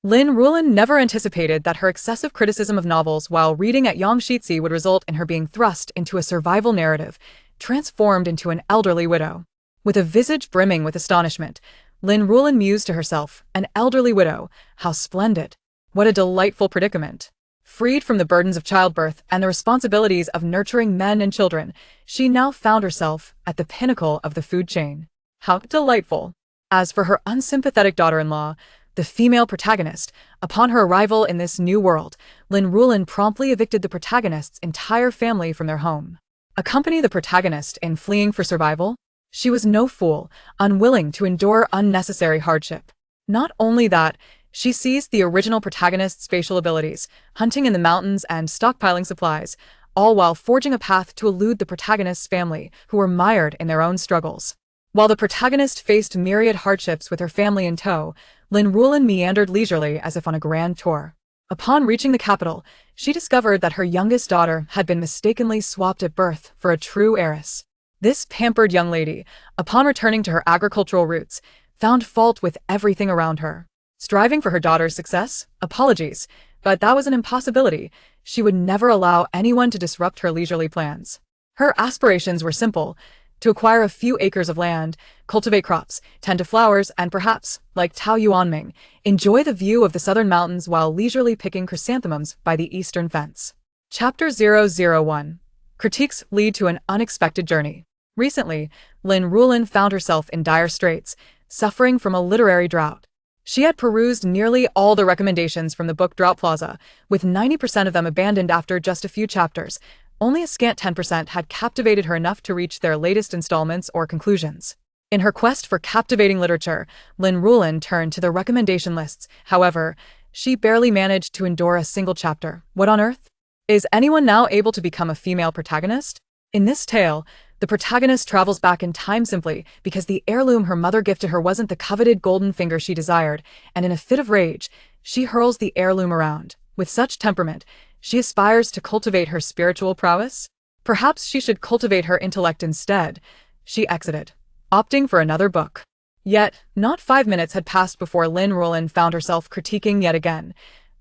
Lin Ruolan never anticipated that her excessive criticism of novels while reading at Yangshitsi would result in her being thrust into a survival narrative, transformed into an elderly widow. With a visage brimming with astonishment, Lin Ruolan mused to herself, an elderly widow, how splendid. What a delightful predicament. Freed from the burdens of childbirth and the responsibilities of nurturing men and children, she now found herself at the pinnacle of the food chain. How delightful. As for her unsympathetic daughter-in-law, the female protagonist, upon her arrival in this new world, Lin Ruolan promptly evicted the protagonist's entire family from their home. Accompany the protagonist in fleeing for survival? She was no fool, unwilling to endure unnecessary hardship. Not only that, she seized the original protagonist's facial abilities, hunting in the mountains and stockpiling supplies, all while forging a path to elude the protagonist's family, who were mired in their own struggles. While the protagonist faced myriad hardships with her family in tow, Lin Ruolan meandered leisurely as if on a grand tour. Upon reaching the capital, she discovered that her youngest daughter had been mistakenly swapped at birth for a true heiress. This pampered young lady, upon returning to her agricultural roots, found fault with everything around her. Striving for her daughter's success? Apologies, but that was an impossibility. She would never allow anyone to disrupt her leisurely plans. Her aspirations were simple: to acquire a few acres of land, cultivate crops, tend to flowers, and perhaps, like Tao Yuanming, enjoy the view of the southern mountains while leisurely picking chrysanthemums by the eastern fence. Chapter 001. Critiques lead to an unexpected journey. Recently, Lin Ruolan found herself in dire straits, suffering from a literary drought. She had perused nearly all the recommendations from the book Drought Plaza, with 90% of them abandoned after just a few chapters. Only a scant 10% had captivated her enough to reach their latest installments or conclusions. In her quest for captivating literature, Lin Ruolan turned to the recommendation lists. However, she barely managed to endure a single chapter. What on earth? Is anyone now able to become a female protagonist? In this tale, the protagonist travels back in time simply because the heirloom her mother gifted her wasn't the coveted golden finger she desired, and in a fit of rage, she hurls the heirloom around. With such temperament, she aspires to cultivate her spiritual prowess? Perhaps she should cultivate her intellect instead. She exited, opting for another book. Yet, not 5 minutes had passed before Lin Ruolan found herself critiquing yet again.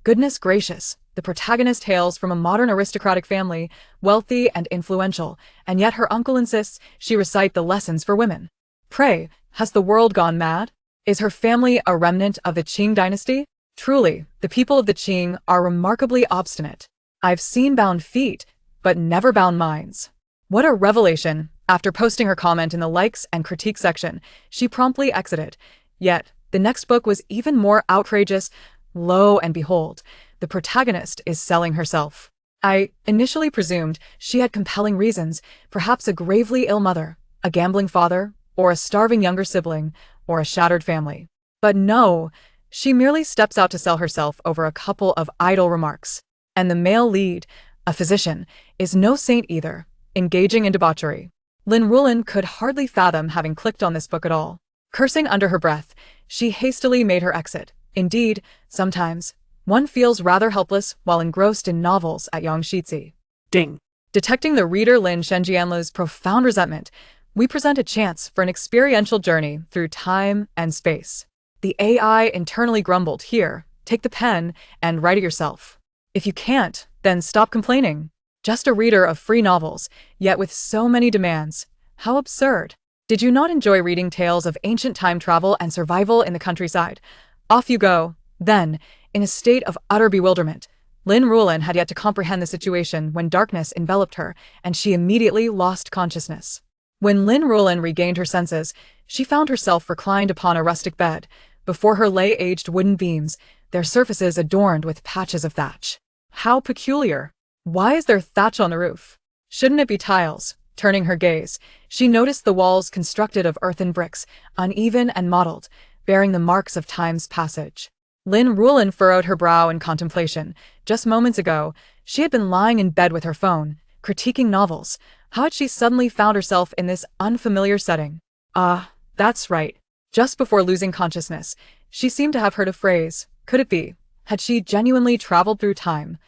Goodness gracious, the protagonist hails from a modern aristocratic family, wealthy and influential, and yet her uncle insists she recite the lessons for women. Pray, has the world gone mad? Is her family a remnant of the Qing dynasty? Truly, the people of the Qing are remarkably obstinate. I've seen bound feet, but never bound minds. What a revelation! After posting her comment in the likes and critique section, she promptly exited. Yet, the next book was even more outrageous. Lo and behold, the protagonist is selling herself. I initially presumed she had compelling reasons, perhaps a gravely ill mother, a gambling father, or a starving younger sibling, or a shattered family. But no, she merely steps out to sell herself over a couple of idle remarks. And the male lead, a physician, is no saint either, engaging in debauchery. Lin Ruolan could hardly fathom having clicked on this book at all. Cursing under her breath, she hastily made her exit. Indeed, sometimes, one feels rather helpless while engrossed in novels at Yangshitsi. Ding! Detecting the reader Lin Shenjianlu's profound resentment, we present a chance for an experiential journey through time and space. The AI internally grumbled, "Here, take the pen and write it yourself. If you can't, then stop complaining." Just a reader of free novels, yet with so many demands. How absurd. Did you not enjoy reading tales of ancient time travel and survival in the countryside? Off you go. Then, in a state of utter bewilderment, Lin Ruolan had yet to comprehend the situation when darkness enveloped her, and she immediately lost consciousness. When Lin Ruolan regained her senses, she found herself reclined upon a rustic bed. Before her lay aged wooden beams, their surfaces adorned with patches of thatch. How peculiar! Why is there thatch on the roof? Shouldn't it be tiles? Turning her gaze, she noticed the walls constructed of earthen bricks, uneven and mottled, bearing the marks of time's passage. Lin Ruolan furrowed her brow in contemplation. Just moments ago, she had been lying in bed with her phone, critiquing novels. How had she suddenly found herself in this unfamiliar setting? Ah, that's right. Just before losing consciousness, she seemed to have heard a phrase. Could it be? Had she genuinely traveled through time?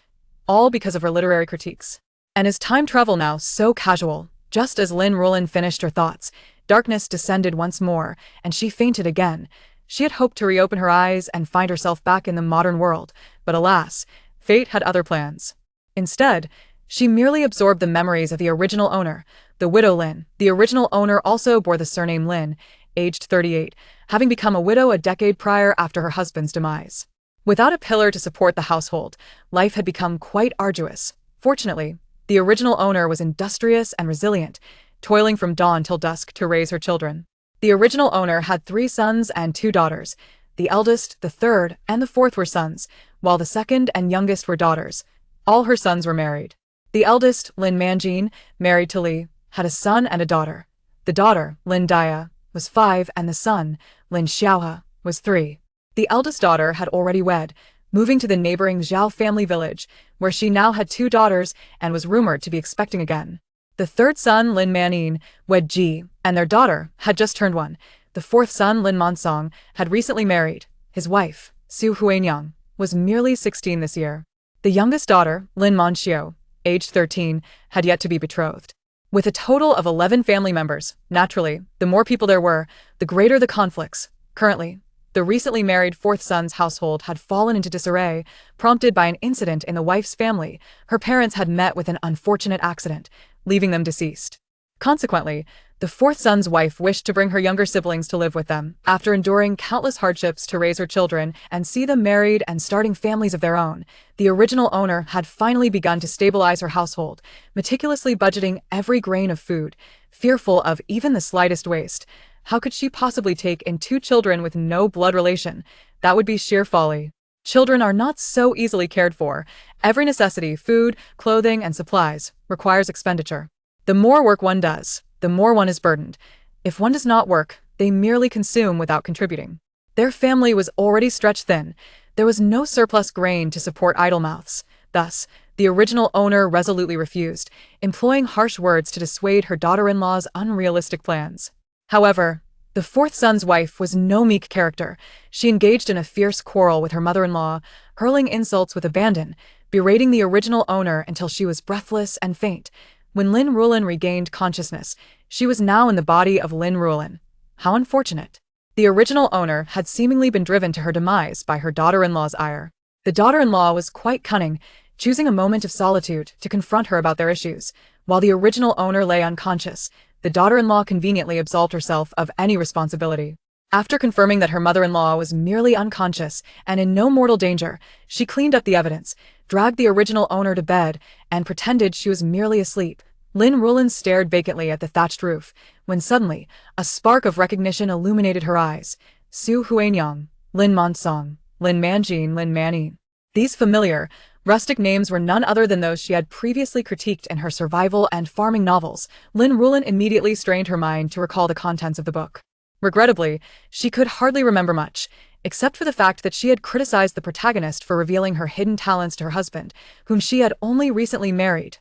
All because of her literary critiques. And is time travel now so casual? Just as Lin Ruolan finished her thoughts, darkness descended once more, and she fainted again. She had hoped to reopen her eyes and find herself back in the modern world, but alas, fate had other plans. Instead, she merely absorbed the memories of the original owner, the widow Lin. The original owner also bore the surname Lin, aged 38, having become a widow a decade prior after her husband's demise. Without a pillar to support the household, life had become quite arduous. Fortunately, the original owner was industrious and resilient, toiling from dawn till dusk to raise her children. The original owner had 3 sons and 2 daughters. The eldest, the third, and the fourth were sons, while the second and youngest were daughters. All her sons were married. The eldest, Lin Manjin, married to Li, had a son and a daughter. The daughter, Lin Dia, was 5 and the son, Lin Xiaohe, was 3. The eldest daughter had already wed, moving to the neighboring Zhao family village, where she now had 2 daughters and was rumored to be expecting again. The third son, Lin Manin, wed Ji, and their daughter had just turned 1. The fourth son, Lin Mansong, had recently married. His wife, Su Huanyang, was merely 16 this year. The youngest daughter, Lin Manxiu, aged 13, had yet to be betrothed. With a total of 11 family members, naturally, the more people there were, the greater the conflicts. Currently, the recently married fourth son's household had fallen into disarray, prompted by an incident in the wife's family. Her parents had met with an unfortunate accident, leaving them deceased. Consequently, the fourth son's wife wished to bring her younger siblings to live with them, after enduring countless hardships to raise her children and see them married and starting families of their own. The original owner had finally begun to stabilize her household, meticulously budgeting every grain of food, fearful of even the slightest waste. How could she possibly take in 2 children with no blood relation? That would be sheer folly. Children are not so easily cared for. Every necessity, food, clothing, and supplies, requires expenditure. The more work one does, the more one is burdened. If one does not work, they merely consume without contributing. Their family was already stretched thin. There was no surplus grain to support idle mouths. Thus, the original owner resolutely refused, employing harsh words to dissuade her daughter-in-law's unrealistic plans. However, the fourth son's wife was no meek character. She engaged in a fierce quarrel with her mother-in-law, hurling insults with abandon, berating the original owner until she was breathless and faint. When Lin Ruolan regained consciousness, she was now in the body of Lin Ruolan. How unfortunate. The original owner had seemingly been driven to her demise by her daughter-in-law's ire. The daughter-in-law was quite cunning, choosing a moment of solitude to confront her about their issues. While the original owner lay unconscious, the daughter-in-law conveniently absolved herself of any responsibility. After confirming that her mother-in-law was merely unconscious and in no mortal danger, she cleaned up the evidence, dragged the original owner to bed, and pretended she was merely asleep. Lin Ruolan stared vacantly at the thatched roof, when suddenly, a spark of recognition illuminated her eyes. Su Huanyang, Lin Mansong, Lin Manjin, Lin Manin. These familiar, rustic names were none other than those she had previously critiqued in her survival and farming novels. Lin Ruolan immediately strained her mind to recall the contents of the book. Regrettably, she could hardly remember much, except for the fact that she had criticized the protagonist for revealing her hidden talents to her husband, whom she had only recently married.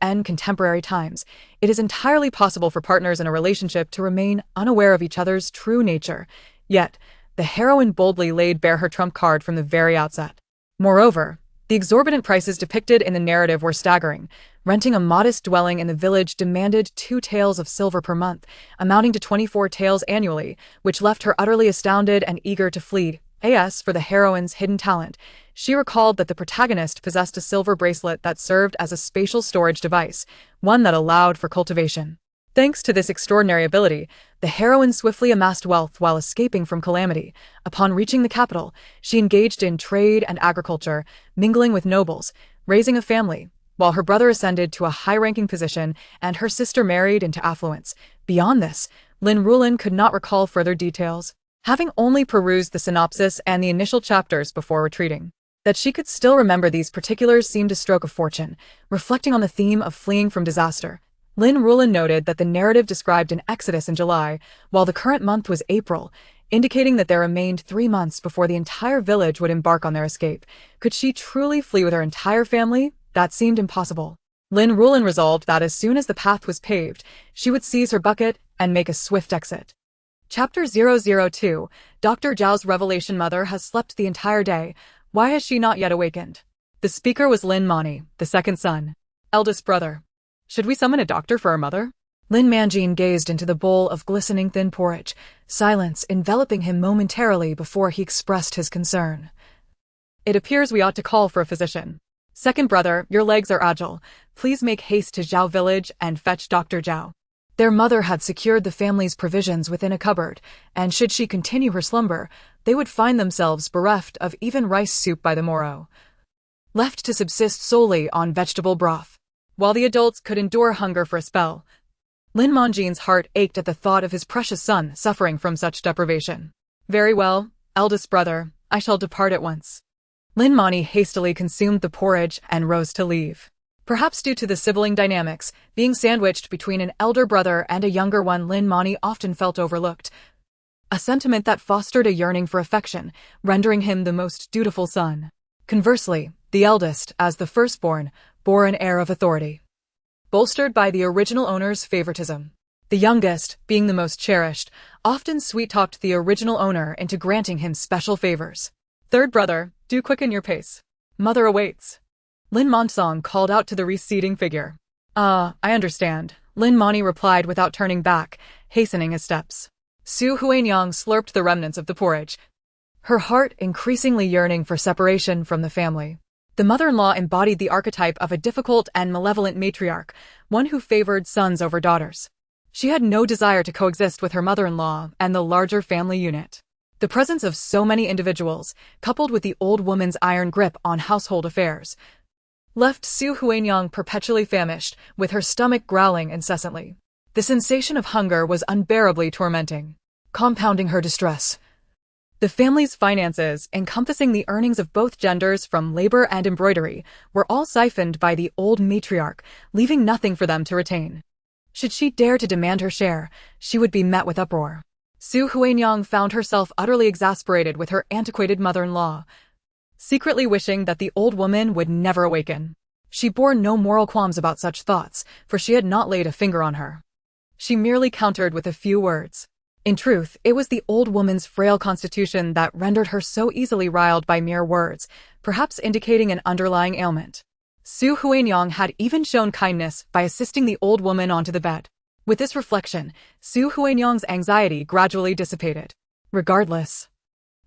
In contemporary times, it is entirely possible for partners in a relationship to remain unaware of each other's true nature. Yet, the heroine boldly laid bare her trump card from the very outset. Moreover, the exorbitant prices depicted in the narrative were staggering. Renting a modest dwelling in the village demanded 2 taels of silver per month, amounting to 24 taels annually, which left her utterly astounded and eager to flee. As for the heroine's hidden talent, she recalled that the protagonist possessed a silver bracelet that served as a spatial storage device, one that allowed for cultivation. Thanks to this extraordinary ability, the heroine swiftly amassed wealth while escaping from calamity. Upon reaching the capital, she engaged in trade and agriculture, mingling with nobles, raising a family, while her brother ascended to a high-ranking position and her sister married into affluence. Beyond this, Lin Ruolan could not recall further details, having only perused the synopsis and the initial chapters before retreating. That she could still remember these particulars seemed a stroke of fortune, reflecting on the theme of fleeing from disaster. Lin Ruolan noted that the narrative described an exodus in July, while the current month was April, indicating that there remained 3 months before the entire village would embark on their escape. Could she truly flee with her entire family? That seemed impossible. Lin Ruolan resolved that as soon as the path was paved, she would seize her bucket and make a swift exit. Chapter 002, Dr. Zhao's revelation. Mother has slept the entire day. Why has she not yet awakened? The speaker was Lin Mani, the second son. Eldest brother. Should we summon a doctor for our mother? Lin Manjin gazed into the bowl of glistening thin porridge, silence enveloping him momentarily before he expressed his concern. It appears we ought to call for a physician. Second brother, your legs are agile. Please make haste to Zhao village and fetch Dr. Zhao. Their mother had secured the family's provisions within a cupboard, and should she continue her slumber, they would find themselves bereft of even rice soup by the morrow, left to subsist solely on vegetable broth. While the adults could endure hunger for a spell, Lin Manjin's heart ached at the thought of his precious son suffering from such deprivation. Very well, eldest brother, I shall depart at once. Lin Mani hastily consumed the porridge and rose to leave. Perhaps due to the sibling dynamics, being sandwiched between an elder brother and a younger one, Lin Mani often felt overlooked, a sentiment that fostered a yearning for affection, rendering him the most dutiful son. Conversely, the eldest, as the firstborn, bore an air of authority, bolstered by the original owner's favoritism. The youngest, being the most cherished, often sweet-talked the original owner into granting him special favors. Third brother, do quicken your pace. Mother awaits. Lin Monsong called out to the receding figure. I understand, Lin Mani replied without turning back, hastening his steps. Su Huanyang slurped the remnants of the porridge, her heart increasingly yearning for separation from the family. The mother-in-law embodied the archetype of a difficult and malevolent matriarch, one who favored sons over daughters. She had no desire to coexist with her mother-in-law and the larger family unit. The presence of so many individuals, coupled with the old woman's iron grip on household affairs, left Su Huanyang perpetually famished, with her stomach growling incessantly. The sensation of hunger was unbearably tormenting, compounding her distress. The family's finances, encompassing the earnings of both genders from labor and embroidery, were all siphoned by the old matriarch, leaving nothing for them to retain. Should she dare to demand her share, she would be met with uproar. Su Huanyang found herself utterly exasperated with her antiquated mother-in-law, secretly wishing that the old woman would never awaken. She bore no moral qualms about such thoughts, for she had not laid a finger on her. She merely countered with a few words. In truth, it was the old woman's frail constitution that rendered her so easily riled by mere words, perhaps indicating an underlying ailment. Su Huanyang had even shown kindness by assisting the old woman onto the bed. With this reflection, Su Huanyang's anxiety gradually dissipated. Regardless,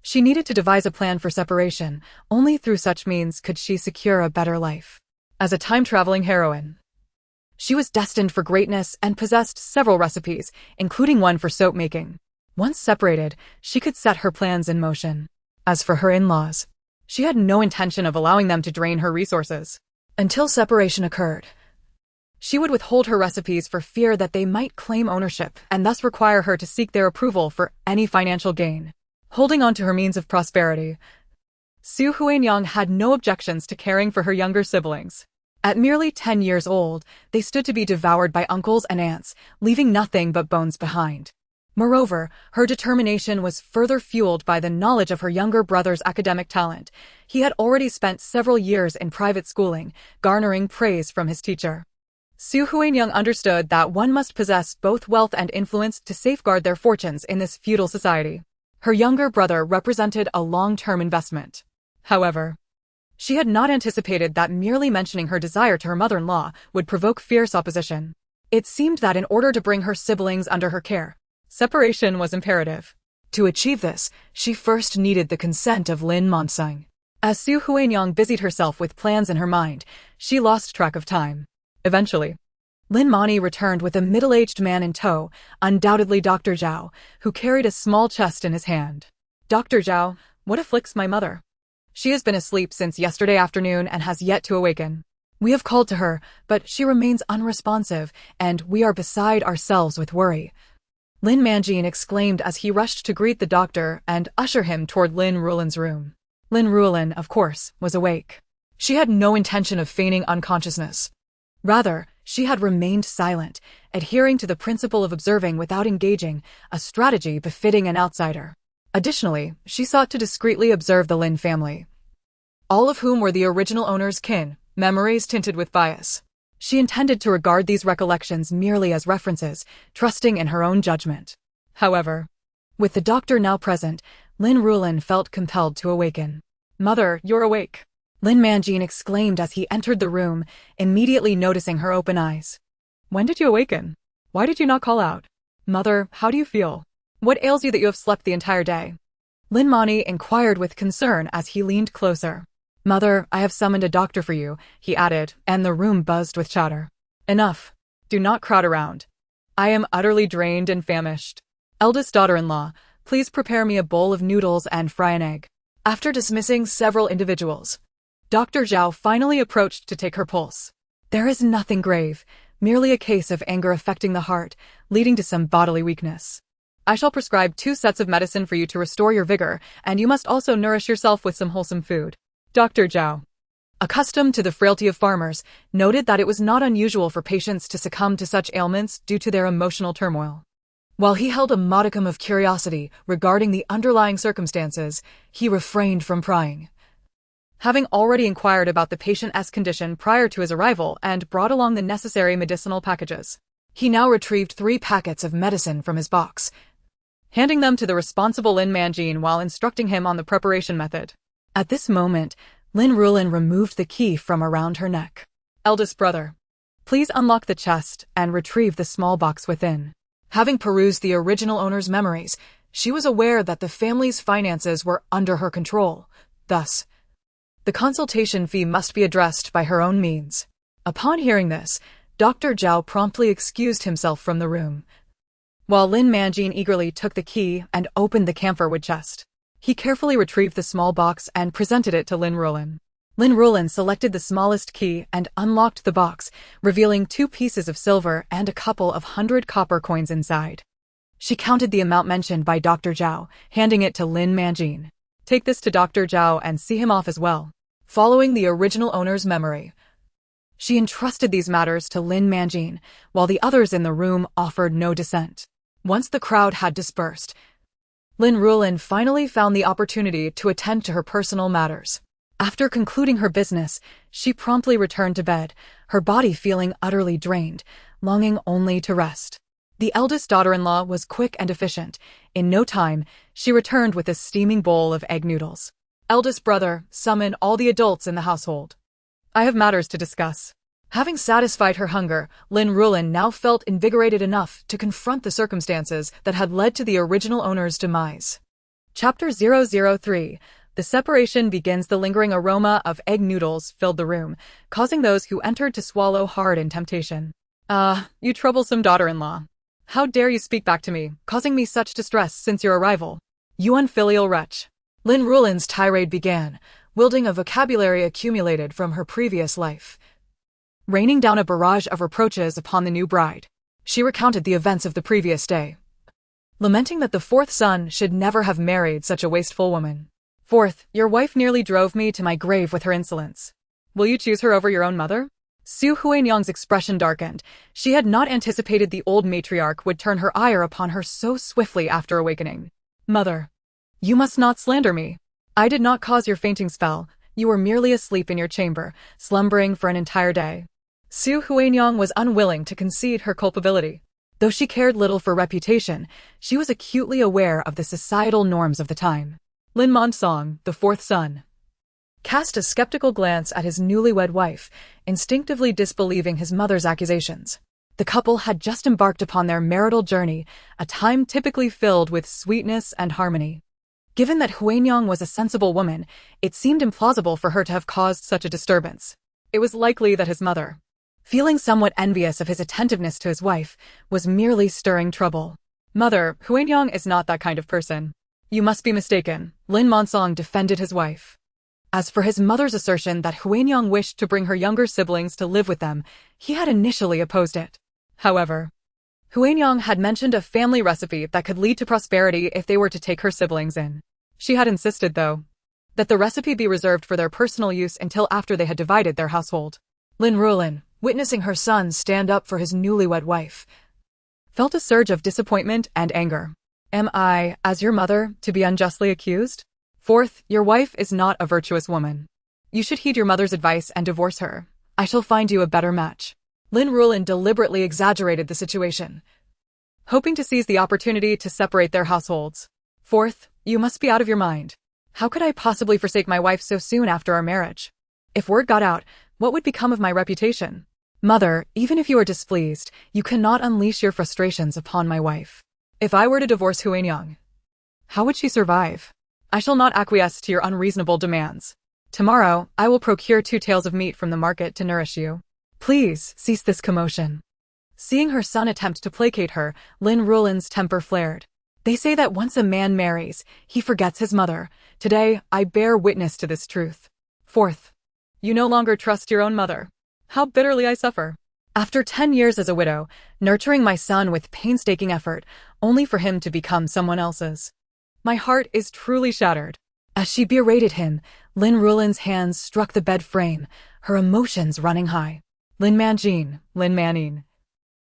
she needed to devise a plan for separation. Only through such means could she secure a better life. As a time-traveling heroine, she was destined for greatness and possessed several recipes, including one for soap making. Once separated, she could set her plans in motion. As for her in-laws, she had no intention of allowing them to drain her resources. Until separation occurred, she would withhold her recipes for fear that they might claim ownership and thus require her to seek their approval for any financial gain. Holding on to her means of prosperity, Su Huanyang had no objections to caring for her younger siblings. At merely 10 years old, they stood to be devoured by uncles and aunts, leaving nothing but bones behind. Moreover, her determination was further fueled by the knowledge of her younger brother's academic talent. He had already spent several years in private schooling, garnering praise from his teacher. Su Huanyang understood that one must possess both wealth and influence to safeguard their fortunes in this feudal society. Her younger brother represented a long-term investment. However, she had not anticipated that merely mentioning her desire to her mother-in-law would provoke fierce opposition. It seemed that in order to bring her siblings under her care, separation was imperative. To achieve this, she first needed the consent of Lin Monsong. As Su Huanyang busied herself with plans in her mind, she lost track of time. Eventually, Lin Mani returned with a middle-aged man in tow, undoubtedly Dr. Zhao, who carried a small chest in his hand. Dr. Zhao, what afflicts my mother? She has been asleep since yesterday afternoon and has yet to awaken. We have called to her, but she remains unresponsive, and we are beside ourselves with worry. Lin Manjin exclaimed as he rushed to greet the doctor and usher him toward Lin Ruolan's room. Lin Ruolan, of course, was awake. She had no intention of feigning unconsciousness. Rather, she had remained silent, adhering to the principle of observing without engaging, a strategy befitting an outsider. Additionally, she sought to discreetly observe the Lin family, all of whom were the original owner's kin, memories tinted with bias. She intended to regard these recollections merely as references, trusting in her own judgment. However, with the doctor now present, Lin Ruolan felt compelled to awaken. "Mother, you're awake," Lin Manjin exclaimed as he entered the room, immediately noticing her open eyes. "When did you awaken?" Why did you not call out? Mother, how do you feel? What ails you that you have slept the entire day? Lin Mani inquired with concern as he leaned closer. Mother, I have summoned a doctor for you, he added, and the room buzzed with chatter. Enough. Do not crowd around. I am utterly drained and famished. Eldest daughter-in-law, please prepare me a bowl of noodles and fry an egg. After dismissing several individuals, Dr. Zhao finally approached to take her pulse. There is nothing grave, merely a case of anger affecting the heart, leading to some bodily weakness. I shall prescribe 2 sets of medicine for you to restore your vigor, and you must also nourish yourself with some wholesome food. Dr. Zhao, accustomed to the frailty of farmers, noted that it was not unusual for patients to succumb to such ailments due to their emotional turmoil. While he held a modicum of curiosity regarding the underlying circumstances, he refrained from prying. Having already inquired about the patient's condition prior to his arrival and brought along the necessary medicinal packages, he now retrieved 3 packets of medicine from his box, handing them to the responsible Lin Manjin while instructing him on the preparation method. At this moment, Lin Ruolan removed the key from around her neck. Eldest brother, please unlock the chest and retrieve the small box within. Having perused the original owner's memories, she was aware that the family's finances were under her control. Thus, the consultation fee must be addressed by her own means. Upon hearing this, Dr. Zhao promptly excused himself from the room, while Lin Manjin eagerly took the key and opened the camphorwood chest. He carefully retrieved the small box and presented it to Lin Ruolan. Lin Ruolan selected the smallest key and unlocked the box, revealing 2 pieces of silver and a couple of 100 copper coins inside. She counted the amount mentioned by Dr. Zhao, handing it to Lin Manjin. Take this to Dr. Zhao and see him off as well. Following the original owner's memory, she entrusted these matters to Lin Manjin, while the others in the room offered no dissent. Once the crowd had dispersed, Lin Ruolan finally found the opportunity to attend to her personal matters. After concluding her business, she promptly returned to bed, her body feeling utterly drained, longing only to rest. The eldest daughter-in-law was quick and efficient. In no time, she returned with a steaming bowl of egg noodles. Eldest brother, summon all the adults in the household. I have matters to discuss. Having satisfied her hunger, Lin Ruolan now felt invigorated enough to confront the circumstances that had led to the original owner's demise. Chapter 003. The separation begins. The lingering aroma of egg noodles filled the room, causing those who entered to swallow hard in temptation. You troublesome daughter-in-law. How dare you speak back to me, causing me such distress since your arrival? You unfilial wretch. Lin Ruolan's tirade began, wielding a vocabulary accumulated from her previous life, raining down a barrage of reproaches upon the new bride. She recounted the events of the previous day, lamenting that the 4th son should never have married such a wasteful woman. 4th, your wife nearly drove me to my grave with her insolence. Will you choose her over your own mother? Su Huanyang's expression darkened. She had not anticipated the old matriarch would turn her ire upon her so swiftly after awakening. Mother, you must not slander me. I did not cause your fainting spell. You were merely asleep in your chamber, slumbering for an entire day. Su Huanyang was unwilling to concede her culpability. Though she cared little for reputation, she was acutely aware of the societal norms of the time. Lin Mansong, the 4th son, cast a skeptical glance at his newlywed wife, instinctively disbelieving his mother's accusations. The couple had just embarked upon their marital journey, a time typically filled with sweetness and harmony. Given that Huanyang was a sensible woman, it seemed implausible for her to have caused such a disturbance. It was likely that his mother, feeling somewhat envious of his attentiveness to his wife, was merely stirring trouble. Mother, Huanyang is not that kind of person. You must be mistaken, Lin Mansong defended his wife. As for his mother's assertion that Huanyang wished to bring her younger siblings to live with them, he had initially opposed it. However, Huanyang had mentioned a family recipe that could lead to prosperity if they were to take her siblings in. She had insisted, though, that the recipe be reserved for their personal use until after they had divided their household. Lin Ruolan, witnessing her son stand up for his newlywed wife, felt a surge of disappointment and anger. Am I, as your mother, to be unjustly accused? 4th, your wife is not a virtuous woman. You should heed your mother's advice and divorce her. I shall find you a better match. Lin Ruolan deliberately exaggerated the situation, hoping to seize the opportunity to separate their households. 4th, you must be out of your mind. How could I possibly forsake my wife so soon after our marriage? If word got out, what would become of my reputation? Mother, even if you are displeased, you cannot unleash your frustrations upon my wife. If I were to divorce Huanyang, how would she survive? I shall not acquiesce to your unreasonable demands. Tomorrow, I will procure 2 tails of meat from the market to nourish you. Please, cease this commotion. Seeing her son attempt to placate her, Lin Ruolan's temper flared. They say that once a man marries, he forgets his mother. Today, I bear witness to this truth. Fourth, you no longer trust your own mother. How bitterly I suffer. After 10 years as a widow, nurturing my son with painstaking effort, only for him to become someone else's. My heart is truly shattered. As she berated him, Lin Ruolan's hands struck the bed frame, her emotions running high. Lin Manjin, Lin Manin,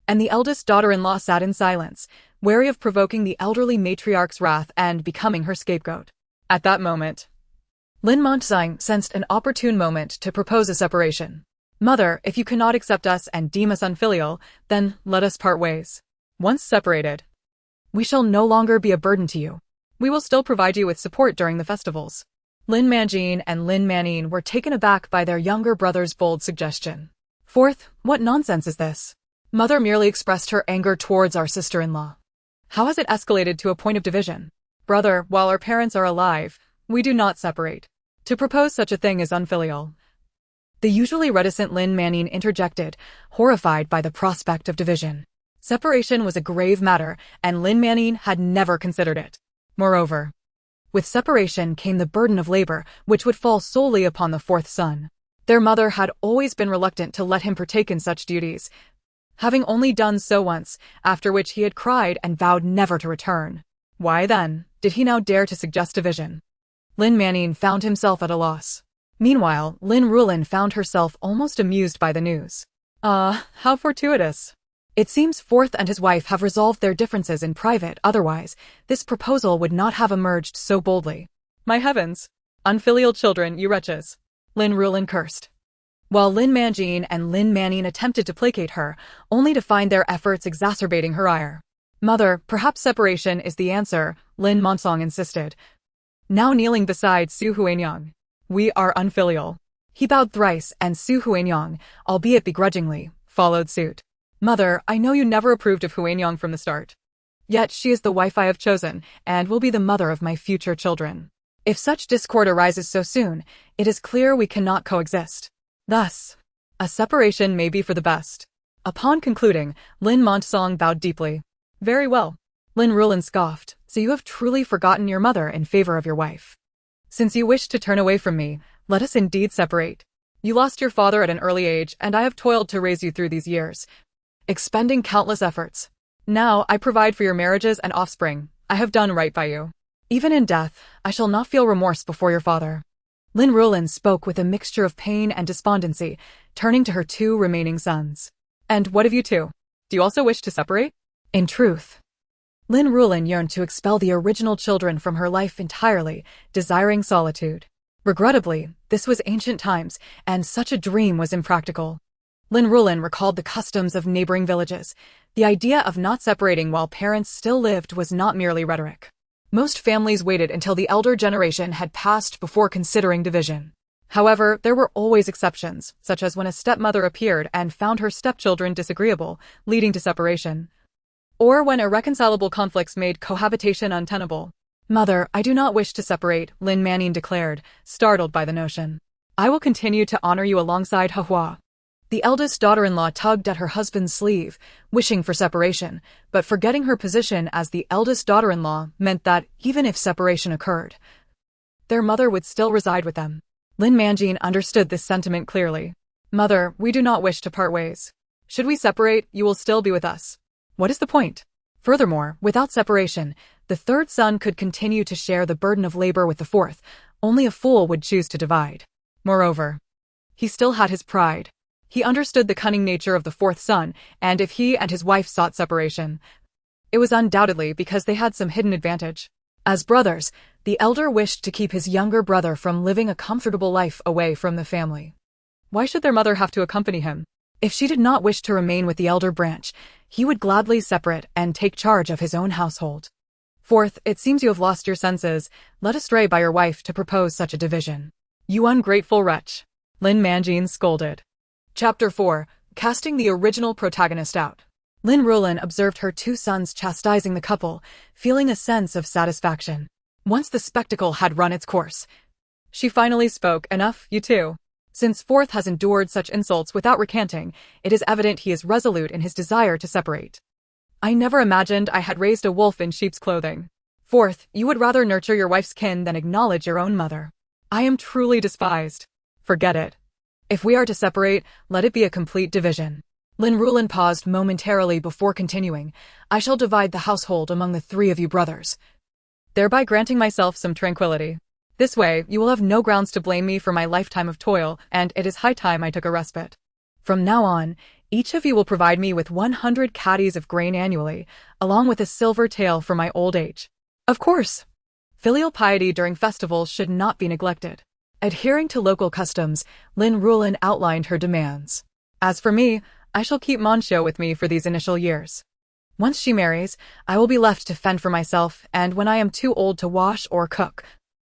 and the eldest daughter-in-law sat in silence, wary of provoking the elderly matriarch's wrath and becoming her scapegoat. At that moment, Lin Montxang sensed an opportune moment to propose a separation. Mother, if you cannot accept us and deem us unfilial, then let us part ways. Once separated, we shall no longer be a burden to you. We will still provide you with support during the festivals. Lin Manjin and Lin Manin were taken aback by their younger brother's bold suggestion. Fourth, what nonsense is this? Mother merely expressed her anger towards our sister-in-law. How has it escalated to a point of division? Brother, while our parents are alive, we do not separate. To propose such a thing is unfilial. The usually reticent Lin Manin interjected, horrified by the prospect of division. Separation was a grave matter, and Lin Manin had never considered it. Moreover, with separation came the burden of labor, which would fall solely upon the 4th son. Their mother had always been reluctant to let him partake in such duties, having only done so once, after which he had cried and vowed never to return. Why then did he now dare to suggest division? Lin Manin found himself at a loss. Meanwhile, Lin Ruolan found herself almost amused by the news. How fortuitous. It seems 4th and his wife have resolved their differences in private, otherwise, this proposal would not have emerged so boldly. My heavens! Unfilial children, you wretches! Lin Ruolan cursed, while Lin Manjin and Lin Manin attempted to placate her, only to find their efforts exacerbating her ire. Mother, perhaps separation is the answer, Lin Montxang insisted, now kneeling beside Su Huanyang. We are unfilial. He bowed thrice, and Su Huanyang, albeit begrudgingly, followed suit. Mother, I know you never approved of Huanyang from the start. Yet she is the wife I have chosen, and will be the mother of my future children. If such discord arises so soon, it is clear we cannot coexist. Thus, a separation may be for the best. Upon concluding, Lin Montxang bowed deeply. Very well. Lin Ruolan scoffed, so you have truly forgotten your mother in favor of your wife. Since you wish to turn away from me, let us indeed separate. You lost your father at an early age, and I have toiled to raise you through these years, expending countless efforts. Now I provide for your marriages and offspring. I have done right by you. Even in death, I shall not feel remorse before your father. Lin Ruolan spoke with a mixture of pain and despondency, turning to her 2 remaining sons. And what of you 2? Do you also wish to separate? In truth, Lin Ruolan yearned to expel the original children from her life entirely, desiring solitude. Regrettably, this was ancient times, and such a dream was impractical. Lin Ruolan recalled the customs of neighboring villages. The idea of not separating while parents still lived was not merely rhetoric. Most families waited until the elder generation had passed before considering division. However, there were always exceptions, such as when a stepmother appeared and found her stepchildren disagreeable, leading to separation, or when irreconcilable conflicts made cohabitation untenable. Mother, I do not wish to separate, Lin Manin declared, startled by the notion. I will continue to honor you alongside Hua. The eldest daughter-in-law tugged at her husband's sleeve, wishing for separation, but forgetting her position as the eldest daughter-in-law meant that, even if separation occurred, their mother would still reside with them. Lin Manjin understood this sentiment clearly. Mother, we do not wish to part ways. Should we separate, you will still be with us. What is the point? Furthermore, without separation, the 3rd son could continue to share the burden of labor with the 4th. Only a fool would choose to divide. Moreover, he still had his pride. He understood the cunning nature of the 4th son, and if he and his wife sought separation, it was undoubtedly because they had some hidden advantage. As brothers, the elder wished to keep his younger brother from living a comfortable life away from the family. Why should their mother have to accompany him? If she did not wish to remain with the elder branch, he would gladly separate and take charge of his own household. 4th, it seems you have lost your senses, led astray by your wife to propose such a division. You ungrateful wretch, Lin Manjin scolded. Chapter 4, casting the original protagonist out. Lin Ruolan observed her two sons chastising the couple, feeling a sense of satisfaction. Once the spectacle had run its course, she finally spoke. Enough, you two. Since Fourth has endured such insults without recanting, it is evident he is resolute in his desire to separate. I never imagined I had raised a wolf in sheep's clothing. Fourth, you would rather nurture your wife's kin than acknowledge your own mother. I am truly despised. Forget it. If we are to separate, let it be a complete division. Lin Ruolan paused momentarily before continuing. I shall divide the household among the three of you brothers, thereby granting myself some tranquility. This way, you will have no grounds to blame me for my lifetime of toil, and it is high time I took a respite. From now on, each of you will provide me with 100 caddies of grain annually, along with a silver tael for my old age. Of course, filial piety during festivals should not be neglected. Adhering to local customs, Lin Ruolan outlined her demands. As for me, I shall keep Monshio with me for these initial years. Once she marries, I will be left to fend for myself, and when I am too old to wash or cook,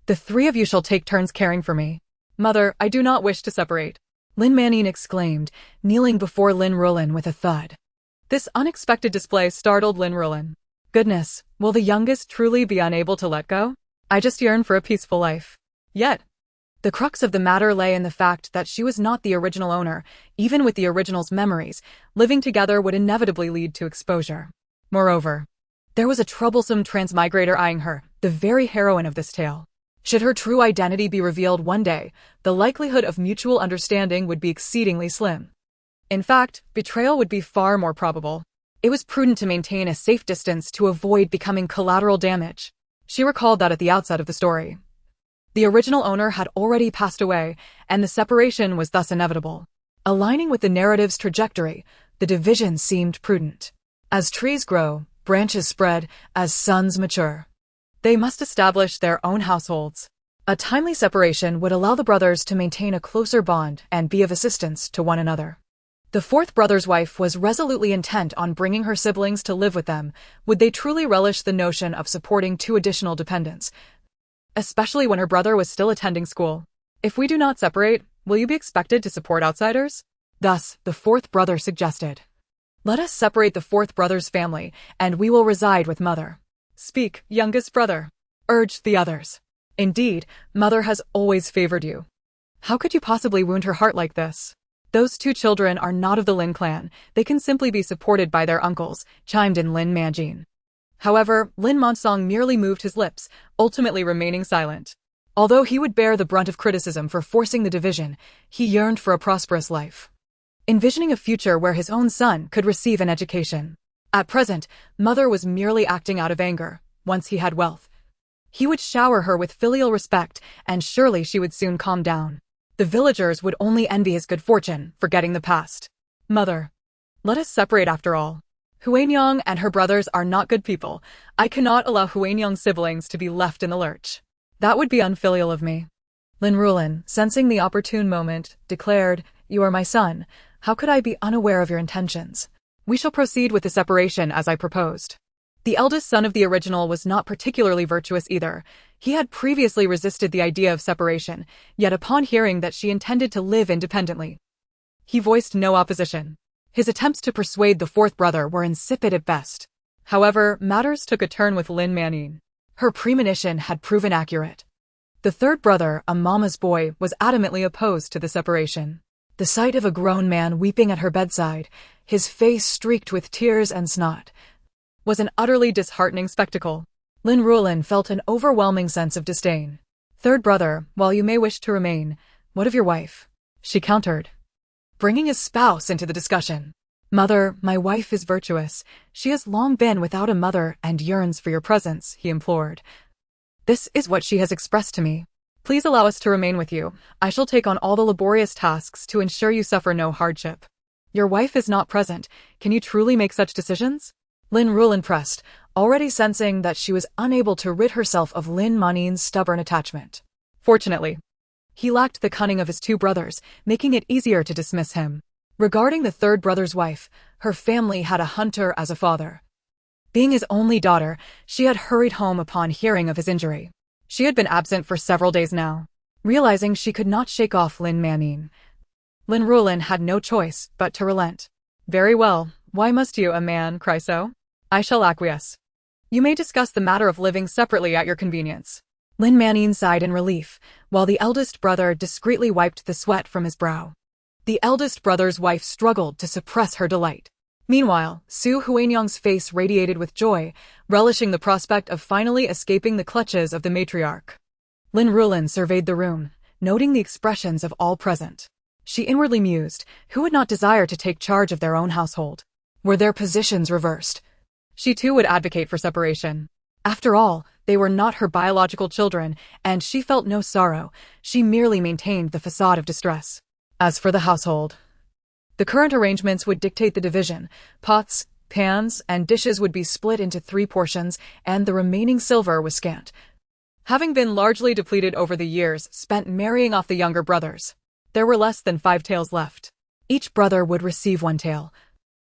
the three of you shall take turns caring for me. Mother, I do not wish to separate. Lin Manin exclaimed, kneeling before Lin Ruolan with a thud. This unexpected display startled Lin Ruolan. Goodness, will the youngest truly be unable to let go? I just yearn for a peaceful life. Yet, the crux of the matter lay in the fact that she was not the original owner. Even with the original's memories, living together would inevitably lead to exposure. Moreover, there was a troublesome transmigrator eyeing her, the very heroine of this tale. Should her true identity be revealed one day, the likelihood of mutual understanding would be exceedingly slim. In fact, betrayal would be far more probable. It was prudent to maintain a safe distance to avoid becoming collateral damage. She recalled that at the outset of the story, the original owner had already passed away, and the separation was thus inevitable. Aligning with the narrative's trajectory, the division seemed prudent. As trees grow, branches spread, as sons mature. They must establish their own households. A timely separation would allow the brothers to maintain a closer bond and be of assistance to one another. The fourth brother's wife was resolutely intent on bringing her siblings to live with them. Would they truly relish the notion of supporting two additional dependents, especially when her brother was still attending school? If we do not separate, will you be expected to support outsiders? Thus, the fourth brother suggested, let us separate the fourth brother's family, and we will reside with mother. Speak, youngest brother, urged the others. Indeed, mother has always favored you. How could you possibly wound her heart like this? Those two children are not of the Lin clan, they can simply be supported by their uncles, chimed in Lin Manjin. However, Lin Monsong merely moved his lips, ultimately remaining silent. Although he would bear the brunt of criticism for forcing the division, he yearned for a prosperous life, envisioning a future where his own son could receive an education. At present, mother was merely acting out of anger. Once he had wealth, he would shower her with filial respect, and surely she would soon calm down. The villagers would only envy his good fortune, forgetting the past. Mother, let us separate after all. Huanyang and her brothers are not good people. I cannot allow Huanyang's siblings to be left in the lurch. That would be unfilial of me. Lin Ruolan, sensing the opportune moment, declared, you are my son. How could I be unaware of your intentions? We shall proceed with the separation as I proposed. The eldest son of the original was not particularly virtuous either. He had previously resisted the idea of separation, yet upon hearing that she intended to live independently, he voiced no opposition. His attempts to persuade the fourth brother were insipid at best. However, matters took a turn with Lin Manin. Her premonition had proven accurate. The third brother, a mama's boy, was adamantly opposed to the separation. The sight of a grown man weeping at her bedside, his face streaked with tears and snot, was an utterly disheartening spectacle. Lin Ruolan felt an overwhelming sense of disdain. Third brother, while you may wish to remain, what of your wife? She countered, bringing his spouse into the discussion. Mother, my wife is virtuous. She has long been without a mother and yearns for your presence, he implored. This is what she has expressed to me. Please allow us to remain with you. I shall take on all the laborious tasks to ensure you suffer no hardship. Your wife is not present. Can you truly make such decisions? Lin Ruolan pressed, already sensing that she was unable to rid herself of Lin Manin's stubborn attachment. Fortunately, he lacked the cunning of his two brothers, making it easier to dismiss him. Regarding the third brother's wife, her family had a hunter as a father. Being his only daughter, she had hurried home upon hearing of his injury. She had been absent for several days now. Realizing she could not shake off Lin Manin, Lin Ruolan had no choice but to relent. Very well, why must you, a man, cry so? I shall acquiesce. You may discuss the matter of living separately at your convenience. Lin Ruolan sighed in relief, while the eldest brother discreetly wiped the sweat from his brow. The eldest brother's wife struggled to suppress her delight. Meanwhile, Su Huanyang's face radiated with joy, relishing the prospect of finally escaping the clutches of the matriarch. Lin Ruolan surveyed the room, noting the expressions of all present. She inwardly mused, who would not desire to take charge of their own household? Were their positions reversed? She too would advocate for separation. After all, they were not her biological children, and she felt no sorrow. She merely maintained the facade of distress. As for the household, the current arrangements would dictate the division. Pots, pans, and dishes would be split into 3 portions, and the remaining silver was scant, having been largely depleted over the years spent marrying off the younger brothers. There were less than 5 taels left. Each brother would receive 1 tael.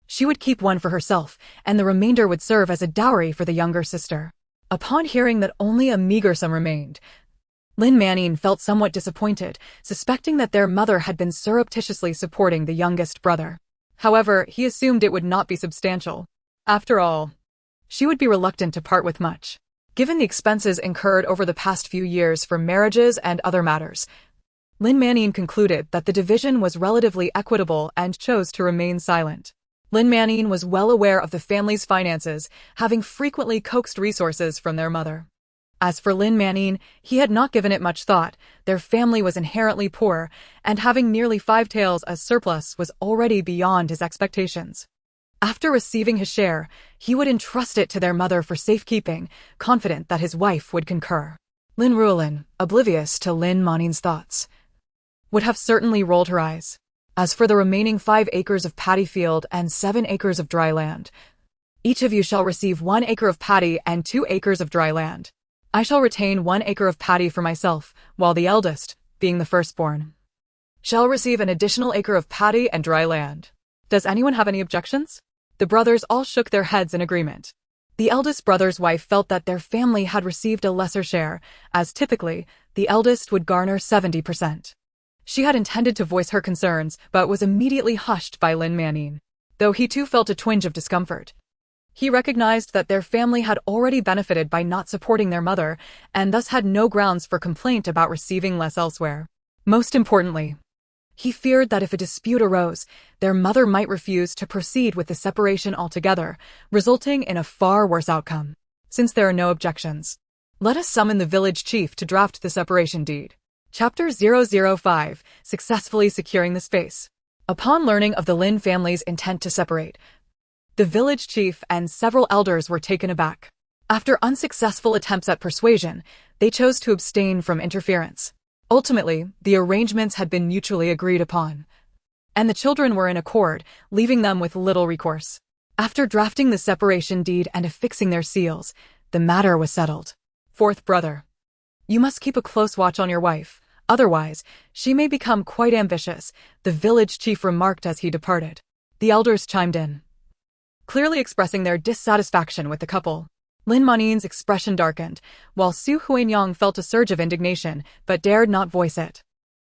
She would keep 1 for herself, and the remainder would serve as a dowry for the younger sister. Upon hearing that only a meager sum remained, Lin Ruolan felt somewhat disappointed, suspecting that their mother had been surreptitiously supporting the youngest brother. However, he assumed it would not be substantial. After all, she would be reluctant to part with much. Given the expenses incurred over the past few years for marriages and other matters, Lin Ruolan concluded that the division was relatively equitable and chose to remain silent. Lin Ruolan was well aware of the family's finances, having frequently coaxed resources from their mother. As for Lin Ruolan, he had not given it much thought. Their family was inherently poor, and having nearly 5 taels as surplus was already beyond his expectations. After receiving his share, he would entrust it to their mother for safekeeping, confident that his wife would concur. Lin Ruolan, oblivious to Lin Ruolan's thoughts, would have certainly rolled her eyes. As for the remaining 5 acres of paddy field and 7 acres of dry land, each of you shall receive 1 acre of paddy and 2 acres of dry land. I shall retain 1 acre of paddy for myself, while the eldest, being the firstborn, shall receive an additional acre of paddy and dry land. Does anyone have any objections? The brothers all shook their heads in agreement. The eldest brother's wife felt that their family had received a lesser share, as typically, the eldest would garner 70%. She had intended to voice her concerns, but was immediately hushed by Lin Ruolan, though he too felt a twinge of discomfort. He recognized that their family had already benefited by not supporting their mother, and thus had no grounds for complaint about receiving less elsewhere. Most importantly, he feared that if a dispute arose, their mother might refuse to proceed with the separation altogether, resulting in a far worse outcome. Since there are no objections, let us summon the village chief to draft the separation deed. Chapter 005, Successfully Securing the Space. Upon learning of the Lin family's intent to separate, the village chief and several elders were taken aback. After unsuccessful attempts at persuasion, they chose to abstain from interference. Ultimately, the arrangements had been mutually agreed upon, and the children were in accord, leaving them with little recourse. After drafting the separation deed and affixing their seals, the matter was settled. 4th brother, you must keep a close watch on your wife, otherwise, she may become quite ambitious, the village chief remarked as he departed. The elders chimed in, clearly expressing their dissatisfaction with the couple. Lin Ruolan's expression darkened, while Su Huanyang felt a surge of indignation, but dared not voice it.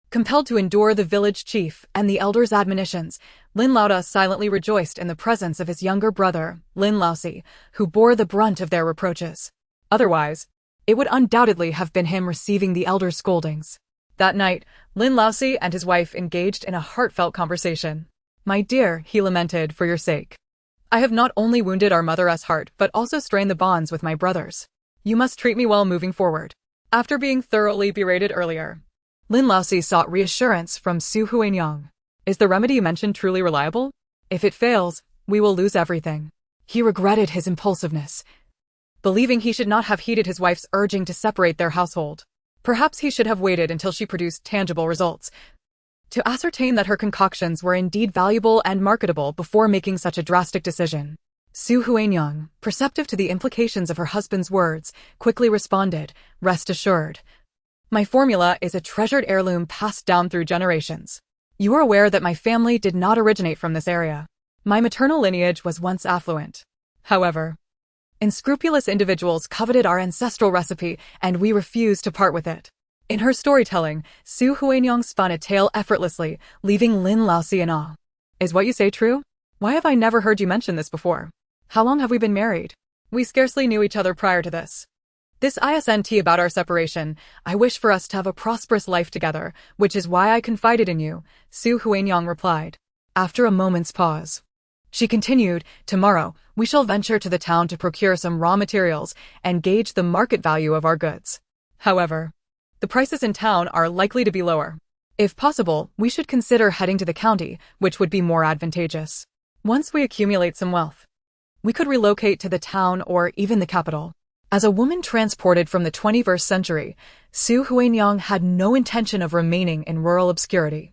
Compelled to endure the village chief and the elders' admonitions, Lin Ruolan silently rejoiced in the presence of his younger brother, Lin Ruolan, who bore the brunt of their reproaches. Otherwise, it would undoubtedly have been him receiving the elders' scoldings. That night, Lin Ruolan and his wife engaged in a heartfelt conversation. My dear, he lamented, for your sake, I have not only wounded our mother's heart but also strained the bonds with my brothers. You must treat me well moving forward. After being thoroughly berated earlier, Lin Ruolan sought reassurance from Su Huanyang. Is the remedy you mentioned truly reliable? If it fails, we will lose everything. He regretted his impulsiveness, believing he should not have heeded his wife's urging to separate their household. Perhaps he should have waited until she produced tangible results, to ascertain that her concoctions were indeed valuable and marketable before making such a drastic decision. Su Huanyang, perceptive to the implications of her husband's words, quickly responded, rest assured. My formula is a treasured heirloom passed down through generations. You are aware that my family did not originate from this area. My maternal lineage was once affluent. However, unscrupulous individuals coveted our ancestral recipe and we refused to part with it. In her storytelling, Su Huanyang spun a tale effortlessly, leaving Lin Laosi in awe. Is what you say true? Why have I never heard you mention this before? How long have we been married? We scarcely knew each other prior to this. This isn't about our separation. I wish for us to have a prosperous life together, which is why I confided in you, Su Huanyang replied. After a moment's pause, she continued, tomorrow, we shall venture to the town to procure some raw materials and gauge the market value of our goods. However, the prices in town are likely to be lower. If possible, we should consider heading to the county, which would be more advantageous. Once we accumulate some wealth, we could relocate to the town or even the capital. As a woman transported from the 21st century, Su Huanyang had no intention of remaining in rural obscurity.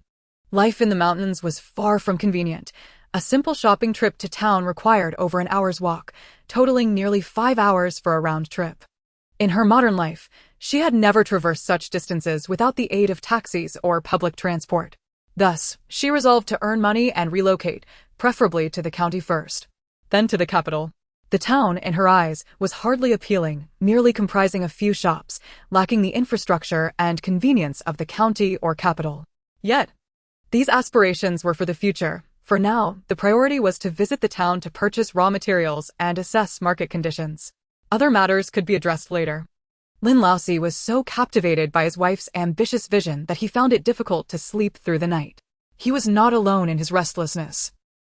Life in the mountains was far from convenient. A simple shopping trip to town required over an hour's walk, totaling nearly 5 hours for a round trip. In her modern life, she had never traversed such distances without the aid of taxis or public transport. Thus, she resolved to earn money and relocate, preferably to the county first, then to the capital. The town, in her eyes, was hardly appealing, merely comprising a few shops, lacking the infrastructure and convenience of the county or capital. Yet, these aspirations were for the future. For now, the priority was to visit the town to purchase raw materials and assess market conditions. Other matters could be addressed later. Lin Laosi was so captivated by his wife's ambitious vision that he found it difficult to sleep through the night. He was not alone in his restlessness.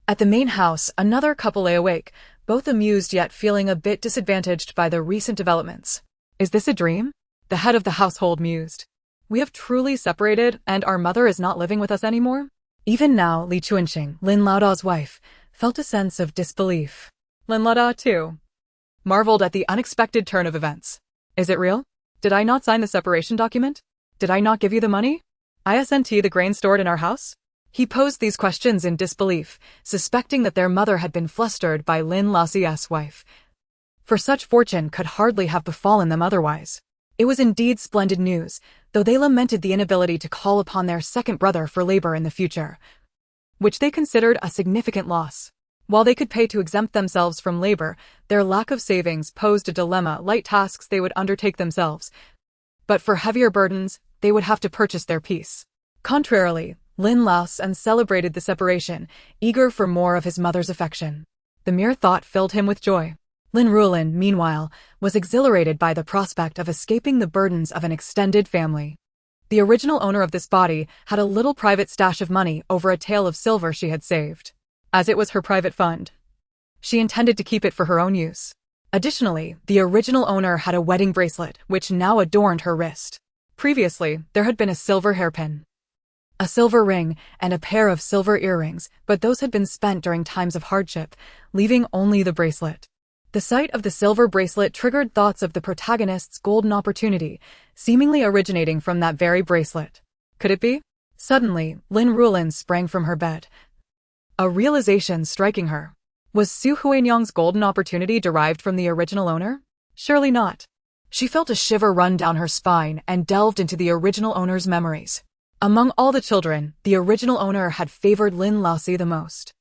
At the main house, another couple lay awake, both amused yet feeling a bit disadvantaged by the recent developments. Is this a dream? The head of the household mused. We have truly separated, and our mother is not living with us anymore? Even now, Li Chuanqing, Lin Laoda's wife, felt a sense of disbelief. Lin Laoda, too, marveled at the unexpected turn of events. Is it real? Did I not sign the separation document? Did I not give you the money? Isn't the grain stored in our house? He posed these questions in disbelief, suspecting that their mother had been flustered by Lin Laosi's wife. For such fortune could hardly have befallen them otherwise. It was indeed splendid news, though they lamented the inability to call upon their second brother for labor in the future, which they considered a significant loss. While they could pay to exempt themselves from labor, their lack of savings posed a dilemma. Light tasks they would undertake themselves, but for heavier burdens, they would have to purchase their peace. Contrarily, Lin Laosan celebrated the separation, eager for more of his mother's affection. The mere thought filled him with joy. Lin Ruolan, meanwhile, was exhilarated by the prospect of escaping the burdens of an extended family. The original owner of this body had a little private stash of money over a tael of silver she had saved. As it was her private fund, she intended to keep it for her own use. Additionally, the original owner had a wedding bracelet, which now adorned her wrist. Previously, there had been a silver hairpin, a silver ring, and a pair of silver earrings, but those had been spent during times of hardship, leaving only the bracelet. The sight of the silver bracelet triggered thoughts of the protagonist's golden opportunity, seemingly originating from that very bracelet. Could it be? Suddenly, Lin Ruolan sprang from her bed, a realization striking her. Was Su Huanyang's golden opportunity derived from the original owner? Surely not. She felt a shiver run down her spine and delved into the original owner's memories. Among all the children, the original owner had favored Lin Laosi the most.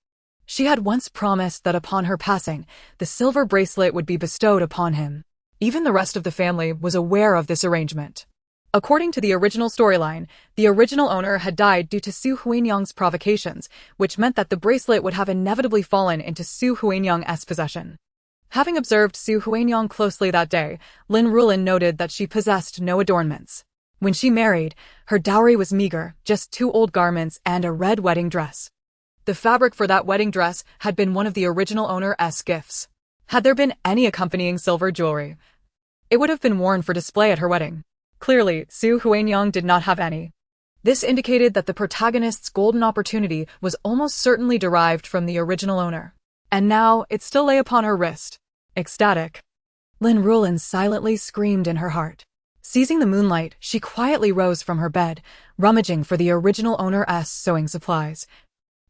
She had once promised that upon her passing, the silver bracelet would be bestowed upon him. Even the rest of the family was aware of this arrangement. According to the original storyline, the original owner had died due to Su Huanyang's provocations, which meant that the bracelet would have inevitably fallen into Su Huanyang's possession. Having observed Su Huanyang closely that day, Lin Ruolan noted that she possessed no adornments. When she married, her dowry was meager, just 2 old garments and a red wedding dress. The fabric for that wedding dress had been one of the original owner's gifts. Had there been any accompanying silver jewelry, it would have been worn for display at her wedding. Clearly, Su Huanyang did not have any. This indicated that the protagonist's golden opportunity was almost certainly derived from the original owner. And now, it still lay upon her wrist. Ecstatic, Lin Ruolan silently screamed in her heart. Seizing the moonlight, she quietly rose from her bed, rummaging for the original owner's sewing supplies,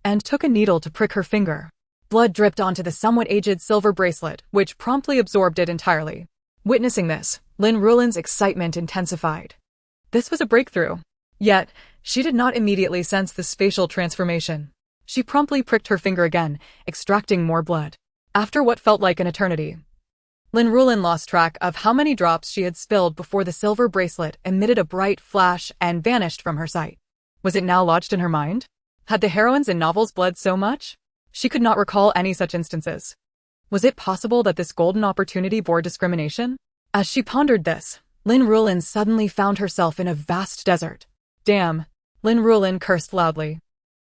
and took a needle to prick her finger. Blood dripped onto the somewhat aged silver bracelet, which promptly absorbed it entirely. Witnessing this, Lin Ruolan's excitement intensified. This was a breakthrough. Yet, she did not immediately sense the spatial transformation. She promptly pricked her finger again, extracting more blood. After what felt like an eternity, Lin Ruolan lost track of how many drops she had spilled before the silver bracelet emitted a bright flash and vanished from her sight. Was it now lodged in her mind? Had the heroines in novels bled so much? She could not recall any such instances. Was it possible that this golden opportunity bore discrimination? As she pondered this, Lin Ruolan suddenly found herself in a vast desert. Damn! Lin Ruolan cursed loudly.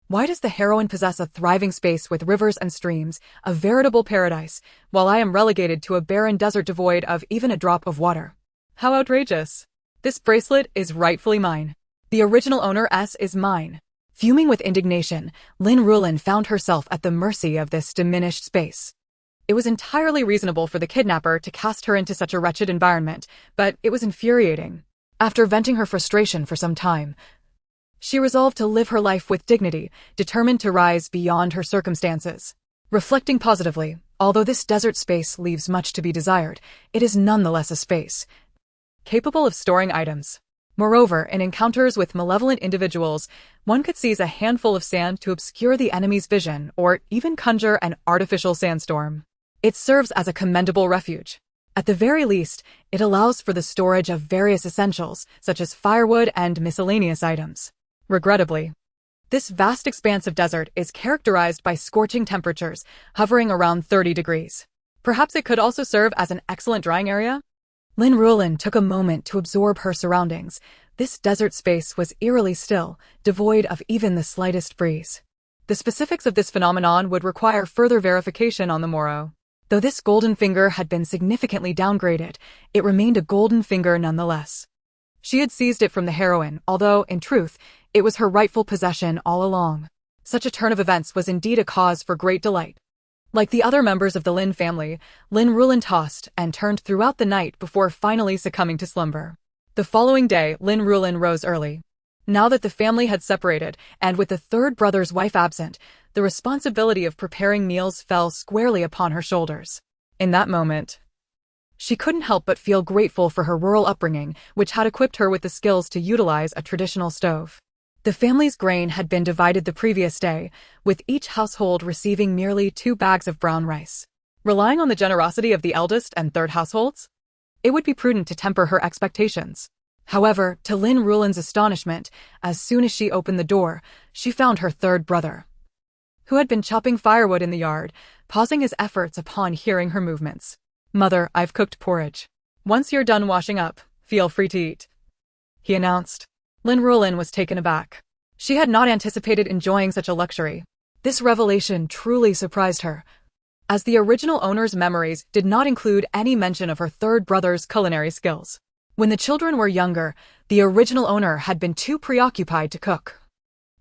Why does the heroine possess a thriving space with rivers and streams, a veritable paradise, while I am relegated to a barren desert devoid of even a drop of water? How outrageous! This bracelet is rightfully mine. The original owner is mine. Fuming with indignation, Lin Ruolan found herself at the mercy of this diminished space. It was entirely reasonable for the kidnapper to cast her into such a wretched environment, but it was infuriating. After venting her frustration for some time, she resolved to live her life with dignity, determined to rise beyond her circumstances. Reflecting positively, although this desert space leaves much to be desired, it is nonetheless a space capable of storing items. Moreover, in encounters with malevolent individuals, one could seize a handful of sand to obscure the enemy's vision or even conjure an artificial sandstorm. It serves as a commendable refuge. At the very least, it allows for the storage of various essentials, such as firewood and miscellaneous items. Regrettably, this vast expanse of desert is characterized by scorching temperatures, hovering around 30 degrees. Perhaps it could also serve as an excellent drying area? Lin Ruolan took a moment to absorb her surroundings. This desert space was eerily still, devoid of even the slightest breeze. The specifics of this phenomenon would require further verification on the morrow. Though this golden finger had been significantly downgraded, it remained a golden finger nonetheless. She had seized it from the heroine, although, in truth, it was her rightful possession all along. Such a turn of events was indeed a cause for great delight. Like the other members of the Lin family, Lin Ruolan tossed and turned throughout the night before finally succumbing to slumber. The following day, Lin Ruolan rose early. Now that the family had separated, and with the third brother's wife absent, the responsibility of preparing meals fell squarely upon her shoulders. In that moment, she couldn't help but feel grateful for her rural upbringing, which had equipped her with the skills to utilize a traditional stove. The family's grain had been divided the previous day, with each household receiving merely 2 bags of brown rice. Relying on the generosity of the eldest and third households, it would be prudent to temper her expectations. However, to Lin Ruolan's astonishment, as soon as she opened the door, she found her third brother, who had been chopping firewood in the yard, pausing his efforts upon hearing her movements. "Mother, I've cooked porridge. Once you're done washing up, feel free to eat," he announced. Lin Ruolan was taken aback. She had not anticipated enjoying such a luxury. This revelation truly surprised her, as the original owner's memories did not include any mention of her third brother's culinary skills. When the children were younger, the original owner had been too preoccupied to cook,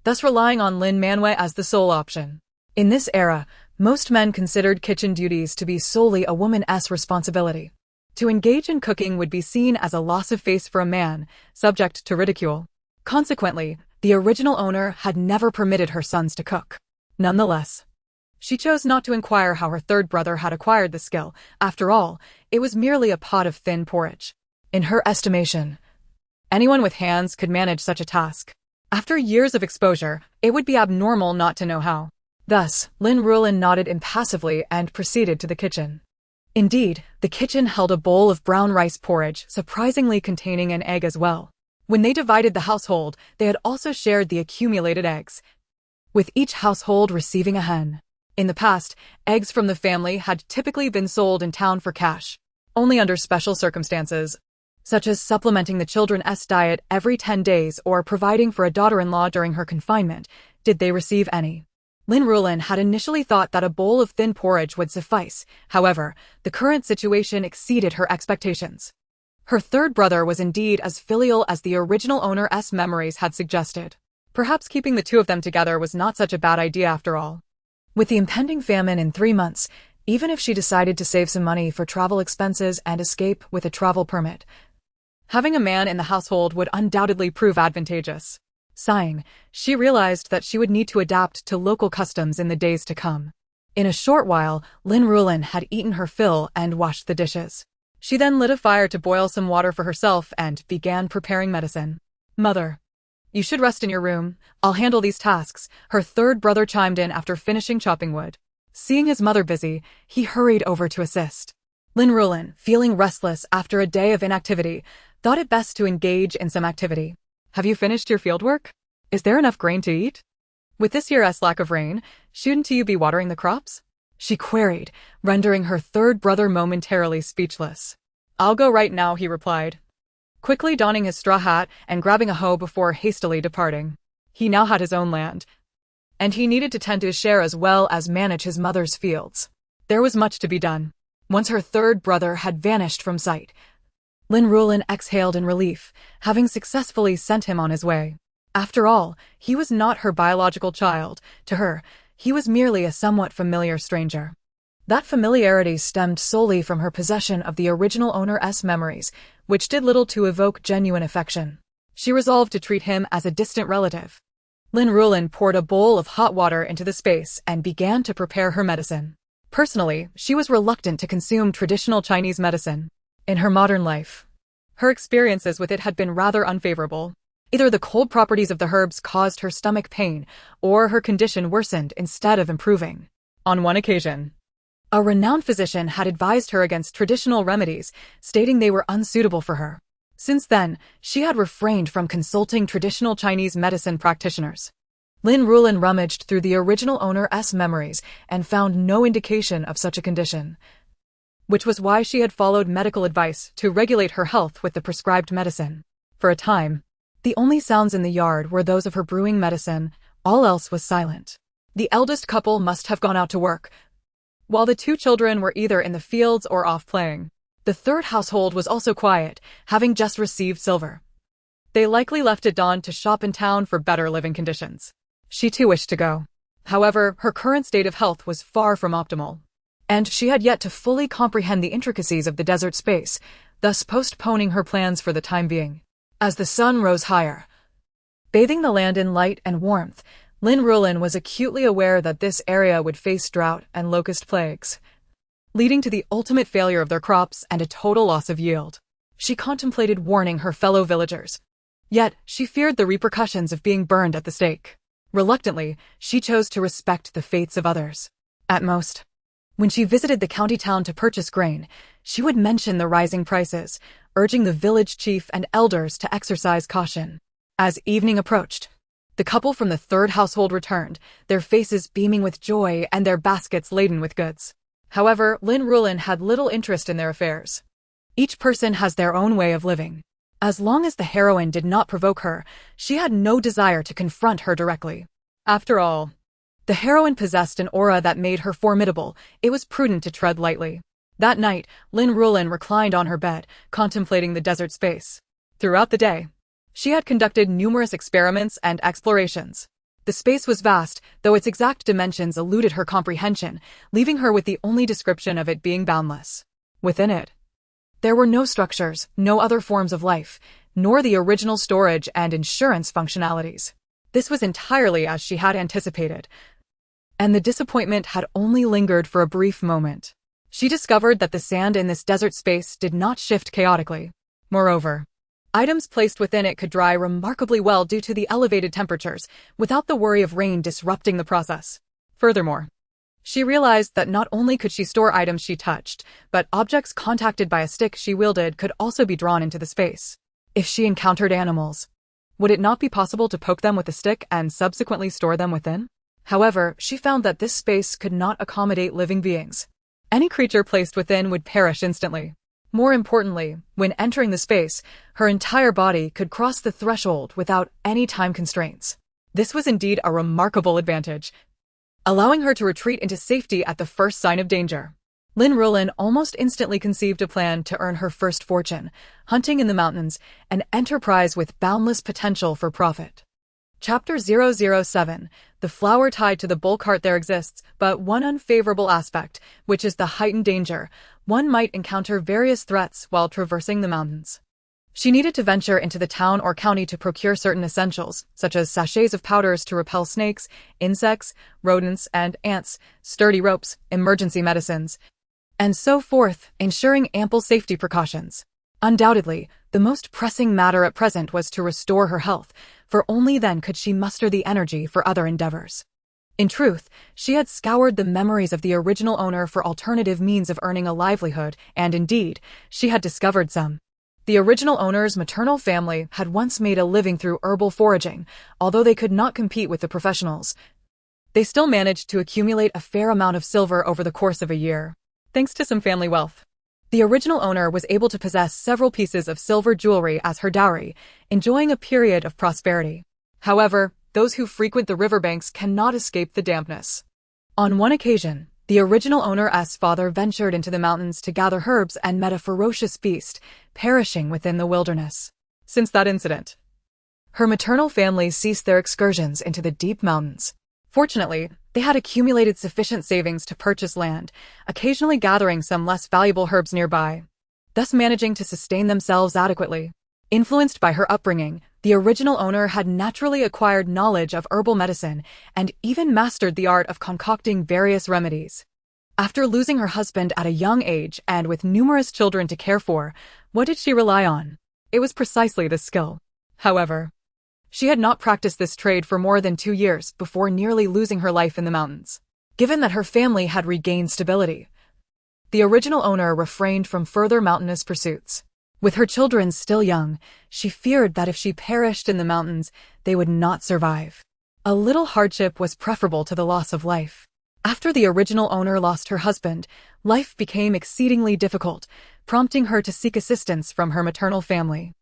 thus relying on Lin Manwei as the sole option. In this era, most men considered kitchen duties to be solely a woman's responsibility. To engage in cooking would be seen as a loss of face for a man, subject to ridicule. Consequently, the original owner had never permitted her sons to cook. Nonetheless, she chose not to inquire how her third brother had acquired the skill. After all, it was merely a pot of thin porridge. In her estimation, anyone with hands could manage such a task. After years of exposure, it would be abnormal not to know how. Thus, Lin Ruolan nodded impassively and proceeded to the kitchen. Indeed, the kitchen held a bowl of brown rice porridge, surprisingly containing an egg as well. When they divided the household, they had also shared the accumulated eggs, with each household receiving a hen. In the past, eggs from the family had typically been sold in town for cash. Only under special circumstances, such as supplementing the children's diet every 10 days or providing for a daughter-in-law during her confinement, did they receive any. Lin Ruolan had initially thought that a bowl of thin porridge would suffice. However, the current situation exceeded her expectations. Her third brother was indeed as filial as the original owner's memories had suggested. Perhaps keeping the two of them together was not such a bad idea after all. With the impending famine in 3 months, even if she decided to save some money for travel expenses and escape with a travel permit, having a man in the household would undoubtedly prove advantageous. Sighing, she realized that she would need to adapt to local customs in the days to come. In a short while, Lin Ruolan had eaten her fill and washed the dishes. She then lit a fire to boil some water for herself and began preparing medicine. "Mother, you should rest in your room. I'll handle these tasks," her third brother chimed in after finishing chopping wood. Seeing his mother busy, he hurried over to assist. Lin Ruolan, feeling restless after a day of inactivity, thought it best to engage in some activity. Have you finished your fieldwork? Is there enough grain to eat? With this year's lack of rain, shouldn't you be watering the crops? She queried, rendering her third brother momentarily speechless. I'll go right now, he replied, quickly donning his straw hat and grabbing a hoe before hastily departing. He now had his own land, and he needed to tend to his share as well as manage his mother's fields. There was much to be done. Once her third brother had vanished from sight, Lin Ruolan exhaled in relief, having successfully sent him on his way. After all, he was not her biological child. To her, he was merely a somewhat familiar stranger. That familiarity stemmed solely from her possession of the original owner's memories, which did little to evoke genuine affection. She resolved to treat him as a distant relative. Lin Ruolan poured a bowl of hot water into the space and began to prepare her medicine. Personally, she was reluctant to consume traditional Chinese medicine. In her modern life, her experiences with it had been rather unfavorable. Either the cold properties of the herbs caused her stomach pain, or her condition worsened instead of improving. On one occasion, a renowned physician had advised her against traditional remedies, stating they were unsuitable for her. Since then, she had refrained from consulting traditional Chinese medicine practitioners. Lin Ruolan rummaged through the original owner's memories and found no indication of such a condition, which was why she had followed medical advice to regulate her health with the prescribed medicine. For a time, the only sounds in the yard were those of her brewing medicine. All else was silent. The eldest couple must have gone out to work, while the two children were either in the fields or off playing. The third household was also quiet, having just received silver. They likely left at dawn to shop in town for better living conditions. She too wished to go. However, her current state of health was far from optimal, and she had yet to fully comprehend the intricacies of the desert space, thus postponing her plans for the time being. As the sun rose higher, bathing the land in light and warmth, Lin Ruolan was acutely aware that this area would face drought and locust plagues, leading to the ultimate failure of their crops and a total loss of yield. She contemplated warning her fellow villagers, yet she feared the repercussions of being burned at the stake. Reluctantly, she chose to respect the fates of others. At most, when she visited the county town to purchase grain, she would mention the rising prices, urging the village chief and elders to exercise caution. As evening approached, the couple from the third household returned, their faces beaming with joy and their baskets laden with goods. However, Lin Ruolan had little interest in their affairs. Each person has their own way of living. As long as the heroine did not provoke her, she had no desire to confront her directly. After all, the heroine possessed an aura that made her formidable. It was prudent to tread lightly. That night, Lin Ruolan reclined on her bed, contemplating the desert space. Throughout the day, she had conducted numerous experiments and explorations. The space was vast, though its exact dimensions eluded her comprehension, leaving her with the only description of it being boundless. Within it, there were no structures, no other forms of life, nor the original storage and insurance functionalities. This was entirely as she had anticipated, and the disappointment had only lingered for a brief moment. She discovered that the sand in this desert space did not shift chaotically. Moreover, items placed within it could dry remarkably well due to the elevated temperatures, without the worry of rain disrupting the process. Furthermore, she realized that not only could she store items she touched, but objects contacted by a stick she wielded could also be drawn into the space. If she encountered animals, would it not be possible to poke them with a stick and subsequently store them within? However, she found that this space could not accommodate living beings. Any creature placed within would perish instantly. More importantly, when entering the space, her entire body could cross the threshold without any time constraints. This was indeed a remarkable advantage, allowing her to retreat into safety at the first sign of danger. Lin Ruolan almost instantly conceived a plan to earn her first fortune, hunting in the mountains, an enterprise with boundless potential for profit. Chapter 007. The flower tied to the bull cart. There exists but one unfavorable aspect, which is the heightened danger. One might encounter various threats while traversing the mountains. She needed to venture into the town or county to procure certain essentials, such as sachets of powders to repel snakes, insects, rodents, and ants, sturdy ropes, emergency medicines, and so forth, ensuring ample safety precautions. Undoubtedly, the most pressing matter at present was to restore her health, for only then could she muster the energy for other endeavors. In truth, she had scoured the memories of the original owner for alternative means of earning a livelihood, and indeed, she had discovered some. The original owner's maternal family had once made a living through herbal foraging, although they could not compete with the professionals. They still managed to accumulate a fair amount of silver over the course of a year, thanks to some family wealth. The original owner was able to possess several pieces of silver jewelry as her dowry, enjoying a period of prosperity. However, those who frequent the riverbanks cannot escape the dampness. On one occasion, the original owner's father ventured into the mountains to gather herbs and met a ferocious beast, perishing within the wilderness. Since that incident, her maternal family ceased their excursions into the deep mountains. Fortunately, they had accumulated sufficient savings to purchase land, occasionally gathering some less valuable herbs nearby, thus managing to sustain themselves adequately. Influenced by her upbringing, the original owner had naturally acquired knowledge of herbal medicine and even mastered the art of concocting various remedies. After losing her husband at a young age and with numerous children to care for, what did she rely on? It was precisely this skill. However, she had not practiced this trade for more than 2 years before nearly losing her life in the mountains. Given that her family had regained stability, the original owner refrained from further mountainous pursuits. With her children still young, she feared that if she perished in the mountains, they would not survive. A little hardship was preferable to the loss of life. After the original owner lost her husband, life became exceedingly difficult, prompting her to seek assistance from her maternal family.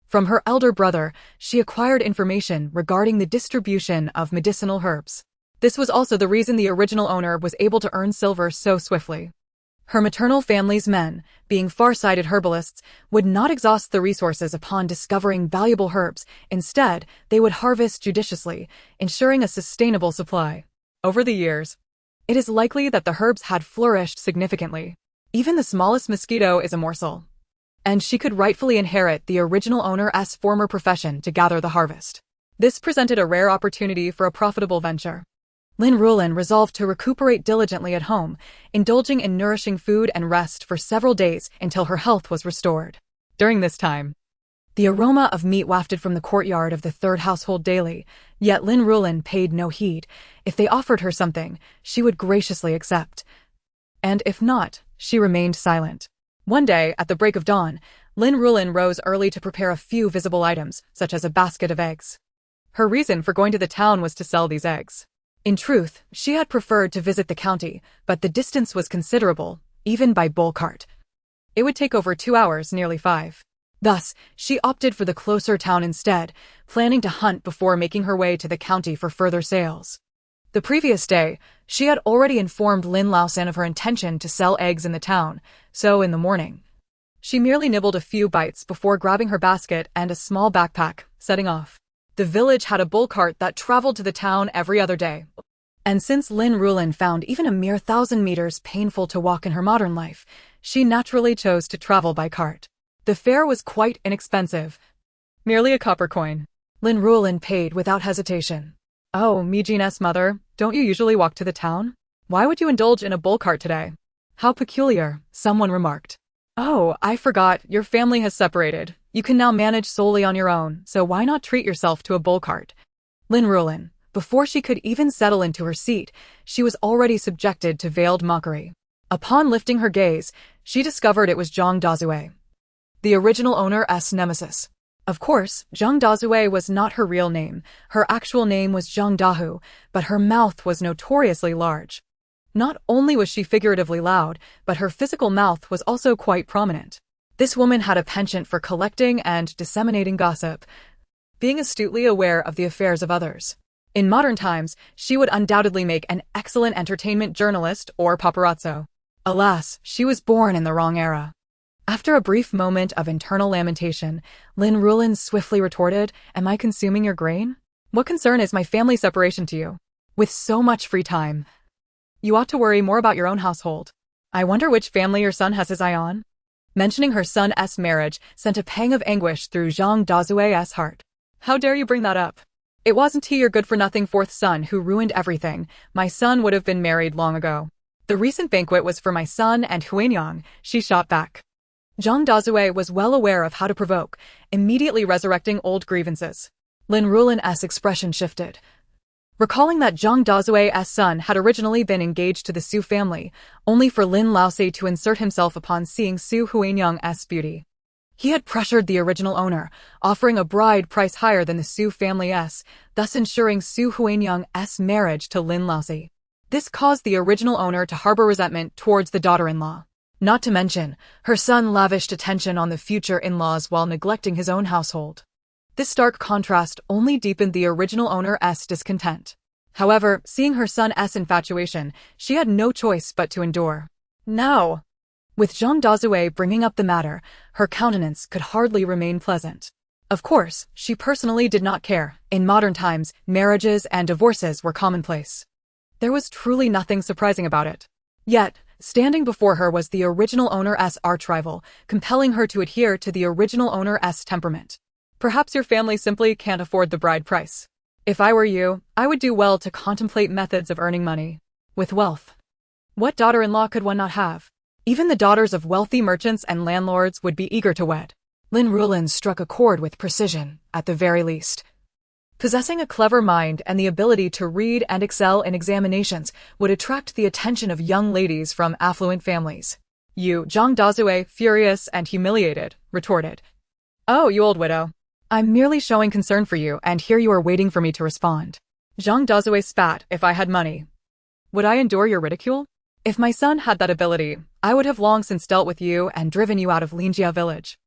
From her elder brother, she acquired information regarding the distribution of medicinal herbs. This was also the reason the original owner was able to earn silver so swiftly. Her maternal family's men, being far-sighted herbalists, would not exhaust the resources upon discovering valuable herbs. Instead, they would harvest judiciously, ensuring a sustainable supply. Over the years, it is likely that the herbs had flourished significantly. Even the smallest mosquito is a morsel, and she could rightfully inherit the original owner's former profession to gather the harvest. This presented a rare opportunity for a profitable venture. Lin Ruolan resolved to recuperate diligently at home, indulging in nourishing food and rest for several days until her health was restored. During this time, the aroma of meat wafted from the courtyard of the third household daily, yet Lin Ruolan paid no heed. If they offered her something, she would graciously accept. And if not, she remained silent. One day, at the break of dawn, Lin Ruolan rose early to prepare a few visible items, such as a basket of eggs. Her reason for going to the town was to sell these eggs. In truth, she had preferred to visit the county, but the distance was considerable, even by bull cart. It would take over 2 hours, nearly 5. Thus, she opted for the closer town instead, planning to hunt before making her way to the county for further sales. The previous day, she had already informed Lin Ruolan of her intention to sell eggs in the town, so in the morning, she merely nibbled a few bites before grabbing her basket and a small backpack, setting off. The village had a bull cart that traveled to the town every other day. And since Lin Ruolan found even a mere 1,000 meters painful to walk in her modern life, she naturally chose to travel by cart. The fare was quite inexpensive. Merely a copper coin. Lin Ruolan paid without hesitation. "Oh, Mijin's mother, don't you usually walk to the town? Why would you indulge in a bull cart today?" "How peculiar," someone remarked. "Oh, I forgot, your family has separated. You can now manage solely on your own, so why not treat yourself to a bull cart?" Lin Ruolan, before she could even settle into her seat, she was already subjected to veiled mockery. Upon lifting her gaze, she discovered it was Zhang Dazue, the original owner's nemesis. Of course, Zhang Dazue was not her real name. Her actual name was Zhang Dahu, but her mouth was notoriously large. Not only was she figuratively loud, but her physical mouth was also quite prominent. This woman had a penchant for collecting and disseminating gossip, being astutely aware of the affairs of others. In modern times, she would undoubtedly make an excellent entertainment journalist or paparazzo. Alas, she was born in the wrong era. After a brief moment of internal lamentation, Lin Ruolan swiftly retorted, "Am I consuming your grain? What concern is my family separation to you? With so much free time, you ought to worry more about your own household. I wonder which family your son has his eye on?" Mentioning her son's marriage sent a pang of anguish through Zhang Dazue's heart. "How dare you bring that up? It wasn't he, your good-for-nothing fourth son, who ruined everything. My son would have been married long ago. The recent banquet was for my son and Huanyang," she shot back. Zhang Dazue was well aware of how to provoke, immediately resurrecting old grievances. Lin Ruolan's expression shifted. Recalling that Zhang Dazue's son had originally been engaged to the Su family, only for Lin Laosi to insert himself upon seeing Su Huanyang's beauty. He had pressured the original owner, offering a bride price higher than the Su family's, thus ensuring Su Huanyang's marriage to Lin Laosi. This caused the original owner to harbor resentment towards the daughter-in-law. Not to mention, her son lavished attention on the future in-laws while neglecting his own household. This stark contrast only deepened the original owner's discontent. However, seeing her son's infatuation, she had no choice but to endure. Now, with Zhang Dazue bringing up the matter, her countenance could hardly remain pleasant. Of course, she personally did not care. In modern times, marriages and divorces were commonplace. There was truly nothing surprising about it. Yet, standing before her was the original owner's arch-rival, compelling her to adhere to the original owner's temperament. Perhaps your family simply can't afford the bride price. If I were you, I would do well to contemplate methods of earning money. With wealth, what daughter-in-law could one not have? Even the daughters of wealthy merchants and landlords would be eager to wed. Lin Ruolan struck a chord with precision, at the very least. Possessing a clever mind and the ability to read and excel in examinations would attract the attention of young ladies from affluent families. You, Zhang Dazue, furious and humiliated, retorted. Oh, you old widow. I'm merely showing concern for you, and here you are waiting for me to respond. Zhang Dazue spat. If I had money, would I endure your ridicule? If my son had that ability, I would have long since dealt with you and driven you out of Linjia village.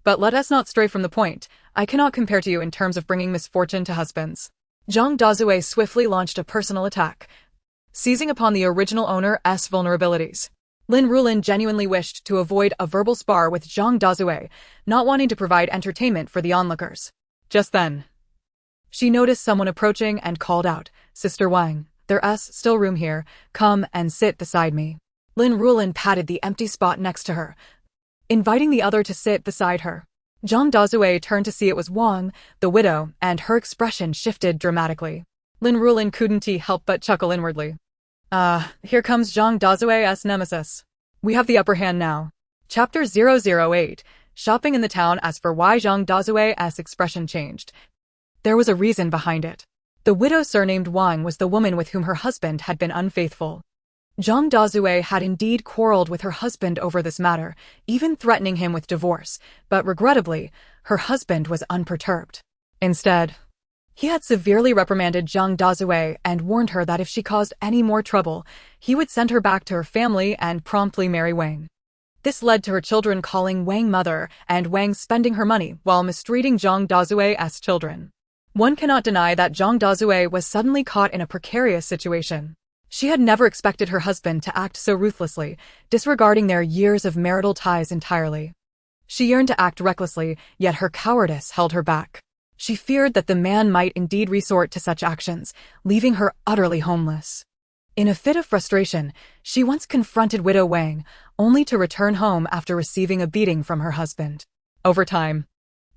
But let us not stray from the point. I cannot compare to you in terms of bringing misfortune to husbands. Zhang Dazue swiftly launched a personal attack, seizing upon the original owner's vulnerabilities. Lin Ruolan genuinely wished to avoid a verbal spar with Zhang Dazue, not wanting to provide entertainment for the onlookers. Just then, she noticed someone approaching and called out, Sister Wang, there's still room here, come and sit beside me. Lin Ruolan patted the empty spot next to her, inviting the other to sit beside her. Zhang Dazue turned to see it was Wang, the widow, and her expression shifted dramatically. Lin Ruolan couldn't help but chuckle inwardly. Here comes Zhang Dazue's nemesis. We have the upper hand now. Chapter 008, Shopping in the Town. As for why Zhang Dazue's expression changed, there was a reason behind it. The widow surnamed Wang was the woman with whom her husband had been unfaithful. Zhang Dazue had indeed quarreled with her husband over this matter, even threatening him with divorce, but regrettably, her husband was unperturbed. Instead, he had severely reprimanded Zhang Dazue and warned her that if she caused any more trouble, he would send her back to her family and promptly marry Wang. This led to her children calling Wang mother and Wang spending her money while mistreating Zhang Dazue's children. One cannot deny that Zhang Dazue was suddenly caught in a precarious situation. She had never expected her husband to act so ruthlessly, disregarding their years of marital ties entirely. She yearned to act recklessly, yet her cowardice held her back. She feared that the man might indeed resort to such actions, leaving her utterly homeless. In a fit of frustration, she once confronted Widow Wang, only to return home after receiving a beating from her husband. Over time,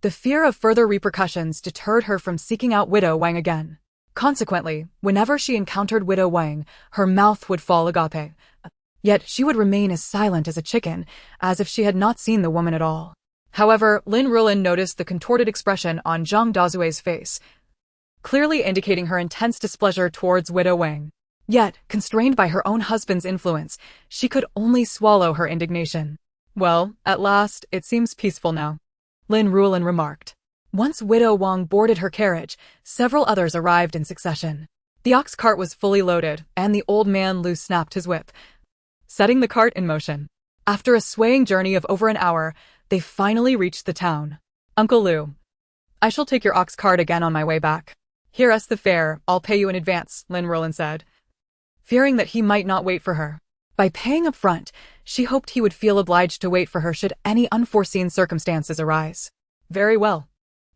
the fear of further repercussions deterred her from seeking out Widow Wang again. Consequently, whenever she encountered Widow Wang, her mouth would fall agape. Yet she would remain as silent as a chicken, as if she had not seen the woman at all. However, Lin Ruolan noticed the contorted expression on Zhang Dazue's face, clearly indicating her intense displeasure towards Widow Wang. Yet, constrained by her own husband's influence, she could only swallow her indignation. Well, at last, it seems peaceful now, Lin Ruolan remarked. Once Widow Wang boarded her carriage, several others arrived in succession. The ox cart was fully loaded, and the old man loose snapped his whip, setting the cart in motion. After a swaying journey of over an hour, they finally reached the town. Uncle Lu, I shall take your ox cart again on my way back. Here's the fare, I'll pay you in advance, Lin Ruolan said, fearing that he might not wait for her. By paying up front, she hoped he would feel obliged to wait for her should any unforeseen circumstances arise. Very well.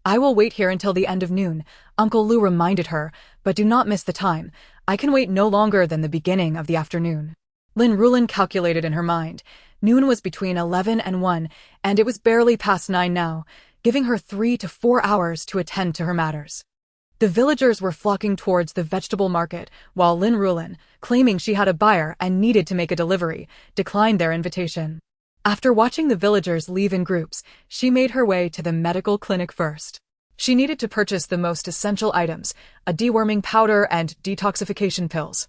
I will wait here until the end of noon, Uncle Lu reminded her, but do not miss the time. I can wait no longer than the beginning of the afternoon. Lin Ruolan calculated in her mind. Noon was between 11 and 1, and it was barely past 9 now, giving her 3 to 4 hours to attend to her matters. The villagers were flocking towards the vegetable market, while Lin Ruolan, claiming she had a buyer and needed to make a delivery, declined their invitation. After watching the villagers leave in groups, she made her way to the medical clinic first. She needed to purchase the most essential items, a deworming powder and detoxification pills.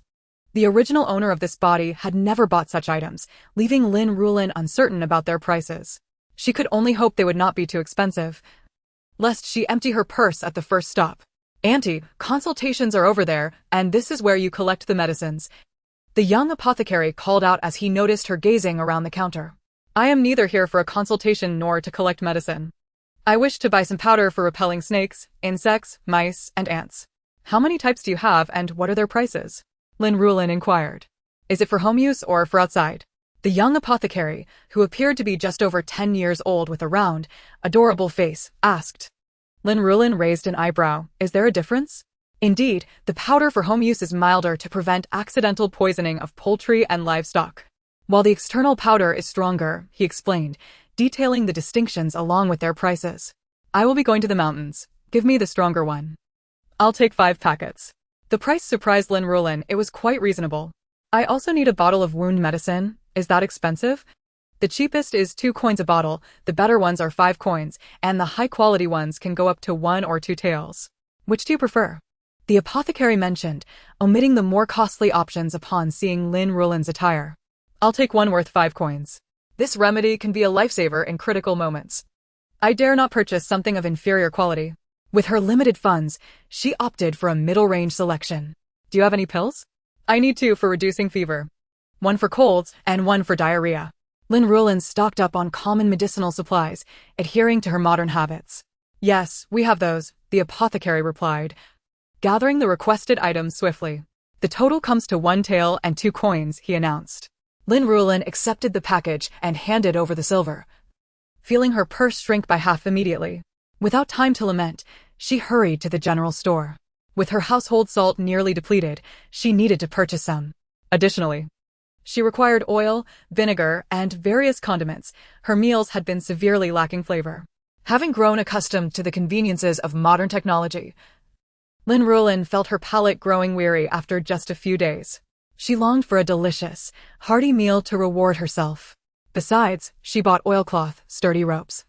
The original owner of this body had never bought such items, leaving Lin Ruolan uncertain about their prices. She could only hope they would not be too expensive, lest she empty her purse at the first stop. "Auntie, consultations are over there, and this is where you collect the medicines," the young apothecary called out as he noticed her gazing around the counter. "I am neither here for a consultation nor to collect medicine. I wish to buy some powder for repelling snakes, insects, mice, and ants." "How many types do you have, and what are their prices?" Lin Ruolan inquired. "Is it for home use or for outside?" The young apothecary, who appeared to be just over 10 years old with a round, adorable face, asked. Lin Ruolan raised an eyebrow. "Is there a difference?" "Indeed, the powder for home use is milder to prevent accidental poisoning of poultry and livestock, while the external powder is stronger," he explained, detailing the distinctions along with their prices. "I will be going to the mountains. Give me the stronger one." "I'll take 5 packets." The price surprised Lin Ruolan. It was quite reasonable. "I also need a bottle of wound medicine. Is that expensive?" "The cheapest is 2 coins a bottle, the better ones are 5 coins, and the high-quality ones can go up to 1 or 2 taels. Which do you prefer?" the apothecary mentioned, omitting the more costly options upon seeing Lin Ruolan's attire. "I'll take one worth 5 coins. This remedy can be a lifesaver in critical moments. I dare not purchase something of inferior quality." With her limited funds, she opted for a middle-range selection. "Do you have any pills?" "I need 2 for reducing fever. 1 for colds and 1 for diarrhea." Lin Ruolan stocked up on common medicinal supplies, adhering to her modern habits. "Yes, we have those," the apothecary replied, gathering the requested items swiftly. "The total comes to 1 tael and 2 coins," he announced. Lin Ruolan accepted the package and handed over the silver, feeling her purse shrink by half immediately. Without time to lament, she hurried to the general store. With her household salt nearly depleted, she needed to purchase some. Additionally, she required oil, vinegar, and various condiments. Her meals had been severely lacking flavor. Having grown accustomed to the conveniences of modern technology, Lin Ruolan felt her palate growing weary after just a few days. She longed for a delicious, hearty meal to reward herself. Besides, she bought oilcloth, sturdy ropes,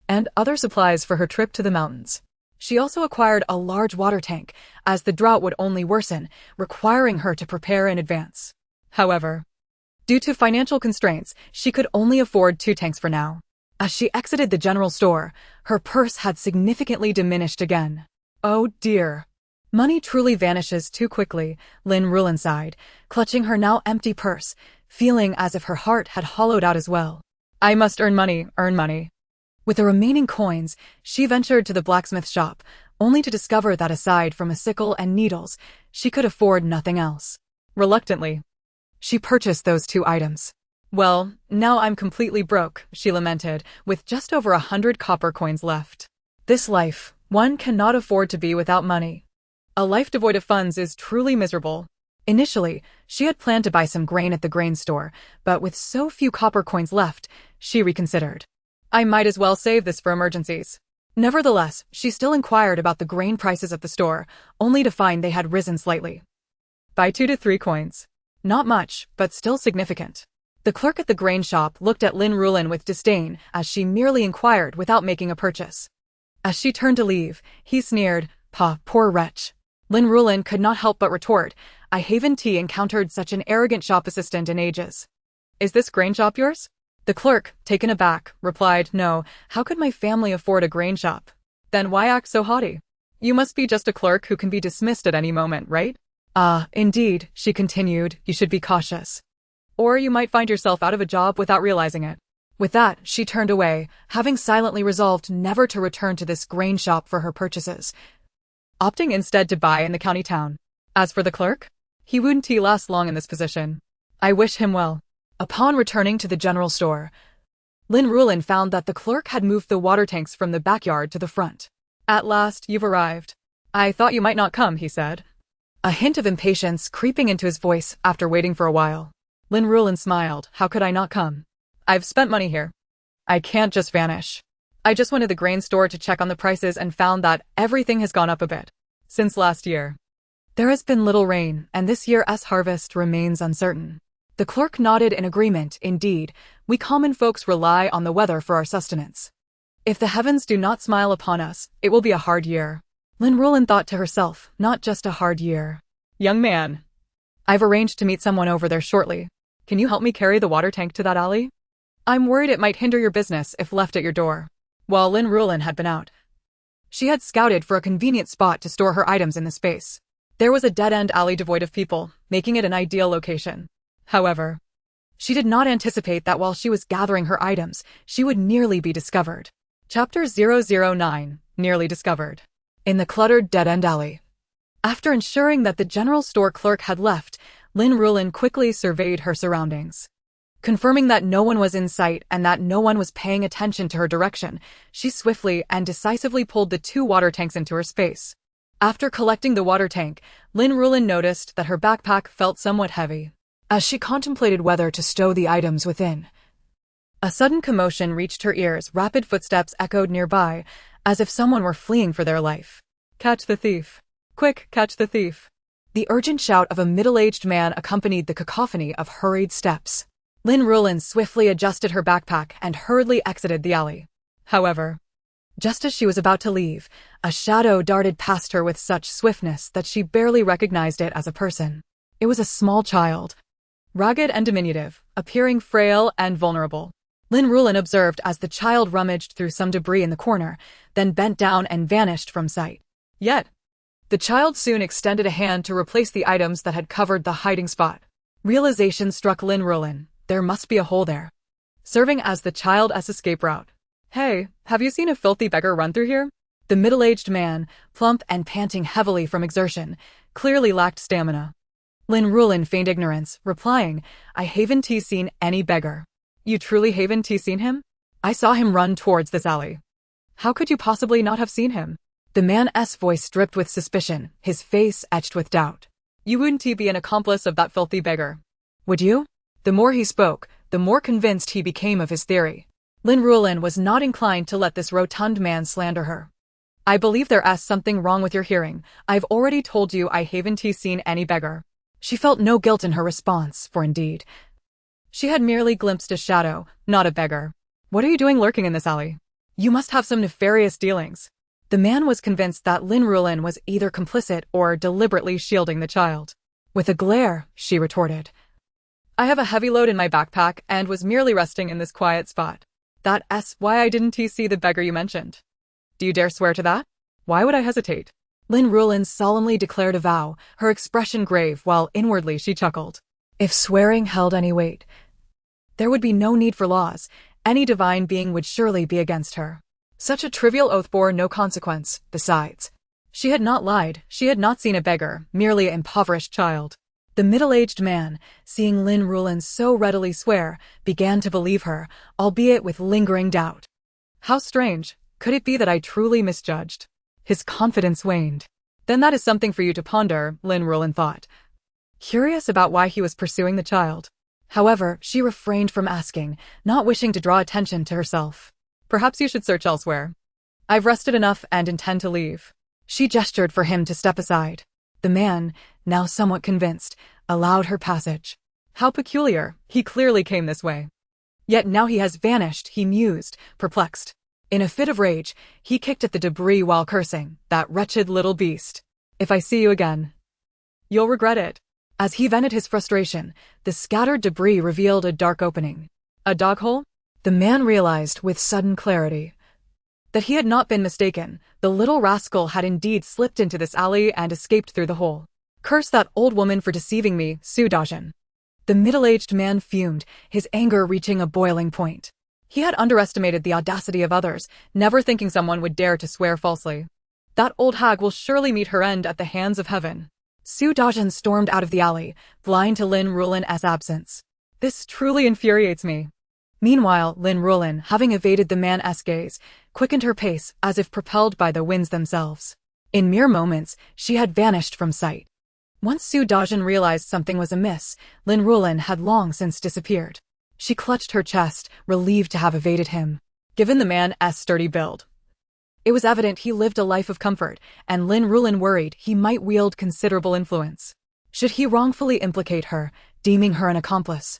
and other supplies for her trip to the mountains. She also acquired a large water tank, as the drought would only worsen, requiring her to prepare in advance. However, due to financial constraints, she could only afford 2 tanks for now. As she exited the general store, her purse had significantly diminished again. "Oh dear. Money truly vanishes too quickly," Lin Ruolan sighed, clutching her now empty purse, feeling as if her heart had hollowed out as well. "I must earn money, earn money." With the remaining coins, she ventured to the blacksmith shop, only to discover that aside from a sickle and needles, she could afford nothing else. Reluctantly, she purchased those 2 items. "Well, now I'm completely broke," she lamented, with just over 100 copper coins left. "This life, one cannot afford to be without money. A life devoid of funds is truly miserable." Initially, she had planned to buy some grain at the grain store, but with so few copper coins left, she reconsidered. "I might as well save this for emergencies." Nevertheless, she still inquired about the grain prices at the store, only to find they had risen slightly. "By 2 to 3 coins. Not much, but still significant." The clerk at the grain shop looked at Lin Ruolan with disdain as she merely inquired without making a purchase. As she turned to leave, he sneered, Poor wretch." Lin Ruolan could not help but retort, "I haven't encountered such an arrogant shop assistant in ages." "Is this grain shop yours?" The clerk, taken aback, replied, "No, how could my family afford a grain shop?" "Then why act so haughty? You must be just a clerk who can be dismissed at any moment, right?" "Ah, indeed," she continued, "you should be cautious. Or you might find yourself out of a job without realizing it." With that, she turned away, having silently resolved never to return to this grain shop for her purchases, opting instead to buy in the county town. As for the clerk, he wouldn't last long in this position. I wish him well. Upon returning to the general store, Lin Ruolan found that the clerk had moved the water tanks from the backyard to the front. "At last, you've arrived. I thought you might not come," he said, a hint of impatience creeping into his voice after waiting for a while. Lin Ruolan smiled. "How could I not come? I've spent money here. I can't just vanish. I just went to the grain store to check on the prices and found that everything has gone up a bit since last year. There has been little rain, and this year's harvest remains uncertain." The clerk nodded in agreement. "Indeed, we common folks rely on the weather for our sustenance. If the heavens do not smile upon us, it will be a hard year. Lin Ruolan thought to herself, not just a hard year. Young man, I've arranged to meet someone over there shortly. Can you help me carry the water tank to that alley? I'm worried it might hinder your business if left at your door. While Lin Ruolan had been out, she had scouted for a convenient spot to store her items in the space. There was a dead-end alley devoid of people, making it an ideal location. However, she did not anticipate that while she was gathering her items, she would nearly be discovered. Chapter 009, Nearly Discovered. In the cluttered dead-end alley. After ensuring that the general store clerk had left, Lin Ruolan quickly surveyed her surroundings. Confirming that no one was in sight and that no one was paying attention to her direction, she swiftly and decisively pulled the 2 water tanks into her space. After collecting the water tank, Lin Ruolan noticed that her backpack felt somewhat heavy. As she contemplated whether to stow the items within, a sudden commotion reached her ears. Rapid footsteps echoed nearby, as if someone were fleeing for their life. Catch the thief. Quick, catch the thief. The urgent shout of a middle-aged man accompanied the cacophony of hurried steps. Lin Ruolan swiftly adjusted her backpack and hurriedly exited the alley. However, just as she was about to leave, a shadow darted past her with such swiftness that she barely recognized it as a person. It was a small child, ragged and diminutive, appearing frail and vulnerable. Lin Ruolan observed as the child rummaged through some debris in the corner, then bent down and vanished from sight. Yet, the child soon extended a hand to replace the items that had covered the hiding spot. Realization struck Lin Ruolan. There must be a hole there, serving as the child's escape route. Hey, have you seen a filthy beggar run through here? The middle-aged man, plump and panting heavily from exertion, clearly lacked stamina. Lin Ruolan feigned ignorance, replying, I haven't seen any beggar. You truly haven't seen him? I saw him run towards this alley. How could you possibly not have seen him? The man's voice dripped with suspicion, his face etched with doubt. You wouldn't be an accomplice of that filthy beggar, would you? The more he spoke, the more convinced he became of his theory. Lin Ruolan was not inclined to let this rotund man slander her. I believe there's something wrong with your hearing. I've already told you I haven't seen any beggar. She felt no guilt in her response, for indeed, she had merely glimpsed a shadow, not a beggar. What are you doing lurking in this alley? You must have some nefarious dealings. The man was convinced that Lin Ruolan was either complicit or deliberately shielding the child. With a glare, she retorted, I have a heavy load in my backpack and was merely resting in this quiet spot. That's why I didn't see the beggar you mentioned. Do you dare swear to that? Why would I hesitate? Lin Ruolan solemnly declared a vow, her expression grave while inwardly she chuckled. If swearing held any weight, there would be no need for laws. Any divine being would surely be against her. Such a trivial oath bore no consequence. Besides, she had not lied. She had not seen a beggar, merely an impoverished child. The middle-aged man, seeing Lin Ruolan so readily swear, began to believe her, albeit with lingering doubt. How strange. Could it be that I truly misjudged? His confidence waned. Then that is something for you to ponder, Lin Ruolan thought, curious about why he was pursuing the child. However, she refrained from asking, not wishing to draw attention to herself. Perhaps you should search elsewhere. I've rested enough and intend to leave. She gestured for him to step aside. The man, now somewhat convinced, allowed her passage. How peculiar, he clearly came this way. Yet now he has vanished, he mused, perplexed. In a fit of rage, he kicked at the debris while cursing, that wretched little beast. If I see you again, you'll regret it. As he vented his frustration, the scattered debris revealed a dark opening. A dog hole? The man realized with sudden clarity that he had not been mistaken. The little rascal had indeed slipped into this alley and escaped through the hole. Curse that old woman for deceiving me, Su Dajin. The middle-aged man fumed, his anger reaching a boiling point. He had underestimated the audacity of others, never thinking someone would dare to swear falsely. That old hag will surely meet her end at the hands of heaven. Su Dajin stormed out of the alley, blind to Lin Ruolan's absence. This truly infuriates me. Meanwhile, Lin Ruolan, having evaded the man's gaze, quickened her pace as if propelled by the winds themselves. In mere moments, she had vanished from sight. Once Su Dajin realized something was amiss, Lin Ruolan had long since disappeared. She clutched her chest, relieved to have evaded him. Given the man's sturdy build, it was evident he lived a life of comfort, and Lin Ruolan worried he might wield considerable influence. Should he wrongfully implicate her, deeming her an accomplice,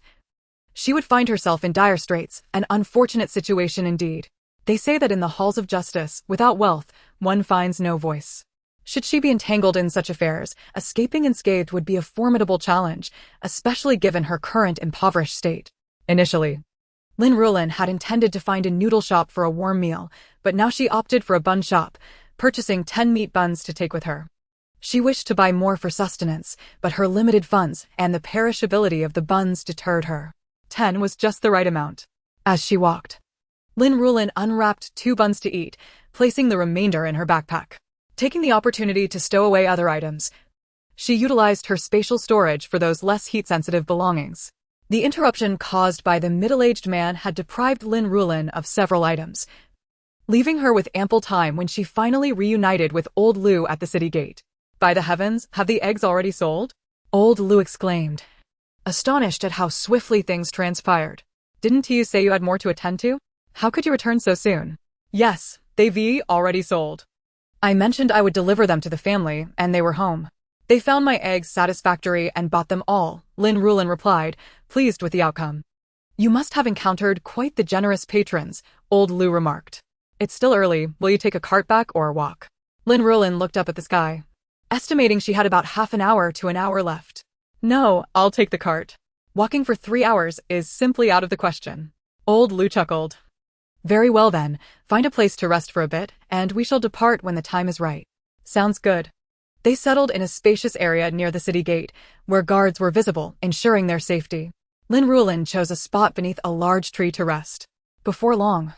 she would find herself in dire straits, an unfortunate situation indeed. They say that in the halls of justice, without wealth, one finds no voice. Should she be entangled in such affairs, escaping unscathed would be a formidable challenge, especially given her current impoverished state. Initially, Lin Ruolan had intended to find a noodle shop for a warm meal, but now she opted for a bun shop, purchasing 10 meat buns to take with her. She wished to buy more for sustenance, but her limited funds and the perishability of the buns deterred her. 10 was just the right amount. As she walked, Lin Ruolan unwrapped 2 buns to eat, placing the remainder in her backpack. Taking the opportunity to stow away other items, she utilized her spatial storage for those less heat-sensitive belongings. The interruption caused by the middle-aged man had deprived Lin Ruolan of several items, leaving her with ample time when she finally reunited with old Lu at the city gate. By the heavens, have the eggs already sold? Old Lu exclaimed, astonished at how swiftly things transpired. Didn't you say you had more to attend to? How could you return so soon? Yes, they've already sold. I mentioned I would deliver them to the family, and they were home. They found my eggs satisfactory and bought them all, Lin Ruolan replied, pleased with the outcome. You must have encountered quite the generous patrons, old Lu remarked. It's still early, will you take a cart back or walk? Lin Ruolan looked up at the sky, estimating she had about half an hour to an hour left. No, I'll take the cart. Walking for 3 hours is simply out of the question. Old Lu chuckled. Very well then, find a place to rest for a bit, and we shall depart when the time is right. Sounds good. They settled in a spacious area near the city gate, where guards were visible, ensuring their safety. Lin Ruolan chose a spot beneath a large tree to rest. Before long,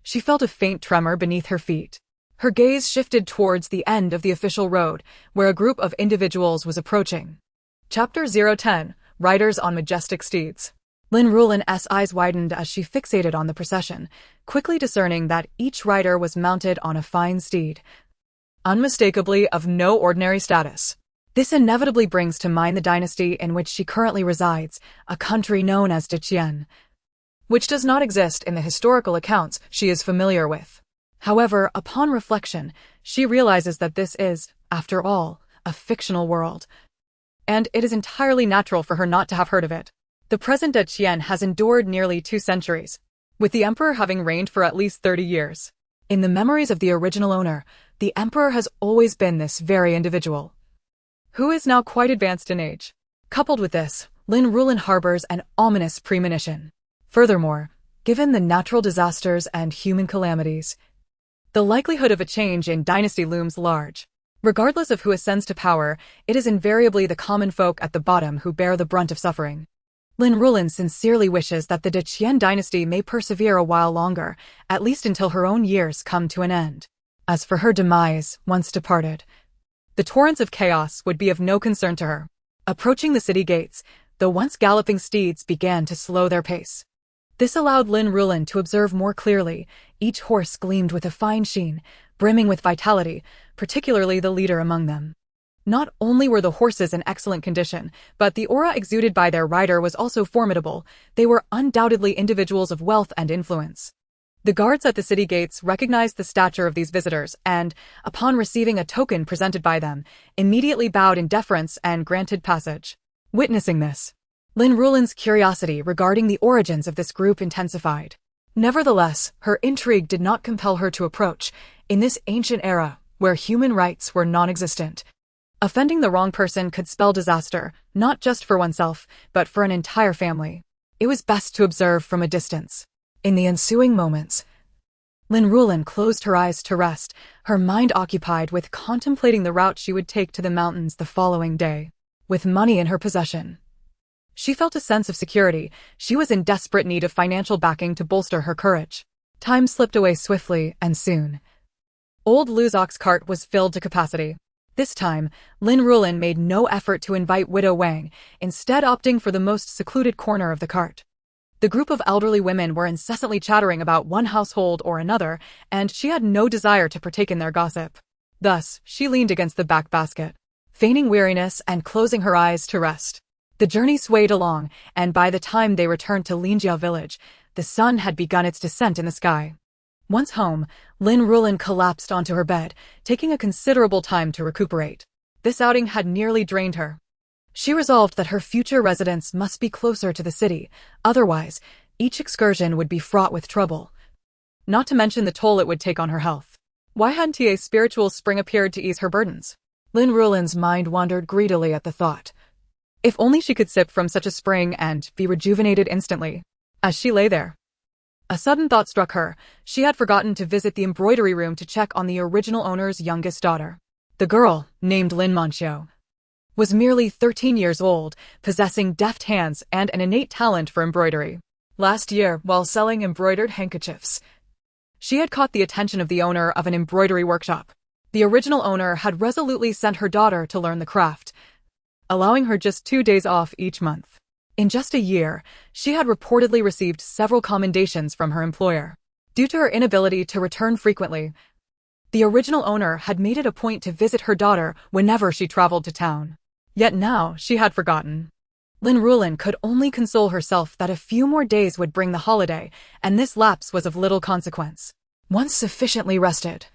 she felt a faint tremor beneath her feet. Her gaze shifted towards the end of the official road, where a group of individuals was approaching. Chapter 010, Riders on Majestic Steeds. Lin Ruolan's eyes widened as she fixated on the procession, quickly discerning that each rider was mounted on a fine steed, unmistakably of no ordinary status. This inevitably brings to mind the dynasty in which she currently resides, a country known as Deqian, which does not exist in the historical accounts she is familiar with. However, upon reflection, she realizes that this is, after all, a fictional world, and it is entirely natural for her not to have heard of it. The present Deqian has endured nearly 2 centuries, with the emperor having reigned for at least 30 years. In the memories of the original owner, the emperor has always been this very individual, who is now quite advanced in age. Coupled with this, Lin Ruolan harbors an ominous premonition. Furthermore, given the natural disasters and human calamities, the likelihood of a change in dynasty looms large. Regardless of who ascends to power, it is invariably the common folk at the bottom who bear the brunt of suffering. Lin Ruolan sincerely wishes that the Deqian dynasty may persevere a while longer, at least until her own years come to an end. As for her demise, once departed, the torrents of chaos would be of no concern to her. Approaching the city gates, the once galloping steeds began to slow their pace. This allowed Lin Ruolan to observe more clearly. Each horse gleamed with a fine sheen, brimming with vitality, particularly the leader among them. Not only were the horses in excellent condition, but the aura exuded by their rider was also formidable. They were undoubtedly individuals of wealth and influence. The guards at the city gates recognized the stature of these visitors and, upon receiving a token presented by them, immediately bowed in deference and granted passage. Witnessing this, Lin Ruolan's curiosity regarding the origins of this group intensified. Nevertheless, her intrigue did not compel her to approach. In this ancient era, where human rights were non-existent, offending the wrong person could spell disaster, not just for oneself, but for an entire family. It was best to observe from a distance. In the ensuing moments, Lin Ruolan closed her eyes to rest, her mind occupied with contemplating the route she would take to the mountains the following day. With money in her possession, she felt a sense of security. She was in desperate need of financial backing to bolster her courage. Time slipped away swiftly, and soon, old Lu's ox cart was filled to capacity. This time, Lin Ruolan made no effort to invite Widow Wang, instead opting for the most secluded corner of the cart. The group of elderly women were incessantly chattering about one household or another, and she had no desire to partake in their gossip. Thus, she leaned against the back basket, feigning weariness and closing her eyes to rest. The journey swayed along, and by the time they returned to Linjia village, the sun had begun its descent in the sky. Once home, Lin Ruolan collapsed onto her bed, taking a considerable time to recuperate. This outing had nearly drained her. She resolved that her future residence must be closer to the city, otherwise, each excursion would be fraught with trouble. not to mention the toll it would take on her health. Why hadn't a spiritual spring appeared to ease her burdens? Lin Ruolan's mind wandered greedily at the thought. If only she could sip from such a spring and be rejuvenated instantly. As she lay there, a sudden thought struck her. She had forgotten to visit the embroidery room to check on the original owner's youngest daughter. The girl, named Lin Manxiu, was merely 13 years old, possessing deft hands and an innate talent for embroidery. Last year, while selling embroidered handkerchiefs, she had caught the attention of the owner of an embroidery workshop. The original owner had resolutely sent her daughter to learn the craft, allowing her just 2 days off each month. In just a year, she had reportedly received several commendations from her employer. Due to her inability to return frequently, the original owner had made it a point to visit her daughter whenever she traveled to town. Yet now she had forgotten. Lin Ruolan could only console herself that a few more days would bring the holiday, and this lapse was of little consequence. Once sufficiently rested,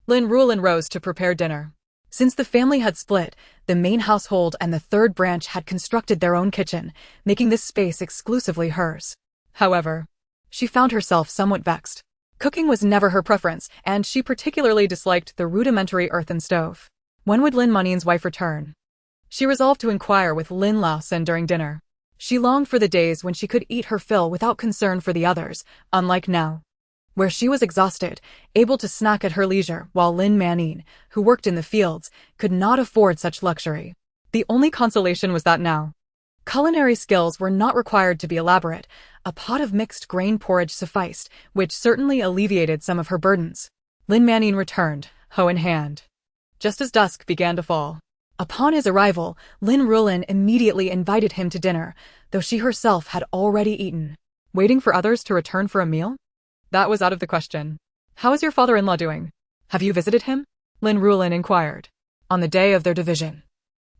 Lin Ruolan rose to prepare dinner. Since the family had split, the main household and the third branch had constructed their own kitchen, making this space exclusively hers. However, she found herself somewhat vexed. Cooking was never her preference, and she particularly disliked the rudimentary earthen stove. When would Lin Manin's wife return? She resolved to inquire with Lin Ruolan during dinner. She longed for the days when she could eat her fill without concern for the others, unlike now, where she was exhausted, able to snack at her leisure, while Lin Manin, who worked in the fields, could not afford such luxury. The only consolation was that now, culinary skills were not required to be elaborate. A pot of mixed grain porridge sufficed, which certainly alleviated some of her burdens. Lin Manin returned, hoe in hand, just as dusk began to fall. Upon his arrival, Lin Ruolan immediately invited him to dinner, though she herself had already eaten. Waiting for others to return for a meal? That was out of the question. How is your father-in-law doing? Have you visited him? Lin Ruolan inquired. On the day of their division,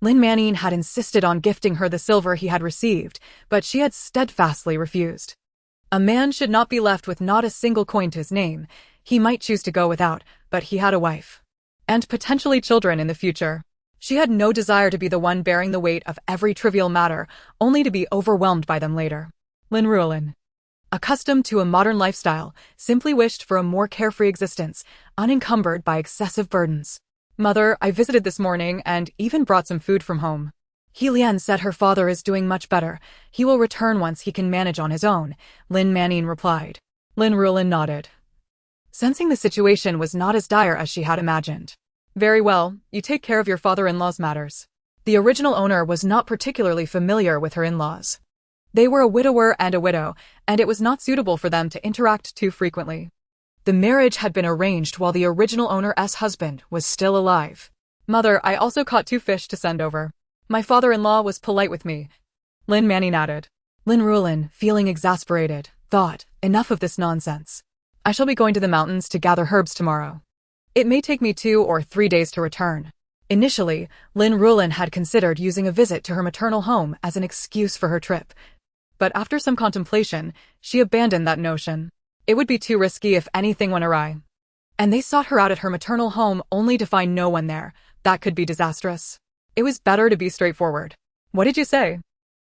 Lin Manin had insisted on gifting her the silver he had received, but she had steadfastly refused. A man should not be left with not a single coin to his name. He might choose to go without, but he had a wife, and potentially children in the future. She had no desire to be the one bearing the weight of every trivial matter, only to be overwhelmed by them later. Lin Ruolan, accustomed to a modern lifestyle, simply wished for a more carefree existence, unencumbered by excessive burdens. Mother, I visited this morning and even brought some food from home. He Lian said her father is doing much better. He will return once he can manage on his own, Lin Manin replied. Lin Ruolan nodded, sensing the situation was not as dire as she had imagined. Very well, you take care of your father-in-law's matters. The original owner was not particularly familiar with her in-laws. They were a widower and a widow, and it was not suitable for them to interact too frequently. The marriage had been arranged while the original owner's husband was still alive. Mother, I also caught 2 fish to send over. My father-in-law was polite with me, Lin Manin added. Lin Ruolan, feeling exasperated, thought, enough of this nonsense. I shall be going to the mountains to gather herbs tomorrow. It may take me 2 or 3 days to return. Initially, Lin Ruolan had considered using a visit to her maternal home as an excuse for her trip. But after some contemplation, she abandoned that notion. It would be too risky if anything went awry. And they sought her out at her maternal home only to find no one there. That could be disastrous. It was better to be straightforward. What did you say?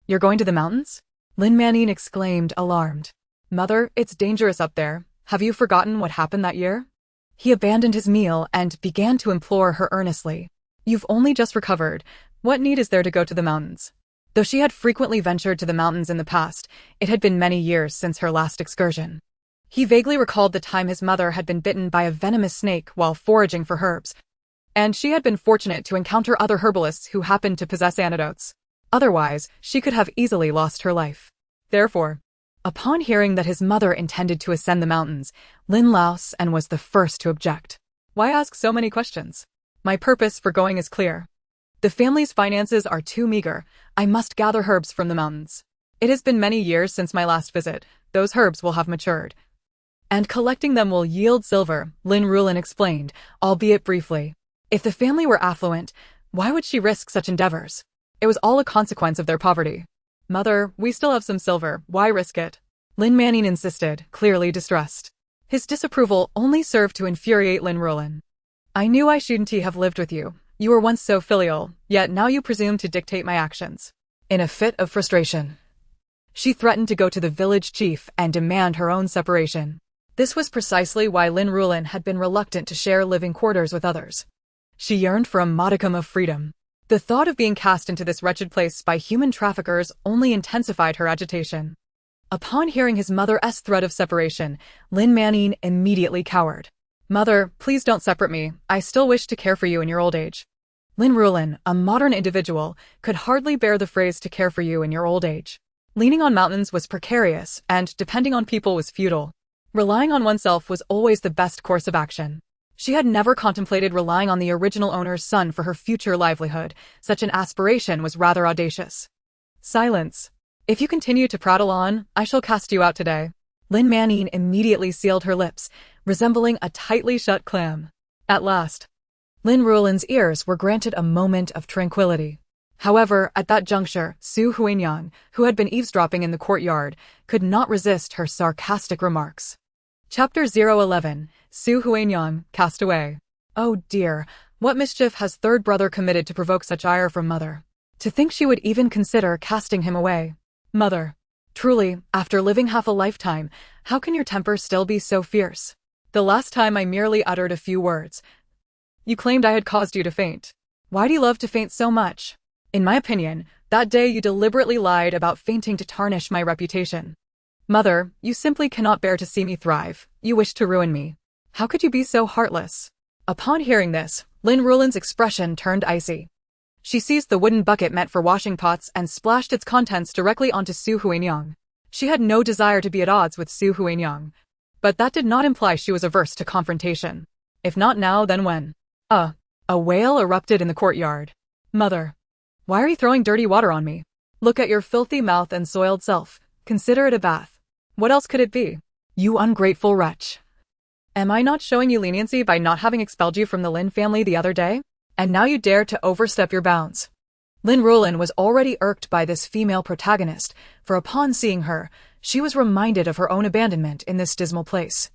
You're going to the mountains? Lin Manin exclaimed, alarmed. Mother, it's dangerous up there. Have you forgotten what happened that year? He abandoned his meal and began to implore her earnestly. You've only just recovered. What need is there to go to the mountains? Though she had frequently ventured to the mountains in the past, it had been many years since her last excursion. He vaguely recalled the time his mother had been bitten by a venomous snake while foraging for herbs, and she had been fortunate to encounter other herbalists who happened to possess antidotes. Otherwise, she could have easily lost her life. Therefore, upon hearing that his mother intended to ascend the mountains, Lin Ruolan was the first to object. Why ask so many questions? My purpose for going is clear. The family's finances are too meager. I must gather herbs from the mountains. It has been many years since my last visit. Those herbs will have matured, and collecting them will yield silver, Lin Ruolan explained, albeit briefly. If the family were affluent, why would she risk such endeavors? It was all a consequence of their poverty. Mother, we still have some silver, why risk it? Lin Manin insisted, clearly distressed. His disapproval only served to infuriate Lin Ruolan. I knew I shouldn't have lived with you. You were once so filial, yet now you presume to dictate my actions. In a fit of frustration, she threatened to go to the village chief and demand her own separation. This was precisely why Lin Ruolan had been reluctant to share living quarters with others. She yearned for a modicum of freedom. The thought of being cast into this wretched place by human traffickers only intensified her agitation. Upon hearing his mother's threat of separation, Lin Ruolan immediately cowered. "Mother, please don't separate me. I still wish to care for you in your old age." Lin Ruolan, a modern individual, could hardly bear the phrase "to care for you in your old age." Leaning on mountains was precarious, and depending on people was futile. Relying on oneself was always the best course of action. She had never contemplated relying on the original owner's son for her future livelihood. Such an aspiration was rather audacious. "Silence. If you continue to prattle on, I shall cast you out today." Lin Ruolan immediately sealed her lips, resembling a tightly shut clam. At last, Lin Ruolan's ears were granted a moment of tranquility. However, at that juncture, Su Huinyang, who had been eavesdropping in the courtyard, could not resist her sarcastic remarks. Chapter 011, Su Huinyang, Cast Away. Oh dear, what mischief has third brother committed to provoke such ire from mother? To think she would even consider casting him away. Mother, truly, after living half a lifetime, how can your temper still be so fierce? The last time I merely uttered a few words. You claimed I had caused you to faint. Why do you love to faint so much? In my opinion, that day you deliberately lied about fainting to tarnish my reputation. Mother, you simply cannot bear to see me thrive. You wish to ruin me. How could you be so heartless? Upon hearing this, Lin Ruolan's expression turned icy. She seized the wooden bucket meant for washing pots and splashed its contents directly onto Su Huinyang. She had no desire to be at odds with Su Huinyang, but that did not imply she was averse to confrontation. If not now, then when? A wail erupted in the courtyard. Mother, why are you throwing dirty water on me? Look at your filthy mouth and soiled self. Consider it a bath. What else could it be? You ungrateful wretch. Am I not showing you leniency by not having expelled you from the Lin family the other day? And now you dare to overstep your bounds. Lin Ruolan was already irked by this female protagonist, for upon seeing her, she was reminded of her own abandonment in this dismal place,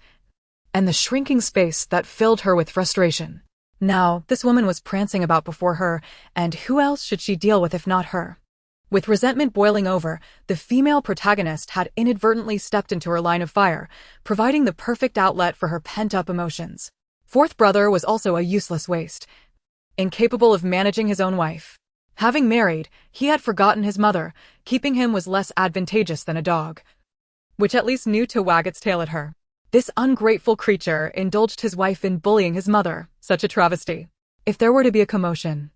and the shrinking space that filled her with frustration. Now, this woman was prancing about before her, and who else should she deal with if not her? With resentment boiling over, the female protagonist had inadvertently stepped into her line of fire, providing the perfect outlet for her pent-up emotions. Fourth brother was also a useless waste, incapable of managing his own wife. Having married, he had forgotten his mother. Keeping him was less advantageous than a dog, which at least knew to wag its tail at her. This ungrateful creature indulged his wife in bullying his mother. Such a travesty. If there were to be a commotion,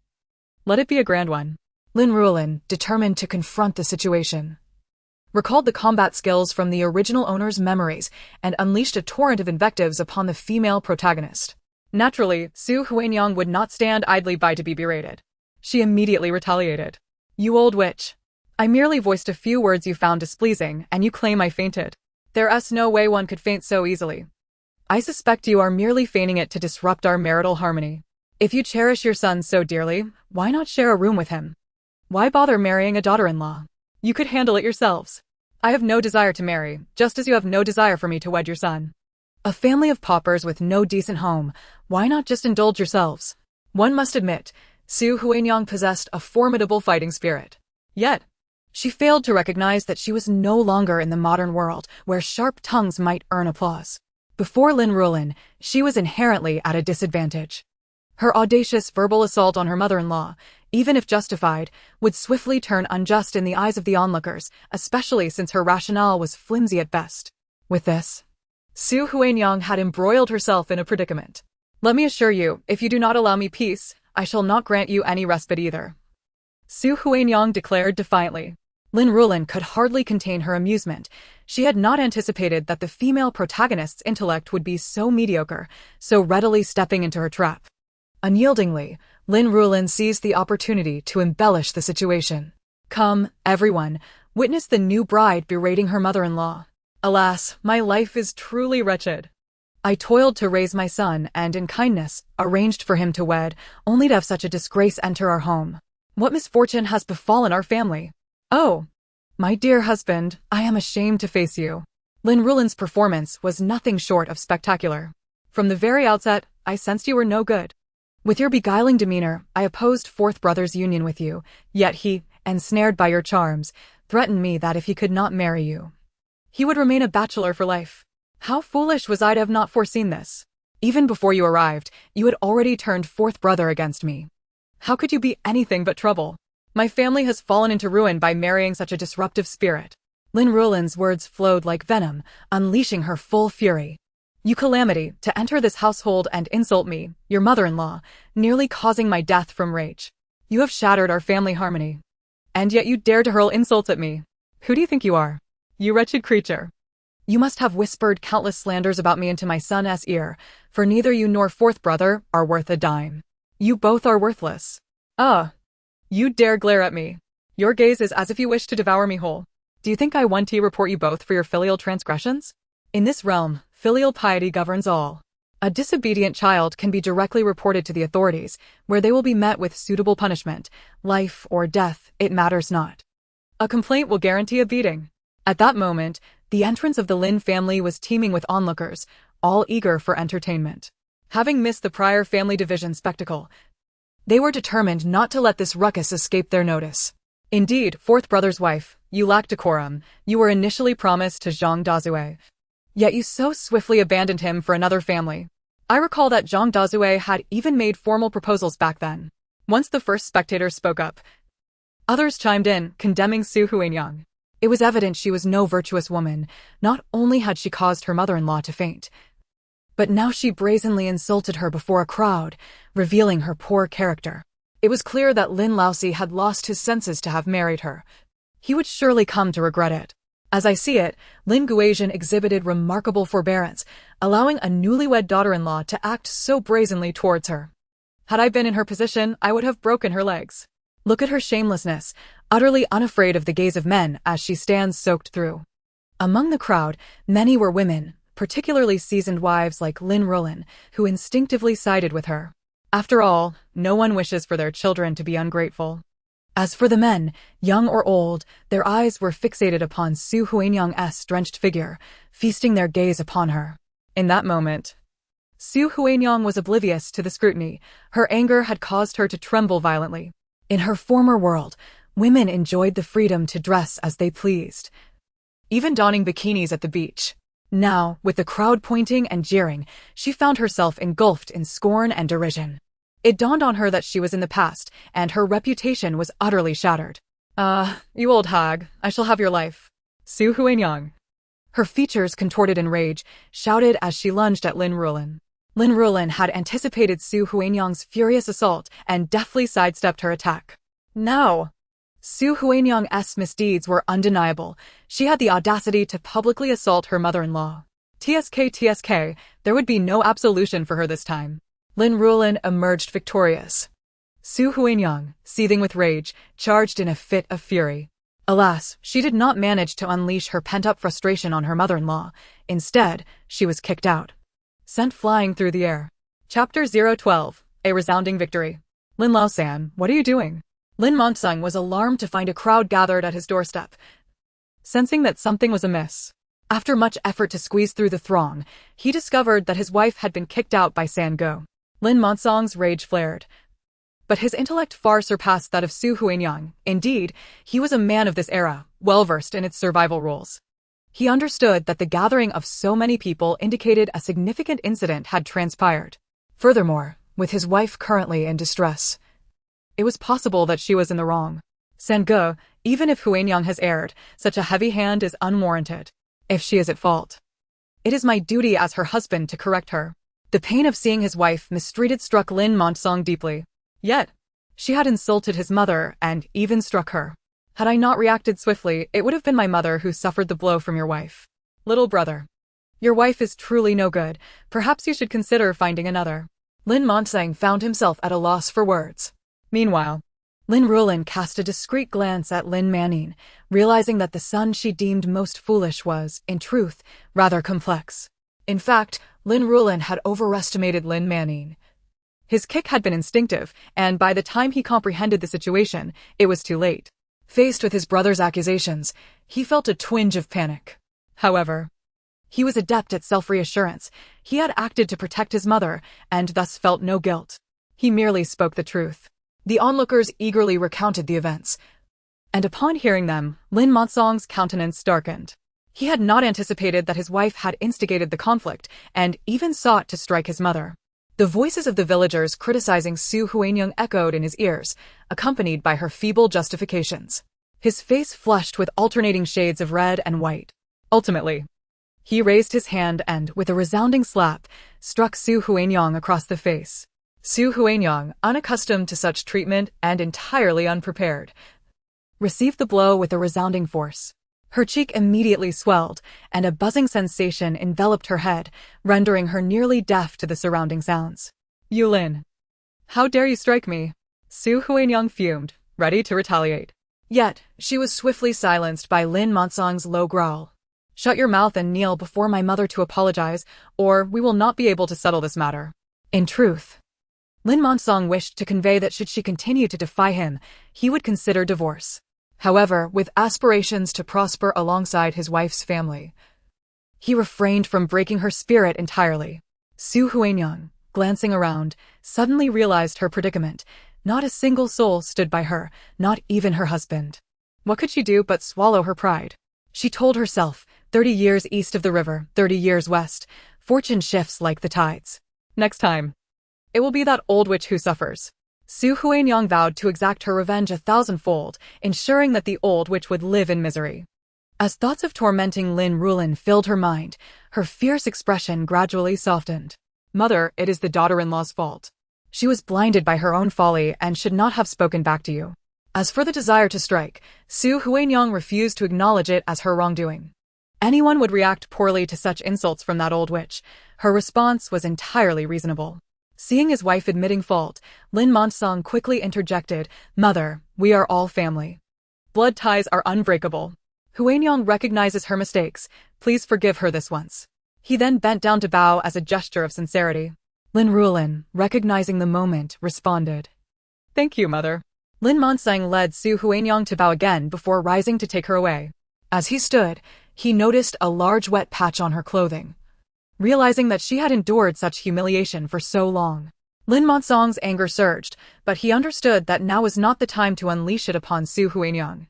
let it be a grand one. Lin Ruolan, determined to confront the situation, recalled the combat skills from the original owner's memories and unleashed a torrent of invectives upon the female protagonist. Naturally, Su Huinyang would not stand idly by to be berated. She immediately retaliated. You old witch. I merely voiced a few words you found displeasing, and you claim I fainted. There's no way one could faint so easily. I suspect you are merely feigning it to disrupt our marital harmony. If you cherish your son so dearly, why not share a room with him? Why bother marrying a daughter-in-law? You could handle it yourselves. I have no desire to marry, just as you have no desire for me to wed your son. A family of paupers with no decent home, why not just indulge yourselves? One must admit, Su Huinyang possessed a formidable fighting spirit. Yet, she failed to recognize that she was no longer in the modern world, where sharp tongues might earn applause. Before Lin Ruolan, she was inherently at a disadvantage. Her audacious verbal assault on her mother-in-law, even if justified, would swiftly turn unjust in the eyes of the onlookers, especially since her rationale was flimsy at best. With this, Su Huinyang had embroiled herself in a predicament. Let me assure you, if you do not allow me peace, I shall not grant you any respite either. Su Huinyang declared defiantly. Lin Ruolan could hardly contain her amusement. She had not anticipated that the female protagonist's intellect would be so mediocre, so readily stepping into her trap. Unyieldingly, Lin Ruolan seized the opportunity to embellish the situation. Come, everyone, witness the new bride berating her mother-in-law. Alas, my life is truly wretched. I toiled to raise my son and, in kindness, arranged for him to wed, only to have such a disgrace enter our home. What misfortune has befallen our family? Oh, my dear husband, I am ashamed to face you. Lin Ruolan's performance was nothing short of spectacular. From the very outset, I sensed you were no good. With your beguiling demeanor, I opposed fourth brother's union with you, yet he, ensnared by your charms, threatened me that if he could not marry you, he would remain a bachelor for life. How foolish was I to have not foreseen this? Even before you arrived, you had already turned fourth brother against me. How could you be anything but trouble? My family has fallen into ruin by marrying such a disruptive spirit. Lin Ruolan's words flowed like venom, unleashing her full fury. You calamity, to enter this household and insult me, your mother-in-law, nearly causing my death from rage. You have shattered our family harmony. And yet you dare to hurl insults at me. Who do you think you are? You wretched creature. You must have whispered countless slanders about me into my son's ear, for neither you nor fourth brother are worth a dime. You both are worthless. You dare glare at me. Your gaze is as if you wish to devour me whole. Do you think I want to report you both for your filial transgressions? In this realm, filial piety governs all. A disobedient child can be directly reported to the authorities, where they will be met with suitable punishment, life or death, it matters not. A complaint will guarantee a beating. At that moment, the entrance of the Lin family was teeming with onlookers, all eager for entertainment. Having missed the prior family division spectacle, they were determined not to let this ruckus escape their notice. Indeed, fourth brother's wife, you lack decorum. You were initially promised to Zhang Dazue. Yet you so swiftly abandoned him for another family. I recall that Zhang Dazue had even made formal proposals back then. Once the first spectator spoke up, others chimed in, condemning Su Huanyang. It was evident she was no virtuous woman. Not only had she caused her mother-in-law to faint, but now she brazenly insulted her before a crowd, revealing her poor character. It was clear that Lin Laosi had lost his senses to have married her. He would surely come to regret it. As I see it, Lin Guozhen exhibited remarkable forbearance, allowing a newlywed daughter-in-law to act so brazenly towards her. Had I been in her position, I would have broken her legs. Look at her shamelessness, utterly unafraid of the gaze of men as she stands soaked through. Among the crowd, many were women, particularly seasoned wives like Lin Ruolan, who instinctively sided with her. After all, no one wishes for their children to be ungrateful. As for the men, young or old, their eyes were fixated upon Su Huanyang's drenched figure, feasting their gaze upon her. In that moment, Su Huanyang was oblivious to the scrutiny. Her anger had caused her to tremble violently. In her former world, women enjoyed the freedom to dress as they pleased, even donning bikinis at the beach. Now, with the crowd pointing and jeering, she found herself engulfed in scorn and derision. It dawned on her that she was in the past, and her reputation was utterly shattered. You old hag, I shall have your life. Su Huanyang. Her features contorted in rage, shouted as she lunged at Lin Ruolan. Lin Ruolan had anticipated Su Huanyang's furious assault and deftly sidestepped her attack. Now, Su Huanyang's misdeeds were undeniable. She had the audacity to publicly assault her mother-in-law. TSK, there would be no absolution for her this time. Lin Ruolan emerged victorious. Su Huanyang, seething with rage, charged in a fit of fury. Alas, she did not manage to unleash her pent-up frustration on her mother-in-law. Instead, she was kicked out, sent flying through the air. Chapter 012, A Resounding Victory. Lin Laosan, what are you doing? Lin Montong was alarmed to find a crowd gathered at his doorstep, sensing that something was amiss. After much effort to squeeze through the throng, he discovered that his wife had been kicked out by San Go. Lin Montong's rage flared, but his intellect far surpassed that of Su Huanyang. Indeed, he was a man of this era, well-versed in its survival rules. He understood that the gathering of so many people indicated a significant incident had transpired. Furthermore, with his wife currently in distress, it was possible that she was in the wrong. San Go, even if Huanyang has erred, such a heavy hand is unwarranted. If she is at fault, it is my duty as her husband to correct her. The pain of seeing his wife mistreated struck Lin Montong deeply. Yet, she had insulted his mother and even struck her. Had I not reacted swiftly, it would have been my mother who suffered the blow from your wife. Little brother, your wife is truly no good. Perhaps you should consider finding another. Lin Montong found himself at a loss for words. Meanwhile, Lin Ruolan cast a discreet glance at Lin Manin, realizing that the son she deemed most foolish was, in truth, rather complex. In fact, Lin Ruolan had overestimated Lin Manin. His kick had been instinctive, and by the time he comprehended the situation, it was too late. Faced with his brother's accusations, he felt a twinge of panic. However, he was adept at self-reassurance. He had acted to protect his mother, and thus felt no guilt. He merely spoke the truth. The onlookers eagerly recounted the events, and upon hearing them, Lin Montong's countenance darkened. He had not anticipated that his wife had instigated the conflict and even sought to strike his mother. The voices of the villagers criticizing Su Huanyang echoed in his ears, accompanied by her feeble justifications. His face flushed with alternating shades of red and white. Ultimately, he raised his hand and, with a resounding slap, struck Su Huanyang across the face. Su Huanyang, unaccustomed to such treatment and entirely unprepared, received the blow with a resounding force. Her cheek immediately swelled, and a buzzing sensation enveloped her head, rendering her nearly deaf to the surrounding sounds. "You Lin! How dare you strike me?" Su Huanyang fumed, ready to retaliate. Yet, she was swiftly silenced by Lin Ruolan's low growl. "Shut your mouth and kneel before my mother to apologize, or we will not be able to settle this matter." In truth, Lin Ruolan wished to convey that should she continue to defy him, he would consider divorce. However, with aspirations to prosper alongside his wife's family, he refrained from breaking her spirit entirely. Su Huanyang, glancing around, suddenly realized her predicament. Not a single soul stood by her, not even her husband. What could she do but swallow her pride? She told herself, 30 years east of the river, 30 years west, fortune shifts like the tides. Next time, it will be that old witch who suffers. Su Huanyang vowed to exact her revenge 1,000-fold, ensuring that the old witch would live in misery. As thoughts of tormenting Lin Ruolan filled her mind, her fierce expression gradually softened. "Mother, it is the daughter-in-law's fault. She was blinded by her own folly and should not have spoken back to you." As for the desire to strike, Su Huanyang refused to acknowledge it as her wrongdoing. Anyone would react poorly to such insults from that old witch. Her response was entirely reasonable. Seeing his wife admitting fault, Lin Ruolan quickly interjected, "Mother, we are all family. Blood ties are unbreakable. Huanyang recognizes her mistakes. Please forgive her this once." He then bent down to bow as a gesture of sincerity. Lin Ruolan, recognizing the moment, responded, "Thank you, Mother." Lin Ruolan led Su Huanyang to bow again before rising to take her away. As he stood, he noticed a large wet patch on her clothing. Realizing that she had endured such humiliation for so long, Lin Ruolan's anger surged, but he understood that now was not the time to unleash it upon Su Huanyang.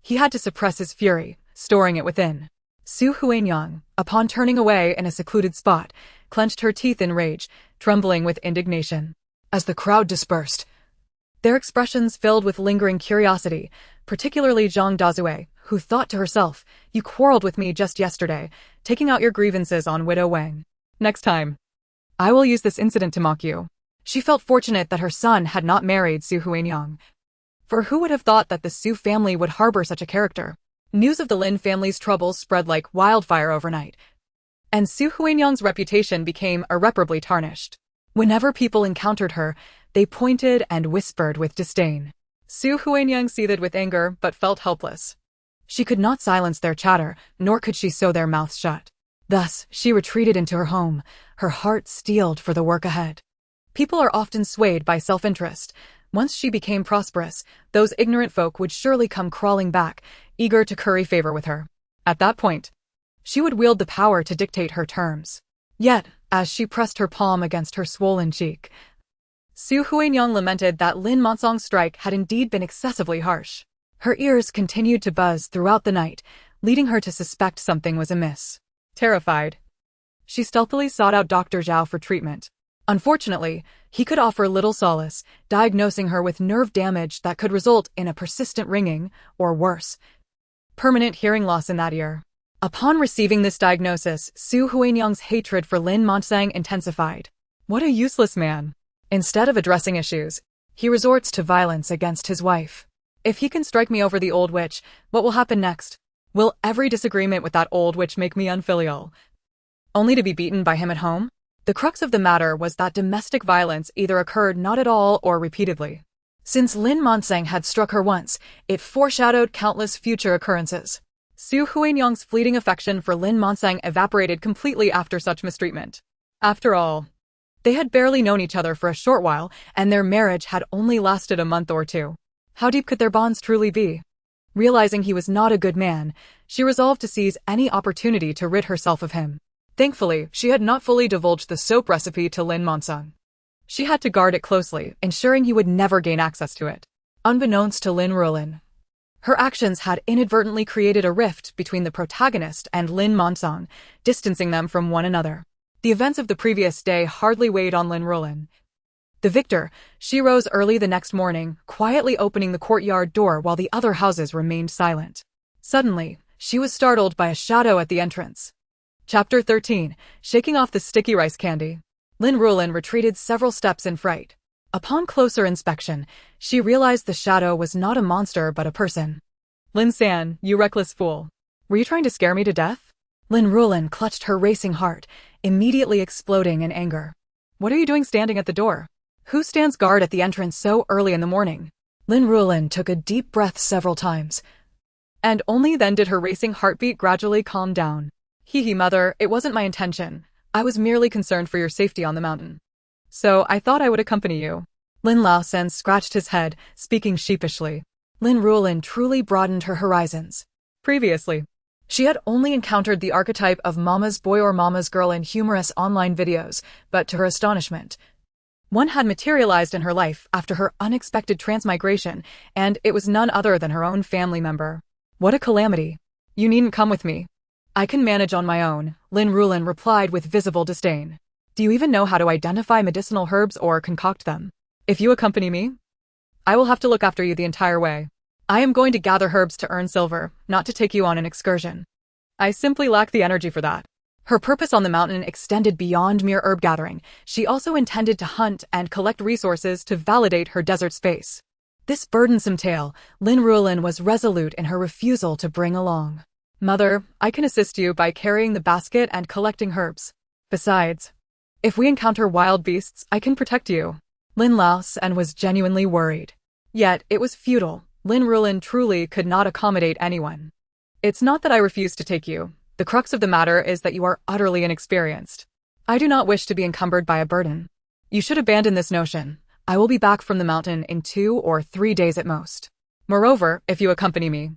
He had to suppress his fury, storing it within. Su Huanyang, upon turning away in a secluded spot, clenched her teeth in rage, trembling with indignation. As the crowd dispersed, their expressions filled with lingering curiosity, particularly Zhang Dazue, who thought to herself, "You quarreled with me just yesterday, taking out your grievances on Widow Wang. Next time, I will use this incident to mock you." She felt fortunate that her son had not married Su Huanyang. For who would have thought that the Su family would harbor such a character? News of the Lin family's troubles spread like wildfire overnight, and Su Huanyang's reputation became irreparably tarnished. Whenever people encountered her, they pointed and whispered with disdain. Su Huanyang seethed with anger but felt helpless. She could not silence their chatter, nor could she sew their mouths shut. Thus, she retreated into her home, her heart steeled for the work ahead. People are often swayed by self-interest. Once she became prosperous, those ignorant folk would surely come crawling back, eager to curry favor with her. At that point, she would wield the power to dictate her terms. Yet, as she pressed her palm against her swollen cheek, Su Huanyang lamented that Lin Ruolan's strike had indeed been excessively harsh. Her ears continued to buzz throughout the night, leading her to suspect something was amiss. Terrified, she stealthily sought out Dr. Zhao for treatment. Unfortunately, he could offer little solace, diagnosing her with nerve damage that could result in a persistent ringing, or worse, permanent hearing loss in that ear. Upon receiving this diagnosis, Su Huanyang's hatred for Lin Ruolan intensified. What a useless man! Instead of addressing issues, he resorts to violence against his wife. If he can strike me over the old witch, what will happen next? Will every disagreement with that old witch make me unfilial, only to be beaten by him at home? The crux of the matter was that domestic violence either occurred not at all or repeatedly. Since Lin Ruolan had struck her once, it foreshadowed countless future occurrences. Su Huanyang's fleeting affection for Lin Ruolan evaporated completely after such mistreatment. After all, they had barely known each other for a short while, and their marriage had only lasted a month or two. How deep could their bonds truly be? Realizing he was not a good man, she resolved to seize any opportunity to rid herself of him. Thankfully, she had not fully divulged the soap recipe to Lin Ruolan. She had to guard it closely, ensuring he would never gain access to it. Unbeknownst to Lin Ruolan, Her actions had inadvertently created a rift between the protagonist and Lin Ruolan, distancing them from one another. The events of the previous day hardly weighed on Lin Ruolan. The victor, she rose early the next morning, quietly opening the courtyard door while the other houses remained silent. Suddenly, she was startled by a shadow at the entrance. Chapter 13, Shaking Off the Sticky Rice Candy. Lin Ruolan retreated several steps in fright. Upon closer inspection, she realized the shadow was not a monster but a person. Lin-san, you reckless fool. Were you trying to scare me to death? Lin Ruolan clutched her racing heart, immediately exploding in anger. What are you doing standing at the door? Who stands guard at the entrance so early in the morning? Lin Ruolan took a deep breath several times, and only then did her racing heartbeat gradually calm down. Hee mother, it wasn't my intention. I was merely concerned for your safety on the mountain. So I thought I would accompany you. Lin Ruolan scratched his head, speaking sheepishly. Lin Ruolan truly broadened her horizons. Previously, she had only encountered the archetype of mama's boy or mama's girl in humorous online videos, but to her astonishment, one had materialized in her life after her unexpected transmigration, and it was none other than her own family member. What a calamity. You needn't come with me. I can manage on my own, Lin Ruolan replied with visible disdain. Do you even know how to identify medicinal herbs or concoct them? If you accompany me, I will have to look after you the entire way. I am going to gather herbs to earn silver, not to take you on an excursion. I simply lack the energy for that. Her purpose on the mountain extended beyond mere herb gathering. She also intended to hunt and collect resources to validate her desert space. This burdensome tale, Lin Ruolan was resolute in her refusal to bring along. Mother, I can assist you by carrying the basket and collecting herbs. Besides, if we encounter wild beasts, I can protect you. Lin Ruolan was genuinely worried. Yet, it was futile. Lin Ruolan truly could not accommodate anyone. It's not that I refuse to take you. The crux of the matter is that you are utterly inexperienced. I do not wish to be encumbered by a burden. You should abandon this notion. I will be back from the mountain in 2 or 3 days at most. Moreover, if you accompany me,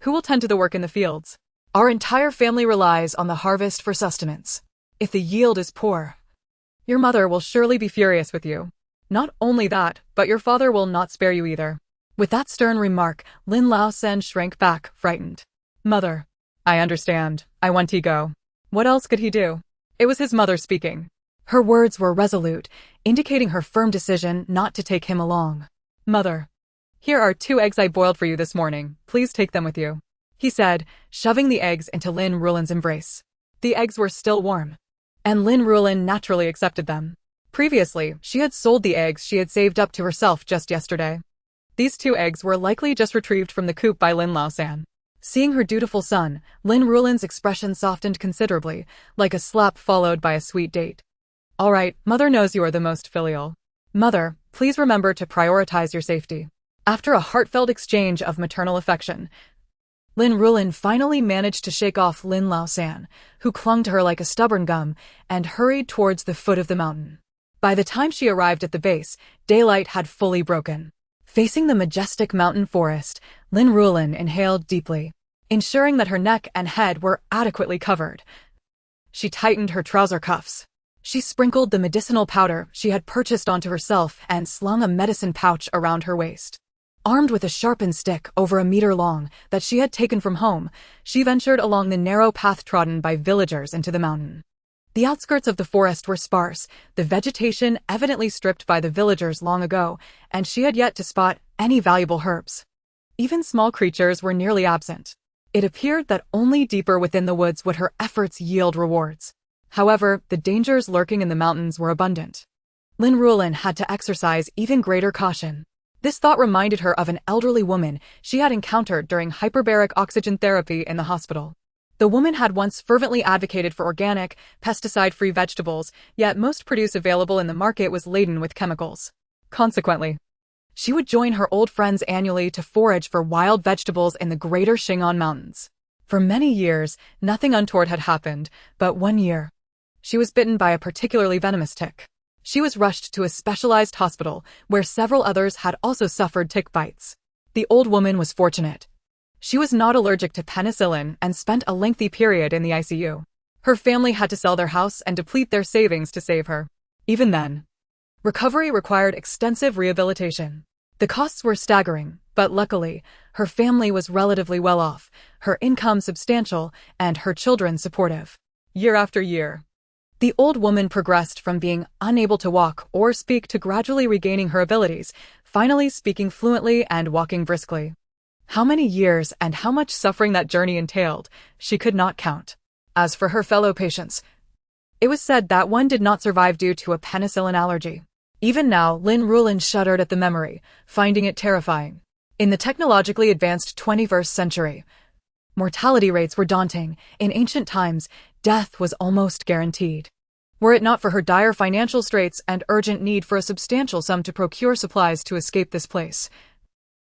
who will tend to the work in the fields? Our entire family relies on the harvest for sustenance. If the yield is poor, your mother will surely be furious with you. Not only that, but your father will not spare you either. With that stern remark, Lin Ruolan shrank back, frightened. Mother, I understand. I want to go. What else could he do? It was his mother speaking. Her words were resolute, indicating her firm decision not to take him along. Mother, here are 2 eggs I boiled for you this morning. Please take them with you, he said, shoving the eggs into Lin Ruolan's embrace. The eggs were still warm, and Lin Ruolan naturally accepted them. Previously, she had sold the eggs she had saved up to herself just yesterday. These 2 eggs were likely just retrieved from the coop by Lin Ruolan. Seeing her dutiful son, Lin Ruolan's expression softened considerably, like a slap followed by a sweet date. All right, mother knows you are the most filial. Mother, please remember to prioritize your safety. After a heartfelt exchange of maternal affection, Lin Ruolan finally managed to shake off Lin Ruolan, who clung to her like a stubborn gum, and hurried towards the foot of the mountain. By the time she arrived at the base, daylight had fully broken. Facing the majestic mountain forest, Lin Ruolan inhaled deeply, ensuring that her neck and head were adequately covered. She tightened her trouser cuffs. She sprinkled the medicinal powder she had purchased onto herself and slung a medicine pouch around her waist. Armed with a sharpened stick over a meter long that she had taken from home, she ventured along the narrow path trodden by villagers into the mountain. The outskirts of the forest were sparse, the vegetation evidently stripped by the villagers long ago, and she had yet to spot any valuable herbs. Even small creatures were nearly absent. It appeared that only deeper within the woods would her efforts yield rewards. However, the dangers lurking in the mountains were abundant. Lin Ruolan had to exercise even greater caution. This thought reminded her of an elderly woman she had encountered during hyperbaric oxygen therapy in the hospital. The woman had once fervently advocated for organic, pesticide-free vegetables, yet most produce available in the market was laden with chemicals. Consequently, she would join her old friends annually to forage for wild vegetables in the greater Shingon Mountains. For many years, nothing untoward had happened, but one year, she was bitten by a particularly venomous tick. She was rushed to a specialized hospital, where several others had also suffered tick bites. The old woman was fortunate. She was not allergic to penicillin and spent a lengthy period in the ICU. Her family had to sell their house and deplete their savings to save her. Even then, recovery required extensive rehabilitation. The costs were staggering, But luckily, her family was relatively well off, her income substantial, and her children supportive. Year after year, the old woman progressed from being unable to walk or speak to gradually regaining her abilities, finally speaking fluently and walking briskly. How many years and how much suffering that journey entailed, she could not count. As for her fellow patients, it was said that one did not survive due to a penicillin allergy. Even now, Lin Ruolan shuddered at the memory, finding it terrifying. In the technologically advanced 21st century, mortality rates were daunting. In ancient times, death was almost guaranteed. Were it not for her dire financial straits and urgent need for a substantial sum to procure supplies to escape this place,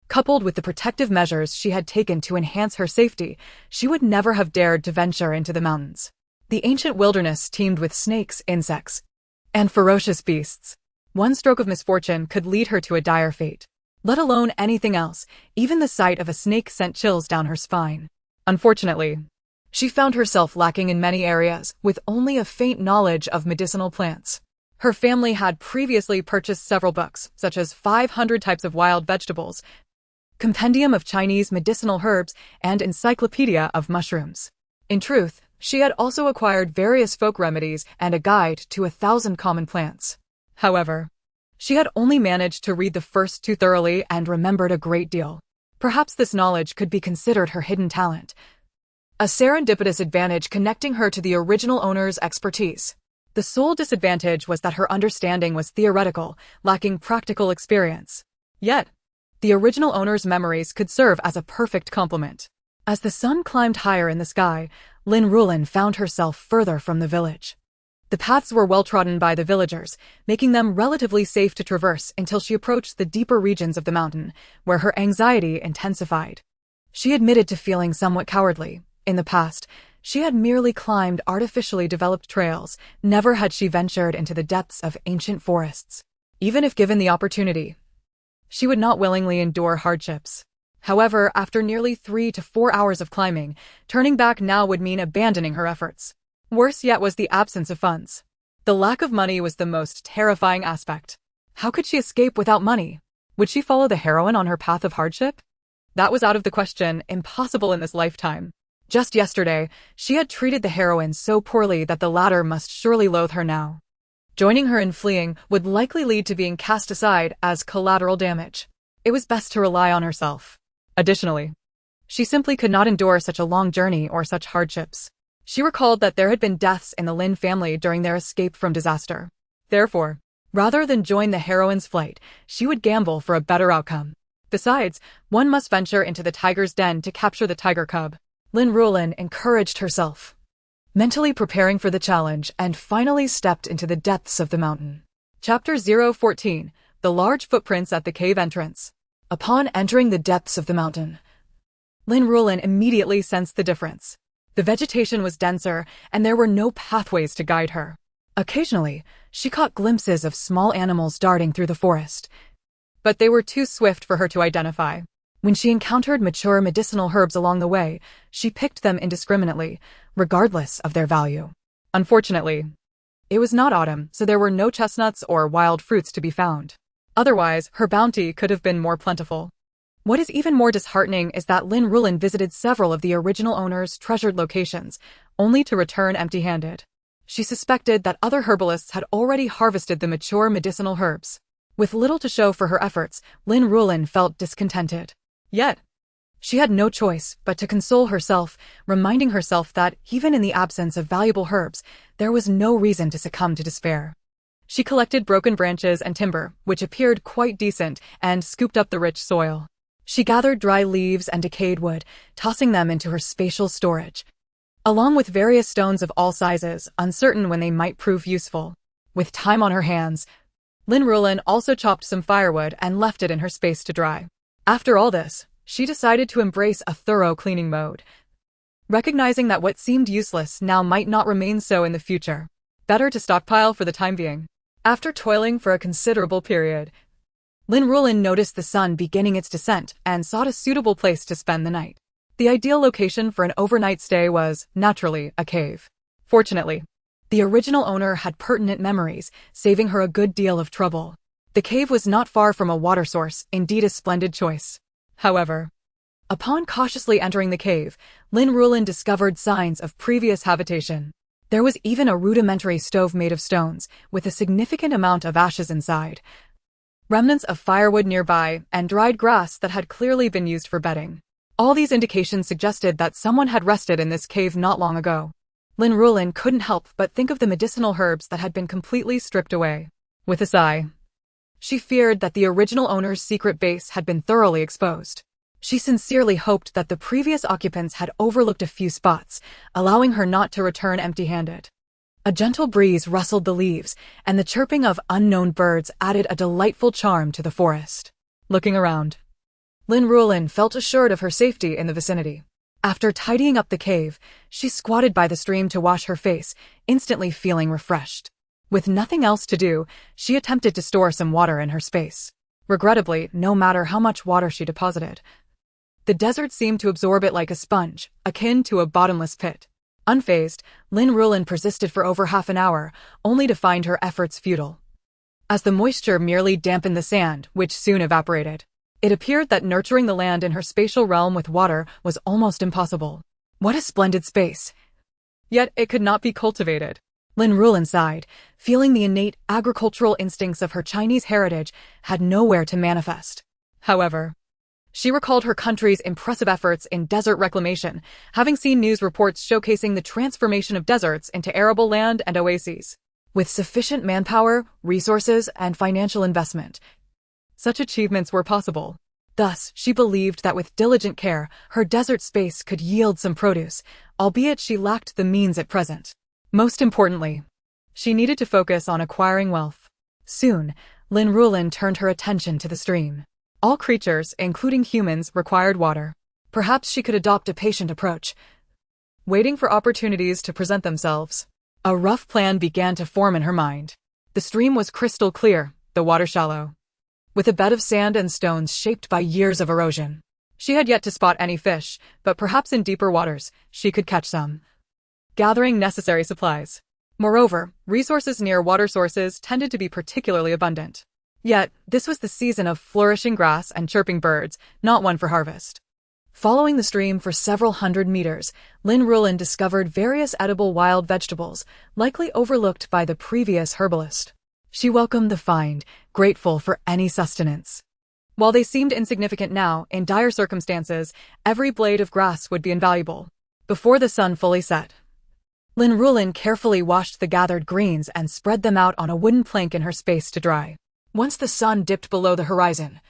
coupled with the protective measures she had taken to enhance her safety, she would never have dared to venture into the mountains. The ancient wilderness teemed with snakes, insects, and ferocious beasts. One stroke of misfortune could lead her to a dire fate. Let alone anything else, even the sight of a snake sent chills down her spine. Unfortunately, she found herself lacking in many areas, with only a faint knowledge of medicinal plants. Her family had previously purchased several books, such as 500 Types of Wild Vegetables, Compendium of Chinese Medicinal Herbs, and Encyclopedia of Mushrooms. In truth, she had also acquired various folk remedies and a guide to 1,000 common plants. However, she had only managed to read the first two thoroughly and remembered a great deal. Perhaps this knowledge could be considered her hidden talent, a serendipitous advantage connecting her to the original owner's expertise. The sole disadvantage was that her understanding was theoretical, lacking practical experience. Yet, the original owner's memories could serve as a perfect complement. As the sun climbed higher in the sky, Lin Ruolan found herself further from the village. The paths were well trodden by the villagers, making them relatively safe to traverse until she approached the deeper regions of the mountain, where her anxiety intensified. She admitted to feeling somewhat cowardly. In the past, she had merely climbed artificially developed trails, never had she ventured into the depths of ancient forests. Even if given the opportunity, she would not willingly endure hardships. However, after nearly 3 to 4 hours of climbing, turning back now would mean abandoning her efforts. Worse yet was the absence of funds. The lack of money was the most terrifying aspect. How could she escape without money? Would she follow the heroine on her path of hardship? That was out of the question, impossible in this lifetime. Just yesterday, she had treated the heroine so poorly that the latter must surely loathe her now. Joining her in fleeing would likely lead to being cast aside as collateral damage. It was best to rely on herself. Additionally, she simply could not endure such a long journey or such hardships. She recalled that there had been deaths in the Lin family during their escape from disaster. Therefore, rather than join the heroine's flight, she would gamble for a better outcome. Besides, one must venture into the tiger's den to capture the tiger cub. Lin Ruolan encouraged herself, mentally preparing for the challenge, and finally stepped into the depths of the mountain. Chapter 014: The Large Footprints at the Cave Entrance. Upon entering the depths of the mountain, Lin Ruolan immediately sensed the difference. The vegetation was denser, and there were no pathways to guide her. Occasionally, she caught glimpses of small animals darting through the forest, but they were too swift for her to identify. When she encountered mature medicinal herbs along the way, she picked them indiscriminately, regardless of their value. Unfortunately, it was not autumn, so there were no chestnuts or wild fruits to be found. Otherwise, her bounty could have been more plentiful. What is even more disheartening is that Lin Ruolan visited several of the original owner's treasured locations, only to return empty-handed. She suspected that other herbalists had already harvested the mature medicinal herbs. With little to show for her efforts, Lin Ruolan felt discontented. Yet, she had no choice but to console herself, reminding herself that, even in the absence of valuable herbs, there was no reason to succumb to despair. She collected broken branches and timber, which appeared quite decent, and scooped up the rich soil. She gathered dry leaves and decayed wood, tossing them into her spatial storage, along with various stones of all sizes, uncertain when they might prove useful. With time on her hands, Lin Ruolan also chopped some firewood and left it in her space to dry. After all this, she decided to embrace a thorough cleaning mode, recognizing that what seemed useless now might not remain so in the future. Better to stockpile for the time being. After toiling for a considerable period, Lin Ruolan noticed the sun beginning its descent and sought a suitable place to spend the night. The ideal location for an overnight stay was, naturally, a cave. Fortunately, the original owner had pertinent memories, saving her a good deal of trouble. The cave was not far from a water source, indeed a splendid choice. However, upon cautiously entering the cave, Lin Ruolan discovered signs of previous habitation. There was even a rudimentary stove made of stones, with a significant amount of ashes inside, remnants of firewood nearby, and dried grass that had clearly been used for bedding. All these indications suggested that someone had rested in this cave not long ago. Lin Ruolan couldn't help but think of the medicinal herbs that had been completely stripped away. With a sigh, she feared that the original owner's secret base had been thoroughly exposed. She sincerely hoped that the previous occupants had overlooked a few spots, allowing her not to return empty-handed. A gentle breeze rustled the leaves, and the chirping of unknown birds added a delightful charm to the forest. Looking around, Lin Ruolan felt assured of her safety in the vicinity. After tidying up the cave, she squatted by the stream to wash her face, instantly feeling refreshed. With nothing else to do, she attempted to store some water in her space. Regrettably, no matter how much water she deposited, the desert seemed to absorb it like a sponge, akin to a bottomless pit. Unfazed, Lin Ruolan persisted for over half an hour, only to find her efforts futile, as the moisture merely dampened the sand, which soon evaporated. It appeared that nurturing the land in her spatial realm with water was almost impossible. What a splendid space! Yet it could not be cultivated. Lin Ruolan sighed, feeling the innate agricultural instincts of her Chinese heritage had nowhere to manifest. However, she recalled her country's impressive efforts in desert reclamation, having seen news reports showcasing the transformation of deserts into arable land and oases. With sufficient manpower, resources, and financial investment, such achievements were possible. Thus, she believed that with diligent care, her desert space could yield some produce, albeit she lacked the means at present. Most importantly, she needed to focus on acquiring wealth. Soon, Lin Ruolan turned her attention to the stream. All creatures, including humans, required water. Perhaps she could adopt a patient approach, waiting for opportunities to present themselves. A rough plan began to form in her mind. The stream was crystal clear, the water shallow, with a bed of sand and stones shaped by years of erosion. She had yet to spot any fish, but perhaps in deeper waters, she could catch some. Gathering necessary supplies. Moreover, resources near water sources tended to be particularly abundant. Yet, this was the season of flourishing grass and chirping birds, not one for harvest. Following the stream for several hundred meters, Lin Ruolan discovered various edible wild vegetables, likely overlooked by the previous herbalist. She welcomed the find, grateful for any sustenance. While they seemed insignificant now, in dire circumstances, every blade of grass would be invaluable. Before the sun fully set, Lin Ruolan carefully washed the gathered greens and spread them out on a wooden plank in her space to dry. Once the sun dipped below the horizon,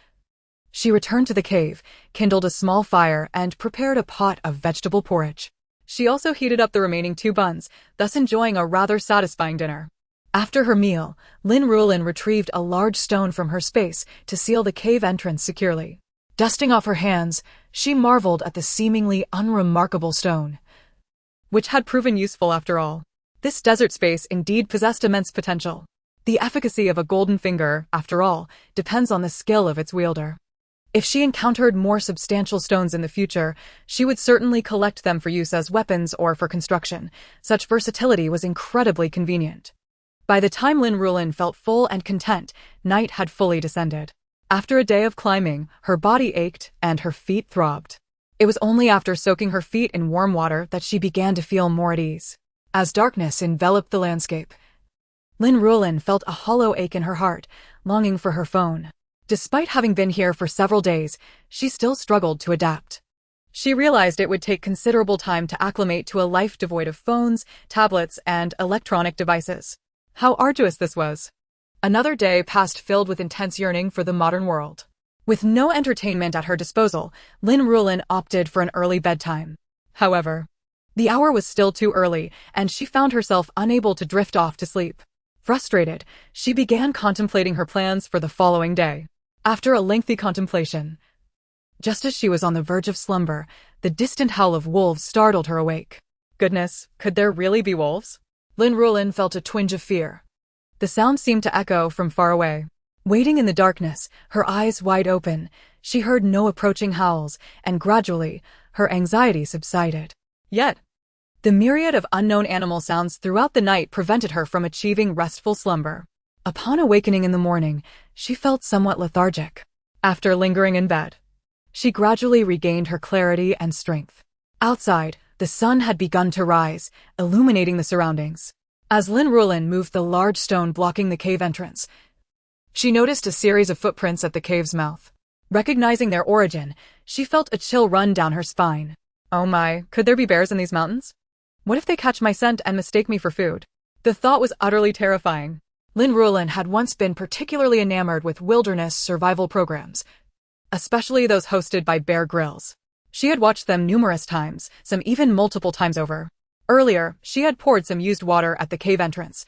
she returned to the cave, kindled a small fire, and prepared a pot of vegetable porridge. She also heated up the remaining 2 buns, thus enjoying a rather satisfying dinner. After her meal, Lin Ruolan retrieved a large stone from her space to seal the cave entrance securely. Dusting off her hands, she marveled at the seemingly unremarkable stone, which had proven useful after all. This desert space indeed possessed immense potential. The efficacy of a golden finger, after all, depends on the skill of its wielder. If she encountered more substantial stones in the future, she would certainly collect them for use as weapons or for construction. Such versatility was incredibly convenient. By the time Lin Ruolan felt full and content, night had fully descended. After a day of climbing, her body ached and her feet throbbed. It was only after soaking her feet in warm water that she began to feel more at ease. As darkness enveloped the landscape, Lin Ruolan felt a hollow ache in her heart, longing for her phone. Despite having been here for several days, she still struggled to adapt. She realized it would take considerable time to acclimate to a life devoid of phones, tablets, and electronic devices. How arduous this was. Another day passed filled with intense yearning for the modern world. With no entertainment at her disposal, Lin Ruolan opted for an early bedtime. However, the hour was still too early, and she found herself unable to drift off to sleep. Frustrated, she began contemplating her plans for the following day. After a lengthy contemplation, just as she was on the verge of slumber, the distant howl of wolves startled her awake. Goodness, could there really be wolves? Lin Ruolan felt a twinge of fear. The sound seemed to echo from far away. Waiting in the darkness, her eyes wide open, she heard no approaching howls, and gradually, her anxiety subsided. Yet, the myriad of unknown animal sounds throughout the night prevented her from achieving restful slumber. Upon awakening in the morning, she felt somewhat lethargic. After lingering in bed She gradually regained her clarity and strength. Outside, the sun had begun to rise, illuminating the surroundings. As Lin Ruolan moved the large stone blocking the cave entrance, she noticed a series of footprints at the cave's mouth. Recognizing their origin, she felt a chill run down her spine. Oh my, could there be bears in these mountains? What if they catch my scent and mistake me for food? The thought was utterly terrifying. Lin Ruolan had once been particularly enamored with wilderness survival programs, especially those hosted by Bear Grylls. She had watched them numerous times, some even multiple times over. Earlier, she had poured some used water at the cave entrance,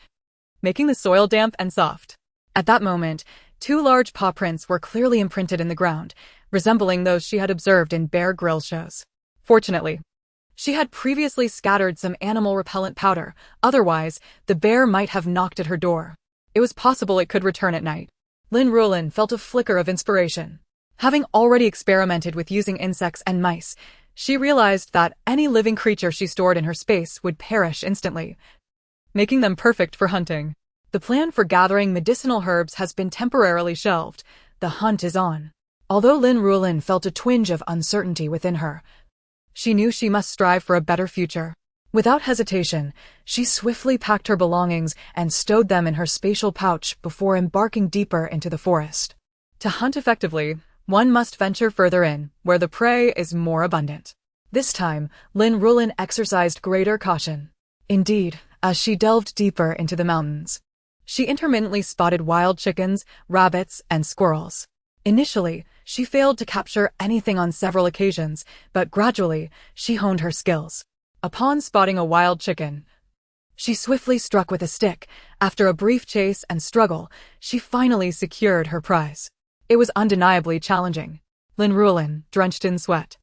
making the soil damp and soft. At that moment, 2 large paw prints were clearly imprinted in the ground, resembling those she had observed in Bear Grylls shows. Fortunately, she had previously scattered some animal repellent powder, otherwise, the bear might have knocked at her door. It was possible it could return at night. Lin Ruolan felt a flicker of inspiration. Having already experimented with using insects and mice, she realized that any living creature she stored in her space would perish instantly, making them perfect for hunting. The plan for gathering medicinal herbs has been temporarily shelved. The hunt is on. Although Lin Ruolan felt a twinge of uncertainty within her, she knew she must strive for a better future. Without hesitation, she swiftly packed her belongings and stowed them in her spatial pouch before embarking deeper into the forest. To hunt effectively, one must venture further in, where the prey is more abundant. This time, Lin Ruolan exercised greater caution. Indeed, as she delved deeper into the mountains, she intermittently spotted wild chickens, rabbits, and squirrels. Initially, she failed to capture anything on several occasions, but gradually, she honed her skills. Upon spotting a wild chicken, she swiftly struck with a stick. After a brief chase and struggle, she finally secured her prize. It was undeniably challenging. Lin Ruolan, drenched in sweat,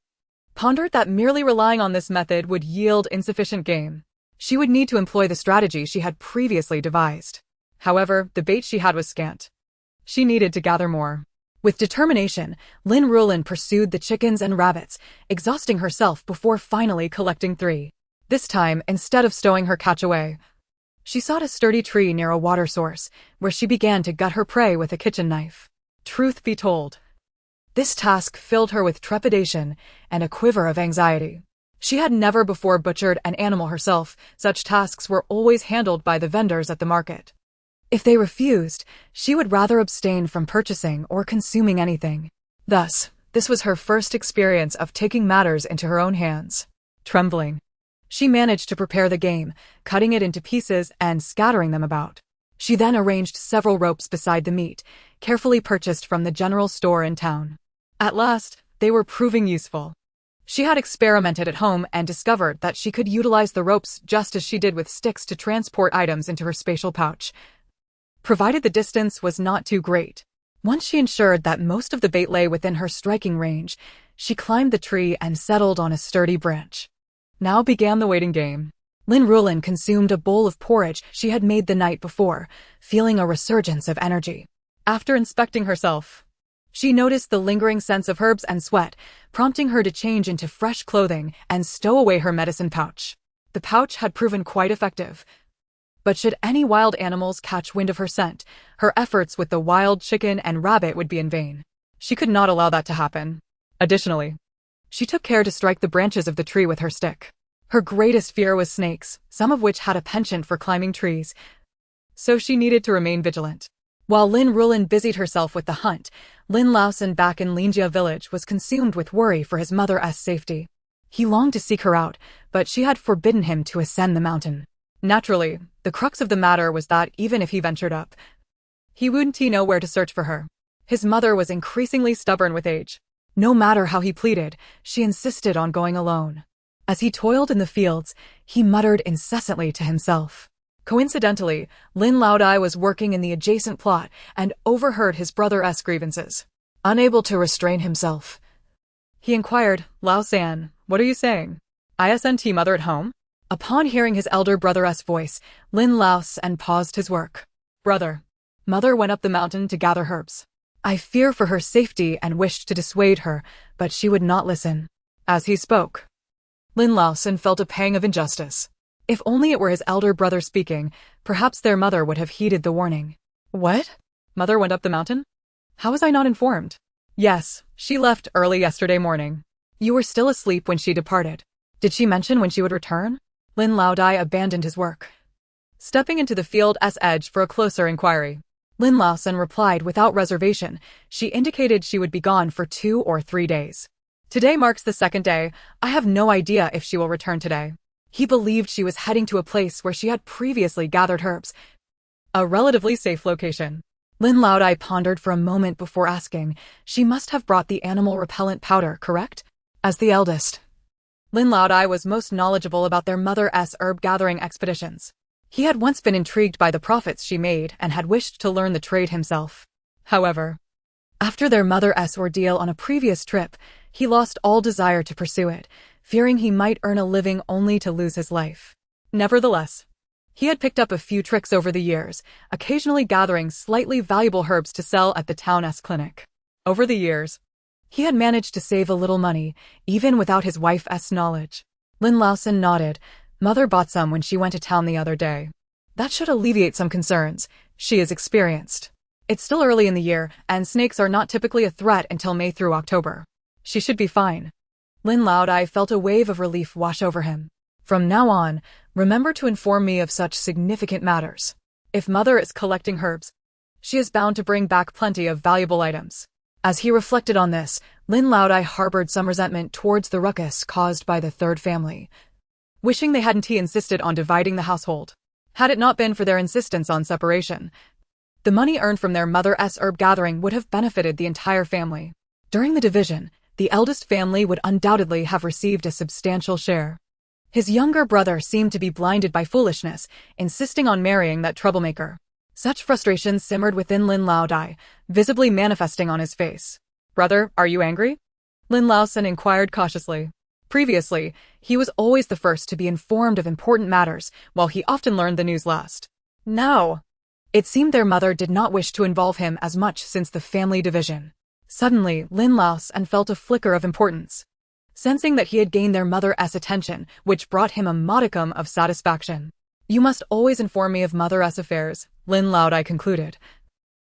pondered that merely relying on this method would yield insufficient game. She would need to employ the strategy she had previously devised. However, the bait she had was scant. She needed to gather more. With determination, Lin Ruolan pursued the chickens and rabbits, exhausting herself before finally collecting 3. This time, instead of stowing her catch away, she sought a sturdy tree near a water source, where she began to gut her prey with a kitchen knife. Truth be told, this task filled her with trepidation and a quiver of anxiety. She had never before butchered an animal herself. Such tasks were always handled by the vendors at the market. If they refused, she would rather abstain from purchasing or consuming anything. Thus, this was her first experience of taking matters into her own hands. Trembling, she managed to prepare the game, cutting it into pieces and scattering them about. She then arranged several ropes beside the meat, carefully purchased from the general store in town. At last, they were proving useful. She had experimented at home and discovered that she could utilize the ropes just as she did with sticks to transport items into her spatial pouch, provided the distance was not too great. Once she ensured that most of the bait lay within her striking range, she climbed the tree and settled on a sturdy branch. Now began the waiting game. Lin Ruolan consumed a bowl of porridge she had made the night before, feeling a resurgence of energy. After inspecting herself, she noticed the lingering sense of herbs and sweat, prompting her to change into fresh clothing and stow away her medicine pouch. The pouch had proven quite effective. But should any wild animals catch wind of her scent, her efforts with the wild chicken and rabbit would be in vain. She could not allow that to happen. Additionally, she took care to strike the branches of the tree with her stick. Her greatest fear was snakes, some of which had a penchant for climbing trees, so she needed to remain vigilant. While Lin Ruolan busied herself with the hunt, Lin Ruolan back in Lingjia village was consumed with worry for his mother's safety. He longed to seek her out, but she had forbidden him to ascend the mountain. Naturally, the crux of the matter was that even if he ventured up, he wouldn't know where to search for her. His mother was increasingly stubborn with age. No matter how he pleaded, she insisted on going alone. As he toiled in the fields, he muttered incessantly to himself. Coincidentally, Lin Ruolan was working in the adjacent plot and overheard his brother's grievances. Unable to restrain himself, he inquired, "Lao-san, what are you saying? Isn't mother at home?" Upon hearing his elder brother's voice, Lin Ruolan paused his work. "Brother, mother went up the mountain to gather herbs. I fear for her safety and wished to dissuade her, but she would not listen." As he spoke, Lin Ruolan felt a pang of injustice. If only it were his elder brother speaking, perhaps their mother would have heeded the warning. "What? Mother went up the mountain? How was I not informed?" Yes, she left early yesterday morning. You were still asleep when she departed. Did she mention when she would return? Lin Laodai abandoned his work, stepping into the field's edge for a closer inquiry. Lin Laosan replied without reservation. She indicated she would be gone for 2 or 3 days. Today marks the 2nd day. I have no idea if she will return today. He believed she was heading to a place where she had previously gathered herbs, a relatively safe location. Lin Laodai pondered for a moment before asking. She must have brought the animal repellent powder, correct? As the eldest, Lin Laodai was most knowledgeable about their mother's herb-gathering expeditions. He had once been intrigued by the profits she made and had wished to learn the trade himself. However, after their mother's ordeal on a previous trip, he lost all desire to pursue it, fearing he might earn a living only to lose his life. Nevertheless, he had picked up a few tricks over the years, occasionally gathering slightly valuable herbs to sell at the town's clinic. Over the years, he had managed to save a little money, even without his wife's knowledge. Lin Laosan nodded. Mother bought some when she went to town the other day. That should alleviate some concerns. She is experienced. It's still early in the year, and snakes are not typically a threat until May through October. She should be fine. Lin Laodai felt a wave of relief wash over him. From now on, remember to inform me of such significant matters. If Mother is collecting herbs, she is bound to bring back plenty of valuable items. As he reflected on this, Lin Laodai harbored some resentment towards the ruckus caused by the third family, wishing they hadn't insisted on dividing the household. Had it not been for their insistence on separation, the money earned from their mother's herb gathering would have benefited the entire family. During the division, the eldest family would undoubtedly have received a substantial share. His younger brother seemed to be blinded by foolishness, insisting on marrying that troublemaker. Such frustration simmered within Lin Laodai, visibly manifesting on his face. "Brother, are you angry?" Lin Laosan inquired cautiously. Previously, he was always the first to be informed of important matters, while he often learned the news last. Now, it seemed their mother did not wish to involve him as much since the family division. Suddenly, Lin Laosan felt a flicker of importance, sensing that he had gained their mother's attention, which brought him a modicum of satisfaction. "You must always inform me of mother's affairs," Lin Laodai concluded,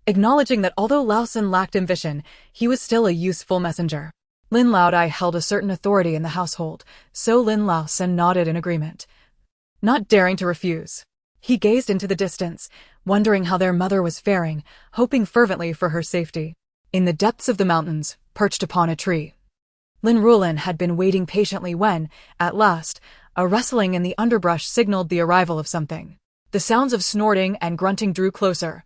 acknowledging that although Laosan lacked ambition, he was still a useful messenger. Lin Laodai held a certain authority in the household, so Lin Laosan nodded in agreement, not daring to refuse. He gazed into the distance, wondering how their mother was faring, hoping fervently for her safety. In the depths of the mountains, perched upon a tree, Lin Ruolan had been waiting patiently when, at last, a rustling in the underbrush signaled the arrival of something. The sounds of snorting and grunting drew closer,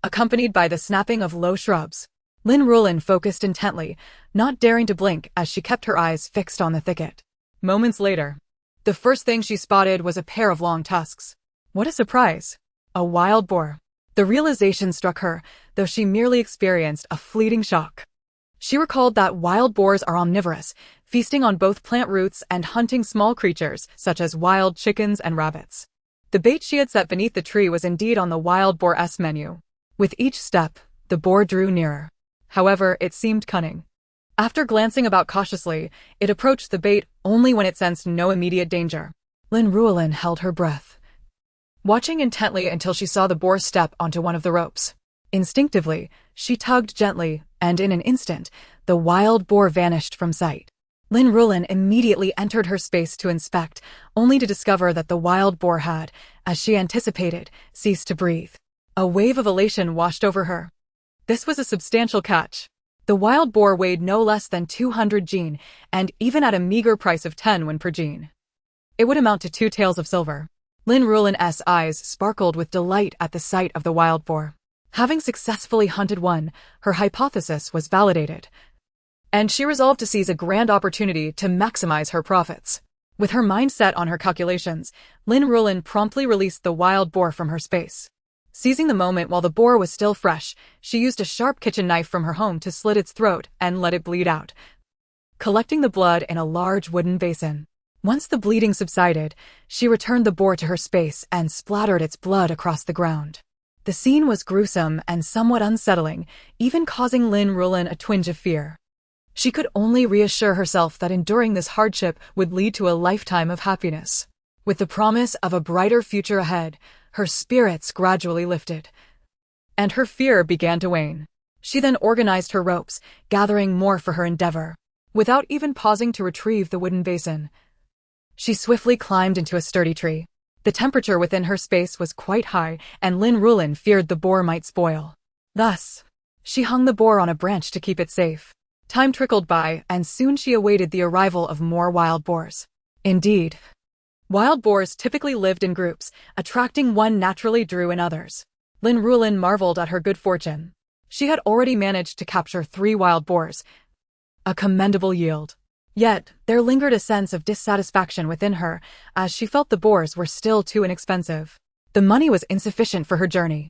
accompanied by the snapping of low shrubs. Lin Ruolan focused intently, not daring to blink as she kept her eyes fixed on the thicket. Moments later, the first thing she spotted was a pair of long tusks. What a surprise! A wild boar. The realization struck her, though she merely experienced a fleeting shock. She recalled that wild boars are omnivorous, feasting on both plant roots and hunting small creatures, such as wild chickens and rabbits. The bait she had set beneath the tree was indeed on the wild boar's menu. With each step, the boar drew nearer. However, it seemed cunning. After glancing about cautiously, it approached the bait only when it sensed no immediate danger. Lin Ruolan held her breath, watching intently until she saw the boar step onto one of the ropes. Instinctively, she tugged gently, and in an instant, the wild boar vanished from sight. Lin Ruolan immediately entered her space to inspect, only to discover that the wild boar had, as she anticipated, ceased to breathe. A wave of elation washed over her. This was a substantial catch. The wild boar weighed no less than 200 jin, and even at a meager price of 10 won per jin, it would amount to 2 taels of silver. Lin Ruolan's eyes sparkled with delight at the sight of the wild boar. Having successfully hunted one, her hypothesis was validated, and she resolved to seize a grand opportunity to maximize her profits. With her mind set on her calculations, Lin Ruolan promptly released the wild boar from her space. Seizing the moment while the boar was still fresh, she used a sharp kitchen knife from her home to slit its throat and let it bleed out, collecting the blood in a large wooden basin. Once the bleeding subsided, she returned the boar to her space and splattered its blood across the ground. The scene was gruesome and somewhat unsettling, even causing Lin Ruolan a twinge of fear. She could only reassure herself that enduring this hardship would lead to a lifetime of happiness. With the promise of a brighter future ahead, her spirits gradually lifted, and her fear began to wane. She then organized her ropes, gathering more for her endeavor. Without even pausing to retrieve the wooden basin, she swiftly climbed into a sturdy tree. The temperature within her space was quite high, and Lin Ruolan feared the boar might spoil. Thus, she hung the boar on a branch to keep it safe. Time trickled by, and soon she awaited the arrival of more wild boars. Indeed, wild boars typically lived in groups, attracting one naturally drew in others. Lin Ruolan marveled at her good fortune. She had already managed to capture 3 wild boars, a commendable yield. Yet, there lingered a sense of dissatisfaction within her, as she felt the boars were still too inexpensive. The money was insufficient for her journey.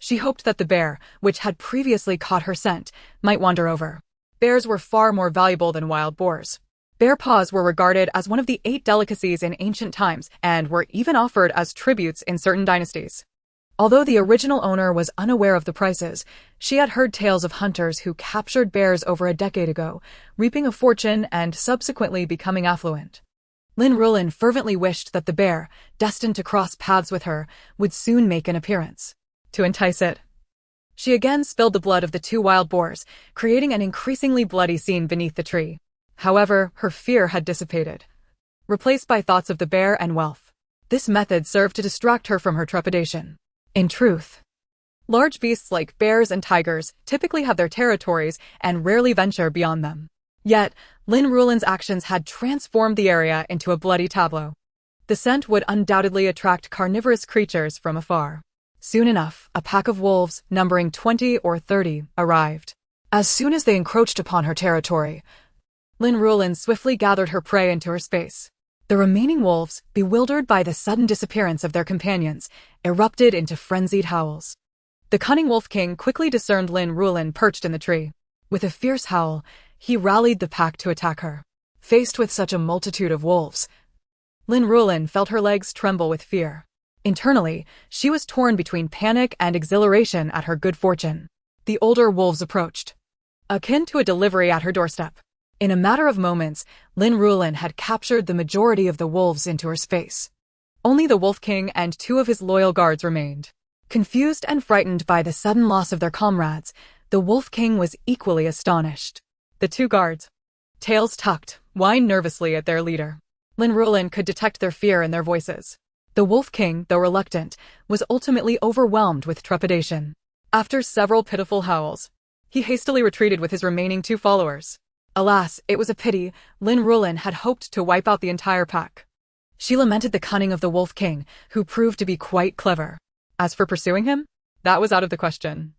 She hoped that the bear, which had previously caught her scent, might wander over. Bears were far more valuable than wild boars. Bear paws were regarded as one of the 8 delicacies in ancient times and were even offered as tributes in certain dynasties. Although the original owner was unaware of the prices, she had heard tales of hunters who captured bears over a decade ago, reaping a fortune and subsequently becoming affluent. Lin Ruolan fervently wished that the bear, destined to cross paths with her, would soon make an appearance. To entice it, she again spilled the blood of the 2 wild boars, creating an increasingly bloody scene beneath the tree. However, her fear had dissipated, replaced by thoughts of the bear and wealth. This method served to distract her from her trepidation. In truth, large beasts like bears and tigers typically have their territories and rarely venture beyond them. Yet, Lin Ruolan's actions had transformed the area into a bloody tableau. The scent would undoubtedly attract carnivorous creatures from afar. Soon enough, a pack of wolves, numbering 20 or 30, arrived. As soon as they encroached upon her territory, Lin Ruolan swiftly gathered her prey into her space. The remaining wolves, bewildered by the sudden disappearance of their companions, erupted into frenzied howls. The cunning Wolf King quickly discerned Lin Ruolan perched in the tree. With a fierce howl, he rallied the pack to attack her. Faced with such a multitude of wolves, Lin Ruolan felt her legs tremble with fear. Internally, she was torn between panic and exhilaration at her good fortune. The older wolves approached, akin to a delivery at her doorstep. In a matter of moments, Lin Ruolan had captured the majority of the wolves into her space. Only the Wolf King and 2 of his loyal guards remained. Confused and frightened by the sudden loss of their comrades, the Wolf King was equally astonished. The 2 guards, tails tucked, whined nervously at their leader. Lin Ruolan could detect their fear in their voices. The Wolf King, though reluctant, was ultimately overwhelmed with trepidation. After several pitiful howls, he hastily retreated with his remaining 2 followers. Alas, it was a pity. Lin Ruolan had hoped to wipe out the entire pack. She lamented the cunning of the Wolf King, who proved to be quite clever. As for pursuing him, that was out of the question.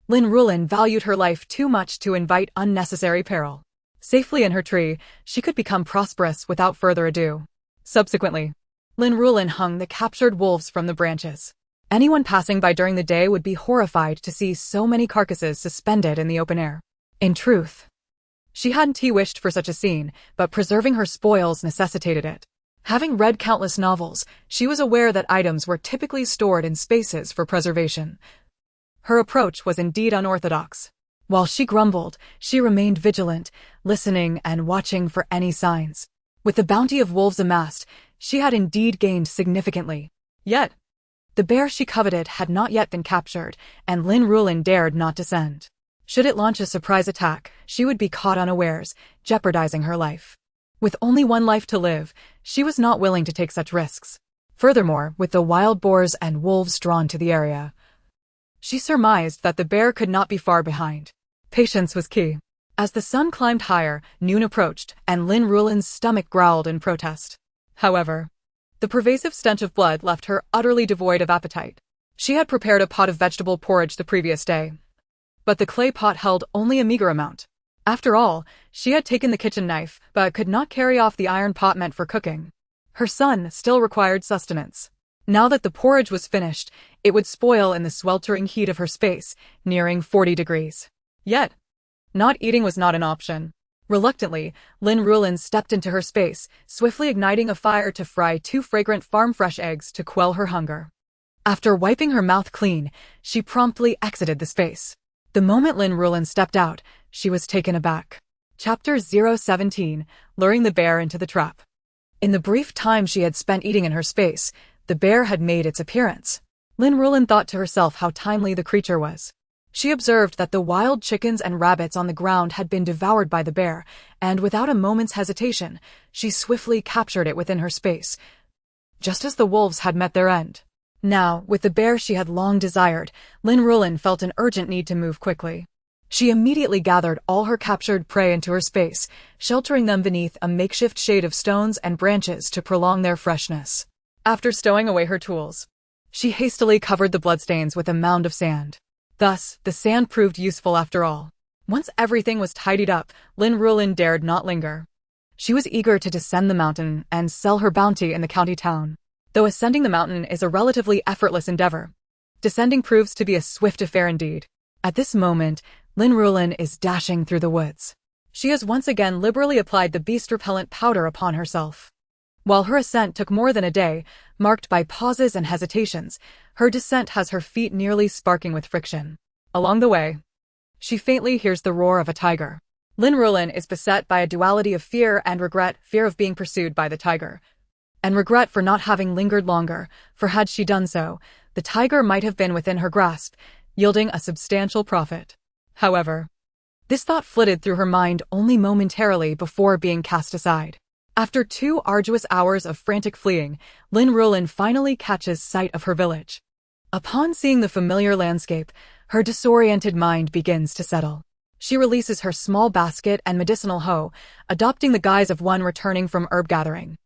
Lin Ruolan valued her life too much to invite unnecessary peril. Safely in her tree, she could become prosperous without further ado. Subsequently, Lin Ruolan hung the captured wolves from the branches. Anyone passing by during the day would be horrified to see so many carcasses suspended in the open air. In truth, she hadn't wished for such a scene, but preserving her spoils necessitated it. Having read countless novels, she was aware that items were typically stored in spaces for preservation. Her approach was indeed unorthodox. While she grumbled, she remained vigilant, listening and watching for any signs. With the bounty of wolves amassed, she had indeed gained significantly. Yet, the bear she coveted had not yet been captured, and Lin Ruolan dared not descend. Should it launch a surprise attack, she would be caught unawares, jeopardizing her life. With only 1 life to live, she was not willing to take such risks. Furthermore, with the wild boars and wolves drawn to the area, she surmised that the bear could not be far behind. Patience was key. As the sun climbed higher, noon approached, and Lin Ruolan's stomach growled in protest. However, the pervasive stench of blood left her utterly devoid of appetite. She had prepared a pot of vegetable porridge the previous day, but the clay pot held only a meager amount. After all, she had taken the kitchen knife, but could not carry off the iron pot meant for cooking. Her son still required sustenance. Now that the porridge was finished, it would spoil in the sweltering heat of her space, nearing 40 degrees. Yet, not eating was not an option. Reluctantly, Lin Ruolan stepped into her space, swiftly igniting a fire to fry 2 fragrant farm-fresh eggs to quell her hunger. After wiping her mouth clean, she promptly exited the space. The moment Lin Ruolan stepped out, she was taken aback. Chapter 017, Luring the Bear into the Trap. In the brief time she had spent eating in her space, the bear had made its appearance. Lin Ruolan thought to herself how timely the creature was. She observed that the wild chickens and rabbits on the ground had been devoured by the bear, and without a moment's hesitation, she swiftly captured it within her space, just as the wolves had met their end. Now, with the bear she had long desired, Lin Ruolan felt an urgent need to move quickly. She immediately gathered all her captured prey into her space, sheltering them beneath a makeshift shade of stones and branches to prolong their freshness. After stowing away her tools, she hastily covered the bloodstains with a mound of sand. Thus, the sand proved useful after all. Once everything was tidied up, Lin Ruolan dared not linger. She was eager to descend the mountain and sell her bounty in the county town. Though ascending the mountain is a relatively effortless endeavor, descending proves to be a swift affair indeed. At this moment, Lin Ruolan is dashing through the woods. She has once again liberally applied the beast-repellent powder upon herself. While her ascent took more than a day, marked by pauses and hesitations, her descent has her feet nearly sparking with friction. Along the way, she faintly hears the roar of a tiger. Lin Ruolan is beset by a duality of fear and regret, fear of being pursued by the tiger, and regret for not having lingered longer, for had she done so, the tiger might have been within her grasp, yielding a substantial profit. However, this thought flitted through her mind only momentarily before being cast aside. After 2 arduous hours of frantic fleeing, Lin Ruolan finally catches sight of her village. Upon seeing the familiar landscape, her disoriented mind begins to settle. She releases her small basket and medicinal hoe, adopting the guise of one returning from herb gathering.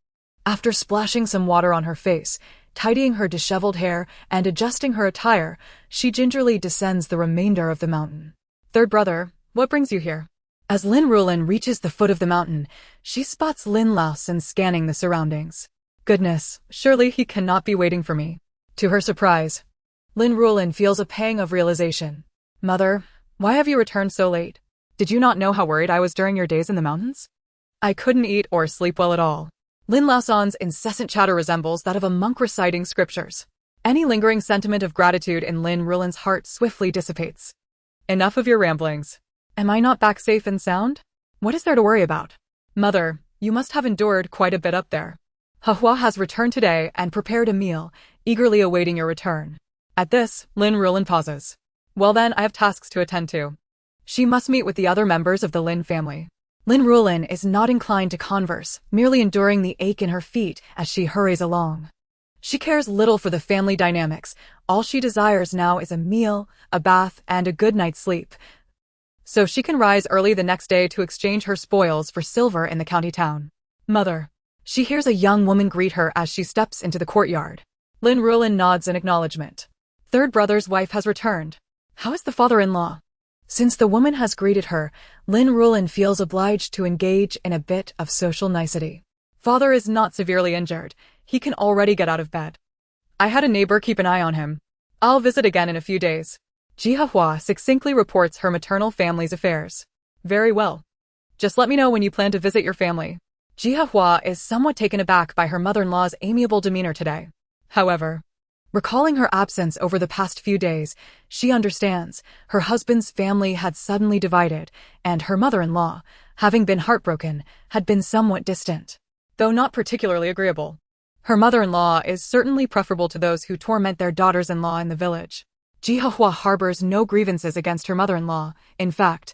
After splashing some water on her face, tidying her disheveled hair, and adjusting her attire, she gingerly descends the remainder of the mountain. Third brother, what brings you here? As Lin Ruolan reaches the foot of the mountain, she spots Lin Ruolan scanning the surroundings. Goodness, surely he cannot be waiting for me. To her surprise, Lin Ruolan feels a pang of realization. Mother, why have you returned so late? Did you not know how worried I was during your days in the mountains? I couldn't eat or sleep well at all. Lin Ruolan's incessant chatter resembles that of a monk reciting scriptures. Any lingering sentiment of gratitude in Lin Ruolan's heart swiftly dissipates. Enough of your ramblings. Am I not back safe and sound? What is there to worry about? Mother, you must have endured quite a bit up there. Donghua has returned today and prepared a meal, eagerly awaiting your return. At this, Lin Ruolan pauses. Well then, I have tasks to attend to. She must meet with the other members of the Lin family. Lin Ruolan is not inclined to converse, merely enduring the ache in her feet as she hurries along. She cares little for the family dynamics. All she desires now is a meal, a bath, and a good night's sleep, so she can rise early the next day to exchange her spoils for silver in the county town. Mother. She hears a young woman greet her as she steps into the courtyard. Lin Ruolan nods in acknowledgement. Third brother's wife has returned. How is the father-in-law? Since the woman has greeted her, Lin Ruolan feels obliged to engage in a bit of social nicety. Father is not severely injured. He can already get out of bed. I had a neighbor keep an eye on him. I'll visit again in a few days. Donghua succinctly reports her maternal family's affairs. Very well. Just let me know when you plan to visit your family. Donghua is somewhat taken aback by her mother-in-law's amiable demeanor today. However, recalling her absence over the past few days, she understands her husband's family had suddenly divided, and her mother-in-law, having been heartbroken, had been somewhat distant. Though not particularly agreeable, her mother-in-law is certainly preferable to those who torment their daughters-in-law in the village. Donghua harbors no grievances against her mother-in-law. In fact,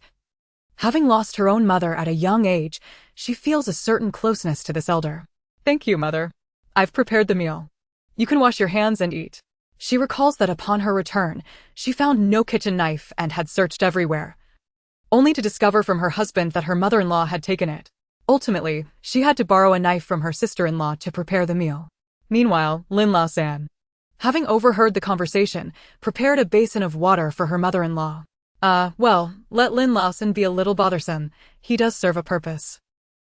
having lost her own mother at a young age, she feels a certain closeness to this elder. Thank you, mother. I've prepared the meal. You can wash your hands and eat. She recalls that upon her return, she found no kitchen knife and had searched everywhere, only to discover from her husband that her mother-in-law had taken it. Ultimately, she had to borrow a knife from her sister-in-law to prepare the meal. Meanwhile, Lin Ruolan, having overheard the conversation, prepared a basin of water for her mother-in-law. Well, let Lin Ruolan be a little bothersome. He does serve a purpose.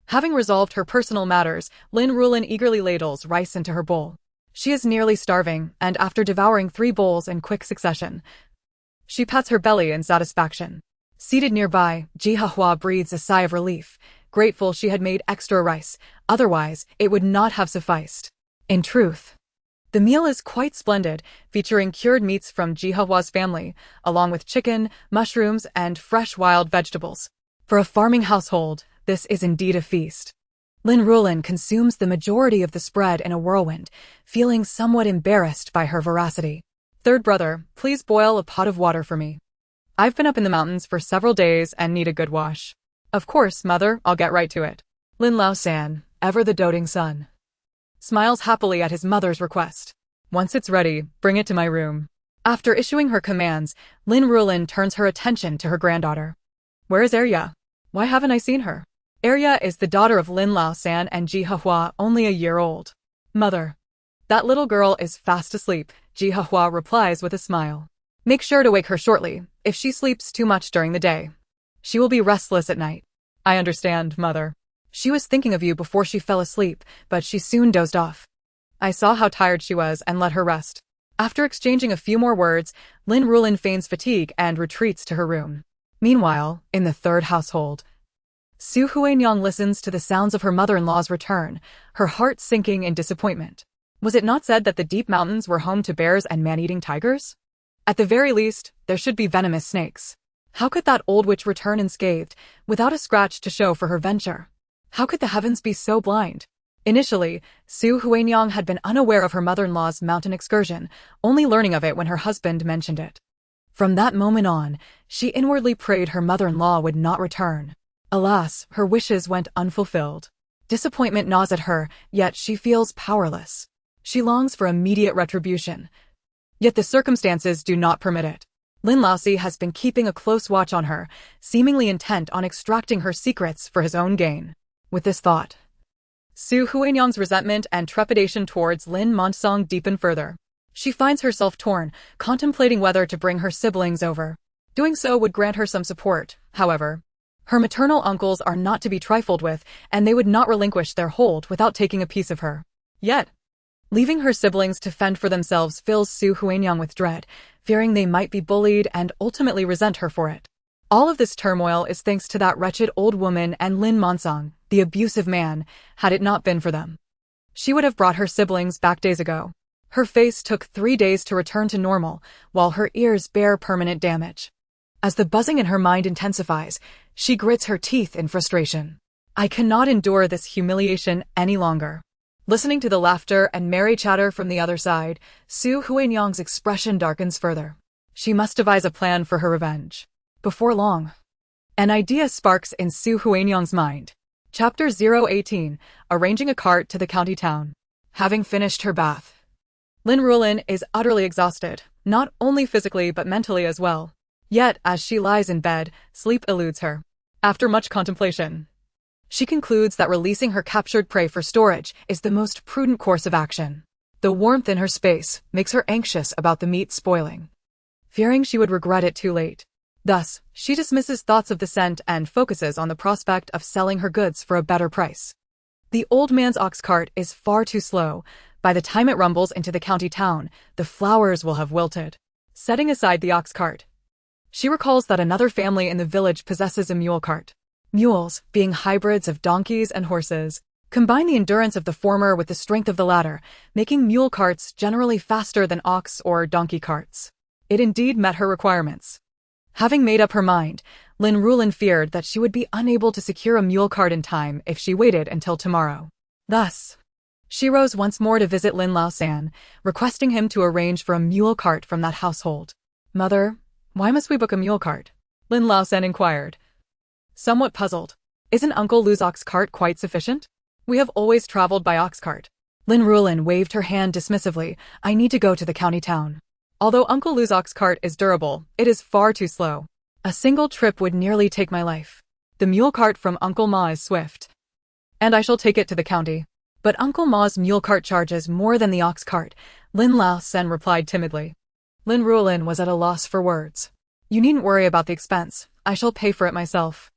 Having resolved her personal matters, Lin Ruolan eagerly ladles rice into her bowl. She is nearly starving, and after devouring 3 bowls in quick succession, she pats her belly in satisfaction. Seated nearby, Donghua breathes a sigh of relief, grateful she had made extra rice, otherwise it would not have sufficed. In truth, the meal is quite splendid, featuring cured meats from Donghua's family, along with chicken, mushrooms, and fresh wild vegetables. For a farming household, this is indeed a feast. Lin Ruolan consumes the majority of the spread in a whirlwind, feeling somewhat embarrassed by her voracity. Third brother, please boil a pot of water for me. I've been up in the mountains for several days and need a good wash. Of course, mother, I'll get right to it. Lin Ruolan, ever the doting son, smiles happily at his mother's request. Once it's ready, bring it to my room. After issuing her commands, Lin Ruolan turns her attention to her granddaughter. Where is Arya? Why haven't I seen her? Arya is the daughter of Lin Ruolan and Donghua, only a year old. Mother. That little girl is fast asleep, Donghua replies with a smile. Make sure to wake her shortly, if she sleeps too much during the day. She will be restless at night. I understand, mother. She was thinking of you before she fell asleep, but she soon dozed off. I saw how tired she was and let her rest. After exchanging a few more words, Lin Ruolan feigns fatigue and retreats to her room. Meanwhile, in the third household, Su Huanyang listens to the sounds of her mother-in-law's return, her heart sinking in disappointment. Was it not said that the deep mountains were home to bears and man-eating tigers? At the very least, there should be venomous snakes. How could that old witch return unscathed, without a scratch to show for her venture? How could the heavens be so blind? Initially, Su Huanyang had been unaware of her mother-in-law's mountain excursion, only learning of it when her husband mentioned it. From that moment on, she inwardly prayed her mother-in-law would not return. Alas, her wishes went unfulfilled. Disappointment gnaws at her, yet she feels powerless. She longs for immediate retribution. Yet the circumstances do not permit it. Lin Ruolan has been keeping a close watch on her, seemingly intent on extracting her secrets for his own gain. With this thought, Su Huanyang's resentment and trepidation towards Lin Ruolan deepen further. She finds herself torn, contemplating whether to bring her siblings over. Doing so would grant her some support, however. Her maternal uncles are not to be trifled with, and they would not relinquish their hold without taking a piece of her. Yet, leaving her siblings to fend for themselves fills Su Huanyang with dread, fearing they might be bullied and ultimately resent her for it. All of this turmoil is thanks to that wretched old woman and Lin Ruolan, the abusive man, had it not been for them. She would have brought her siblings back days ago. Her face took 3 days to return to normal, while her ears bear permanent damage. As the buzzing in her mind intensifies, she grits her teeth in frustration. I cannot endure this humiliation any longer. Listening to the laughter and merry chatter from the other side, Su Huanyang's expression darkens further. She must devise a plan for her revenge. Before long, an idea sparks in Su Huanyang's mind. Chapter 018, Arranging a Cart to the County Town. Having finished her bath, Lin Ruolan is utterly exhausted, not only physically but mentally as well. Yet, as she lies in bed, sleep eludes her. After much contemplation, she concludes that releasing her captured prey for storage is the most prudent course of action. The warmth in her space makes her anxious about the meat spoiling, fearing she would regret it too late. Thus, she dismisses thoughts of the scent and focuses on the prospect of selling her goods for a better price. The old man's ox cart is far too slow. By the time it rumbles into the county town, the flowers will have wilted. Setting aside the ox cart, she recalls that another family in the village possesses a mule cart. Mules, being hybrids of donkeys and horses, combine the endurance of the former with the strength of the latter, making mule carts generally faster than ox or donkey carts. It indeed met her requirements. Having made up her mind, Lin Ruolan feared that she would be unable to secure a mule cart in time if she waited until tomorrow. Thus, she rose once more to visit Lin Ruolan, requesting him to arrange for a mule cart from that household. Mother, why must we book a mule cart? Lin Ruolan inquired. Somewhat puzzled. Isn't Uncle Lu's ox cart quite sufficient? We have always traveled by ox cart. Lin Ruolan waved her hand dismissively. I need to go to the county town. Although Uncle Lu's ox cart is durable, it is far too slow. A single trip would nearly take my life. The mule cart from Uncle Ma is swift, and I shall take it to the county. But Uncle Ma's mule cart charges more than the ox cart, Lin Ruolan replied timidly. Lin Ruolan was at a loss for words. You needn't worry about the expense. I shall pay for it myself.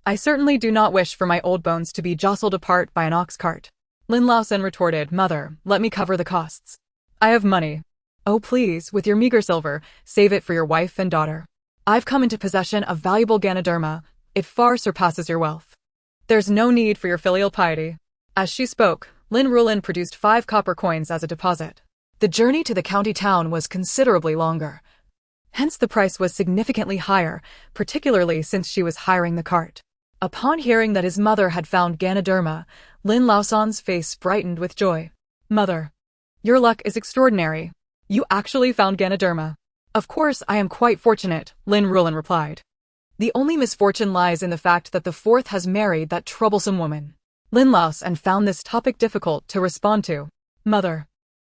I certainly do not wish for my old bones to be jostled apart by an ox cart. Lin Ruolan retorted, Mother, let me cover the costs. I have money. Oh please, with your meager silver, save it for your wife and daughter. I've come into possession of valuable Ganoderma. It far surpasses your wealth. There's no need for your filial piety. As she spoke, Lin Ruolan produced 5 copper coins as a deposit. The journey to the county town was considerably longer. Hence the price was significantly higher, particularly since she was hiring the cart. Upon hearing that his mother had found Ganoderma, Lin Ruolan's face brightened with joy. Mother, your luck is extraordinary. You actually found Ganoderma. Of course, I am quite fortunate, Lin Ruolan replied. The only misfortune lies in the fact that the fourth has married that troublesome woman. Lin Laos and found this topic difficult to respond to. Mother,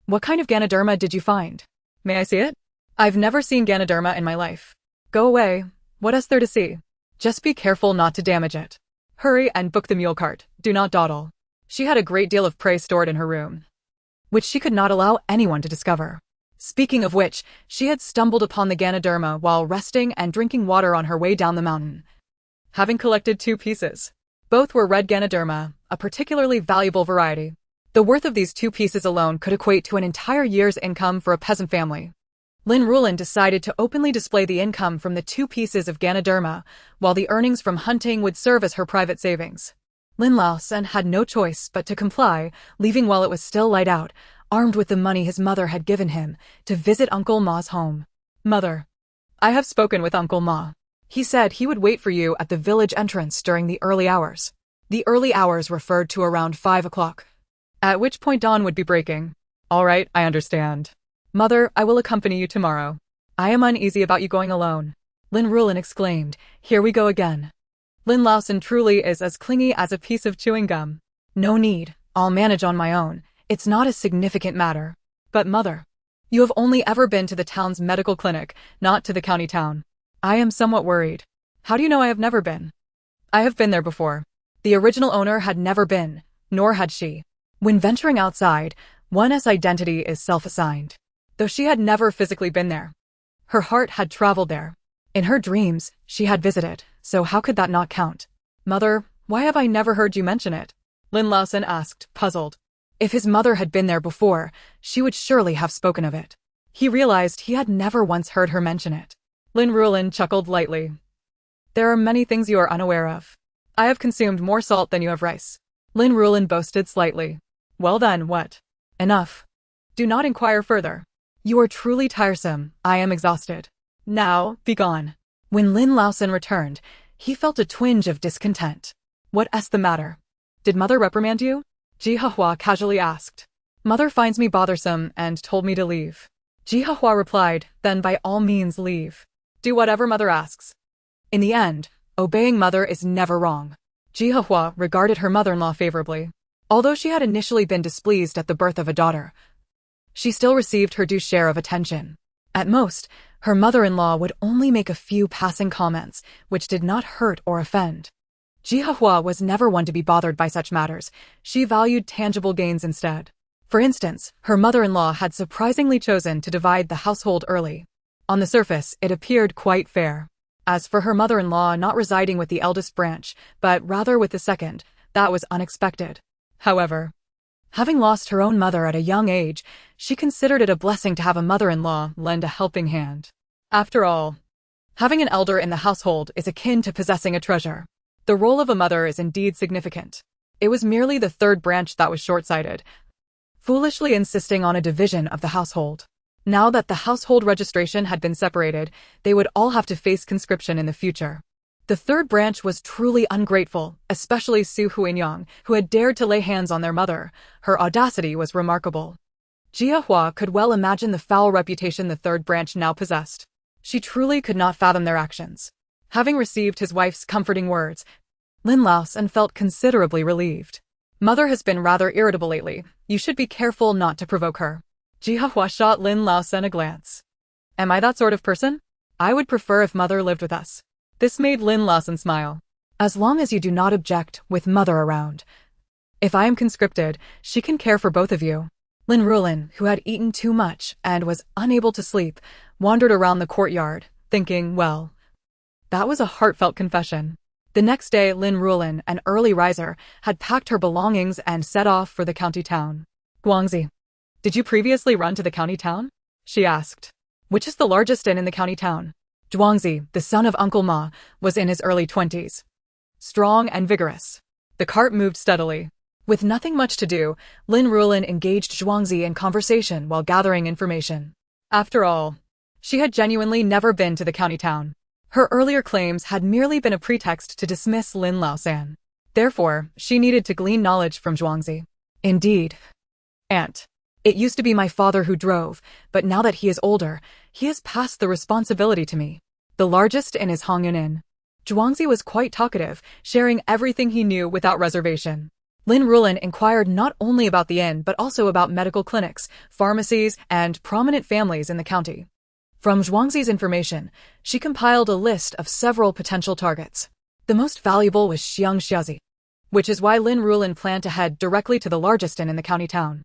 what kind of Ganoderma did you find? May I see it? I've never seen Ganoderma in my life. Go away, what is there to see? Just be careful not to damage it. Hurry and book the mule cart, do not dawdle. She had a great deal of prey stored in her room, which she could not allow anyone to discover. Speaking of which, she had stumbled upon the Ganoderma while resting and drinking water on her way down the mountain, having collected 2 pieces. Both were red Ganoderma, a particularly valuable variety. The worth of these 2 pieces alone could equate to an entire year's income for a peasant family. Lin Ruolan decided to openly display the income from the 2 pieces of Ganoderma, while the earnings from hunting would serve as her private savings. Lin Laosen had no choice but to comply, leaving while it was still light out, armed with the money his mother had given him, to visit Uncle Ma's home. Mother, I have spoken with Uncle Ma. He said he would wait for you at the village entrance during the early hours. The early hours referred to around 5 o'clock, at which point dawn would be breaking. All right, I understand. Mother, I will accompany you tomorrow. I am uneasy about you going alone. Lin Ruolan exclaimed, here we go again. Lin Laosen truly is as clingy as a piece of chewing gum. No need, I'll manage on my own. It's not a significant matter. But mother, you have only ever been to the town's medical clinic, not to the county town. I am somewhat worried. How do you know I have never been? I have been there before. The original owner had never been, nor had she. When venturing outside, one's identity is self-assigned. Though she had never physically been there, her heart had traveled there. In her dreams, she had visited, so how could that not count? Mother, why have I never heard you mention it? Lin Laosen asked, puzzled. If his mother had been there before, she would surely have spoken of it. He realized he had never once heard her mention it. Lin Ruolan chuckled lightly. There are many things you are unaware of. I have consumed more salt than you have rice. Lin Ruolan boasted slightly. Well then, what? Enough. Do not inquire further. You are truly tiresome, I am exhausted. Now, begone. When Lin Laosen returned, he felt a twinge of discontent. What's the matter? Did mother reprimand you? Jihahua casually asked. Mother finds me bothersome and told me to leave. Jihahua replied, then by all means leave. Do whatever mother asks. In the end, obeying mother is never wrong. Jihahua regarded her mother-in-law favorably. Although she had initially been displeased at the birth of a daughter, she still received her due share of attention. At most, her mother-in-law would only make a few passing comments, which did not hurt or offend. Jihahua was never one to be bothered by such matters. She valued tangible gains instead. For instance, her mother-in-law had surprisingly chosen to divide the household early. On the surface, it appeared quite fair. As for her mother-in-law not residing with the eldest branch, but rather with the second, that was unexpected. However, having lost her own mother at a young age, she considered it a blessing to have a mother-in-law lend a helping hand. After all, having an elder in the household is akin to possessing a treasure. The role of a mother is indeed significant. It was merely the third branch that was short-sighted, foolishly insisting on a division of the household. Now that the household registration had been separated, they would all have to face conscription in the future. The third branch was truly ungrateful, especially Su Huinyang, who had dared to lay hands on their mother. Her audacity was remarkable. Jiahua could well imagine the foul reputation the third branch now possessed. She truly could not fathom their actions. Having received his wife's comforting words, Lin Laosen felt considerably relieved. Mother has been rather irritable lately. You should be careful not to provoke her. Jiahua shot Lin Laosen a glance. Am I that sort of person? I would prefer if mother lived with us. This made Lin Laosen smile. As long as you do not object with mother around. If I am conscripted, she can care for both of you. Lin Ruolan, who had eaten too much and was unable to sleep, wandered around the courtyard, thinking, well, that was a heartfelt confession. The next day, Lin Ruolan, an early riser, had packed her belongings and set off for the county town. Guangxi, did you previously run to the county town? She asked. Which is the largest inn in the county town? Zhuangzi, the son of Uncle Ma, was in his early 20s. Strong and vigorous. The cart moved steadily. With nothing much to do, Lin Ruolan engaged Zhuangzi in conversation while gathering information. After all, she had genuinely never been to the county town. Her earlier claims had merely been a pretext to dismiss Lin Laosen. Therefore, she needed to glean knowledge from Zhuangzi. Indeed. Aunt. It used to be my father who drove, but now that he is older, He has passed the responsibility to me. The largest in his Hongyun Inn. Zhuangzi was quite talkative, sharing everything he knew without reservation. Lin Ruolan inquired not only about the inn but also about medical clinics, pharmacies, and prominent families in the county. From Zhuangzi's information, she compiled a list of several potential targets. The most valuable was Xiangxiazi, which is why Lin Ruolan planned to head directly to the largest inn in the county town.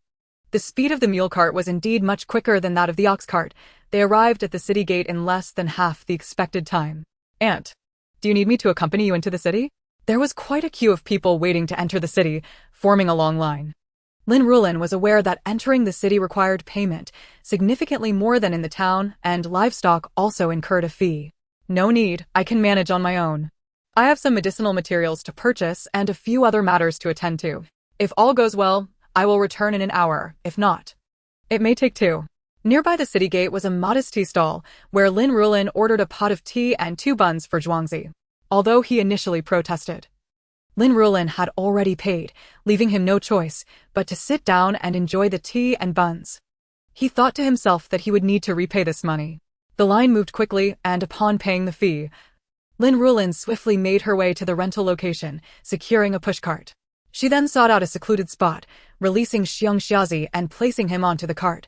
The speed of the mule cart was indeed much quicker than that of the ox cart. They arrived at the city gate in less than half the expected time. "Aunt, do you need me to accompany you into the city?" There was quite a queue of people waiting to enter the city, forming a long line. Lin Ruolan was aware that entering the city required payment, significantly more than in the town, and livestock also incurred a fee. "No need, I can manage on my own. I have some medicinal materials to purchase and a few other matters to attend to. If all goes well, I will return in an hour. If not, it may take 2. Nearby the city gate was a modest tea stall, where Lin Ruolan ordered a pot of tea and 2 buns for Zhuangzi. Although he initially protested, Lin Ruolan had already paid, leaving him no choice but to sit down and enjoy the tea and buns. He thought to himself that he would need to repay this money. The line moved quickly, and upon paying the fee, Lin Ruolan swiftly made her way to the rental location, securing a pushcart. She then sought out a secluded spot, releasing Xiangxiazi and placing him onto the cart.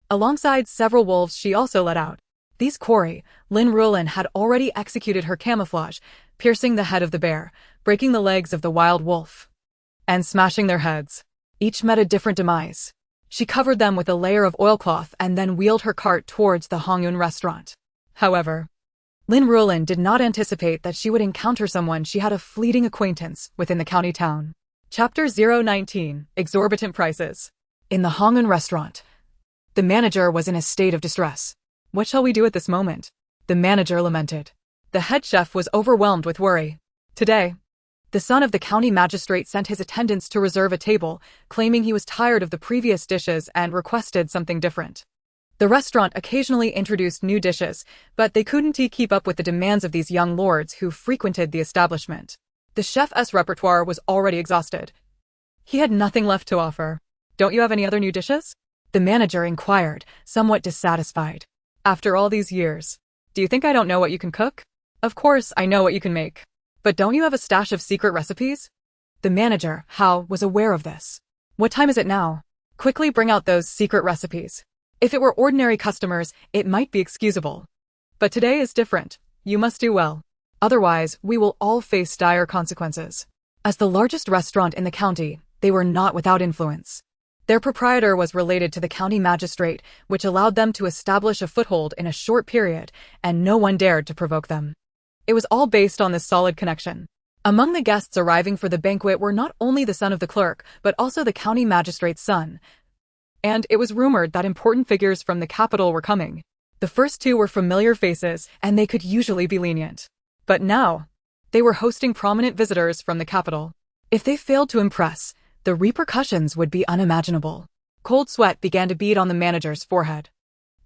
Alongside several wolves she also let out. These quarry, Lin Ruolan had already executed her camouflage, piercing the head of the bear, breaking the legs of the wild wolf, and smashing their heads. Each met a different demise. She covered them with a layer of oilcloth and then wheeled her cart towards the Hongyun restaurant. However, Lin Ruolan did not anticipate that she would encounter someone she had a fleeting acquaintance within the county town. Chapter 019: Exorbitant Prices. In the Hongyun restaurant, the manager was in a state of distress. "What shall we do at this moment?" the manager lamented. The head chef was overwhelmed with worry. Today, the son of the county magistrate sent his attendants to reserve a table, claiming he was tired of the previous dishes and requested something different. The restaurant occasionally introduced new dishes, but they couldn't keep up with the demands of these young lords who frequented the establishment. The chef's repertoire was already exhausted. He had nothing left to offer. "Don't you have any other new dishes?" the manager inquired, somewhat dissatisfied. "After all these years, do you think I don't know what you can cook?" "Of course I know what you can make. But don't you have a stash of secret recipes?" The manager, Hao, was aware of this. "What time is it now? Quickly bring out those secret recipes." If it were ordinary customers, it might be excusable. But today is different. You must do well. Otherwise, we will all face dire consequences. As the largest restaurant in the county, they were not without influence. Their proprietor was related to the county magistrate, which allowed them to establish a foothold in a short period, and no one dared to provoke them. It was all based on this solid connection. Among the guests arriving for the banquet were not only the son of the clerk, but also the county magistrate's son. And it was rumored that important figures from the capital were coming. The first 2 were familiar faces, and they could usually be lenient. But now, they were hosting prominent visitors from the capital. If they failed to impress, the repercussions would be unimaginable. Cold sweat began to bead on the manager's forehead.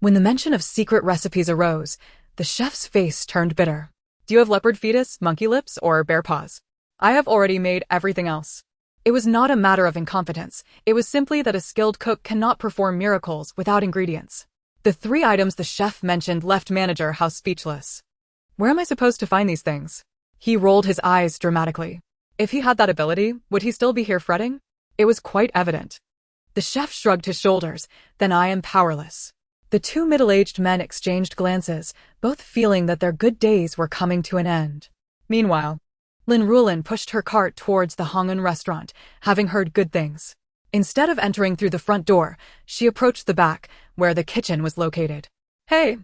When the mention of secret recipes arose, the chef's face turned bitter. "Do you have leopard fetus, monkey lips, or bear paws? I have already made everything else." It was not a matter of incompetence, it was simply that a skilled cook cannot perform miracles without ingredients. The 3 items the chef mentioned left manager Hao speechless. "Where am I supposed to find these things?" He rolled his eyes dramatically. If he had that ability, would he still be here fretting? It was quite evident. The chef shrugged his shoulders. "Then I am powerless." The 2 middle-aged men exchanged glances, both feeling that their good days were coming to an end. Meanwhile, Lin Ruolan pushed her cart towards the Hongyun restaurant, having heard good things. Instead of entering through the front door, she approached the back, where the kitchen was located. "Hey,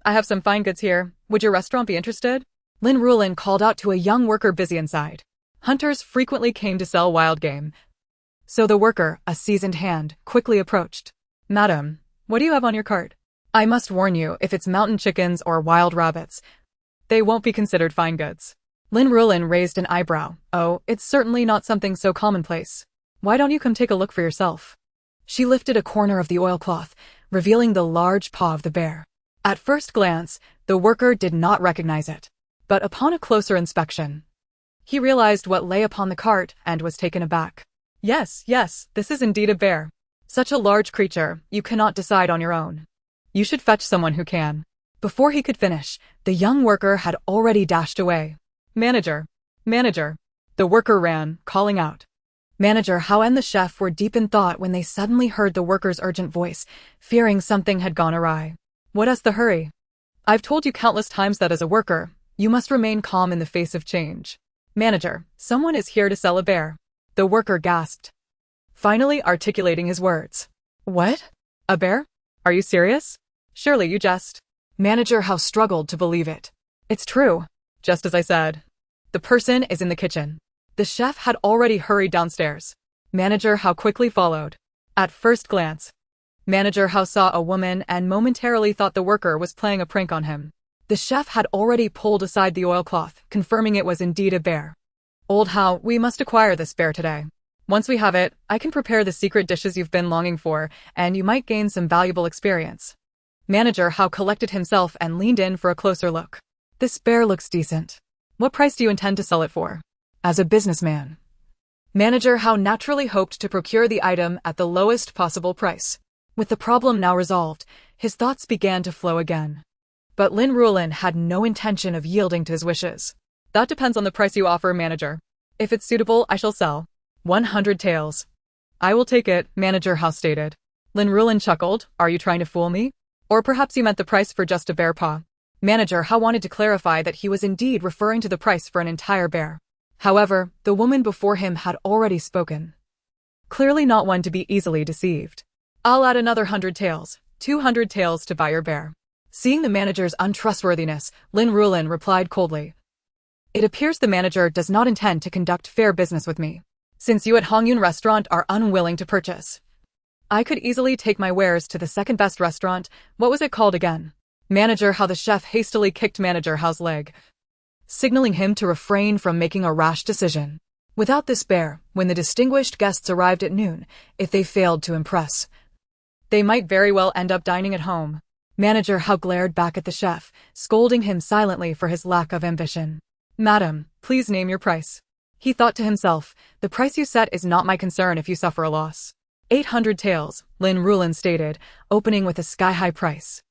I have some fine goods here. Would your restaurant be interested?" Lin Ruolan called out to a young worker busy inside. Hunters frequently came to sell wild game, so the worker, a seasoned hand, quickly approached. "Madam, what do you have on your cart?" "I must warn you, if it's mountain chickens or wild rabbits, they won't be considered fine goods." Lin Ruolan raised an eyebrow. "Oh, it's certainly not something so commonplace. Why don't you come take a look for yourself?" She lifted a corner of the oilcloth, revealing the large paw of the bear. At first glance, the worker did not recognize it. But upon a closer inspection, he realized what lay upon the cart and was taken aback. Yes, this is indeed a bear. Such a large creature, you cannot decide on your own. You should fetch someone who can. Before he could finish, the young worker had already dashed away. Manager! Manager! The worker ran, calling out. Manager Hao and the chef were deep in thought when they suddenly heard the worker's urgent voice, fearing something had gone awry. What's the hurry? I've told you countless times that as a worker, you must remain calm in the face of change. Manager, someone is here to sell a bear. The worker gasped, finally articulating his words. What? A bear? Are you serious? Surely you jest. Manager Hao struggled to believe it. It's true. Just as I said. The person is in the kitchen. The chef had already hurried downstairs. Manager Hao quickly followed. At first glance, Manager Hao saw a woman and momentarily thought the worker was playing a prank on him. The chef had already pulled aside the oilcloth, confirming it was indeed a bear. Old Hao, we must acquire this bear today. Once we have it, I can prepare the secret dishes you've been longing for, and you might gain some valuable experience. Manager Hao collected himself and leaned in for a closer look. This bear looks decent. What price do you intend to sell it for? As a businessman, Manager Hao naturally hoped to procure the item at the lowest possible price. With the problem now resolved, his thoughts began to flow again. But Lin Ruolan had no intention of yielding to his wishes. That depends on the price you offer, Manager. If it's suitable, I shall sell. 100 taels. I will take it, Manager Hao stated. Lin Ruolan chuckled. Are you trying to fool me? Or perhaps you meant the price for just a bear paw. Manager Hao wanted to clarify that he was indeed referring to the price for an entire bear. However, the woman before him had already spoken. Clearly not one to be easily deceived. I'll add another 100 taels, 200 taels to buy your bear. Seeing the manager's untrustworthiness, Lin Ruolan replied coldly. It appears the manager does not intend to conduct fair business with me. Since you at Hongyun Restaurant are unwilling to purchase, I could easily take my wares to the second best restaurant. What was it called again? Manager Hao. The chef hastily kicked Manager Hao's leg, signaling him to refrain from making a rash decision. Without this bear, when the distinguished guests arrived at noon, if they failed to impress, they might very well end up dining at home. Manager Hao glared back at the chef, scolding him silently for his lack of ambition. Madam, please name your price. He thought to himself, the price you set is not my concern if you suffer a loss. 800 taels, Lin Ruolan stated, opening with a sky-high price.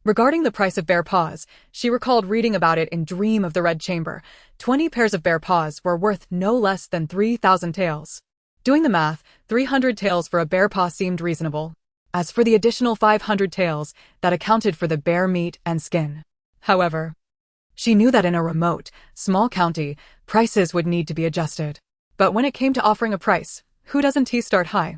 Regarding the price of bear paws, she recalled reading about it in Dream of the Red Chamber. 20 pairs of bear paws were worth no less than 3,000 taels. Doing the math, 300 taels for a bear paw seemed reasonable. As for the additional 500 taels, that accounted for the bear meat and skin. However, she knew that in a remote, small county, prices would need to be adjusted. But when it came to offering a price, who doesn't start high?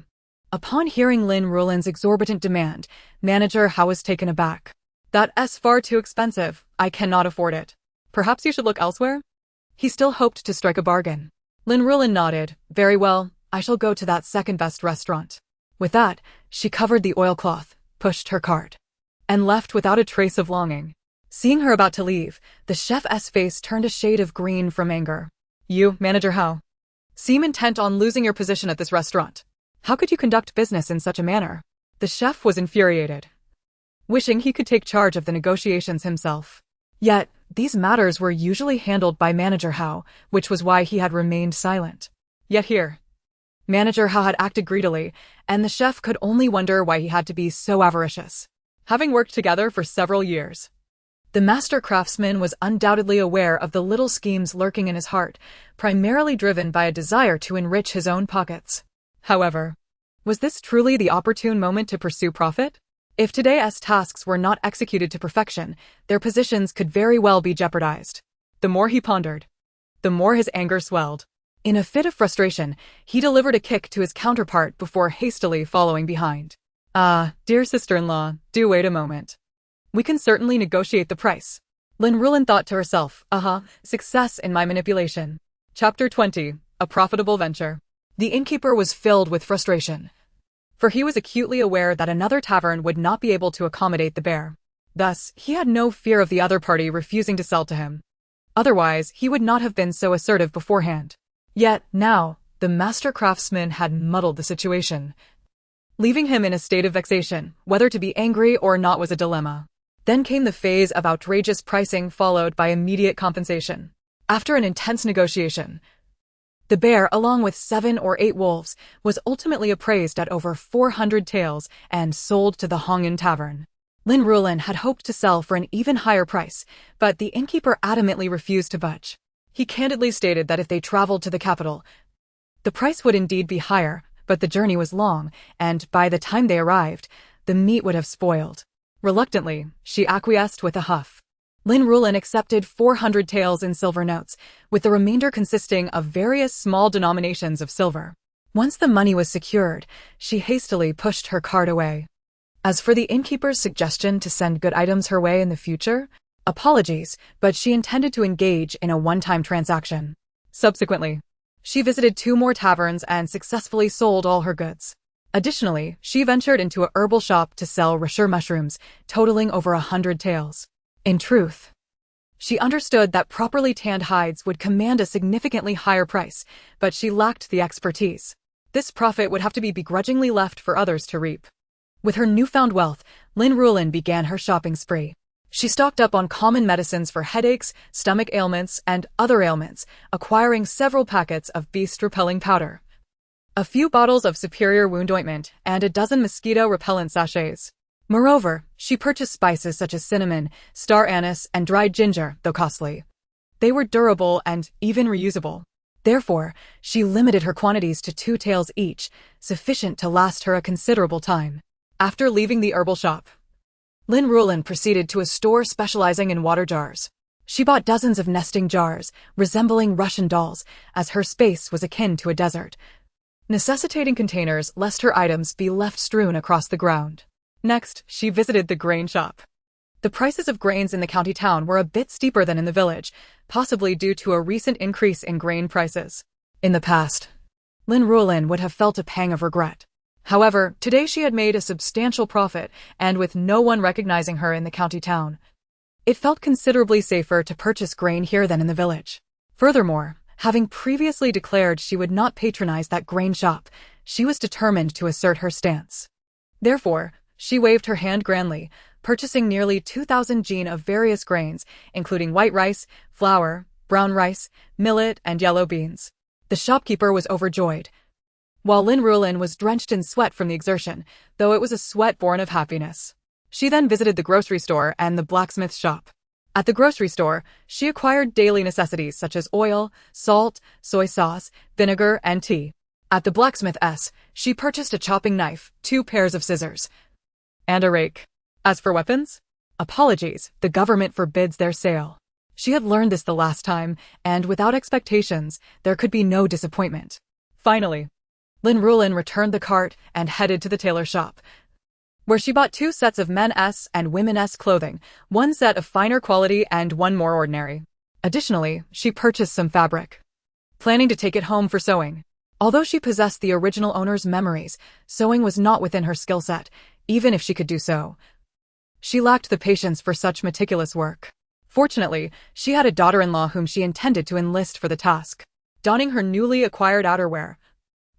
Upon hearing Lin Ruolan's exorbitant demand, Manager Hao was taken aback. That's far too expensive. I cannot afford it. Perhaps you should look elsewhere? He still hoped to strike a bargain. Lin Ruolan nodded. Very well, I shall go to that second-best restaurant. With that, she covered the oilcloth, pushed her cart, and left without a trace of longing. Seeing her about to leave, the chef's face turned a shade of green from anger. You, Manager Hao, seem intent on losing your position at this restaurant. How could you conduct business in such a manner? The chef was infuriated, wishing he could take charge of the negotiations himself. Yet, these matters were usually handled by Manager Hao, which was why he had remained silent. Yet here, Manager Hao had acted greedily, and the chef could only wonder why he had to be so avaricious. Having worked together for several years, the master craftsman was undoubtedly aware of the little schemes lurking in his heart, primarily driven by a desire to enrich his own pockets. However, was this truly the opportune moment to pursue profit? If today's tasks were not executed to perfection, their positions could very well be jeopardized. The more he pondered, the more his anger swelled. In a fit of frustration, he delivered a kick to his counterpart before hastily following behind. Dear sister-in-law, do wait a moment. We can certainly negotiate the price. Lin Ruolan thought to herself, success in my manipulation. Chapter 20, A Profitable Venture. The innkeeper was filled with frustration, for he was acutely aware that another tavern would not be able to accommodate the bear. Thus, he had no fear of the other party refusing to sell to him. Otherwise, he would not have been so assertive beforehand. Yet, now, the master craftsman had muddled the situation, leaving him in a state of vexation. Whether to be angry or not was a dilemma. Then came the phase of outrageous pricing, followed by immediate compensation. After an intense negotiation, the bear, along with 7 or 8 wolves, was ultimately appraised at over 400 taels and sold to the Hongyun Tavern. Lin Ruolan had hoped to sell for an even higher price, but the innkeeper adamantly refused to budge. He candidly stated that if they traveled to the capital, the price would indeed be higher, but the journey was long, and by the time they arrived, the meat would have spoiled. Reluctantly, she acquiesced with a huff. Lin Ruolan accepted 400 taels in silver notes, with the remainder consisting of various small denominations of silver. Once the money was secured, she hastily pushed her cart away. As for the innkeeper's suggestion to send good items her way in the future, apologies, but she intended to engage in a one-time transaction. Subsequently, she visited 2 more taverns and successfully sold all her goods. Additionally, she ventured into a herbal shop to sell rasher mushrooms, totaling over 100 taels. In truth, she understood that properly tanned hides would command a significantly higher price, but she lacked the expertise. This profit would have to be begrudgingly left for others to reap. With her newfound wealth, Lin Ruolan began her shopping spree. She stocked up on common medicines for headaches, stomach ailments, and other ailments, acquiring several packets of beast-repelling powder, a few bottles of superior wound ointment, and a dozen mosquito-repellent sachets. Moreover, she purchased spices such as cinnamon, star anise, and dried ginger, though costly. They were durable and even reusable. Therefore, she limited her quantities to 2 taels each, sufficient to last her a considerable time. After leaving the herbal shop, Lin Ruolan proceeded to a store specializing in water jars. She bought dozens of nesting jars, resembling Russian dolls, as her space was akin to a desert, necessitating containers lest her items be left strewn across the ground. Next, she visited the grain shop. The prices of grains in the county town were a bit steeper than in the village, possibly due to a recent increase in grain prices. In the past, Lin Ruolan would have felt a pang of regret. However, today she had made a substantial profit, and with no one recognizing her in the county town, it felt considerably safer to purchase grain here than in the village. Furthermore, having previously declared she would not patronize that grain shop, she was determined to assert her stance. Therefore, she waved her hand grandly, purchasing nearly 2,000 jin of various grains, including white rice, flour, brown rice, millet, and yellow beans. The shopkeeper was overjoyed, while Lin Ruolan was drenched in sweat from the exertion, though it was a sweat born of happiness. She then visited the grocery store and the blacksmith's shop. At the grocery store, she acquired daily necessities such as oil, salt, soy sauce, vinegar, and tea. At the blacksmith's, she purchased a chopping knife, 2 pairs of scissors, and a rake. As for weapons, apologies, the government forbids their sale. She had learned this the last time, and without expectations, there could be no disappointment. Finally, Lin Ruolan returned the cart and headed to the tailor shop, where she bought 2 sets of men's and women's clothing, 1 set of finer quality and 1 more ordinary. Additionally, she purchased some fabric, planning to take it home for sewing. Although she possessed the original owner's memories, sewing was not within her skill set, even if she could do so. She lacked the patience for such meticulous work. Fortunately, she had a daughter-in-law whom she intended to enlist for the task. Donning her newly acquired outerwear,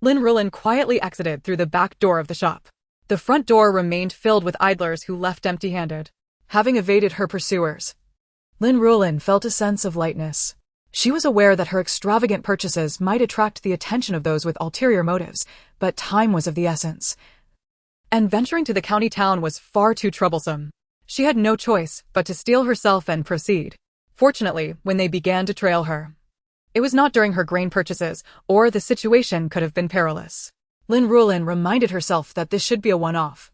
Lin Ruolan quietly exited through the back door of the shop. The front door remained filled with idlers who left empty-handed. Having evaded her pursuers, Lin Ruolan felt a sense of lightness. She was aware that her extravagant purchases might attract the attention of those with ulterior motives, but time was of the essence, and venturing to the county town was far too troublesome. She had no choice but to steel herself and proceed. Fortunately, when they began to trail her, it was not during her grain purchases, or the situation could have been perilous. Lin Ruolan reminded herself that this should be a one-off.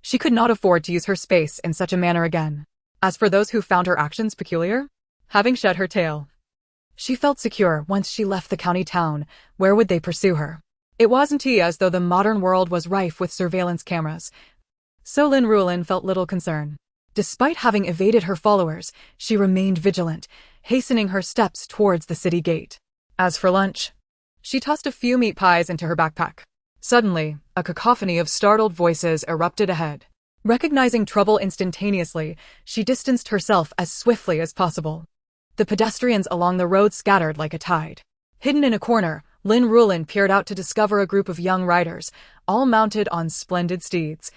She could not afford to use her space in such a manner again. As for those who found her actions peculiar, having shed her tail, she felt secure once she left the county town. Where would they pursue her? It wasn't as though the modern world was rife with surveillance cameras, so Lin Ruolan felt little concern. Despite having evaded her followers, she remained vigilant, hastening her steps towards the city gate. As for lunch, she tossed a few meat pies into her backpack. Suddenly, a cacophony of startled voices erupted ahead. Recognizing trouble instantaneously, she distanced herself as swiftly as possible. The pedestrians along the road scattered like a tide. Hidden in a corner, Lin Ruolan peered out to discover a group of young riders, all mounted on splendid steeds,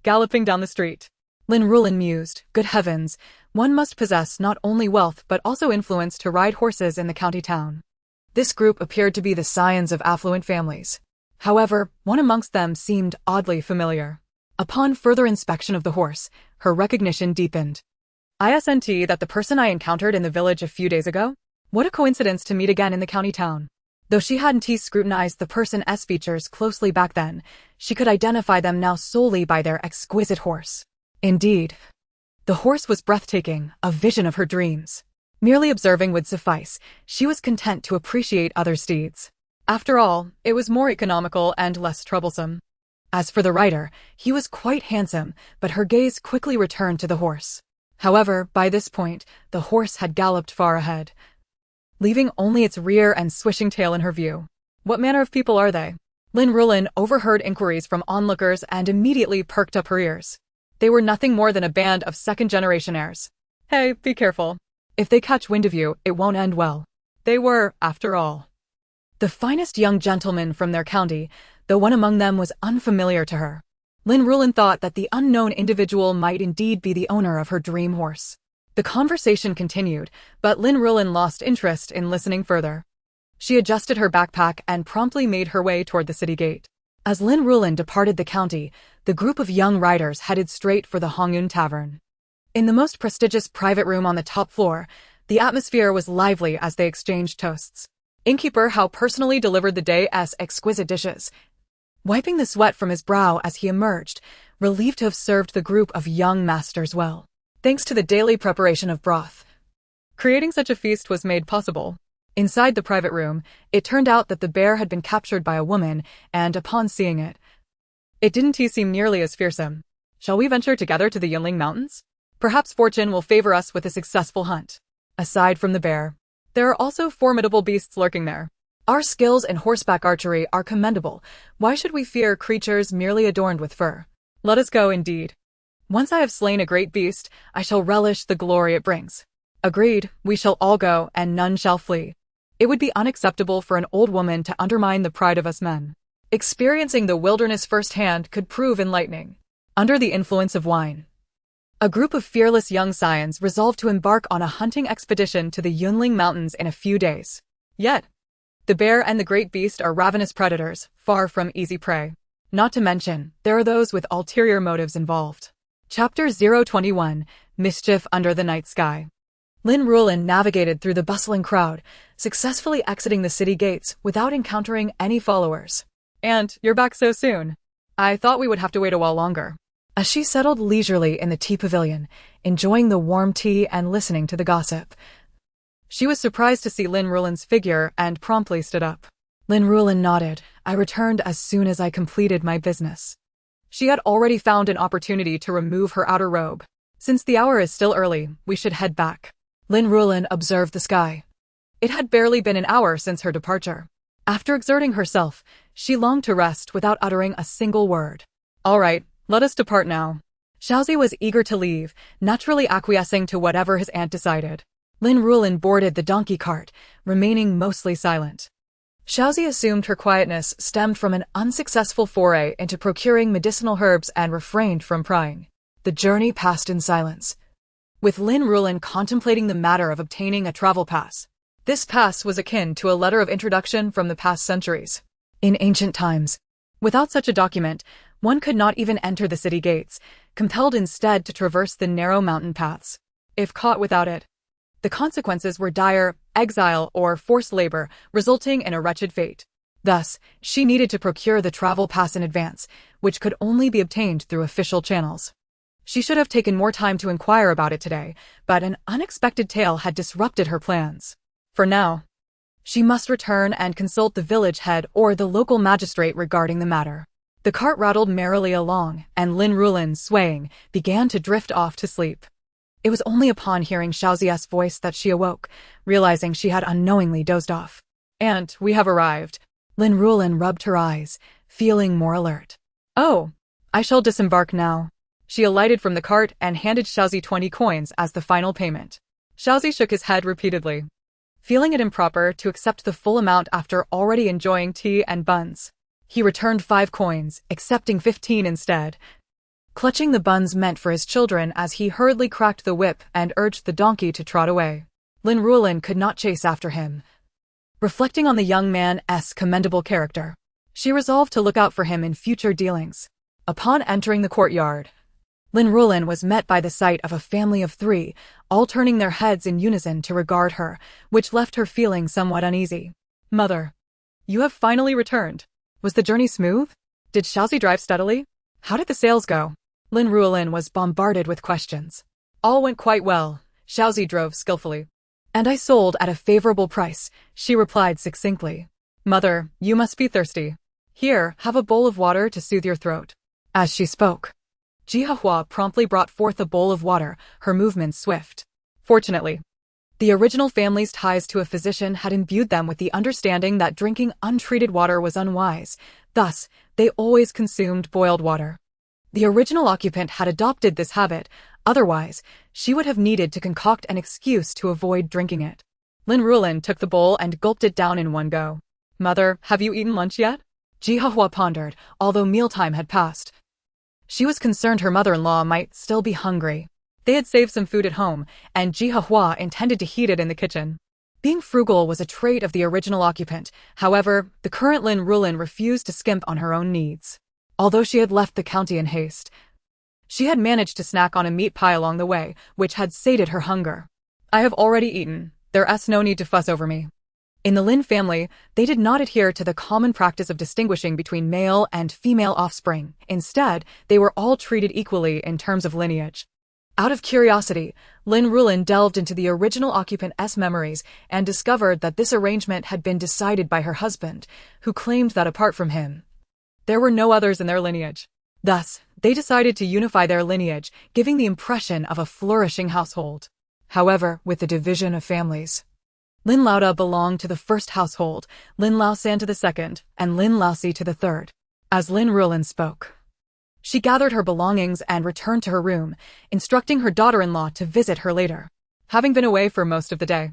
galloping down the street. Lin Ruolan mused, good heavens, one must possess not only wealth but also influence to ride horses in the county town. This group appeared to be the scions of affluent families. However, one amongst them seemed oddly familiar. Upon further inspection of the horse, her recognition deepened. "Isn't that the person I encountered in the village a few days ago? What a coincidence to meet again in the county town." Though she hadn't scrutinized the person's features closely back then, she could identify them now solely by their exquisite horse. Indeed, the horse was breathtaking, a vision of her dreams. Merely observing would suffice. She was content to appreciate other steeds. After all, it was more economical and less troublesome. As for the rider, he was quite handsome, but her gaze quickly returned to the horse. However, by this point, the horse had galloped far ahead, leaving only its rear and swishing tail in her view. What manner of people are they? Lin Ruolan overheard inquiries from onlookers and immediately perked up her ears. They were nothing more than a band of second-generation heirs. Hey, be careful. If they catch wind of you, it won't end well. They were, after all, the finest young gentlemen from their county, though one among them was unfamiliar to her. Lin Ruolan thought that the unknown individual might indeed be the owner of her dream horse. The conversation continued, but Lin Ruolan lost interest in listening further. She adjusted her backpack and promptly made her way toward the city gate. As Lin Ruolan departed the county, the group of young riders headed straight for the Hongyun Tavern. In the most prestigious private room on the top floor, the atmosphere was lively as they exchanged toasts. Innkeeper Hao personally delivered the day's exquisite dishes, wiping the sweat from his brow as he emerged, relieved to have served the group of young masters well. Thanks to the daily preparation of broth, creating such a feast was made possible. Inside the private room, it turned out that the bear had been captured by a woman, and upon seeing it, it didn't seem nearly as fearsome. Shall we venture together to the Yunling Mountains? Perhaps fortune will favor us with a successful hunt. Aside from the bear, there are also formidable beasts lurking there. Our skills in horseback archery are commendable. Why should we fear creatures merely adorned with fur? Let us go indeed. Once I have slain a great beast, I shall relish the glory it brings. Agreed, we shall all go, and none shall flee. It would be unacceptable for an old woman to undermine the pride of us men. Experiencing the wilderness firsthand could prove enlightening. Under the influence of wine, a group of fearless young scions resolved to embark on a hunting expedition to the Yunling Mountains in a few days. Yet, the bear and the great beast are ravenous predators, far from easy prey. Not to mention, there are those with ulterior motives involved. Chapter 021, Mischief Under the Night Sky. Lin Ruolan navigated through the bustling crowd, successfully exiting the city gates without encountering any followers. And you're back so soon. I thought we would have to wait a while longer. As she settled leisurely in the tea pavilion, enjoying the warm tea and listening to the gossip, she was surprised to see Lin Ruolan's figure and promptly stood up. Lin Ruolan nodded. I returned as soon as I completed my business. She had already found an opportunity to remove her outer robe. Since the hour is still early, we should head back. Lin Ruolan observed the sky. It had barely been an hour since her departure. After exerting herself, she longed to rest without uttering a single word. All right, let us depart now. Xiaozi was eager to leave, naturally acquiescing to whatever his aunt decided. Lin Ruolan boarded the donkey cart, remaining mostly silent. Xiaozi assumed her quietness stemmed from an unsuccessful foray into procuring medicinal herbs and refrained from prying. The journey passed in silence, with Lin Ruolan contemplating the matter of obtaining a travel pass. This pass was akin to a letter of introduction from the past centuries. In ancient times, without such a document, one could not even enter the city gates, compelled instead to traverse the narrow mountain paths. If caught without it, the consequences were dire: exile or forced labor, resulting in a wretched fate. Thus, she needed to procure the travel pass in advance, which could only be obtained through official channels. She should have taken more time to inquire about it today, but an unexpected tale had disrupted her plans. For now, she must return and consult the village head or the local magistrate regarding the matter. The cart rattled merrily along, and Lin Ruolan, swaying, began to drift off to sleep. It was only upon hearing Xiaozi's voice that she awoke, realizing she had unknowingly dozed off. And we have arrived. Lin Ruolan rubbed her eyes, feeling more alert. Oh, I shall disembark now. She alighted from the cart and handed Xiaozi 20 coins as the final payment. Xiaozi shook his head repeatedly, feeling it improper to accept the full amount after already enjoying tea and buns. He returned 5 coins, accepting 15 instead, clutching the buns meant for his children as he hurriedly cracked the whip and urged the donkey to trot away. Lin Ruolan could not chase after him. Reflecting on the young man's commendable character, she resolved to look out for him in future dealings. Upon entering the courtyard, Lin Ruolan was met by the sight of a family of 3, all turning their heads in unison to regard her, which left her feeling somewhat uneasy. Mother, you have finally returned. Was the journey smooth? Did Xiaozi drive steadily? How did the sales go? Lin Ruolan was bombarded with questions. All went quite well. Xiaozi drove skillfully. And I sold at a favorable price, she replied succinctly. Mother, you must be thirsty. Here, have a bowl of water to soothe your throat. As she spoke, Jihahua promptly brought forth a bowl of water, her movements swift. Fortunately, the original family's ties to a physician had imbued them with the understanding that drinking untreated water was unwise. Thus, they always consumed boiled water. The original occupant had adopted this habit, otherwise, she would have needed to concoct an excuse to avoid drinking it. Lin Ruolan took the bowl and gulped it down in one go. Mother, have you eaten lunch yet? Jihahua pondered, although mealtime had passed. She was concerned her mother-in-law might still be hungry. They had saved some food at home, and Jihahua intended to heat it in the kitchen. Being frugal was a trait of the original occupant. However, the current Lin Ruolan refused to skimp on her own needs. Although she had left the county in haste, she had managed to snack on a meat pie along the way, which had sated her hunger. I have already eaten. There's no need to fuss over me. In the Lin family, they did not adhere to the common practice of distinguishing between male and female offspring. Instead, they were all treated equally in terms of lineage. Out of curiosity, Lin Ruolan delved into the original occupant's memories and discovered that this arrangement had been decided by her husband, who claimed that apart from him, there were no others in their lineage. Thus, they decided to unify their lineage, giving the impression of a flourishing household. However, with the division of families, Lin Laoda belonged to the first household, Lin Laosan to the second, and Lin Laosi to the third. As Lin Ruolan spoke, she gathered her belongings and returned to her room, instructing her daughter-in-law to visit her later. Having been away for most of the day,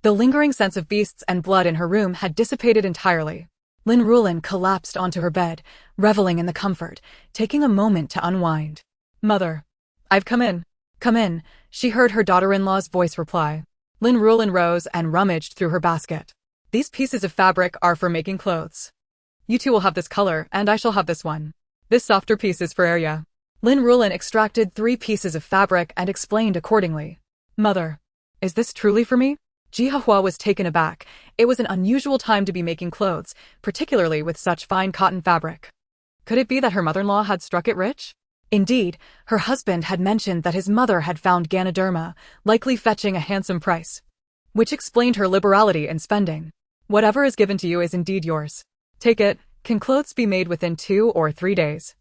the lingering sense of beasts and blood in her room had dissipated entirely. Lin Ruolan collapsed onto her bed, reveling in the comfort, taking a moment to unwind. Mother, I've come in. Come in, she heard her daughter-in-law's voice reply. Lin Ruolan rose and rummaged through her basket. These pieces of fabric are for making clothes. You two will have this color, and I shall have this one. This softer piece is for Arya. Lin Ruolan extracted 3 pieces of fabric and explained accordingly. Mother, is this truly for me? Jihahua was taken aback. It was an unusual time to be making clothes, particularly with such fine cotton fabric. Could it be that her mother-in-law had struck it rich? Indeed, her husband had mentioned that his mother had found Ganoderma, likely fetching a handsome price, which explained her liberality in spending. Whatever is given to you is indeed yours. Take it. Can clothes be made within 2 or 3 days?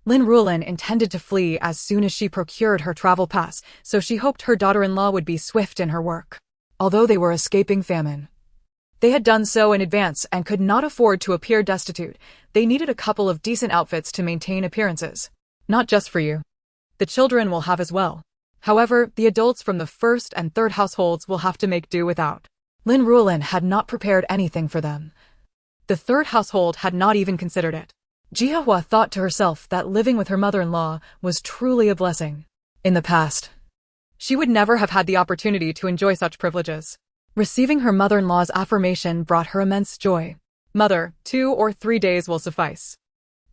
Lin Ruolan intended to flee as soon as she procured her travel pass, so she hoped her daughter-in-law would be swift in her work. Although they were escaping famine, they had done so in advance and could not afford to appear destitute. They needed a couple of decent outfits to maintain appearances. Not just for you. The children will have as well. However, the adults from the first and third households will have to make do without. Lin Ruolan had not prepared anything for them. The third household had not even considered it. Jihahua thought to herself that living with her mother-in-law was truly a blessing. In the past, she would never have had the opportunity to enjoy such privileges. Receiving her mother-in-law's affirmation brought her immense joy. Mother, 2 or 3 days will suffice.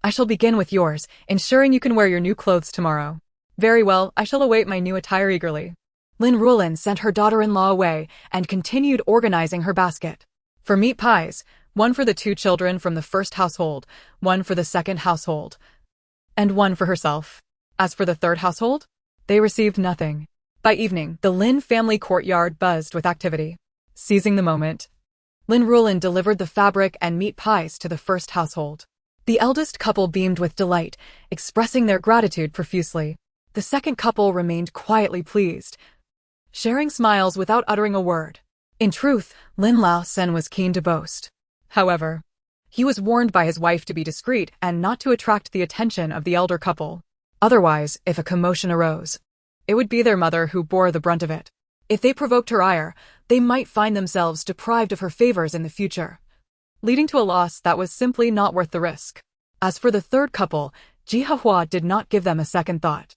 I shall begin with yours, ensuring you can wear your new clothes tomorrow. Very well, I shall await my new attire eagerly. Lin Ruolan sent her daughter-in-law away and continued organizing her basket. For meat pies, 1 for the 2 children from the first household, 1 for the second household, and 1 for herself. As for the third household, they received nothing. By evening, the Lin family courtyard buzzed with activity. Seizing the moment, Lin Ruolan delivered the fabric and meat pies to the first household. The eldest couple beamed with delight, expressing their gratitude profusely. The second couple remained quietly pleased, sharing smiles without uttering a word. In truth, Lin Laosen was keen to boast. However, he was warned by his wife to be discreet and not to attract the attention of the elder couple. Otherwise, if a commotion arose, it would be their mother who bore the brunt of it. If they provoked her ire, they might find themselves deprived of her favors in the future, leading to a loss that was simply not worth the risk. As for the third couple, Jihahua did not give them a second thought.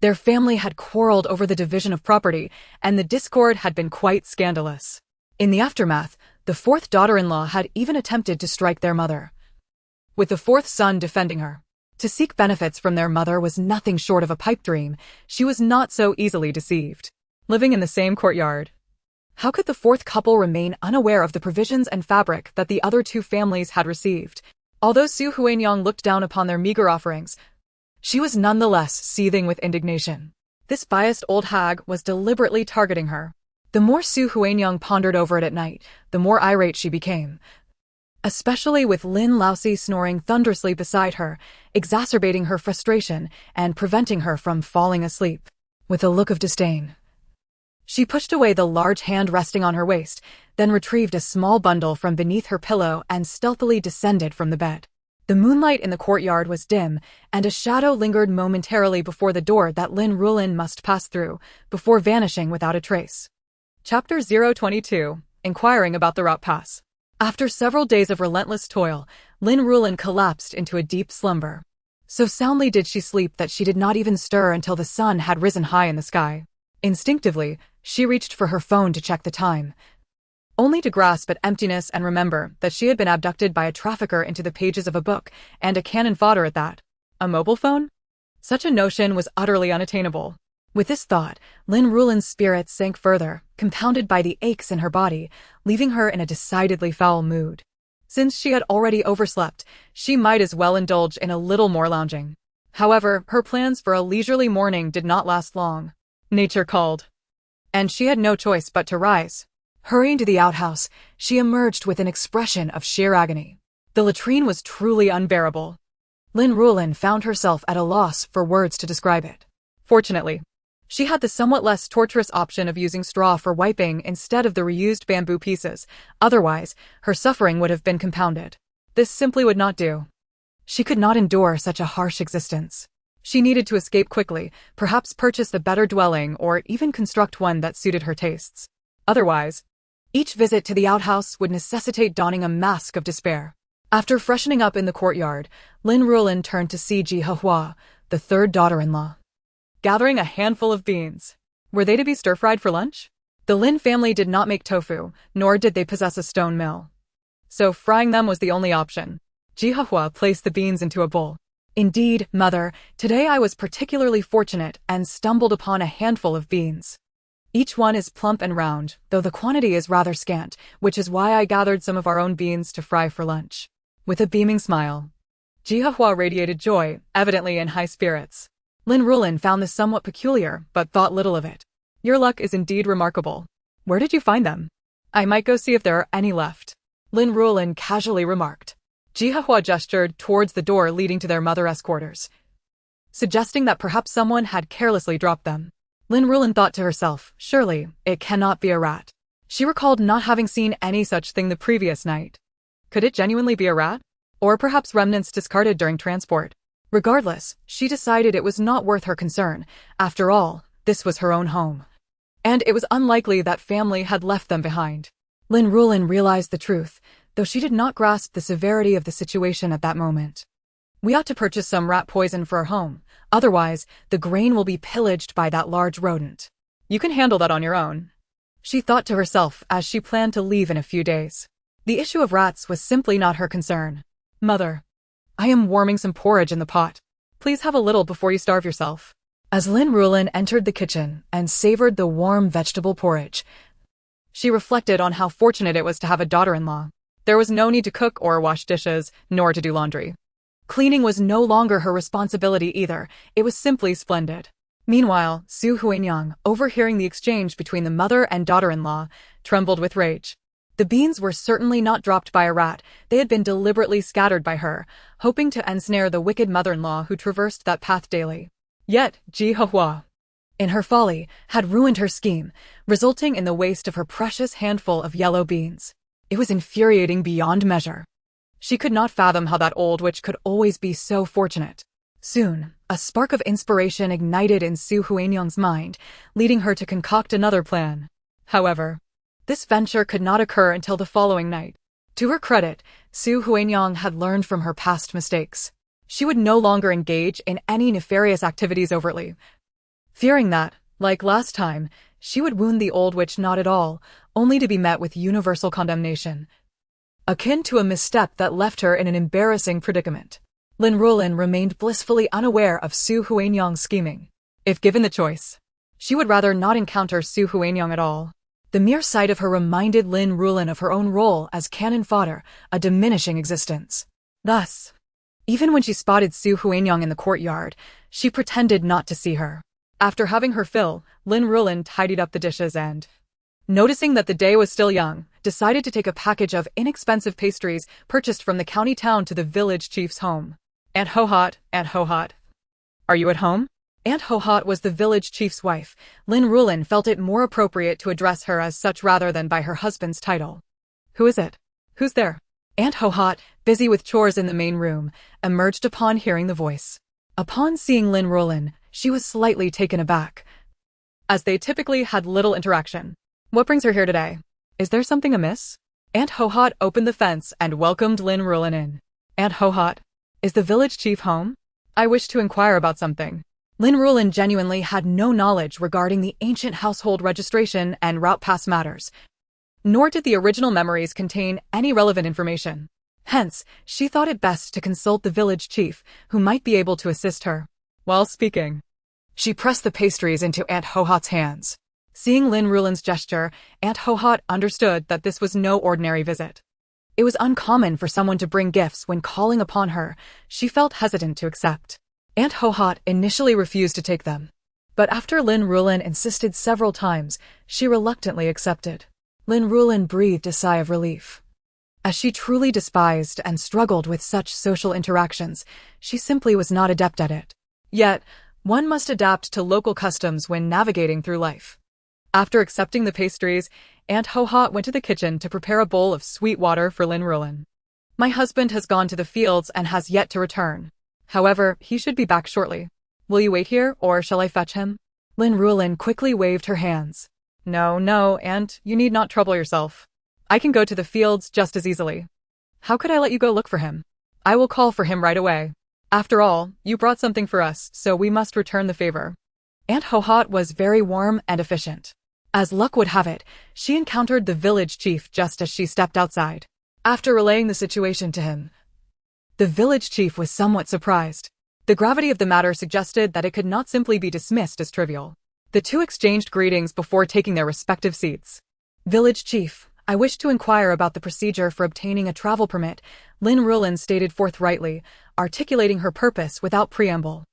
Their family had quarreled over the division of property, and the discord had been quite scandalous. In the aftermath, the fourth daughter-in-law had even attempted to strike their mother, with the fourth son defending her. To seek benefits from their mother was nothing short of a pipe dream. She was not so easily deceived. Living in the same courtyard, how could the fourth couple remain unaware of the provisions and fabric that the other two families had received? Although Su Huanyang looked down upon their meager offerings, she was nonetheless seething with indignation. This biased old hag was deliberately targeting her. The more Su Huanyang pondered over it at night, the more irate she became, especially with Lin Laosi snoring thunderously beside her, exacerbating her frustration and preventing her from falling asleep. With a look of disdain, she pushed away the large hand resting on her waist, then retrieved a small bundle from beneath her pillow and stealthily descended from the bed. The moonlight in the courtyard was dim, and a shadow lingered momentarily before the door that Lin Ruolan must pass through, before vanishing without a trace. Chapter 022, Inquiring about the Route Pass. After several days of relentless toil, Lin Ruolan collapsed into a deep slumber. So soundly did she sleep that she did not even stir until the sun had risen high in the sky. Instinctively, she reached for her phone to check the time, only to grasp at emptiness and remember that she had been abducted by a trafficker into the pages of a book, and a cannon fodder at that. A mobile phone? Such a notion was utterly unattainable. With this thought, Lin Ruolan's spirits sank further, compounded by the aches in her body, leaving her in a decidedly foul mood. Since she had already overslept, she might as well indulge in a little more lounging. However, her plans for a leisurely morning did not last long. Nature called, and she had no choice but to rise. Hurrying to the outhouse, she emerged with an expression of sheer agony. The latrine was truly unbearable. Lin Ruolan found herself at a loss for words to describe it. Fortunately, she had the somewhat less torturous option of using straw for wiping instead of the reused bamboo pieces. Otherwise, her suffering would have been compounded. This simply would not do. She could not endure such a harsh existence. She needed to escape quickly, perhaps purchase a better dwelling or even construct one that suited her tastes. Otherwise, each visit to the outhouse would necessitate donning a mask of despair. After freshening up in the courtyard, Lin Ruolan turned to see Jihahua, the third daughter-in-law, gathering a handful of beans. Were they to be stir-fried for lunch? The Lin family did not make tofu, nor did they possess a stone mill. So frying them was the only option. Jihahua placed the beans into a bowl. Indeed, mother, today I was particularly fortunate and stumbled upon a handful of beans. Each one is plump and round, though the quantity is rather scant, which is why I gathered some of our own beans to fry for lunch. With a beaming smile, Jihahua radiated joy, evidently in high spirits. Lin Ruolan found this somewhat peculiar, but thought little of it. Your luck is indeed remarkable. Where did you find them? I might go see if there are any left. Lin Ruolan casually remarked. Jihahua gestured towards the door leading to their mother's quarters, suggesting that perhaps someone had carelessly dropped them. Lin Ruolan thought to herself, surely, it cannot be a rat. She recalled not having seen any such thing the previous night. Could it genuinely be a rat? Or perhaps remnants discarded during transport? Regardless, she decided it was not worth her concern. After all, this was her own home, and it was unlikely that family had left them behind. Lin Ruolan realized the truth, though she did not grasp the severity of the situation at that moment. We ought to purchase some rat poison for our home, otherwise the grain will be pillaged by that large rodent. You can handle that on your own, she thought to herself as she planned to leave in a few days. The issue of rats was simply not her concern. Mother, I am warming some porridge in the pot. Please have a little before you starve yourself. As Lin Ruolan entered the kitchen and savored the warm vegetable porridge, she reflected on how fortunate it was to have a daughter-in-law. There was no need to cook or wash dishes, nor to do laundry. Cleaning was no longer her responsibility either, it was simply splendid. Meanwhile, Su Huanyang, overhearing the exchange between the mother and daughter-in-law, trembled with rage. The beans were certainly not dropped by a rat, they had been deliberately scattered by her, hoping to ensnare the wicked mother-in-law who traversed that path daily. Yet, Jihahua, in her folly, had ruined her scheme, resulting in the waste of her precious handful of yellow beans. It was infuriating beyond measure. She could not fathom how that old witch could always be so fortunate. Soon, a spark of inspiration ignited in Su Huanyang's mind, leading her to concoct another plan. However, this venture could not occur until the following night. To her credit, Su Huanyang had learned from her past mistakes. She would no longer engage in any nefarious activities overtly, fearing that, like last time, she would wound the old witch not at all, only to be met with universal condemnation, akin to a misstep that left her in an embarrassing predicament. Lin Ruolan remained blissfully unaware of Su Huanyang's scheming. If given the choice, she would rather not encounter Su Huanyang at all. The mere sight of her reminded Lin Ruolan of her own role as cannon fodder, a diminishing existence. Thus, even when she spotted Su Huanyang in the courtyard, she pretended not to see her. After having her fill, Lin Ruolan tidied up the dishes and, noticing that the day was still young, decided to take a package of inexpensive pastries purchased from the county town to the village chief's home. Aunt Ho-Hot, Aunt Ho-Hot. Are you at home? Aunt Ho-Hot was the village chief's wife. Lin Ruolan felt it more appropriate to address her as such rather than by her husband's title. Who is it? Who's there? Aunt Ho-Hot, busy with chores in the main room, emerged upon hearing the voice. Upon seeing Lin Ruolan, she was slightly taken aback, as they typically had little interaction. What brings her here today? Is there something amiss? Aunt Ho-Hot opened the fence and welcomed Lin Ruolan in. Aunt Ho-Hot, is the village chief home? I wish to inquire about something. Lin Ruolan genuinely had no knowledge regarding the ancient household registration and route pass matters, nor did the original memories contain any relevant information. Hence, she thought it best to consult the village chief, who might be able to assist her. While speaking, she pressed the pastries into Aunt Ho-Hot's hands. Seeing Lin Ruolan's gesture, Aunt Ho-Hot understood that this was no ordinary visit. It was uncommon for someone to bring gifts when calling upon her. She felt hesitant to accept. Aunt Ho-Hot initially refused to take them, but after Lin Ruolan insisted several times, she reluctantly accepted. Lin Ruolan breathed a sigh of relief. As she truly despised and struggled with such social interactions, she simply was not adept at it. Yet, one must adapt to local customs when navigating through life. After accepting the pastries, Aunt Ho-Hot went to the kitchen to prepare a bowl of sweet water for Lin Ruolan. My husband has gone to the fields and has yet to return. However, he should be back shortly. Will you wait here, or shall I fetch him? Lin Ruolan quickly waved her hands. No, Aunt, you need not trouble yourself. I can go to the fields just as easily. How could I let you go look for him? I will call for him right away. After all, you brought something for us, so we must return the favor. Aunt Ho-Hot was very warm and efficient. As luck would have it, she encountered the village chief just as she stepped outside. After relaying the situation to him, the village chief was somewhat surprised. The gravity of the matter suggested that it could not simply be dismissed as trivial. The two exchanged greetings before taking their respective seats. Village chief, I wish to inquire about the procedure for obtaining a travel permit, Lin Ruolan stated forthrightly, articulating her purpose without preamble.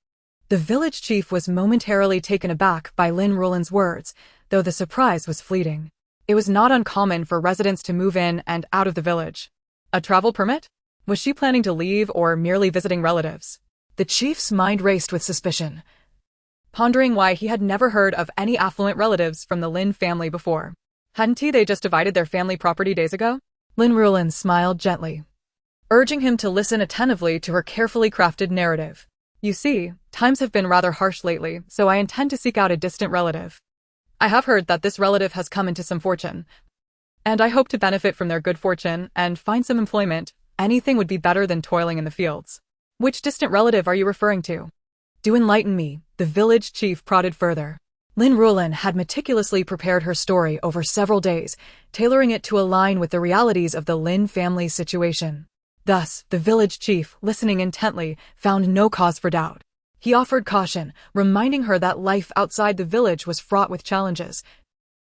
The village chief was momentarily taken aback by Lin Ruolan's words, though the surprise was fleeting. It was not uncommon for residents to move in and out of the village. A travel permit? Was she planning to leave or merely visiting relatives? The chief's mind raced with suspicion, pondering why he had never heard of any affluent relatives from the Lin family before. Hadn't they just divided their family property days ago? Lin Ruolan smiled gently, urging him to listen attentively to her carefully crafted narrative. You see, times have been rather harsh lately, so I intend to seek out a distant relative. I have heard that this relative has come into some fortune, and I hope to benefit from their good fortune and find some employment. Anything would be better than toiling in the fields. Which distant relative are you referring to? Do enlighten me, the village chief prodded further. Lin Ruolan had meticulously prepared her story over several days, tailoring it to align with the realities of the Lin family's situation. Thus, the village chief, listening intently, found no cause for doubt. He offered caution, reminding her that life outside the village was fraught with challenges,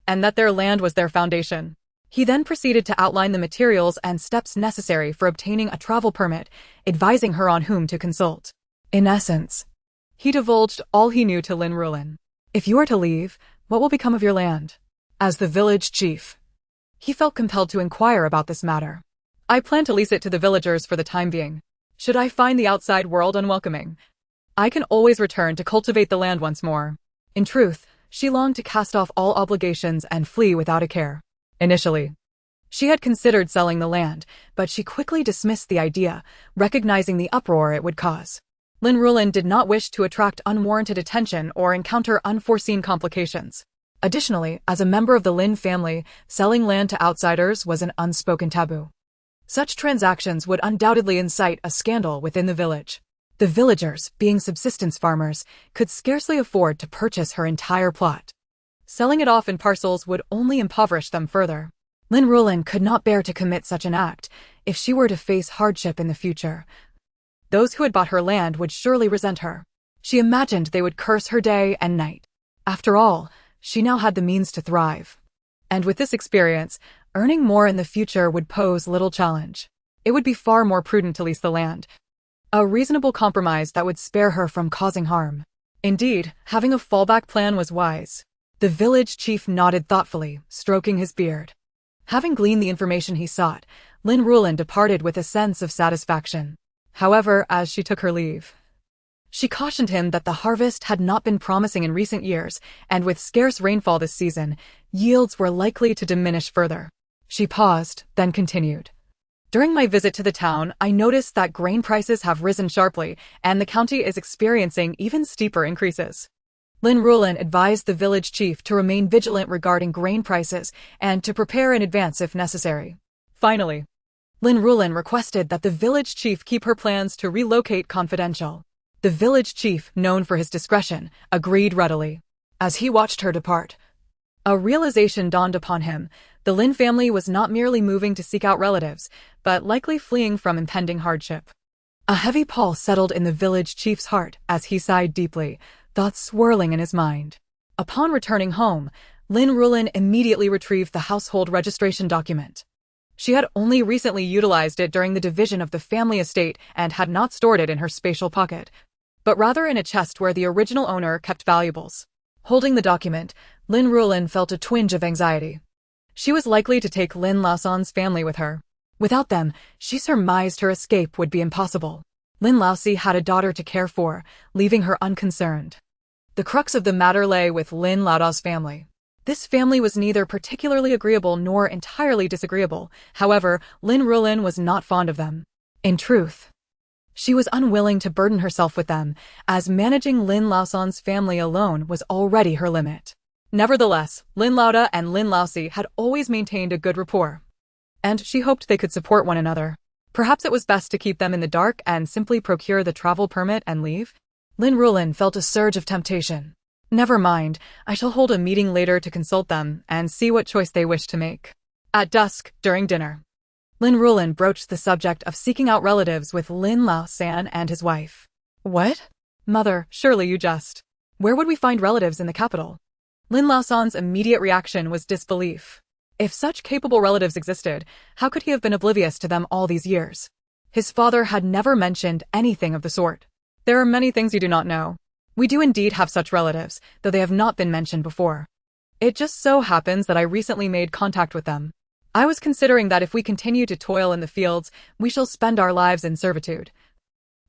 and that their land was their foundation. He then proceeded to outline the materials and steps necessary for obtaining a travel permit, advising her on whom to consult. In essence, he divulged all he knew to Lin Ruolan. If you are to leave, what will become of your land? As the village chief, he felt compelled to inquire about this matter. I plan to lease it to the villagers for the time being. Should I find the outside world unwelcoming, I can always return to cultivate the land once more. In truth, she longed to cast off all obligations and flee without a care. Initially, she had considered selling the land, but she quickly dismissed the idea, recognizing the uproar it would cause. Lin Ruolan did not wish to attract unwarranted attention or encounter unforeseen complications. Additionally, as a member of the Lin family, selling land to outsiders was an unspoken taboo. Such transactions would undoubtedly incite a scandal within the village. The villagers, being subsistence farmers, could scarcely afford to purchase her entire plot. Selling it off in parcels would only impoverish them further. Lin Ruolan could not bear to commit such an act if she were to face hardship in the future. Those who had bought her land would surely resent her. She imagined they would curse her day and night. After all, she now had the means to thrive. And with this experience, earning more in the future would pose little challenge. It would be far more prudent to lease the land. A reasonable compromise that would spare her from causing harm. Indeed, having a fallback plan was wise. The village chief nodded thoughtfully, stroking his beard. Having gleaned the information he sought, Lin Ruolan departed with a sense of satisfaction. However, as she took her leave, she cautioned him that the harvest had not been promising in recent years, and with scarce rainfall this season, yields were likely to diminish further. She paused, then continued. During my visit to the town, I noticed that grain prices have risen sharply, and the county is experiencing even steeper increases. Lin Ruolan advised the village chief to remain vigilant regarding grain prices and to prepare in advance if necessary. Finally, Lin Ruolan requested that the village chief keep her plans to relocate confidential. The village chief, known for his discretion, agreed readily. As he watched her depart, a realization dawned upon him. The Lin family was not merely moving to seek out relatives, but likely fleeing from impending hardship. A heavy pall settled in the village chief's heart as he sighed deeply, thoughts swirling in his mind. Upon returning home, Lin Ruolan immediately retrieved the household registration document. She had only recently utilized it during the division of the family estate and had not stored it in her spatial pocket, but rather in a chest where the original owner kept valuables. Holding the document, Lin Ruolan felt a twinge of anxiety. She was likely to take Lin Ruolan's family with her. Without them, she surmised her escape would be impossible. Lin Ruolan had a daughter to care for, leaving her unconcerned. The crux of the matter lay with Lin Ruolan's family. This family was neither particularly agreeable nor entirely disagreeable. However, Lin Ruolan was not fond of them. In truth, she was unwilling to burden herself with them, as managing Lin Ruolan's family alone was already her limit. Nevertheless, Lin Ruolan and Lin Ruolan had always maintained a good rapport, and she hoped they could support one another. Perhaps it was best to keep them in the dark and simply procure the travel permit and leave? Lin Ruolan felt a surge of temptation. Never mind, I shall hold a meeting later to consult them and see what choice they wish to make. At dusk, during dinner, Lin Ruolan broached the subject of seeking out relatives with Lin Ruolan and his wife. What? Mother, surely you jest. Where would we find relatives in the capital? Lin Ruolan's immediate reaction was disbelief. If such capable relatives existed, how could he have been oblivious to them all these years? His father had never mentioned anything of the sort. There are many things you do not know. We do indeed have such relatives, though they have not been mentioned before. It just so happens that I recently made contact with them. I was considering that if we continue to toil in the fields, we shall spend our lives in servitude.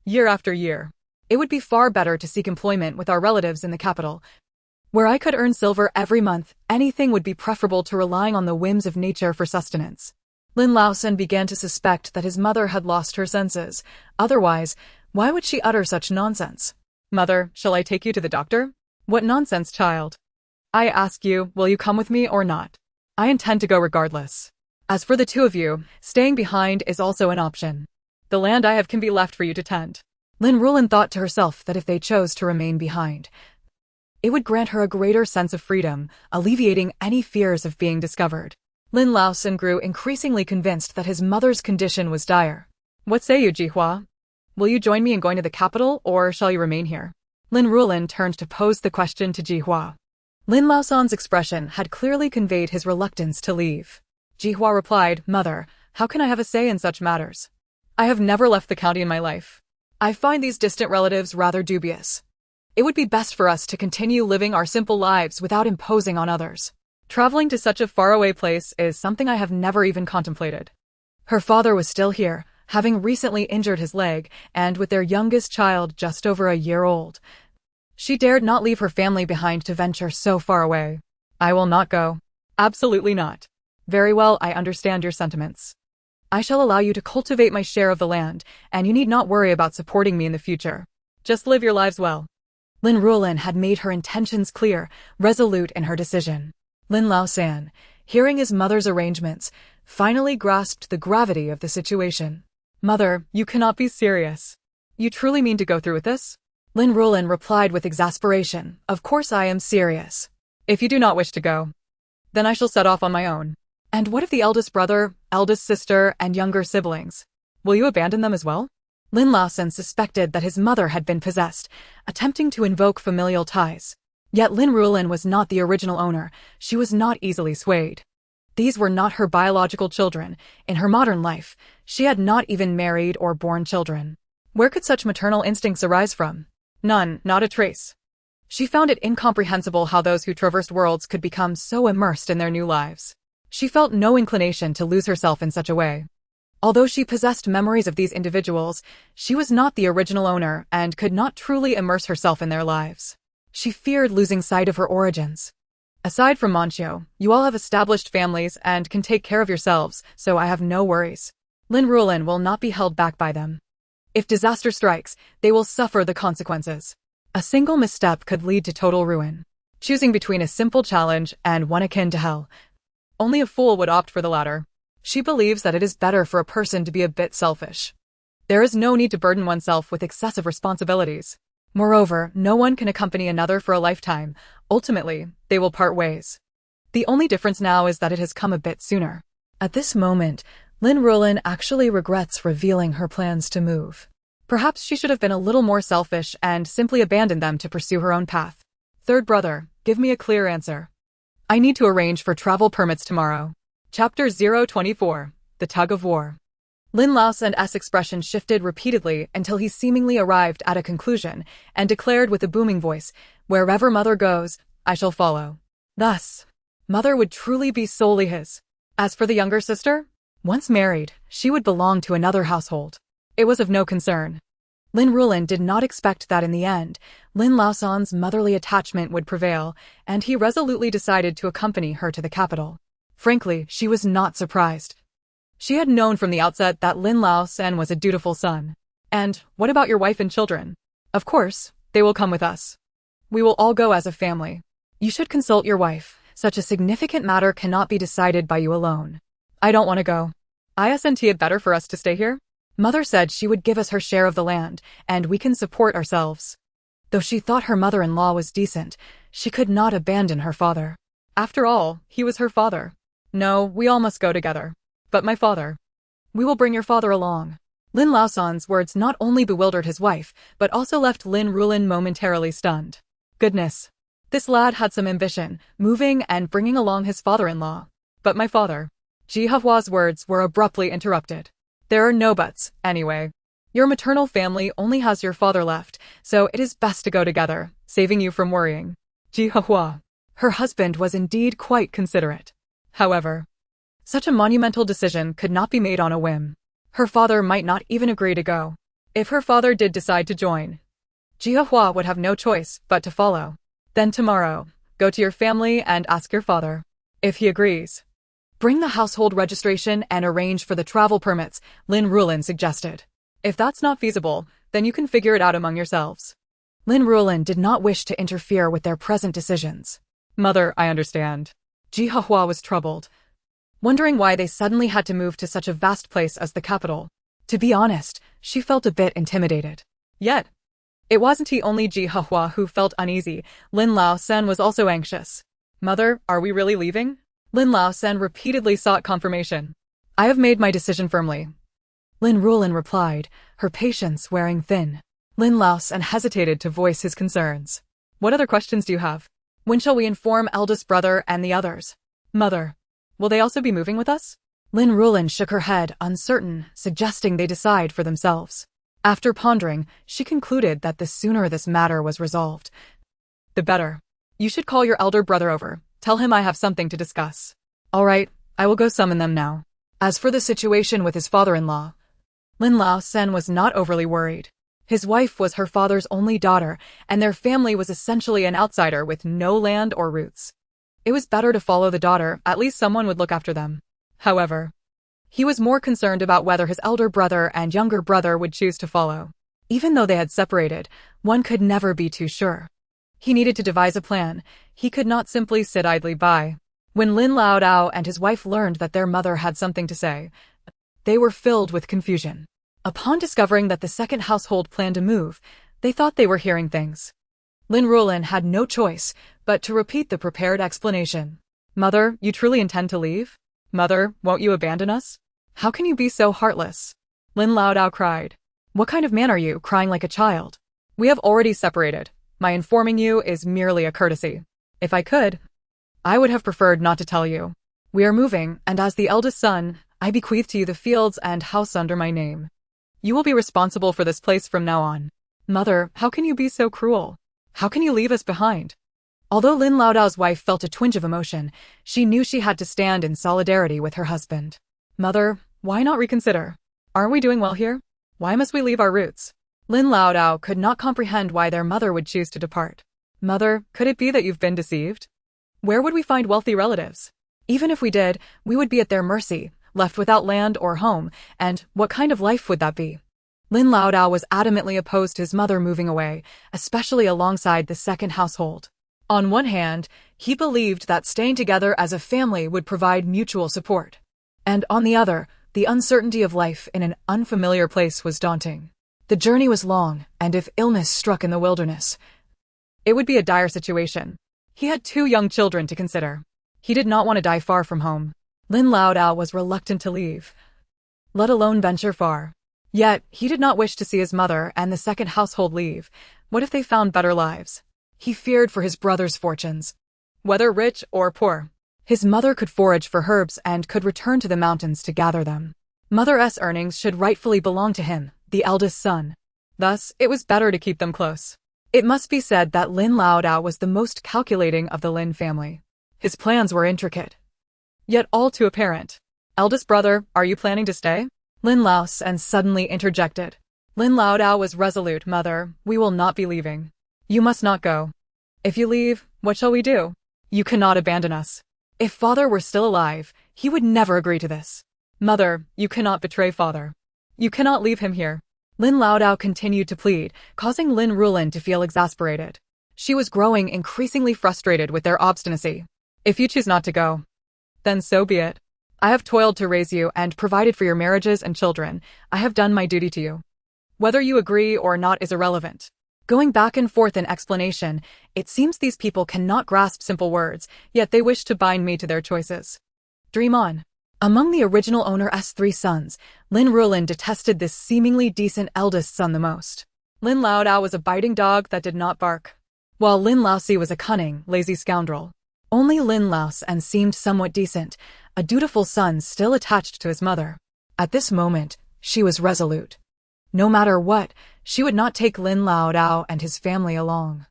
Year after year. It would be far better to seek employment with our relatives in the capital. Where I could earn silver every month, anything would be preferable to relying on the whims of nature for sustenance. Lin Ruolan began to suspect that his mother had lost her senses. Otherwise, why would she utter such nonsense? Mother, shall I take you to the doctor? What nonsense, child. I ask you, will you come with me or not? I intend to go regardless. As for the two of you, staying behind is also an option. The land I have can be left for you to tend. Lin Ruolan thought to herself that if they chose to remain behind, it would grant her a greater sense of freedom, alleviating any fears of being discovered. Lin Ruolan grew increasingly convinced that his mother's condition was dire. What say you, Jihua? Will you join me in going to the capital, or shall you remain here? Lin Ruolan turned to pose the question to Jihua. Lin Ruolan's expression had clearly conveyed his reluctance to leave. Jihua replied, Mother, how can I have a say in such matters? I have never left the county in my life. I find these distant relatives rather dubious. It would be best for us to continue living our simple lives without imposing on others. Traveling to such a faraway place is something I have never even contemplated. Her father was still here, having recently injured his leg, and with their youngest child just over a year old. She dared not leave her family behind to venture so far away. I will not go. Absolutely not. Very well, I understand your sentiments. I shall allow you to cultivate my share of the land, and you need not worry about supporting me in the future. Just live your lives well. Lin Ruolan had made her intentions clear, resolute in her decision. Lin Ruolan, hearing his mother's arrangements, finally grasped the gravity of the situation. Mother, you cannot be serious. You truly mean to go through with this? Lin Ruolan replied with exasperation, Of course I am serious. If you do not wish to go, then I shall set off on my own. And what of the eldest brother, eldest sister, and younger siblings? Will you abandon them as well? Lin Ruolan suspected that his mother had been possessed, attempting to invoke familial ties. Yet Lin Ruolan was not the original owner. She was not easily swayed. These were not her biological children. In her modern life, she had not even married or born children. Where could such maternal instincts arise from? None, not a trace. She found it incomprehensible how those who traversed worlds could become so immersed in their new lives. She felt no inclination to lose herself in such a way. Although she possessed memories of these individuals, she was not the original owner and could not truly immerse herself in their lives. She feared losing sight of her origins. Aside from Monchio, you all have established families and can take care of yourselves, so I have no worries. Lin Ruolan will not be held back by them. If disaster strikes, they will suffer the consequences. A single misstep could lead to total ruin. Choosing between a simple challenge and one akin to hell, only a fool would opt for the latter. She believes that it is better for a person to be a bit selfish. There is no need to burden oneself with excessive responsibilities. Moreover, no one can accompany another for a lifetime. Ultimately, they will part ways. The only difference now is that it has come a bit sooner. At this moment, Lin Ruolan actually regrets revealing her plans to move. Perhaps she should have been a little more selfish and simply abandoned them to pursue her own path. Third brother, give me a clear answer. I need to arrange for travel permits tomorrow. Chapter 024, The Tug of War. Lin Ruolan's expression shifted repeatedly until he seemingly arrived at a conclusion and declared with a booming voice, "Wherever mother goes, I shall follow." Thus, mother would truly be solely his. As for the younger sister, once married, she would belong to another household. It was of no concern. Lin Ruolan did not expect that in the end, Lin Ruolan's motherly attachment would prevail, and he resolutely decided to accompany her to the capital. Frankly, she was not surprised. She had known from the outset that Lin Ruolan was a dutiful son. And what about your wife and children? Of course, they will come with us. We will all go as a family. You should consult your wife. Such a significant matter cannot be decided by you alone. I don't want to go. Isn't it better for us to stay here? Mother said she would give us her share of the land, and we can support ourselves. Though she thought her mother-in-law was decent, she could not abandon her father. After all, he was her father. No, we all must go together. But my father. We will bring your father along. Lin Ruolan's words not only bewildered his wife, but also left Lin Ruolan momentarily stunned. Goodness. This lad had some ambition, moving and bringing along his father-in-law. But my father. Jihua's words were abruptly interrupted. There are no buts, anyway. Your maternal family only has your father left, so it is best to go together, saving you from worrying. Jihua. Her husband was indeed quite considerate. However, such a monumental decision could not be made on a whim. Her father might not even agree to go. If her father did decide to join, Jihua would have no choice but to follow. Then tomorrow, go to your family and ask your father. If he agrees, bring the household registration and arrange for the travel permits, Lin Ruolan suggested. If that's not feasible, then you can figure it out among yourselves. Lin Ruolan did not wish to interfere with their present decisions. Mother, I understand. Jihua was troubled, wondering why they suddenly had to move to such a vast place as the capital. To be honest, she felt a bit intimidated. Yet, it wasn't only Jihua who felt uneasy. Lin Ruolan was also anxious. Mother, are we really leaving? Lin Ruolan repeatedly sought confirmation. I have made my decision firmly. Lin Ruolan replied, her patience wearing thin. Lin Ruolan hesitated to voice his concerns. What other questions do you have? When shall we inform eldest brother and the others? Mother, will they also be moving with us? Lin Ruolan shook her head, uncertain, suggesting they decide for themselves. After pondering, she concluded that the sooner this matter was resolved, the better. You should call your elder brother over. Tell him I have something to discuss. All right, I will go summon them now. As for the situation with his father-in-law, Lin Ruolan was not overly worried. His wife was her father's only daughter, and their family was essentially an outsider with no land or roots. It was better to follow the daughter, at least someone would look after them. However, he was more concerned about whether his elder brother and younger brother would choose to follow. Even though they had separated, one could never be too sure. He needed to devise a plan. He could not simply sit idly by. When Lin Ruolan and his wife learned that their mother had something to say, they were filled with confusion. Upon discovering that the second household planned to move, they thought they were hearing things. Lin Ruolan had no choice but to repeat the prepared explanation. Mother, you truly intend to leave? Mother, won't you abandon us? How can you be so heartless? Lin Ruolan cried. What kind of man are you, crying like a child? We have already separated. My informing you is merely a courtesy. If I could, I would have preferred not to tell you. We are moving, and as the eldest son, I bequeath to you the fields and house under my name. You will be responsible for this place from now on. Mother, how can you be so cruel? How can you leave us behind? Although Lin Ruolan's wife felt a twinge of emotion, she knew she had to stand in solidarity with her husband. Mother, why not reconsider? Aren't we doing well here? Why must we leave our roots? Lin Ruolan could not comprehend why their mother would choose to depart. Mother, could it be that you've been deceived? Where would we find wealthy relatives? Even if we did, we would be at their mercy, left without land or home, and what kind of life would that be? Lin Ruolan was adamantly opposed to his mother moving away, especially alongside the second household. On one hand, he believed that staying together as a family would provide mutual support. And on the other, the uncertainty of life in an unfamiliar place was daunting. The journey was long, and if illness struck in the wilderness, it would be a dire situation. He had 2 young children to consider. He did not want to die far from home. Lin Ruolan was reluctant to leave, let alone venture far. Yet, he did not wish to see his mother and the second household leave. What if they found better lives? He feared for his brother's fortunes. Whether rich or poor, his mother could forage for herbs and could return to the mountains to gather them. Mother's earnings should rightfully belong to him, the eldest son. Thus, it was better to keep them close. It must be said that Lin Ruolan was the most calculating of the Lin family. His plans were intricate, yet all too apparent. Eldest brother, are you planning to stay? Lin Ruolan suddenly interjected. Lin Ruolan was resolute. Mother, we will not be leaving. You must not go. If you leave, what shall we do? You cannot abandon us. If father were still alive, he would never agree to this. Mother, you cannot betray father. You cannot leave him here. Lin Ruolan continued to plead, causing Lin Ruolan to feel exasperated. She was growing increasingly frustrated with their obstinacy. If you choose not to go, then so be it. I have toiled to raise you and provided for your marriages and children. I have done my duty to you. Whether you agree or not is irrelevant. Going back and forth in explanation, it seems these people cannot grasp simple words, yet they wish to bind me to their choices. Dream on. Among the original owner's 3 sons, Lin Ruolan detested this seemingly decent eldest son the most. Lin Ruolan was a biting dog that did not bark, while Lin Ruolan was a cunning, lazy scoundrel. Only Lin Ruolan seemed somewhat decent, a dutiful son still attached to his mother. At this moment, she was resolute. No matter what, she would not take Lin Ruolan and his family along.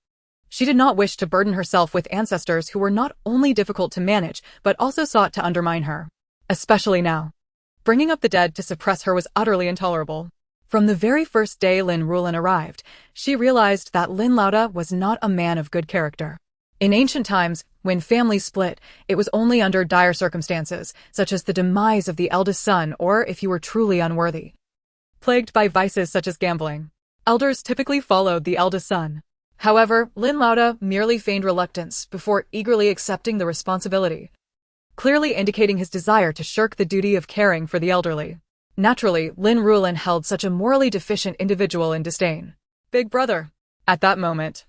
She did not wish to burden herself with ancestors who were not only difficult to manage, but also sought to undermine her. Especially now. Bringing up the dead to suppress her was utterly intolerable. From the very first day Lin Ruolan arrived, she realized that Lin Ruolan was not a man of good character. In ancient times, when families split, it was only under dire circumstances, such as the demise of the eldest son or if you were truly unworthy. Plagued by vices such as gambling, elders typically followed the eldest son. However, Lin Ruolan merely feigned reluctance before eagerly accepting the responsibility, clearly indicating his desire to shirk the duty of caring for the elderly. Naturally, Lin Ruolan held such a morally deficient individual in disdain. Big brother. At that moment,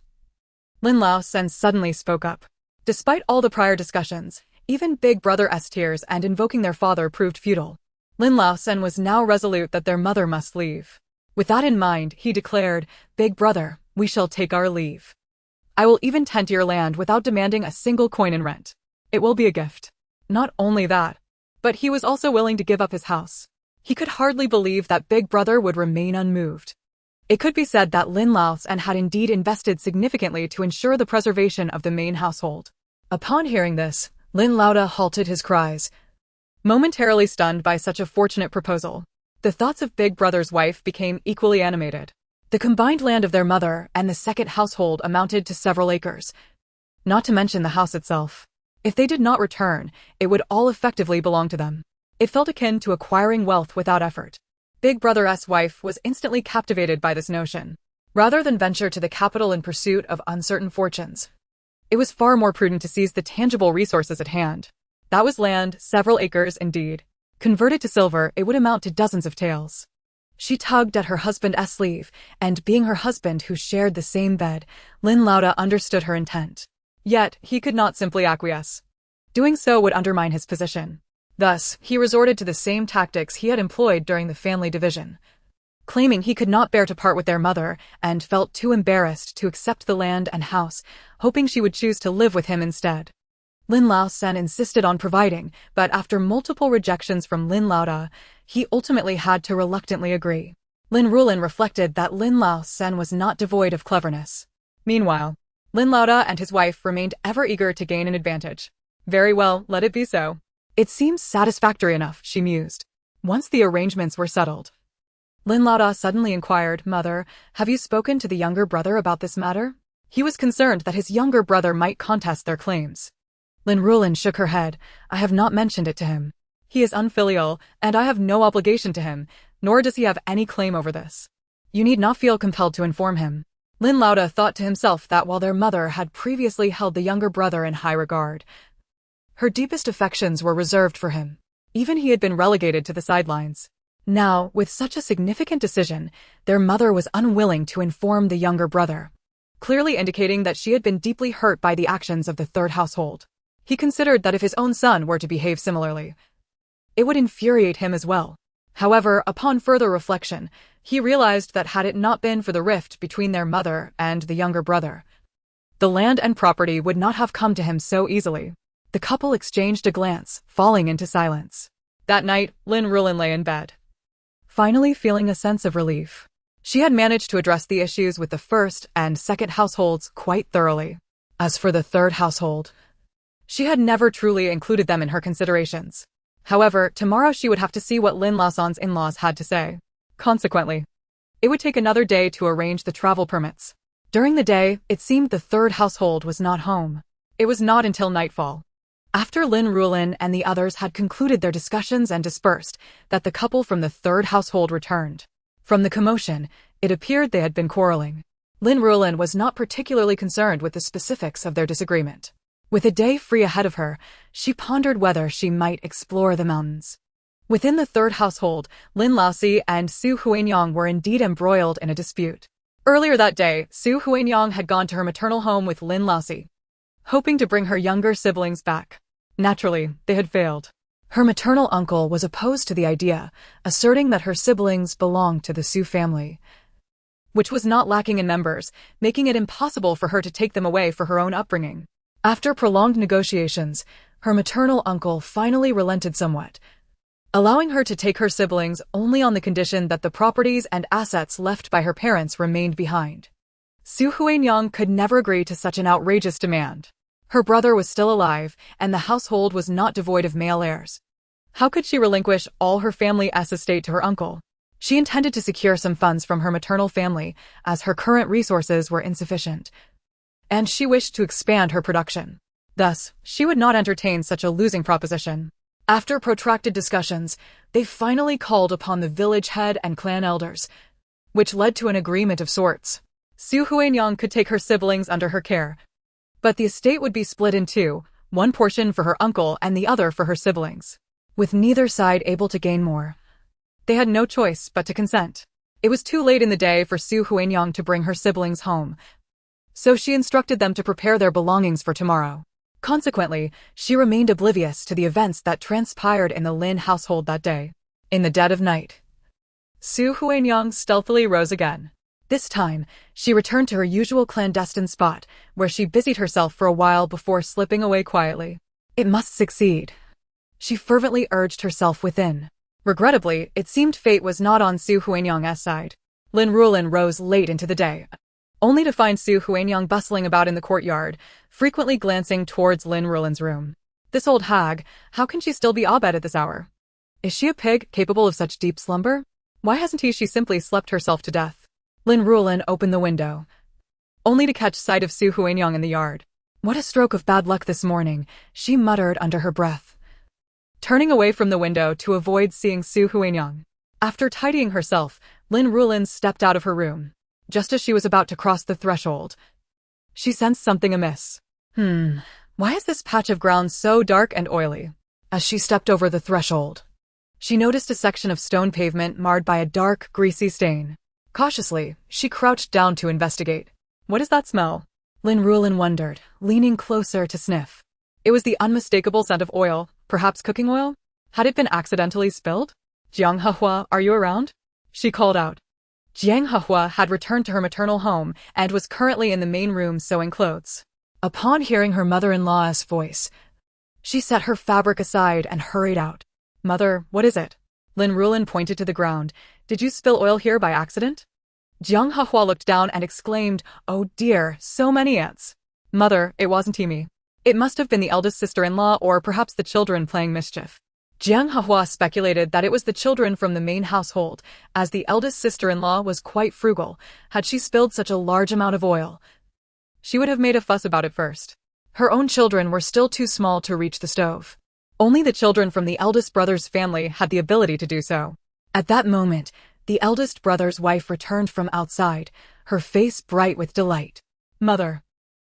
Lin Ruolan suddenly spoke up. Despite all the prior discussions, even Big Brother's tears and invoking their father proved futile. Lin Ruolan was now resolute that their mother must leave. With that in mind, he declared, Big brother, we shall take our leave. I will even tend to your land without demanding a single coin in rent. It will be a gift. Not only that, but he was also willing to give up his house. He could hardly believe that Big Brother would remain unmoved. It could be said that Lin Ruolan had indeed invested significantly to ensure the preservation of the main household. Upon hearing this, Lin Ruolan halted his cries, momentarily stunned by such a fortunate proposal. The thoughts of Big Brother's wife became equally animated. The combined land of their mother and the second household amounted to several acres, not to mention the house itself. If they did not return, it would all effectively belong to them. It felt akin to acquiring wealth without effort. Big Brother's wife was instantly captivated by this notion. Rather than venture to the capital in pursuit of uncertain fortunes, it was far more prudent to seize the tangible resources at hand. That was land, several acres indeed. Converted to silver, it would amount to dozens of taels. She tugged at her husband's sleeve, and being her husband who shared the same bed, Lin Ruolan understood her intent. Yet, he could not simply acquiesce. Doing so would undermine his position. Thus, he resorted to the same tactics he had employed during the family division. claiming he could not bear to part with their mother and felt too embarrassed to accept the land and house, hoping she would choose to live with him instead. Lin Ruolan insisted on providing, but after multiple rejections from Lin Ruolan, he ultimately had to reluctantly agree. Lin Ruolan reflected that Lin Ruolan was not devoid of cleverness. Meanwhile, Lin Ruolan and his wife remained ever eager to gain an advantage. Very well, let it be so. It seems satisfactory enough, she mused. Once the arrangements were settled, Lin Ruolan suddenly inquired, "Mother, have you spoken to the younger brother about this matter?" He was concerned that his younger brother might contest their claims. Lin Ruolan shook her head. "I have not mentioned it to him. He is unfilial, and I have no obligation to him, nor does he have any claim over this. You need not feel compelled to inform him." Lin Ruolan thought to himself that while their mother had previously held the younger brother in high regard, her deepest affections were reserved for him. Even he had been relegated to the sidelines. Now, with such a significant decision, their mother was unwilling to inform the younger brother, clearly indicating that she had been deeply hurt by the actions of the third household. He considered that if his own son were to behave similarly, it would infuriate him as well. However, upon further reflection, he realized that had it not been for the rift between their mother and the younger brother, the land and property would not have come to him so easily. The couple exchanged a glance, falling into silence. That night, Lin Ruolan lay in bed, finally feeling a sense of relief. She had managed to address the issues with the first and second households quite thoroughly. As for the third household, she had never truly included them in her considerations. However, tomorrow she would have to see what Lin Ruolan's in-laws had to say. Consequently, it would take another day to arrange the travel permits. During the day, it seemed the third household was not home. It was not until nightfall, after Lin Ruolan and the others had concluded their discussions and dispersed, that the couple from the third household returned. From the commotion, it appeared they had been quarreling. Lin Ruolan was not particularly concerned with the specifics of their disagreement. With a day free ahead of her, she pondered whether she might explore the mountains. Within the third household, Lin Ruolan and Su Huanyang were indeed embroiled in a dispute. Earlier that day, Su Huanyang had gone to her maternal home with Lin Ruolan, hoping to bring her younger siblings back. Naturally, they had failed. Her maternal uncle was opposed to the idea, asserting that her siblings belonged to the Su family, which was not lacking in members, making it impossible for her to take them away for her own upbringing. After prolonged negotiations, her maternal uncle finally relented somewhat, allowing her to take her siblings only on the condition that the properties and assets left by her parents remained behind. Su Huanyang could never agree to such an outrageous demand. Her brother was still alive, and the household was not devoid of male heirs. How could she relinquish all her family's estate to her uncle? She intended to secure some funds from her maternal family, as her current resources were insufficient, and she wished to expand her production. Thus, she would not entertain such a losing proposition. After protracted discussions, they finally called upon the village head and clan elders, which led to an agreement of sorts. Su Huanyang could take her siblings under her care, but the estate would be split in two, one portion for her uncle and the other for her siblings. With neither side able to gain more, they had no choice but to consent. It was too late in the day for Su Huanyang to bring her siblings home, so she instructed them to prepare their belongings for tomorrow. Consequently, she remained oblivious to the events that transpired in the Lin household that day. In the dead of night, Su Huanyang stealthily rose again. This time, she returned to her usual clandestine spot, where she busied herself for a while before slipping away quietly. It must succeed, she fervently urged herself within. Regrettably, it seemed fate was not on Su Huanyang's side. Lin Ruolan rose late into the day, only to find Su Huanyang bustling about in the courtyard, frequently glancing towards Lin Ruolan's room. This old hag, how can she still be abed at this hour? Is she a pig capable of such deep slumber? Why hasn't she simply slept herself to death? Lin Ruolan opened the window, only to catch sight of Su Huanyang in the yard. What a stroke of bad luck this morning, she muttered under her breath, turning away from the window to avoid seeing Su Huanyang. After tidying herself, Lin Ruolan stepped out of her room. Just as she was about to cross the threshold, she sensed something amiss. Why is this patch of ground so dark and oily? As she stepped over the threshold, she noticed a section of stone pavement marred by a dark, greasy stain. Cautiously, she crouched down to investigate. What is that smell? Lin Ruolan wondered, leaning closer to sniff. It was the unmistakable scent of oil, perhaps cooking oil? Had it been accidentally spilled? "Jiang Hehua, are you around?" she called out. Jiang Hehua had returned to her maternal home and was currently in the main room sewing clothes. Upon hearing her mother-in-law's voice, she set her fabric aside and hurried out. "Mother, what is it?" Lin Ruolan pointed to the ground. "Did you spill oil here by accident?" Jiang Hehua looked down and exclaimed, "Oh dear, so many ants." "Mother, it wasn't me. It must have been the eldest sister-in-law or perhaps the children playing mischief." Jiang Hehua speculated that it was the children from the main household, as the eldest sister-in-law was quite frugal. Had she spilled such a large amount of oil, she would have made a fuss about it first. Her own children were still too small to reach the stove. Only the children from the eldest brother's family had the ability to do so. At that moment, the eldest brother's wife returned from outside, her face bright with delight. "Mother,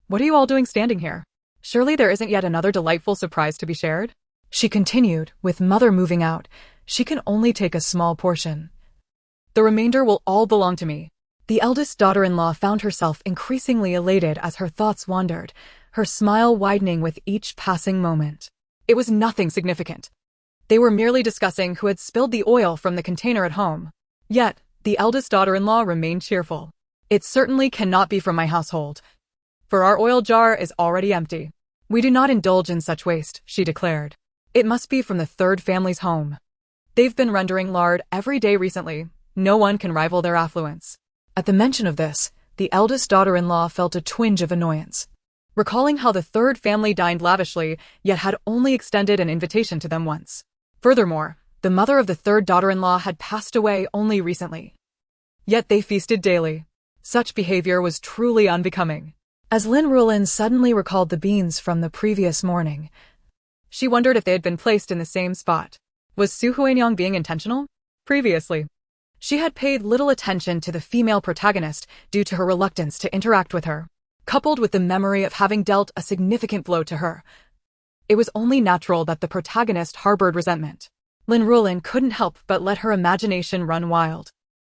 what are you all doing standing here? Surely there isn't yet another delightful surprise to be shared?" She continued, with Mother moving out. "She can only take a small portion. The remainder will all belong to me." The eldest daughter-in-law found herself increasingly elated as her thoughts wandered, her smile widening with each passing moment. It was nothing significant. They were merely discussing who had spilled the oil from the container at home. Yet, the eldest daughter-in-law remained cheerful. "It certainly cannot be from my household, for our oil jar is already empty. We do not indulge in such waste," she declared. "It must be from the third family's home. They've been rendering lard every day recently. No one can rival their affluence." At the mention of this, the eldest daughter-in-law felt a twinge of annoyance, recalling how the third family dined lavishly, yet had only extended an invitation to them once. Furthermore, the mother of the third daughter-in-law had passed away only recently. Yet they feasted daily. Such behavior was truly unbecoming. As Lin Ruolan suddenly recalled the beans from the previous morning, she wondered if they had been placed in the same spot. Was Su Huanyang being intentional? Previously, she had paid little attention to the female protagonist due to her reluctance to interact with her. Coupled with the memory of having dealt a significant blow to her, it was only natural that the protagonist harbored resentment. Lin Ruolan couldn't help but let her imagination run wild.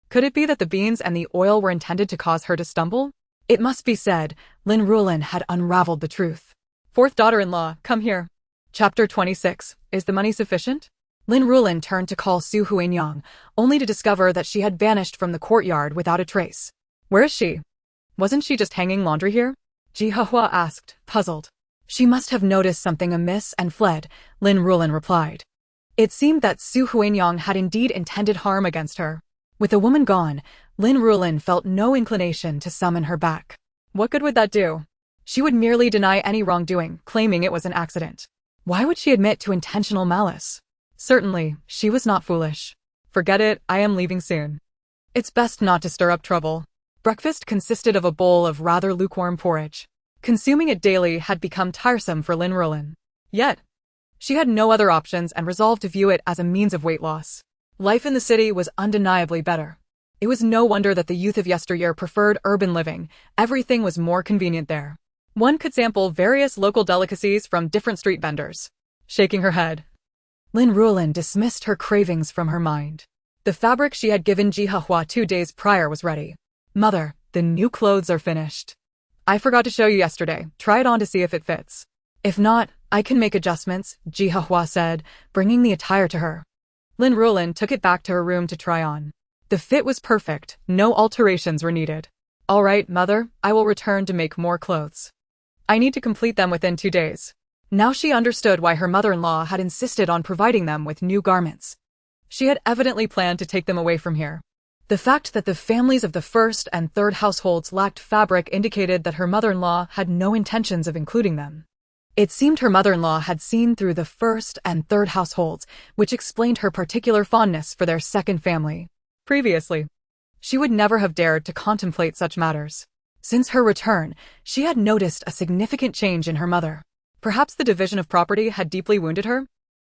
Could it be that the beans and the oil were intended to cause her to stumble? It must be said, Lin Ruolan had unraveled the truth. "Fourth daughter-in-law, come here." Chapter 26. Is the money sufficient? Lin Ruolan turned to call Su Huanyang, only to discover that she had vanished from the courtyard without a trace. "Where is she? Wasn't she just hanging laundry here?" Ji Hehua asked, puzzled. "She must have noticed something amiss and fled," Lin Ruolan replied. It seemed that Su Huanyang had indeed intended harm against her. With the woman gone, Lin Ruolan felt no inclination to summon her back. What good would that do? She would merely deny any wrongdoing, claiming it was an accident. Why would she admit to intentional malice? Certainly, she was not foolish. "Forget it, I am leaving soon. It's best not to stir up trouble." Breakfast consisted of a bowl of rather lukewarm porridge. Consuming it daily had become tiresome for Lin Ruolan. Yet, she had no other options and resolved to view it as a means of weight loss. Life in the city was undeniably better. It was no wonder that the youth of yesteryear preferred urban living. Everything was more convenient there. One could sample various local delicacies from different street vendors. Shaking her head, Lin Ruolan dismissed her cravings from her mind. The fabric she had given Ji Hehua 2 days prior was ready. "Mother, the new clothes are finished. I forgot to show you yesterday. Try it on to see if it fits. If not, I can make adjustments," Ji Hehua said, bringing the attire to her. Lin Ruolan took it back to her room to try on. The fit was perfect, no alterations were needed. "All right, Mother, I will return to make more clothes. I need to complete them within 2 days. Now she understood why her mother-in-law had insisted on providing them with new garments. She had evidently planned to take them away from here. The fact that the families of the first and third households lacked fabric indicated that her mother-in-law had no intentions of including them. It seemed her mother-in-law had seen through the first and third households, which explained her particular fondness for their second family. Previously, she would never have dared to contemplate such matters. Since her return, she had noticed a significant change in her mother. Perhaps the division of property had deeply wounded her?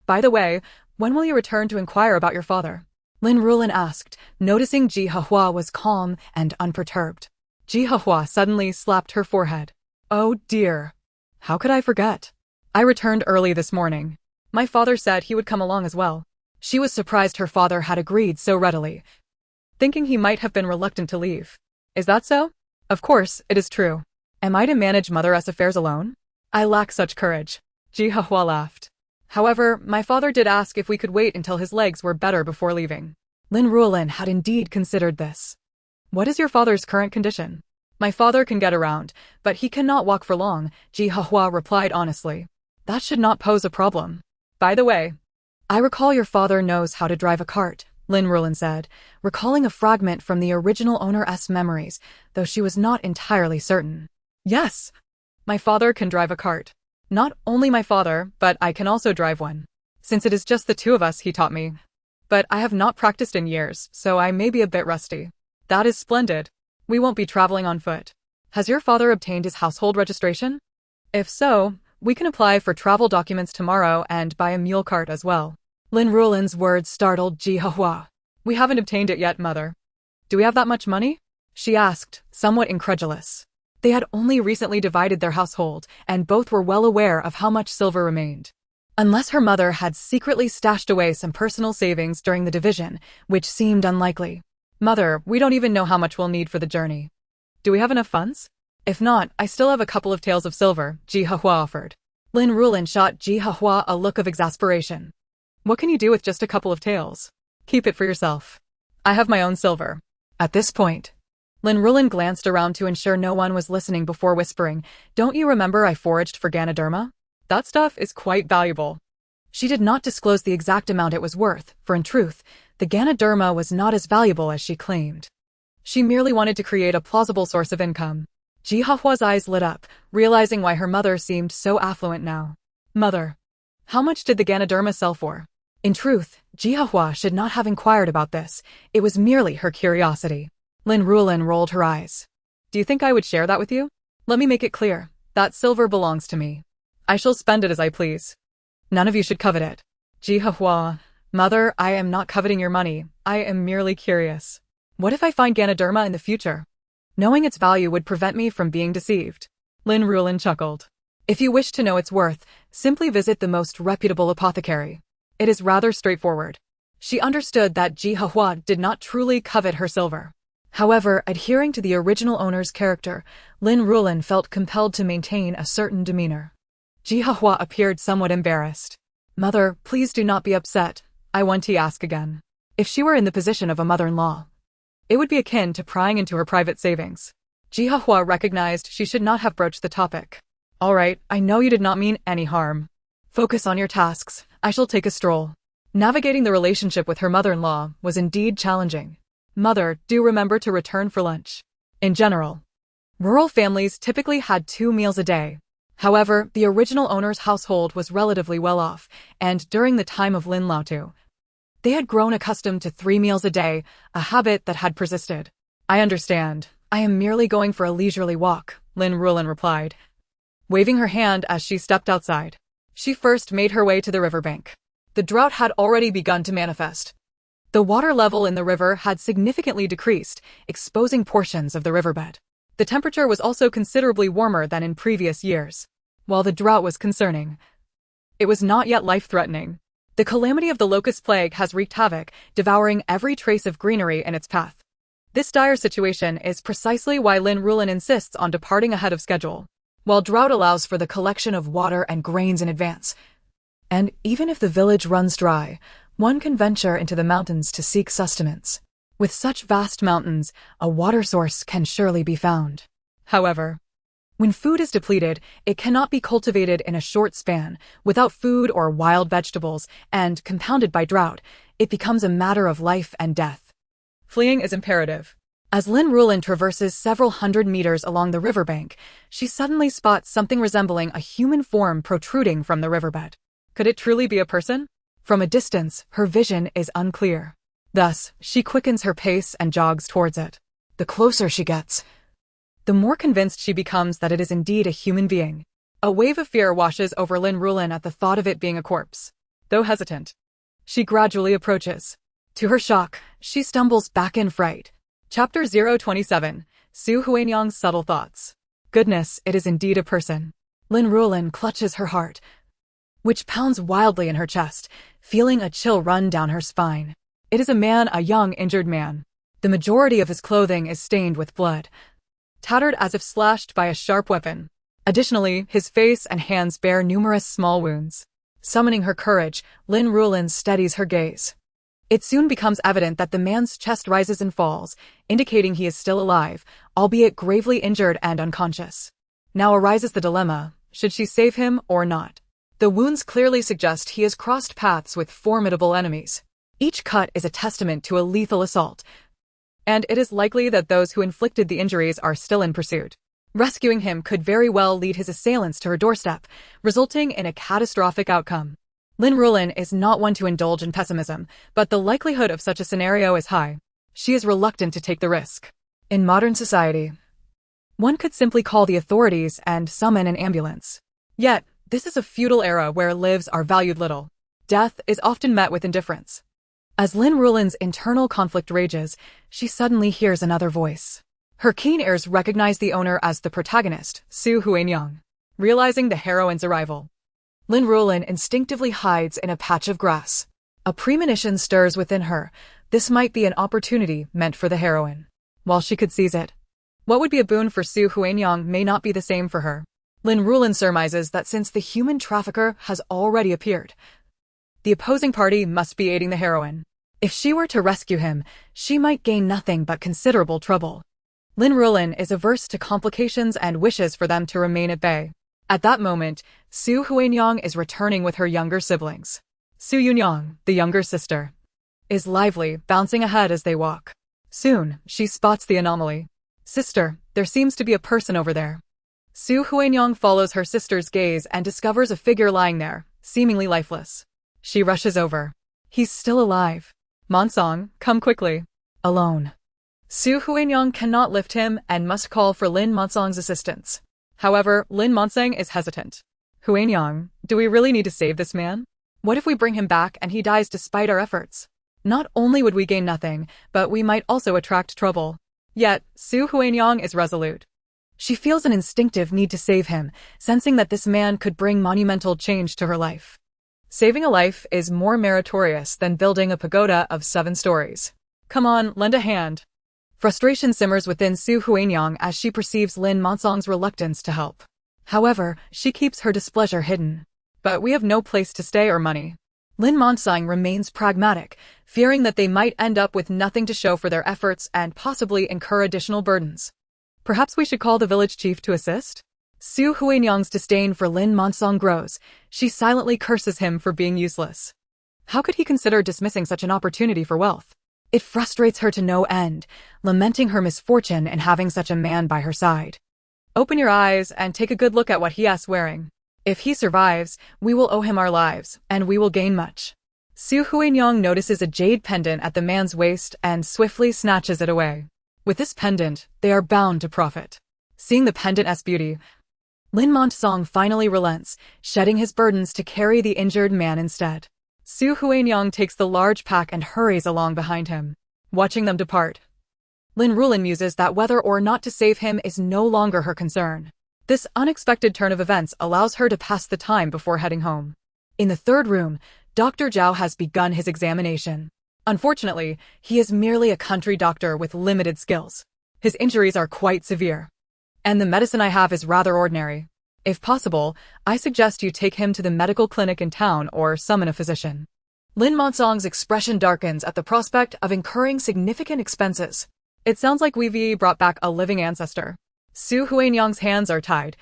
"By the way, when will you return to inquire about your father?" Lin Ruolan asked, noticing Ji Hehua was calm and unperturbed. Ji Hehua suddenly slapped her forehead. "Oh dear. How could I forget? I returned early this morning. My father said he would come along as well." She was surprised her father had agreed so readily, thinking he might have been reluctant to leave. "Is that so?" "Of course, it is true. Am I to manage Mother's affairs alone? I lack such courage." Ji Hehua laughed. "However, my father did ask if we could wait until his legs were better before leaving." Lin Ruolan had indeed considered this. What is your father's current condition? My father can get around, but he cannot walk for long, Donghua replied honestly. That should not pose a problem. By the way, I recall your father knows how to drive a cart, Lin Ruolan said, recalling a fragment from the original owner's memories, though she was not entirely certain. Yes, my father can drive a cart. Not only my father, but I can also drive one. Since it is just the two of us, he taught me. But I have not practiced in years, so I may be a bit rusty. That is splendid. We won't be traveling on foot. Has your father obtained his household registration? If so, we can apply for travel documents tomorrow and buy a mule cart as well. Lin Ruolan's words startled Donghua. We haven't obtained it yet, mother. Do we have that much money? She asked, somewhat incredulous. They had only recently divided their household, and both were well aware of how much silver remained. Unless her mother had secretly stashed away some personal savings during the division, which seemed unlikely. Mother, we don't even know how much we'll need for the journey. Do we have enough funds? If not, I still have a couple of taels of silver, Donghua offered. Lin Ruolan shot Donghua a look of exasperation. What can you do with just a couple of taels? Keep it for yourself. I have my own silver. At this point, Lin Ruolan glanced around to ensure no one was listening before whispering, Don't you remember I foraged for Ganoderma? That stuff is quite valuable. She did not disclose the exact amount it was worth, for in truth, the Ganoderma was not as valuable as she claimed. She merely wanted to create a plausible source of income. Donghua eyes lit up, realizing why her mother seemed so affluent now. Mother, how much did the Ganoderma sell for? In truth, Donghua should not have inquired about this. It was merely her curiosity. Lin Ruolan rolled her eyes. Do you think I would share that with you? Let me make it clear. That silver belongs to me. I shall spend it as I please. None of you should covet it. Donghua, mother, I am not coveting your money. I am merely curious. What if I find Ganoderma in the future? Knowing its value would prevent me from being deceived. Lin Ruolan chuckled. If you wish to know its worth, simply visit the most reputable apothecary. It is rather straightforward. She understood that Donghua did not truly covet her silver. However, adhering to the original owner's character, Lin Ruolan felt compelled to maintain a certain demeanor. Donghua appeared somewhat embarrassed. Mother, please do not be upset. I want to ask again. If she were in the position of a mother-in-law, it would be akin to prying into her private savings. Donghua recognized she should not have broached the topic. All right, I know you did not mean any harm. Focus on your tasks. I shall take a stroll. Navigating the relationship with her mother-in-law was indeed challenging. Mother, do remember to return for lunch. In general, rural families typically had 2 meals a day. However, the original owner's household was relatively well off, and during the time of Lin Ruolan, they had grown accustomed to 3 meals a day, a habit that had persisted. I understand. I am merely going for a leisurely walk, Lin Ruolan replied, waving her hand as she stepped outside. She first made her way to the riverbank. The drought had already begun to manifest. The water level in the river had significantly decreased, exposing portions of the riverbed. The temperature was also considerably warmer than in previous years. While the drought was concerning, it was not yet life-threatening. The calamity of the locust plague has wreaked havoc, devouring every trace of greenery in its path. This dire situation is precisely why Lin Ruolan insists on departing ahead of schedule. While drought allows for the collection of water and grains in advance, and even if the village runs dry, one can venture into the mountains to seek sustenance. With such vast mountains, a water source can surely be found. However, when food is depleted, it cannot be cultivated in a short span. Without food or wild vegetables, and compounded by drought, it becomes a matter of life and death. Fleeing is imperative. As Lin Ruolan traverses several hundred meters along the riverbank, she suddenly spots something resembling a human form protruding from the riverbed. Could it truly be a person? From a distance, her vision is unclear. Thus, she quickens her pace and jogs towards it. The closer she gets, the more convinced she becomes that it is indeed a human being. A wave of fear washes over Lin Ruolan at the thought of it being a corpse. Though hesitant, she gradually approaches. To her shock, she stumbles back in fright. Chapter 027, Su Huanyang's Subtle Thoughts. Goodness, it is indeed a person. Lin Ruolan clutches her heart, which pounds wildly in her chest, feeling a chill run down her spine. It is a man, a young, injured man. The majority of his clothing is stained with blood, tattered as if slashed by a sharp weapon. Additionally, his face and hands bear numerous small wounds. Summoning her courage, Lin Ruolan steadies her gaze. It soon becomes evident that the man's chest rises and falls, indicating he is still alive, albeit gravely injured and unconscious. Now arises the dilemma, should she save him or not? The wounds clearly suggest he has crossed paths with formidable enemies. Each cut is a testament to a lethal assault, and it is likely that those who inflicted the injuries are still in pursuit. Rescuing him could very well lead his assailants to her doorstep, resulting in a catastrophic outcome. Lin Ruolan is not one to indulge in pessimism, but the likelihood of such a scenario is high. She is reluctant to take the risk. In modern society, one could simply call the authorities and summon an ambulance. Yet, this is a feudal era where lives are valued little. Death is often met with indifference. As Lin Ruolan's internal conflict rages, she suddenly hears another voice. Her keen ears recognize the owner as the protagonist, Su Huanyang. Realizing the heroine's arrival, Lin Ruolan instinctively hides in a patch of grass. A premonition stirs within her. This might be an opportunity meant for the heroine. While she could seize it, what would be a boon for Su Huanyang may not be the same for her. Lin Ruolan surmises that since the human trafficker has already appeared, the opposing party must be aiding the heroine. If she were to rescue him, she might gain nothing but considerable trouble. Lin Ruolan is averse to complications and wishes for them to remain at bay. At that moment, Su Huanyang is returning with her younger siblings. Su Yunyang, the younger sister, is lively, bouncing ahead as they walk. Soon, she spots the anomaly. Sister, there seems to be a person over there. Su Huanyang follows her sister's gaze and discovers a figure lying there, seemingly lifeless. She rushes over. He's still alive. Monsong, come quickly. Alone. Su Huanyang cannot lift him and must call for Lin Monsong's assistance. However, Lin Monsong is hesitant. Huanyang, do we really need to save this man? What if we bring him back and he dies despite our efforts? Not only would we gain nothing, but we might also attract trouble. Yet, Su Huanyang is resolute. She feels an instinctive need to save him, sensing that this man could bring monumental change to her life. Saving a life is more meritorious than building a pagoda of 7 stories. Come on, lend a hand. Frustration simmers within Su Huanyang as she perceives Lin Monsong's reluctance to help. However, she keeps her displeasure hidden. But we have no place to stay or money. Lin Monsong remains pragmatic, fearing that they might end up with nothing to show for their efforts and possibly incur additional burdens. Perhaps we should call the village chief to assist? Su Huanyang's disdain for Lin Monsong grows. She silently curses him for being useless. How could he consider dismissing such an opportunity for wealth? It frustrates her to no end, lamenting her misfortune in having such a man by her side. Open your eyes and take a good look at what he is wearing. If he survives, we will owe him our lives, and we will gain much. Su Huanyang notices a jade pendant at the man's waist and swiftly snatches it away. With this pendant, they are bound to profit. Seeing the pendant's beauty, Lin Monsong finally relents, shedding his burdens to carry the injured man instead. Su Huanyang takes the large pack and hurries along behind him. Watching them depart, Lin Ruolan muses that whether or not to save him is no longer her concern. This unexpected turn of events allows her to pass the time before heading home. In the third room, Dr. Zhao has begun his examination. Unfortunately, he is merely a country doctor with limited skills. His injuries are quite severe, and the medicine I have is rather ordinary. If possible, I suggest you take him to the medical clinic in town or summon a physician. Lin Monsong's expression darkens at the prospect of incurring significant expenses. It sounds like we've brought back a living ancestor. Su Huanyang's hands are tied.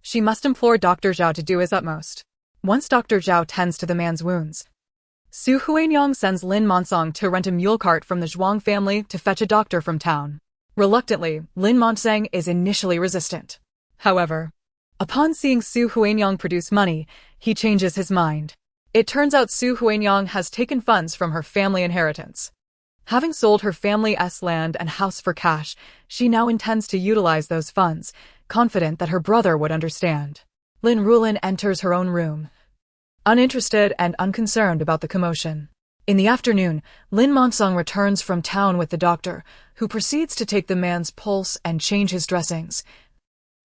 She must implore Dr. Zhao to do his utmost. Once Dr. Zhao tends to the man's wounds, Su Huanyang sends Lin Monsong to rent a mule cart from the Zhuang family to fetch a doctor from town. Reluctantly, Lin Monsong is initially resistant. However, upon seeing Su Huanyang produce money, he changes his mind. It turns out Su Huanyang has taken funds from her family inheritance. Having sold her family's land and house for cash, she now intends to utilize those funds, confident that her brother would understand. Lin Ruolan enters her own room, uninterested and unconcerned about the commotion. In the afternoon, Lin Monsong returns from town with the doctor, who proceeds to take the man's pulse and change his dressings,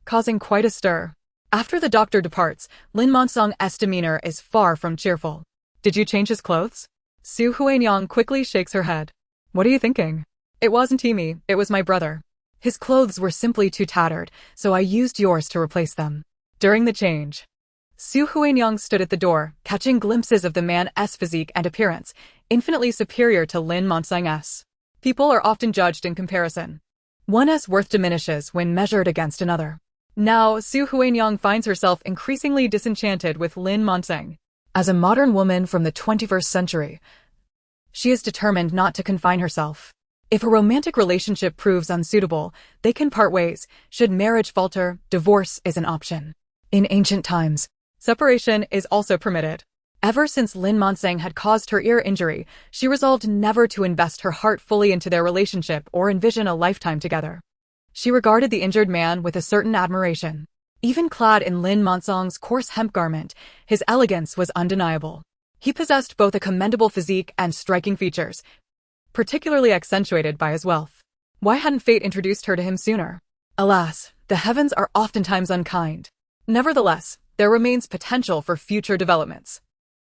causing quite a stir. After the doctor departs, Lin Monsong's demeanor is far from cheerful. Did you change his clothes? Su Huanyang quickly shakes her head. What are you thinking? It wasn't me, it was my brother. His clothes were simply too tattered, so I used yours to replace them. During the change, Su Huanyang stood at the door, catching glimpses of the man's physique and appearance, infinitely superior to Lin Ruolan's. People are often judged in comparison. One's worth diminishes when measured against another. Now, Su Huanyang finds herself increasingly disenchanted with Lin Ruolan. As a modern woman from the 21st century, she is determined not to confine herself. If a romantic relationship proves unsuitable, they can part ways. Should marriage falter, divorce is an option. In ancient times, separation is also permitted. Ever since Lin Ruolan had caused her ear injury, she resolved never to invest her heart fully into their relationship or envision a lifetime together. She regarded the injured man with a certain admiration. Even clad in Lin Ruolan's coarse hemp garment, his elegance was undeniable. He possessed both a commendable physique and striking features, particularly accentuated by his wealth. Why hadn't fate introduced her to him sooner? Alas, the heavens are oftentimes unkind. Nevertheless, there remains potential for future developments.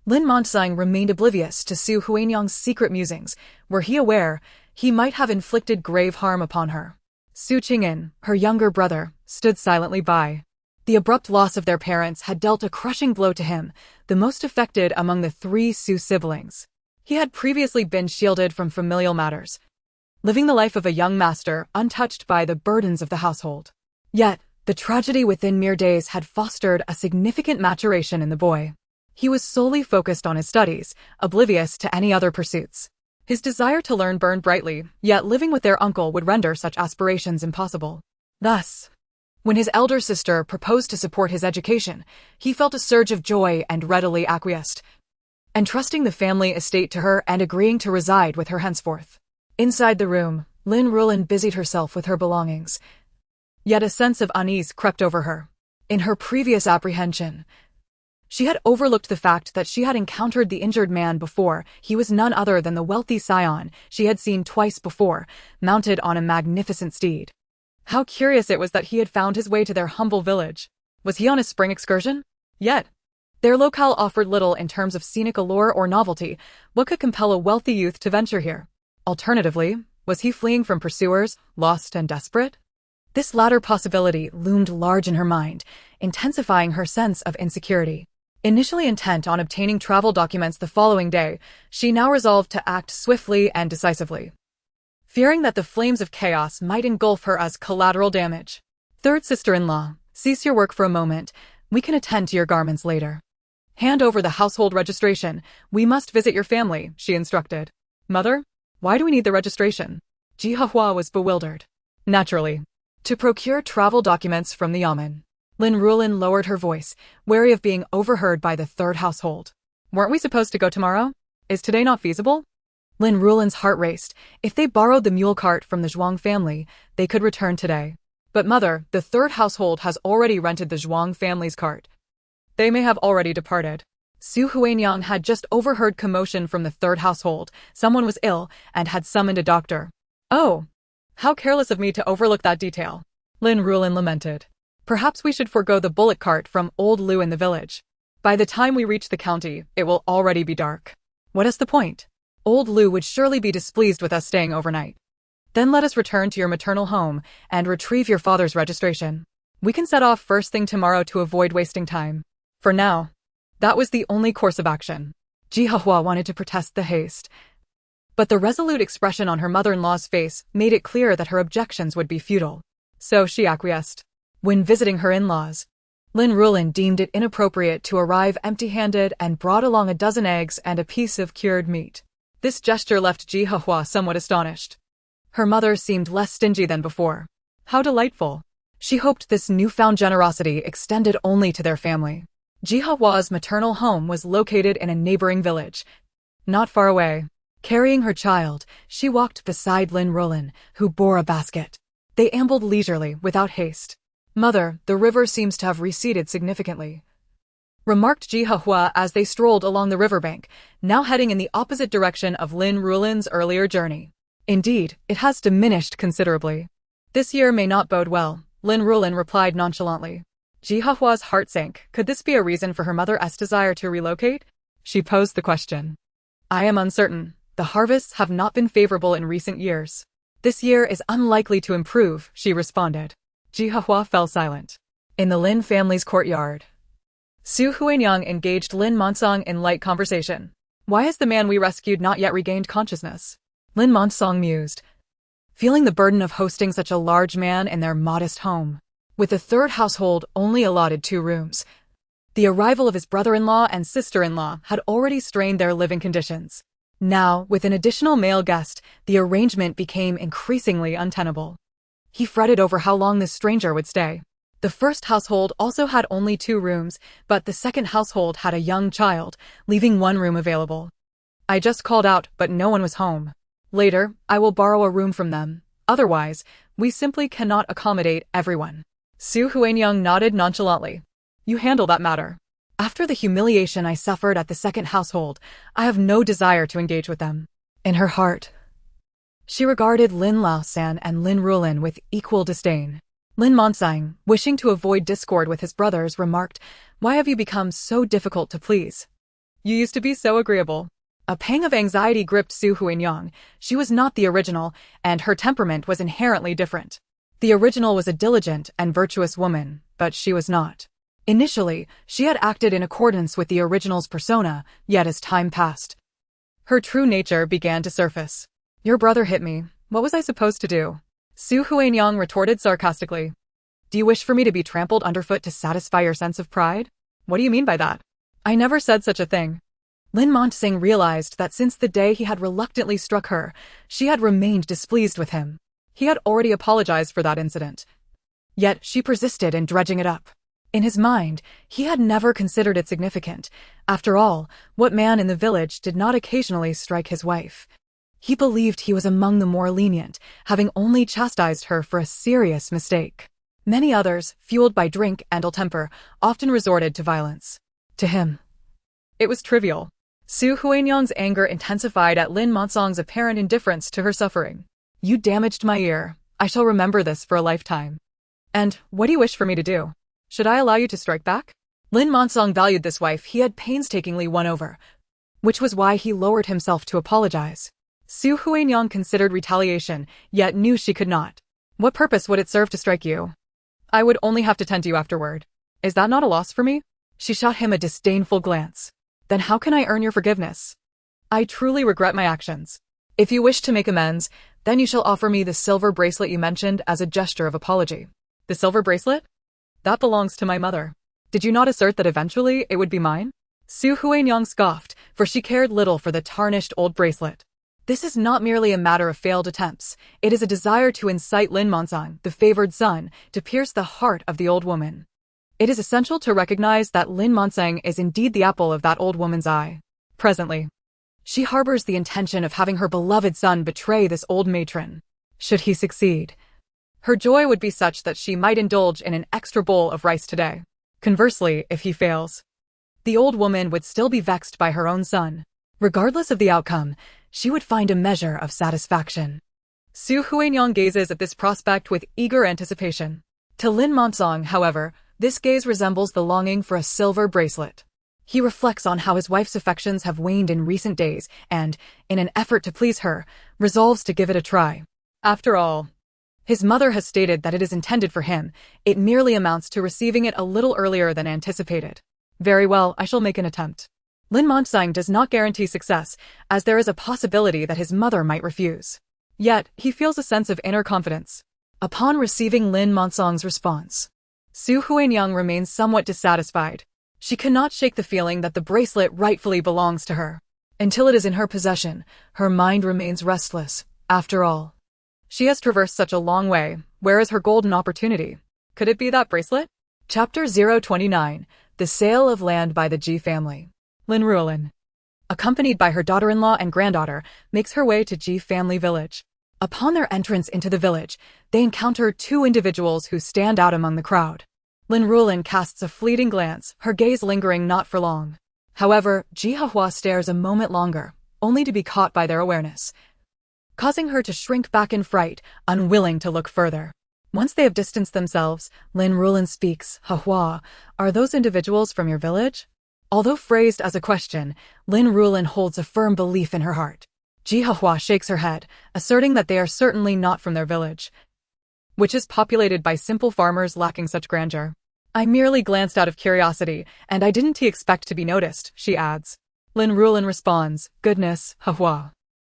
Lin Ruolan remained oblivious to Su Huanyang's secret musings. Were he aware, he might have inflicted grave harm upon her. Su Qing'an, her younger brother, stood silently by. The abrupt loss of their parents had dealt a crushing blow to him, the most affected among the three Su siblings. He had previously been shielded from familial matters, living the life of a young master untouched by the burdens of the household. Yet, the tragedy within mere days had fostered a significant maturation in the boy. He was solely focused on his studies, oblivious to any other pursuits. His desire to learn burned brightly, yet living with their uncle would render such aspirations impossible. Thus, when his elder sister proposed to support his education, he felt a surge of joy and readily acquiesced, entrusting the family estate to her and agreeing to reside with her henceforth. Inside the room, Lin Ruolan busied herself with her belongings. Yet a sense of unease crept over her. In her previous apprehension, she had overlooked the fact that she had encountered the injured man before. He was none other than the wealthy scion she had seen twice before, mounted on a magnificent steed. How curious it was that he had found his way to their humble village. Was he on a spring excursion? Yet, their locale offered little in terms of scenic allure or novelty. What could compel a wealthy youth to venture here? Alternatively, was he fleeing from pursuers, lost and desperate? This latter possibility loomed large in her mind, intensifying her sense of insecurity. Initially intent on obtaining travel documents the following day, she now resolved to act swiftly and decisively, fearing that the flames of chaos might engulf her as collateral damage. Third sister-in-law, cease your work for a moment. We can attend to your garments later. Hand over the household registration. We must visit your family, she instructed. Mother? Why do we need the registration? Jihahua was bewildered. Naturally, to procure travel documents from the yamen. Lin Ruolan lowered her voice, wary of being overheard by the third household. Weren't we supposed to go tomorrow? Is today not feasible? Lin Ruolan's heart raced. If they borrowed the mule cart from the Zhuang family, they could return today. But mother, the third household has already rented the Zhuang family's cart. They may have already departed. Su Huanyang had just overheard commotion from the third household. Someone was ill and had summoned a doctor. Oh, how careless of me to overlook that detail. Lin Ruolan lamented. Perhaps we should forego the bullock cart from old Lu in the village. By the time we reach the county, it will already be dark. What is the point? Old Lu would surely be displeased with us staying overnight. Then let us return to your maternal home and retrieve your father's registration. We can set off first thing tomorrow to avoid wasting time. For now, that was the only course of action. Jihahua wanted to protest the haste, but the resolute expression on her mother-in-law's face made it clear that her objections would be futile. So she acquiesced. When visiting her in-laws, Lin Ruolan deemed it inappropriate to arrive empty-handed and brought along a dozen eggs and a piece of cured meat. This gesture left Jihahua somewhat astonished. Her mother seemed less stingy than before. How delightful. She hoped this newfound generosity extended only to their family. Jihahua's maternal home was located in a neighboring village, not far away. Carrying her child, she walked beside Lin Ruolan, who bore a basket. They ambled leisurely, without haste. Mother, the river seems to have receded significantly, remarked Jihahua as they strolled along the riverbank, now heading in the opposite direction of Lin Ruolan's earlier journey. Indeed, it has diminished considerably. This year may not bode well, Lin Ruolan replied nonchalantly. Jihahua's heart sank. Could this be a reason for her mother's desire to relocate? She posed the question. I am uncertain. The harvests have not been favorable in recent years. This year is unlikely to improve, she responded. Jihahua fell silent. In the Lin family's courtyard, Su Huanyang engaged Lin Monsong in light conversation. Why has the man we rescued not yet regained consciousness? Lin Monsong mused, feeling the burden of hosting such a large man in their modest home. With the third household only allotted 2 rooms, the arrival of his brother-in-law and sister-in-law had already strained their living conditions. Now, with an additional male guest, the arrangement became increasingly untenable. He fretted over how long this stranger would stay. The first household also had only 2 rooms, but the second household had a young child, leaving 1 room available. I just called out, but no one was home. Later, I will borrow a room from them. Otherwise, we simply cannot accommodate everyone. Su Huanyang nodded nonchalantly. You handle that matter. After the humiliation I suffered at the second household, I have no desire to engage with them. In her heart, she regarded Lin Ruolan and Lin Ruolan with equal disdain. Lin Monsong, wishing to avoid discord with his brothers, remarked, "Why have you become so difficult to please? You used to be so agreeable." A pang of anxiety gripped Su Huanyang. She was not the original, and her temperament was inherently different. The original was a diligent and virtuous woman, but she was not. Initially, she had acted in accordance with the original's persona, yet as time passed, her true nature began to surface. Your brother hit me. What was I supposed to do? Su Huanyang retorted sarcastically. Do you wish for me to be trampled underfoot to satisfy your sense of pride? What do you mean by that? I never said such a thing. Lin Monsong realized that since the day he had reluctantly struck her, she had remained displeased with him. He had already apologized for that incident. Yet she persisted in dredging it up. In his mind, he had never considered it significant. After all, what man in the village did not occasionally strike his wife? He believed he was among the more lenient, having only chastised her for a serious mistake. Many others, fueled by drink and ill temper, often resorted to violence. To him, it was trivial. Su Huanyang's anger intensified at Lin Monsong's apparent indifference to her suffering. You damaged my ear. I shall remember this for a lifetime. And what do you wish for me to do? Should I allow you to strike back? Lin Monsong valued this wife he had painstakingly won over, which was why he lowered himself to apologize. Su Huanyang considered retaliation, yet knew she could not. What purpose would it serve to strike you? I would only have to tend to you afterward. Is that not a loss for me? She shot him a disdainful glance. Then how can I earn your forgiveness? I truly regret my actions. If you wish to make amends, then you shall offer me the silver bracelet you mentioned as a gesture of apology. The silver bracelet? That belongs to my mother. Did you not assert that eventually it would be mine? Su Huanyang scoffed, for she cared little for the tarnished old bracelet. This is not merely a matter of failed attempts. It is a desire to incite Lin Monsong, the favored son, to pierce the heart of the old woman. It is essential to recognize that Lin Monsong is indeed the apple of that old woman's eye. Presently, she harbors the intention of having her beloved son betray this old matron. Should he succeed, her joy would be such that she might indulge in an extra bowl of rice today. Conversely, if he fails, the old woman would still be vexed by her own son. Regardless of the outcome, she would find a measure of satisfaction. Su Huanyang gazes at this prospect with eager anticipation. To Lin Monsong, however, this gaze resembles the longing for a silver bracelet. He reflects on how his wife's affections have waned in recent days and, in an effort to please her, resolves to give it a try. After all, his mother has stated that it is intended for him. It merely amounts to receiving it a little earlier than anticipated. Very well, I shall make an attempt. Lin Monsong does not guarantee success, as there is a possibility that his mother might refuse. Yet, he feels a sense of inner confidence. Upon receiving Lin Monsong's response, Su Huanyang remains somewhat dissatisfied. She cannot shake the feeling that the bracelet rightfully belongs to her. Until it is in her possession, her mind remains restless. After all, she has traversed such a long way. Where is her golden opportunity? Could it be that bracelet? Chapter 029, The Sale of Land by the Ji family. Lin Ruolan, accompanied by her daughter-in-law and granddaughter, makes her way to Ji family village. Upon their entrance into the village, they encounter 2 individuals who stand out among the crowd. Lin Ruolan casts a fleeting glance, her gaze lingering not for long. However, Ji Hua stares a moment longer, only to be caught by their awareness, causing her to shrink back in fright, unwilling to look further. Once they have distanced themselves, Lin Ruolan speaks. Hua, are those individuals from your village? Although phrased as a question, Lin Ruolan holds a firm belief in her heart. Ji Hua shakes her head, asserting that they are certainly not from their village, which is populated by simple farmers lacking such grandeur. I merely glanced out of curiosity, and I didn't expect to be noticed, she adds. Lin Ruolan responds, goodness, Hua.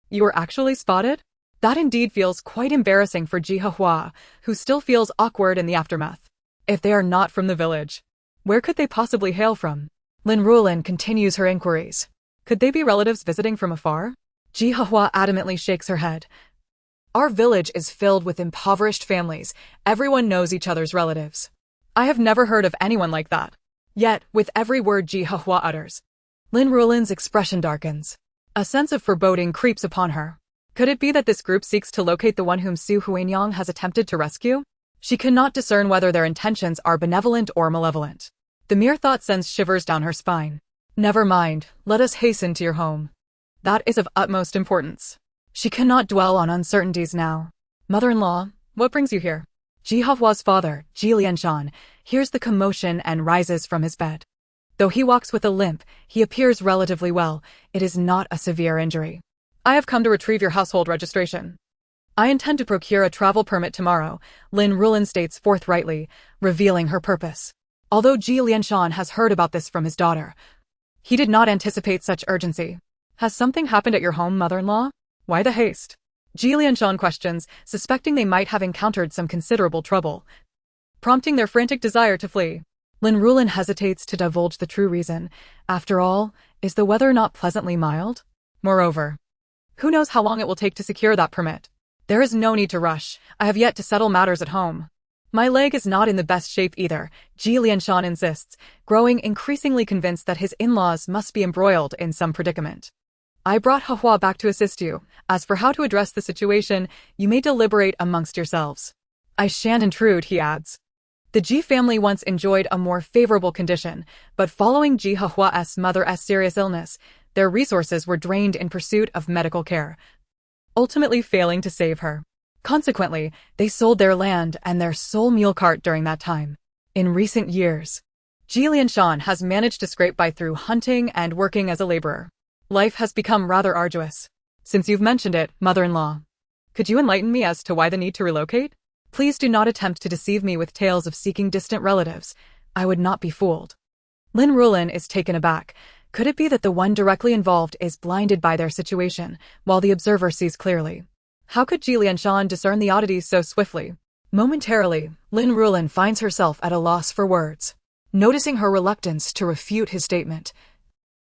You were actually spotted? That indeed feels quite embarrassing for Ji Hua, who still feels awkward in the aftermath. If they are not from the village, where could they possibly hail from? Lin Ruolan continues her inquiries. Could they be relatives visiting from afar? Ji Hua adamantly shakes her head. Our village is filled with impoverished families. Everyone knows each other's relatives. I have never heard of anyone like that. Yet, with every word Ji Hua utters, Lin Ruolan's expression darkens. A sense of foreboding creeps upon her. Could it be that this group seeks to locate the one whom Su Huanyang has attempted to rescue? She cannot discern whether their intentions are benevolent or malevolent. The mere thought sends shivers down her spine. Never mind, let us hasten to your home. That is of utmost importance. She cannot dwell on uncertainties now. Mother-in-law, what brings you here? Ji Hua's father, Ji Lianshan, hears the commotion and rises from his bed. Though he walks with a limp, he appears relatively well. It is not a severe injury. I have come to retrieve your household registration. I intend to procure a travel permit tomorrow, Lin Ruolan states forthrightly, revealing her purpose. Although Ji Lianshan has heard about this from his daughter, he did not anticipate such urgency. Has something happened at your home, mother-in-law? Why the haste? Ji Lianshan questions, suspecting they might have encountered some considerable trouble, prompting their frantic desire to flee. Lin Ruolan hesitates to divulge the true reason. After all, is the weather not pleasantly mild? Moreover, who knows how long it will take to secure that permit? There is no need to rush. I have yet to settle matters at home. My leg is not in the best shape either, Ji Lianshan insists, growing increasingly convinced that his in-laws must be embroiled in some predicament. I brought Hua back to assist you. As for how to address the situation, you may deliberate amongst yourselves. I shan't intrude, he adds. The Ji family once enjoyed a more favorable condition, but following Ji Hua's mother's serious illness, their resources were drained in pursuit of medical care, ultimately failing to save her. Consequently, they sold their land and their sole mule cart during that time. In recent years, Ji Lianshan has managed to scrape by through hunting and working as a laborer. Life has become rather arduous. Since you've mentioned it, mother-in-law, could you enlighten me as to why the need to relocate? Please do not attempt to deceive me with tales of seeking distant relatives. I would not be fooled. Lin Ruolan is taken aback. Could it be that the one directly involved is blinded by their situation, while the observer sees clearly? How could Ji Lianshan discern the oddities so swiftly? Momentarily, Lin Ruolan finds herself at a loss for words. Noticing her reluctance to refute his statement,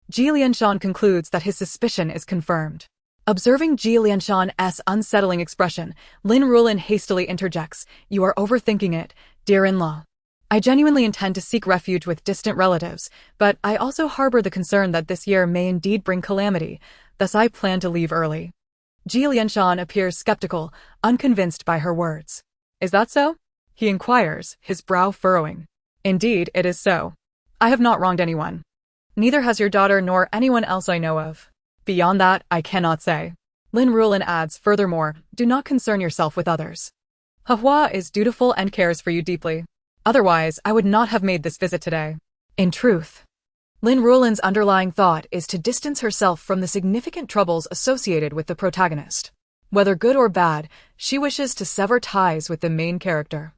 Ji Lianshan concludes that his suspicion is confirmed. Observing Ji Lianshan's unsettling expression, Lin Ruolan hastily interjects, "You are overthinking it, dear in-law. I genuinely intend to seek refuge with distant relatives, but I also harbor the concern that this year may indeed bring calamity, thus I plan to leave early." Ji Lianshan appears skeptical, unconvinced by her words. "Is that so?" he inquires, his brow furrowing. "Indeed, it is so. I have not wronged anyone. Neither has your daughter nor anyone else I know of. Beyond that, I cannot say." Lin Ruolan adds, "Furthermore, do not concern yourself with others. Hua is dutiful and cares for you deeply. Otherwise, I would not have made this visit today." In truth, Lin Ruolan's underlying thought is to distance herself from the significant troubles associated with the protagonist. Whether good or bad, she wishes to sever ties with the main character.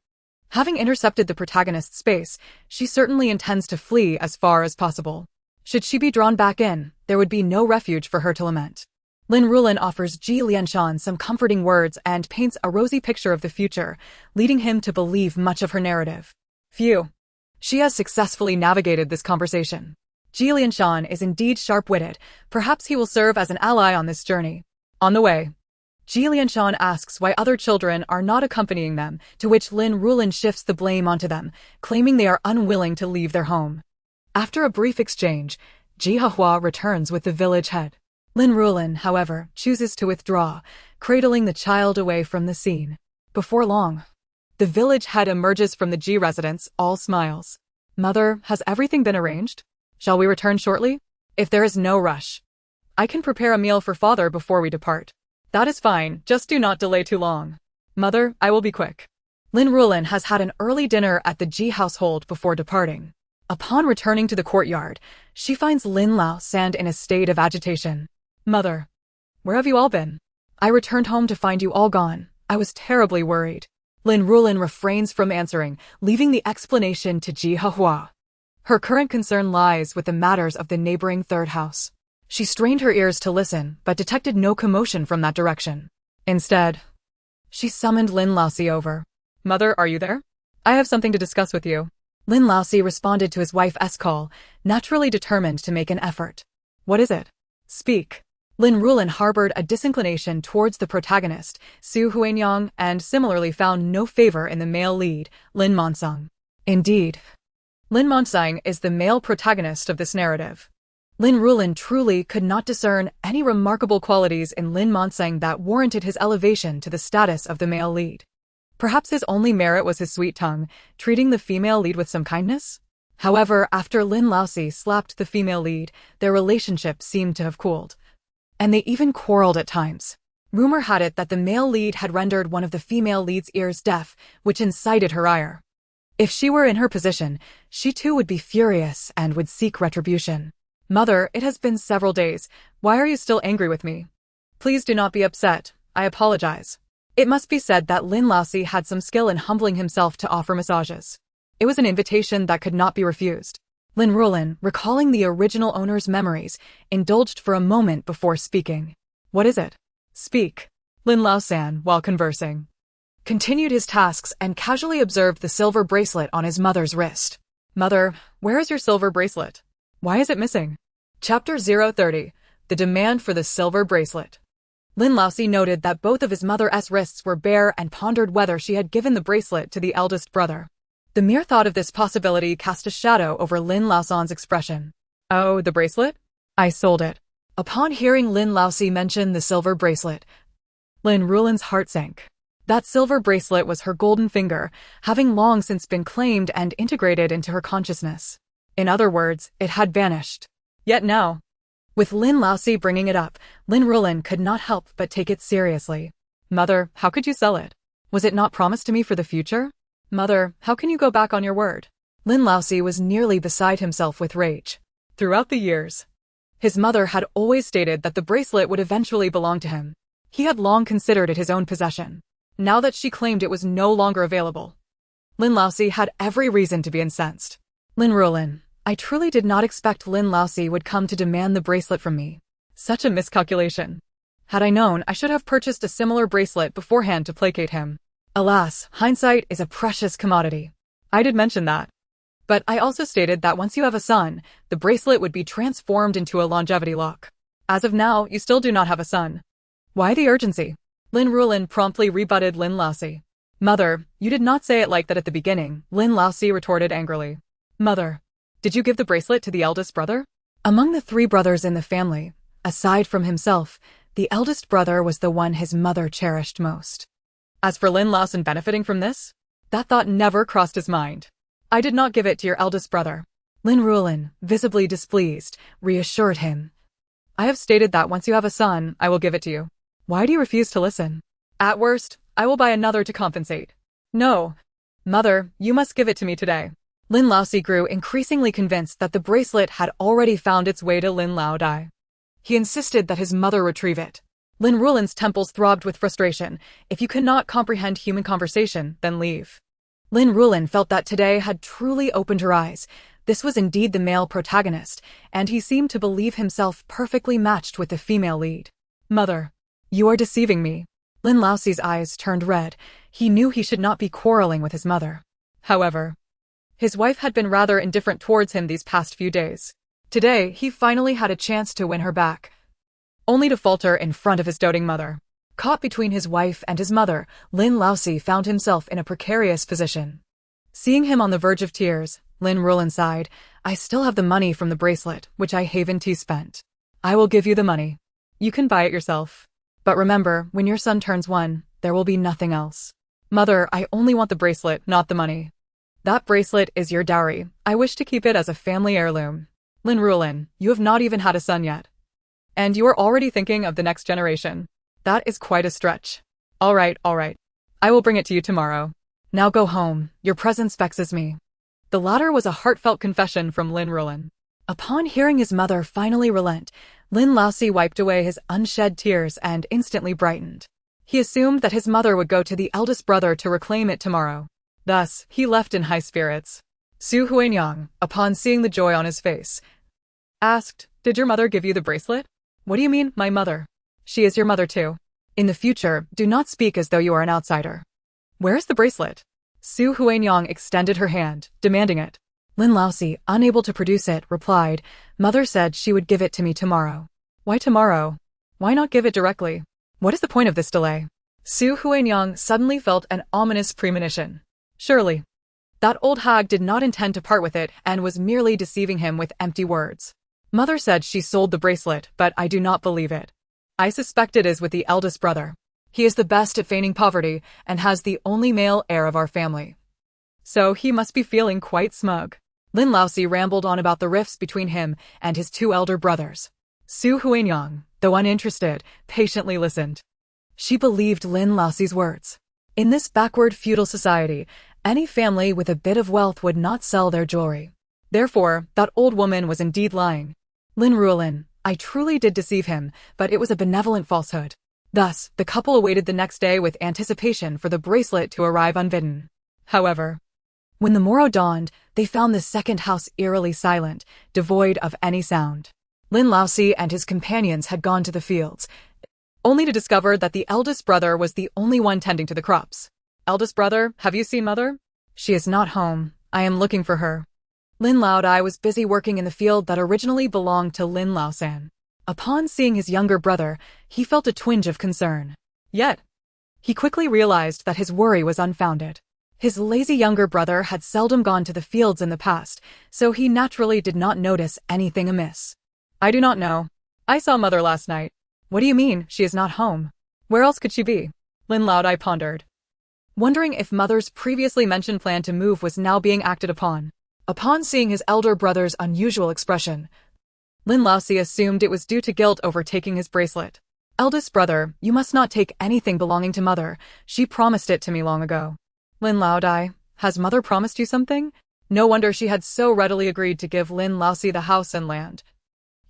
Having intercepted the protagonist's space, she certainly intends to flee as far as possible. Should she be drawn back in, there would be no refuge for her to lament. Lin Ruolan offers Ji Lianshan some comforting words and paints a rosy picture of the future, leading him to believe much of her narrative. Phew. She has successfully navigated this conversation. Ji Lianshan is indeed sharp-witted. Perhaps he will serve as an ally on this journey. On the way, Ji Lianshan asks why other children are not accompanying them, to which Lin Ruolan shifts the blame onto them, claiming they are unwilling to leave their home. After a brief exchange, Ji Hua returns with the village head. Lin Ruolan, however, chooses to withdraw, cradling the child away from the scene. Before long, the village head emerges from the Ji residence, all smiles. "Mother, has everything been arranged? Shall we return shortly? If there is no rush, I can prepare a meal for father before we depart." "That is fine, just do not delay too long." "Mother, I will be quick." Lin Ruolan has had an early dinner at the Ji household before departing. Upon returning to the courtyard, she finds Lin Lao Sand in a state of agitation. "Mother, where have you all been? I returned home to find you all gone. I was terribly worried." Lin Ruolan refrains from answering, leaving the explanation to Ji Hua. Her current concern lies with the matters of the neighboring third house. She strained her ears to listen, but detected no commotion from that direction. Instead, she summoned Lin Laosi over. "Mother, are you there? I have something to discuss with you." Lin Laosi responded to his wife's call, naturally determined to make an effort. "What is it? Speak." Lin Ruolan harbored a disinclination towards the protagonist, Su Huanyang, and similarly found no favor in the male lead, Lin Monsang. Indeed, Lin Monsang is the male protagonist of this narrative. Lin Ruolan truly could not discern any remarkable qualities in Lin Monsang that warranted his elevation to the status of the male lead. Perhaps his only merit was his sweet tongue, treating the female lead with some kindness? However, after Lin Laosi slapped the female lead, their relationship seemed to have cooled. And they even quarreled at times. Rumor had it that the male lead had rendered one of the female lead's ears deaf, which incited her ire. If she were in her position, she too would be furious and would seek retribution. "Mother, it has been several days. Why are you still angry with me? Please do not be upset. I apologize." It must be said that Lin Laosi had some skill in humbling himself to offer massages. It was an invitation that could not be refused. Lin Ruolan, recalling the original owner's memories, indulged for a moment before speaking. "What is it? Speak." Lin Laosan, while conversing, continued his tasks and casually observed the silver bracelet on his mother's wrist. "Mother, where is your silver bracelet? Why is it missing?" Chapter 030. The Demand for the Silver Bracelet. Lin Laosi noted that both of his mother's wrists were bare and pondered whether she had given the bracelet to the eldest brother. The mere thought of this possibility cast a shadow over Lin Laosan's expression. "Oh, the bracelet? I sold it." Upon hearing Lin Laosi mention the silver bracelet, Lin Ruolan's heart sank. That silver bracelet was her golden finger, having long since been claimed and integrated into her consciousness. In other words, it had vanished. Yet now, with Lin Laosi bringing it up, Lin Ruolan could not help but take it seriously. "Mother, how could you sell it? Was it not promised to me for the future? Mother, how can you go back on your word?" Lin Laosi was nearly beside himself with rage. Throughout the years, his mother had always stated that the bracelet would eventually belong to him. He had long considered it his own possession. Now that she claimed it was no longer available, Lin Laosi had every reason to be incensed. "Lin Ruolan, I truly did not expect Lin Laosi would come to demand the bracelet from me. Such a miscalculation. Had I known, I should have purchased a similar bracelet beforehand to placate him. Alas, hindsight is a precious commodity. I did mention that. But I also stated that once you have a son, the bracelet would be transformed into a longevity lock. As of now, you still do not have a son. Why the urgency?" Lin Ruolan promptly rebutted Lin Laosi. "Mother, you did not say it like that at the beginning," Lin Laosi retorted angrily. "Mother, did you give the bracelet to the eldest brother?" Among the three brothers in the family, aside from himself, the eldest brother was the one his mother cherished most. As for Lin Laosan benefiting from this, that thought never crossed his mind. "I did not give it to your eldest brother." Lin Ruolan, visibly displeased, reassured him. "I have stated that once you have a son, I will give it to you. Why do you refuse to listen? At worst, I will buy another to compensate." "No. Mother, you must give it to me today." Lin Laosi grew increasingly convinced that the bracelet had already found its way to Lin Laodai. He insisted that his mother retrieve it. Lin Ruolan's temples throbbed with frustration. "If you cannot comprehend human conversation, then leave." Lin Ruolan felt that today had truly opened her eyes. This was indeed the male protagonist, and he seemed to believe himself perfectly matched with the female lead. "Mother, you are deceiving me." Lin Laosi's eyes turned red. He knew he should not be quarreling with his mother. However, his wife had been rather indifferent towards him these past few days. Today, he finally had a chance to win her back, only to falter in front of his doting mother. Caught between his wife and his mother, Lin Laosi found himself in a precarious position. Seeing him on the verge of tears, Lin Ruolan sighed. "I still have the money from the bracelet, which I haven't spent. I will give you the money. You can buy it yourself. But remember, when your son turns 1, there will be nothing else." "Mother, I only want the bracelet, not the money." "That bracelet is your dowry. I wish to keep it as a family heirloom." "Lin Ruolan, you have not even had a son yet. And you are already thinking of the next generation. That is quite a stretch." All right. I will bring it to you tomorrow. Now go home. Your presence vexes me." The latter was a heartfelt confession from Lin Ruolan. Upon hearing his mother finally relent, Lin Laosi wiped away his unshed tears and instantly brightened. He assumed that his mother would go to the eldest brother to reclaim it tomorrow. Thus, he left in high spirits. Su Huanyang, upon seeing the joy on his face, asked, "Did your mother give you the bracelet?" "What do you mean, my mother? She is your mother too. In the future, do not speak as though you are an outsider." "Where is the bracelet?" Su Huanyang extended her hand, demanding it. Lin Laosi, unable to produce it, replied, "Mother said she would give it to me tomorrow." "Why tomorrow? Why not give it directly? What is the point of this delay?" Su Huanyang suddenly felt an ominous premonition. Surely, that old hag did not intend to part with it and was merely deceiving him with empty words. Mother said she sold the bracelet, but I do not believe it. I suspect it is with the eldest brother. He is the best at feigning poverty and has the only male heir of our family. So he must be feeling quite smug. Lin Laosi rambled on about the rifts between him and his two elder brothers. Su Huanyang, though uninterested, patiently listened. She believed Lin Laosi's words. In this backward feudal society, any family with a bit of wealth would not sell their jewelry. Therefore, that old woman was indeed lying. Lin Ruolan, I truly did deceive him, but it was a benevolent falsehood. Thus, the couple awaited the next day with anticipation for the bracelet to arrive unbidden. However, when the morrow dawned, they found the second house eerily silent, devoid of any sound. Lin Laosi and his companions had gone to the fields, only to discover that the eldest brother was the only one tending to the crops. "Eldest brother, have you seen mother?" "She is not home. I am looking for her." Lin Laodai was busy working in the field that originally belonged to Lin Laosan. Upon seeing his younger brother, he felt a twinge of concern. Yet, he quickly realized that his worry was unfounded. His lazy younger brother had seldom gone to the fields in the past, so he naturally did not notice anything amiss. "I do not know. I saw mother last night." "What do you mean, she is not home? Where else could she be?" Lin Laodai pondered, wondering if mother's previously mentioned plan to move was now being acted upon. Upon seeing his elder brother's unusual expression, Lin Laosi assumed it was due to guilt over taking his bracelet. "Eldest brother, you must not take anything belonging to mother. She promised it to me long ago." "Lin Laodai, has mother promised you something?" No wonder she had so readily agreed to give Lin Laosi the house and land.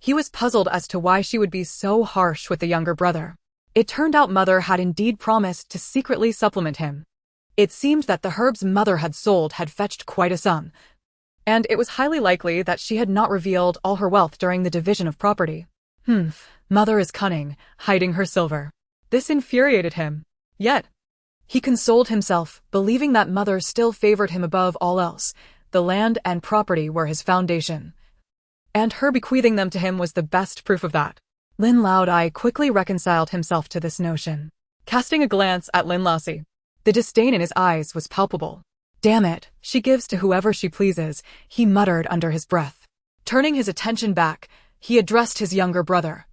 He was puzzled as to why she would be so harsh with the younger brother. It turned out mother had indeed promised to secretly supplement him. It seemed that the herbs mother had sold had fetched quite a sum, and it was highly likely that she had not revealed all her wealth during the division of property. Mother is cunning, hiding her silver. This infuriated him. Yet, he consoled himself, believing that mother still favored him above all else. The land and property were his foundation, and her bequeathing them to him was the best proof of that. Lin Laodai quickly reconciled himself to this notion. Casting a glance at Lin Laosi, the disdain in his eyes was palpable. "Damn it, she gives to whoever she pleases," he muttered under his breath. Turning his attention back, he addressed his younger brother.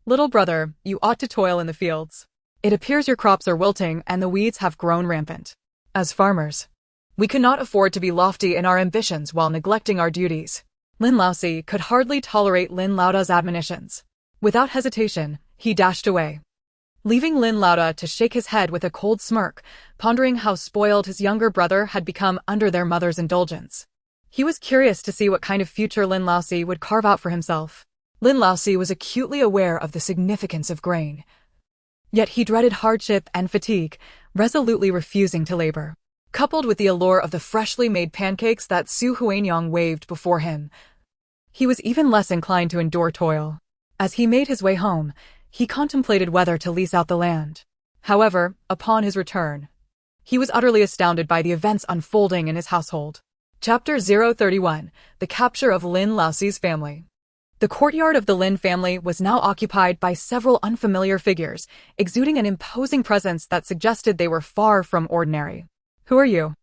"Little brother, you ought to toil in the fields. It appears your crops are wilting and the weeds have grown rampant. As farmers, we cannot afford to be lofty in our ambitions while neglecting our duties." Lin Laosi could hardly tolerate Lin Laoda's admonitions. Without hesitation, he dashed away, leaving Lin Laoda to shake his head with a cold smirk, pondering how spoiled his younger brother had become under their mother's indulgence. He was curious to see what kind of future Lin Laosi would carve out for himself. Lin Laosi was acutely aware of the significance of grain. Yet he dreaded hardship and fatigue, resolutely refusing to labor. Coupled with the allure of the freshly made pancakes that Su Huanyang waved before him, he was even less inclined to endure toil. As he made his way home, he contemplated whether to lease out the land. However, upon his return, he was utterly astounded by the events unfolding in his household. Chapter 031: The Capture of Lin Laosi's Family. The courtyard of the Lin family was now occupied by several unfamiliar figures, exuding an imposing presence that suggested they were far from ordinary. "Who are you?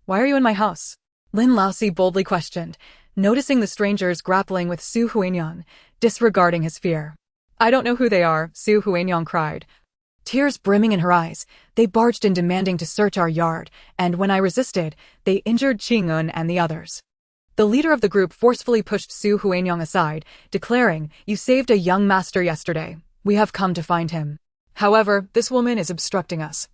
Why are you in my house?" Lin Laosi boldly questioned, noticing the strangers grappling with Su Huanyang, disregarding his fear. "I don't know who they are," Su Huanyang cried. Tears brimming in her eyes, they barged in demanding to search our yard, and when I resisted, they injured Qingun and the others. The leader of the group forcefully pushed Su Huanyang aside, declaring, "You saved a young master yesterday. We have come to find him. However, this woman is obstructing us,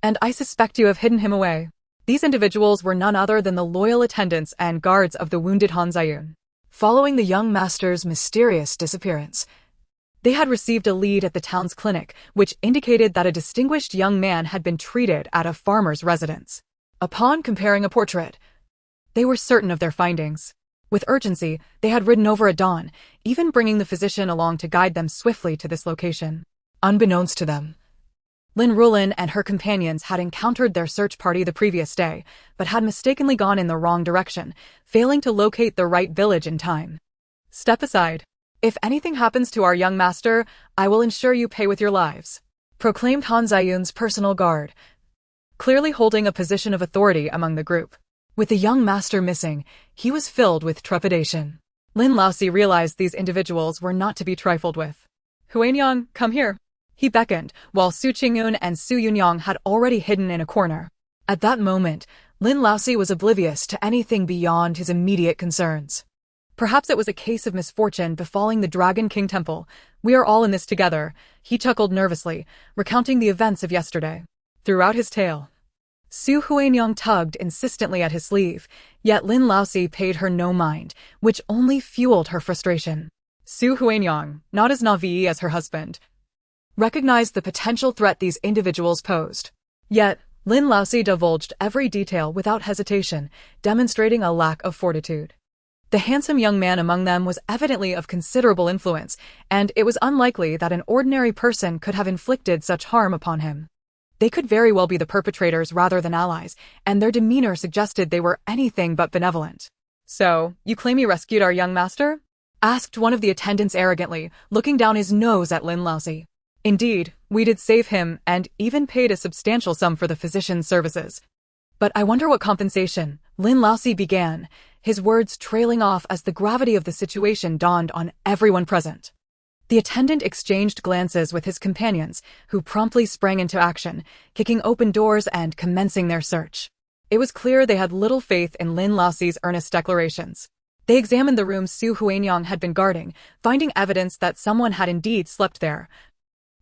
and I suspect you have hidden him away." These individuals were none other than the loyal attendants and guards of the wounded Han Zayun. Following the young master's mysterious disappearance, They had received a lead at the town's clinic, which indicated that a distinguished young man had been treated at a farmer's residence. Upon comparing a portrait, they were certain of their findings. With urgency, they had ridden over at dawn, even bringing the physician along to guide them swiftly to this location. Unbeknownst to them, Lin Ruolan and her companions had encountered their search party the previous day, but had mistakenly gone in the wrong direction, failing to locate the right village in time. Step aside. If anything happens to our young master, I will ensure you pay with your lives, proclaimed Han Ziyun's personal guard, clearly holding a position of authority among the group. With the young master missing, he was filled with trepidation. Lin Laosi realized these individuals were not to be trifled with. Huanyang, come here. He beckoned, while Su Qingyun and Su Yunyang had already hidden in a corner. At that moment, Lin Laosi was oblivious to anything beyond his immediate concerns. Perhaps it was a case of misfortune befalling the Dragon King Temple. We are all in this together, he chuckled nervously, recounting the events of yesterday. Throughout his tale, Su Huanyang tugged insistently at his sleeve, yet Lin Laosi paid her no mind, which only fueled her frustration. Su Huanyang, not as naive as her husband, recognized the potential threat these individuals posed. Yet, Lin Laosi divulged every detail without hesitation, demonstrating a lack of fortitude. The handsome young man among them was evidently of considerable influence, and it was unlikely that an ordinary person could have inflicted such harm upon him. They could very well be the perpetrators rather than allies, and their demeanor suggested they were anything but benevolent. So, you claim you rescued our young master? Asked one of the attendants arrogantly, looking down his nose at Lin Laosi. Indeed, we did save him and even paid a substantial sum for the physician's services. But I wonder what compensation, Lin Laosi began, his words trailing off as the gravity of the situation dawned on everyone present. The attendant exchanged glances with his companions, who promptly sprang into action, kicking open doors and commencing their search. It was clear they had little faith in Lin Laosi's earnest declarations. They examined the room Su Huanyang had been guarding, finding evidence that someone had indeed slept there.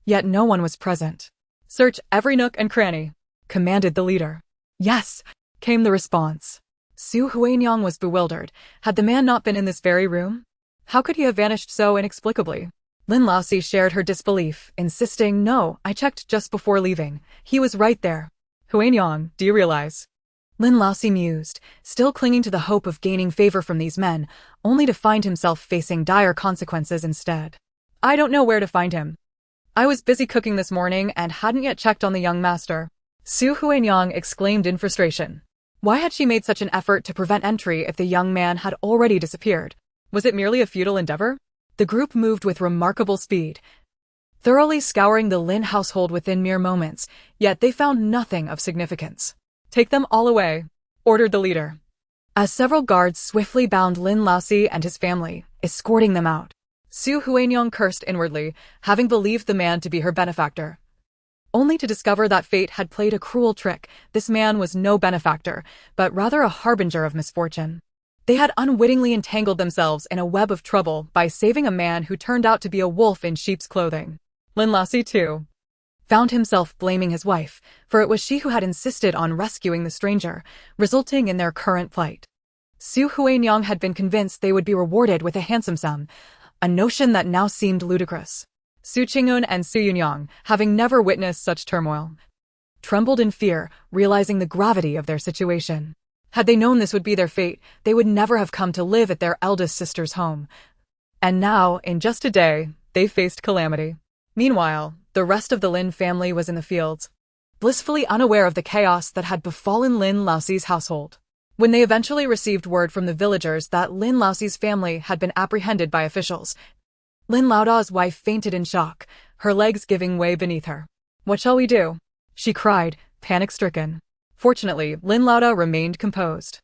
Yet no one was present. Search every nook and cranny, commanded the leader. Yes, came the response. Su Huanyang was bewildered. Had the man not been in this very room? How could he have vanished so inexplicably? Lin Laosi shared her disbelief, insisting, no, I checked just before leaving. He was right there. Huanyang, do you realize? Lin Laosi mused, still clinging to the hope of gaining favor from these men, only to find himself facing dire consequences instead. I don't know where to find him. I was busy cooking this morning and hadn't yet checked on the young master. Su Huanyang exclaimed in frustration. Why had she made such an effort to prevent entry if the young man had already disappeared? Was it merely a futile endeavor? The group moved with remarkable speed, thoroughly scouring the Lin household within mere moments, yet they found nothing of significance. Take them all away, ordered the leader, as several guards swiftly bound Lin Laosi and his family, escorting them out. Su Huanyang cursed inwardly, having believed the man to be her benefactor, only to discover that fate had played a cruel trick. This man was no benefactor, but rather a harbinger of misfortune. They had unwittingly entangled themselves in a web of trouble by saving a man who turned out to be a wolf in sheep's clothing. Lin Laosi, too, found himself blaming his wife, for it was she who had insisted on rescuing the stranger, resulting in their current plight. Su Huanyang had been convinced they would be rewarded with a handsome sum, a notion that now seemed ludicrous. Su Qingyun and Su Yunyang, having never witnessed such turmoil, trembled in fear, realizing the gravity of their situation. Had they known this would be their fate, they would never have come to live at their eldest sister's home. And now, in just a day, they faced calamity. Meanwhile, the rest of the Lin family was in the fields, blissfully unaware of the chaos that had befallen Lin Laosi's household. When they eventually received word from the villagers that Lin Laosi's family had been apprehended by officials, Lin Laoda's wife fainted in shock, her legs giving way beneath her. What shall we do? She cried, panic-stricken. Fortunately, Lin Laoda remained composed.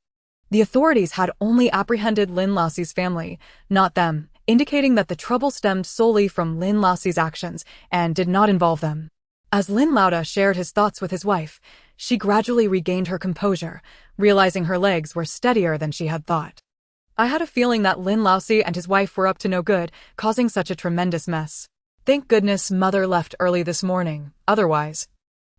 The authorities had only apprehended Lin Laosi's family, not them, indicating that the trouble stemmed solely from Lin Laosi's actions and did not involve them. As Lin Laoda shared his thoughts with his wife, she gradually regained her composure, realizing her legs were steadier than she had thought. I had a feeling that Lin Laosi and his wife were up to no good, causing such a tremendous mess. Thank goodness Mother left early this morning, otherwise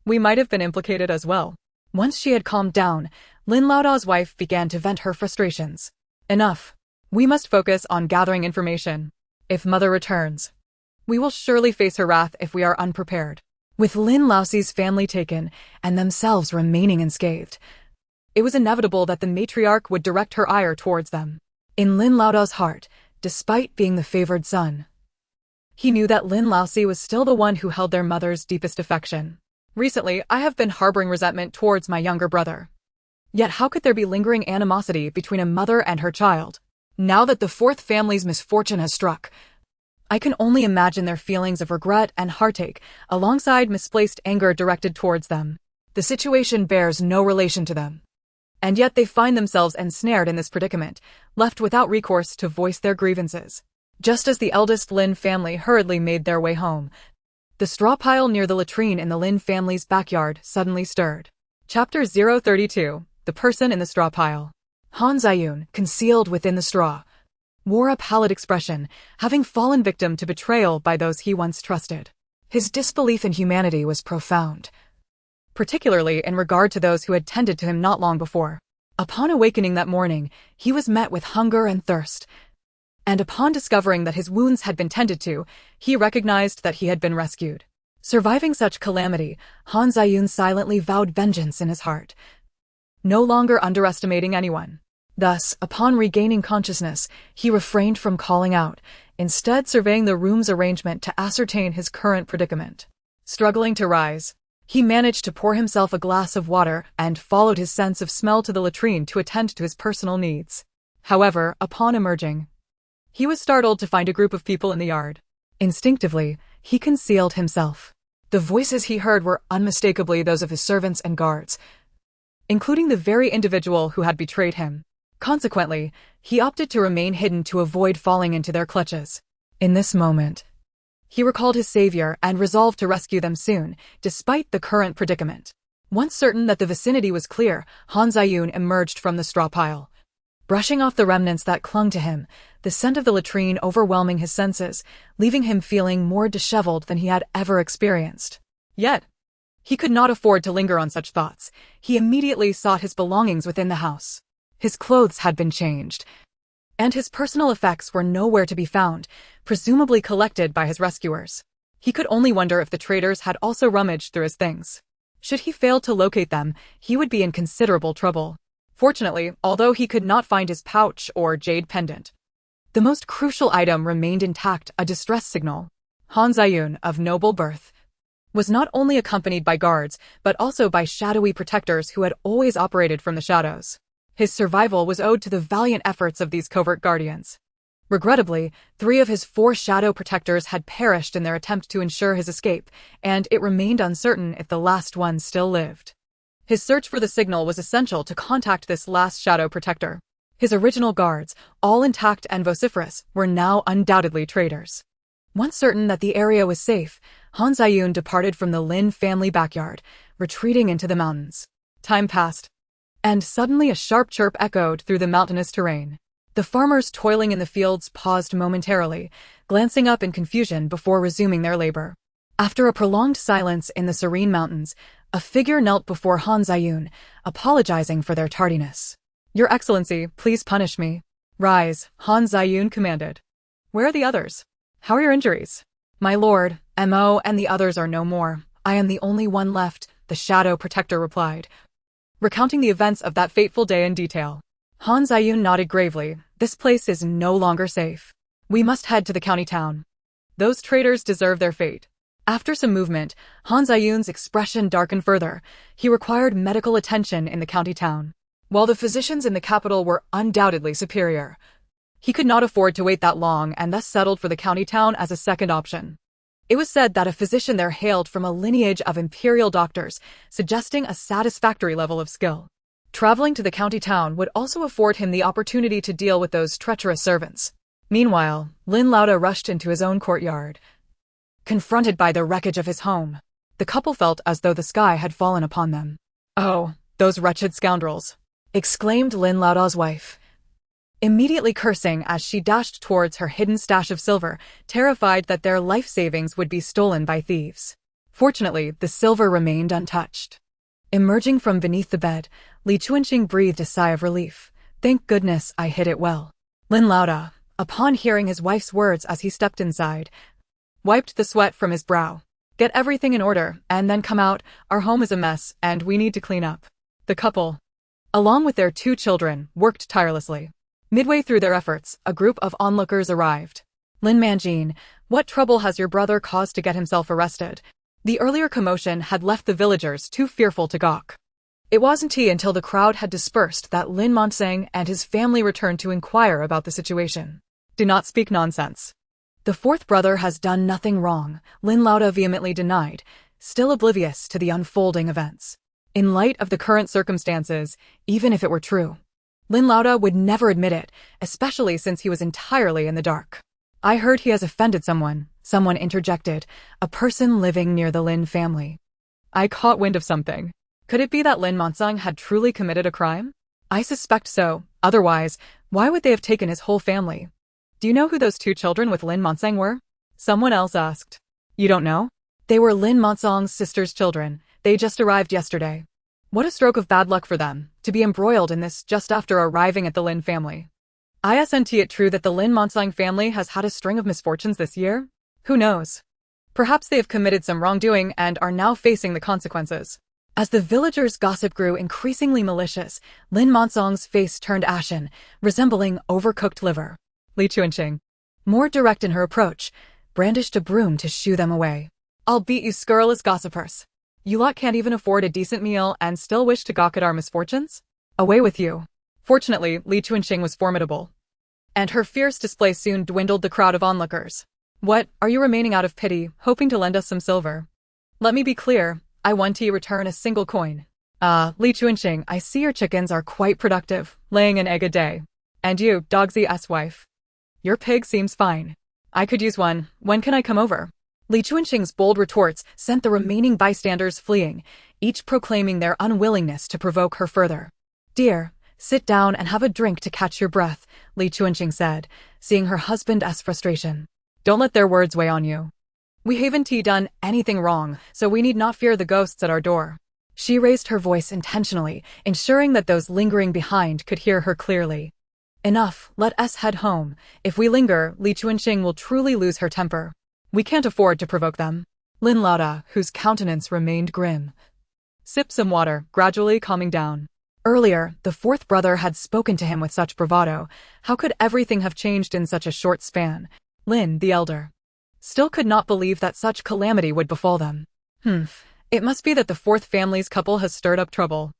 we might have been implicated as well. Once she had calmed down, Lin Laoda's wife began to vent her frustrations. Enough. We must focus on gathering information. If Mother returns, We will surely face her wrath if we are unprepared. With Lin Laoxi's family taken and themselves remaining unscathed, it was inevitable that the matriarch would direct her ire towards them. In Lin Laoda's heart, despite being the favored son, he knew that Lin Laoxi was still the one who held their mother's deepest affection. Recently, I have been harboring resentment towards my younger brother. Yet how could there be lingering animosity between a mother and her child? Now that the fourth family's misfortune has struck, I can only imagine their feelings of regret and heartache alongside misplaced anger directed towards them. The situation bears no relation to them. And yet they find themselves ensnared in this predicament, left without recourse to voice their grievances. Just as the eldest Lin family hurriedly made their way home, the straw pile near the latrine in the Lin family's backyard suddenly stirred. Chapter 032. The Person in the Straw Pile. Han Ziyun, concealed within the straw, wore a pallid expression, having fallen victim to betrayal by those he once trusted. His disbelief in humanity was profound, particularly in regard to those who had tended to him not long before. Upon awakening that morning, he was met with hunger and thirst, and upon discovering that his wounds had been tended to, he recognized that he had been rescued. Surviving such calamity, Han Ziyun silently vowed vengeance in his heart, no longer underestimating anyone. Thus, upon regaining consciousness, he refrained from calling out, instead surveying the room's arrangement to ascertain his current predicament. Struggling to rise, he managed to pour himself a glass of water and followed his sense of smell to the latrine to attend to his personal needs. However, upon emerging, he was startled to find a group of people in the yard. Instinctively, he concealed himself. The voices he heard were unmistakably those of his servants and guards, including the very individual who had betrayed him. Consequently, he opted to remain hidden to avoid falling into their clutches. In this moment, he recalled his savior and resolved to rescue them soon, despite the current predicament. Once certain that the vicinity was clear, Han Ziyun emerged from the straw pile. Brushing off the remnants that clung to him, the scent of the latrine overwhelming his senses, leaving him feeling more disheveled than he had ever experienced. Yet, he could not afford to linger on such thoughts. He immediately sought his belongings within the house. His clothes had been changed, and his personal effects were nowhere to be found, presumably collected by his rescuers. He could only wonder if the traitors had also rummaged through his things. Should he fail to locate them, he would be in considerable trouble. Fortunately, although he could not find his pouch or jade pendant, the most crucial item remained intact, a distress signal. Han Ziyun, of noble birth, was not only accompanied by guards, but also by shadowy protectors who had always operated from the shadows. His survival was owed to the valiant efforts of these covert guardians. Regrettably, 3 of his 4 shadow protectors had perished in their attempt to ensure his escape, and it remained uncertain if the last one still lived. His search for the signal was essential to contact this last shadow protector. His original guards, all intact and vociferous, were now undoubtedly traitors. Once certain that the area was safe, Han Ziyun departed from the Lin family backyard, retreating into the mountains. Time passed, and suddenly a sharp chirp echoed through the mountainous terrain. The farmers toiling in the fields paused momentarily, glancing up in confusion before resuming their labor. After a prolonged silence in the serene mountains, a figure knelt before Han Ziyun, apologizing for their tardiness. "Your Excellency, please punish me." "Rise," Han Ziyun commanded. "Where are the others? How are your injuries?" "My lord, Mo and the others are no more. I am the only one left," the shadow protector replied, recounting the events of that fateful day in detail. Han Ziyun nodded gravely. "This place is no longer safe. We must head to the county town. Those traitors deserve their fate." After some movement, Han Ziyun's expression darkened further. He required medical attention in the county town. While the physicians in the capital were undoubtedly superior, he could not afford to wait that long and thus settled for the county town as a second option. It was said that a physician there hailed from a lineage of imperial doctors, suggesting a satisfactory level of skill. Traveling to the county town would also afford him the opportunity to deal with those treacherous servants. Meanwhile, Lin Lauda rushed into his own courtyard. Confronted by the wreckage of his home, the couple felt as though the sky had fallen upon them. "Oh, those wretched scoundrels!" exclaimed Lin Lauda's wife, immediately cursing as she dashed towards her hidden stash of silver, terrified that their life savings would be stolen by thieves. Fortunately, the silver remained untouched. Emerging from beneath the bed, Li Chuanqing breathed a sigh of relief. "Thank goodness I hid it well." Lin Lauda, upon hearing his wife's words as he stepped inside, wiped the sweat from his brow. Get everything in order, and then come out. Our home is a mess, and we need to clean up. The couple, along with their 2 children, worked tirelessly. Midway through their efforts, a group of onlookers arrived. Lin Manjin, what trouble has your brother caused to get himself arrested? The earlier commotion had left the villagers too fearful to gawk. It wasn't until the crowd had dispersed that Lin Monsang and his family returned to inquire about the situation. Do not speak nonsense. The 4th brother has done nothing wrong, Lin Ruolan vehemently denied, still oblivious to the unfolding events. In light of the current circumstances, even if it were true, Lin Ruolan would never admit it, especially since he was entirely in the dark. I heard he has offended someone interjected, a person living near the Lin family. I caught wind of something. Could it be that Lin Monsang had truly committed a crime? I suspect so, otherwise, why would they have taken his whole family? Do you know who those 2 children with Lin Monsang were? Someone else asked. You don't know? They were Lin Monsang's sister's children. They just arrived yesterday. What a stroke of bad luck for them, to be embroiled in this just after arriving at the Lin family. Isn't it true that the Lin Monsang family has had a string of misfortunes this year? Who knows? Perhaps they have committed some wrongdoing and are now facing the consequences. As the villagers' gossip grew increasingly malicious, Lin Monsang's face turned ashen, resembling overcooked liver. Li Chuanqing, more direct in her approach, brandished a broom to shoo them away. I'll beat you scurrilous gossipers. You lot can't even afford a decent meal and still wish to gawk at our misfortunes? Away with you. Fortunately, Li Chuanqing was formidable, and her fierce display soon dwindled the crowd of onlookers. What, are you remaining out of pity, hoping to lend us some silver? Let me be clear, I want to return a single coin. Li Chuanqing, I see your chickens are quite productive, laying an egg a day. And you, Dogsy's wife. Your pig seems fine. I could use one. When can I come over? Li Chuanqing's bold retorts sent the remaining bystanders fleeing, each proclaiming their unwillingness to provoke her further. Dear, sit down and have a drink to catch your breath, Li Chuanqing said, seeing her husband's frustration. Don't let their words weigh on you. We haven't done anything wrong, so we need not fear the ghosts at our door. She raised her voice intentionally, ensuring that those lingering behind could hear her clearly. Enough, let us head home. If we linger, Li Chuanqing will truly lose her temper. We can't afford to provoke them. Lin Ruolan, whose countenance remained grim, sipped some water, gradually calming down. Earlier, the 4th brother had spoken to him with such bravado. How could everything have changed in such a short span? Lin, the elder, still could not believe that such calamity would befall them. It must be that the 4th family's couple has stirred up trouble.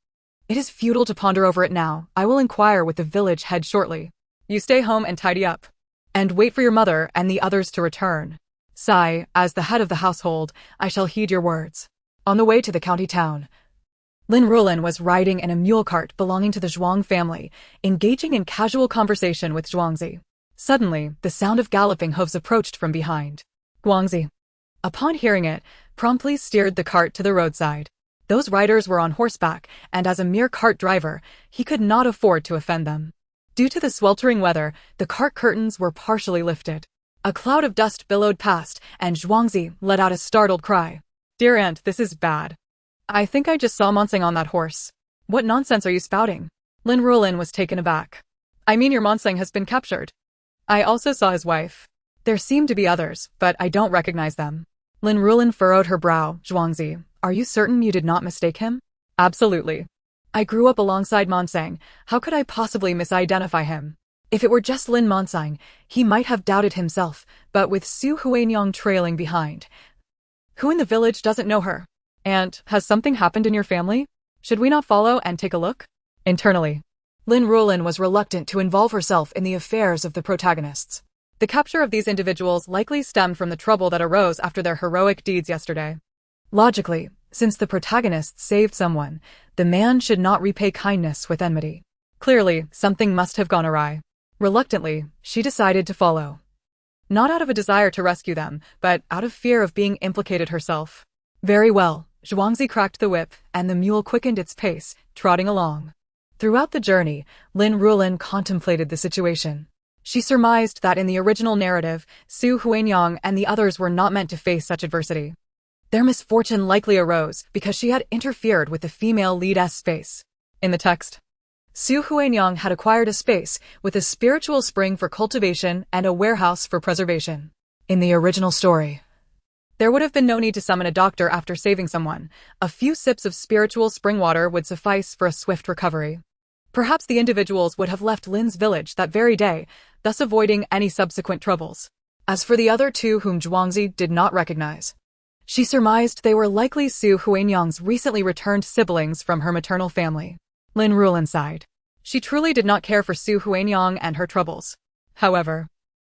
It is futile to ponder over it now. I will inquire with the village head shortly. You stay home and tidy up. And wait for your mother and the others to return. Sigh, as the head of the household, I shall heed your words. On the way to the county town, Lin Ruolan was riding in a mule cart belonging to the Zhuang family, engaging in casual conversation with Zhuangzi. Suddenly, the sound of galloping hooves approached from behind. Guangzi, upon hearing it, promptly steered the cart to the roadside. Those riders were on horseback, and as a mere cart driver, he could not afford to offend them. Due to the sweltering weather, the cart curtains were partially lifted. A cloud of dust billowed past, and Zhuangzi let out a startled cry. Dear aunt, this is bad. I think I just saw Monsang on that horse. What nonsense are you spouting? Lin Ruolan was taken aback. I mean, your Monsang has been captured. I also saw his wife. There seem to be others, but I don't recognize them. Lin Ruolan furrowed her brow. Zhuangzi, are you certain you did not mistake him? Absolutely. I grew up alongside Monsang. How could I possibly misidentify him? If it were just Lin Monsang, he might have doubted himself, but with Su Huanyang trailing behind. Who in the village doesn't know her? And, has something happened in your family? Should we not follow and take a look? Internally, Lin Ruolan was reluctant to involve herself in the affairs of the protagonists. The capture of these individuals likely stemmed from the trouble that arose after their heroic deeds yesterday. Logically, since the protagonists saved someone, the man should not repay kindness with enmity. Clearly, something must have gone awry. Reluctantly, she decided to follow. Not out of a desire to rescue them, but out of fear of being implicated herself. Very well, Zhuangzi cracked the whip, and the mule quickened its pace, trotting along. Throughout the journey, Lin Ruolan contemplated the situation. She surmised that in the original narrative, Su Huanyang and the others were not meant to face such adversity. Their misfortune likely arose because she had interfered with the female lead's space. In the text, Su Huanyang had acquired a space with a spiritual spring for cultivation and a warehouse for preservation. In the original story, There would have been no need to summon a doctor after saving someone. A few sips of spiritual spring water would suffice for a swift recovery. Perhaps the individuals would have left Lin's village that very day, thus avoiding any subsequent troubles. As for the other two whom Zhuangzi did not recognize, she surmised they were likely Su Huanyang's recently returned siblings from her maternal family. Lin Ruolan sighed. She truly did not care for Su Huanyang and her troubles. However,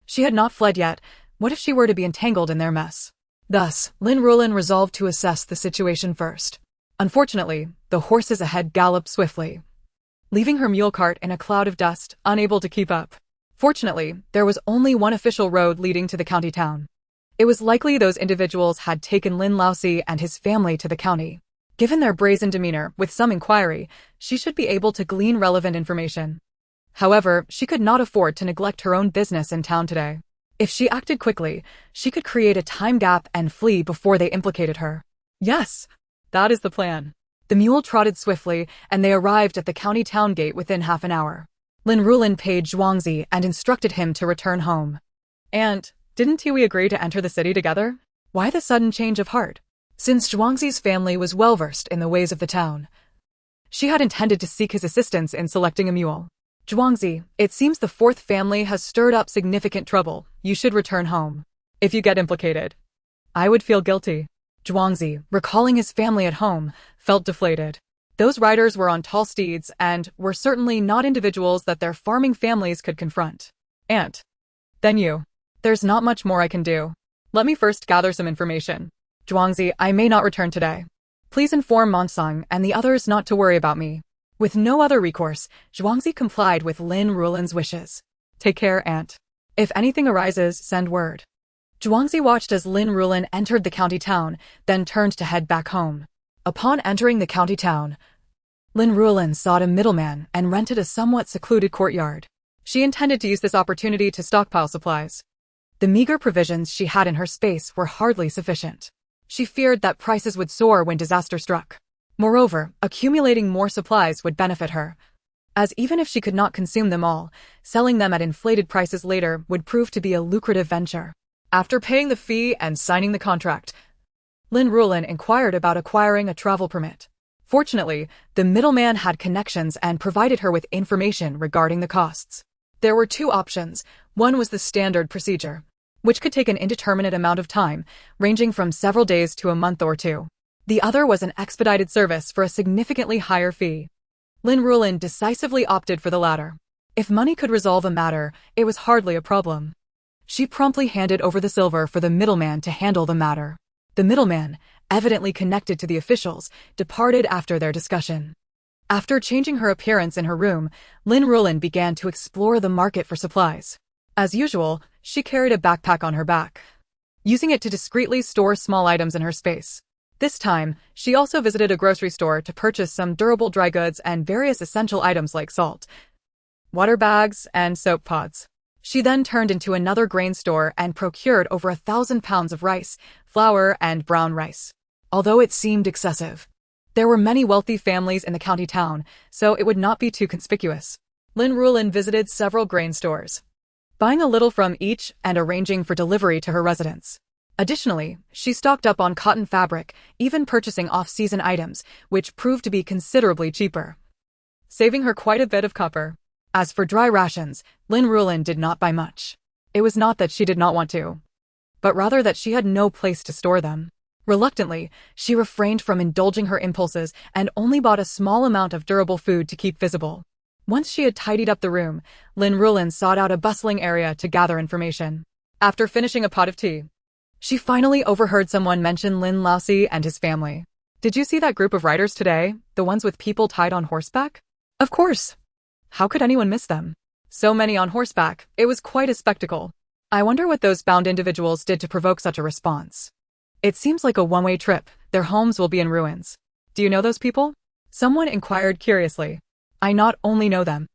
she had not fled yet. What if she were to be entangled in their mess? Thus, Lin Ruolan resolved to assess the situation first. Unfortunately, the horses ahead galloped swiftly, leaving her mule cart in a cloud of dust, unable to keep up. Fortunately, there was only one official road leading to the county town. It was likely those individuals had taken Lin Laosi and his family to the county. Given their brazen demeanor, with some inquiry, she should be able to glean relevant information. However, she could not afford to neglect her own business in town today. If she acted quickly, she could create a time gap and flee before they implicated her. Yes, that is the plan. The mule trotted swiftly, and they arrived at the county town gate within half an hour. Lin Ruolan paid Zhuangzi and instructed him to return home. And, didn't we agree to enter the city together? Why the sudden change of heart? Since Zhuangzi's family was well-versed in the ways of the town, she had intended to seek his assistance in selecting a mule. Zhuangzi, it seems the fourth family has stirred up significant trouble. You should return home. If you get implicated, I would feel guilty. Zhuangzi, recalling his family at home, felt deflated. Those riders were on tall steeds and were certainly not individuals that their farming families could confront. And then you. There's not much more I can do. Let me first gather some information. Zhuangzi, I may not return today. Please inform Monsang and the others not to worry about me. With no other recourse, Zhuangzi complied with Lin Ruolan's wishes. Take care, aunt. If anything arises, send word. Zhuangzi watched as Lin Ruolan entered the county town, then turned to head back home. Upon entering the county town, Lin Ruolan sought a middleman and rented a somewhat secluded courtyard. She intended to use this opportunity to stockpile supplies. The meager provisions she had in her space were hardly sufficient. She feared that prices would soar when disaster struck. Moreover, accumulating more supplies would benefit her, as even if she could not consume them all, selling them at inflated prices later would prove to be a lucrative venture. After paying the fee and signing the contract, Lin Ruolan inquired about acquiring a travel permit. Fortunately, the middleman had connections and provided her with information regarding the costs. There were two options. One was the standard procedure, which could take an indeterminate amount of time, ranging from several days to a month or two. The other was an expedited service for a significantly higher fee. Lin Ruolan decisively opted for the latter. If money could resolve a matter, it was hardly a problem. She promptly handed over the silver for the middleman to handle the matter. The middleman, evidently connected to the officials, departed after their discussion. After changing her appearance in her room, Lin Ruolan began to explore the market for supplies. As usual, she carried a backpack on her back, using it to discreetly store small items in her space. This time, she also visited a grocery store to purchase some durable dry goods and various essential items like salt, water bags, and soap pods. She then turned into another grain store and procured over 1,000 pounds of rice, flour, and brown rice. Although it seemed excessive, there were many wealthy families in the county town, so it would not be too conspicuous. Lin Ruolan visited several grain stores, buying a little from each and arranging for delivery to her residence. Additionally, she stocked up on cotton fabric, even purchasing off-season items, which proved to be considerably cheaper, saving her quite a bit of copper. As for dry rations, Lin Ruolan did not buy much. It was not that she did not want to, but rather that she had no place to store them. Reluctantly, she refrained from indulging her impulses and only bought a small amount of durable food to keep visible. Once she had tidied up the room, Lin Ruolan sought out a bustling area to gather information. After finishing a pot of tea, she finally overheard someone mention Lin Laosi and his family. Did you see that group of riders today, the ones with people tied on horseback? Of course. How could anyone miss them? So many on horseback, it was quite a spectacle. I wonder what those bound individuals did to provoke such a response. It seems like a one-way trip. Their homes will be in ruins. Do you know those people? Someone inquired curiously. I not only know them,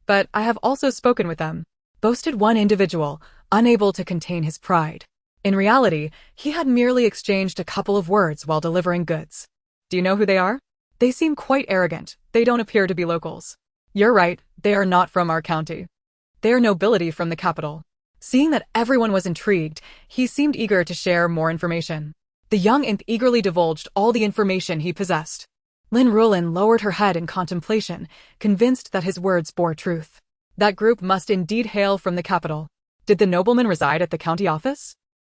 but I have also spoken with them, boasted one individual, unable to contain his pride. In reality, he had merely exchanged a couple of words while delivering goods. Do you know who they are? They seem quite arrogant. They don't appear to be locals. You're right, they are not from our county. They are nobility from the capital. Seeing that everyone was intrigued, he seemed eager to share more information. The young imp eagerly divulged all the information he possessed. Lin Ruolan lowered her head in contemplation, convinced that his words bore truth. That group must indeed hail from the capital. Did the nobleman reside at the county office?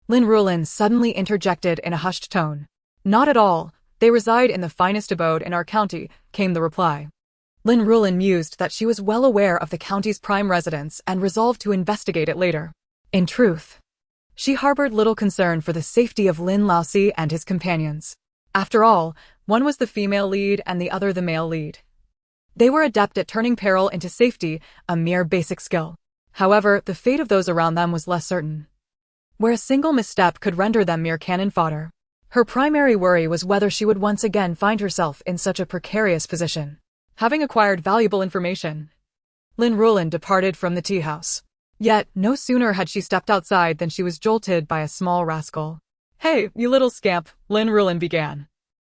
Lin Ruolan suddenly interjected in a hushed tone. Not at all. They reside in the finest abode in our county, came the reply. Lin Ruolan mused that she was well aware of the county's prime residence and resolved to investigate it later. In truth, she harbored little concern for the safety of Lin Laosi and his companions. After all, one was the female lead and the other the male lead. They were adept at turning peril into safety, a mere basic skill. However, the fate of those around them was less certain, where a single misstep could render them mere cannon fodder. Her primary worry was whether she would once again find herself in such a precarious position. Having acquired valuable information, Lin Ruolan departed from the tea house. Yet, no sooner had she stepped outside than she was jolted by a small rascal. "Hey, you little scamp," Lin Ruolan began,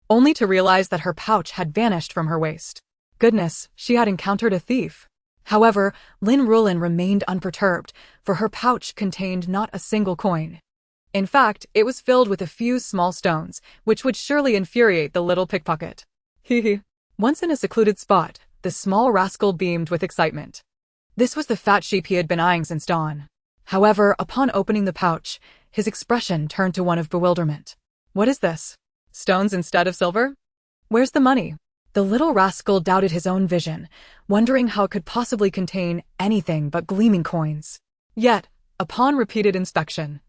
only to realize that her pouch had vanished from her waist. Goodness, she had encountered a thief. However, Lin Ruolan remained unperturbed, for her pouch contained not a single coin. In fact, it was filled with a few small stones, which would surely infuriate the little pickpocket. Hee. Once in a secluded spot, the small rascal beamed with excitement. This was the fat sheep he had been eyeing since dawn. However, upon opening the pouch, his expression turned to one of bewilderment. What is this? Stones instead of silver? Where's the money? The little rascal doubted his own vision, wondering how it could possibly contain anything but gleaming coins. Yet, upon repeated inspection,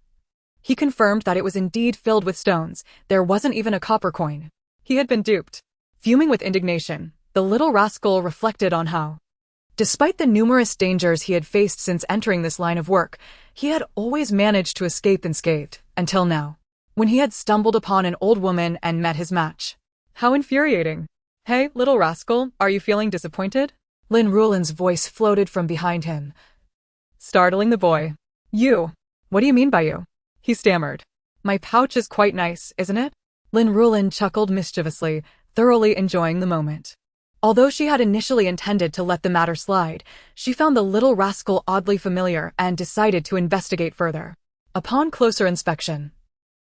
he confirmed that it was indeed filled with stones. There wasn't even a copper coin. He had been duped. Fuming with indignation, the little rascal reflected on how, despite the numerous dangers he had faced since entering this line of work, he had always managed to escape unscathed, until now, when he had stumbled upon an old woman and met his match. How infuriating! Hey, little rascal, are you feeling disappointed? Lin Ruolan's voice floated from behind him, startling the boy. You? What do you mean by you? He stammered. My pouch is quite nice, isn't it? Lin Ruolan chuckled mischievously, thoroughly enjoying the moment. Although she had initially intended to let the matter slide, she found the little rascal oddly familiar and decided to investigate further. Upon closer inspection,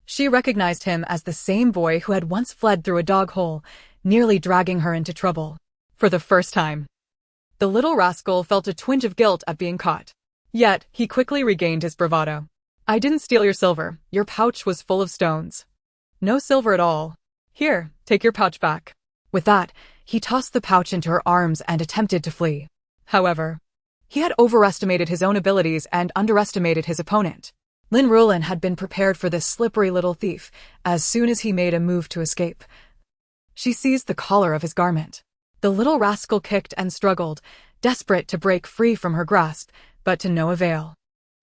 she recognized him as the same boy who had once fled through a dog hole, nearly dragging her into trouble. For the first time, the little rascal felt a twinge of guilt at being caught. Yet, he quickly regained his bravado. I didn't steal your silver. Your pouch was full of stones. No silver at all. Here, take your pouch back. With that, he tossed the pouch into her arms and attempted to flee. However, he had overestimated his own abilities and underestimated his opponent. Lin Ruolan had been prepared for this slippery little thief. As soon as he made a move to escape, she seized the collar of his garment. The little rascal kicked and struggled, desperate to break free from her grasp, but to no avail.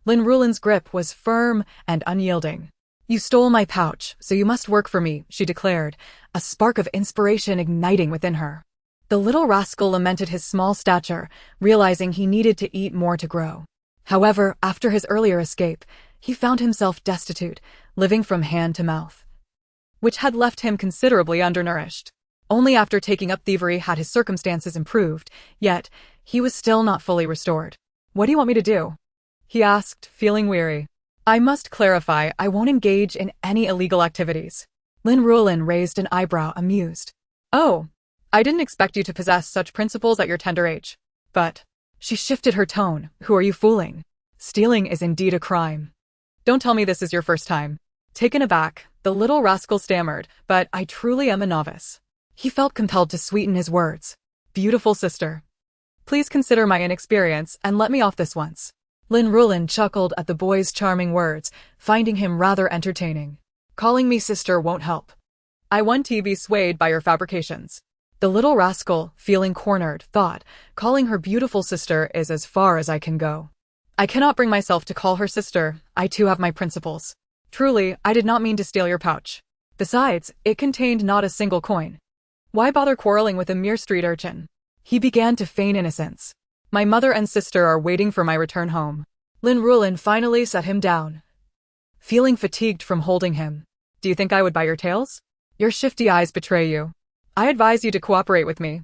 Lin Ruolan's grip was firm and unyielding. You stole my pouch, so you must work for me, she declared, a spark of inspiration igniting within her. The little rascal lamented his small stature, realizing he needed to eat more to grow. However, after his earlier escape, he found himself destitute, living from hand to mouth, which had left him considerably undernourished. Only after taking up thievery had his circumstances improved, yet he was still not fully restored. What do you want me to do? He asked, feeling weary. I must clarify, I won't engage in any illegal activities. Lin Ruolan raised an eyebrow, amused. Oh, I didn't expect you to possess such principles at your tender age. But, she shifted her tone, who are you fooling? Stealing is indeed a crime. Don't tell me this is your first time. Taken aback, the little rascal stammered, but I truly am a novice. He felt compelled to sweeten his words. Beautiful sister. Please consider my inexperience and let me off this once. Lin Ruolan chuckled at the boy's charming words, finding him rather entertaining. Calling me sister won't help. I want to be swayed by your fabrications. The little rascal, feeling cornered, thought, calling her beautiful sister is as far as I can go. I cannot bring myself to call her sister, I too have my principles. Truly, I did not mean to steal your pouch. Besides, it contained not a single coin. Why bother quarreling with a mere street urchin? He began to feign innocence. My mother and sister are waiting for my return home. Lin Ruolan finally set him down, feeling fatigued from holding him. Do you think I would buy your tales? Your shifty eyes betray you. I advise you to cooperate with me.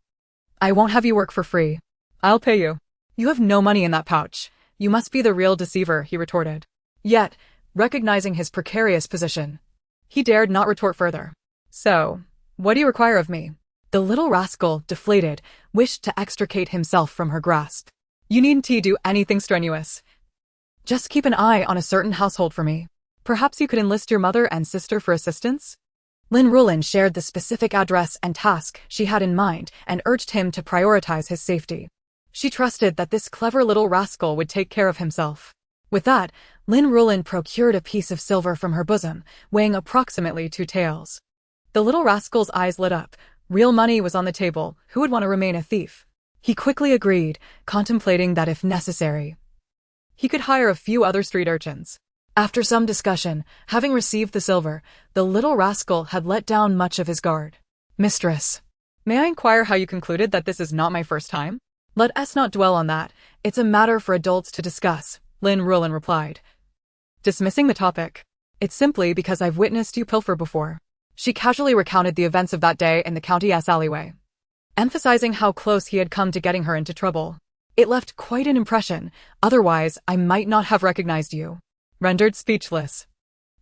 I won't have you work for free. I'll pay you. You have no money in that pouch. You must be the real deceiver, he retorted. Yet, recognizing his precarious position, he dared not retort further. So, what do you require of me? The little rascal, deflated, wished to extricate himself from her grasp. You needn't do anything strenuous. Just keep an eye on a certain household for me. Perhaps you could enlist your mother and sister for assistance? Lin Ruolan shared the specific address and task she had in mind and urged him to prioritize his safety. She trusted that this clever little rascal would take care of himself. With that, Lin Ruolan procured a piece of silver from her bosom, weighing approximately 2 taels. The little rascal's eyes lit up. Real money was on the table. Who would want to remain a thief? He quickly agreed, contemplating that if necessary, he could hire a few other street urchins. After some discussion, having received the silver, the little rascal had let down much of his guard. Mistress, may I inquire how you concluded that this is not my first time? Let us not dwell on that. It's a matter for adults to discuss, Lin Ruolan replied, dismissing the topic. It's simply because I've witnessed you pilfer before. She casually recounted the events of that day in the county's alleyway, emphasizing how close he had come to getting her into trouble. It left quite an impression, otherwise I might not have recognized you. Rendered speechless,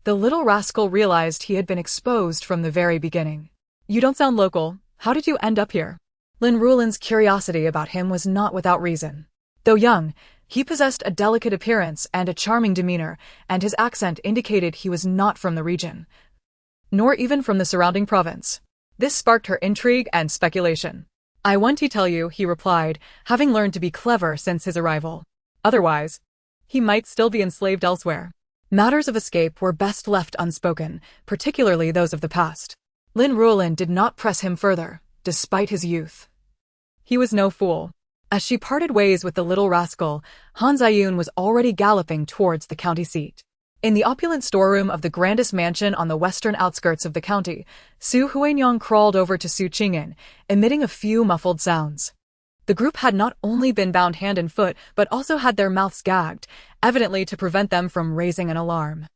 the little rascal realized he had been exposed from the very beginning. You don't sound local. How did you end up here? Lin Ruolan's curiosity about him was not without reason. Though young, he possessed a delicate appearance and a charming demeanor, and his accent indicated he was not from the region, nor even from the surrounding province. This sparked her intrigue and speculation. I want to tell you, he replied, having learned to be clever since his arrival. Otherwise, he might still be enslaved elsewhere. Matters of escape were best left unspoken, particularly those of the past. Lin Ruolan did not press him further, despite his youth. He was no fool. As she parted ways with the little rascal, Han Ziyun was already galloping towards the county seat. In the opulent storeroom of the grandest mansion on the western outskirts of the county, Su Huanyang crawled over to Su Qingyan, emitting a few muffled sounds. The group had not only been bound hand and foot, but also had their mouths gagged, evidently to prevent them from raising an alarm.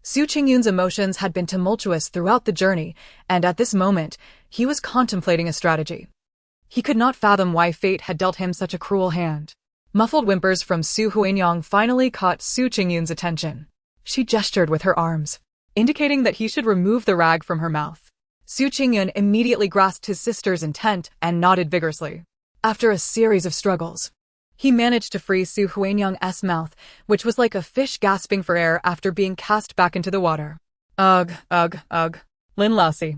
Su Qingyan's emotions had been tumultuous throughout the journey, and at this moment, he was contemplating a strategy. He could not fathom why fate had dealt him such a cruel hand. Muffled whimpers from Su Huanyang finally caught Su Qingyan's attention. She gestured with her arms, indicating that he should remove the rag from her mouth. Su Qingyan immediately grasped his sister's intent and nodded vigorously. After a series of struggles, he managed to free Su Huanyang's mouth, which was like a fish gasping for air after being cast back into the water. Ugh. Lin Ruolan,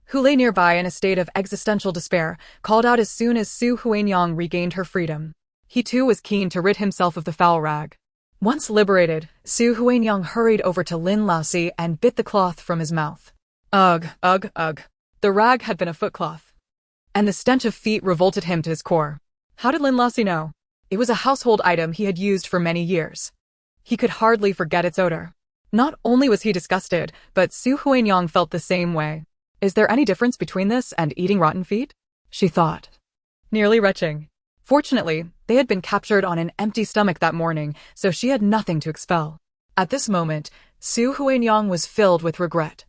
who lay nearby in a state of existential despair, called out as soon as Su Huanyang regained her freedom. He too was keen to rid himself of the foul rag. Once liberated, Su Huanyang hurried over to Lin Ruolan and bit the cloth from his mouth. Ugh. The rag had been a footcloth, and the stench of feet revolted him to his core. How did Lin Ruolan know? It was a household item he had used for many years. He could hardly forget its odor. Not only was he disgusted, but Su Huanyang felt the same way. Is there any difference between this and eating rotten feet? She thought, nearly retching. Fortunately, they had been captured on an empty stomach that morning, so she had nothing to expel. At this moment, Su Huanyang was filled with regret.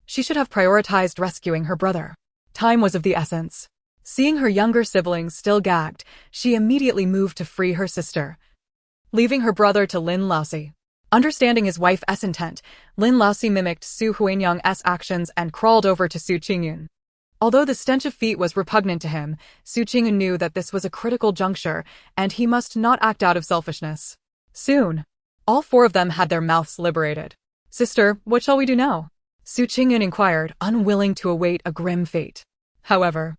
She should have prioritized rescuing her brother. Time was of the essence. Seeing her younger siblings still gagged, she immediately moved to free her sister, leaving her brother to Lin Ruolan. Understanding his wife's intent, Lin Ruolan mimicked Su Huanyang's actions and crawled over to Su Qingyan. Although the stench of feet was repugnant to him, Su Qingyan knew that this was a critical juncture, and he must not act out of selfishness. Soon, all 4 of them had their mouths liberated. Sister, what shall we do now? Su Qingyan inquired, unwilling to await a grim fate. However,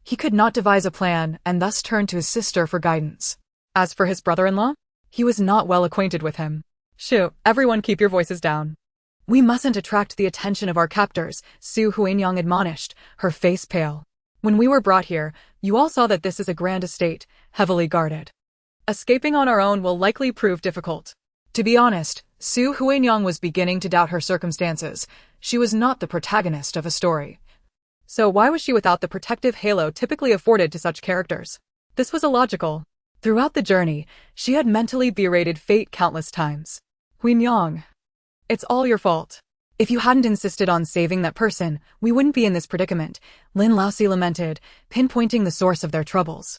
he could not devise a plan and thus turned to his sister for guidance. As for his brother-in-law, he was not well acquainted with him. Shoo, everyone keep your voices down. We mustn't attract the attention of our captors, Su Huanyang admonished, her face pale. When we were brought here, you all saw that this is a grand estate, heavily guarded. Escaping on our own will likely prove difficult. To be honest, Su Huanyang was beginning to doubt her circumstances. She was not the protagonist of a story. So why was she without the protective halo typically afforded to such characters? This was illogical. Throughout the journey, she had mentally berated fate countless times. Huanyang, it's all your fault. If you hadn't insisted on saving that person, we wouldn't be in this predicament, Lin Ruolan lamented, pinpointing the source of their troubles.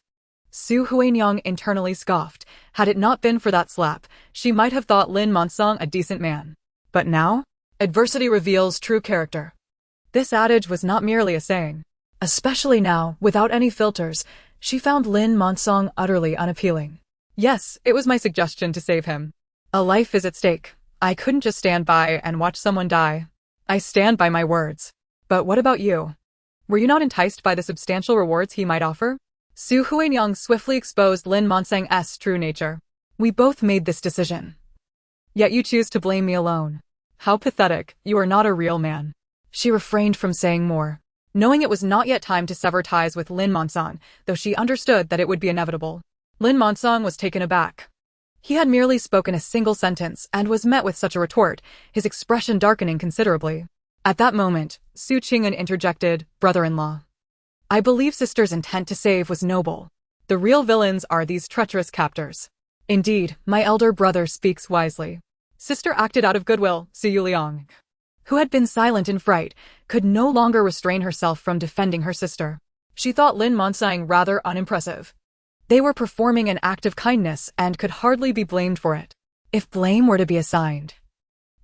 Su Huanyang internally scoffed. Had it not been for that slap, she might have thought Lin Ruolan a decent man. But now? Adversity reveals true character. This adage was not merely a saying. Especially now, without any filters, she found Lin Ruolan utterly unappealing. Yes, it was my suggestion to save him. A life is at stake. I couldn't just stand by and watch someone die. I stand by my words. But what about you? Were you not enticed by the substantial rewards he might offer? Su Huanyang swiftly exposed Lin Ruolan's true nature. We both made this decision. Yet you choose to blame me alone. How pathetic, you are not a real man. She refrained from saying more, knowing it was not yet time to sever ties with Lin Ruolan, though she understood that it would be inevitable. Lin Ruolan was taken aback. He had merely spoken a single sentence and was met with such a retort, his expression darkening considerably. At that moment, Su Qing'an interjected, "Brother-in-law. I believe sister's intent to save was noble. The real villains are these treacherous captors. Indeed, my elder brother speaks wisely." Sister acted out of goodwill, Su Yuliang, who had been silent in fright, could no longer restrain herself from defending her sister. She thought Lin Ruolan rather unimpressive. They were performing an act of kindness and could hardly be blamed for it. If blame were to be assigned,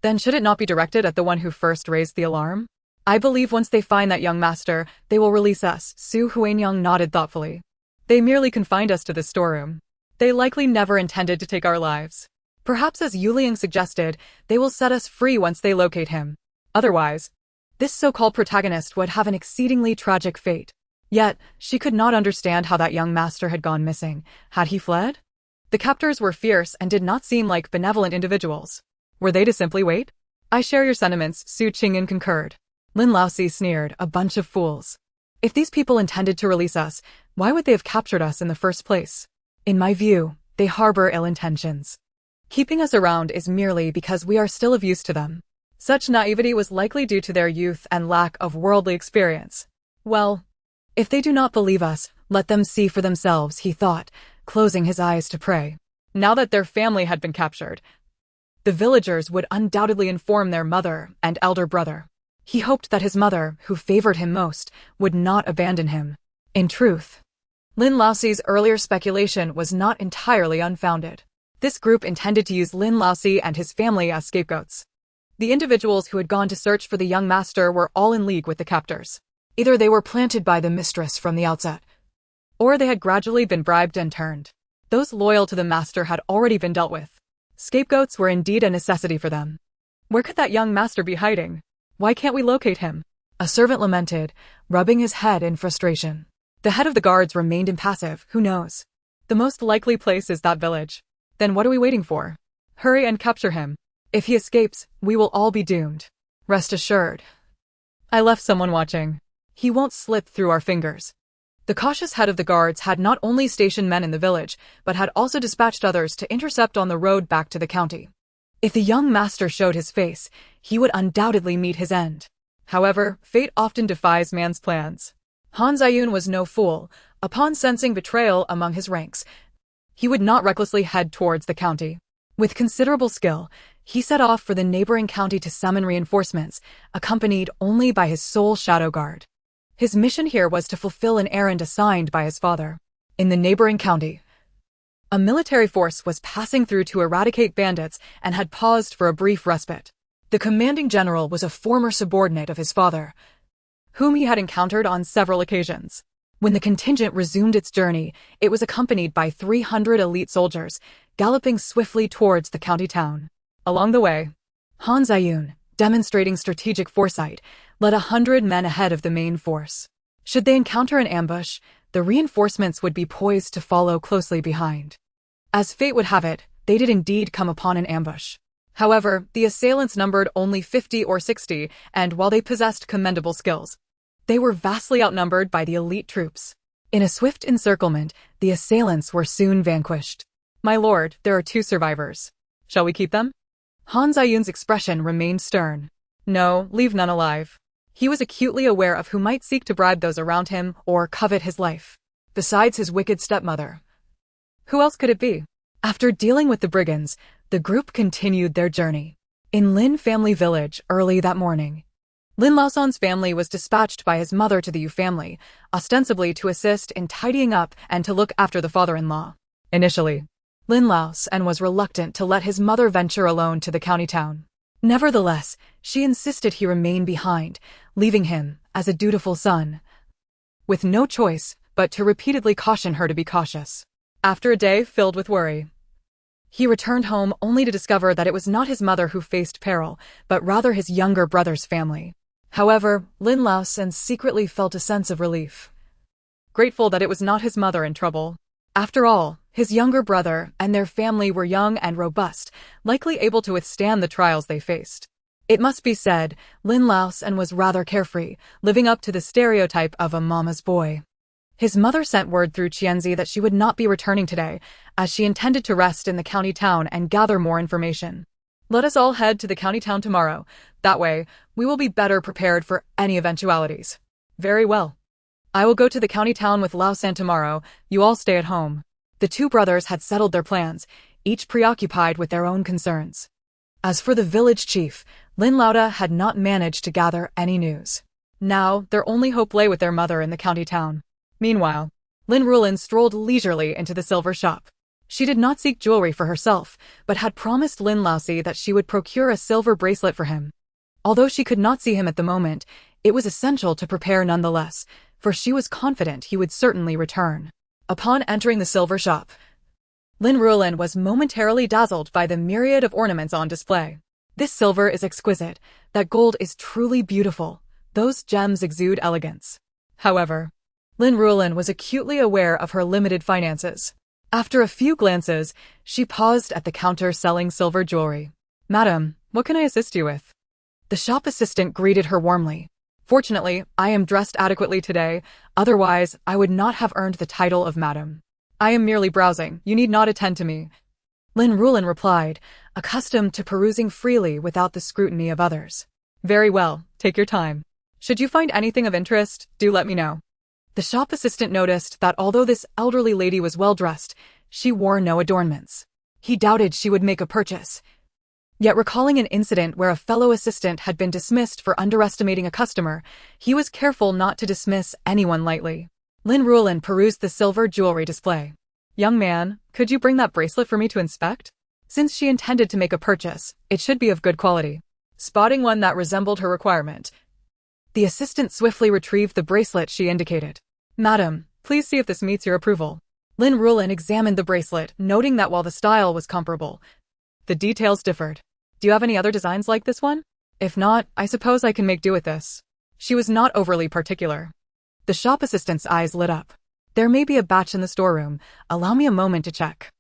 then should it not be directed at the one who first raised the alarm? I believe once they find that young master, they will release us. Su Huanyang nodded thoughtfully. They merely confined us to this storeroom. They likely never intended to take our lives. Perhaps as Yuliang suggested, they will set us free once they locate him. Otherwise, this so-called protagonist would have an exceedingly tragic fate. Yet, she could not understand how that young master had gone missing. Had he fled? The captors were fierce and did not seem like benevolent individuals. Were they to simply wait? I share your sentiments, Su Qing'an concurred. Lin Laosi sneered, a bunch of fools. If these people intended to release us, why would they have captured us in the first place? In my view, they harbor ill intentions. Keeping us around is merely because we are still of use to them. Such naivety was likely due to their youth and lack of worldly experience. Well, if they do not believe us, let them see for themselves, he thought, closing his eyes to pray. Now that their family had been captured, the villagers would undoubtedly inform their mother and elder brother. He hoped that his mother, who favored him most, would not abandon him. In truth, Lin Laosi's earlier speculation was not entirely unfounded. This group intended to use Lin Laosi and his family as scapegoats. The individuals who had gone to search for the young master were all in league with the captors. Either they were planted by the mistress from the outset, or they had gradually been bribed and turned. Those loyal to the master had already been dealt with. Scapegoats were indeed a necessity for them. Where could that young master be hiding? Why can't we locate him? A servant lamented, rubbing his head in frustration. The head of the guards remained impassive. Who knows? The most likely place is that village. Then what are we waiting for? Hurry and capture him. If he escapes, we will all be doomed. Rest assured. I left someone watching. He won't slip through our fingers. The cautious head of the guards had not only stationed men in the village, but had also dispatched others to intercept on the road back to the county. If the young master showed his face, he would undoubtedly meet his end. However, fate often defies man's plans. Han Ziyun was no fool. Upon sensing betrayal among his ranks, he would not recklessly head towards the county. With considerable skill, he set off for the neighboring county to summon reinforcements, accompanied only by his sole shadow guard. His mission here was to fulfill an errand assigned by his father. In the neighboring county, a military force was passing through to eradicate bandits and had paused for a brief respite. The commanding general was a former subordinate of his father, whom he had encountered on several occasions. When the contingent resumed its journey, it was accompanied by 300 elite soldiers, galloping swiftly towards the county town. Along the way, Han Ziyun, demonstrating strategic foresight, led 100 men ahead of the main force. Should they encounter an ambush, the reinforcements would be poised to follow closely behind. As fate would have it, they did indeed come upon an ambush. However, the assailants numbered only 50 or 60, and while they possessed commendable skills, they were vastly outnumbered by the elite troops. In a swift encirclement, the assailants were soon vanquished. My lord, there are 2 survivors. Shall we keep them? Han Ziyun's expression remained stern. No, leave none alive. He was acutely aware of who might seek to bribe those around him or covet his life. Besides his wicked stepmother, who else could it be? After dealing with the brigands, the group continued their journey. In Lin family village early that morning, Lin Ruolan's family was dispatched by his mother to the Yu family, ostensibly to assist in tidying up and to look after the father-in-law. Initially, Lin Ruolan was reluctant to let his mother venture alone to the county town. Nevertheless, she insisted he remain behind, leaving him, as a dutiful son, with no choice but to repeatedly caution her to be cautious. After a day filled with worry, he returned home only to discover that it was not his mother who faced peril, but rather his younger brother's family. However, Lin Ruolan secretly felt a sense of relief, grateful that it was not his mother in trouble. After all, his younger brother and their family were young and robust, likely able to withstand the trials they faced. It must be said, Lin Ruolan was rather carefree, living up to the stereotype of a mama's boy. His mother sent word through Qianzi that she would not be returning today, as she intended to rest in the county town and gather more information. Let us all head to the county town tomorrow. That way, we will be better prepared for any eventualities. Very well. I will go to the county town with Ruolan tomorrow. You all stay at home. The two brothers had settled their plans, each preoccupied with their own concerns. As for the village chief, Lin Ruolan had not managed to gather any news. Now, their only hope lay with their mother in the county town. Meanwhile, Lin Ruolan strolled leisurely into the silver shop. She did not seek jewelry for herself, but had promised Lin Ruolan that she would procure a silver bracelet for him. Although she could not see him at the moment, it was essential to prepare nonetheless, for she was confident he would certainly return. Upon entering the silver shop, Lin Ruolan was momentarily dazzled by the myriad of ornaments on display. This silver is exquisite, that gold is truly beautiful, those gems exude elegance. However, Lin Ruolan was acutely aware of her limited finances. After a few glances, she paused at the counter selling silver jewelry. "Madam, what can I assist you with?" The shop assistant greeted her warmly. "Fortunately, I am dressed adequately today, otherwise I would not have earned the title of madam. I am merely browsing, you need not attend to me," Lin Ruolan replied, accustomed to perusing freely without the scrutiny of others. "Very well, take your time. Should you find anything of interest, do let me know." The shop assistant noticed that although this elderly lady was well-dressed, she wore no adornments. He doubted she would make a purchase. Yet recalling an incident where a fellow assistant had been dismissed for underestimating a customer, he was careful not to dismiss anyone lightly. Lin Ruolan perused the silver jewelry display. "Young man, could you bring that bracelet for me to inspect?" Since she intended to make a purchase, it should be of good quality. Spotting one that resembled her requirement, the assistant swiftly retrieved the bracelet she indicated. "Madam, please see if this meets your approval." Lin Ruolan examined the bracelet, noting that while the style was comparable, the details differed. "Do you have any other designs like this one? If not, I suppose I can make do with this." She was not overly particular. The shop assistant's eyes lit up. "There may be a batch in the storeroom. Allow me a moment to check."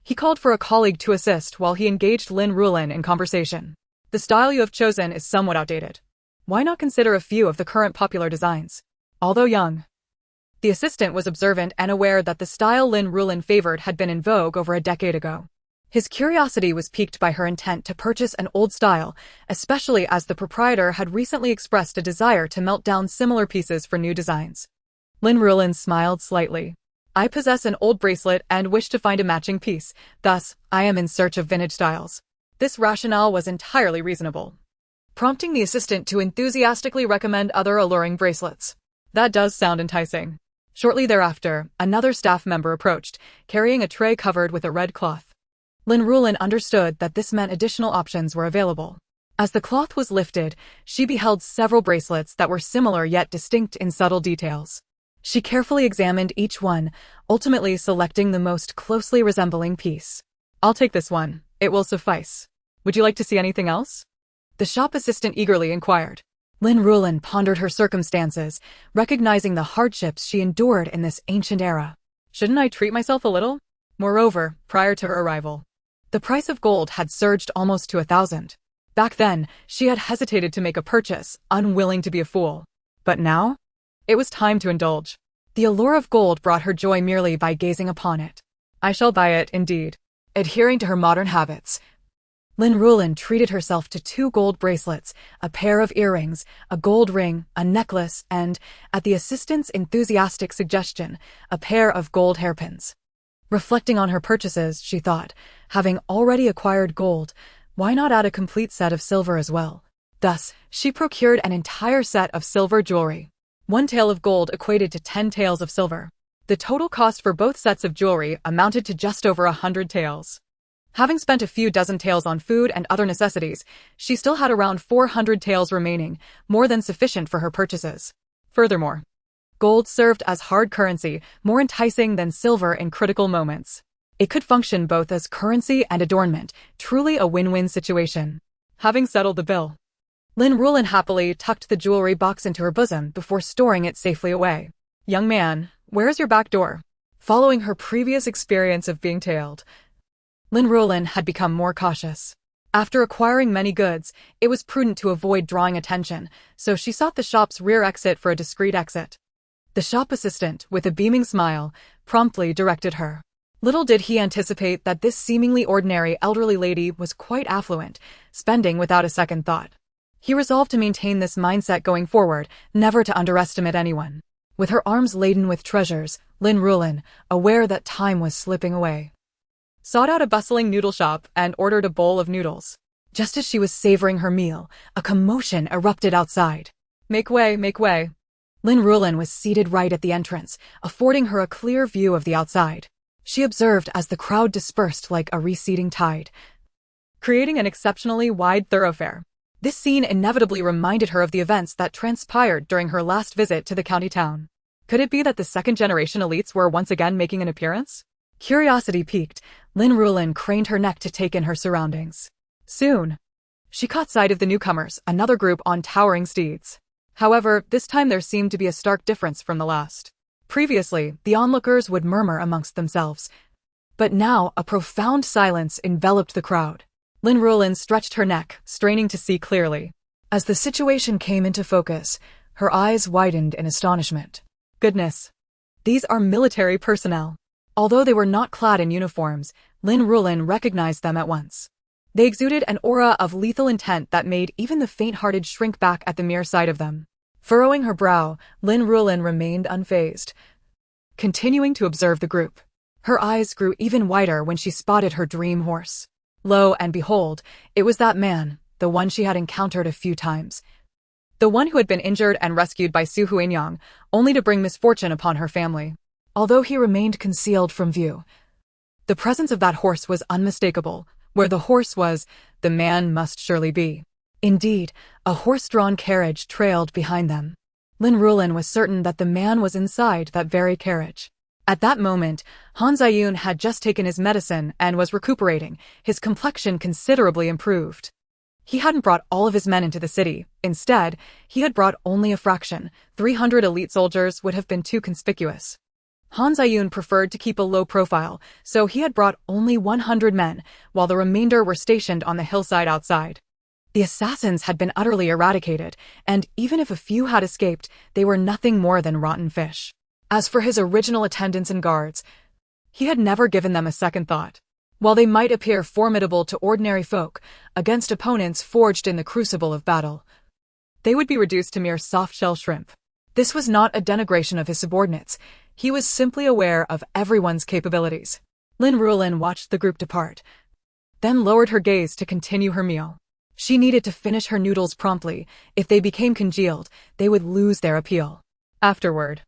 He called for a colleague to assist while he engaged Lin Ruolan in conversation. "The style you have chosen is somewhat outdated. Why not consider a few of the current popular designs?" Although young, the assistant was observant and aware that the style Lin Ruolan favored had been in vogue over a decade ago. His curiosity was piqued by her intent to purchase an old style, especially as the proprietor had recently expressed a desire to melt down similar pieces for new designs. Lin Ruolan smiled slightly. "I possess an old bracelet and wish to find a matching piece, thus, I am in search of vintage styles." This rationale was entirely reasonable, prompting the assistant to enthusiastically recommend other alluring bracelets. "That does sound enticing." Shortly thereafter, another staff member approached, carrying a tray covered with a red cloth. Lin Ruolan understood that this meant additional options were available. As the cloth was lifted, she beheld several bracelets that were similar yet distinct in subtle details. She carefully examined each one, ultimately selecting the most closely resembling piece. "I'll take this one. It will suffice. Would you like to see anything else?" The shop assistant eagerly inquired. Lin Ruolan pondered her circumstances, recognizing the hardships she endured in this ancient era. Shouldn't I treat myself a little? Moreover, prior to her arrival, the price of gold had surged almost to 1,000. Back then, she had hesitated to make a purchase, unwilling to be a fool. But now? It was time to indulge. The allure of gold brought her joy merely by gazing upon it. "I shall buy it, indeed." Adhering to her modern habits, Lin Ruolan treated herself to 2 gold bracelets, a pair of earrings, a gold ring, a necklace, and, at the assistant's enthusiastic suggestion, a pair of gold hairpins. Reflecting on her purchases, she thought, having already acquired gold, why not add a complete set of silver as well? Thus, she procured an entire set of silver jewelry. 1 tael of gold equated to 10 taels of silver. The total cost for both sets of jewelry amounted to just over 100 taels. Having spent a few dozen taels on food and other necessities, she still had around 400 taels remaining, more than sufficient for her purchases. Furthermore, gold served as hard currency, more enticing than silver in critical moments. It could function both as currency and adornment, truly a win-win situation. Having settled the bill, Lin Ruolan happily tucked the jewelry box into her bosom before storing it safely away. Young man, where is your back door? Following her previous experience of being tailed, Lin Ruolan had become more cautious. After acquiring many goods, it was prudent to avoid drawing attention, so she sought the shop's rear exit for a discreet exit. The shop assistant, with a beaming smile, promptly directed her. Little did he anticipate that this seemingly ordinary elderly lady was quite affluent, spending without a second thought. He resolved to maintain this mindset going forward, never to underestimate anyone. With her arms laden with treasures, Lin Ruolan, aware that time was slipping away, sought out a bustling noodle shop and ordered a bowl of noodles. Just as she was savoring her meal, a commotion erupted outside. Make way, make way. Lin Ruolan was seated right at the entrance, affording her a clear view of the outside. She observed as the crowd dispersed like a receding tide, creating an exceptionally wide thoroughfare. This scene inevitably reminded her of the events that transpired during her last visit to the county town. Could it be that the second-generation elites were once again making an appearance? Curiosity piqued, Lin Ruolan craned her neck to take in her surroundings. Soon, she caught sight of the newcomers, another group on towering steeds. However, this time there seemed to be a stark difference from the last. Previously, the onlookers would murmur amongst themselves, but now a profound silence enveloped the crowd. Lin Ruolan stretched her neck, straining to see clearly. As the situation came into focus, her eyes widened in astonishment. Goodness! These are military personnel. Although they were not clad in uniforms, Lin Ruolan recognized them at once. They exuded an aura of lethal intent that made even the faint-hearted shrink back at the mere sight of them. Furrowing her brow, Lin Ruolan remained unfazed, continuing to observe the group. Her eyes grew even wider when she spotted her dream horse. Lo and behold, it was that man, the one she had encountered a few times. The one who had been injured and rescued by Su Huinyang, only to bring misfortune upon her family. Although he remained concealed from view, the presence of that horse was unmistakable. Where the horse was, the man must surely be. Indeed, a horse-drawn carriage trailed behind them. Lin Ruolan was certain that the man was inside that very carriage. At that moment, Han Ziyun had just taken his medicine and was recuperating, his complexion considerably improved. He hadn't brought all of his men into the city. Instead, he had brought only a fraction. 300 elite soldiers would have been too conspicuous. Han Ziyun preferred to keep a low profile, so he had brought only 100 men, while the remainder were stationed on the hillside outside. The assassins had been utterly eradicated, and even if a few had escaped, they were nothing more than rotten fish. As for his original attendants and guards, he had never given them a second thought. While they might appear formidable to ordinary folk, against opponents forged in the crucible of battle, they would be reduced to mere soft-shell shrimp. This was not a denigration of his subordinates. He was simply aware of everyone's capabilities. Lin Ruolan watched the group depart, then lowered her gaze to continue her meal. She needed to finish her noodles promptly. If they became congealed, they would lose their appeal. Afterward,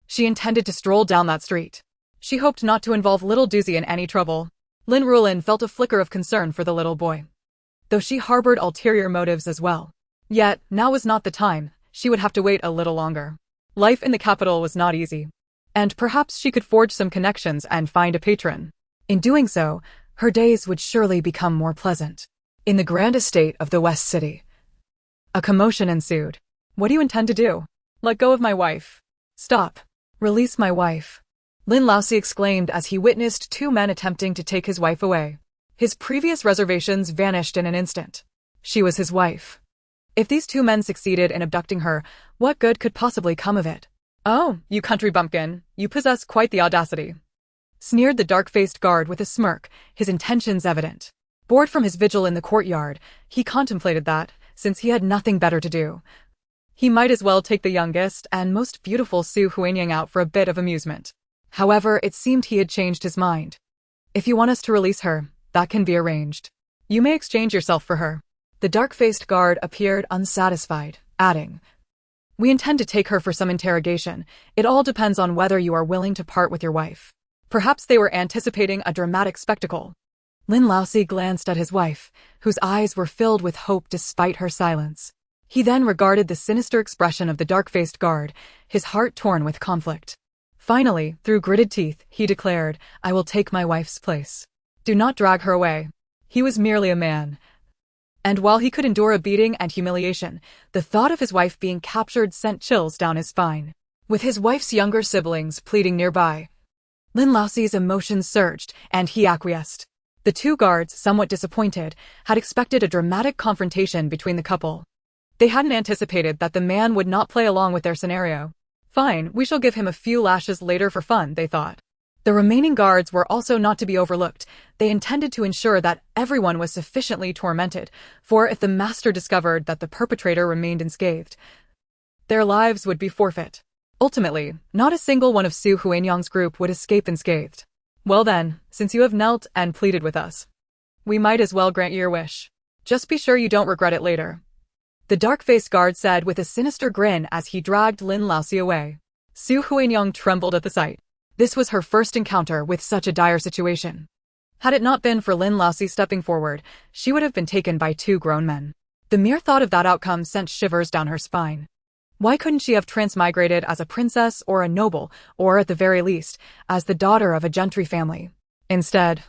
she intended to stroll down that street. She hoped not to involve little Doozy in any trouble. Lin Ruolan felt a flicker of concern for the little boy, though she harbored ulterior motives as well. Yet, now was not the time. She would have to wait a little longer. Life in the capital was not easy, and perhaps she could forge some connections and find a patron. In doing so, her days would surely become more pleasant. In the grand estate of the West City, a commotion ensued. What do you intend to do? Let go of my wife. Stop. Release my wife. Lin Laosi exclaimed as he witnessed two men attempting to take his wife away. His previous reservations vanished in an instant. She was his wife. If these two men succeeded in abducting her, what good could possibly come of it? Oh, you country bumpkin, you possess quite the audacity, sneered the dark-faced guard with a smirk, his intentions evident. Bored from his vigil in the courtyard, he contemplated that, since he had nothing better to do, he might as well take the youngest and most beautiful Su Huinyang out for a bit of amusement. However, it seemed he had changed his mind. If you want us to release her, that can be arranged. You may exchange yourself for her. The dark-faced guard appeared unsatisfied, adding, "We intend to take her for some interrogation. It all depends on whether you are willing to part with your wife." Perhaps they were anticipating a dramatic spectacle. Lin Laosi glanced at his wife, whose eyes were filled with hope despite her silence. He then regarded the sinister expression of the dark-faced guard, his heart torn with conflict. Finally, through gritted teeth, he declared, "I will take my wife's place. Do not drag her away." He was merely a man. And while he could endure a beating and humiliation, the thought of his wife being captured sent chills down his spine. With his wife's younger siblings pleading nearby, Lin Laosi's emotions surged, and he acquiesced. The two guards, somewhat disappointed, had expected a dramatic confrontation between the couple. They hadn't anticipated that the man would not play along with their scenario. Fine, we shall give him a few lashes later for fun, they thought. The remaining guards were also not to be overlooked. They intended to ensure that everyone was sufficiently tormented, for if the master discovered that the perpetrator remained unscathed, their lives would be forfeit. Ultimately, not a single one of Su Huanyang's group would escape unscathed. Well then, since you have knelt and pleaded with us, we might as well grant you your wish. Just be sure you don't regret it later. The dark-faced guard said with a sinister grin as he dragged Lin Laosi away. Su Huanyang trembled at the sight. This was her first encounter with such a dire situation. Had it not been for Lin Laosi stepping forward, she would have been taken by two grown men. The mere thought of that outcome sent shivers down her spine. Why couldn't she have transmigrated as a princess or a noble, or at the very least, as the daughter of a gentry family? Instead,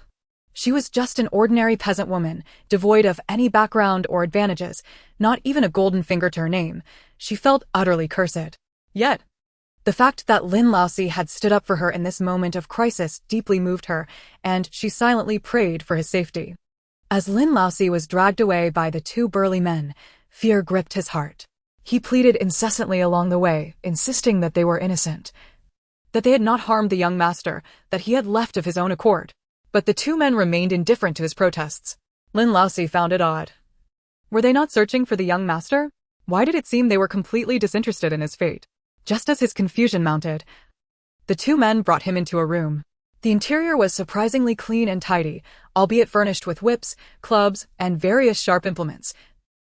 she was just an ordinary peasant woman, devoid of any background or advantages, not even a golden finger to her name. She felt utterly cursed. Yet, the fact that Lin Laosi had stood up for her in this moment of crisis deeply moved her, and she silently prayed for his safety. As Lin Laosi was dragged away by the two burly men, fear gripped his heart. He pleaded incessantly along the way, insisting that they were innocent, that they had not harmed the young master, that he had left of his own accord. But the two men remained indifferent to his protests. Lin Laosi found it odd. Were they not searching for the young master? Why did it seem they were completely disinterested in his fate? Just as his confusion mounted, the two men brought him into a room. The interior was surprisingly clean and tidy, albeit furnished with whips, clubs, and various sharp implements,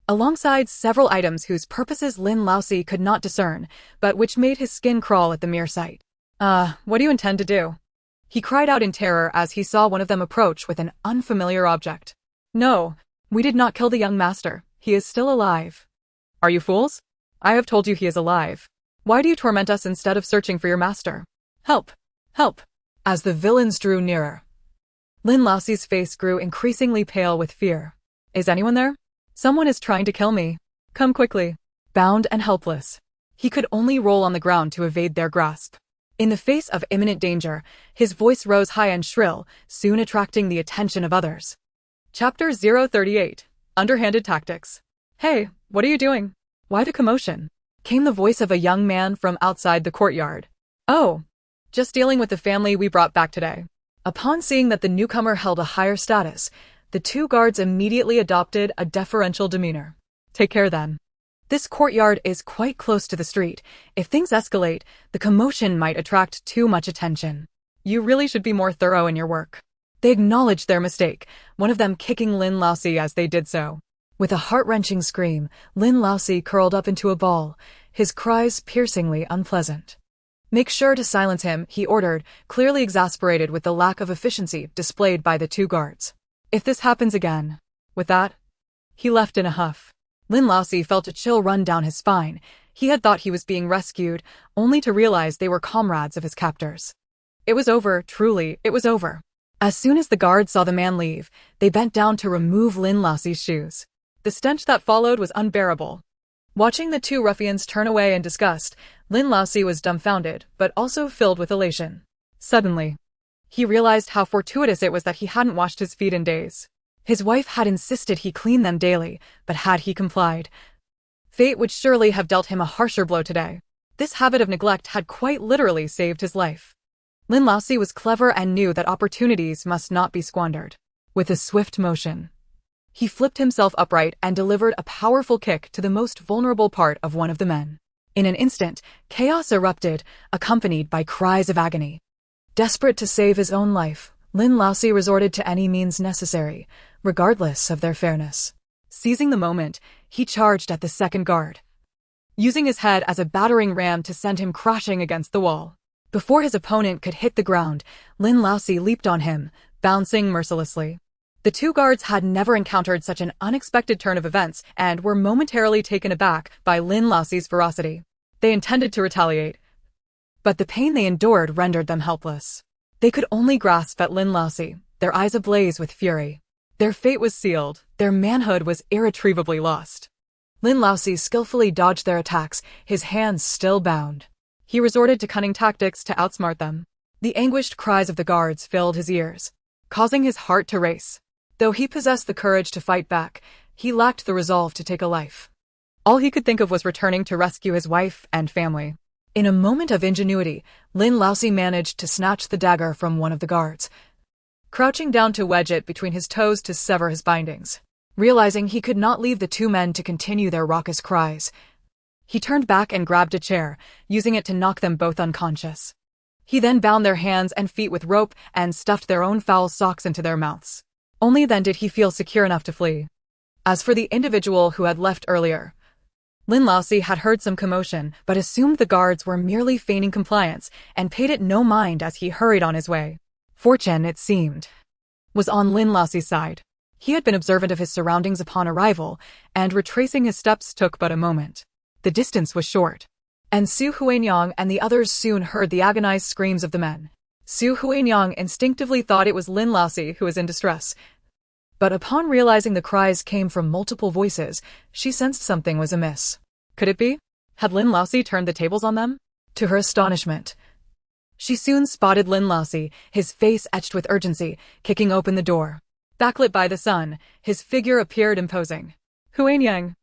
alongside several items whose purposes Lin Laosi could not discern, but which made his skin crawl at the mere sight. What do you intend to do?" He cried out in terror as he saw one of them approach with an unfamiliar object. "No, we did not kill the young master. He is still alive." "Are you fools? I have told you he is alive. Why do you torment us instead of searching for your master? Help! Help!" As the villains drew nearer, Lin Laosi's face grew increasingly pale with fear. "Is anyone there? Someone is trying to kill me. Come quickly." Bound and helpless, he could only roll on the ground to evade their grasp. In the face of imminent danger, his voice rose high and shrill, soon attracting the attention of others. Chapter 038. Underhanded Tactics. "Hey, what are you doing? Why the commotion?" came the voice of a young man from outside the courtyard. "Oh, just dealing with the family we brought back today." Upon seeing that the newcomer held a higher status, the two guards immediately adopted a deferential demeanor. "Take care then. This courtyard is quite close to the street. If things escalate, the commotion might attract too much attention. You really should be more thorough in your work." They acknowledged their mistake, one of them kicking Lin Laosi as they did so. With a heart-wrenching scream, Lin Laosi curled up into a ball, his cries piercingly unpleasant. "Make sure to silence him," he ordered, clearly exasperated with the lack of efficiency displayed by the two guards. "If this happens again." With that, he left in a huff. Lin Laosi felt a chill run down his spine. He had thought he was being rescued, only to realize they were comrades of his captors. It was over, truly, it was over. As soon as the guards saw the man leave, they bent down to remove Lin Laosi's shoes. The stench that followed was unbearable. Watching the two ruffians turn away in disgust, Lin Laosi was dumbfounded, but also filled with elation. Suddenly, he realized how fortuitous it was that he hadn't washed his feet in days. His wife had insisted he clean them daily, but had he complied, fate would surely have dealt him a harsher blow today. This habit of neglect had quite literally saved his life. Lin Laosi was clever and knew that opportunities must not be squandered. With a swift motion, he flipped himself upright and delivered a powerful kick to the most vulnerable part of one of the men. In an instant, chaos erupted, accompanied by cries of agony. Desperate to save his own life, Lin Laosi resorted to any means necessary, regardless of their fairness. Seizing the moment, he charged at the second guard, using his head as a battering ram to send him crashing against the wall. Before his opponent could hit the ground, Lin Ruolan leaped on him, bouncing mercilessly. The two guards had never encountered such an unexpected turn of events and were momentarily taken aback by Lin Ruolan's ferocity. They intended to retaliate, but the pain they endured rendered them helpless. They could only grasp at Lin Ruolan, their eyes ablaze with fury. Their fate was sealed, their manhood was irretrievably lost. Lin Ruolan skillfully dodged their attacks, his hands still bound. He resorted to cunning tactics to outsmart them. The anguished cries of the guards filled his ears, causing his heart to race. Though he possessed the courage to fight back, he lacked the resolve to take a life. All he could think of was returning to rescue his wife and family. In a moment of ingenuity, Lin Ruolan managed to snatch the dagger from one of the guards, crouching down to wedge it between his toes to sever his bindings. Realizing he could not leave the two men to continue their raucous cries, he turned back and grabbed a chair, using it to knock them both unconscious. He then bound their hands and feet with rope and stuffed their own foul socks into their mouths. Only then did he feel secure enough to flee. As for the individual who had left earlier, Lin Ruolan had heard some commotion but assumed the guards were merely feigning compliance and paid it no mind as he hurried on his way. Fortune, it seemed, was on Lin Ruolan's side. He had been observant of his surroundings upon arrival, and retracing his steps took but a moment. The distance was short, and Su Huanyang and the others soon heard the agonized screams of the men. Su Huanyang instinctively thought it was Lin Ruolan who was in distress, but upon realizing the cries came from multiple voices, she sensed something was amiss. Could it be? Had Lin Ruolan turned the tables on them? To her astonishment, she soon spotted Lin Ruolan, his face etched with urgency, kicking open the door. Backlit by the sun, his figure appeared imposing. Huanyang.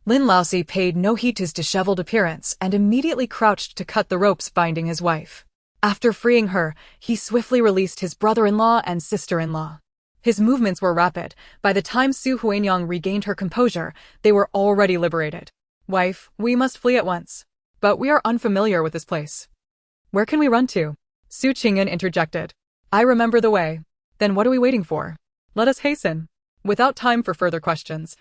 Lin Ruolan paid no heed to his disheveled appearance and immediately crouched to cut the ropes binding his wife. After freeing her, he swiftly released his brother-in-law and sister-in-law. His movements were rapid. By the time Su Huanyang regained her composure, they were already liberated. Wife, we must flee at once. But we are unfamiliar with this place. Where can we run to? Su Qingyun interjected. I remember the way. Then what are we waiting for? Let us hasten. Without time for further questions,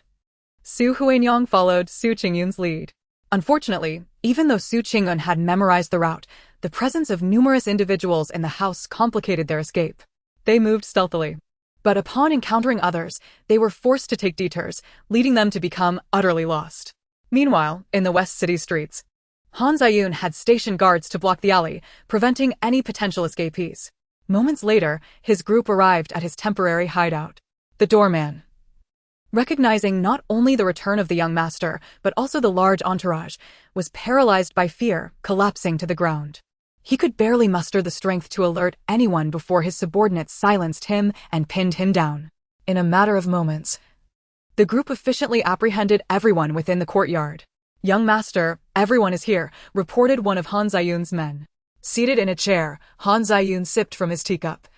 Su Huanyang followed Su Qingyun's lead. Unfortunately, even though Su Qingyun had memorized the route, the presence of numerous individuals in the house complicated their escape. They moved stealthily, but upon encountering others, they were forced to take detours, leading them to become utterly lost. Meanwhile, in the West City streets, Han Ziyun had stationed guards to block the alley, preventing any potential escapees. Moments later, his group arrived at his temporary hideout. The doorman, recognizing not only the return of the young master, but also the large entourage, was paralyzed by fear, collapsing to the ground. He could barely muster the strength to alert anyone before his subordinates silenced him and pinned him down. In a matter of moments, the group efficiently apprehended everyone within the courtyard. Young master, everyone is here, reported one of Han Ziyun's men. Seated in a chair, Han Ziyun sipped from his teacup,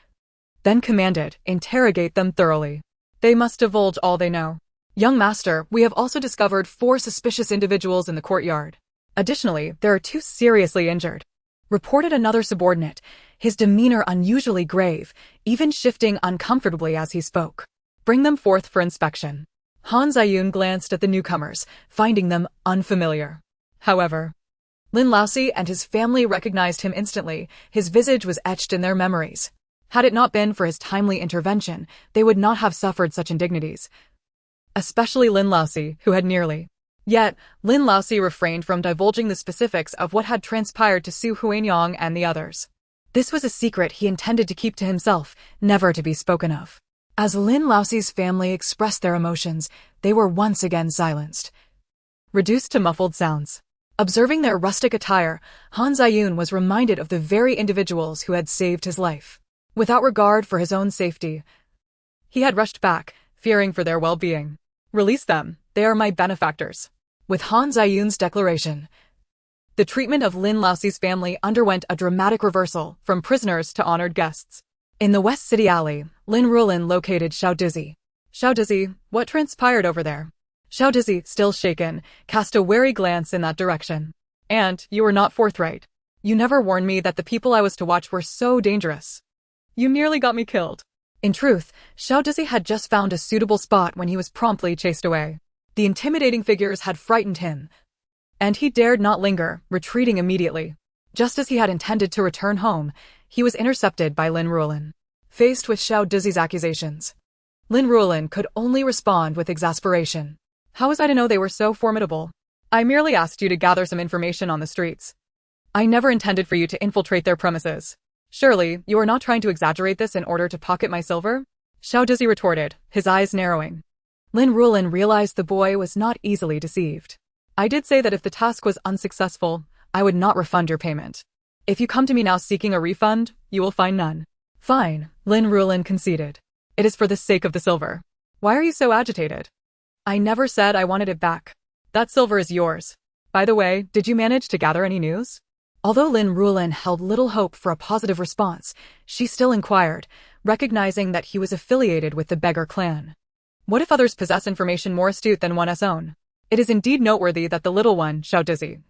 then commanded, interrogate them thoroughly. They must divulge all they know. Young master, we have also discovered 4 suspicious individuals in the courtyard. Additionally, there are 2 seriously injured, reported another subordinate, his demeanor unusually grave, even shifting uncomfortably as he spoke. Bring them forth for inspection. Han Ziyun glanced at the newcomers, finding them unfamiliar. However, Lin Ruolan and his family recognized him instantly. His visage was etched in their memories. Had it not been for his timely intervention, they would not have suffered such indignities. Especially Lin Ruolan, who had nearly. Yet, Lin Ruolan refrained from divulging the specifics of what had transpired to Su Huanyang and the others. This was a secret he intended to keep to himself, never to be spoken of. As Lin Ruolan's family expressed their emotions, they were once again silenced, reduced to muffled sounds. Observing their rustic attire, Han Ziyun was reminded of the very individuals who had saved his life. Without regard for his own safety, he had rushed back, fearing for their well-being. Release them, they are my benefactors. With Han Ziyun's declaration, the treatment of Lin Ruolan's family underwent a dramatic reversal, from prisoners to honored guests. In the West City alley, Lin Ruolan located Xiao Dizzy. Xiao Dizzy, what transpired over there? Xiao Dizzy, still shaken, cast a wary glance in that direction. And, you were not forthright. You never warned me that the people I was to watch were so dangerous. You nearly got me killed. In truth, Xiao Dizzy had just found a suitable spot when he was promptly chased away. The intimidating figures had frightened him, and he dared not linger, retreating immediately. Just as he had intended to return home, he was intercepted by Lin Ruolan. Faced with Xiao Dizi's accusations, Lin Ruolan could only respond with exasperation. How was I to know they were so formidable? I merely asked you to gather some information on the streets. I never intended for you to infiltrate their premises. Surely, you are not trying to exaggerate this in order to pocket my silver? Xiao Dizi retorted, his eyes narrowing. Lin Ruolan realized the boy was not easily deceived. I did say that if the task was unsuccessful, I would not refund your payment. If you come to me now seeking a refund, you will find none. Fine, Lin Ruolan conceded. It is for the sake of the silver. Why are you so agitated? I never said I wanted it back. That silver is yours. By the way, did you manage to gather any news? Although Lin Ruolan held little hope for a positive response, she still inquired, recognizing that he was affiliated with the beggar clan. What if others possess information more astute than one's own? It is indeed noteworthy that the little one, Xiao Dizi,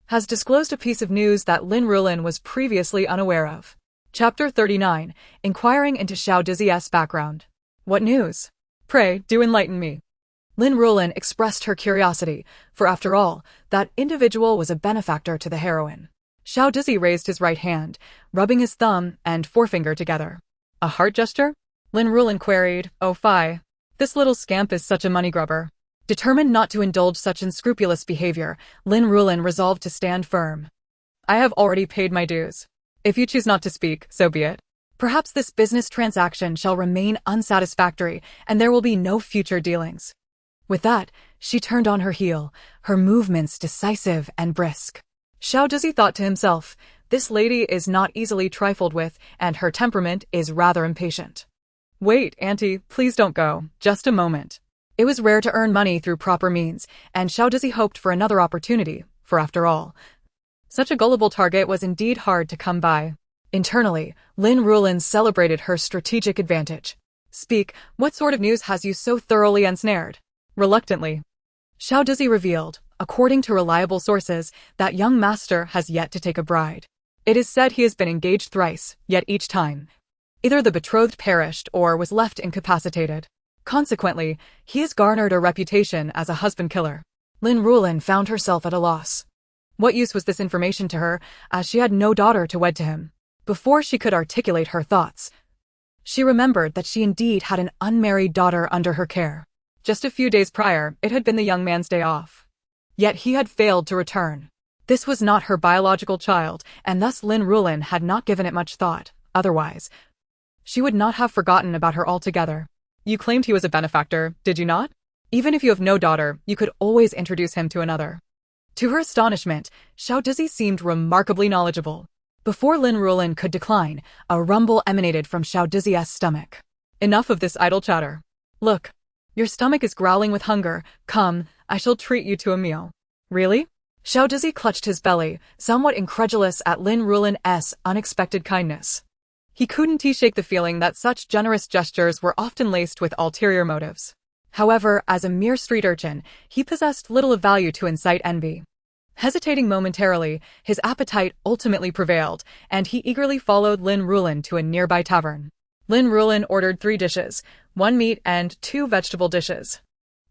has disclosed a piece of news that Lin Ruolan was previously unaware of. Chapter 39, Inquiring into Xiao Dizi's background. What news? Pray, do enlighten me. Lin Ruolan expressed her curiosity, for after all, that individual was a benefactor to the heroine. Xiao Dizi raised his right hand, rubbing his thumb and forefinger together. A heart gesture? Lin Ruolan queried, oh fie. This little scamp is such a money grubber. Determined not to indulge such unscrupulous behavior, Lin Ruolan resolved to stand firm. I have already paid my dues. If you choose not to speak, so be it. Perhaps this business transaction shall remain unsatisfactory, and there will be no future dealings. With that, she turned on her heel, her movements decisive and brisk. Xiao Dizi thought to himself, this lady is not easily trifled with, and her temperament is rather impatient. Wait, auntie, please don't go, just a moment. It was rare to earn money through proper means, and Xiao Dizi hoped for another opportunity, for after all, such a gullible target was indeed hard to come by. Internally, Lin Ruolan celebrated her strategic advantage. Speak, what sort of news has you so thoroughly ensnared? Reluctantly, Xiao Dizi revealed, according to reliable sources, that young master has yet to take a bride. It is said he has been engaged thrice, yet each time, either the betrothed perished or was left incapacitated. Consequently, he has garnered a reputation as a husband killer. Lin Ruolan found herself at a loss. What use was this information to her, as she had no daughter to wed to him? Before she could articulate her thoughts, she remembered that she indeed had an unmarried daughter under her care. Just a few days prior, it had been the young man's day off. Yet he had failed to return. This was not her biological child, and thus Lin Ruolan had not given it much thought. Otherwise, she would not have forgotten about her altogether. You claimed he was a benefactor, did you not? Even if you have no daughter, you could always introduce him to another. To her astonishment, Xiao Dizi seemed remarkably knowledgeable. Before Lin Ruolan could decline, a rumble emanated from Xiao Dizi's stomach. Enough of this idle chatter. Look, your stomach is growling with hunger. Come, I shall treat you to a meal. Really? Xiao Dizi clutched his belly, somewhat incredulous at Lin Ruolan's unexpected kindness. He couldn't shake the feeling that such generous gestures were often laced with ulterior motives. However, as a mere street urchin, he possessed little of value to incite envy. Hesitating momentarily, his appetite ultimately prevailed, and he eagerly followed Lin Ruolan to a nearby tavern. Lin Ruolan ordered 3 dishes, 1 meat and 2 vegetable dishes.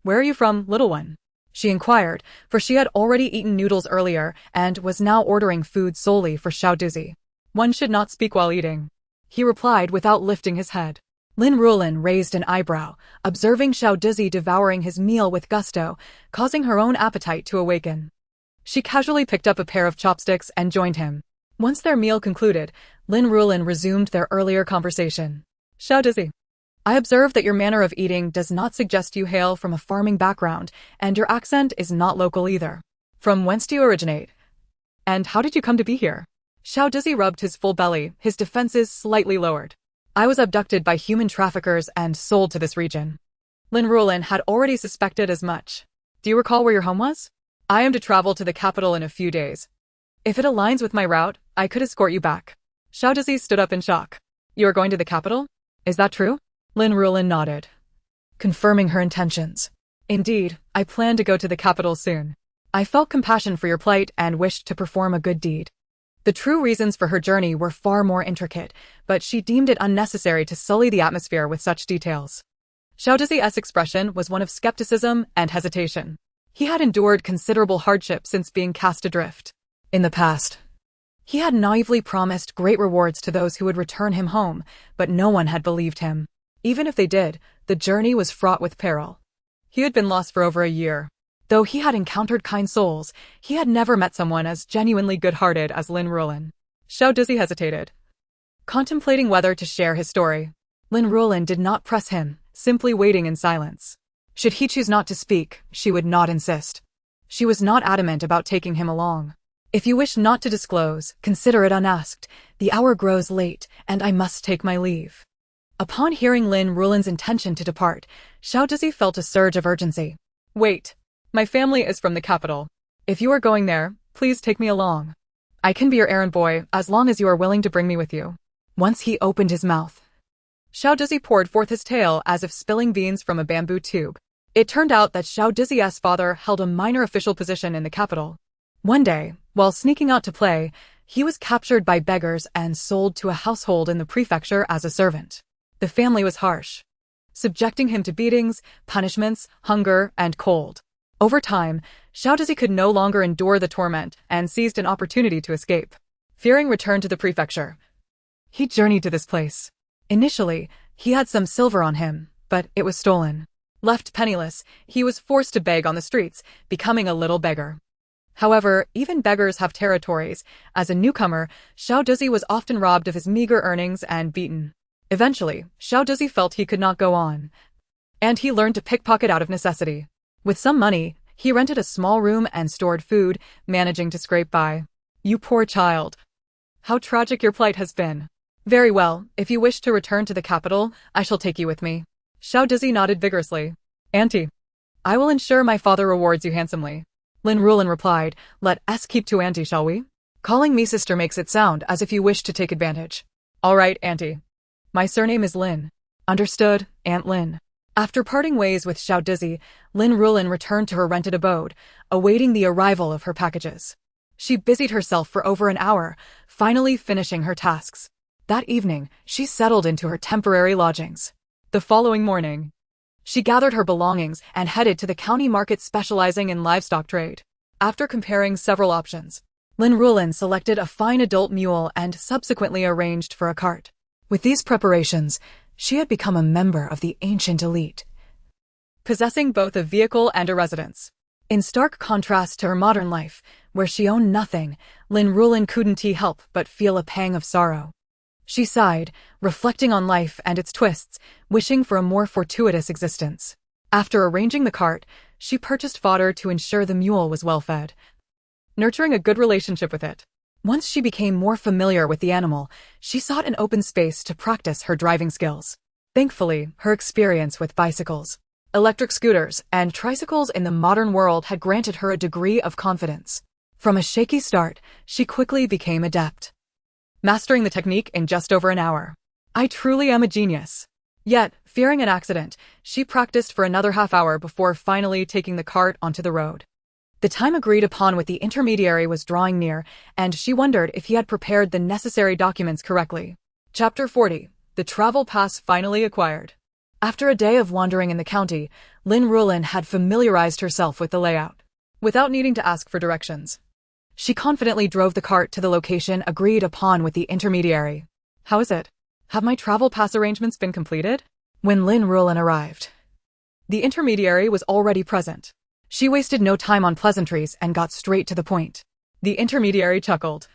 Where are you from, little one? She inquired, for she had already eaten noodles earlier and was now ordering food solely for Xiao Dizi. One should not speak while eating, he replied without lifting his head. Lin Ruolan raised an eyebrow, observing Xiao Dizi devouring his meal with gusto, causing her own appetite to awaken. She casually picked up a pair of chopsticks and joined him. Once their meal concluded, Lin Ruolan resumed their earlier conversation. Xiao Dizi, I observe that your manner of eating does not suggest you hail from a farming background, and your accent is not local either. From whence do you originate? And how did you come to be here? Xiao Dizi rubbed his full belly, his defenses slightly lowered. I was abducted by human traffickers and sold to this region. Lin Ruolan had already suspected as much. Do you recall where your home was? I am to travel to the capital in a few days. If it aligns with my route, I could escort you back. Xiao Dizi stood up in shock. You are going to the capital? Is that true? Lin Ruolan nodded, confirming her intentions. Indeed, I plan to go to the capital soon. I felt compassion for your plight and wished to perform a good deed. The true reasons for her journey were far more intricate, but she deemed it unnecessary to sully the atmosphere with such details. Xiao Dizzy's expression was one of skepticism and hesitation. He had endured considerable hardship since being cast adrift. In the past, he had naively promised great rewards to those who would return him home, but no one had believed him. Even if they did, the journey was fraught with peril. He had been lost for over a year. Though he had encountered kind souls, he had never met someone as genuinely good-hearted as Lin Ruolan. Xiao Dizzy hesitated, contemplating whether to share his story. Lin Ruolan did not press him, simply waiting in silence. Should he choose not to speak, she would not insist. She was not adamant about taking him along. If you wish not to disclose, consider it unasked. The hour grows late, and I must take my leave. Upon hearing Lin Ruolan's intention to depart, Xiao Dizzy felt a surge of urgency. Wait. My family is from the capital. If you are going there, please take me along. I can be your errand boy as long as you are willing to bring me with you. Once he opened his mouth, Xiao Dizzy poured forth his tale as if spilling beans from a bamboo tube. It turned out that Xiao Dizzy's father held a minor official position in the capital. One day, while sneaking out to play, he was captured by beggars and sold to a household in the prefecture as a servant. The family was harsh, subjecting him to beatings, punishments, hunger, and cold. Over time, Xiao Dizzy could no longer endure the torment and seized an opportunity to escape. Fearing return to the prefecture, he journeyed to this place. Initially, he had some silver on him, but it was stolen. Left penniless, he was forced to beg on the streets, becoming a little beggar. However, even beggars have territories. As a newcomer, Xiao Dizzy was often robbed of his meager earnings and beaten. Eventually, Xiao Dizzy felt he could not go on, and he learned to pickpocket out of necessity. With some money, he rented a small room and stored food, managing to scrape by. You poor child. How tragic your plight has been. Very well, if you wish to return to the capital, I shall take you with me. Xiao Dizzy nodded vigorously. Auntie, I will ensure my father rewards you handsomely. Lin Ruolan replied, let us keep to auntie, shall we? Calling me sister makes it sound as if you wish to take advantage. All right, auntie. My surname is Lin. Understood, Aunt Lin. After parting ways with Xiao Dizzy, Lin Ruolan returned to her rented abode, awaiting the arrival of her packages. She busied herself for over an hour, finally finishing her tasks. That evening, she settled into her temporary lodgings. The following morning, she gathered her belongings and headed to the county market specializing in livestock trade. After comparing several options, Lin Ruolan selected a fine adult mule and subsequently arranged for a cart. With these preparations, she had become a member of the ancient elite, possessing both a vehicle and a residence. In stark contrast to her modern life, where she owned nothing, Lin Ruolan couldn't help but feel a pang of sorrow. She sighed, reflecting on life and its twists, wishing for a more fortuitous existence. After arranging the cart, she purchased fodder to ensure the mule was well fed, nurturing a good relationship with it. Once she became more familiar with the animal, she sought an open space to practice her driving skills. Thankfully, her experience with bicycles, electric scooters, and tricycles in the modern world had granted her a degree of confidence. From a shaky start, she quickly became adept, mastering the technique in just over an hour. I truly am a genius. Yet, fearing an accident, she practiced for another half hour before finally taking the cart onto the road. The time agreed upon with the intermediary was drawing near, and she wondered if he had prepared the necessary documents correctly. Chapter 40. The Travel Pass Finally Acquired. After a day of wandering in the county, Lin Ruolan had familiarized herself with the layout. Without needing to ask for directions, she confidently drove the cart to the location agreed upon with the intermediary. How is it? Have my travel pass arrangements been completed? When Lin Ruolan arrived, the intermediary was already present. She wasted no time on pleasantries and got straight to the point. The intermediary chuckled,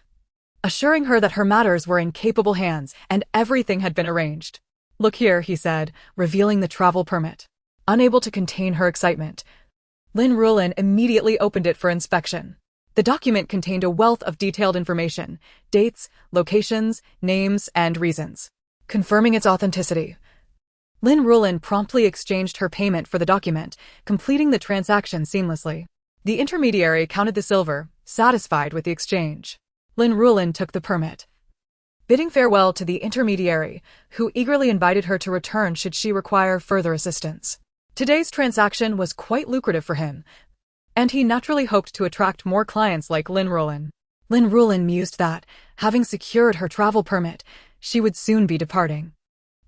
assuring her that her matters were in capable hands and everything had been arranged. Look here, he said, revealing the travel permit. Unable to contain her excitement, Lin Ruolan immediately opened it for inspection. The document contained a wealth of detailed information, dates, locations, names, and reasons. Confirming its authenticity, Lin Ruolan promptly exchanged her payment for the document, completing the transaction seamlessly. The intermediary counted the silver, satisfied with the exchange. Lin Ruolan took the permit, bidding farewell to the intermediary, who eagerly invited her to return should she require further assistance. Today's transaction was quite lucrative for him, and he naturally hoped to attract more clients like Lin Ruolan. Lin Ruolan mused that, having secured her travel permit, she would soon be departing.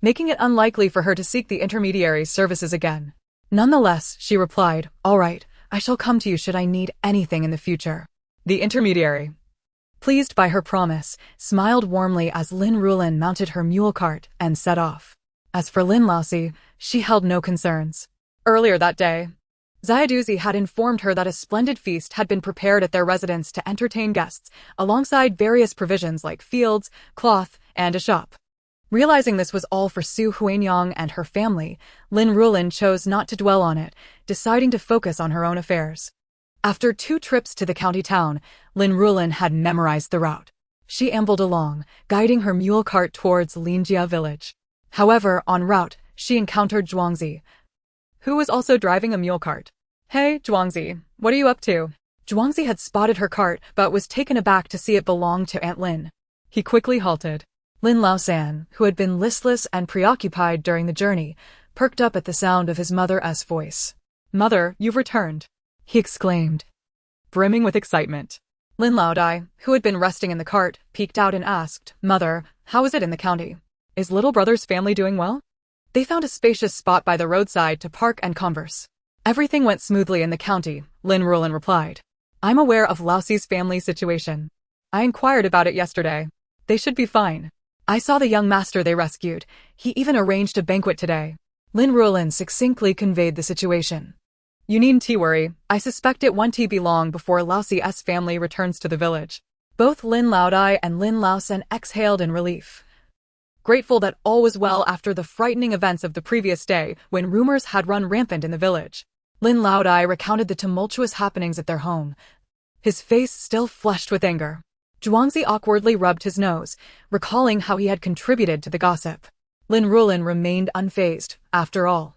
making it unlikely for her to seek the intermediary's services again. Nonetheless, she replied, "All right, I shall come to you should I need anything in the future." The intermediary, pleased by her promise, smiled warmly as Lin Ruolan mounted her mule cart and set off. As for Lin Laosi, she held no concerns. Earlier that day, Xiaoduzi had informed her that a splendid feast had been prepared at their residence to entertain guests, alongside various provisions like fields, cloth, and a shop. Realizing this was all for Su Huanyang and her family, Lin Ruolan chose not to dwell on it, deciding to focus on her own affairs. After 2 trips to the county town, Lin Ruolan had memorized the route. She ambled along, guiding her mule cart towards Linjia village. However, en route, she encountered Zhuangzi, who was also driving a mule cart. "Hey, Zhuangzi, what are you up to?" Zhuangzi had spotted her cart but was taken aback to see it belonged to Aunt Lin. He quickly halted. Lin Laosan, who had been listless and preoccupied during the journey, perked up at the sound of his mother's voice. "Mother, you've returned," he exclaimed, brimming with excitement. Lin Laodai, who had been resting in the cart, peeked out and asked, "Mother, how is it in the county? Is little brother's family doing well?" They found a spacious spot by the roadside to park and converse. "Everything went smoothly in the county," Lin Ruolan replied. "I'm aware of Laoxi's family situation. I inquired about it yesterday. They should be fine. I saw the young master they rescued. He even arranged a banquet today." Lin Ruolan succinctly conveyed the situation. "You needn't worry. I suspect it won't be long before Laoxi's family returns to the village." Both Lin Laodai and Lin Laosan exhaled in relief, grateful that all was well after the frightening events of the previous day when rumors had run rampant in the village. Lin Laodai recounted the tumultuous happenings at their home, his face still flushed with anger. Zhuangzi awkwardly rubbed his nose, recalling how he had contributed to the gossip. Lin Ruolan remained unfazed. After all,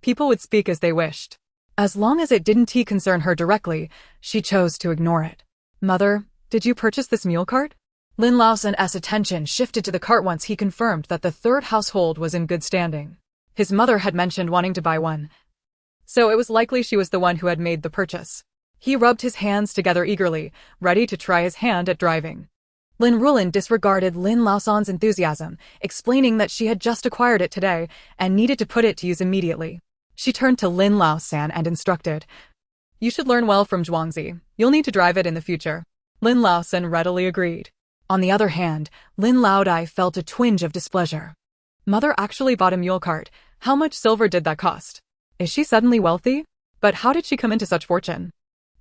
people would speak as they wished. As long as it didn't concern her directly, she chose to ignore it. "Mother, did you purchase this mule cart?" Lin Laosan's attention shifted to the cart once he confirmed that the third household was in good standing. His mother had mentioned wanting to buy one, so it was likely she was the one who had made the purchase. He rubbed his hands together eagerly, ready to try his hand at driving. Lin Ruolan disregarded Lin Laosan's enthusiasm, explaining that she had just acquired it today and needed to put it to use immediately. She turned to Lin Laosan and instructed, "You should learn well from Zhuangzi. You'll need to drive it in the future." Lin Laosan readily agreed. On the other hand, Lin Laodai felt a twinge of displeasure. "Mother actually bought a mule cart. How much silver did that cost? Is she suddenly wealthy? But how did she come into such fortune?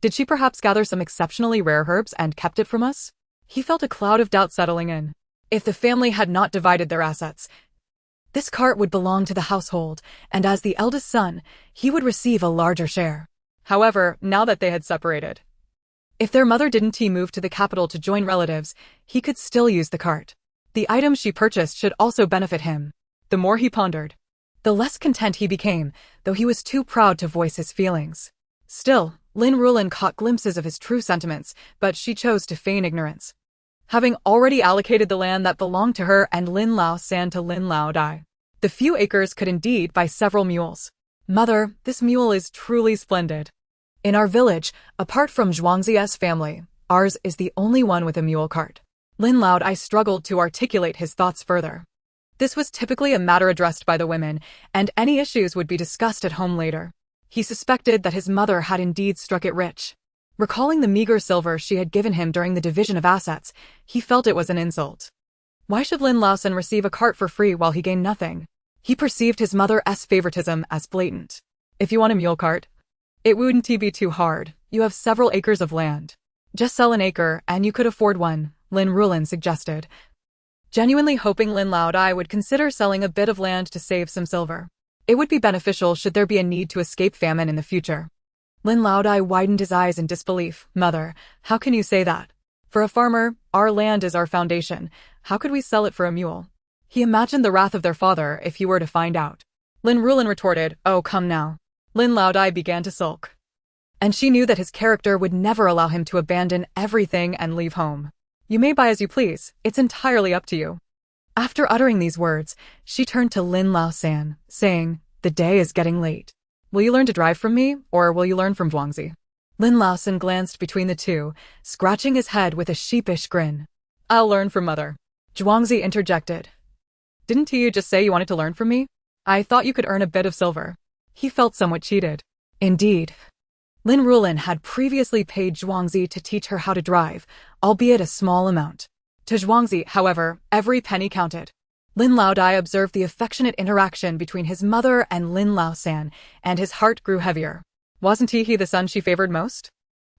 Did she perhaps gather some exceptionally rare herbs and kept it from us?" He felt a cloud of doubt settling in. If the family had not divided their assets, this cart would belong to the household, and as the eldest son, he would receive a larger share. However, now that they had separated, if their mother didn't move to the capital to join relatives, he could still use the cart. The items she purchased should also benefit him. The more he pondered, the less content he became, though he was too proud to voice his feelings. Still, Lin Ruolan caught glimpses of his true sentiments, but she chose to feign ignorance, having already allocated the land that belonged to her and Lin Laosan to Lin Laodai. The few acres could indeed buy several mules. "Mother, this mule is truly splendid. In our village, apart from Zhuangzi's family, ours is the only one with a mule cart." Lin Laodai struggled to articulate his thoughts further. This was typically a matter addressed by the women, and any issues would be discussed at home later. He suspected that his mother had indeed struck it rich. Recalling the meager silver she had given him during the division of assets, he felt it was an insult. Why should Lin Laosan receive a cart for free while he gained nothing? He perceived his mother's favoritism as blatant. "If you want a mule cart, it wouldn't be too hard. You have several acres of land. Just sell an acre and you could afford one," Lin Ruolan suggested, genuinely hoping Lin Laodai would consider selling a bit of land to save some silver. It would be beneficial should there be a need to escape famine in the future. Lin Laodai widened his eyes in disbelief. "Mother, how can you say that? For a farmer, our land is our foundation. How could we sell it for a mule?" He imagined the wrath of their father if he were to find out. Lin Ruolan retorted, "Oh, come now." Lin Laodai began to sulk, and she knew that his character would never allow him to abandon everything and leave home. "You may buy as you please. It's entirely up to you." After uttering these words, she turned to Lin Laosan, saying, "The day is getting late. Will you learn to drive from me, or will you learn from Zhuangzi?" Lin Laosan glanced between the two, scratching his head with a sheepish grin. "I'll learn from mother," Zhuangzi interjected, Didn't you just say you wanted to learn from me? I thought you could earn a bit of silver. He felt somewhat cheated. Indeed. Lin Ruolan had previously paid Zhuangzi to teach her how to drive, albeit a small amount. To Zhuangzi, however, every penny counted. Lin Laodai observed the affectionate interaction between his mother and Lin Laosan, and his heart grew heavier. Wasn't he the son she favored most?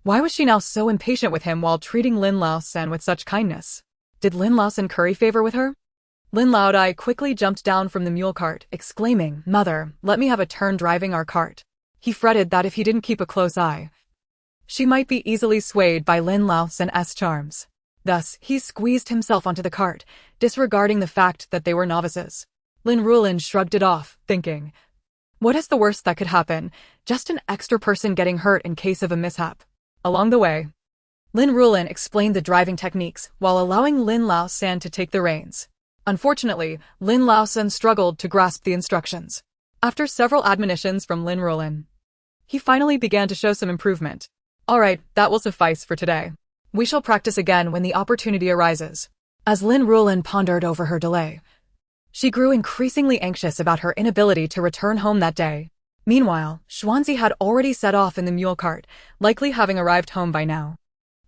Why was she now so impatient with him while treating Lin Laosan with such kindness? Did Lin Laosan curry favor with her? Lin Laodai quickly jumped down from the mule cart, exclaiming, "Mother, let me have a turn driving our cart." He fretted that if he didn't keep a close eye, she might be easily swayed by Lin Laosan's charms. Thus, he squeezed himself onto the cart, disregarding the fact that they were novices. Lin Ruolan shrugged it off, thinking, what is the worst that could happen? Just an extra person getting hurt in case of a mishap. Along the way, Lin Ruolan explained the driving techniques while allowing Lin Laosan to take the reins. Unfortunately, Lin Laosan struggled to grasp the instructions. After several admonitions from Lin Ruolan, he finally began to show some improvement. Alright, that will suffice for today. We shall practice again when the opportunity arises. As Lin Ruolan pondered over her delay, she grew increasingly anxious about her inability to return home that day. Meanwhile, Zhuangzi had already set off in the mule cart, likely having arrived home by now.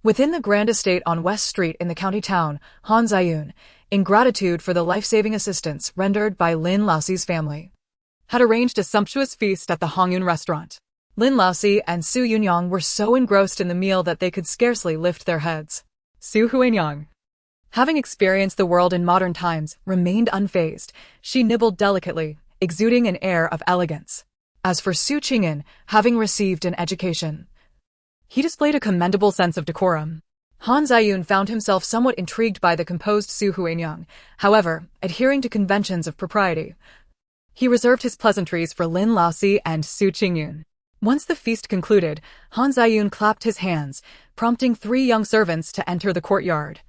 Within the grand estate on West Street in the county town, Han Ziyun, in gratitude for the life-saving assistance rendered by Lin Laoxi's family, had arranged a sumptuous feast at the Hongyun restaurant. Lin Laoxi and Su Yunyang were so engrossed in the meal that they could scarcely lift their heads. Su Huanyang, having experienced the world in modern times, remained unfazed. She nibbled delicately, exuding an air of elegance. As for Su Qingyan, having received an education, he displayed a commendable sense of decorum. Han Ziyun found himself somewhat intrigued by the composed Su Huanyang. However, adhering to conventions of propriety, he reserved his pleasantries for Lin Laoxi and Su Qingyan. Once the feast concluded, Han Ziyun clapped his hands, prompting 3 young servants to enter the courtyard,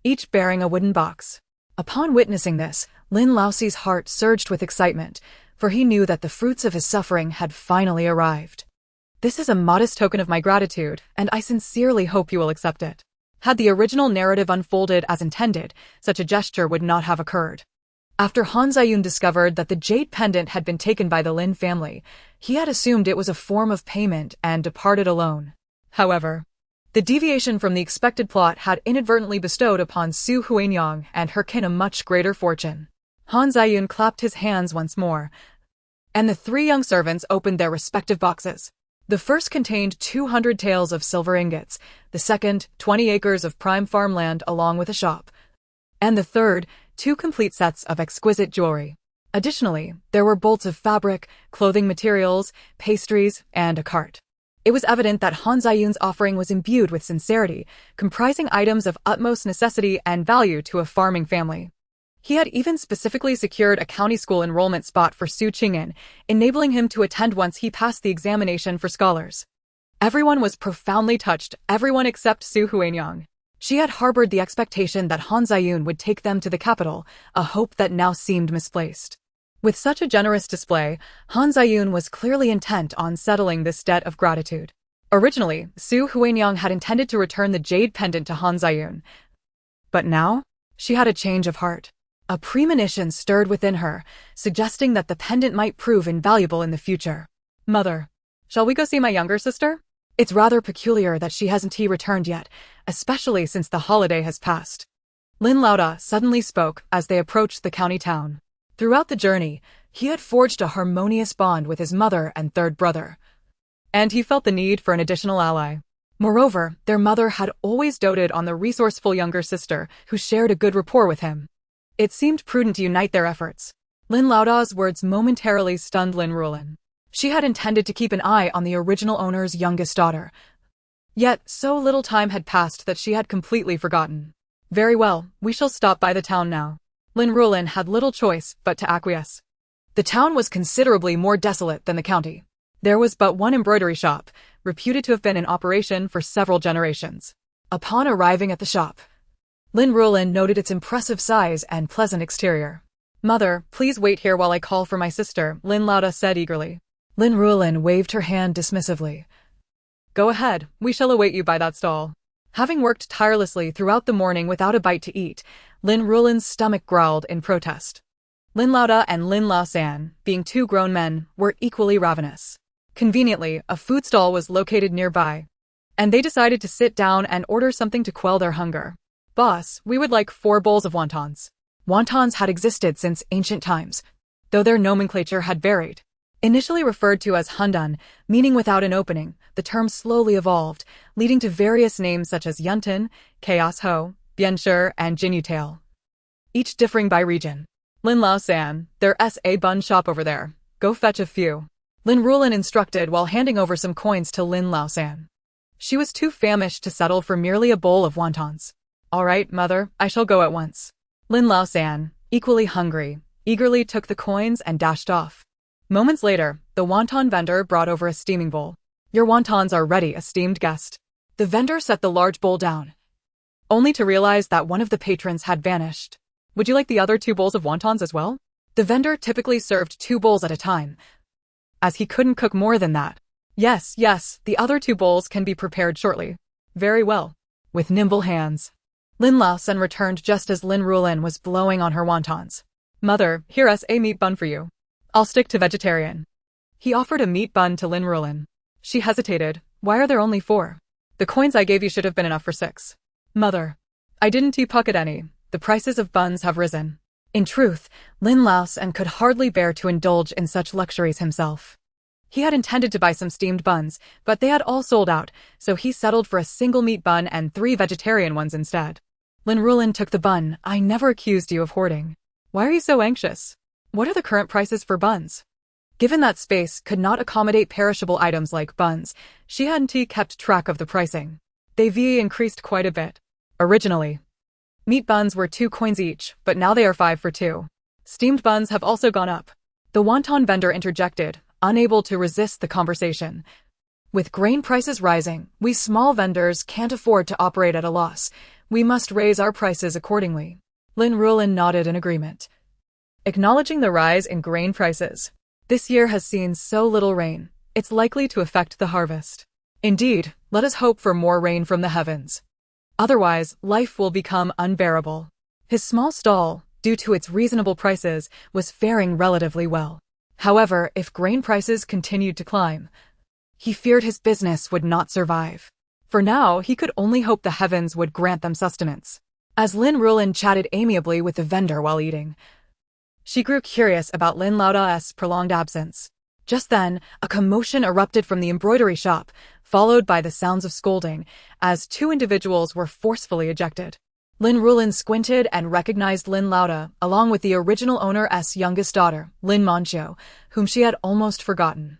each bearing a wooden box. Upon witnessing this, Lin Laoxi's heart surged with excitement, for he knew that the fruits of his suffering had finally arrived. This is a modest token of my gratitude, and I sincerely hope you will accept it. Had the original narrative unfolded as intended, such a gesture would not have occurred. After Han Ziyun discovered that the jade pendant had been taken by the Lin family, he had assumed it was a form of payment and departed alone. However, the deviation from the expected plot had inadvertently bestowed upon Su Huanyang and her kin a much greater fortune. Han Ziyun clapped his hands once more, and the 3 young servants opened their respective boxes. The first contained 200 taels of silver ingots, the second, 20 acres of prime farmland along with a shop, and the third, 2 complete sets of exquisite jewelry. Additionally, there were bolts of fabric, clothing materials, pastries, and a cart. It was evident that Han Ziyun's offering was imbued with sincerity, comprising items of utmost necessity and value to a farming family. He had even specifically secured a county school enrollment spot for Su Qingyan, enabling him to attend once he passed the examination for scholars. Everyone was profoundly touched, everyone except Su Huanyang. She had harbored the expectation that Han Ziyun would take them to the capital, a hope that now seemed misplaced. With such a generous display, Han Ziyun was clearly intent on settling this debt of gratitude. Originally, Su Huanyang had intended to return the jade pendant to Han Ziyun. But now, she had a change of heart. A premonition stirred within her, suggesting that the pendant might prove invaluable in the future. Mother, shall we go see my younger sister? It's rather peculiar that she hasn't returned yet, especially since the holiday has passed. Lin Laodai suddenly spoke as they approached the county town. Throughout the journey, he had forged a harmonious bond with his mother and 3rd brother, and he felt the need for an additional ally. Moreover, their mother had always doted on the resourceful younger sister who shared a good rapport with him. It seemed prudent to unite their efforts. Lin Laodai's words momentarily stunned Lin Ruolan. She had intended to keep an eye on the original owner's youngest daughter. Yet, so little time had passed that she had completely forgotten. Very well, we shall stop by the town now. Lin Ruolan had little choice but to acquiesce. The town was considerably more desolate than the county. There was but one embroidery shop, reputed to have been in operation for several generations. Upon arriving at the shop, Lin Ruolan noted its impressive size and pleasant exterior. Mother, please wait here while I call for my sister, Lin Laodai said eagerly. Lin Ruolan waved her hand dismissively. Go ahead, we shall await you by that stall. Having worked tirelessly throughout the morning without a bite to eat, Lin Ruolan's stomach growled in protest. Lin Ruolan and Lin Ruolan, being two grown men, were equally ravenous. Conveniently, a food stall was located nearby, and they decided to sit down and order something to quell their hunger. "Boss, we would like 4 bowls of wontons." Wontons had existed since ancient times, though their nomenclature had varied. Initially referred to as hundan, meaning without an opening, the term slowly evolved, leading to various names such as yuntin, chaos ho, bianshi, and jinyutail, each differing by region. "Lin Ruolan, there's a bun shop over there. Go fetch a few." Lin Ruolan instructed while handing over some coins to Lin Ruolan. She was too famished to settle for merely a bowl of wontons. "All right, mother, I shall go at once." Lin Ruolan, equally hungry, eagerly took the coins and dashed off. Moments later, the wonton vendor brought over a steaming bowl. "Your wontons are ready, esteemed guest." The vendor set the large bowl down, only to realize that one of the patrons had vanished. "Would you like the other 2 bowls of wontons as well?" The vendor typically served 2 bowls at a time, as he couldn't cook more than that. Yes, the other 2 bowls can be prepared shortly." "Very well." With nimble hands, Lin Ruolan returned just as Lin Ruolan was blowing on her wontons. "Mother, here's a meat bun for you. I'll stick to vegetarian." He offered a meat bun to Lin Ruolan. She hesitated. "Why are there only 4? The coins I gave you should have been enough for 6. "Mother, I didn't pocket any. The prices of buns have risen." In truth, Lin Ruolan could hardly bear to indulge in such luxuries himself. He had intended to buy some steamed buns, but they had all sold out, so he settled for a single meat bun and 3 vegetarian ones instead. Lin Ruolan took the bun. "I never accused you of hoarding. Why are you so anxious? What are the current prices for buns?" Given that space could not accommodate perishable items like buns, she hadn't kept track of the pricing. They've increased quite a bit. Originally, meat buns were 2 coins each, but now they are 5 for 2. Steamed buns have also gone up. The wonton vendor interjected, unable to resist the conversation. "With grain prices rising, we small vendors can't afford to operate at a loss. We must raise our prices accordingly." Lin Ruolan nodded in agreement, acknowledging the rise in grain prices. "This year has seen so little rain, it's likely to affect the harvest." "Indeed, let us hope for more rain from the heavens. Otherwise, life will become unbearable." His small stall, due to its reasonable prices, was faring relatively well. However, if grain prices continued to climb, he feared his business would not survive. For now, he could only hope the heavens would grant them sustenance. As Lin Ruolan chatted amiably with the vendor while eating, she grew curious about Lin Ruolan's prolonged absence. Just then, a commotion erupted from the embroidery shop, followed by the sounds of scolding, as 2 individuals were forcefully ejected. Lin Ruolan squinted and recognized Lin Ruolan, along with the original owner's youngest daughter, Lin Ruolan, whom she had almost forgotten.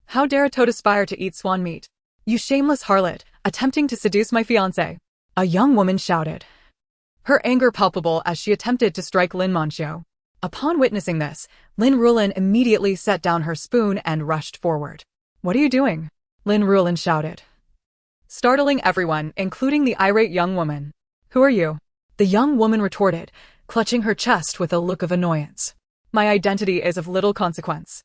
"How dare you aspire to eat swan meat? You shameless harlot, attempting to seduce my fiancé!" a young woman shouted, her anger palpable as she attempted to strike Lin Ruolan. Upon witnessing this, Lin Ruolan immediately set down her spoon and rushed forward. "What are you doing?" Lin Ruolan shouted, startling everyone, including the irate young woman. "Who are you?" the young woman retorted, clutching her chest with a look of annoyance. "My identity is of little consequence.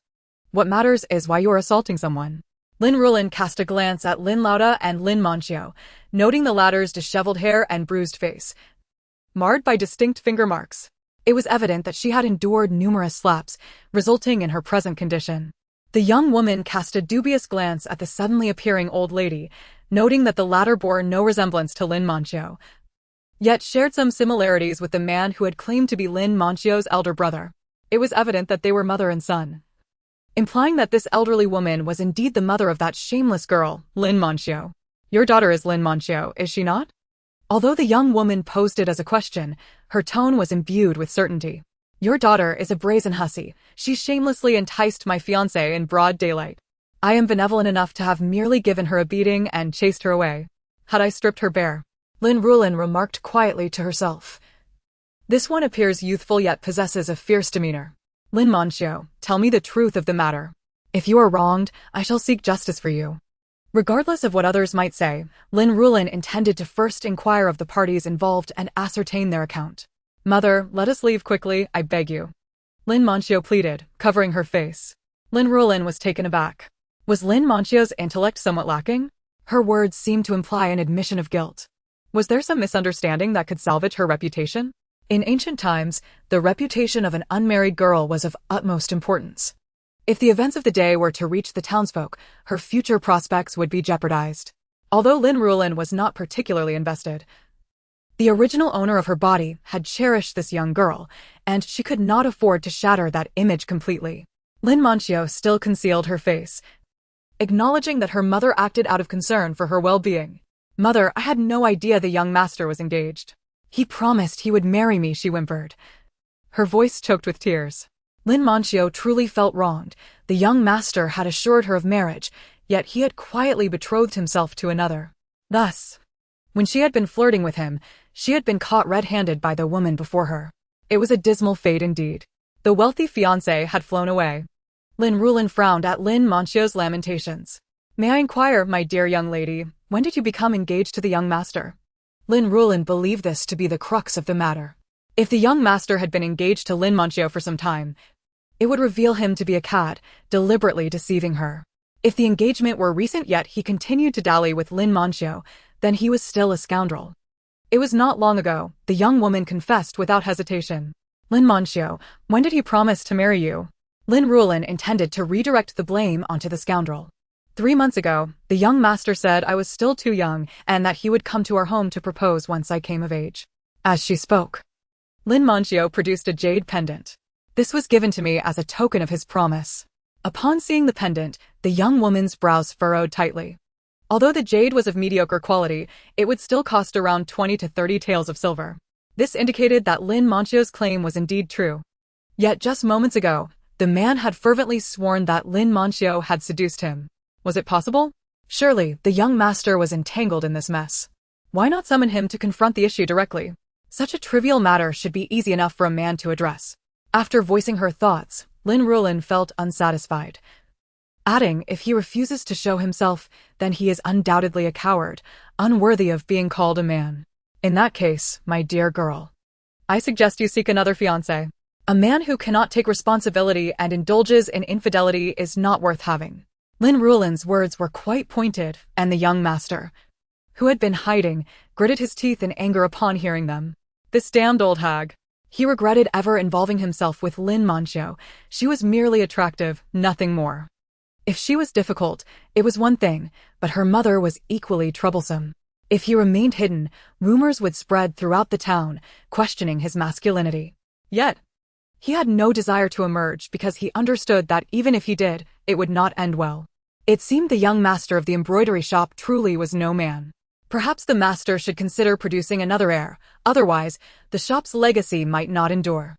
What matters is why you are assaulting someone." Lin Ruolan cast a glance at Lin Ruolan and Lin Ruolan, noting the latter's disheveled hair and bruised face, marred by distinct finger marks. It was evident that she had endured numerous slaps, resulting in her present condition. The young woman cast a dubious glance at the suddenly appearing old lady, noting that the latter bore no resemblance to Lin Ruolan, yet shared some similarities with the man who had claimed to be Lin Ruolan's elder brother. It was evident that they were mother and son, implying that this elderly woman was indeed the mother of that shameless girl, Lin Ruolan. "Your daughter is Lin Ruolan, is she not?" Although the young woman posed it as a question, her tone was imbued with certainty. "Your daughter is a brazen hussy. She shamelessly enticed my fiancé in broad daylight. I am benevolent enough to have merely given her a beating and chased her away. Had I stripped her bare," Lin Ruolan remarked quietly to herself, "this one appears youthful yet possesses a fierce demeanor. Lin Ruolan, tell me the truth of the matter. If you are wronged, I shall seek justice for you." Regardless of what others might say, Lin Ruolan intended to first inquire of the parties involved and ascertain their account. "Mother, let us leave quickly, I beg you," Lin Ruolan pleaded, covering her face. Lin Ruolan was taken aback. Was Lin Ruolan's intellect somewhat lacking? Her words seemed to imply an admission of guilt. Was there some misunderstanding that could salvage her reputation? In ancient times, the reputation of an unmarried girl was of utmost importance. If the events of the day were to reach the townsfolk, her future prospects would be jeopardized. Although Lin Ruolan was not particularly invested, the original owner of her body had cherished this young girl, and she could not afford to shatter that image completely. Lin Manchio still concealed her face, acknowledging that her mother acted out of concern for her well-being. "Mother, I had no idea the young master was engaged. He promised he would marry me," she whimpered, her voice choked with tears. Lin Manchio truly felt wronged. The young master had assured her of marriage, yet he had quietly betrothed himself to another. Thus, when she had been flirting with him, she had been caught red-handed by the woman before her. It was a dismal fate indeed. The wealthy fiancé had flown away. Lin Ruolan frowned at Lin Manchio's lamentations. "May I inquire, my dear young lady, when did you become engaged to the young master?" Lin Ruolan believed this to be the crux of the matter. If the young master had been engaged to Lin Manchio for some time, it would reveal him to be a cad, deliberately deceiving her. If the engagement were recent yet he continued to dally with Lin Manchio, then he was still a scoundrel. It was not long ago, the young woman confessed without hesitation. "Lin Manchio, when did he promise to marry you?" Lin Ruolan intended to redirect the blame onto the scoundrel. 3 months ago, the young master said I was still too young and that he would come to our home to propose once I came of age. As she spoke, Lin Manchio produced a jade pendant. This was given to me as a token of his promise. Upon seeing the pendant, the young woman's brows furrowed tightly. Although the jade was of mediocre quality, it would still cost around 20 to 30 taels of silver. This indicated that Lin Manchio's claim was indeed true. Yet just moments ago, the man had fervently sworn that Lin Manchio had seduced him. Was it possible? Surely, the young master was entangled in this mess. Why not summon him to confront the issue directly? Such a trivial matter should be easy enough for a man to address. After voicing her thoughts, Lin Ruolan felt unsatisfied, adding, "If he refuses to show himself, then he is undoubtedly a coward, unworthy of being called a man. In that case, my dear girl, I suggest you seek another fiancé. A man who cannot take responsibility and indulges in infidelity is not worth having." Lin Ruolan's words were quite pointed, and the young master, who had been hiding, gritted his teeth in anger upon hearing them. This damned old hag. He regretted ever involving himself with Lin Manchio. She was merely attractive, nothing more. If she was difficult, it was one thing, but her mother was equally troublesome. If he remained hidden, rumors would spread throughout the town, questioning his masculinity. Yet, he had no desire to emerge because he understood that even if he did, it would not end well. It seemed the young master of the embroidery shop truly was no man. Perhaps the master should consider producing another heir, otherwise, the shop's legacy might not endure.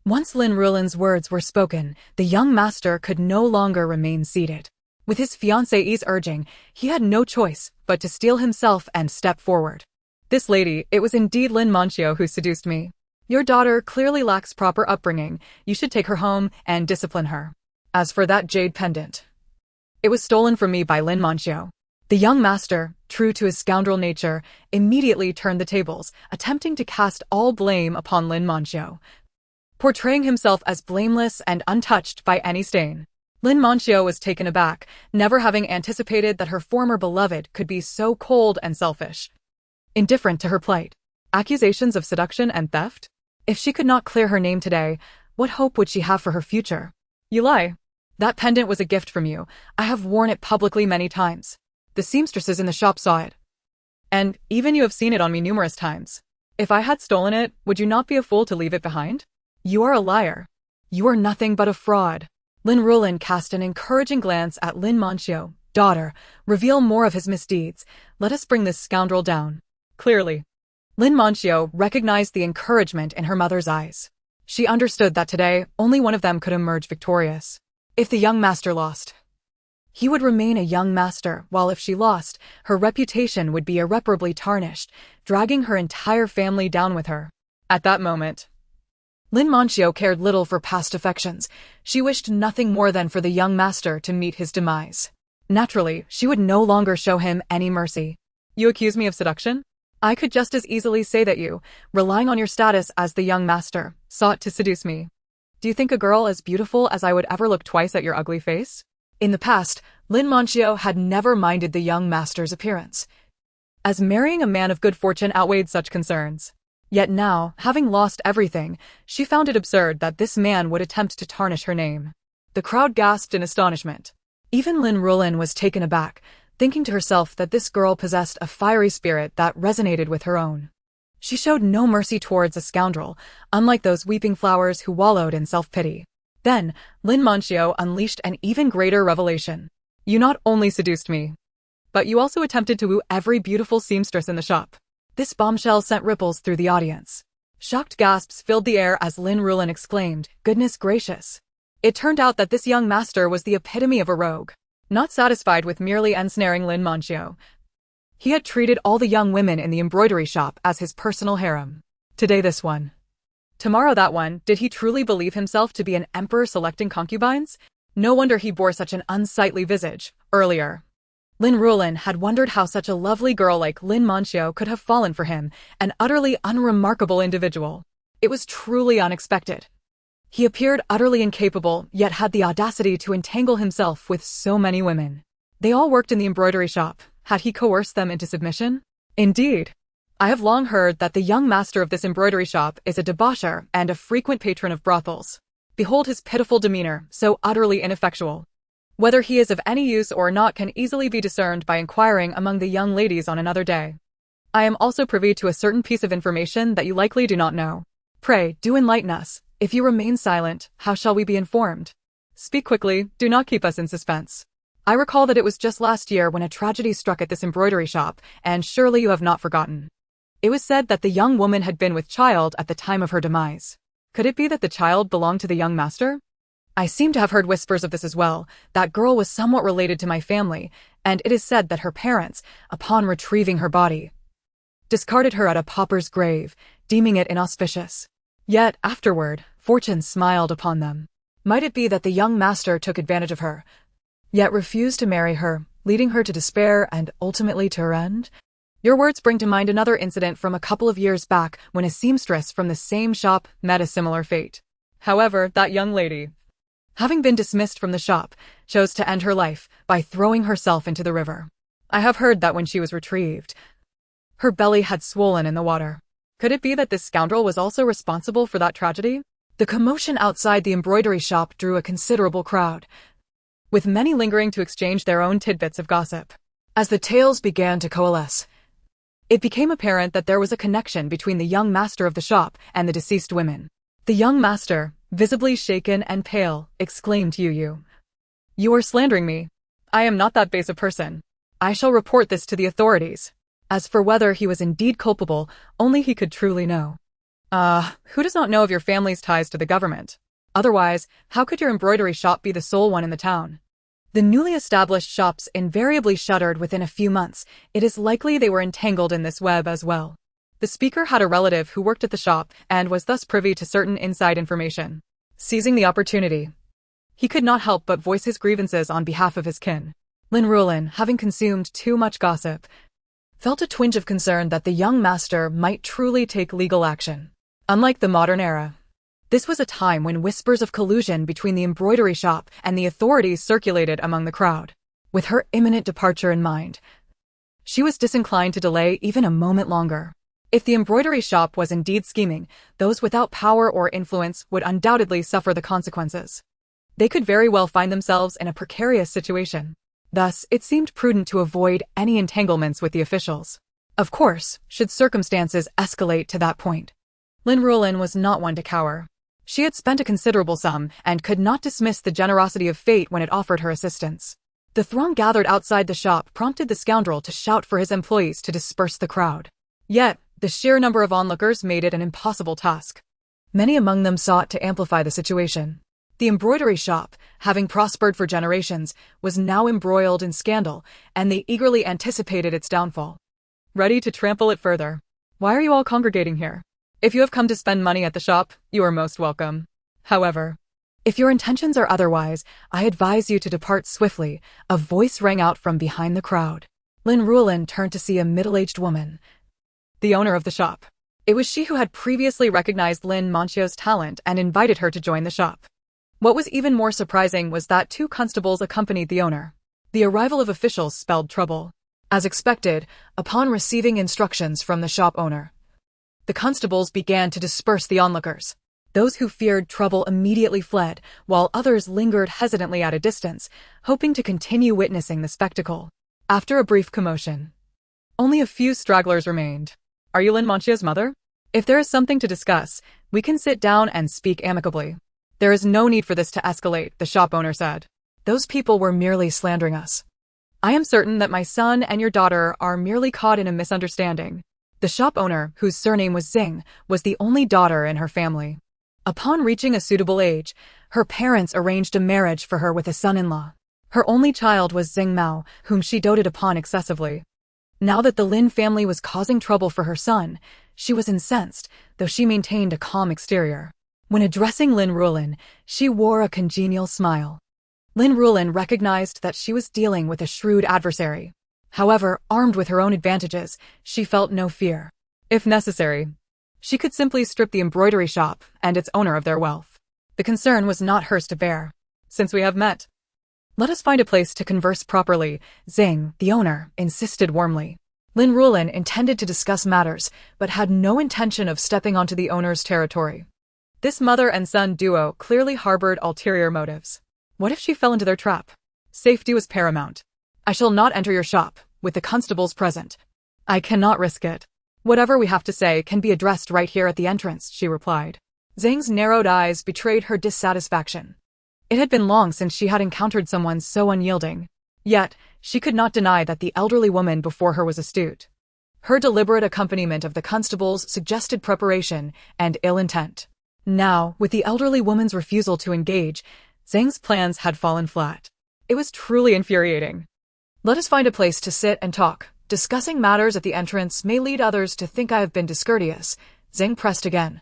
Once Lin Ruolan's words were spoken, the young master could no longer remain seated. With his fiancée's urging, he had no choice but to steel himself and step forward. "This lady, it was indeed Lin Manchio who seduced me. Your daughter clearly lacks proper upbringing. You should take her home and discipline her. As for that jade pendant, it was stolen from me by Lin Manchio." The young master, true to his scoundrel nature, immediately turned the tables, attempting to cast all blame upon Lin Manchio, portraying himself as blameless and untouched by any stain. Lin Manchio was taken aback, never having anticipated that her former beloved could be so cold and selfish, indifferent to her plight. Accusations of seduction and theft? If she could not clear her name today, what hope would she have for her future? "You lie. That pendant was a gift from you. I have worn it publicly many times. The seamstresses in the shop saw it. And even you have seen it on me numerous times. If I had stolen it, would you not be a fool to leave it behind? You are a liar. You are nothing but a fraud." Lin Ruolan cast an encouraging glance at Lin Manchio. "Daughter, reveal more of his misdeeds. Let us bring this scoundrel down." Clearly, Lin Manchio recognized the encouragement in her mother's eyes. She understood that today, only one of them could emerge victorious. If the young master lost, he would remain a young master, while if she lost, her reputation would be irreparably tarnished, dragging her entire family down with her. At that moment, Lin Manchio cared little for past affections. She wished nothing more than for the young master to meet his demise. Naturally, she would no longer show him any mercy. "You accuse me of seduction? I could just as easily say that you, relying on your status as the young master, sought to seduce me. Do you think a girl as beautiful as I would ever look twice at your ugly face?" In the past, Lin Manchio had never minded the young master's appearance, as marrying a man of good fortune outweighed such concerns. Yet now, having lost everything, she found it absurd that this man would attempt to tarnish her name. The crowd gasped in astonishment. Even Lin Ruolan was taken aback, thinking to herself that this girl possessed a fiery spirit that resonated with her own. She showed no mercy towards a scoundrel, unlike those weeping flowers who wallowed in self-pity. Then, Lin Manxiu unleashed an even greater revelation. You not only seduced me, but you also attempted to woo every beautiful seamstress in the shop. This bombshell sent ripples through the audience. Shocked gasps filled the air as Lin Ruolan exclaimed, "Goodness gracious." It turned out that this young master was the epitome of a rogue. Not satisfied with merely ensnaring Lin Manxiu, he had treated all the young women in the embroidery shop as his personal harem. Today this one, tomorrow that one. Did he truly believe himself to be an emperor selecting concubines? No wonder he bore such an unsightly visage. Earlier, Lin Ruolan had wondered how such a lovely girl like Lin Manxiu could have fallen for him, an utterly unremarkable individual. It was truly unexpected. He appeared utterly incapable, yet had the audacity to entangle himself with so many women. They all worked in the embroidery shop. Had he coerced them into submission? Indeed. I have long heard that the young master of this embroidery shop is a debaucher and a frequent patron of brothels. Behold his pitiful demeanor, so utterly ineffectual. Whether he is of any use or not can easily be discerned by inquiring among the young ladies on another day. I am also privy to a certain piece of information that you likely do not know. Pray, do enlighten us. If you remain silent, how shall we be informed? Speak quickly, do not keep us in suspense. I recall that it was just last year when a tragedy struck at this embroidery shop, and surely you have not forgotten. It was said that the young woman had been with child at the time of her demise. Could it be that the child belonged to the young master? I seem to have heard whispers of this as well. That girl was somewhat related to my family, and it is said that her parents, upon retrieving her body, discarded her at a pauper's grave, deeming it inauspicious. Yet, afterward, fortune smiled upon them. Might it be that the young master took advantage of her, yet refused to marry her, leading her to despair and ultimately to her end? Your words bring to mind another incident from a couple of years back when a seamstress from the same shop met a similar fate. However, that young lady, having been dismissed from the shop, chose to end her life by throwing herself into the river. I have heard that when she was retrieved, her belly had swollen in the water. Could it be that this scoundrel was also responsible for that tragedy? The commotion outside the embroidery shop drew a considerable crowd, with many lingering to exchange their own tidbits of gossip. As the tales began to coalesce, it became apparent that there was a connection between the young master of the shop and the deceased women. The young master, visibly shaken and pale, exclaimed, You are slandering me. I am not that base a person. I shall report this to the authorities. As for whether he was indeed culpable, only he could truly know. Who does not know of your family's ties to the government? Otherwise, how could your embroidery shop be the sole one in the town? The newly established shops invariably shuttered within a few months. It is likely they were entangled in this web as well. The speaker had a relative who worked at the shop and was thus privy to certain inside information. Seizing the opportunity, he could not help but voice his grievances on behalf of his kin. Lin Ruolan, having consumed too much gossip, felt a twinge of concern that the young master might truly take legal action. Unlike the modern era, this was a time when whispers of collusion between the embroidery shop and the authorities circulated among the crowd. With her imminent departure in mind, she was disinclined to delay even a moment longer. If the embroidery shop was indeed scheming, those without power or influence would undoubtedly suffer the consequences. They could very well find themselves in a precarious situation. Thus, it seemed prudent to avoid any entanglements with the officials. Of course, should circumstances escalate to that point, Lin Ruolan was not one to cower. She had spent a considerable sum and could not dismiss the generosity of fate when it offered her assistance. The throng gathered outside the shop prompted the scoundrel to shout for his employees to disperse the crowd. Yet, the sheer number of onlookers made it an impossible task. Many among them sought to amplify the situation. The embroidery shop, having prospered for generations, was now embroiled in scandal, and they eagerly anticipated its downfall. Ready to trample it further. Why are you all congregating here? If you have come to spend money at the shop, you are most welcome. However, if your intentions are otherwise, I advise you to depart swiftly. A voice rang out from behind the crowd. Lin Ruolan turned to see a middle-aged woman, the owner of the shop. It was she who had previously recognized Lin Manxiu's talent and invited her to join the shop. What was even more surprising was that 2 constables accompanied the owner. The arrival of officials spelled trouble. As expected, upon receiving instructions from the shop owner, The constables began to disperse the onlookers. Those who feared trouble immediately fled, while others lingered hesitantly at a distance, hoping to continue witnessing the spectacle. After a brief commotion, only a few stragglers remained. "Are you Lin Manchio's mother? If there is something to discuss, we can sit down and speak amicably." "There is no need for this to escalate," the shop owner said. "Those people were merely slandering us. I am certain that my son and your daughter are merely caught in a misunderstanding." The shop owner, whose surname was Xing, was the only daughter in her family. Upon reaching a suitable age, her parents arranged a marriage for her with a son-in-law. Her only child was Xing Mao, whom she doted upon excessively. Now that the Lin family was causing trouble for her son, she was incensed, though she maintained a calm exterior. When addressing Lin Ruolan, she wore a congenial smile. Lin Ruolan recognized that she was dealing with a shrewd adversary. However, armed with her own advantages, she felt no fear. If necessary, she could simply strip the embroidery shop and its owner of their wealth. The concern was not hers to bear. "Since we have met, let us find a place to converse properly," Xing, the owner, insisted warmly. Lin Ruolan intended to discuss matters, but had no intention of stepping onto the owner's territory. This mother and son duo clearly harbored ulterior motives. What if she fell into their trap? Safety was paramount. "I shall not enter your shop, with the constables present. I cannot risk it. Whatever we have to say can be addressed right here at the entrance," she replied. Xing's narrowed eyes betrayed her dissatisfaction. It had been long since she had encountered someone so unyielding. Yet, she could not deny that the elderly woman before her was astute. Her deliberate accompaniment of the constables suggested preparation and ill intent. Now, with the elderly woman's refusal to engage, Xing's plans had fallen flat. It was truly infuriating. "Let us find a place to sit and talk. Discussing matters at the entrance may lead others to think I have been discourteous," Xing pressed again.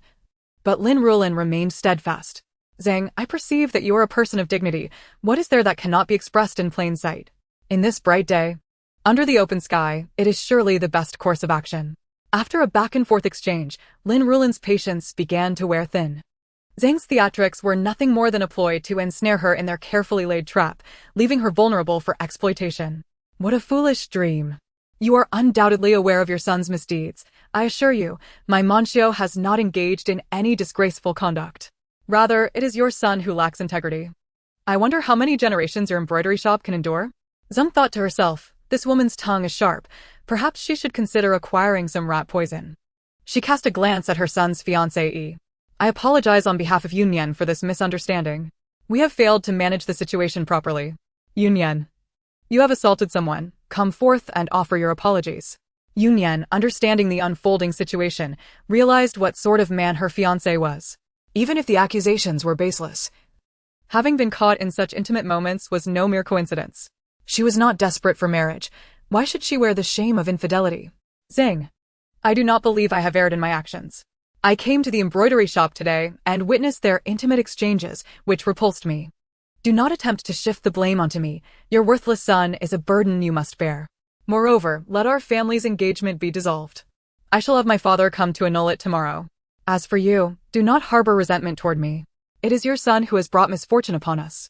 But Lin Ruolan remained steadfast. "Xing, I perceive that you are a person of dignity. What is there that cannot be expressed in plain sight? In this bright day, under the open sky, it is surely the best course of action." After a back-and-forth exchange, Lin Ruolan's patience began to wear thin. Xing's theatrics were nothing more than a ploy to ensnare her in their carefully laid trap, leaving her vulnerable for exploitation. What a foolish dream. "You are undoubtedly aware of your son's misdeeds. I assure you, my Manchio has not engaged in any disgraceful conduct. Rather, it is your son who lacks integrity. I wonder how many generations your embroidery shop can endure?" Xing thought to herself, this woman's tongue is sharp. Perhaps she should consider acquiring some rat poison. She cast a glance at her son's fiancée. "I apologize on behalf of Yunyan for this misunderstanding. We have failed to manage the situation properly. Yunyan, you have assaulted someone. Come forth and offer your apologies." Yunyan, understanding the unfolding situation, realized what sort of man her fiancé was. Even if the accusations were baseless, having been caught in such intimate moments was no mere coincidence. She was not desperate for marriage. Why should she wear the shame of infidelity? "Xing, I do not believe I have erred in my actions. I came to the embroidery shop today and witnessed their intimate exchanges, which repulsed me. Do not attempt to shift the blame onto me. Your worthless son is a burden you must bear. Moreover, let our family's engagement be dissolved. I shall have my father come to annul it tomorrow. As for you, do not harbor resentment toward me. It is your son who has brought misfortune upon us.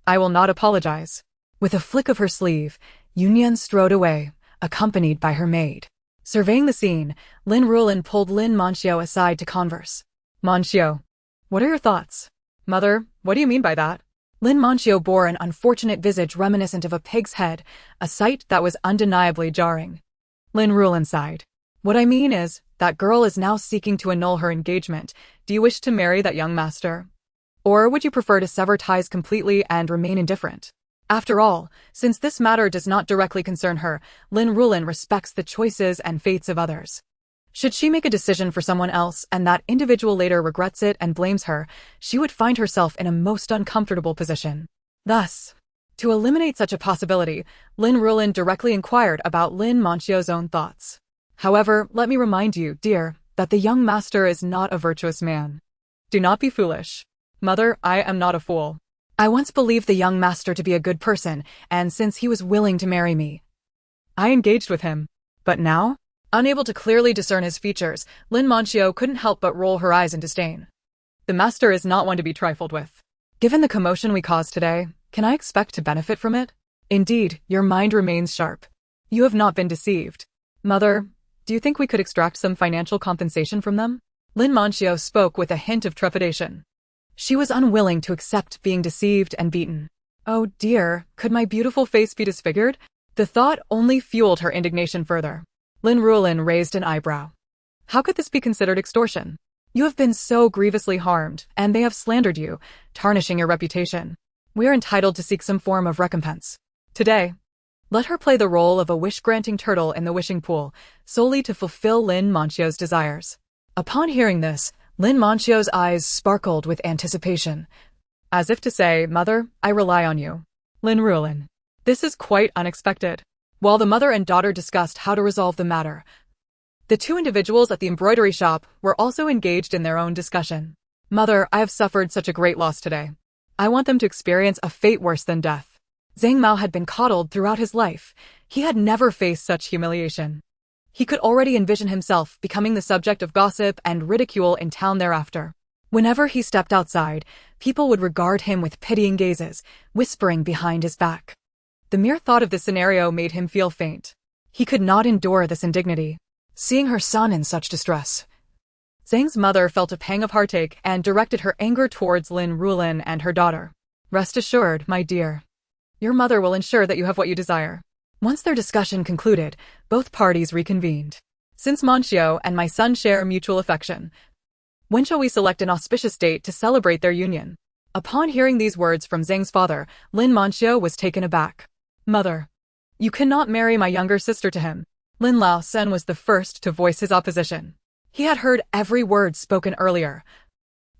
I will not apologize." With a flick of her sleeve, Yunyan strode away, accompanied by her maid. Surveying the scene, Lin Ruolan pulled Lin Manchio aside to converse. "Manchio, what are your thoughts?" "Mother, what do you mean by that?" Lin Manchio bore an unfortunate visage reminiscent of a pig's head, a sight that was undeniably jarring. Lin Ruolan sighed. "What I mean is, that girl is now seeking to annul her engagement. Do you wish to marry that young master? Or would you prefer to sever ties completely and remain indifferent? After all, since this matter does not directly concern her, Lin Ruolan respects the choices and fates of others. Should she make a decision for someone else and that individual later regrets it and blames her, she would find herself in a most uncomfortable position. Thus, to eliminate such a possibility, Lin Ruolan directly inquired about Lin Manchio's own thoughts. "However, let me remind you, dear, that the young master is not a virtuous man. Do not be foolish." "Mother, I am not a fool. I once believed the young master to be a good person, and since he was willing to marry me, I engaged with him. But now?" Unable to clearly discern his features, Lin Manchio couldn't help but roll her eyes in disdain. "The master is not one to be trifled with. Given the commotion we caused today, can I expect to benefit from it? Indeed, your mind remains sharp. You have not been deceived. Mother, Do you think we could extract some financial compensation from them? Lin Manxiu spoke with a hint of trepidation. She was unwilling to accept being deceived and beaten. Oh dear, could my beautiful face be disfigured? The thought only fueled her indignation further. Lin Ruolan raised an eyebrow. How could this be considered extortion? You have been so grievously harmed, and they have slandered you, tarnishing your reputation. We are entitled to seek some form of recompense. Today, let her play the role of a wish-granting turtle in the wishing pool, solely to fulfill Lin Manxiu's desires. Upon hearing this, Lin Manxiu's eyes sparkled with anticipation. As if to say, Mother, I rely on you. Lin Ruolan. This is quite unexpected. While the mother and daughter discussed how to resolve the matter, the two individuals at the embroidery shop were also engaged in their own discussion. Mother, I have suffered such a great loss today. I want them to experience a fate worse than death. Zhang Mao had been coddled throughout his life. He had never faced such humiliation. He could already envision himself becoming the subject of gossip and ridicule in town thereafter. Whenever he stepped outside, people would regard him with pitying gazes, whispering behind his back. The mere thought of this scenario made him feel faint. He could not endure this indignity. Seeing her son in such distress, Zhang's mother felt a pang of heartache and directed her anger towards Lin Ruolan and her daughter. Rest assured, my dear. Your mother will ensure that you have what you desire. Once their discussion concluded, both parties reconvened. Since Manxiu and my son share mutual affection, when shall we select an auspicious date to celebrate their union? Upon hearing these words from Zhang's father, Lin Manxiu was taken aback. Mother, you cannot marry my younger sister to him. Lin Laosen was the first to voice his opposition. He had heard every word spoken earlier,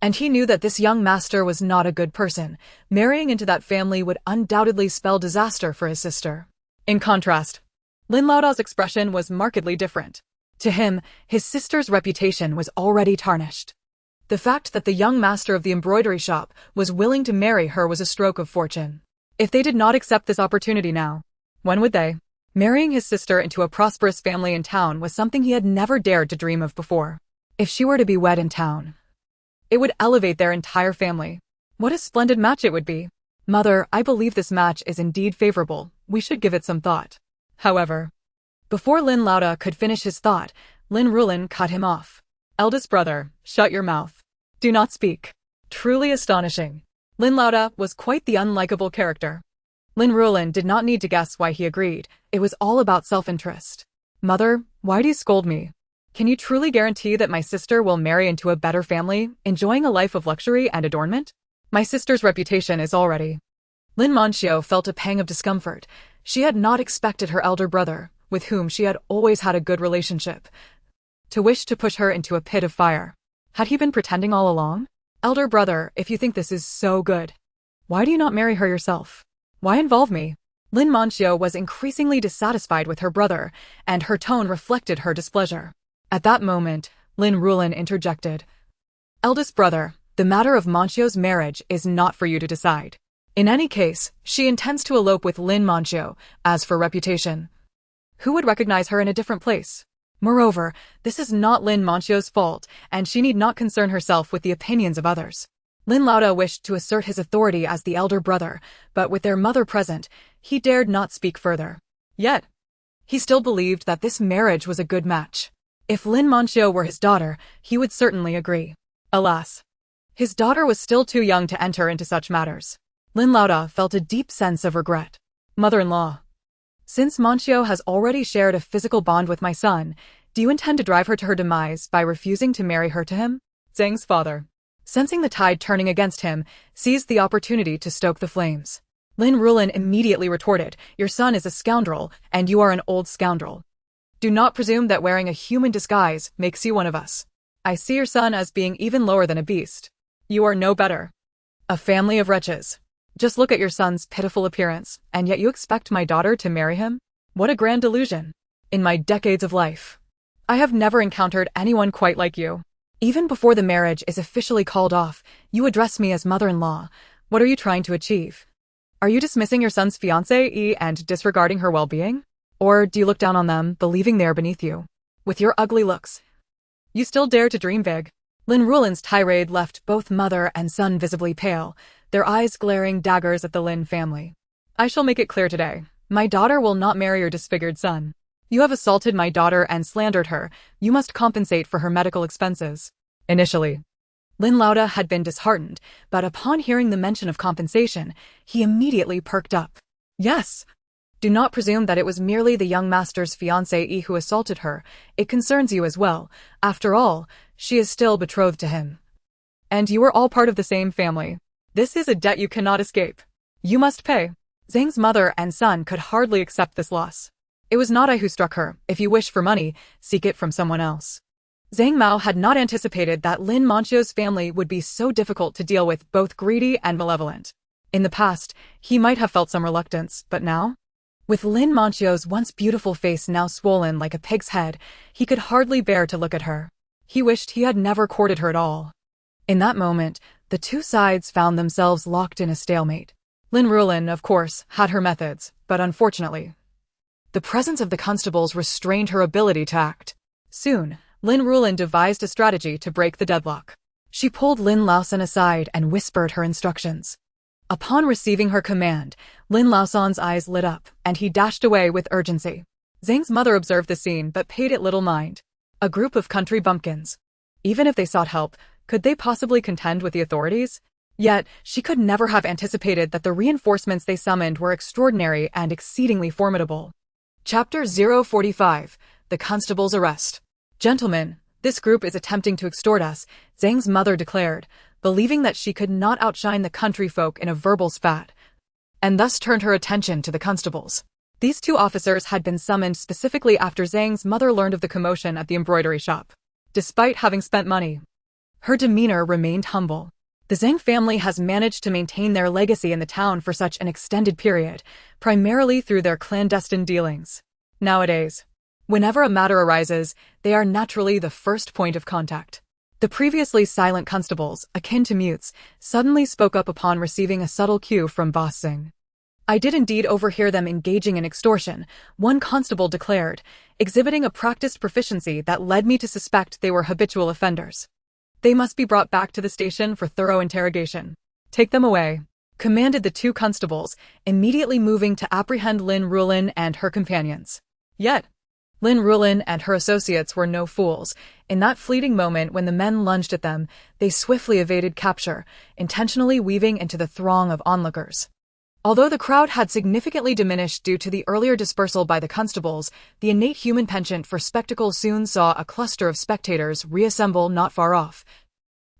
and he knew that this young master was not a good person. Marrying into that family would undoubtedly spell disaster for his sister. In contrast, Lin Laoda's expression was markedly different. To him, his sister's reputation was already tarnished. The fact that the young master of the embroidery shop was willing to marry her was a stroke of fortune. If they did not accept this opportunity now, when would they? Marrying his sister into a prosperous family in town was something he had never dared to dream of before. If she were to be wed in town, it would elevate their entire family. What a splendid match it would be. Mother, I believe this match is indeed favorable. We should give it some thought. However, before Lin Laoda could finish his thought, Lin Ruolan cut him off. Eldest brother, shut your mouth. Do not speak. Truly astonishing. Lin Laoda was quite the unlikable character. Lin Ruolan did not need to guess why he agreed. It was all about self-interest. Mother, why do you scold me? Can you truly guarantee that my sister will marry into a better family, enjoying a life of luxury and adornment? My sister's reputation is already... Lin Manxiu felt a pang of discomfort. She had not expected her elder brother, with whom she had always had a good relationship, to wish to push her into a pit of fire. Had he been pretending all along? Elder brother, if you think this is so good, why do you not marry her yourself? Why involve me? Lin Manxiu was increasingly dissatisfied with her brother, and her tone reflected her displeasure. At that moment, Lin Ruolan interjected. Eldest brother, the matter of Manxiu's marriage is not for you to decide. In any case, she intends to elope with Lin Manxiu. As for reputation, who would recognize her in a different place? Moreover, this is not Lin Manxiu's fault, and she need not concern herself with the opinions of others. Lin Laoda wished to assert his authority as the elder brother, but with their mother present, he dared not speak further. Yet, he still believed that this marriage was a good match. If Lin Manxiu were his daughter, he would certainly agree. Alas, his daughter was still too young to enter into such matters. Lin Laoda felt a deep sense of regret. Mother-in-law, since Manxiu has already shared a physical bond with my son, do you intend to drive her to her demise by refusing to marry her to him? Zhang's father, sensing the tide turning against him, seized the opportunity to stoke the flames. Lin Ruolan immediately retorted, your son is a scoundrel, and you are an old scoundrel. Do not presume that wearing a human disguise makes you one of us. I see your son as being even lower than a beast. You are no better. A family of wretches. Just look at your son's pitiful appearance, and yet you expect my daughter to marry him? What a grand delusion. In my decades of life, I have never encountered anyone quite like you. Even before the marriage is officially called off, you address me as mother-in-law. What are you trying to achieve? Are you dismissing your son's fiancée and disregarding her well-being? Or do you look down on them, believing they are beneath you? With your ugly looks, you still dare to dream big. Lin Ruolan's tirade left both mother and son visibly pale, their eyes glaring daggers at the Lin family. I shall make it clear today. My daughter will not marry your disfigured son. You have assaulted my daughter and slandered her. You must compensate for her medical expenses. Initially, Lin Ruolan had been disheartened, but upon hearing the mention of compensation, he immediately perked up. Yes. Do not presume that it was merely the young master's fiancée who assaulted her. It concerns you as well. After all, she is still betrothed to him. And you are all part of the same family. This is a debt you cannot escape. You must pay. Zhang's mother and son could hardly accept this loss. It was not I who struck her. If you wish for money, seek it from someone else. Zhang Mao had not anticipated that Lin Manchio's family would be so difficult to deal with, both greedy and malevolent. In the past, he might have felt some reluctance, but now? With Lin Manchio's once beautiful face now swollen like a pig's head, he could hardly bear to look at her. He wished he had never courted her at all. In that moment, the two sides found themselves locked in a stalemate. Lin Ruolan, of course, had her methods, but unfortunately, the presence of the constables restrained her ability to act. Soon, Lin Ruolan devised a strategy to break the deadlock. She pulled Lin Ruolan aside and whispered her instructions. Upon receiving her command, Lin Ruolan's eyes lit up, and he dashed away with urgency. Zhang's mother observed the scene but paid it little mind. A group of country bumpkins. Even if they sought help, could they possibly contend with the authorities? Yet, she could never have anticipated that the reinforcements they summoned were extraordinary and exceedingly formidable. Chapter 045. The Constable's Arrest. Gentlemen, this group is attempting to extort us, Zhang's mother declared, believing that she could not outshine the country folk in a verbal spat, and thus turned her attention to the constables. These two officers had been summoned specifically after Zhang's mother learned of the commotion at the embroidery shop. Despite having spent money, her demeanor remained humble. The Zhang family has managed to maintain their legacy in the town for such an extended period, primarily through their clandestine dealings. Nowadays, whenever a matter arises, they are naturally the first point of contact. The previously silent constables, akin to mutes, suddenly spoke up upon receiving a subtle cue from Boss Singh. I did indeed overhear them engaging in extortion, one constable declared, exhibiting a practiced proficiency that led me to suspect they were habitual offenders. They must be brought back to the station for thorough interrogation. Take them away, commanded the two constables, immediately moving to apprehend Lin Ruolan and her companions. Yet, Lin Ruolan and her associates were no fools. In that fleeting moment when the men lunged at them, they swiftly evaded capture, intentionally weaving into the throng of onlookers. Although the crowd had significantly diminished due to the earlier dispersal by the constables, the innate human penchant for spectacle soon saw a cluster of spectators reassemble not far off,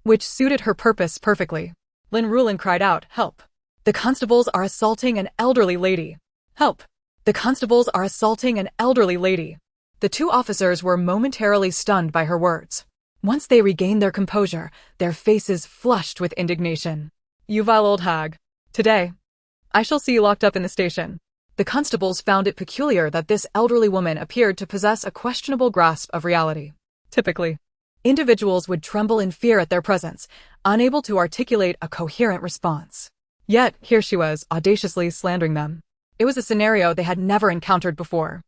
which suited her purpose perfectly. Lin Ruolan cried out, "Help! The constables are assaulting an elderly lady! Help! The constables are assaulting an elderly lady!" The two officers were momentarily stunned by her words. Once they regained their composure, their faces flushed with indignation. "You vile old hag. Today, I shall see you locked up in the station." The constables found it peculiar that this elderly woman appeared to possess a questionable grasp of reality. Typically, individuals would tremble in fear at their presence, unable to articulate a coherent response. Yet, here she was, audaciously slandering them. It was a scenario they had never encountered before.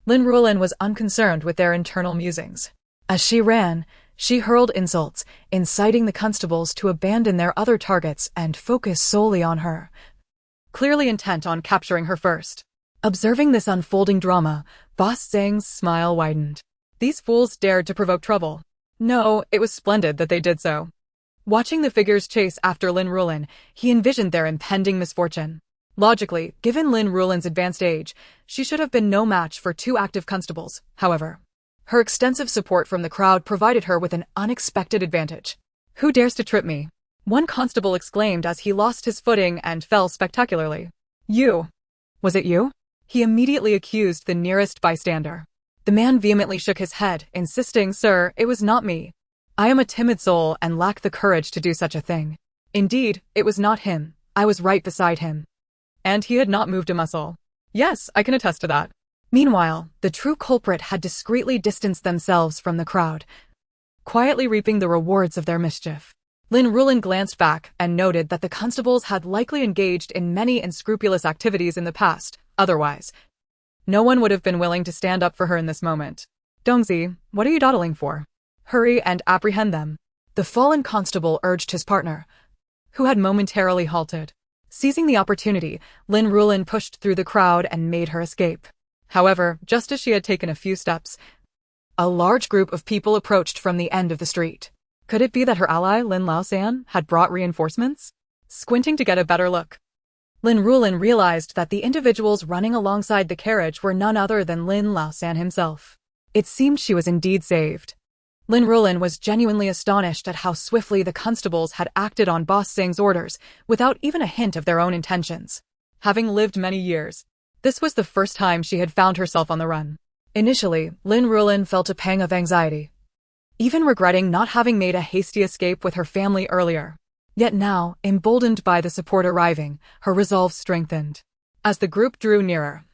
Lin Ruolan was unconcerned with their internal musings. As she ran, she hurled insults, inciting the constables to abandon their other targets and focus solely on her, clearly intent on capturing her first. Observing this unfolding drama, Boss Zhang's smile widened. These fools dared to provoke trouble. No, it was splendid that they did so. Watching the figures chase after Lin Ruolan, he envisioned their impending misfortune. Logically, given Lin Ruolan's advanced age, she should have been no match for two active constables. However, her extensive support from the crowd provided her with an unexpected advantage. "Who dares to trip me?" one constable exclaimed as he lost his footing and fell spectacularly. "You! Was it you?" he immediately accused the nearest bystander. The man vehemently shook his head, insisting, "Sir, it was not me. I am a timid soul and lack the courage to do such a thing. Indeed, it was not him. I was right beside him. And he had not moved a muscle." "Yes, I can attest to that." Meanwhile, the true culprit had discreetly distanced themselves from the crowd, quietly reaping the rewards of their mischief. Lin Ruolan glanced back and noted that the constables had likely engaged in many unscrupulous activities in the past. Otherwise, no one would have been willing to stand up for her in this moment. "Dongzi, what are you dawdling for? Hurry and apprehend them." The fallen constable urged his partner, who had momentarily halted. Seizing the opportunity, Lin Ruolan pushed through the crowd and made her escape. However, just as she had taken a few steps, a large group of people approached from the end of the street. Could it be that her ally, Lin Ruolan, had brought reinforcements? Squinting to get a better look, Lin Ruolan realized that the individuals running alongside the carriage were none other than Lin Ruolan himself. It seemed she was indeed saved. Lin Ruolan was genuinely astonished at how swiftly the constables had acted on Boss Sing's orders, without even a hint of their own intentions. Having lived many years, this was the first time she had found herself on the run. Initially, Lin Ruolan felt a pang of anxiety, even regretting not having made a hasty escape with her family earlier. Yet now, emboldened by the support arriving, her resolve strengthened. As the group drew nearer,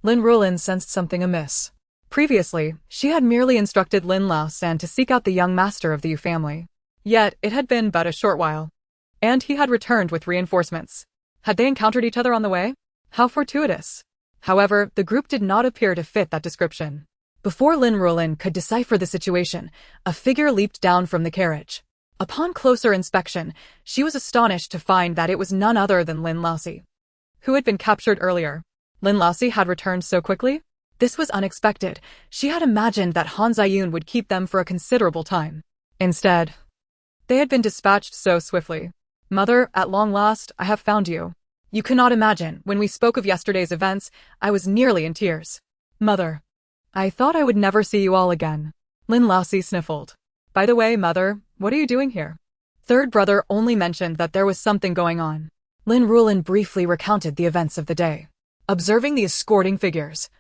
Lin Ruolan sensed something amiss. Previously, she had merely instructed Lin Ruolan to seek out the young master of the Yu family. Yet, it had been but a short while, and he had returned with reinforcements. Had they encountered each other on the way? How fortuitous. However, the group did not appear to fit that description. Before Lin Ruolan could decipher the situation, a figure leaped down from the carriage. Upon closer inspection, she was astonished to find that it was none other than Lin Ruolan, who had been captured earlier. Lin Ruolan had returned so quickly? This was unexpected. She had imagined that Han Ziyun would keep them for a considerable time. Instead, they had been dispatched so swiftly. Mother, at long last, I have found you. You cannot imagine, when we spoke of yesterday's events, I was nearly in tears. Mother, I thought I would never see you all again. Lin Ruolan sniffled. By the way, Mother, what are you doing here? Third brother only mentioned that there was something going on. Lin Ruolan briefly recounted the events of the day. Observing the escorting figures,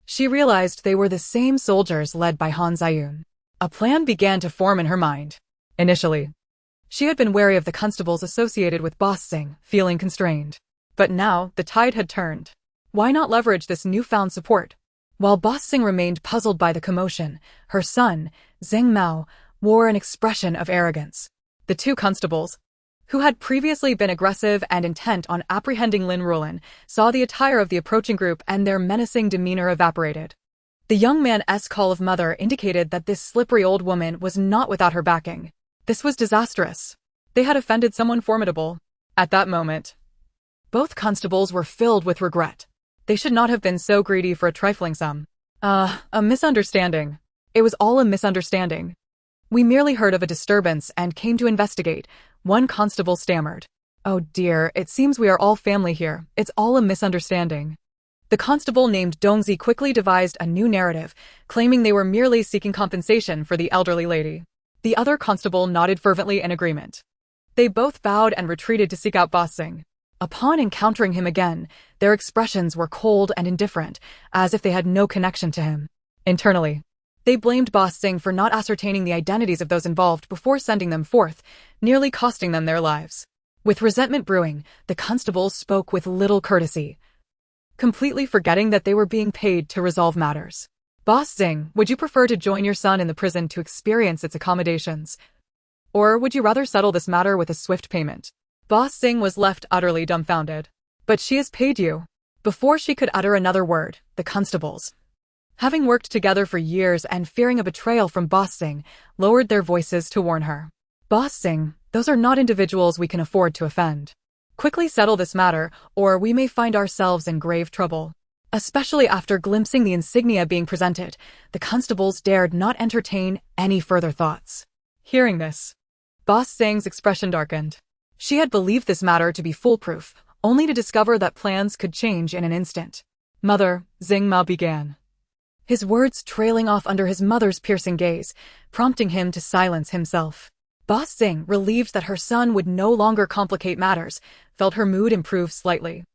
she realized they were the same soldiers led by Han Ziyun. A plan began to form in her mind. Initially, she had been wary of the constables associated with Boss Sing, feeling constrained. But now, the tide had turned. Why not leverage this newfound support? While Boss Sing remained puzzled by the commotion, her son, Zheng Mao, wore an expression of arrogance. The two constables, who had previously been aggressive and intent on apprehending Lin Ruolan, saw the attire of the approaching group and their menacing demeanor evaporated. The young man's call of mother indicated that this slippery old woman was not without her backing. This was disastrous. They had offended someone formidable. At that moment, both constables were filled with regret. They should not have been so greedy for a trifling sum. A misunderstanding. It was all a misunderstanding. We merely heard of a disturbance and came to investigate, one constable stammered. Oh dear, it seems we are all family here. It's all a misunderstanding. The constable named Dongzi quickly devised a new narrative, claiming they were merely seeking compensation for the elderly lady. The other constable nodded fervently in agreement. They both bowed and retreated to seek out Boss Sing. Upon encountering him again, their expressions were cold and indifferent, as if they had no connection to him. Internally, they blamed Boss Sing for not ascertaining the identities of those involved before sending them forth, nearly costing them their lives. With resentment brewing, the constables spoke with little courtesy, completely forgetting that they were being paid to resolve matters. Boss Sing, would you prefer to join your son in the prison to experience its accommodations? Or would you rather settle this matter with a swift payment? Boss Sing was left utterly dumbfounded. But she has paid you. Before she could utter another word, the constables, having worked together for years and fearing a betrayal from Boss Sing, lowered their voices to warn her. Boss Sing, those are not individuals we can afford to offend. Quickly settle this matter, or we may find ourselves in grave trouble. Especially after glimpsing the insignia being presented, the constables dared not entertain any further thoughts. Hearing this, Boss Sing's expression darkened. She had believed this matter to be foolproof, only to discover that plans could change in an instant. Mother, Zheng Mao began, his words trailing off under his mother's piercing gaze, prompting him to silence himself. Boss Sing, relieved that her son would no longer complicate matters, felt her mood improve slightly.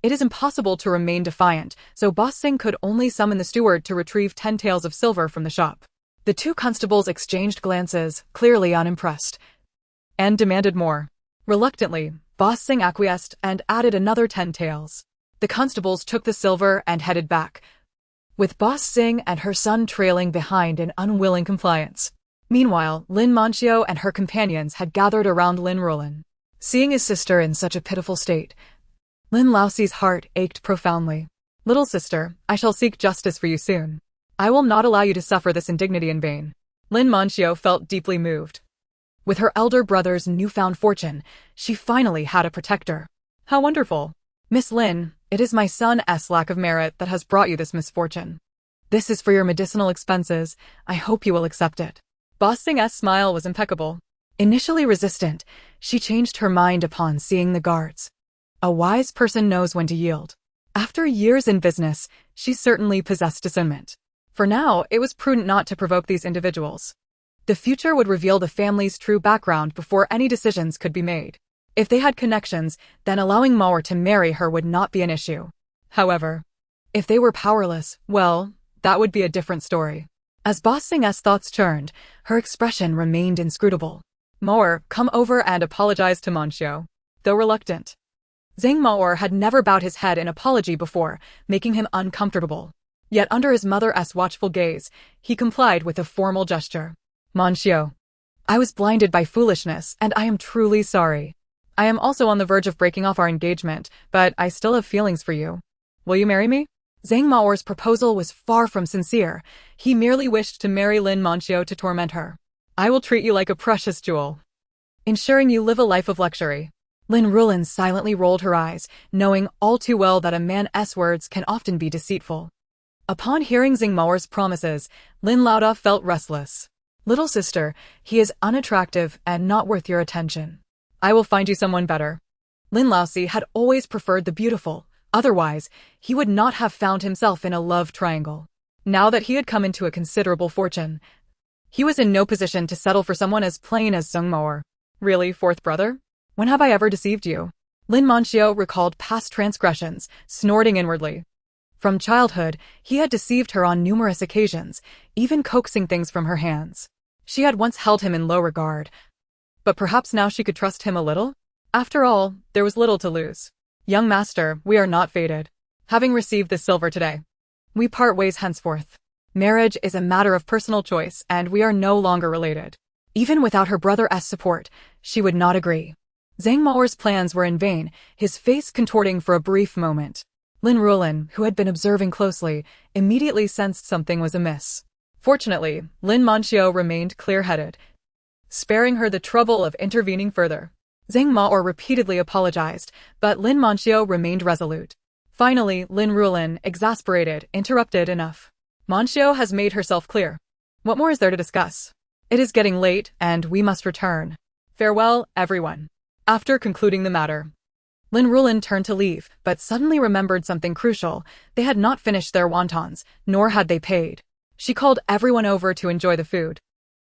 It is impossible to remain defiant, so Boss Sing could only summon the steward to retrieve 10 taels of silver from the shop. The two constables exchanged glances, clearly unimpressed, and demanded more. Reluctantly, Boss Sing acquiesced and added another 10 taels. The constables took the silver and headed back, with Boss Sing and her son trailing behind in unwilling compliance. Meanwhile, Lin Manxiu and her companions had gathered around Lin Ruolan. Seeing his sister in such a pitiful state, Lin Ruolan's heart ached profoundly. Little sister, I shall seek justice for you soon. I will not allow you to suffer this indignity in vain. Lin Manxiu felt deeply moved. With her elder brother's newfound fortune, she finally had a protector. How wonderful! Miss Lin, It is my son's lack of merit that has brought you this misfortune. This is for your medicinal expenses. I hope you will accept it. Boss Sing's smile was impeccable. Initially resistant, she changed her mind upon seeing the guards. A wise person knows when to yield. After years in business, she certainly possessed discernment. For now, it was prudent not to provoke these individuals. The future would reveal the family's true background before any decisions could be made. If they had connections, then allowing Mauer to marry her would not be an issue. However, if they were powerless, well, that would be a different story. As Boss Sing's thoughts churned, her expression remained inscrutable. Mauer, come over and apologize to Monsieur. Though reluctant. Zhang Mauer had never bowed his head in apology before, making him uncomfortable. Yet under his mother's watchful gaze, he complied with a formal gesture. Monsieur, I was blinded by foolishness, and I am truly sorry. I am also on the verge of breaking off our engagement, but I still have feelings for you. Will you marry me? Zhang Maoer's proposal was far from sincere. He merely wished to marry Lin Ruolan to torment her. I will treat you like a precious jewel, ensuring you live a life of luxury. Lin Ruolan silently rolled her eyes, knowing all too well that a man's words can often be deceitful. Upon hearing Zhang Maoer's promises, Lin Ruolan felt restless. Little sister, he is unattractive and not worth your attention. I will find you someone better. Lin Ruolan had always preferred the beautiful. Otherwise, he would not have found himself in a love triangle. Now that he had come into a considerable fortune, he was in no position to settle for someone as plain as Zhang Maoer. Really, fourth brother? When have I ever deceived you? Lin Ruolan recalled past transgressions, snorting inwardly. From childhood, he had deceived her on numerous occasions, even coaxing things from her hands. She had once held him in low regard, but perhaps now she could trust him a little? After all, there was little to lose. Young master, we are not fated. Having received this silver today, we part ways henceforth. Marriage is a matter of personal choice, and we are no longer related. Even without her brother's support, she would not agree. Zhang Maoer's plans were in vain, his face contorting for a brief moment. Lin Ruolan, who had been observing closely, immediately sensed something was amiss. Fortunately, Lin Ruolan remained clear-headed, sparing her the trouble of intervening further. Zhang Maoer repeatedly apologized, but Lin Ruolan remained resolute. Finally, Lin Ruolan, exasperated, interrupted. Enough. Ruolan has made herself clear. What more is there to discuss? It is getting late, and we must return. Farewell, everyone. After concluding the matter, Lin Ruolan turned to leave, but suddenly remembered something crucial. They had not finished their wontons, nor had they paid. She called everyone over to enjoy the food.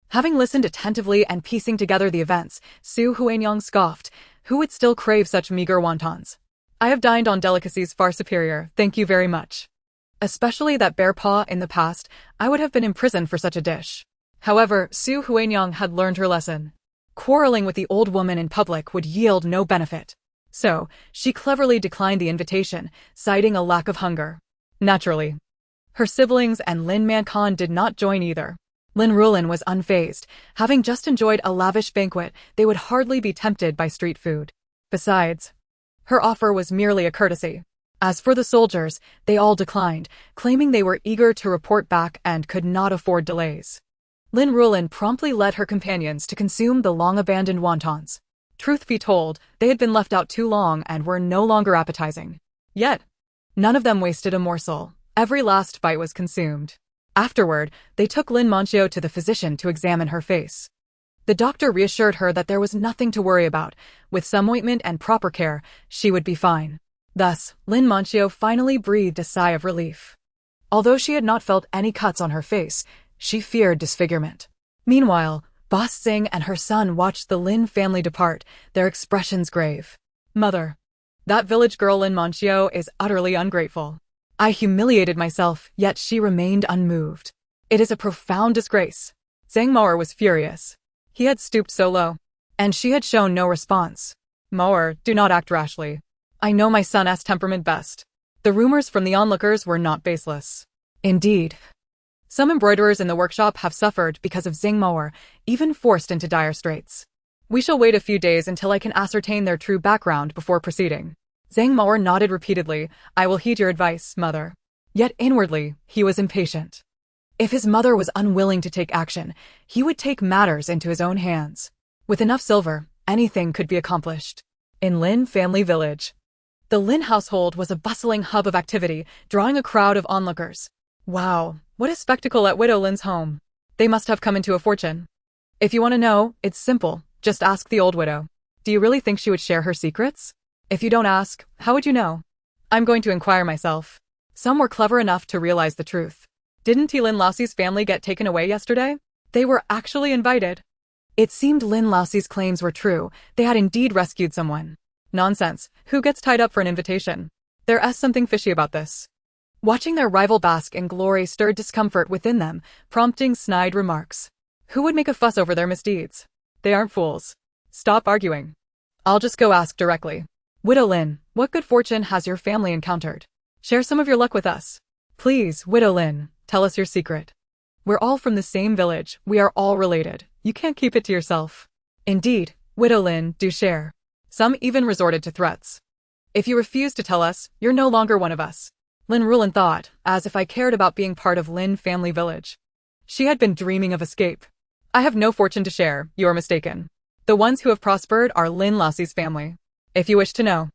Having listened attentively and piecing together the events, Su Huanyang scoffed. Who would still crave such meager wontons? I have dined on delicacies far superior, thank you very much. Especially that bear paw. In the past, I would have been imprisoned for such a dish. However, Su Huanyang had learned her lesson. Quarreling with the old woman in public would yield no benefit. So, she cleverly declined the invitation, citing a lack of hunger. Naturally, her siblings and Lin Mankan did not join either. Lin Ruolan was unfazed. Having just enjoyed a lavish banquet, they would hardly be tempted by street food. Besides, her offer was merely a courtesy. As for the soldiers, they all declined, claiming they were eager to report back and could not afford delays. Lin Ruolan promptly led her companions to consume the long-abandoned wontons. Truth be told, they had been left out too long and were no longer appetizing. Yet, none of them wasted a morsel. Every last bite was consumed. Afterward, they took Lin Ruolan to the physician to examine her face. The doctor reassured her that there was nothing to worry about. With some ointment and proper care, she would be fine. Thus, Lin Ruolan finally breathed a sigh of relief. Although she had not felt any cuts on her face, she feared disfigurement. Meanwhile, Boss Sing and her son watched the Lin family depart, their expressions grave. Mother, that village girl Lin Ruolan is utterly ungrateful. I humiliated myself, yet she remained unmoved. It is a profound disgrace. Zhang Maoer was furious. He had stooped so low, and she had shown no response. Maoer, do not act rashly. I know my son's temperament best. The rumors from the onlookers were not baseless. Indeed, some embroiderers in the workshop have suffered because of Zhang Maoer, even forced into dire straits. We shall wait a few days until I can ascertain their true background before proceeding. Zhang Maoer nodded repeatedly. I will heed your advice, mother. Yet inwardly, he was impatient. If his mother was unwilling to take action, he would take matters into his own hands. With enough silver, anything could be accomplished. In Lin family village, The Lin household was a bustling hub of activity, drawing a crowd of onlookers. Wow, what a spectacle at Widow Lin's home. They must have come into a fortune. If you want to know, it's simple. Just ask the old widow. Do you really think she would share her secrets? If you don't ask, how would you know? I'm going to inquire myself. Some were clever enough to realize the truth. Didn't Lin Laoxi's family get taken away yesterday? They were actually invited. It seemed Lin Laoxi's claims were true. They had indeed rescued someone. Nonsense. Who gets tied up for an invitation? There's something fishy about this. Watching their rival bask in glory stirred discomfort within them, prompting snide remarks. Who would make a fuss over their misdeeds? They aren't fools. Stop arguing. I'll just go ask directly. Widow Lin, what good fortune has your family encountered? Share some of your luck with us. Please, Widow Lin, tell us your secret. We're all from the same village. We are all related. You can't keep it to yourself. Indeed, Widow Lin, do share. Some even resorted to threats. If you refuse to tell us, you're no longer one of us. Lin Ruolan thought, as if I cared about being part of Lin family village. She had been dreaming of escape. I have no fortune to share, you are mistaken. The ones who have prospered are Lin Laoxi's family. If you wish to know,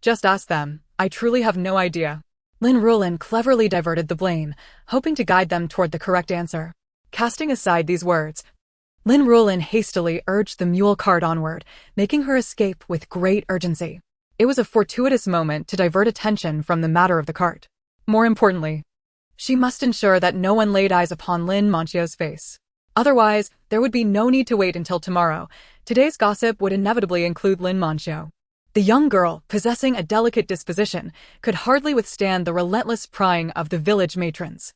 just ask them. I truly have no idea. Lin Ruolan cleverly diverted the blame, hoping to guide them toward the correct answer. Casting aside these words, Lin Ruolan hastily urged the mule cart onward, making her escape with great urgency. It was a fortuitous moment to divert attention from the matter of the cart. More importantly, she must ensure that no one laid eyes upon Lin Manchio's face. Otherwise, there would be no need to wait until tomorrow. Today's gossip would inevitably include Lin Manchio. The young girl, possessing a delicate disposition, could hardly withstand the relentless prying of the village matrons.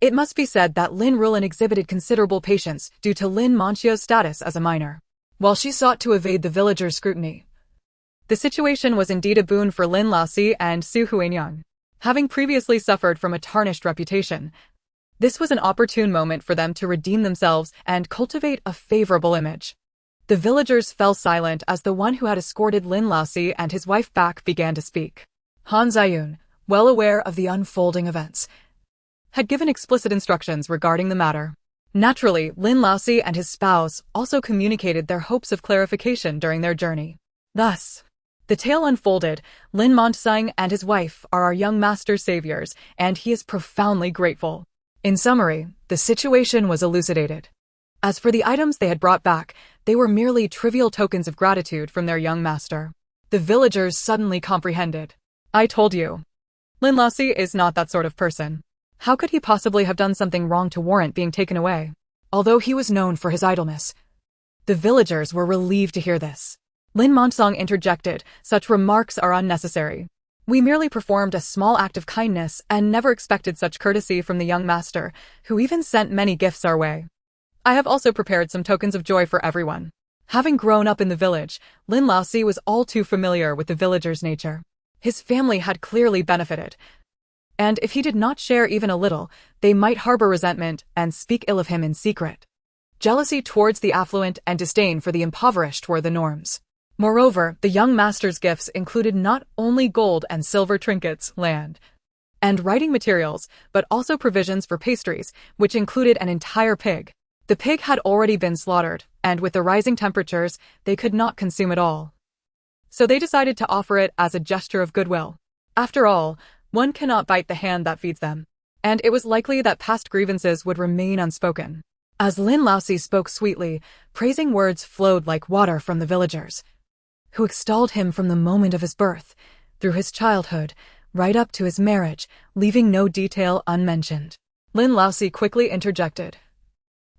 It must be said that Lin Ruolan exhibited considerable patience due to Lin Manchio's status as a minor. While she sought to evade the villagers' scrutiny, the situation was indeed a boon for Lin Laoxi and Su Huanyang. Having previously suffered from a tarnished reputation, this was an opportune moment for them to redeem themselves and cultivate a favorable image. The villagers fell silent as the one who had escorted Lin Laoxi and his wife back began to speak. Han Ziyun, well aware of the unfolding events, had given explicit instructions regarding the matter. Naturally, Lin Laoxi and his spouse also communicated their hopes of clarification during their journey. Thus, the tale unfolded. Lin Manchio and his wife are our young master's saviors, and he is profoundly grateful. In summary, the situation was elucidated. As for the items they had brought back, they were merely trivial tokens of gratitude from their young master. The villagers suddenly comprehended. I told you. Lin Laoxi is not that sort of person. How could he possibly have done something wrong to warrant being taken away? Although he was known for his idleness, the villagers were relieved to hear this. Lin Manchio interjected, such remarks are unnecessary. We merely performed a small act of kindness and never expected such courtesy from the young master, who even sent many gifts our way. I have also prepared some tokens of joy for everyone. Having grown up in the village, Lin Laoxi was all too familiar with the villagers' nature. His family had clearly benefited, and if he did not share even a little, they might harbor resentment and speak ill of him in secret. Jealousy towards the affluent and disdain for the impoverished were the norms. Moreover, the young master's gifts included not only gold and silver trinkets, land, and writing materials, but also provisions for pastries, which included an entire pig. The pig had already been slaughtered, and with the rising temperatures, they could not consume it all. So they decided to offer it as a gesture of goodwill. After all, one cannot bite the hand that feeds them, and it was likely that past grievances would remain unspoken. As Lin Laoxi spoke sweetly, praising words flowed like water from the villagers, who extolled him from the moment of his birth, through his childhood, right up to his marriage, leaving no detail unmentioned. Lin Laoxi quickly interjected.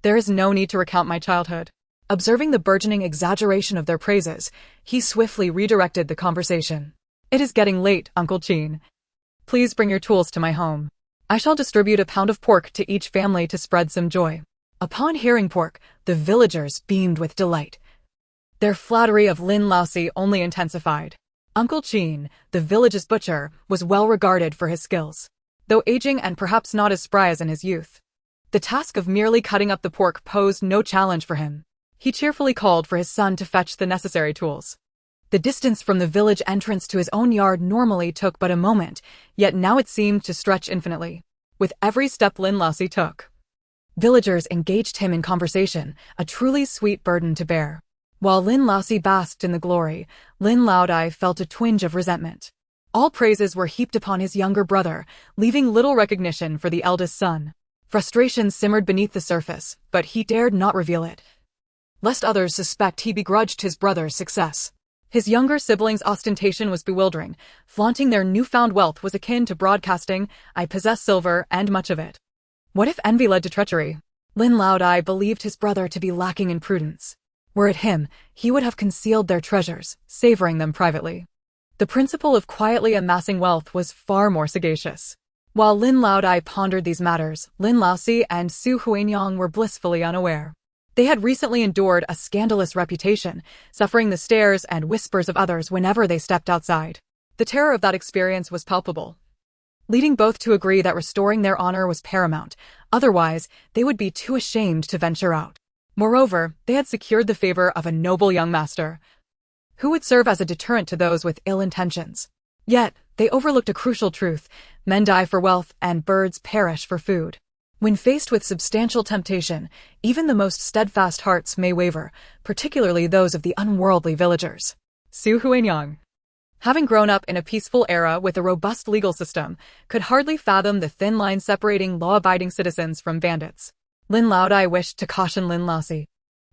There is no need to recount my childhood. Observing the burgeoning exaggeration of their praises, he swiftly redirected the conversation. It is getting late, Uncle Qin. Please bring your tools to my home. I shall distribute a pound of pork to each family to spread some joy. Upon hearing pork, the villagers beamed with delight. Their flattery of Lin Laoxi only intensified. Uncle Qin, the village's butcher, was well regarded for his skills, though aging and perhaps not as spry as in his youth. The task of merely cutting up the pork posed no challenge for him. He cheerfully called for his son to fetch the necessary tools. The distance from the village entrance to his own yard normally took but a moment, yet now it seemed to stretch infinitely. With every step Lin Laoxi took, villagers engaged him in conversation, a truly sweet burden to bear. While Lin Laoxi basked in the glory, Lin Laodai felt a twinge of resentment. All praises were heaped upon his younger brother, leaving little recognition for the eldest son. Frustration simmered beneath the surface, but he dared not reveal it, lest others suspect he begrudged his brother's success. His younger siblings' ostentation was bewildering. Flaunting their newfound wealth was akin to broadcasting, "I possess silver, and much of it." What if envy led to treachery? Lin Ruolan believed his brother to be lacking in prudence. Were it him, he would have concealed their treasures, savoring them privately. The principle of quietly amassing wealth was far more sagacious. While Lin Ruolan pondered these matters, Lin Laosi and Su Huanyang were blissfully unaware. They had recently endured a scandalous reputation, suffering the stares and whispers of others whenever they stepped outside. The terror of that experience was palpable, leading both to agree that restoring their honor was paramount. Otherwise, they would be too ashamed to venture out. Moreover, they had secured the favor of a noble young master, who would serve as a deterrent to those with ill intentions. Yet, they overlooked a crucial truth: men die for wealth and birds perish for food. When faced with substantial temptation, even the most steadfast hearts may waver, particularly those of the unworldly villagers. Su Huanyang, having grown up in a peaceful era with a robust legal system, could hardly fathom the thin line separating law-abiding citizens from bandits. Lin Ruolan wished to caution Lin Laosi,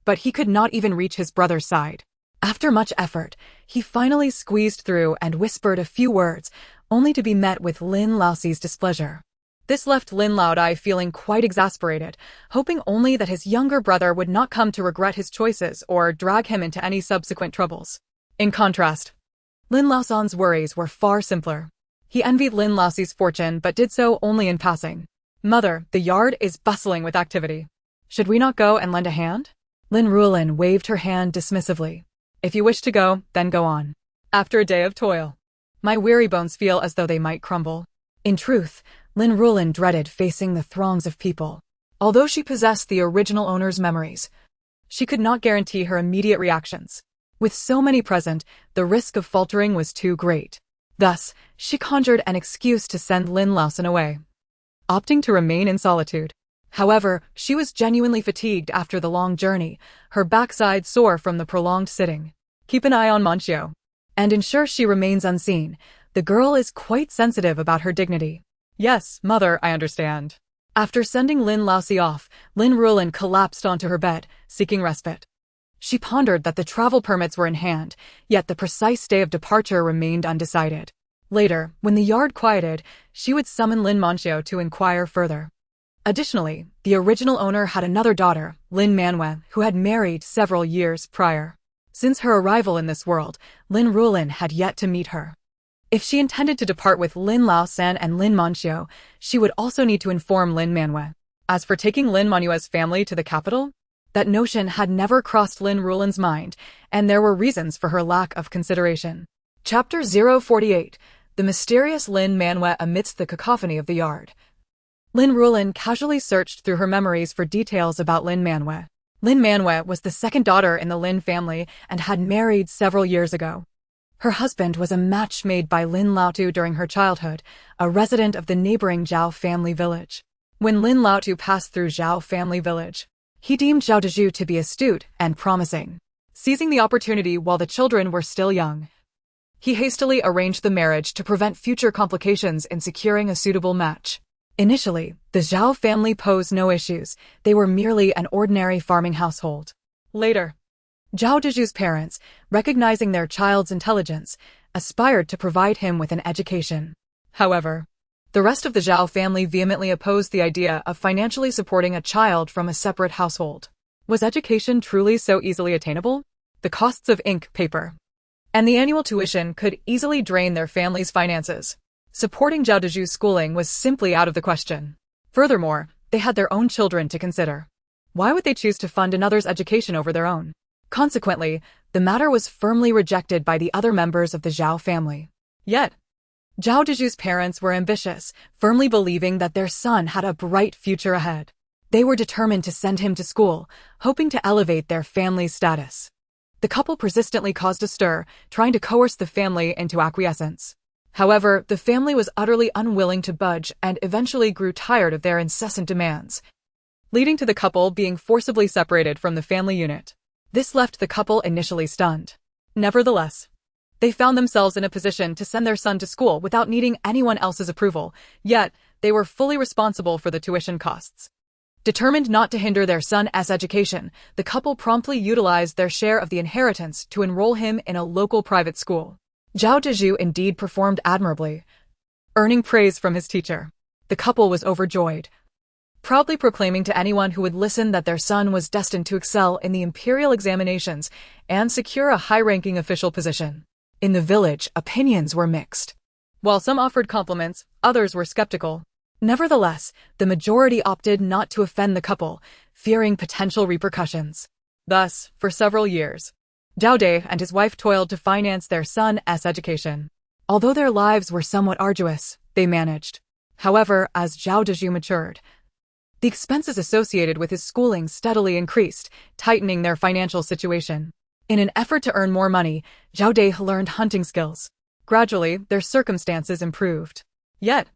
but he could not even reach his brother's side. After much effort, he finally squeezed through and whispered a few words, only to be met with Lin Laosi's displeasure. This left Lin Ruolan feeling quite exasperated, hoping only that his younger brother would not come to regret his choices or drag him into any subsequent troubles. In contrast, Lin Laosan's worries were far simpler. He envied Lin Laosi's fortune but did so only in passing. "Mother, the yard is bustling with activity. Should we not go and lend a hand?" Lin Ruolan waved her hand dismissively. "If you wish to go, then go on. After a day of toil, my weary bones feel as though they might crumble." In truth, Lin Ruolan dreaded facing the throngs of people. Although she possessed the original owner's memories, she could not guarantee her immediate reactions. With so many present, the risk of faltering was too great. Thus, she conjured an excuse to send Lin Ruolan away, opting to remain in solitude. However, she was genuinely fatigued after the long journey, her backside sore from the prolonged sitting. "Keep an eye on Manchio, and ensure she remains unseen. The girl is quite sensitive about her dignity." "Yes, mother, I understand." After sending Lin Laosi off, Lin Ruolan collapsed onto her bed, seeking respite. She pondered that the travel permits were in hand, yet the precise day of departure remained undecided. Later, when the yard quieted, she would summon Lin Manchio to inquire further. Additionally, the original owner had another daughter, Lin Manwe, who had married several years prior. Since her arrival in this world, Lin Ruolan had yet to meet her. If she intended to depart with Lin Laosan and Lin Manchio, she would also need to inform Lin Manwe. As for taking Lin Manue's family to the capital, that notion had never crossed Lin Ruolan's mind, and there were reasons for her lack of consideration. Chapter 048: The Mysterious Lin Manwe Amidst the Cacophony of the Yard. Lin Ruolan casually searched through her memories for details about Lin Manwe. Lin Manwe was the second daughter in the Lin family and had married several years ago. Her husband was a match made by Lin Laotu during her childhood, a resident of the neighboring Zhao family village. When Lin Laotu passed through Zhao family village, he deemed Zhao Dezhu to be astute and promising. Seizing the opportunity while the children were still young, he hastily arranged the marriage to prevent future complications in securing a suitable match. Initially, the Zhao family posed no issues. They were merely an ordinary farming household. Later, Zhao Dezhu's parents, recognizing their child's intelligence, aspired to provide him with an education. However, the rest of the Zhao family vehemently opposed the idea of financially supporting a child from a separate household. Was education truly so easily attainable? The costs of ink, paper, and the annual tuition could easily drain their family's finances. Supporting Zhao Dezhu's schooling was simply out of the question. Furthermore, they had their own children to consider. Why would they choose to fund another's education over their own? Consequently, the matter was firmly rejected by the other members of the Zhao family. Yet, Zhao Dezhu's parents were ambitious, firmly believing that their son had a bright future ahead. They were determined to send him to school, hoping to elevate their family's status. The couple persistently caused a stir, trying to coerce the family into acquiescence. However, the family was utterly unwilling to budge and eventually grew tired of their incessant demands, leading to the couple being forcibly separated from the family unit. This left the couple initially stunned. Nevertheless, They found themselves in a position to send their son to school without needing anyone else's approval, yet they were fully responsible for the tuition costs. Determined not to hinder their son's education, the couple promptly utilized their share of the inheritance to enroll him in a local private school. Zhao Dezhu indeed performed admirably, earning praise from his teacher. The couple was overjoyed, proudly proclaiming to anyone who would listen that their son was destined to excel in the imperial examinations and secure a high-ranking official position. In the village, opinions were mixed. While some offered compliments, others were skeptical. Nevertheless, the majority opted not to offend the couple, fearing potential repercussions. Thus, for several years, Zhao Dai and his wife toiled to finance their son's education. Although their lives were somewhat arduous, they managed. However, as Zhao Dezhu matured, the expenses associated with his schooling steadily increased, tightening their financial situation. In an effort to earn more money, Zhao Dai learned hunting skills. Gradually, their circumstances improved. Yet,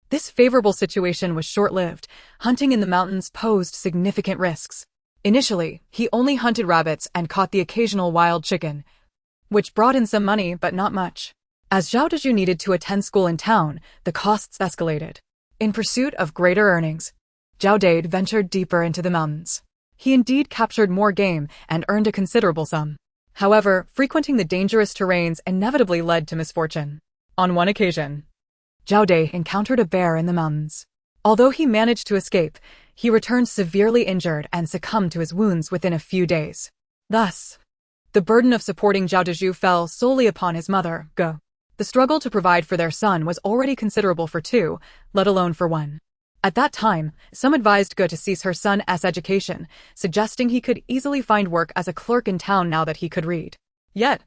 this favorable situation was short-lived. Hunting in the mountains posed significant risks. Initially, he only hunted rabbits and caught the occasional wild chicken, which brought in some money but not much. As Zhao Dezhu needed to attend school in town, the costs escalated. In pursuit of greater earnings, Zhao Dai ventured deeper into the mountains. He indeed captured more game and earned a considerable sum. However, frequenting the dangerous terrains inevitably led to misfortune. On one occasion, Zhao Dai encountered a bear in the mountains. Although he managed to escape, he returned severely injured and succumbed to his wounds within a few days. Thus, the burden of supporting Zhao Dezhu fell solely upon his mother, Ge. The struggle to provide for their son was already considerable for two, let alone for one. At that time, some advised Ge to cease her son's education, suggesting he could easily find work as a clerk in town now that he could read. Yet,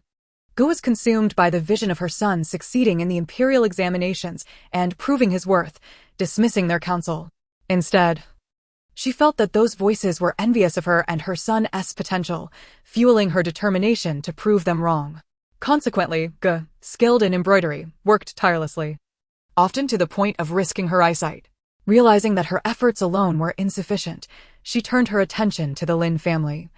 Ge was consumed by the vision of her son succeeding in the imperial examinations and proving his worth, dismissing their counsel. Instead, she felt that those voices were envious of her and her son's potential, fueling her determination to prove them wrong. Consequently, Ge, skilled in embroidery, worked tirelessly, often to the point of risking her eyesight. Realizing that her efforts alone were insufficient, she turned her attention to the Lin family,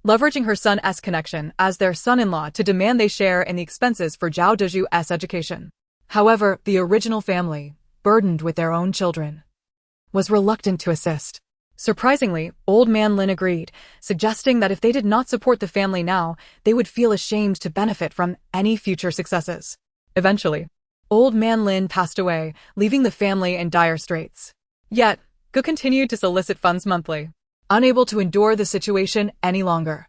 leveraging her son's connection as their son-in-law to demand they share in the expenses for Zhao Dezhu's education. However, the original family, burdened with their own children, was reluctant to assist. Surprisingly, old man Lin agreed, suggesting that if they did not support the family now, they would feel ashamed to benefit from any future successes. Eventually, old man Lin passed away, leaving the family in dire straits. Yet, Ge continued to solicit funds monthly, unable to endure the situation any longer.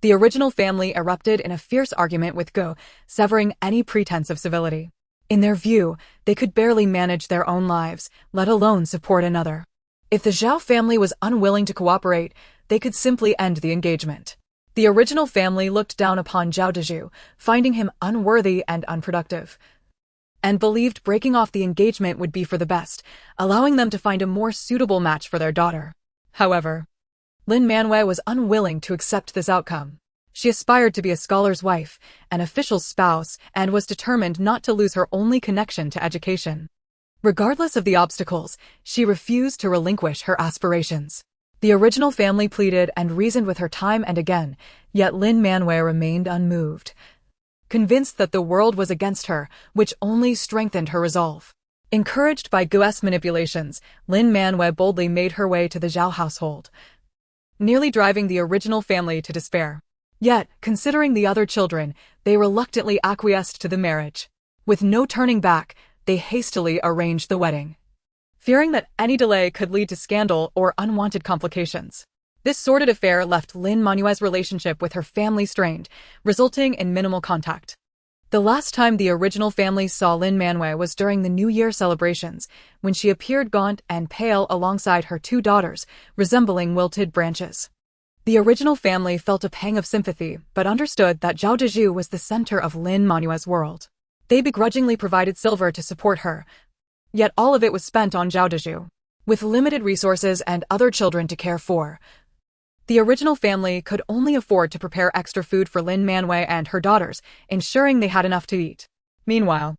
The original family erupted in a fierce argument with Ge, severing any pretense of civility. In their view, they could barely manage their own lives, let alone support another. If the Zhao family was unwilling to cooperate, they could simply end the engagement. The original family looked down upon Zhao Dezhu, finding him unworthy and unproductive, and believed breaking off the engagement would be for the best, allowing them to find a more suitable match for their daughter. However, Lin Manwei was unwilling to accept this outcome. She aspired to be a scholar's wife, an official's spouse, and was determined not to lose her only connection to education. Regardless of the obstacles, she refused to relinquish her aspirations. The original family pleaded and reasoned with her time and again, yet Lin Manwei remained unmoved, convinced that the world was against her, which only strengthened her resolve. Encouraged by Ge's manipulations, Lin Manwei boldly made her way to the Zhao household, nearly driving the original family to despair. Yet, considering the other children, they reluctantly acquiesced to the marriage. With no turning back, they hastily arranged the wedding, fearing that any delay could lead to scandal or unwanted complications. This sordid affair left Lin Manuel's relationship with her family strained, resulting in minimal contact. The last time the original family saw Lin Manwei was during the New Year celebrations, when she appeared gaunt and pale alongside her two daughters, resembling wilted branches. The original family felt a pang of sympathy, but understood that Zhao Dezhu was the center of Lin Manuel's world. They begrudgingly provided silver to support her, yet all of it was spent on Zhao Dezhu. With limited resources and other children to care for, the original family could only afford to prepare extra food for Lin Manwei and her daughters, ensuring they had enough to eat. Meanwhile,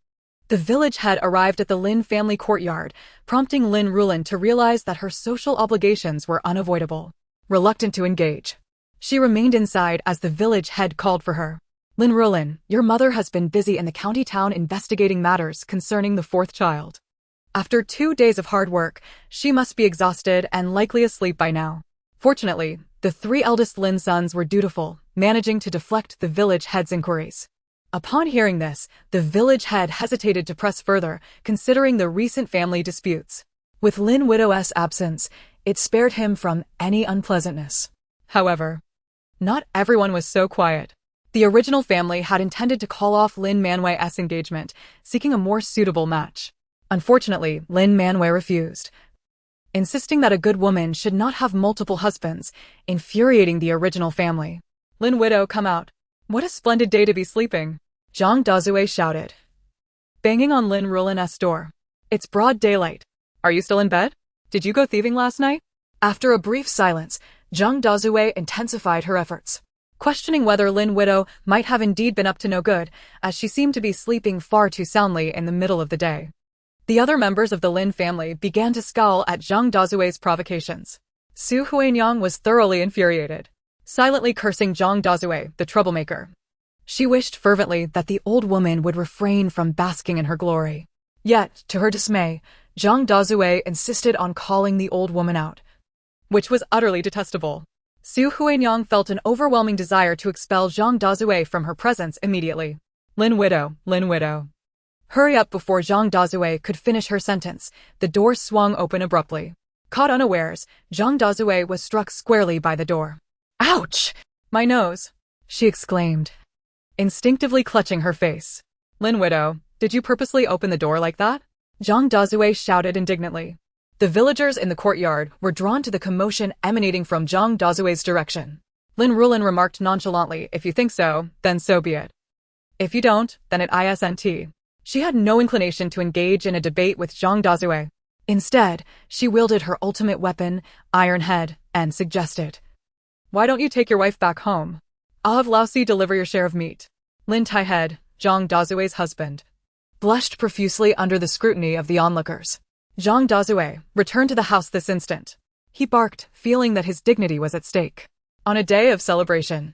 the village had arrived at the Lin family courtyard, prompting Lin Ruolan to realize that her social obligations were unavoidable. Reluctant to engage, she remained inside as the village head called for her. Lin Ruolan, your mother has been busy in the county town investigating matters concerning the fourth child. After 2 days of hard work, she must be exhausted and likely asleep by now. Fortunately, the 3 eldest Lin sons were dutiful, managing to deflect the village head's inquiries. Upon hearing this, the village head hesitated to press further, considering the recent family disputes. With Lin Widow's absence, it spared him from any unpleasantness. However, not everyone was so quiet. The original family had intended to call off Lin Manway's engagement, seeking a more suitable match. Unfortunately, Lin Manway refused, insisting that a good woman should not have multiple husbands, infuriating the original family. Lin Widow, come out. What a splendid day to be sleeping, Zhang Dazue shouted, banging on Lin Ruolan's door. It's broad daylight. Are you still in bed? Did you go thieving last night? After a brief silence, Zhang Dazue intensified her efforts, questioning whether Lin Widow might have indeed been up to no good, as she seemed to be sleeping far too soundly in the middle of the day. The other members of the Lin family began to scowl at Zhang Dazue's provocations. Su Huanyang was thoroughly infuriated, silently cursing Zhang Dazue, the troublemaker. She wished fervently that the old woman would refrain from basking in her glory. Yet, to her dismay, Zhang Dazue insisted on calling the old woman out, which was utterly detestable. Su Huanyang felt an overwhelming desire to expel Zhang Dazue from her presence immediately. Lin Widow, Lin Widow. Hurry up before Zhang Dazue could finish her sentence. The door swung open abruptly. Caught unawares, Zhang Dazue was struck squarely by the door. Ouch! My nose! She exclaimed, instinctively clutching her face. Lin Widow, did you purposely open the door like that? Zhang Dazue shouted indignantly. The villagers in the courtyard were drawn to the commotion emanating from Zhang Dazue's direction. Lin Ruolan remarked nonchalantly, if you think so, then so be it. If you don't, then it isn't. She had no inclination to engage in a debate with Zhang Dazue. Instead, she wielded her ultimate weapon, Iron Head, and suggested, why don't you take your wife back home? I'll have Laosi deliver your share of meat. Lin Taihead, Zhang Dazue's husband, blushed profusely under the scrutiny of the onlookers. Zhang Dazue returned to the house this instant. He barked, feeling that his dignity was at stake. On a day of celebration,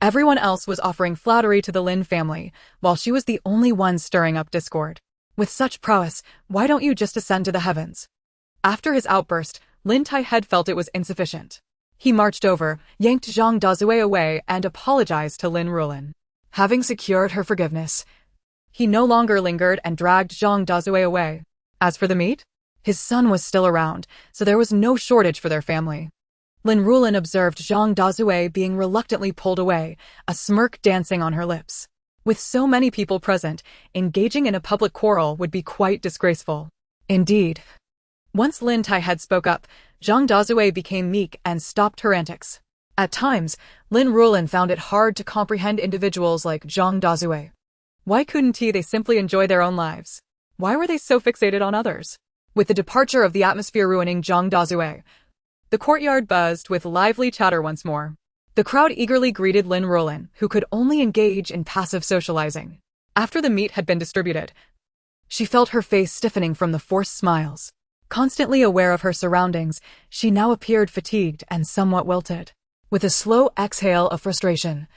everyone else was offering flattery to the Lin family, while she was the only one stirring up discord. With such prowess, why don't you just ascend to the heavens? After his outburst, Lin Taihead felt it was insufficient. He marched over, yanked Zhang Dazue away, and apologized to Lin Ruolan. Having secured her forgiveness, he no longer lingered and dragged Zhang Dazue away. As for the meat, his son was still around, so there was no shortage for their family. Lin Ruolan observed Zhang Dazue being reluctantly pulled away, a smirk dancing on her lips. With so many people present, engaging in a public quarrel would be quite disgraceful. Indeed. Once Lin Taihead spoke up, Zhang Dazue became meek and stopped her antics. At times, Lin Ruolan found it hard to comprehend individuals like Zhang Dazue. Why couldn't they simply enjoy their own lives? Why were they so fixated on others? With the departure of the atmosphere-ruining Zhang Dazue, the courtyard buzzed with lively chatter once more. The crowd eagerly greeted Lin Ruolan, who could only engage in passive socializing. After the meat had been distributed, she felt her face stiffening from the forced smiles. Constantly aware of her surroundings, she now appeared fatigued and somewhat wilted. With a slow exhale of frustration,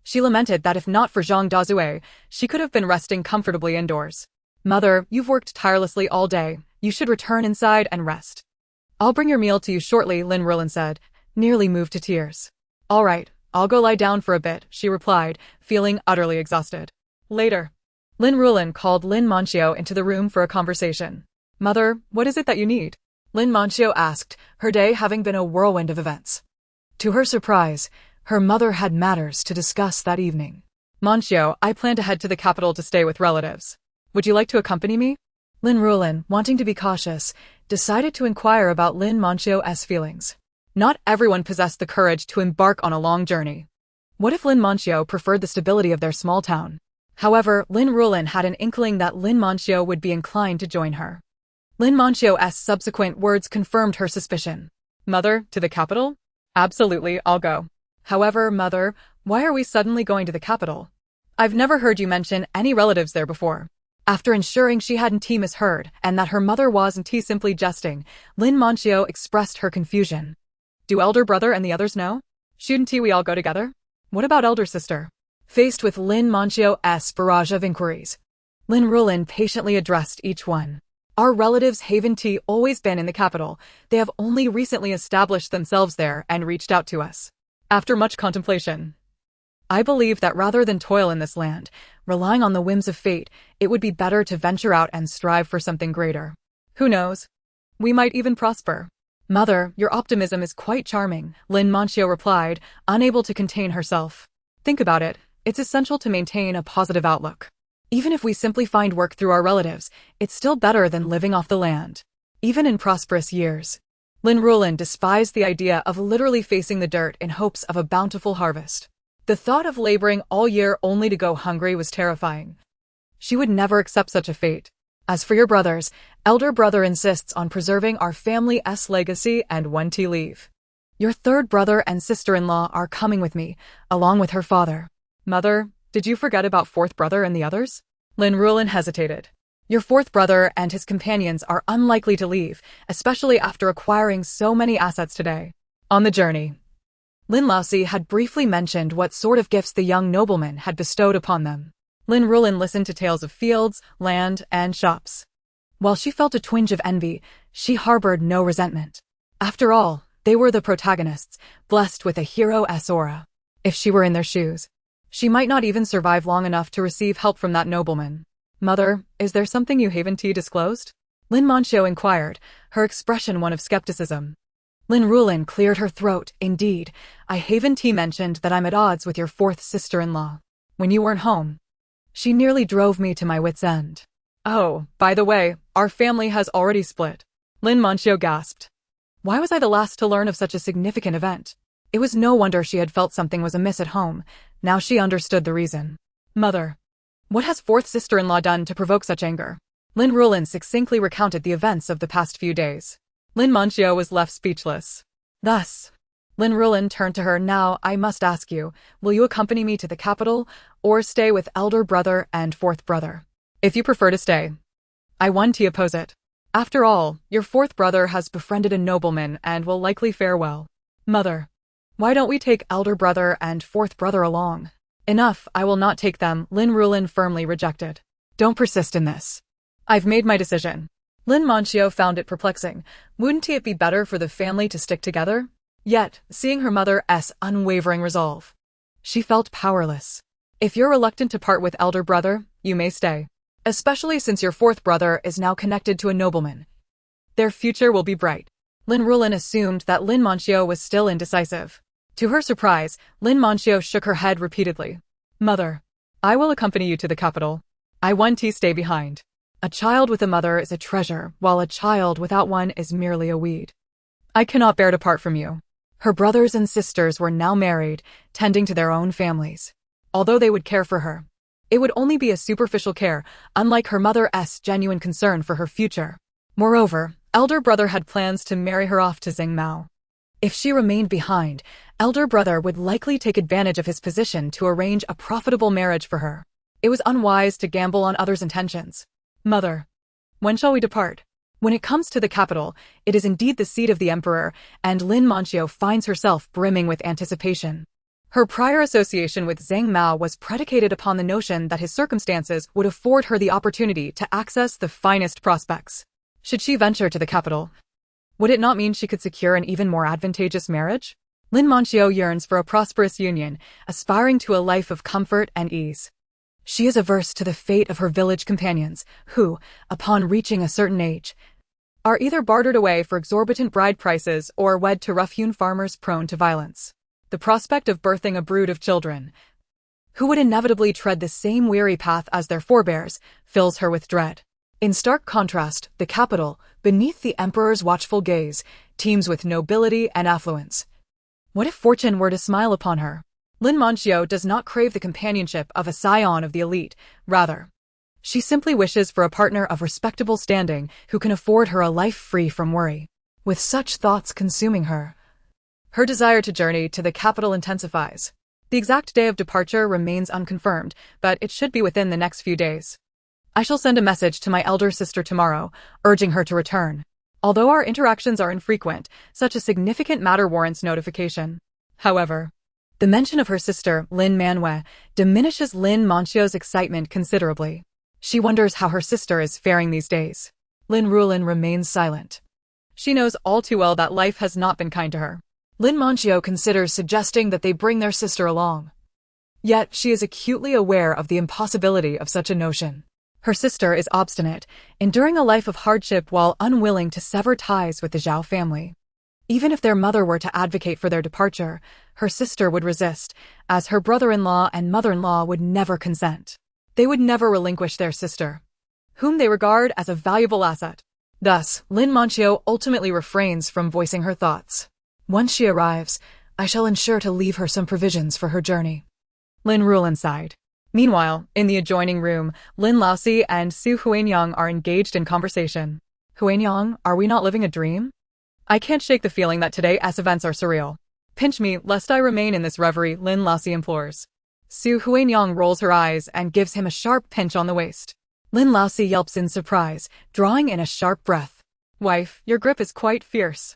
she lamented that if not for Zhang Dazue, she could have been resting comfortably indoors. Mother, you've worked tirelessly all day. You should return inside and rest. I'll bring your meal to you shortly, Lin Ruolan said, nearly moved to tears. All right, I'll go lie down for a bit, she replied, feeling utterly exhausted. Later, Lin Ruolan called Lin Manxiu into the room for a conversation. Mother, what is it that you need? Lin Manxiu asked, her day having been a whirlwind of events. To her surprise, her mother had matters to discuss that evening. Manxiu, I plan to head to the capital to stay with relatives. Would you like to accompany me? Lin Ruolan, wanting to be cautious, decided to inquire about Lin Manxiu's feelings. Not everyone possessed the courage to embark on a long journey. What if Lin Manxiu preferred the stability of their small town? However, Lin Ruolan had an inkling that Lin Manxiu would be inclined to join her. Lin Manxiu's subsequent words confirmed her suspicion. Mother, to the capital? Absolutely, I'll go. However, Mother, why are we suddenly going to the capital? I've never heard you mention any relatives there before. After ensuring she hadn't misheard and that her mother wasn't simply jesting, Lin Manxiu expressed her confusion. Do elder brother and the others know? Shouldn't we all go together? What about elder sister? Faced with Lin Ruolan's barrage of inquiries, Lin Ruolan patiently addressed each one. Our relatives haven't always been in the capital. They have only recently established themselves there and reached out to us. After much contemplation, I believe that rather than toil in this land, relying on the whims of fate, it would be better to venture out and strive for something greater. Who knows? We might even prosper. Mother, your optimism is quite charming, Lin Ruolan replied, unable to contain herself. Think about it. It's essential to maintain a positive outlook. Even if we simply find work through our relatives, it's still better than living off the land. Even in prosperous years. Lin Ruolan despised the idea of literally facing the dirt in hopes of a bountiful harvest. The thought of laboring all year only to go hungry was terrifying. She would never accept such a fate. As for your brothers, elder brother insists on preserving our family's legacy and won't leave. Your third brother and sister-in-law are coming with me, along with her father. Mother, did you forget about fourth brother and the others? Lin Ruolan hesitated. Your fourth brother and his companions are unlikely to leave, especially after acquiring so many assets today. On the journey, Lin Ruolan had briefly mentioned what sort of gifts the young nobleman had bestowed upon them. Lin Ruolan listened to tales of fields, land, and shops. While she felt a twinge of envy, she harbored no resentment. After all, they were the protagonists, blessed with a hero's aura. If she were in their shoes, she might not even survive long enough to receive help from that nobleman. Mother, is there something you haven't disclosed? Lin Ruolan inquired, her expression one of skepticism. Lin Ruolan cleared her throat. Indeed, I haven't mentioned that I'm at odds with your fourth sister-in-law. When you weren't home, she nearly drove me to my wit's end. Oh, by the way, our family has already split. Lin Ruolan gasped. Why was I the last to learn of such a significant event? It was no wonder she had felt something was amiss at home. Now she understood the reason. Mother, what has fourth sister-in-law done to provoke such anger? Lin Ruolan succinctly recounted the events of the past few days. Lin Ruolan was left speechless. Thus, Lin Ruolan turned to her. Now, I must ask you, will you accompany me to the capital, or stay with elder brother and fourth brother? If you prefer to stay, I won't oppose it. After all, your fourth brother has befriended a nobleman and will likely fare well. Mother, why don't we take elder brother and fourth brother along? Enough, I will not take them, Lin Ruolan firmly rejected. Don't persist in this. I've made my decision. Lin Ruolan found it perplexing. Wouldn't it be better for the family to stick together? Yet, seeing her mother's unwavering resolve, she felt powerless. If you're reluctant to part with elder brother, you may stay. Especially since your fourth brother is now connected to a nobleman. Their future will be bright. Lin Ruolan assumed that Lin Ruolan was still indecisive. To her surprise, Lin Ruolan shook her head repeatedly. Mother, I will accompany you to the capital. I won't stay behind. A child with a mother is a treasure, while a child without one is merely a weed. I cannot bear to part from you. Her brothers and sisters were now married, tending to their own families. Although they would care for her, it would only be a superficial care, unlike her mother's genuine concern for her future. Moreover, elder brother had plans to marry her off to Zhengmao. If she remained behind, elder brother would likely take advantage of his position to arrange a profitable marriage for her. It was unwise to gamble on others' intentions. Mother, when shall we depart? When it comes to the capital, it is indeed the seat of the emperor, and Lin Ruolan finds herself brimming with anticipation. Her prior association with Zhang Mao was predicated upon the notion that his circumstances would afford her the opportunity to access the finest prospects. Should she venture to the capital, would it not mean she could secure an even more advantageous marriage? Lin Ruolan yearns for a prosperous union, aspiring to a life of comfort and ease. She is averse to the fate of her village companions, who, upon reaching a certain age, are either bartered away for exorbitant bride prices or wed to rough-hewn farmers prone to violence. The prospect of birthing a brood of children, who would inevitably tread the same weary path as their forebears, fills her with dread. In stark contrast, the capital, beneath the emperor's watchful gaze, teems with nobility and affluence. What if fortune were to smile upon her? Lin Ruolan does not crave the companionship of a scion of the elite, rather, she simply wishes for a partner of respectable standing who can afford her a life free from worry. With such thoughts consuming her, her desire to journey to the capital intensifies. The exact day of departure remains unconfirmed, but it should be within the next few days. I shall send a message to my elder sister tomorrow, urging her to return. Although our interactions are infrequent, such a significant matter warrants notification. However, The mention of her sister, Lin Manwë, diminishes Lin Manchio's excitement considerably. She wonders how her sister is faring these days. Lin Ruolan remains silent. She knows all too well that life has not been kind to her. Lin Manchio considers suggesting that they bring their sister along. Yet she is acutely aware of the impossibility of such a notion. Her sister is obstinate, enduring a life of hardship while unwilling to sever ties with the Zhao family. Even if their mother were to advocate for their departure, her sister would resist, as her brother-in-law and mother-in-law would never consent. They would never relinquish their sister, whom they regard as a valuable asset. Thus, Lin Manchio ultimately refrains from voicing her thoughts. Once she arrives, I shall ensure to leave her some provisions for her journey. Lin Ruolan sighed. Meanwhile, in the adjoining room, Lin Laosi and Su Huanyang are engaged in conversation. Huanyang, are we not living a dream? I can't shake the feeling that today's events are surreal. Pinch me, lest I remain in this reverie, Lin Laosi implores. Su Huanyang rolls her eyes and gives him a sharp pinch on the waist. Lin Laosi yelps in surprise, drawing in a sharp breath. Wife, your grip is quite fierce.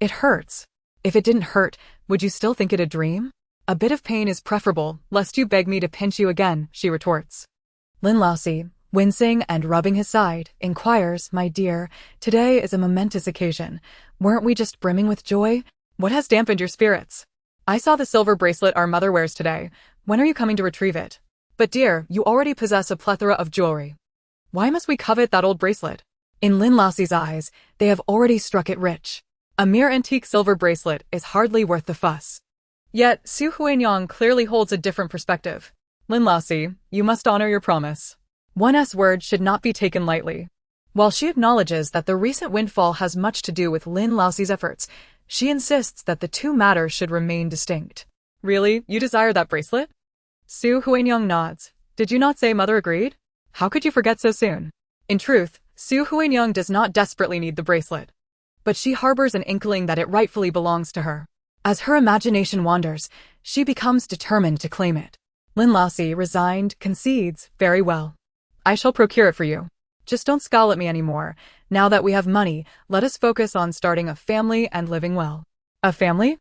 It hurts. If it didn't hurt, would you still think it a dream? A bit of pain is preferable, lest you beg me to pinch you again, she retorts. Lin Laosi, wincing and rubbing his side, inquires, My dear, today is a momentous occasion. Weren't we just brimming with joy? What has dampened your spirits? I saw the silver bracelet our mother wears today. When are you coming to retrieve it? But dear, you already possess a plethora of jewelry. Why must we covet that old bracelet? In Lin Laosi's eyes, they have already struck it rich. A mere antique silver bracelet is hardly worth the fuss. Yet, Su Huanyang clearly holds a different perspective. Lin Laosi, you must honor your promise. One's word should not be taken lightly. While she acknowledges that the recent windfall has much to do with Lin Laosi's efforts, she insists that the two matters should remain distinct. Really, you desire that bracelet? Su Huanyang nods. Did you not say mother agreed? How could you forget so soon? In truth, Su Huanyang does not desperately need the bracelet, but she harbors an inkling that it rightfully belongs to her. As her imagination wanders, she becomes determined to claim it. Lin Laosi, resigned, concedes, Very well. I shall procure it for you. Just don't scowl at me anymore. Now that we have money, let us focus on starting a family and living well. A family?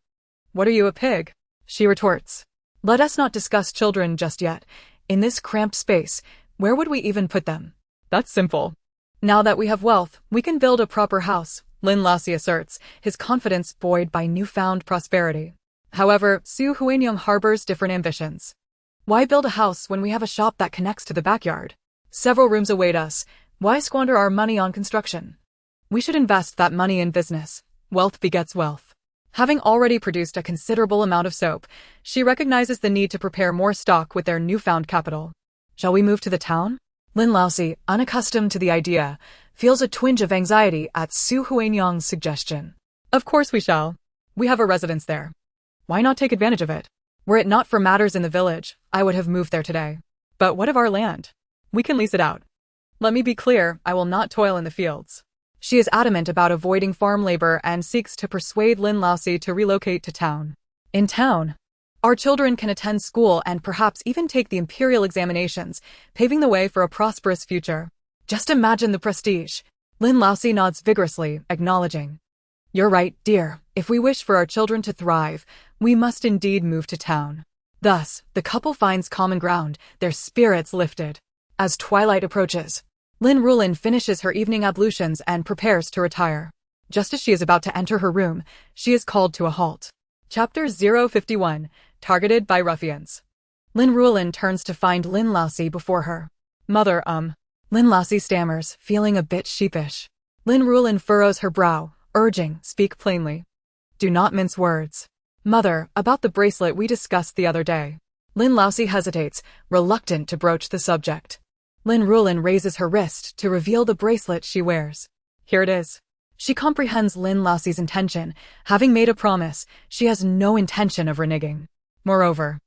What are you, a pig? She retorts. Let us not discuss children just yet. In this cramped space, where would we even put them? That's simple. Now that we have wealth, we can build a proper house, Lin Laosi asserts, his confidence buoyed by newfound prosperity. However, Su Huanyang harbors different ambitions. Why build a house when we have a shop that connects to the backyard? Several rooms await us. Why squander our money on construction? We should invest that money in business. Wealth begets wealth. Having already produced a considerable amount of soap, she recognizes the need to prepare more stock with their newfound capital. Shall we move to the town? Lin Laosi, unaccustomed to the idea, feels a twinge of anxiety at Su Huanyang's suggestion. Of course we shall. We have a residence there. Why not take advantage of it? Were it not for matters in the village, I would have moved there today. But what of our land? We can lease it out. Let me be clear, I will not toil in the fields. She is adamant about avoiding farm labor and seeks to persuade Lin Laosi to relocate to town. In town, our children can attend school and perhaps even take the imperial examinations, paving the way for a prosperous future. Just imagine the prestige. Lin Laosi nods vigorously, acknowledging. You're right, dear. If we wish for our children to thrive, we must indeed move to town. Thus, the couple finds common ground, their spirits lifted. As twilight approaches, Lin Ruolan finishes her evening ablutions and prepares to retire. Just as she is about to enter her room, she is called to a halt. Chapter 051, Targeted by Ruffians. Lin Ruolan turns to find Lin Laosi before her. Mother, Lin Laosi stammers, feeling a bit sheepish. Lin Ruolan furrows her brow, urging, Speak plainly. Do not mince words. Mother, about the bracelet we discussed the other day. Lin Laosi hesitates, reluctant to broach the subject. Lin Ruolan raises her wrist to reveal the bracelet she wears. Here it is. She comprehends Lin Laosi's intention. Having made a promise, she has no intention of reneging. Moreover,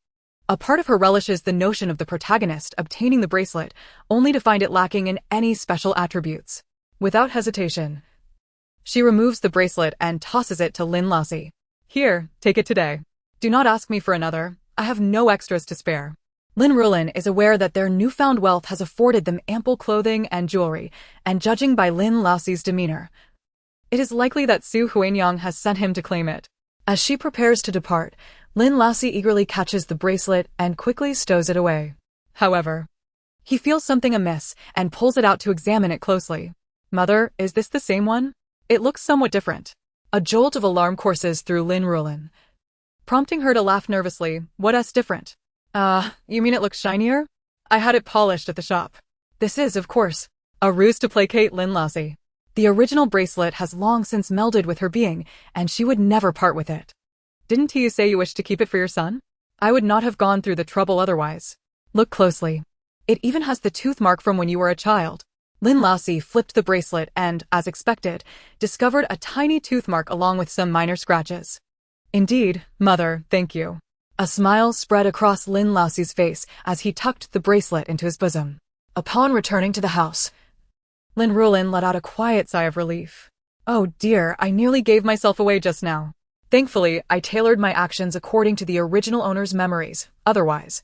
a part of her relishes the notion of the protagonist obtaining the bracelet, only to find it lacking in any special attributes. Without hesitation, she removes the bracelet and tosses it to Lin Laosi. Here, take it today. Do not ask me for another. I have no extras to spare. Lin Ruolan is aware that their newfound wealth has afforded them ample clothing and jewelry, and judging by Lin Laosi's demeanor, it is likely that Su Huanyang has sent him to claim it. As she prepares to depart, Lin Laosi eagerly catches the bracelet and quickly stows it away. However, he feels something amiss and pulls it out to examine it closely. Mother, is this the same one? It looks somewhat different. A jolt of alarm courses through Lin Ruolan, prompting her to laugh nervously. What's different? You mean it looks shinier? I had it polished at the shop. This is, of course, a ruse to placate Lin Laosi. The original bracelet has long since melded with her being, and she would never part with it. Didn't you say you wished to keep it for your son? I would not have gone through the trouble otherwise. Look closely. It even has the tooth mark from when you were a child. Lin Laosi flipped the bracelet and, as expected, discovered a tiny tooth mark along with some minor scratches. Indeed, mother, thank you. A smile spread across Lin Laosi's face as he tucked the bracelet into his bosom. Upon returning to the house, Lin Ruolan let out a quiet sigh of relief. Oh dear, I nearly gave myself away just now. Thankfully, I tailored my actions according to the original owner's memories. Otherwise,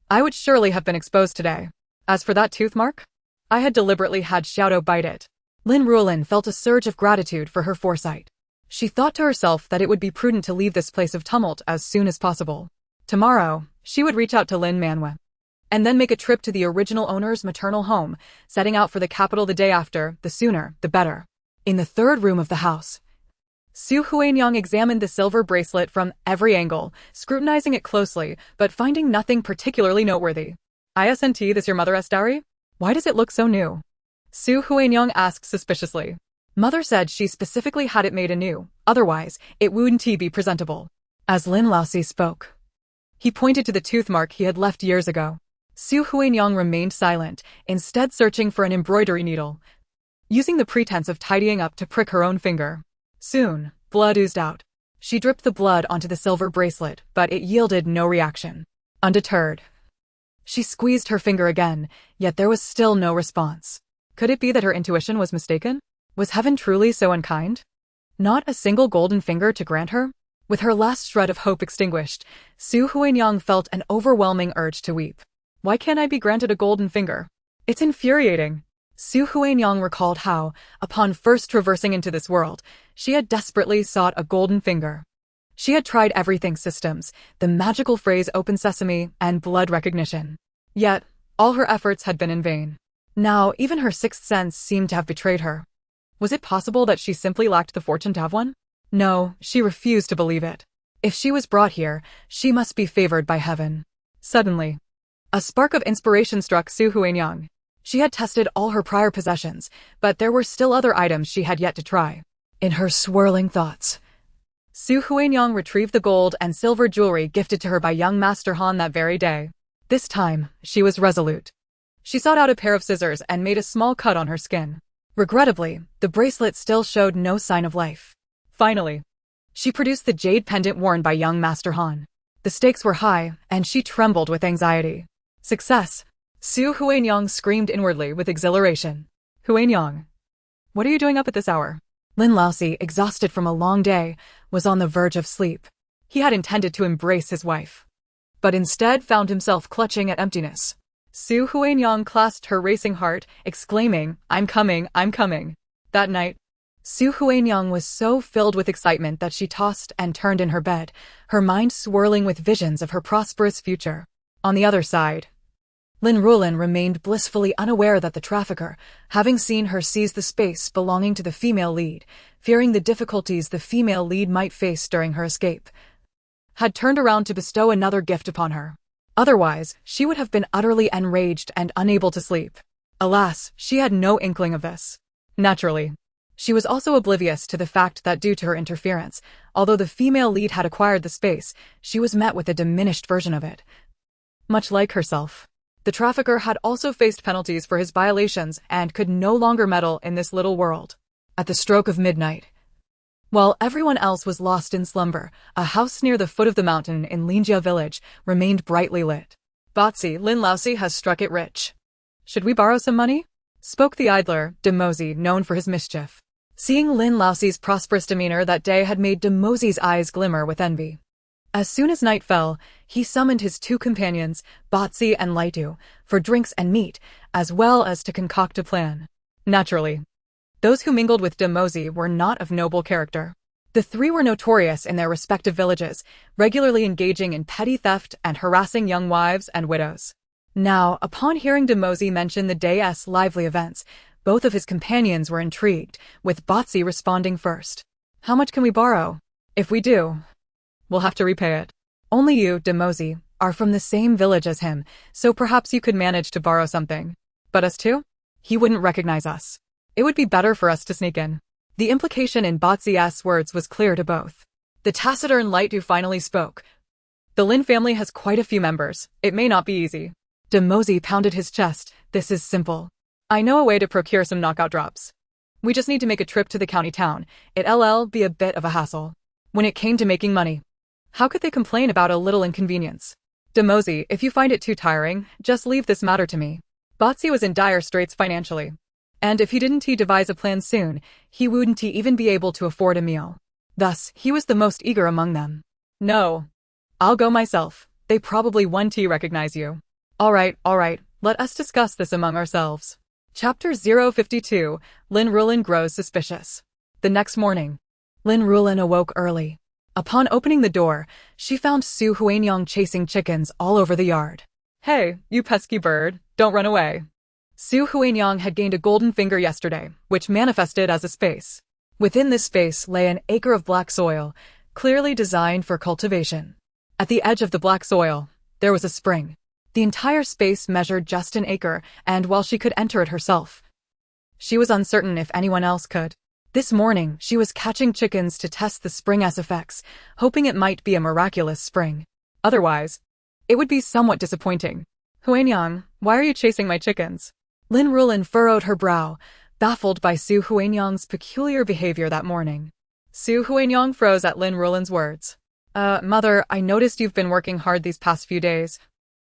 I would surely have been exposed today. As for that tooth mark, I had deliberately had Xiaodo bite it. Lin Ruolan felt a surge of gratitude for her foresight. She thought to herself that it would be prudent to leave this place of tumult as soon as possible. Tomorrow, she would reach out to Lin Manwe, and then make a trip to the original owner's maternal home, setting out for the capital the day after. The sooner, the better. In the third room of the house, Su Huanyang examined the silver bracelet from every angle, scrutinizing it closely, but finding nothing particularly noteworthy. Isn't this your mother's dowry? Why does it look so new? Su Huanyang asked suspiciously. Mother said she specifically had it made anew, otherwise, it wouldn't be presentable. As Lin Laosi spoke, he pointed to the tooth mark he had left years ago. Su Huanyang remained silent, instead searching for an embroidery needle, using the pretense of tidying up to prick her own finger. Soon, blood oozed out. She dripped the blood onto the silver bracelet, but it yielded no reaction. Undeterred, she squeezed her finger again, yet there was still no response. Could it be that her intuition was mistaken? Was heaven truly so unkind? Not a single golden finger to grant her? With her last shred of hope extinguished, Su Huanyang felt an overwhelming urge to weep. Why can't I be granted a golden finger? It's infuriating. Su Huanyang recalled how, upon first traversing into this world, she had desperately sought a golden finger. She had tried everything: systems, the magical phrase open sesame, and blood recognition. Yet, all her efforts had been in vain. Now, even her sixth sense seemed to have betrayed her. Was it possible that she simply lacked the fortune to have one? No, she refused to believe it. If she was brought here, she must be favored by heaven. Suddenly, a spark of inspiration struck Su Huanyang. She had tested all her prior possessions, but there were still other items she had yet to try. In her swirling thoughts, Su Huanyang retrieved the gold and silver jewelry gifted to her by young Master Han that very day. This time, she was resolute. She sought out a pair of scissors and made a small cut on her skin. Regrettably, the bracelet still showed no sign of life. Finally, she produced the jade pendant worn by young Master Han. The stakes were high, and she trembled with anxiety. Success! Su Huanyang screamed inwardly with exhilaration. Huanyang, what are you doing up at this hour? Lin Laosi, exhausted from a long day, was on the verge of sleep. He had intended to embrace his wife, but instead found himself clutching at emptiness. Su Huanyang clasped her racing heart, exclaiming, I'm coming, I'm coming. That night, Su Huanyang was so filled with excitement that she tossed and turned in her bed, her mind swirling with visions of her prosperous future. On the other side, Lin Ruolan remained blissfully unaware that the trafficker, having seen her seize the space belonging to the female lead, fearing the difficulties the female lead might face during her escape, had turned around to bestow another gift upon her. Otherwise, she would have been utterly enraged and unable to sleep. Alas, she had no inkling of this. Naturally, she was also oblivious to the fact that due to her interference, although the female lead had acquired the space, she was met with a diminished version of it. Much like herself, the trafficker had also faced penalties for his violations and could no longer meddle in this little world. At the stroke of midnight, while everyone else was lost in slumber, a house near the foot of the mountain in Linjia village remained brightly lit. Botsy, Lin Laosi has struck it rich. Should we borrow some money? Spoke the idler, Demosi, known for his mischief. Seeing Lin Laosi's prosperous demeanor that day had made Demosi's eyes glimmer with envy. As soon as night fell, he summoned his two companions, Botsy and Laitu, for drinks and meat, as well as to concoct a plan. Naturally, those who mingled with Demosi were not of noble character. The three were notorious in their respective villages, regularly engaging in petty theft and harassing young wives and widows. Now, upon hearing Demosi mention the day's lively events, both of his companions were intrigued, with Botsy responding first. How much can we borrow? If we do, we'll have to repay it. Only you, Demosi, are from the same village as him, so perhaps you could manage to borrow something. But us two? He wouldn't recognize us. It would be better for us to sneak in. The implication in Botsy's words was clear to both. The taciturn Lightu finally spoke. The Lin family has quite a few members. It may not be easy. Demosi pounded his chest. This is simple. I know a way to procure some knockout drops. We just need to make a trip to the county town. It'll be a bit of a hassle. When it came to making money, how could they complain about a little inconvenience? Demosi, if you find it too tiring, just leave this matter to me. Botsy was in dire straits financially. And if he didn't devise a plan soon, he wouldn't even be able to afford a meal. Thus, he was the most eager among them. No. I'll go myself. They probably won't recognize you. All right, let us discuss this among ourselves. Chapter 052, Lin Ruolan grows suspicious. The next morning, Lin Ruolan awoke early. Upon opening the door, she found Su Huanyang chasing chickens all over the yard. Hey, you pesky bird, don't run away. Su Huanyang had gained a golden finger yesterday, which manifested as a space. Within this space lay an acre of black soil, clearly designed for cultivation. At the edge of the black soil, there was a spring. The entire space measured just an acre, and while she could enter it herself, she was uncertain if anyone else could. This morning, she was catching chickens to test the spring's effects, hoping it might be a miraculous spring. Otherwise, it would be somewhat disappointing. Huanyang, why are you chasing my chickens? Lin Ruolan furrowed her brow, baffled by Su Huanyang's peculiar behavior that morning. Su Huanyang froze at Lin Ruolan's words. Mother, I noticed you've been working hard these past few days.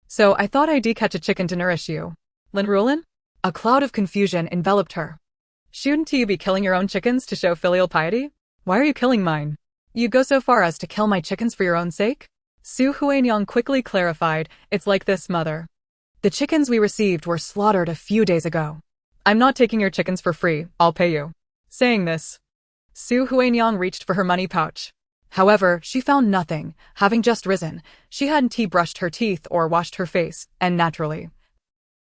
So I thought I'd catch a chicken to nourish you. Lin Ruolan? A cloud of confusion enveloped her. Shouldn't you be killing your own chickens to show filial piety? Why are you killing mine? You'd go so far as to kill my chickens for your own sake? Su Huanyang quickly clarified, it's like this, mother. The chickens we received were slaughtered a few days ago. I'm not taking your chickens for free, I'll pay you. Saying this, Su Huanyang reached for her money pouch. However, she found nothing. Having just risen, she hadn't brushed her teeth or washed her face, and naturally,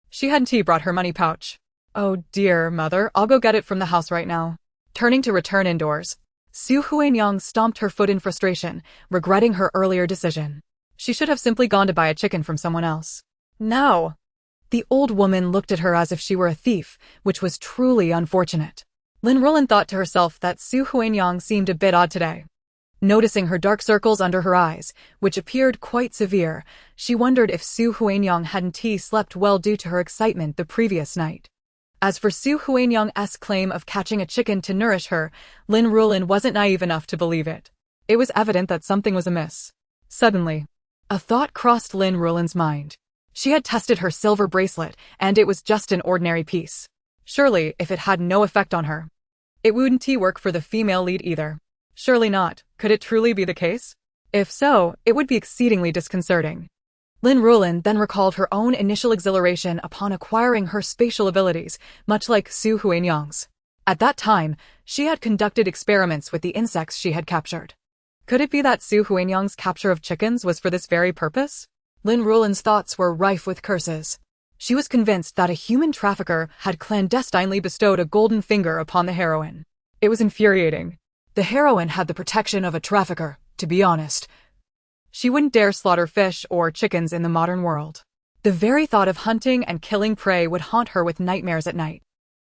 she hadn't brought her money pouch. Oh dear, mother, I'll go get it from the house right now. Turning to return indoors, Su Huanyang stomped her foot in frustration, regretting her earlier decision. She should have simply gone to buy a chicken from someone else. Now, the old woman looked at her as if she were a thief, which was truly unfortunate. Lin Ruolan thought to herself that Su Huanyang seemed a bit odd today. Noticing her dark circles under her eyes, which appeared quite severe, she wondered if Su Huanyang hadn't slept well due to her excitement the previous night. As for Su Huanyang's claim of catching a chicken to nourish her, Lin Ruolan wasn't naive enough to believe it. It was evident that something was amiss. Suddenly, a thought crossed Lin Ruolan's mind. She had tested her silver bracelet, and it was just an ordinary piece. Surely, if it had no effect on her, it wouldn't work for the female lead either. Surely not. Could it truly be the case? If so, it would be exceedingly disconcerting. Lin Ruolan then recalled her own initial exhilaration upon acquiring her spatial abilities, much like Su Huanyang's. At that time, she had conducted experiments with the insects she had captured. Could it be that Su Huanyang's capture of chickens was for this very purpose? Lin Ruolan's thoughts were rife with curses. She was convinced that a human trafficker had clandestinely bestowed a golden finger upon the heroine. It was infuriating. The heroine had the protection of a trafficker, to be honest. She wouldn't dare slaughter fish or chickens in the modern world. The very thought of hunting and killing prey would haunt her with nightmares at night.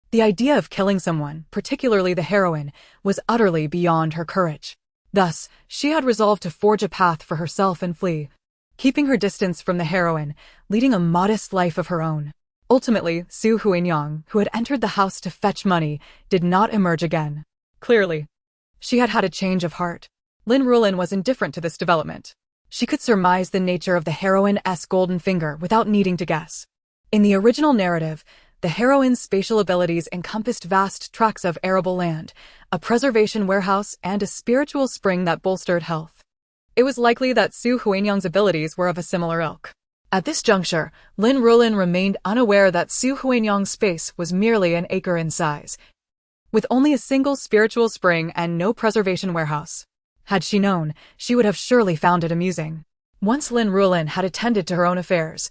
The idea of killing someone, particularly the heroine, was utterly beyond her courage. Thus, she had resolved to forge a path for herself and flee, keeping her distance from the heroine, leading a modest life of her own. Ultimately, Su Huanyang, who had entered the house to fetch money, did not emerge again. Clearly, she had had a change of heart. Lin Ruolan was indifferent to this development. She could surmise the nature of the heroine's golden finger without needing to guess. In the original narrative, the heroine's spatial abilities encompassed vast tracts of arable land, a preservation warehouse, and a spiritual spring that bolstered health. It was likely that Su Huanyang's abilities were of a similar ilk. At this juncture, Lin Ruolan remained unaware that Su Huanyang's space was merely an acre in size. with only a single spiritual spring and no preservation warehouse. Had she known, she would have surely found it amusing. Once Lin Ruolan had attended to her own affairs,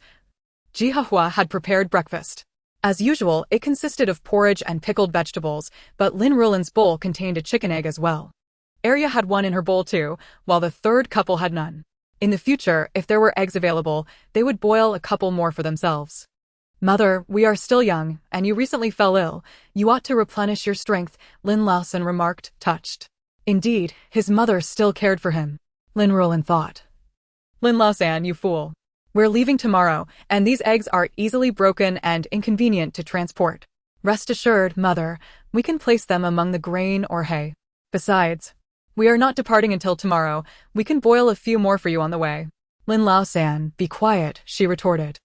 Donghua had prepared breakfast. As usual, it consisted of porridge and pickled vegetables, but Lin Ruolan's bowl contained a chicken egg as well. Arya had one in her bowl too, while the third couple had none. In the future, if there were eggs available, they would boil a couple more for themselves. Mother, we are still young, and you recently fell ill. You ought to replenish your strength, Lin Ruolan remarked, touched. Indeed, his mother still cared for him. Lin Ruolan thought. Lin Ruolan, you fool. We're leaving tomorrow, and these eggs are easily broken and inconvenient to transport. Rest assured, Mother, we can place them among the grain or hay. Besides, we are not departing until tomorrow. We can boil a few more for you on the way. Lin Ruolan, be quiet, she retorted.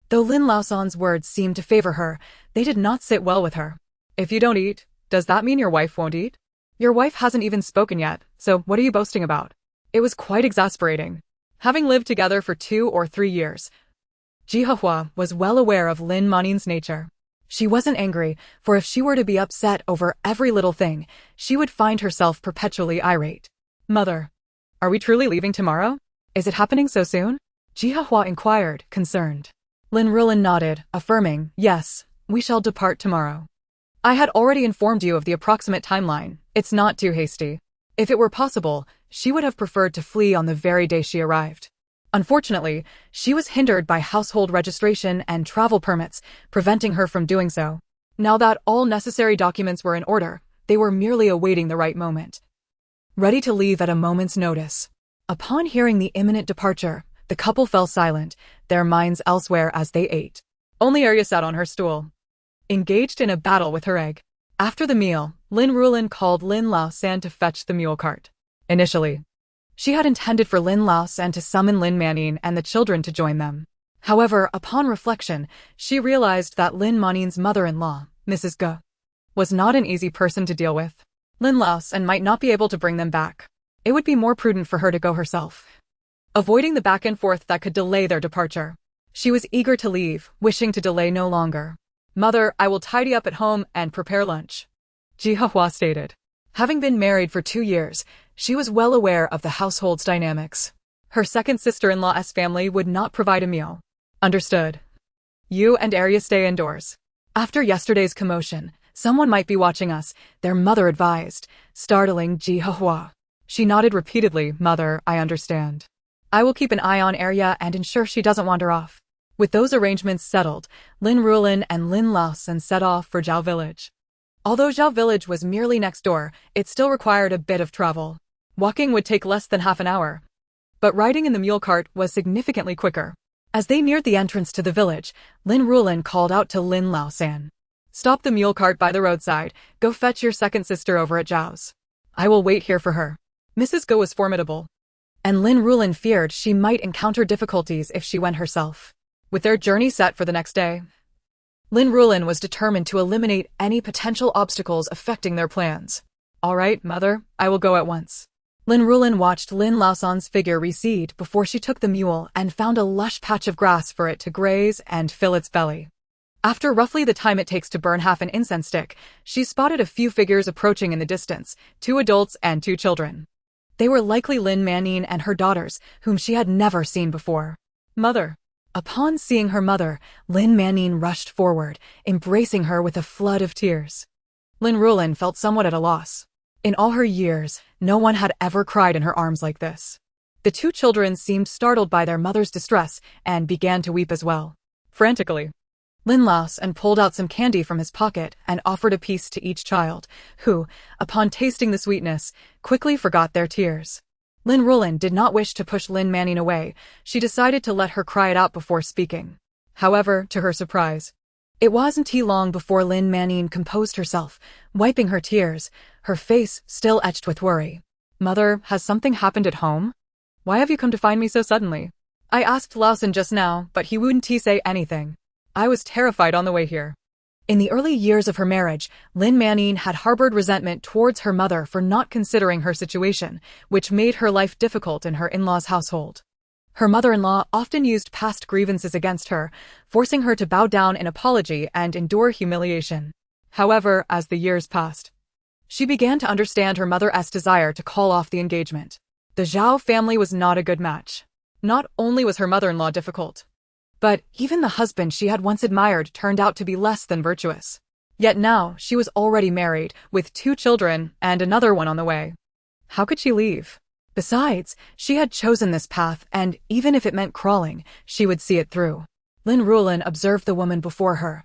Though Lin Ruolan's words seemed to favor her, they did not sit well with her. If you don't eat, does that mean your wife won't eat? Your wife hasn't even spoken yet, so what are you boasting about? It was quite exasperating. Having lived together for 2 or 3 years, Donghua was well aware of Lin Ruolan's nature. She wasn't angry, for if she were to be upset over every little thing, she would find herself perpetually irate. Mother, are we truly leaving tomorrow? Is it happening so soon? Donghua inquired, concerned. Lin Ruolan nodded, affirming, yes, we shall depart tomorrow. I had already informed you of the approximate timeline. It's not too hasty. If it were possible, she would have preferred to flee on the very day she arrived. Unfortunately, she was hindered by household registration and travel permits, preventing her from doing so. Now that all necessary documents were in order, they were merely awaiting the right moment. Ready to leave at a moment's notice. Upon hearing the imminent departure, the couple fell silent, their minds elsewhere as they ate. Only Arya sat on her stool, engaged in a battle with her egg. After the meal, Lin Ruolan called Lin Ruolan to fetch the mule cart. Initially, she had intended for Lin Ruolan to summon Lin Ruolan and the children to join them. However, upon reflection, she realized that Lin Ruolan's mother-in-law, Mrs. Ge, was not an easy person to deal with. Lin Ruolan might not be able to bring them back. It would be more prudent for her to go herself, avoiding the back and forth that could delay their departure. She was eager to leave, wishing to delay no longer. Mother, I will tidy up at home and prepare lunch, Donghua stated. Having been married for 2 years, she was well aware of the household's dynamics. Her second sister-in-law's family would not provide a meal. Understood. You and Arya stay indoors. After yesterday's commotion, someone might be watching us, their mother advised, startling Donghua. She nodded repeatedly, Mother, I understand. I will keep an eye on Arya and ensure she doesn't wander off. With those arrangements settled, Lin Ruolan and Lin Ruolan set off for Zhao Village. Although Zhao Village was merely next door, it still required a bit of travel. Walking would take less than half an hour, but riding in the mule cart was significantly quicker. As they neared the entrance to the village, Lin Ruolan called out to Lin Ruolan. Stop the mule cart by the roadside, go fetch your second sister over at Zhao's. I will wait here for her. Mrs. Ge was formidable, and Lin Ruolan feared she might encounter difficulties if she went herself. With their journey set for the next day, Lin Ruolan was determined to eliminate any potential obstacles affecting their plans. All right, Mother, I will go at once. Lin Ruolan watched Lin Ruolan's figure recede before she took the mule and found a lush patch of grass for it to graze and fill its belly. After roughly the time it takes to burn half an incense stick, she spotted a few figures approaching in the distance, 2 adults and 2 children. They were likely Lin Ruolan and her daughters, whom she had never seen before. Mother. Upon seeing her mother, Lin Ruolan rushed forward, embracing her with a flood of tears. Lin Ruolan felt somewhat at a loss. In all her years, no one had ever cried in her arms like this. The 2 children seemed startled by their mother's distress and began to weep as well. Frantically, Lin Ruolan pulled out some candy from his pocket and offered a piece to each child, who, upon tasting the sweetness, quickly forgot their tears. Lin Ruolan did not wish to push Lin Ruolan away. She decided to let her cry it out before speaking. However, to her surprise, it wasn't long before Lin Ruolan composed herself, wiping her tears, her face still etched with worry. Mother, has something happened at home? Why have you come to find me so suddenly? I asked Ruolan just now, but he wouldn't say anything. I was terrified on the way here. In the early years of her marriage, Lin Ruolan had harbored resentment towards her mother for not considering her situation, which made her life difficult in her in-laws' household. Her mother-in-law often used past grievances against her, forcing her to bow down in apology and endure humiliation. However, as the years passed, She began to understand her mother's desire to call off the engagement. The Zhao family was not a good match. Not only was her mother-in-law difficult, but even the husband she had once admired turned out to be less than virtuous. Yet now she was already married, with 2 children and another one on the way. How could she leave? Besides, she had chosen this path, and even if it meant crawling, she would see it through. Lin Ruolan observed the woman before her,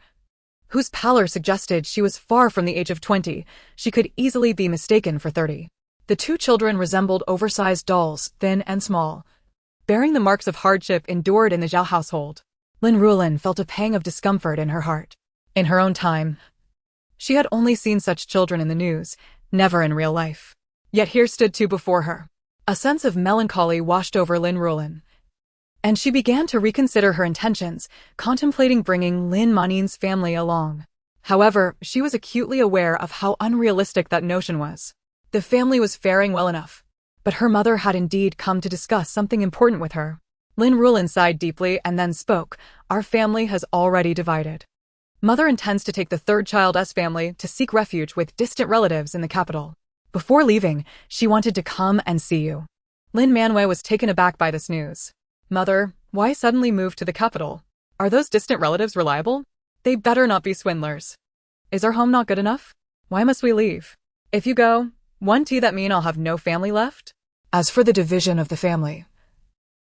whose pallor suggested she was far from the age of 20. She could easily be mistaken for 30. The 2 children resembled oversized dolls, thin and small, bearing the marks of hardship endured in the Zhao household. Lin Ruolan felt a pang of discomfort in her heart. In her own time, she had only seen such children in the news, never in real life. Yet here stood 2 before her. A sense of melancholy washed over Lin Ruolan, and she began to reconsider her intentions, contemplating bringing Lin Manin's family along. However, she was acutely aware of how unrealistic that notion was. The family was faring well enough, but her mother had indeed come to discuss something important with her. Lin Ruolan sighed deeply and then spoke. Our family has already divided. Mother intends to take the 3rd child's family to seek refuge with distant relatives in the capital. Before leaving, she wanted to come and see you. Lin Manwei was taken aback by this news. Mother, why suddenly move to the capital? Are those distant relatives reliable? They better not be swindlers. Is our home not good enough? Why must we leave? If you go, won't that mean I'll have no family left? As for the division of the family,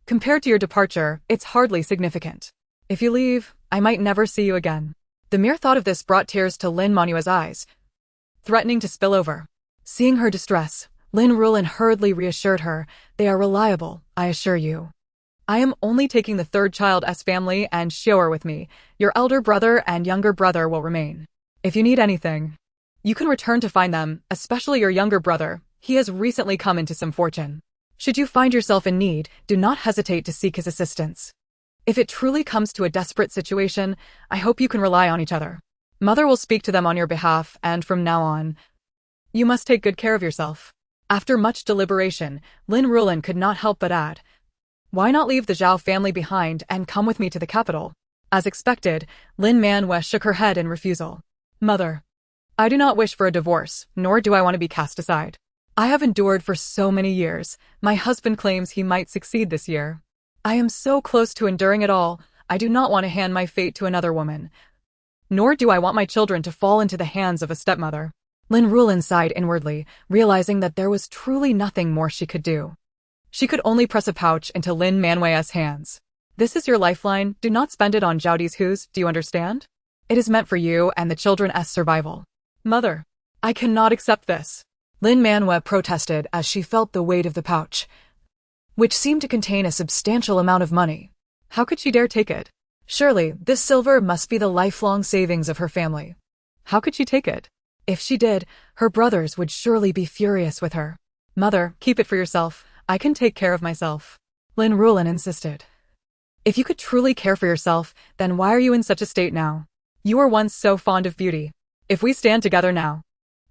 compared to your departure, it's hardly significant. If you leave, I might never see you again. The mere thought of this brought tears to Lin Manua's eyes, threatening to spill over. Seeing her distress, Lin Ruolan hurriedly reassured her. They are reliable, I assure you. I am only taking the 3rd child's family and Xiao with me. Your elder brother and younger brother will remain. If you need anything, you can return to find them, especially your younger brother. He has recently come into some fortune. Should you find yourself in need, do not hesitate to seek his assistance. If it truly comes to a desperate situation, I hope you can rely on each other. Mother will speak to them on your behalf, and from now on, you must take good care of yourself. After much deliberation, Lin Ruolan could not help but add, why not leave the Zhao family behind and come with me to the capital? As expected, Lin Manwei shook her head in refusal. Mother, I do not wish for a divorce, nor do I want to be cast aside. I have endured for so many years. My husband claims he might succeed this year. I am so close to enduring it all. I do not want to hand my fate to another woman. Nor do I want my children to fall into the hands of a stepmother. Lin Ruolan sighed inwardly, realizing that there was truly nothing more she could do. She could only press a pouch into Lin Manwei's hands. This is your lifeline, do not spend it on Zhao Di's, do you understand? It is meant for you and the children's survival. Mother, I cannot accept this. Lin Manwei protested as she felt the weight of the pouch, which seemed to contain a substantial amount of money. How could she dare take it? Surely, this silver must be the lifelong savings of her family. How could she take it? If she did, her brothers would surely be furious with her. Mother, keep it for yourself. I can take care of myself. Lin Ruolan insisted. If you could truly care for yourself, then why are you in such a state now? You were once so fond of beauty. If we stand together now,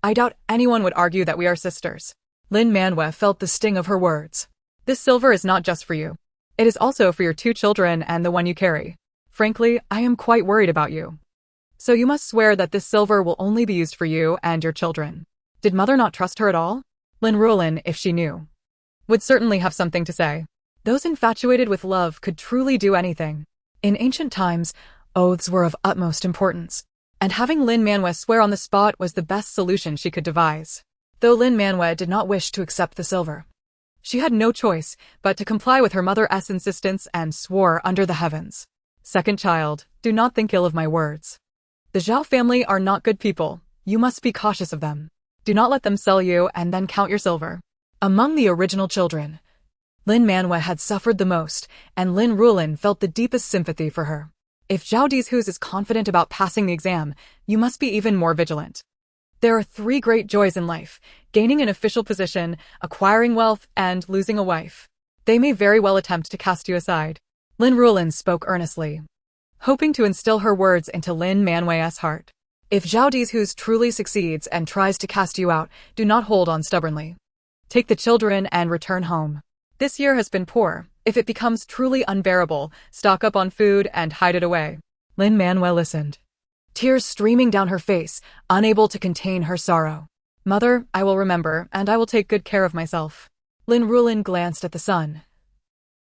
I doubt anyone would argue that we are sisters. Lin Manwei felt the sting of her words. This silver is not just for you. It is also for your 2 children and the one you carry. Frankly, I am quite worried about you. So you must swear that this silver will only be used for you and your children. Did mother not trust her at all? Lin Ruolan, if she knew, would certainly have something to say. Those infatuated with love could truly do anything. In ancient times, oaths were of utmost importance, and having Lin Manwei swear on the spot was the best solution she could devise. Though Lin Manwei did not wish to accept the silver, she had no choice but to comply with her mother's insistence and swore under the heavens. Second child, do not think ill of my words. The Zhao family are not good people. You must be cautious of them. Do not let them sell you and then count your silver. Among the original children, Lin Manwei had suffered the most, and Lin Ruolan felt the deepest sympathy for her. If Zhao Di's is confident about passing the exam, you must be even more vigilant. There are 3 great joys in life: gaining an official position, acquiring wealth, and losing a wife. They may very well attempt to cast you aside. Lin Ruolan spoke earnestly, hoping to instill her words into Lin Manwei's heart. If Zhao Di's truly succeeds and tries to cast you out, do not hold on stubbornly. Take the children and return home. This year has been poor. If it becomes truly unbearable, stock up on food and hide it away. Lin Manwei listened, tears streaming down her face, unable to contain her sorrow. Mother, I will remember, and I will take good care of myself. Lin Ruolan glanced at the sun,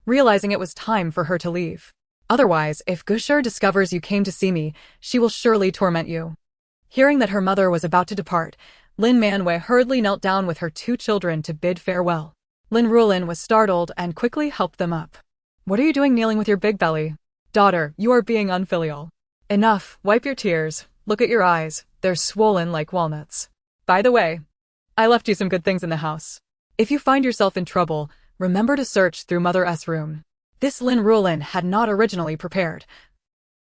realizing it was time for her to leave. Otherwise, if Gushur discovers you came to see me, she will surely torment you. Hearing that her mother was about to depart, Lin Manwei hurriedly knelt down with her 2 children to bid farewell. Lin Ruolan was startled and quickly helped them up. What are you doing kneeling with your big belly? Daughter, you are being unfilial. Enough, wipe your tears, look at your eyes, they're swollen like walnuts. By the way, I left you some good things in the house. If you find yourself in trouble, remember to search through Mother's room. This Lin Ruolan had not originally prepared.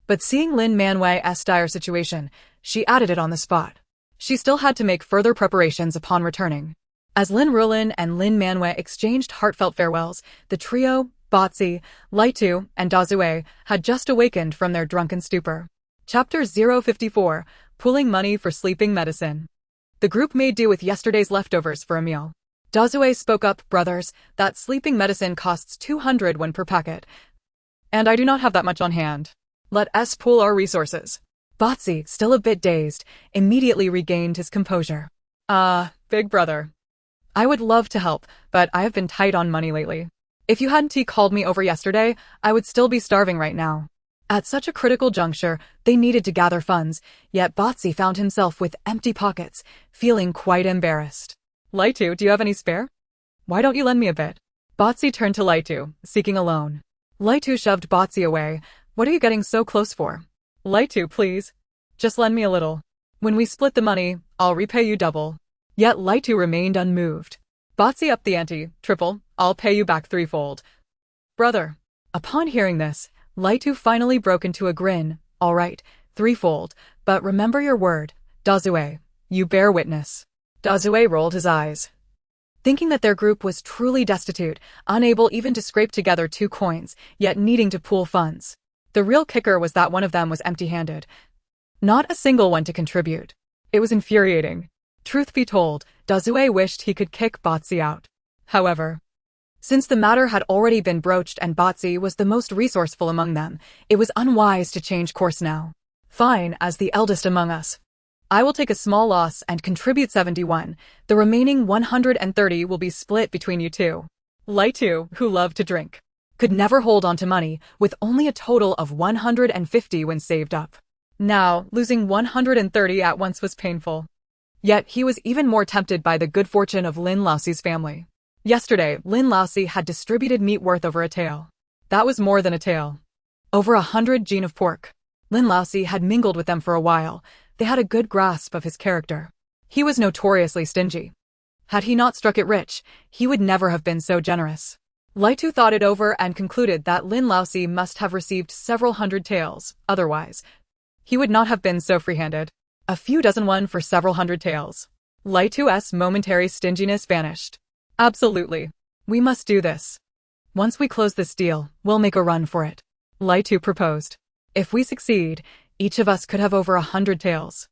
But seeing Lin Manwei's dire situation, she added it on the spot. She still had to make further preparations upon returning. As Lin Ruolan and Lin Manwei exchanged heartfelt farewells, the trio, Bozi, Laitu, and Dazue, had just awakened from their drunken stupor. Chapter 054, Pooling Money for Sleeping Medicine. The group made do with yesterday's leftovers for a meal. Dazue spoke up, brothers, that sleeping medicine costs 200 won per packet. And I do not have that much on hand. Let us pool our resources. Bozi, still a bit dazed, immediately regained his composure. Big brother. I would love to help, but I have been tight on money lately. If you hadn't called me over yesterday, I would still be starving right now. At such a critical juncture, they needed to gather funds, yet Bozi found himself with empty pockets, feeling quite embarrassed. Laitu, do you have any spare? Why don't you lend me a bit? Bozi turned to Laitu, seeking a loan. Laitu shoved Bozi away. What are you getting so close for? Laitu, please. Just lend me a little. When we split the money, I'll repay you double. Yet Laitu remained unmoved. Bozi upped the ante, triple, I'll pay you back 3-fold. Brother. Upon hearing this, Laitu finally broke into a grin. All right, 3-fold, but remember your word, Dazue. You bear witness. Dazue rolled his eyes, thinking that their group was truly destitute, unable even to scrape together 2 coins, yet needing to pool funds. The real kicker was that one of them was empty-handed. Not a single one to contribute. It was infuriating. Truth be told, Dazue wished he could kick Bozi out. However, since the matter had already been broached and Bozi was the most resourceful among them, it was unwise to change course now. Fine, as the eldest among us. I will take a small loss and contribute 71. The remaining 130 will be split between you two. Laitu, who loved to drink, could never hold on to money, with only a total of 150 when saved up. Now, losing 130 at once was painful. Yet he was even more tempted by the good fortune of Lin Laoxi's family. Yesterday, Lin Laoxi had distributed meat worth over a tael. That was more than a tael. Over 100 gene of pork. Lin Laoxi had mingled with them for a while. They had a good grasp of his character. He was notoriously stingy. Had he not struck it rich, he would never have been so generous. Laitu thought it over and concluded that Lin Laoxi must have received several hundred taels, otherwise he would not have been so free-handed. A few dozen won for several hundred taels. Laitu's momentary stinginess vanished. Absolutely. We must do this. Once we close this deal, we'll make a run for it. Laitu proposed. If we succeed, each of us could have over 100 taels.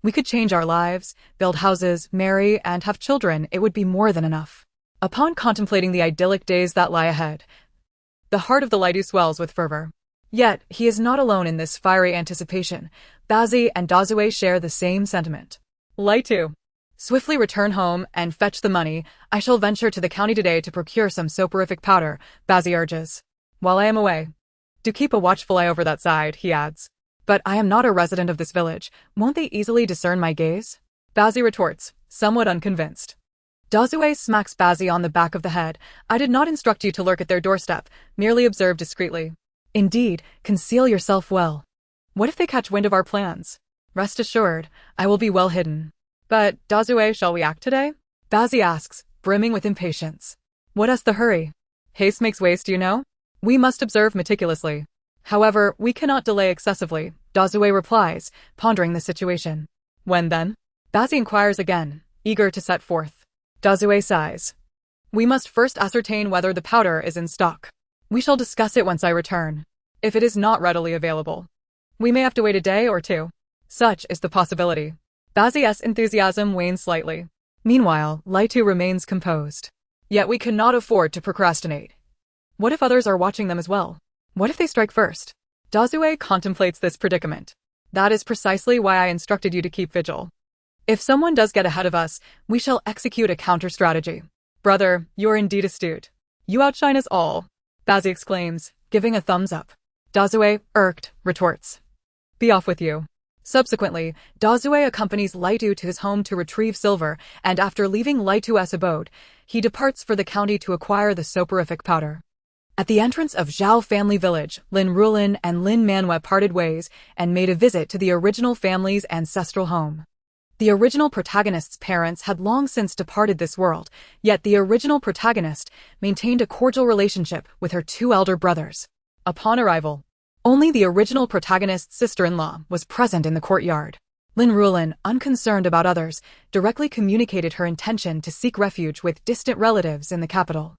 We could change our lives, build houses, marry, and have children. It would be more than enough. Upon contemplating the idyllic days that lie ahead, the heart of the Laitu swells with fervor. Yet, he is not alone in this fiery anticipation. Bozi and Dazue share the same sentiment. Laitu, swiftly return home and fetch the money. I shall venture to the county today to procure some soporific powder, Bozi urges. While I am away, do keep a watchful eye over that side, he adds. But I am not a resident of this village. Won't they easily discern my gaze? Bozi retorts, somewhat unconvinced. Dazue smacks Bozi on the back of the head. I did not instruct you to lurk at their doorstep, merely observe discreetly. Indeed, conceal yourself well. What if they catch wind of our plans? Rest assured, I will be well hidden. But, Dazue, shall we act today? Bozi asks, brimming with impatience. What is the hurry? Haste makes waste, you know? We must observe meticulously. However, we cannot delay excessively, Dazue replies, pondering the situation. When then? Bozi inquires again, eager to set forth. Dazue sighs. We must first ascertain whether the powder is in stock. We shall discuss it once I return. If it is not readily available, we may have to wait a day or two. Such is the possibility. Bozi's enthusiasm wanes slightly. Meanwhile, Laitu remains composed. Yet we cannot afford to procrastinate. What if others are watching them as well? What if they strike first? Dazue contemplates this predicament. That is precisely why I instructed you to keep vigil. If someone does get ahead of us, we shall execute a counter-strategy. Brother, you're indeed astute. You outshine us all, Bazzi exclaims, giving a thumbs up. Dazue, irked, retorts. Be off with you. Subsequently, Dazue accompanies Laitu to his home to retrieve silver, and after leaving Laitu's abode, he departs for the county to acquire the soporific powder. At the entrance of Zhao family village, Lin Ruolan and Lin Manhua parted ways and made a visit to the original family's ancestral home. The original protagonist's parents had long since departed this world, yet the original protagonist maintained a cordial relationship with her two elder brothers. Upon arrival, only the original protagonist's sister-in-law was present in the courtyard. Lin Ruolan, unconcerned about others, directly communicated her intention to seek refuge with distant relatives in the capital.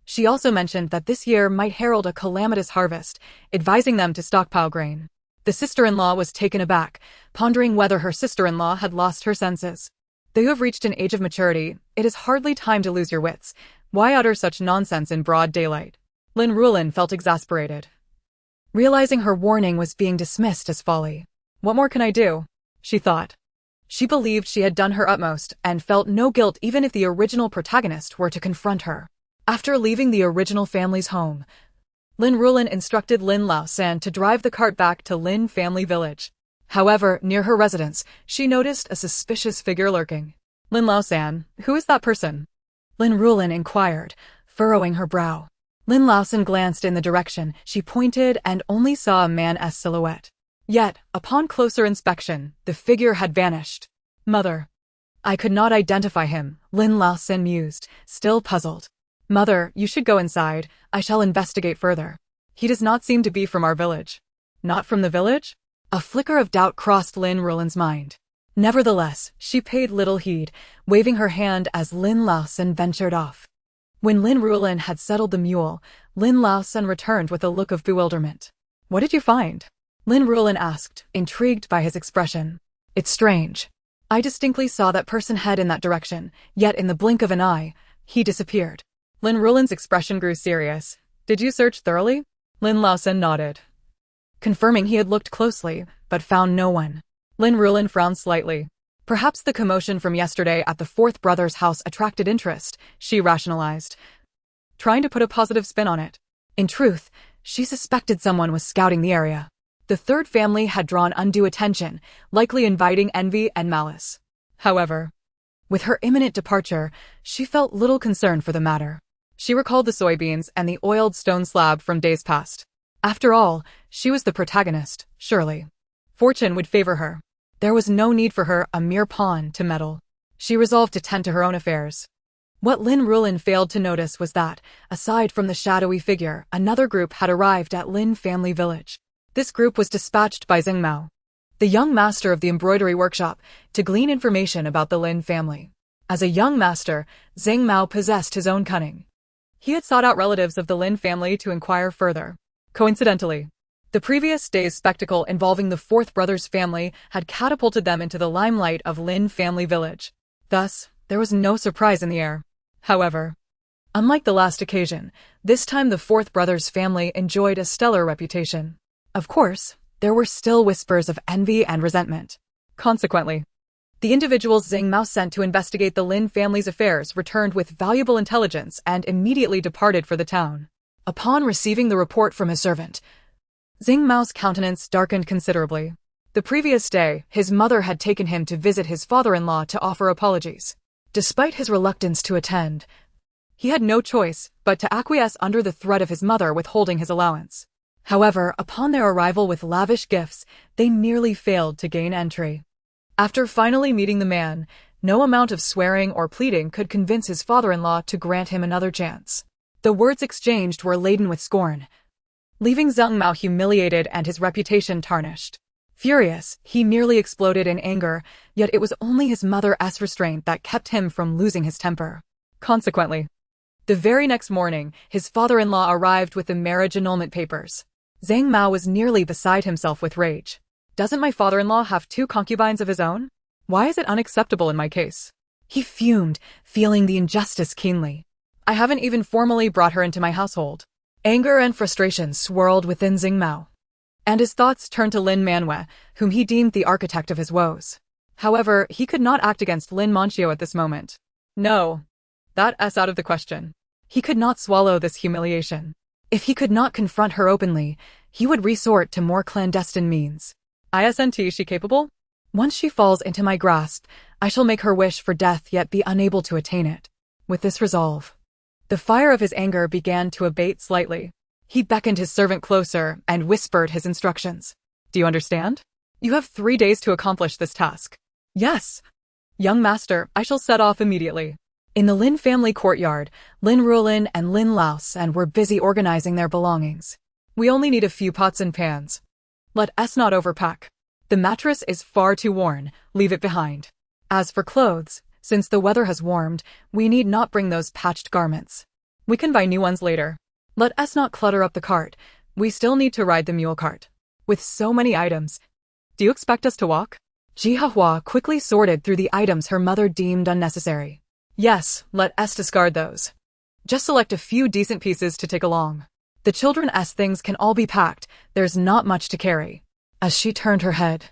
She also mentioned that this year might herald a calamitous harvest, advising them to stockpile grain. The sister-in-law was taken aback, pondering whether her sister-in-law had lost her senses. Though you have reached an age of maturity, it is hardly time to lose your wits. Why utter such nonsense in broad daylight? Lin Ruolan felt exasperated, realizing her warning was being dismissed as folly. What more can I do? She thought. She believed she had done her utmost and felt no guilt even if the original protagonist were to confront her. After leaving the original family's home, Lin Ruolan instructed Lin Ruolan to drive the cart back to Lin family village. However, near her residence, she noticed a suspicious figure lurking. Lin Ruolan, who is that person? Lin Ruolan inquired, furrowing her brow. Lin Ruolan glanced in the direction she pointed and only saw a man's silhouette. Yet, upon closer inspection, the figure had vanished. Mother. I could not identify him, Lin Ruolan mused, still puzzled. Mother, you should go inside. I shall investigate further. He does not seem to be from our village. Not from the village? A flicker of doubt crossed Lin Ruolan's mind. Nevertheless, she paid little heed, waving her hand as Lin Ruolan ventured off. When Lin Ruolan had settled the mule, Lin Ruolan returned with a look of bewilderment. What did you find? Lin Ruolan asked, intrigued by his expression. It's strange. I distinctly saw that person head in that direction, yet in the blink of an eye, he disappeared. Lin Ruolan's expression grew serious. Did you search thoroughly? Lin Ruolan nodded, confirming he had looked closely, but found no one. Lin Ruolan frowned slightly. Perhaps the commotion from yesterday at the fourth brother's house attracted interest, she rationalized, trying to put a positive spin on it. In truth, she suspected someone was scouting the area. The third family had drawn undue attention, likely inviting envy and malice. However, with her imminent departure, she felt little concern for the matter. She recalled the soybeans and the oiled stone slab from days past. After all, she was the protagonist, surely. Fortune would favor her. There was no need for her, a mere pawn, to meddle. She resolved to tend to her own affairs. What Lin Ruolan failed to notice was that, aside from the shadowy figure, another group had arrived at Lin family village. This group was dispatched by Zheng Mao, the young master of the embroidery workshop, to glean information about the Lin family. As a young master, Zheng Mao possessed his own cunning. He had sought out relatives of the Lin family to inquire further. Coincidentally, the previous day's spectacle involving the fourth brother's family had catapulted them into the limelight of Lin family village. Thus, there was no surprise in the air. However, unlike the last occasion, this time the fourth brother's family enjoyed a stellar reputation. Of course, there were still whispers of envy and resentment. Consequently, the individuals Zheng Mao sent to investigate the Lin family's affairs returned with valuable intelligence and immediately departed for the town. Upon receiving the report from his servant, Zheng Mao's countenance darkened considerably. The previous day, his mother had taken him to visit his father-in-law to offer apologies. Despite his reluctance to attend, he had no choice but to acquiesce under the threat of his mother withholding his allowance. However, upon their arrival with lavish gifts, they nearly failed to gain entry. After finally meeting the man, no amount of swearing or pleading could convince his father-in-law to grant him another chance. The words exchanged were laden with scorn, leaving Zheng Mao humiliated and his reputation tarnished. Furious, he nearly exploded in anger, yet it was only his mother's restraint that kept him from losing his temper. Consequently, the very next morning, his father-in-law arrived with the marriage annulment papers. Zheng Mao was nearly beside himself with rage. Doesn't my father-in-law have 2 concubines of his own? Why is it unacceptable in my case? He fumed, feeling the injustice keenly. I haven't even formally brought her into my household. Anger and frustration swirled within Zheng Mao, and his thoughts turned to Lin Manhua, whom he deemed the architect of his woes. However, he could not act against Lin Manchio at this moment. No. That's out of the question. He could not swallow this humiliation. If he could not confront her openly, he would resort to more clandestine means. Isn't she capable? Once she falls into my grasp, I shall make her wish for death yet be unable to attain it. With this resolve, the fire of his anger began to abate slightly. He beckoned his servant closer and whispered his instructions. Do you understand? You have 3 days to accomplish this task. Yes. Young master, I shall set off immediately. In the Lin family courtyard, Lin Ruolan and Lin Ruolan were busy organizing their belongings. We only need a few pots and pans. Let us not overpack. The mattress is far too worn, leave it behind. As for clothes, since the weather has warmed, we need not bring those patched garments. We can buy new ones later. Let us not clutter up the cart, we still need to ride the mule cart. With so many items, do you expect us to walk? Jihahua quickly sorted through the items her mother deemed unnecessary. Yes, let us discard those. Just select a few decent pieces to take along. The children's things can all be packed, there's not much to carry. As she turned her head,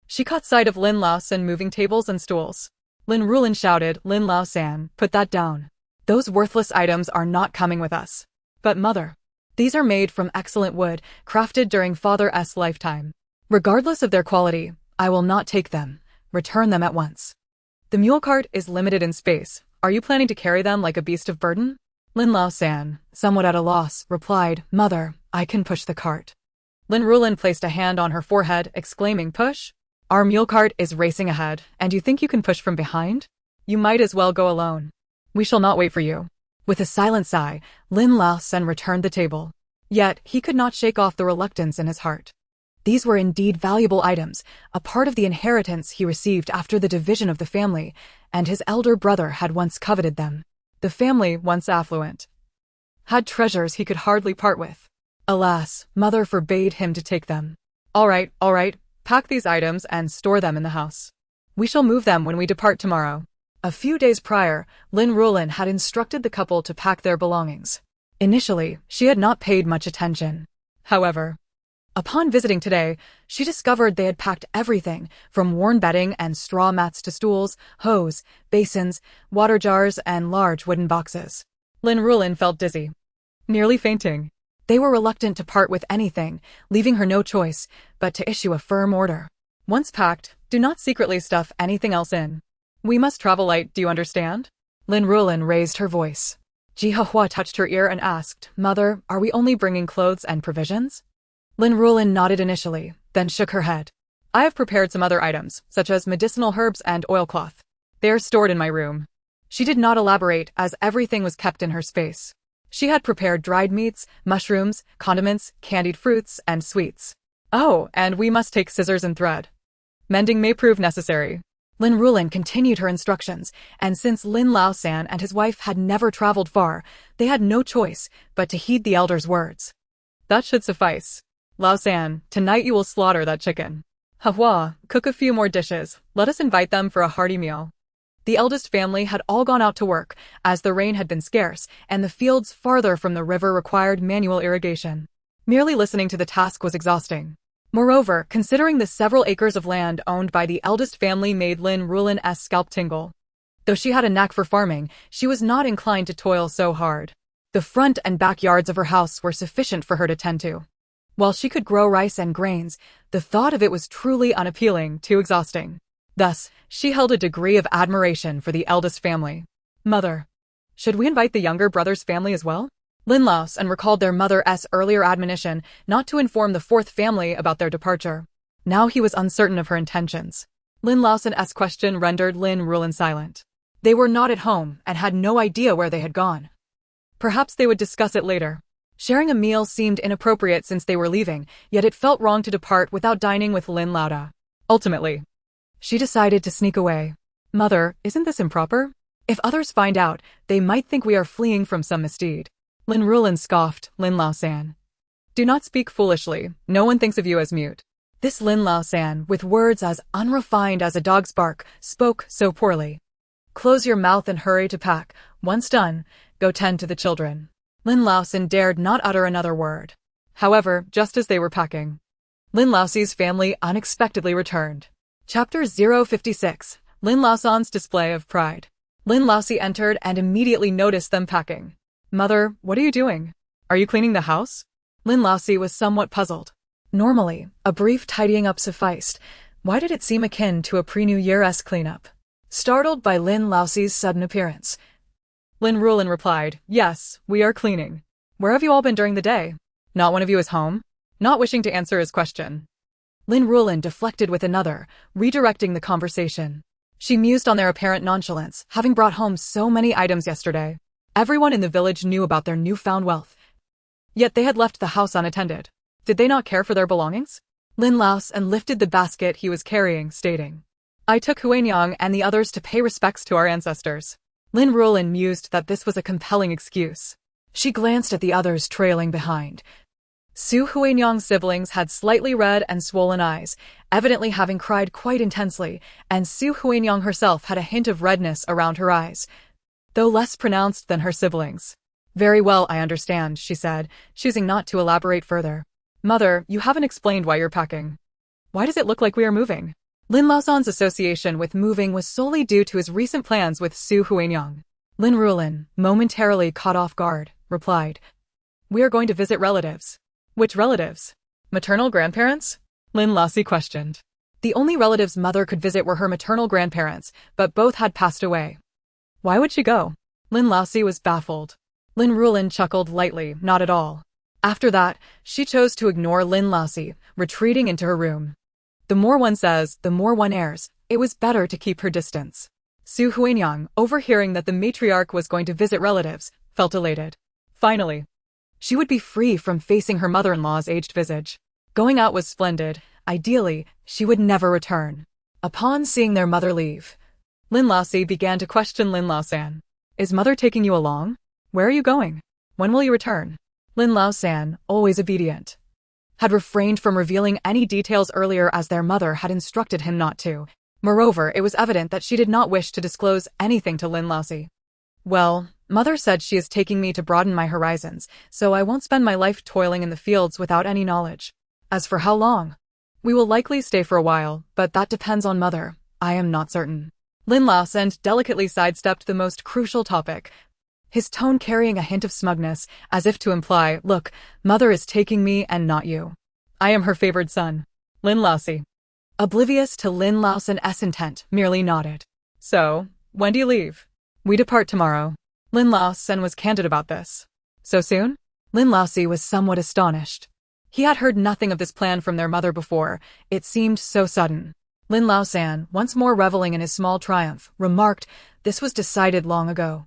she caught sight of Lin Ruolan moving tables and stools. Lin Ruolan shouted, Lin Ruolan, put that down. Those worthless items are not coming with us. But mother, these are made from excellent wood, crafted during father's lifetime. Regardless of their quality, I will not take them. Return them at once. The mule cart is limited in space. Are you planning to carry them like a beast of burden? Lin Ruolan, somewhat at a loss, replied, Mother, I can push the cart. Lin Ruolan placed a hand on her forehead, exclaiming, Push? Our mule cart is racing ahead, and you think you can push from behind? You might as well go alone. We shall not wait for you. With a silent sigh, Lin Ruolan returned the table. Yet, he could not shake off the reluctance in his heart. These were indeed valuable items, a part of the inheritance he received after the division of the family, and his elder brother had once coveted them. The family, once affluent, had treasures he could hardly part with. Alas, mother forbade him to take them. All right, pack these items and store them in the house. We shall move them when we depart tomorrow. A few days prior, Lin Ruolan had instructed the couple to pack their belongings. Initially, she had not paid much attention. However, upon visiting today, she discovered they had packed everything from worn bedding and straw mats to stools, hose, basins, water jars, and large wooden boxes. Lin Ruolan felt dizzy, nearly fainting. They were reluctant to part with anything, leaving her no choice but to issue a firm order. Once packed, do not secretly stuff anything else in. We must travel light, do you understand? Lin Ruolan raised her voice. Jihahua touched her ear and asked, Mother, are we only bringing clothes and provisions? Lin Ruolan nodded initially, then shook her head. I have prepared some other items, such as medicinal herbs and oilcloth. They are stored in my room. She did not elaborate as everything was kept in her space. She had prepared dried meats, mushrooms, condiments, candied fruits, and sweets. Oh, and we must take scissors and thread. Mending may prove necessary. Lin Ruolan continued her instructions, and since Lin Ruolan and his wife had never traveled far, they had no choice but to heed the elder's words. That should suffice. Ruolan, tonight you will slaughter that chicken. Hahua, cook a few more dishes. Let us invite them for a hearty meal. The eldest family had all gone out to work, as the rain had been scarce, and the fields farther from the river required manual irrigation. Merely listening to the task was exhausting. Moreover, considering the several acres of land owned by the eldest family made Lin Ruolan's scalp tingle. Though she had a knack for farming, she was not inclined to toil so hard. The front and backyards of her house were sufficient for her to tend to. While she could grow rice and grains, the thought of it was truly unappealing, too exhausting. Thus, she held a degree of admiration for the eldest family. Mother, should we invite the younger brother's family as well? Lin Ruolan recalled their mother's earlier admonition not to inform the fourth family about their departure. Now he was uncertain of her intentions. Lin Ruolan's question rendered Lin Ruolan silent. They were not at home and had no idea where they had gone. Perhaps they would discuss it later. Sharing a meal seemed inappropriate since they were leaving, yet it felt wrong to depart without dining with Lin Ruolan. Ultimately, she decided to sneak away. Mother, isn't this improper? If others find out, they might think we are fleeing from some misdeed. Lin Ruolan scoffed, Lin Ruolan. Do not speak foolishly, no one thinks of you as mute. This Lin Ruolan, with words as unrefined as a dog's bark, spoke so poorly. Close your mouth and hurry to pack. Once done, go tend to the children. Lin Ruolan dared not utter another word. However, just as they were packing, Lin Ruolan's family unexpectedly returned. Chapter 056, Lin Ruolan's Display of Pride. Lin Ruolan entered and immediately noticed them packing. Mother, what are you doing? Are you cleaning the house? Lin Ruolan was somewhat puzzled. Normally, a brief tidying up sufficed. Why did it seem akin to a pre-New Year's cleanup? Startled by Lin Ruolan's sudden appearance, Lin Ruolan replied, "Yes, we are cleaning. Where have you all been during the day? Not one of you is home?" Not wishing to answer his question, Lin Ruolan deflected with another, redirecting the conversation. She mused on their apparent nonchalance, having brought home so many items yesterday. Everyone in the village knew about their newfound wealth. Yet they had left the house unattended. Did they not care for their belongings? Lin Ruolan lifted the basket he was carrying, stating, "I took Heroine and the others to pay respects to our ancestors." Lin Ruolan mused that this was a compelling excuse. She glanced at the others trailing behind. Su Huinyang's siblings had slightly red and swollen eyes, evidently having cried quite intensely, and Su Huinyang herself had a hint of redness around her eyes, though less pronounced than her siblings. "Very well, I understand," she said, choosing not to elaborate further. "Mother, you haven't explained why you're packing. Why does it look like we are moving?" Lin Ruolan's association with moving was solely due to his recent plans with Su Huinyang. Lin Ruolan, momentarily caught off guard, replied, "We are going to visit relatives." "Which relatives? Maternal grandparents?" Lin Ruolan questioned. The only relatives Mother could visit were her maternal grandparents, but both had passed away. Why would she go? Lin Ruolan was baffled. Lin Ruolan chuckled lightly, not at all. After that, she chose to ignore Lin Ruolan, retreating into her room. The more one says, the more one errs. It was better to keep her distance. Su Huinyang, overhearing that the matriarch was going to visit relatives, felt elated. Finally, she would be free from facing her mother-in-law's aged visage. Going out was splendid. Ideally, she would never return. Upon seeing their mother leave, Lin Ruolan began to question Lin Ruolan. "Is Mother taking you along? Where are you going? When will you return?" Lin Ruolan, always obedient, had refrained from revealing any details earlier as their mother had instructed him not to. Moreover, it was evident that she did not wish to disclose anything to Lin Ruolan. "Well, Mother said she is taking me to broaden my horizons, so I won't spend my life toiling in the fields without any knowledge. As for how long, we will likely stay for a while, but that depends on Mother. I am not certain." Lin Ruolan delicately sidestepped the most crucial topic, his tone carrying a hint of smugness, as if to imply, "Look, Mother is taking me and not you. I am her favored son." Lin Ruolan, oblivious to Lin Ruolan's intent, merely nodded. "So, when do you leave?" "We depart tomorrow." Lin Ruolan was candid about this. "So soon?" Lin Ruolan was somewhat astonished. He had heard nothing of this plan from their mother before. It seemed so sudden. Lin Ruolan, once more reveling in his small triumph, remarked, "This was decided long ago.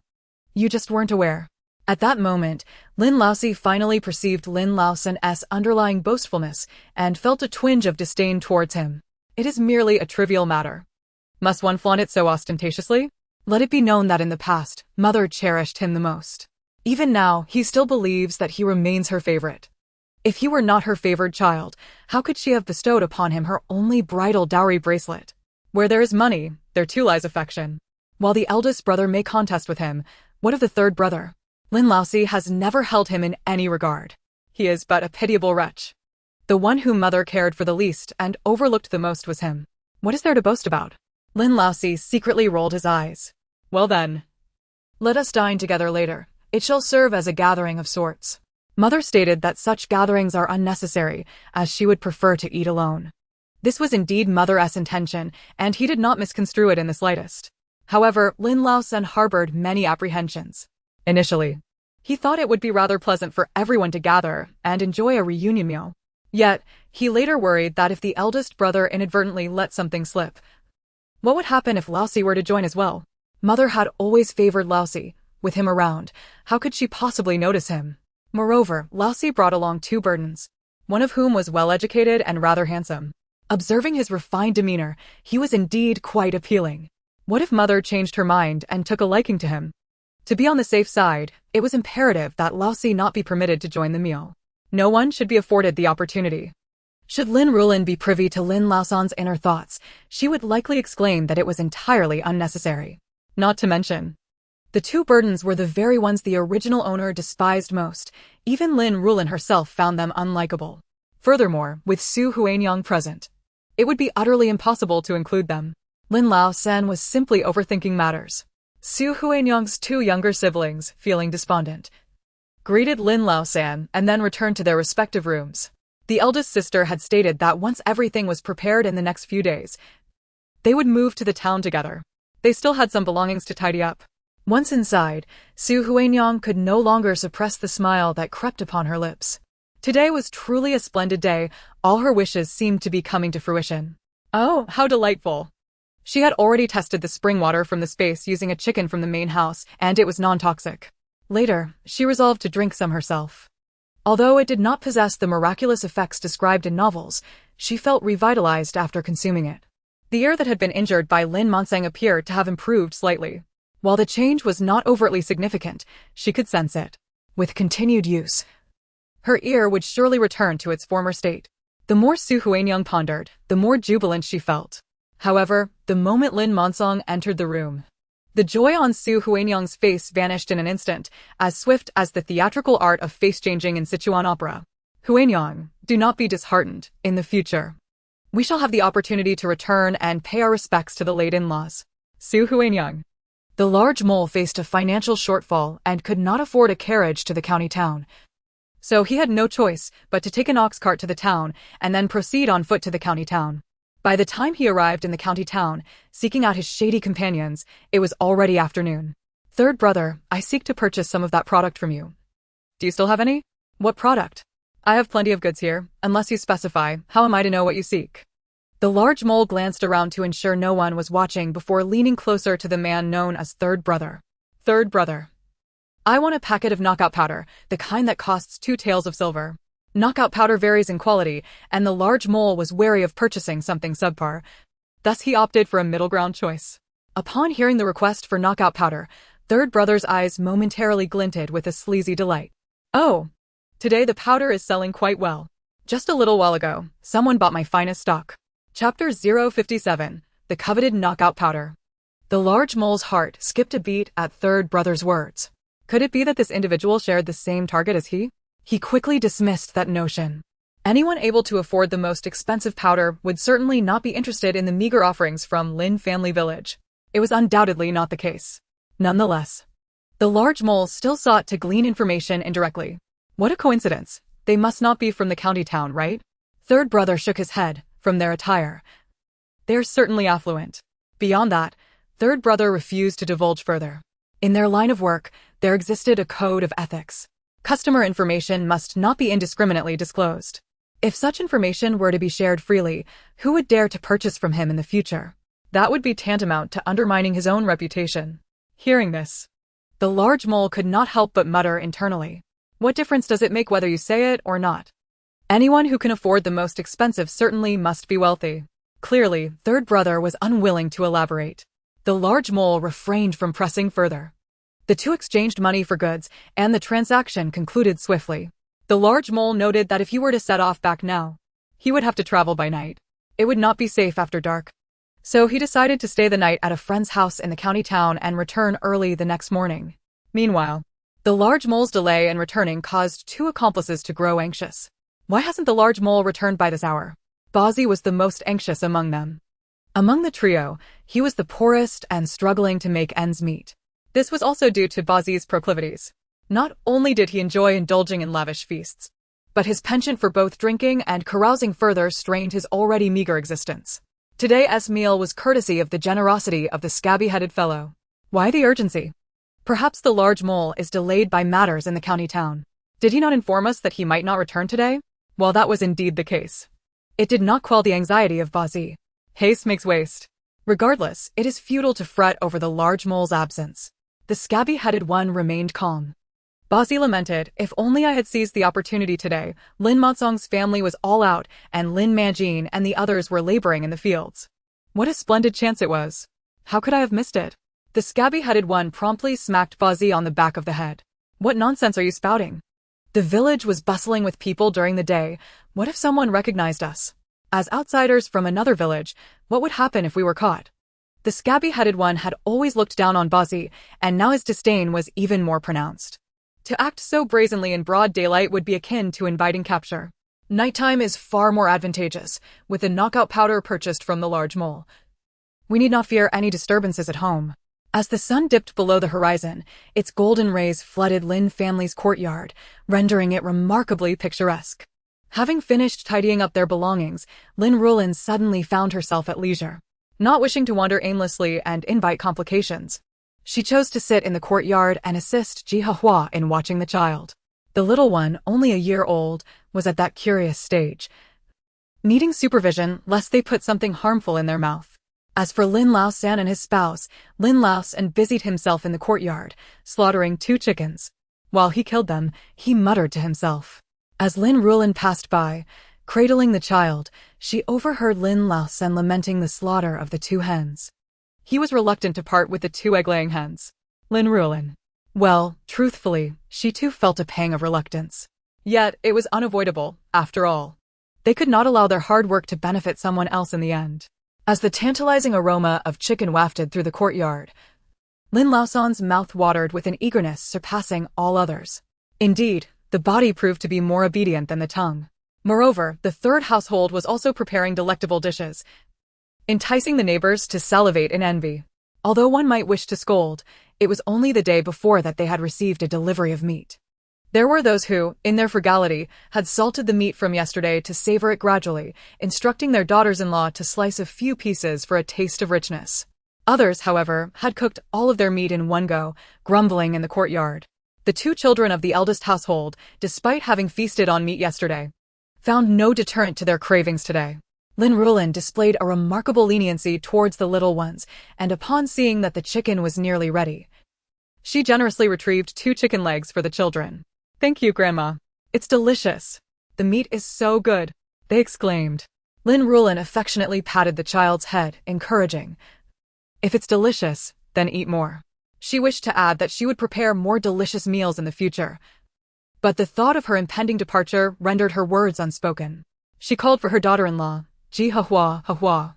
You just weren't aware." At that moment, Lin Ruolan finally perceived Lin Ruolan's underlying boastfulness and felt a twinge of disdain towards him. It is merely a trivial matter. Must one flaunt it so ostentatiously? Let it be known that in the past, Mother cherished him the most. Even now, he still believes that he remains her favorite. If he were not her favored child, how could she have bestowed upon him her only bridal dowry bracelet? Where there is money, there too lies affection. While the eldest brother may contest with him, what of the third brother? Lin Ruolan has never held him in any regard. He is but a pitiable wretch. The one whom Mother cared for the least and overlooked the most was him. What is there to boast about? Lin Ruolan secretly rolled his eyes. "Well then, let us dine together later. It shall serve as a gathering of sorts." Mother stated that such gatherings are unnecessary, as she would prefer to eat alone. This was indeed Mother's intention, and he did not misconstrue it in the slightest. However, Lin Ruolan harbored many apprehensions. Initially, he thought it would be rather pleasant for everyone to gather and enjoy a reunion meal. Yet, he later worried that if the eldest brother inadvertently let something slip, what would happen if Ruolan were to join as well? Mother had always favored Ruolan. With him around, how could she possibly notice him? Moreover, Ruolan brought along two burdens, one of whom was well-educated and rather handsome. Observing his refined demeanor, he was indeed quite appealing. What if Mother changed her mind and took a liking to him? To be on the safe side, it was imperative that Ruolan not be permitted to join the meal. No one should be afforded the opportunity. Should Lin Ruolan be privy to Lin Ruolan's inner thoughts, she would likely exclaim that it was entirely unnecessary. Not to mention, the two burdens were the very ones the original owner despised most. Even Lin Ruolan herself found them unlikable. Furthermore, with Su Huinyang present, it would be utterly impossible to include them. Lin Ruolan was simply overthinking matters. Su Huanyang's two younger siblings, feeling despondent, greeted Lin Ruolan and then returned to their respective rooms. The eldest sister had stated that once everything was prepared in the next few days, they would move to the town together. They still had some belongings to tidy up. Once inside, Su Huanyang could no longer suppress the smile that crept upon her lips. Today was truly a splendid day. All her wishes seemed to be coming to fruition. Oh, how delightful! She had already tested the spring water from the space using a chicken from the main house, and it was non-toxic. Later, she resolved to drink some herself. Although it did not possess the miraculous effects described in novels, she felt revitalized after consuming it. The ear that had been injured by Lin Ruolan appeared to have improved slightly. While the change was not overtly significant, she could sense it. With continued use, her ear would surely return to its former state. The more Su Huanyang pondered, the more jubilant she felt. However, the moment Lin Ruolan entered the room, the joy on Su Huanyang's face vanished in an instant, as swift as the theatrical art of face-changing in Sichuan opera. Huanyang, do not be disheartened. In the future, we shall have the opportunity to return and pay our respects to the late in-laws. Su Huanyang. The large mole faced a financial shortfall and could not afford a carriage to the county town. So he had no choice but to take an ox cart to the town and then proceed on foot to the county town. By the time he arrived in the county town, seeking out his shady companions, it was already afternoon. Third brother, I seek to purchase some of that product from you. Do you still have any? What product? I have plenty of goods here. Unless you specify, how am I to know what you seek? The large mole glanced around to ensure no one was watching before leaning closer to the man known as Third Brother. Third Brother. I want a packet of knockout powder, the kind that costs 2 taels of silver. Knockout powder varies in quality, and the large mole was wary of purchasing something subpar. Thus he opted for a middle ground choice. Upon hearing the request for knockout powder, Third Brother's eyes momentarily glinted with a sleazy delight. Oh! Today the powder is selling quite well. Just a little while ago, someone bought my finest stock. Chapter 057, The Coveted Knockout Powder. The large mole's heart skipped a beat at Third Brother's words. Could it be that this individual shared the same target as he? He quickly dismissed that notion. Anyone able to afford the most expensive powder would certainly not be interested in the meager offerings from Lin family village. It was undoubtedly not the case. Nonetheless, the large mole still sought to glean information indirectly. What a coincidence. They must not be from the county town, right? Third Brother shook his head. From their attire, they're certainly affluent. Beyond that, Third Brother refused to divulge further. In their line of work, there existed a code of ethics. Customer information must not be indiscriminately disclosed. If such information were to be shared freely, who would dare to purchase from him in the future? That would be tantamount to undermining his own reputation. Hearing this, the large mole could not help but mutter internally. What difference does it make whether you say it or not? Anyone who can afford the most expensive certainly must be wealthy. Clearly, Third Brother was unwilling to elaborate. The large mole refrained from pressing further. The two exchanged money for goods, and the transaction concluded swiftly. The large mole noted that if he were to set off back now, he would have to travel by night. It would not be safe after dark. So he decided to stay the night at a friend's house in the county town and return early the next morning. Meanwhile, the large mole's delay in returning caused 2 accomplices to grow anxious. Why hasn't the large mole returned by this hour? Bazi was the most anxious among them. Among the trio, he was the poorest and struggling to make ends meet. This was also due to Bazi's proclivities. Not only did he enjoy indulging in lavish feasts, but his penchant for both drinking and carousing further strained his already meager existence. Today's meal was courtesy of the generosity of the scabby-headed fellow. Why the urgency? Perhaps the large mole is delayed by matters in the county town. Did he not inform us that he might not return today? Well, that was indeed the case. It did not quell the anxiety of Bazi. Haste makes waste. Regardless, it is futile to fret over the large mole's absence. The scabby-headed one remained calm. Bazi lamented, if only I had seized the opportunity today. Lin Ruolan's family was all out, and Lin Manjin and the others were laboring in the fields. What a splendid chance it was. How could I have missed it? The scabby-headed one promptly smacked Bazi on the back of the head. What nonsense are you spouting? The village was bustling with people during the day. What if someone recognized us? As outsiders from another village, what would happen if we were caught? The scabby-headed one had always looked down on Bazi, and now his disdain was even more pronounced. To act so brazenly in broad daylight would be akin to inviting capture. Nighttime is far more advantageous, with the knockout powder purchased from the large mole. We need not fear any disturbances at home. As the sun dipped below the horizon, its golden rays flooded Lin family's courtyard, rendering it remarkably picturesque. Having finished tidying up their belongings, Lin Ruolan suddenly found herself at leisure. Not wishing to wander aimlessly and invite complications, she chose to sit in the courtyard and assist Donghua in watching the child. The little one, only a year old, was at that curious stage, needing supervision lest they put something harmful in their mouth. As for Lin Ruolan and his spouse, Lin Ruolan busied himself in the courtyard, slaughtering 2 chickens. While he killed them, he muttered to himself. As Lin Ruolan passed by, cradling the child, she overheard Lin Ruolan lamenting the slaughter of the 2 hens. He was reluctant to part with the 2 egg-laying hens. Lin Ruolan. Well, truthfully, she too felt a pang of reluctance. Yet, it was unavoidable, after all. They could not allow their hard work to benefit someone else in the end. As the tantalizing aroma of chicken wafted through the courtyard, Lin Ruolan's mouth watered with an eagerness surpassing all others. Indeed, the body proved to be more obedient than the tongue. Moreover, the third household was also preparing delectable dishes, enticing the neighbors to salivate in envy. Although one might wish to scold, it was only the day before that they had received a delivery of meat. There were those who, in their frugality, had salted the meat from yesterday to savor it gradually, instructing their daughters-in-law to slice a few pieces for a taste of richness. Others, however, had cooked all of their meat in one go, grumbling in the courtyard. The 2 children of the eldest household, despite having feasted on meat yesterday, found no deterrent to their cravings today. Lin Ruolan displayed a remarkable leniency towards the little ones, and upon seeing that the chicken was nearly ready, she generously retrieved 2 chicken legs for the children. "Thank you, Grandma. It's delicious. The meat is so good," they exclaimed. Lin Ruolan affectionately patted the child's head, encouraging, "If it's delicious, then eat more." She wished to add that she would prepare more delicious meals in the future, but the thought of her impending departure rendered her words unspoken. She called for her daughter-in-law, Donghua.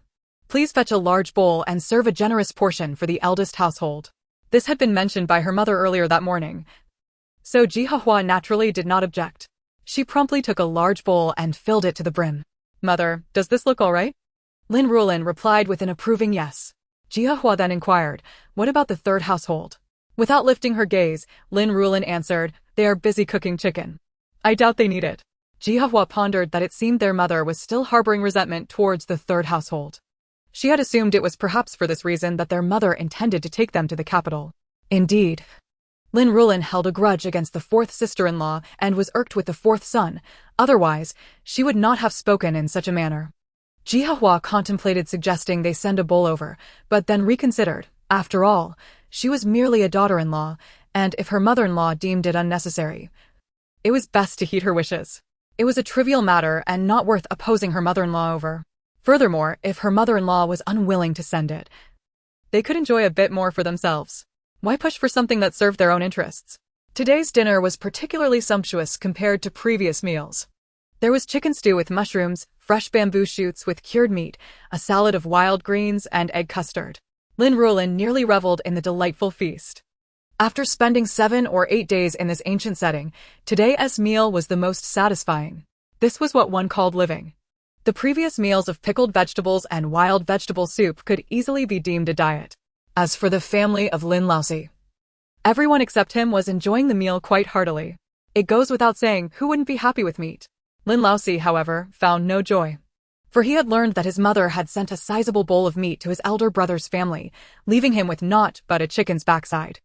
"Please fetch a large bowl and serve a generous portion for the eldest household." This had been mentioned by her mother earlier that morning, so Donghua naturally did not object. She promptly took a large bowl and filled it to the brim. "Mother, does this look all right?" Lin Ruolan replied with an approving yes. Donghua then inquired, "What about the third household?" Without lifting her gaze, Lin Ruolan answered, "They are busy cooking chicken. I doubt they need it." Donghua pondered that it seemed their mother was still harboring resentment towards the third household. She had assumed it was perhaps for this reason that their mother intended to take them to the capital. Indeed, Lin Ruolan held a grudge against the 4th sister-in-law and was irked with the 4th son. Otherwise, she would not have spoken in such a manner. Donghua contemplated suggesting they send a bowl over, but then reconsidered. After all, she was merely a daughter-in-law, and if her mother-in-law deemed it unnecessary, it was best to heed her wishes. It was a trivial matter and not worth opposing her mother-in-law over. Furthermore, if her mother-in-law was unwilling to send it, they could enjoy a bit more for themselves. Why push for something that served their own interests? Today's dinner was particularly sumptuous compared to previous meals. There was chicken stew with mushrooms, fresh bamboo shoots with cured meat, a salad of wild greens, and egg custard. Lin Ruolan nearly reveled in the delightful feast. After spending 7 or 8 days in this ancient setting, today's meal was the most satisfying. This was what one called living. The previous meals of pickled vegetables and wild vegetable soup could easily be deemed a diet. As for the family of Lin Ruolan, everyone except him was enjoying the meal quite heartily. It goes without saying who wouldn't be happy with meat. Lin Ruolan, however, found no joy, for he had learned that his mother had sent a sizable bowl of meat to his elder brother's family, leaving him with naught but a chicken's backside.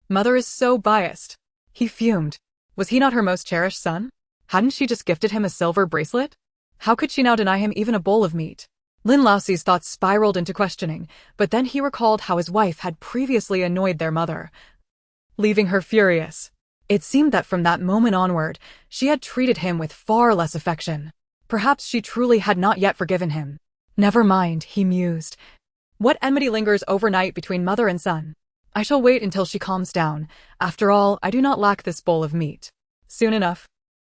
Mother is so biased. He fumed. Was he not her most cherished son? Hadn't she just gifted him a silver bracelet? How could she now deny him even a bowl of meat? Lin Ruolan's thoughts spiraled into questioning, but then he recalled how his wife had previously annoyed their mother, leaving her furious. It seemed that from that moment onward, she had treated him with far less affection. Perhaps she truly had not yet forgiven him. Never mind, he mused. What enmity lingers overnight between mother and son? I shall wait until she calms down. After all, I do not lack this bowl of meat. Soon enough.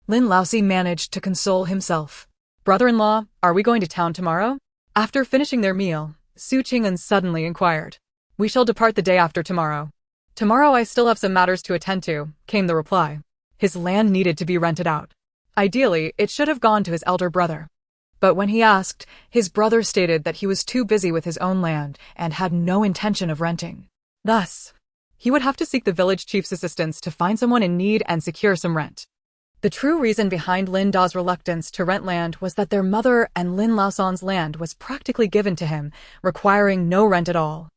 Lin Ruolan managed to console himself. Brother-in-law, are we going to town tomorrow? After finishing their meal, Su Qing'an suddenly inquired. We shall depart the day after tomorrow. Tomorrow I still have some matters to attend to, came the reply. His land needed to be rented out. Ideally, it should have gone to his elder brother. But when he asked, his brother stated that he was too busy with his own land and had no intention of renting. Thus, he would have to seek the village chief's assistance to find someone in need and secure some rent. The true reason behind Lin Da's reluctance to rent land was that their mother and Lin Laosan's land was practically given to him, requiring no rent at all.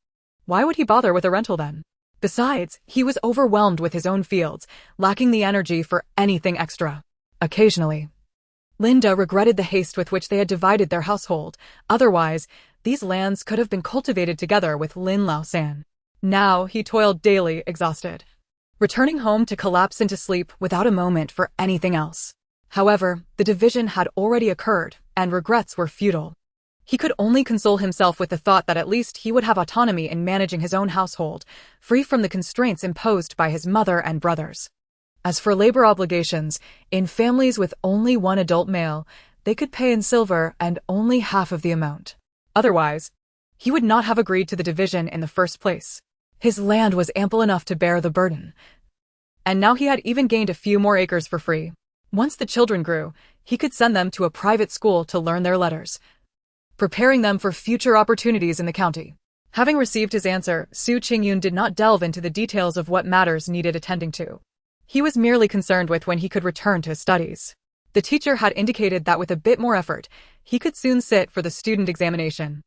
Why would he bother with a rental then? Besides, he was overwhelmed with his own fields, lacking the energy for anything extra. Occasionally, Linda regretted the haste with which they had divided their household. Otherwise, these lands could have been cultivated together with Lin Laosan. Now he toiled daily, exhausted, returning home to collapse into sleep without a moment for anything else. However, the division had already occurred, and regrets were futile. He could only console himself with the thought that at least he would have autonomy in managing his own household, free from the constraints imposed by his mother and brothers. As for labor obligations, in families with only one adult male, they could pay in silver and only half of the amount. Otherwise, he would not have agreed to the division in the first place. His land was ample enough to bear the burden. And now he had even gained a few more acres for free. Once the children grew, he could send them to a private school to learn their letters, preparing them for future opportunities in the county. Having received his answer, Su Qingyun did not delve into the details of what matters needed attending to. He was merely concerned with when he could return to his studies. The teacher had indicated that with a bit more effort, he could soon sit for the student examination.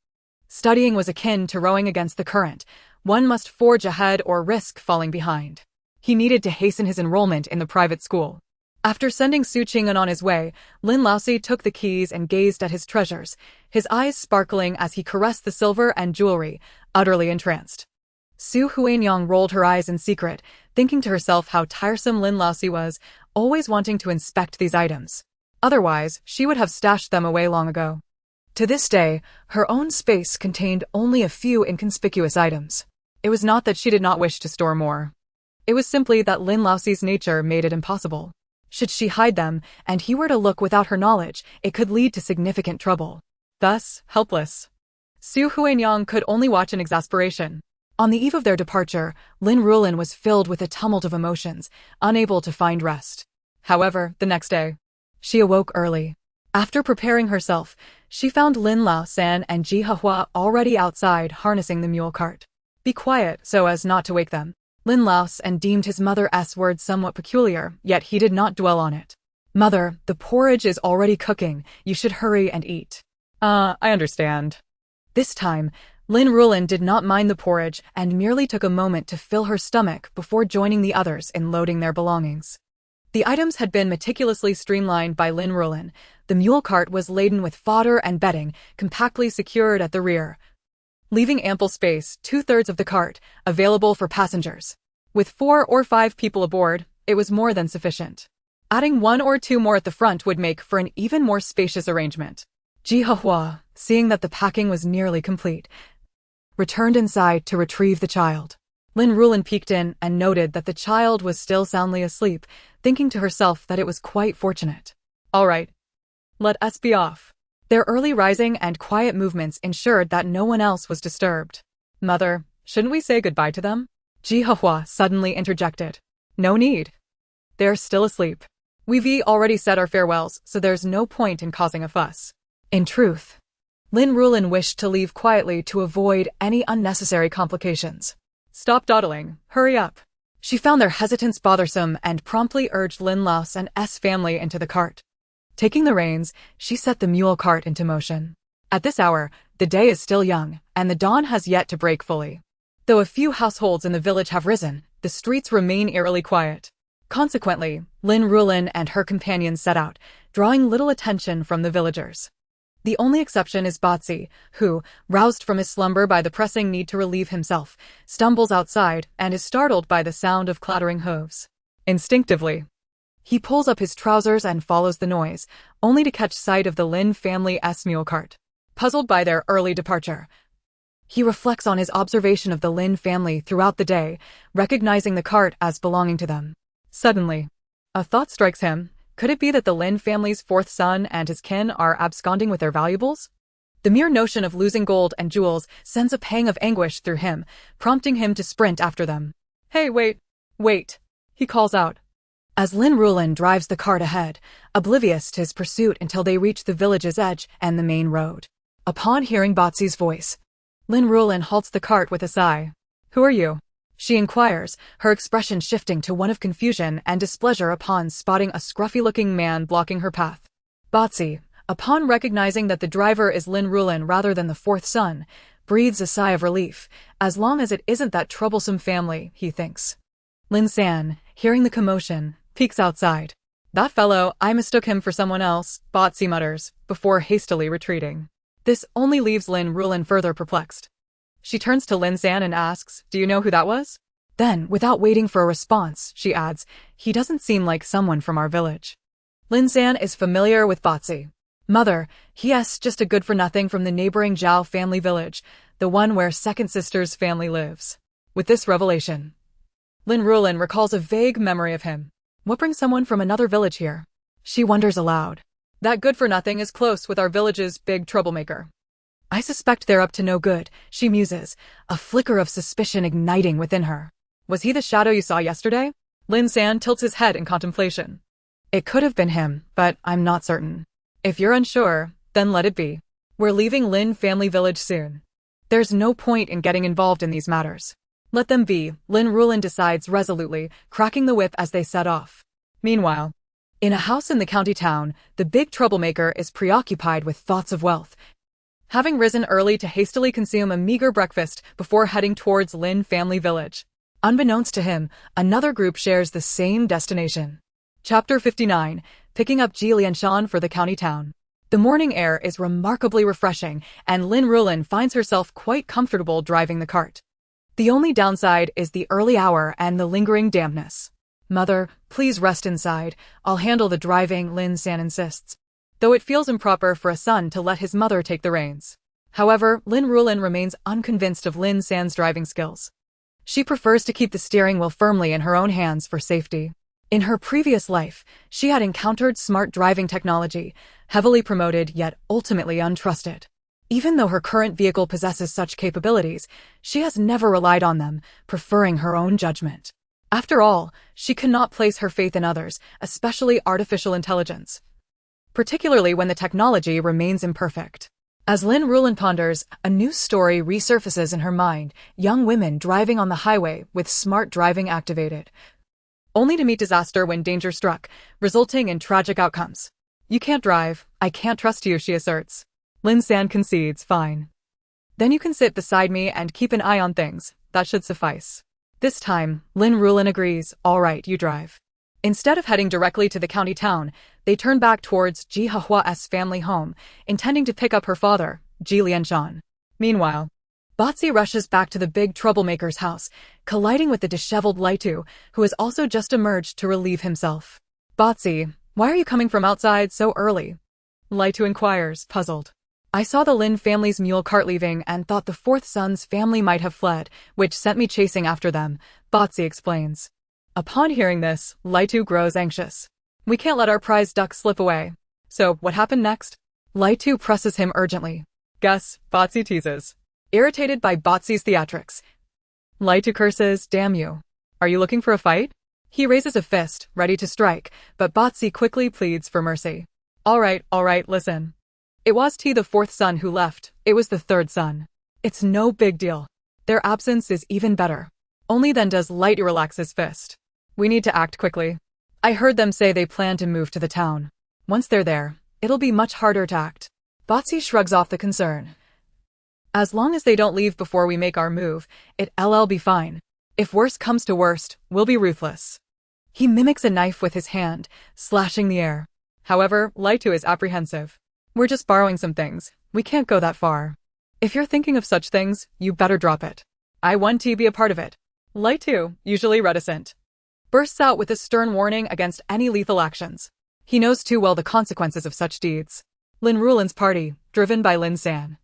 Studying was akin to rowing against the current. One must forge ahead or risk falling behind. He needed to hasten his enrollment in the private school. After sending Su Qingyun on his way, Lin Laosi took the keys and gazed at his treasures, his eyes sparkling as he caressed the silver and jewelry, utterly entranced. Su Huanyang rolled her eyes in secret, thinking to herself how tiresome Lin Laosi was, always wanting to inspect these items. Otherwise, she would have stashed them away long ago. To this day, her own space contained only a few inconspicuous items. It was not that she did not wish to store more. It was simply that Lin Laosi's nature made it impossible. Should she hide them, and he were to look without her knowledge, it could lead to significant trouble. Thus, helpless, Su Huanyang could only watch in exasperation. On the eve of their departure, Lin Ruolan was filled with a tumult of emotions, unable to find rest. However, the next day, she awoke early. After preparing herself, she found Lin Laosan and Ji Hehua already outside harnessing the mule cart. Be quiet so as not to wake them. Lin Laosan deemed his mother's words somewhat peculiar, yet he did not dwell on it. Mother, the porridge is already cooking. You should hurry and eat. I understand. This time, Lin Ruolan did not mind the porridge and merely took a moment to fill her stomach before joining the others in loading their belongings. The items had been meticulously streamlined by Lin Ruolan. The mule cart was laden with fodder and bedding, compactly secured at the rear, leaving ample space, 2/3 of the cart, available for passengers. With 4 or 5 people aboard, it was more than sufficient. Adding 1 or 2 more at the front would make for an even more spacious arrangement. Ji Hehua, seeing that the packing was nearly complete, returned inside to retrieve the child. Lin Ruolan peeked in and noted that the child was still soundly asleep, thinking to herself that it was quite fortunate. All right, let us be off. Their early rising and quiet movements ensured that no one else was disturbed. Mother, shouldn't we say goodbye to them? Ji Hehua suddenly interjected. No need. They're still asleep. We've already said our farewells, so there's no point in causing a fuss. In truth, Lin Ruolan wished to leave quietly to avoid any unnecessary complications. Stop dawdling, hurry up. She found their hesitance bothersome and promptly urged Lin Laosan's family into the cart. Taking the reins, she set the mule cart into motion. At this hour, the day is still young, and the dawn has yet to break fully. Though a few households in the village have risen, the streets remain eerily quiet. Consequently, Lin Ruolan and her companions set out, drawing little attention from the villagers. The only exception is Batsi, who, roused from his slumber by the pressing need to relieve himself, stumbles outside and is startled by the sound of clattering hooves. Instinctively, he pulls up his trousers and follows the noise, only to catch sight of the Lin family's mule cart. Puzzled by their early departure, he reflects on his observation of the Lin family throughout the day, recognizing the cart as belonging to them. Suddenly, a thought strikes him. Could it be that the Lin family's 4th son and his kin are absconding with their valuables? The mere notion of losing gold and jewels sends a pang of anguish through him, prompting him to sprint after them. Hey, wait! He calls out. as Lin Ruolan drives the cart ahead, oblivious to his pursuit until they reach the village's edge and the main road. Upon hearing Botsy's voice, Lin Ruolan halts the cart with a sigh. "Who are you?" she inquires, her expression shifting to one of confusion and displeasure upon spotting a scruffy-looking man blocking her path. Botsy, upon recognizing that the driver is Lin Ruolan rather than the fourth son, breathes a sigh of relief, as long as it isn't that troublesome family, he thinks. Lin San, hearing the commotion, peeks outside. "That fellow, I mistook him for someone else," Botsy mutters, before hastily retreating. This only leaves Lin Ruolan further perplexed. She turns to Lin San and asks, "Do you know who that was?" Then, without waiting for a response, she adds, "He doesn't seem like someone from our village." Lin San is familiar with Botsy. "Mother, he's just a good-for-nothing from the neighboring Zhao family village, the one where second sister's family lives." With this revelation, Lin Ruolan recalls a vague memory of him. What brings someone from another village here? She wonders aloud. "That good-for-nothing is close with our village's big troublemaker. I suspect they're up to no good," she muses, a flicker of suspicion igniting within her. "Was he the shadow you saw yesterday?" Lin San tilts his head in contemplation. "It could have been him, but I'm not certain." "If you're unsure, then let it be. We're leaving Lin family village soon. There's no point in getting involved in these matters." "Let them be," Lin Ruolan decides resolutely, cracking the whip as they set off. Meanwhile, in a house in the county town, the big troublemaker is preoccupied with thoughts of wealth, having risen early to hastily consume a meager breakfast before heading towards Lin family village. Unbeknownst to him, another group shares the same destination. Chapter 59, picking up Ji Lianshan for the county town. The morning air is remarkably refreshing, and Lin Ruolan finds herself quite comfortable driving the cart. The only downside is the early hour and the lingering dampness. "Mother, please rest inside. I'll handle the driving," Lin San insists, though it feels improper for a son to let his mother take the reins. However, Lin Ruolan remains unconvinced of Lin San's driving skills. She prefers to keep the steering wheel firmly in her own hands for safety. In her previous life, she had encountered smart driving technology, heavily promoted yet ultimately untrusted. Even though her current vehicle possesses such capabilities, she has never relied on them, preferring her own judgment. After all, she cannot place her faith in others, especially artificial intelligence, particularly when the technology remains imperfect. As Lin Ruolan ponders, a new story resurfaces in her mind: young women driving on the highway with smart driving activated, only to meet disaster when danger struck, resulting in tragic outcomes. "You can't drive. I can't trust you," she asserts. Lin San concedes, "Fine. Then you can sit beside me and keep an eye on things. That should suffice." This time, Lin Ruolan agrees, "All right, you drive." Instead of heading directly to the county town, they turn back towards Ji Hua's family home, intending to pick up her father, Ji Lianshan. Meanwhile, Botsy rushes back to the big troublemaker's house, colliding with the disheveled Laitu, who has also just emerged to relieve himself. "Botsy, why are you coming from outside so early?" Laitu inquires, puzzled. "I saw the Lin family's mule cart leaving and thought the fourth son's family might have fled, which sent me chasing after them," Botsy explains. Upon hearing this, Laitu grows anxious. "We can't let our prize duck slip away." "So, what happened next?" Laitu presses him urgently. "Guess," Botsy teases. Irritated by Botsy's theatrics, Laitu curses, "Damn you. Are you looking for a fight?" He raises a fist, ready to strike, but Botsy quickly pleads for mercy. All right, listen. It was the fourth son who left. It was the third son. It's no big deal. Their absence is even better." Only then does Laitu relax his fist. "We need to act quickly. I heard them say they plan to move to the town. Once they're there, it'll be much harder to act." Botsy shrugs off the concern. "As long as they don't leave before we make our move, it'll be fine. If worst comes to worst, we'll be ruthless." He mimics a knife with his hand, slashing the air. However, Laitu is apprehensive. "We're just borrowing some things. We can't go that far. If you're thinking of such things, you better drop it. I want to be a part of it." Laitu, usually reticent, bursts out with a stern warning against any lethal actions. He knows too well the consequences of such deeds. Lin Ruolan's party, driven by Lin San,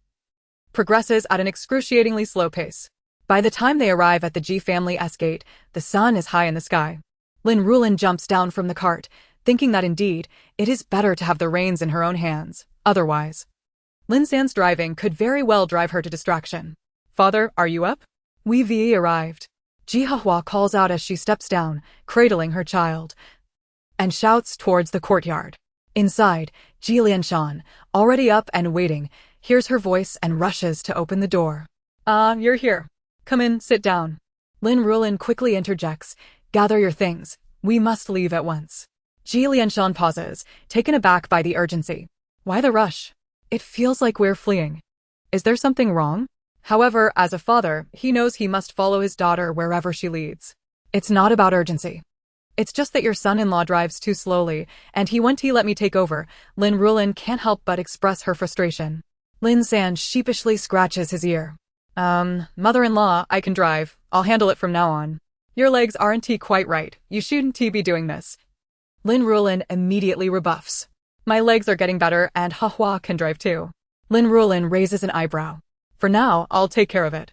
progresses at an excruciatingly slow pace. By the time they arrive at the Ji family's gate, the sun is high in the sky. Lin Ruolan jumps down from the cart, thinking that indeed, it is better to have the reins in her own hands. Otherwise, Lin San's driving could very well drive her to distraction. "Father, are you up?" "We've arrived." Ji Hua calls out as she steps down, cradling her child. and shouts towards the courtyard. Inside, Ji Lianshan, already up and waiting, hears her voice and rushes to open the door. You're here. Come in, sit down. Lin Ruolan quickly interjects, gather your things, we must leave at once. Ji Lianshan pauses, taken aback by the urgency. Why the rush? It feels like we're fleeing. Is there something wrong? However, as a father, he knows he must follow his daughter wherever she leads. It's not about urgency. It's just that your son-in-law drives too slowly, and he won't let me take over. Lin Ruolan can't help but express her frustration. Lin San sheepishly scratches his ear. Mother-in-law, I can drive. I'll handle it from now on. Your legs aren't quite right. You shouldn't be doing this. Lin Ruolan immediately rebuffs. My legs are getting better and Donghua can drive too. Lin Ruolan raises an eyebrow. For now, I'll take care of it.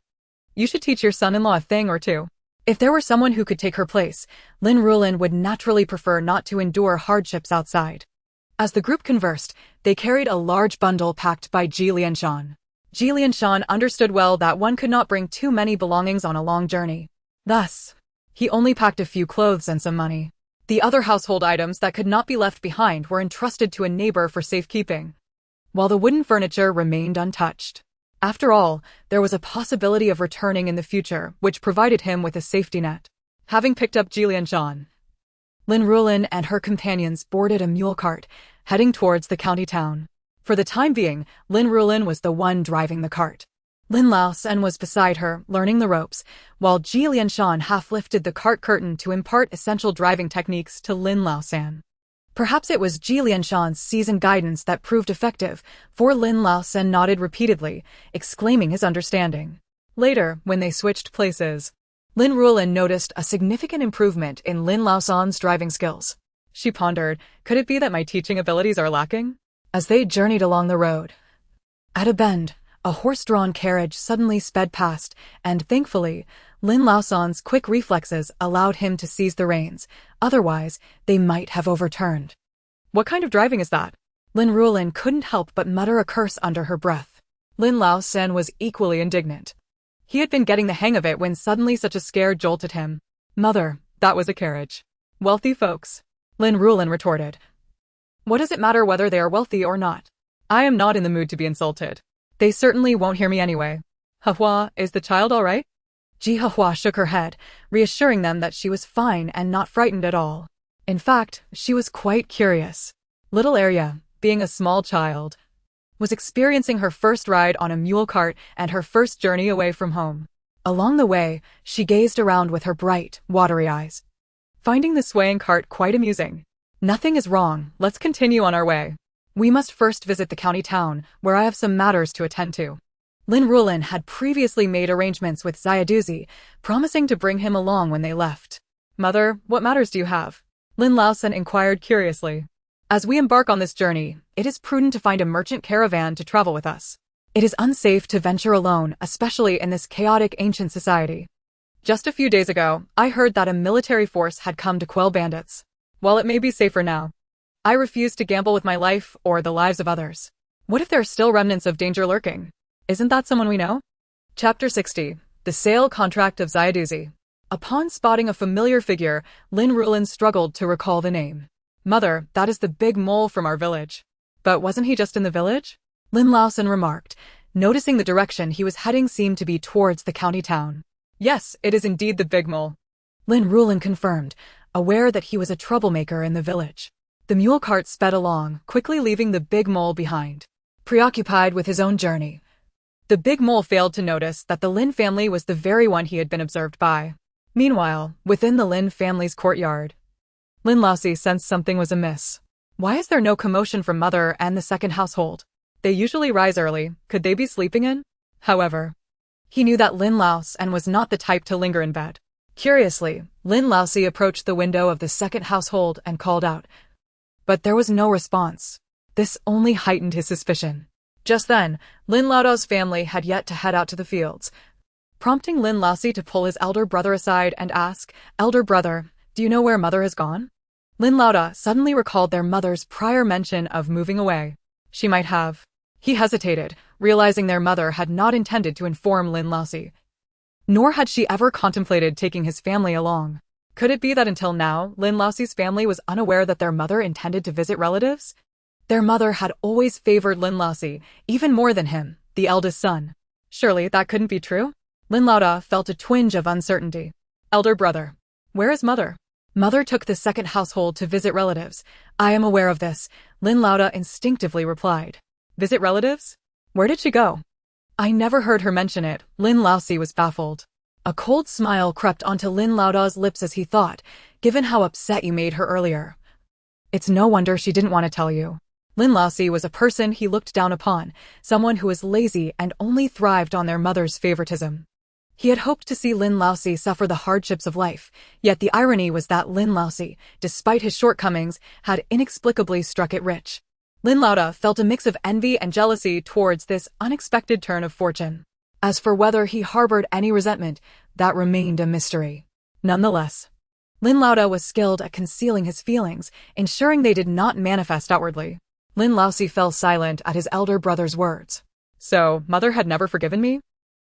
You should teach your son-in-law a thing or two. If there were someone who could take her place, Lin Ruolan would naturally prefer not to endure hardships outside. As the group conversed, they carried a large bundle packed by Ji Lianshan. Ji Lianshan understood well that one could not bring too many belongings on a long journey. Thus, he only packed a few clothes and some money. The other household items that could not be left behind were entrusted to a neighbor for safekeeping, while the wooden furniture remained untouched. After all, there was a possibility of returning in the future, which provided him with a safety net. Having picked up Ji Lianshan, Lin Ruolan and her companions boarded a mule cart, heading towards the county town. For the time being, Lin Ruolan was the one driving the cart. Lin Ruolan was beside her, learning the ropes, while Ji Lianshan half-lifted the cart curtain to impart essential driving techniques to Lin Ruolan. Perhaps it was Ji Lianshan's seasoned guidance that proved effective, for Lin Ruolan nodded repeatedly, exclaiming his understanding. Later, when they switched places, Lin Ruolan noticed a significant improvement in Lin Ruolan's driving skills. She pondered, could it be that my teaching abilities are lacking? As they journeyed along the road, at a bend, a horse-drawn carriage suddenly sped past, and thankfully, Lin Ruolan's quick reflexes allowed him to seize the reins, otherwise they might have overturned. What kind of driving is that? Lin Ruolan couldn't help but mutter a curse under her breath. Lin Ruolan was equally indignant. He had been getting the hang of it when suddenly such a scare jolted him. Mother, that was a carriage. Wealthy folks. Lin Ruolan retorted. What does it matter whether they are wealthy or not? I am not in the mood to be insulted. They certainly won't hear me anyway. Donghua, is the child all right? Ji Donghua shook her head, reassuring them that she was fine and not frightened at all. In fact, she was quite curious. Little Arya, being a small child, was experiencing her first ride on a mule cart and her first journey away from home. Along the way, she gazed around with her bright, watery eyes, finding the swaying cart quite amusing. Nothing is wrong, let's continue on our way. We must first visit the county town, where I have some matters to attend to. Lin Ruolan had previously made arrangements with Xiaoduzi, promising to bring him along when they left. Mother, what matters do you have? Lin Ruolan inquired curiously. As we embark on this journey, it is prudent to find a merchant caravan to travel with us. It is unsafe to venture alone, especially in this chaotic ancient society. Just a few days ago, I heard that a military force had come to quell bandits. While it may be safer now, I refuse to gamble with my life or the lives of others. What if there are still remnants of danger lurking? Isn't that someone we know? Chapter 60. The Sale Contract of Xiaoduzi. Upon spotting a familiar figure, Lin Ruolan struggled to recall the name. Mother, that is the big mole from our village. But wasn't he just in the village? Lin Ruolan remarked, noticing the direction he was heading seemed to be towards the county town. Yes, it is indeed the big mole. Lin Ruolan confirmed, aware that he was a troublemaker in the village. The mule cart sped along, quickly leaving the big mole behind. Preoccupied with his own journey, the big mole failed to notice that the Lin family was the very one he had been observed by. Meanwhile, within the Lin family's courtyard, Lin Ruolan sensed something was amiss. Why is there no commotion from mother and the second household? They usually rise early, could they be sleeping in? However, he knew that Lin Ruolan was not the type to linger in bed. Curiously, Lin Ruolan approached the window of the second household and called out. But there was no response. This only heightened his suspicion. Just then, Lin Ruolan's family had yet to head out to the fields, prompting Lin Ruolan to pull his elder brother aside and ask, Elder brother, do you know where mother has gone? Lin Ruolan suddenly recalled their mother's prior mention of moving away. She might have. He hesitated, realizing their mother had not intended to inform Lin Ruolan. Nor had she ever contemplated taking his family along. Could it be that until now, Lin Laoxi's family was unaware that their mother intended to visit relatives? Their mother had always favored Lin Laoxi, even more than him, the eldest son. Surely that couldn't be true? Lin Laoda felt a twinge of uncertainty. Elder brother. Where is mother? Mother took the second household to visit relatives. I am aware of this, Lin Laoda instinctively replied. Visit relatives? Where did she go? I never heard her mention it. Lin Laoxi was baffled. A cold smile crept onto Lin Laoda's lips as he thought, given how upset you made her earlier. It's no wonder she didn't want to tell you. Lin Laoxi was a person he looked down upon, someone who was lazy and only thrived on their mother's favoritism. He had hoped to see Lin Laoxi suffer the hardships of life, yet the irony was that Lin Laoxi, despite his shortcomings, had inexplicably struck it rich. Lin Laoda felt a mix of envy and jealousy towards this unexpected turn of fortune. As for whether he harbored any resentment, that remained a mystery. Nonetheless, Lin Laoda was skilled at concealing his feelings, ensuring they did not manifest outwardly. Lin Laoxi fell silent at his elder brother's words. So, mother had never forgiven me?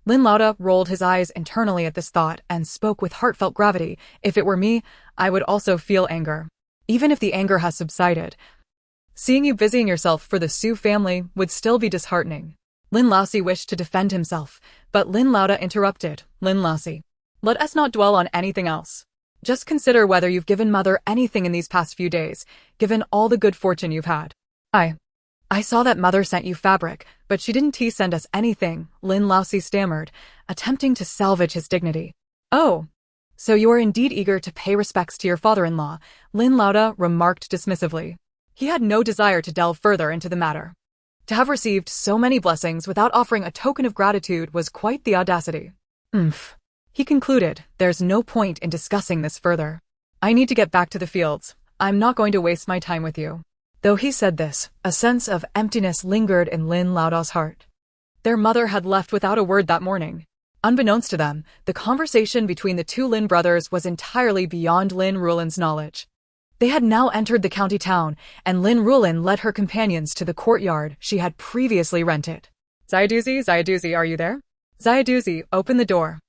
Lin Laoda rolled his eyes internally at this thought and spoke with heartfelt gravity. If it were me, I would also feel anger. Even if the anger has subsided, seeing you busying yourself for the Su family would still be disheartening. Lin Laoxi wished to defend himself, but Lin Laoda interrupted. Lin Laoxi, let us not dwell on anything else. Just consider whether you've given mother anything in these past few days, given all the good fortune you've had. I saw that mother sent you fabric, but she didn't send us anything, Lin Laoxi stammered, attempting to salvage his dignity. Oh, so you are indeed eager to pay respects to your father-in-law, Lin Laoda remarked dismissively. He had no desire to delve further into the matter. To have received so many blessings without offering a token of gratitude was quite the audacity. He concluded, there's no point in discussing this further. I need to get back to the fields. I'm not going to waste my time with you. Though he said this, a sense of emptiness lingered in Lin Laoda's heart. Their mother had left without a word that morning. Unbeknownst to them, the conversation between the two Lin brothers was entirely beyond Lin Ruolan's knowledge. They had now entered the county town, and Lin Ruolan led her companions to the courtyard she had previously rented. Xiaoduzi, are you there? Xiaoduzi, open the door.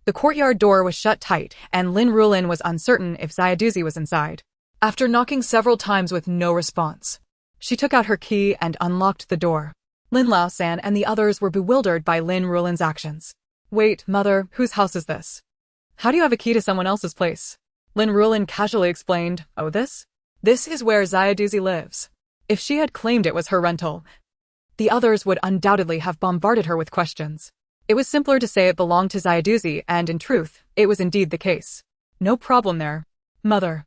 The courtyard door was shut tight, and Lin Ruolan was uncertain if Xiaoduzi was inside. After knocking several times with no response, she took out her key and unlocked the door. Lin Laosan and the others were bewildered by Lin Ruolan's actions. Wait, mother, whose house is this? How do you have a key to someone else's place? Lin Ruolan casually explained, oh this? This is where Xiaoduzi lives. If she had claimed it was her rental, the others would undoubtedly have bombarded her with questions. It was simpler to say it belonged to Xiaoduzi, and in truth, it was indeed the case. No problem there. Mother.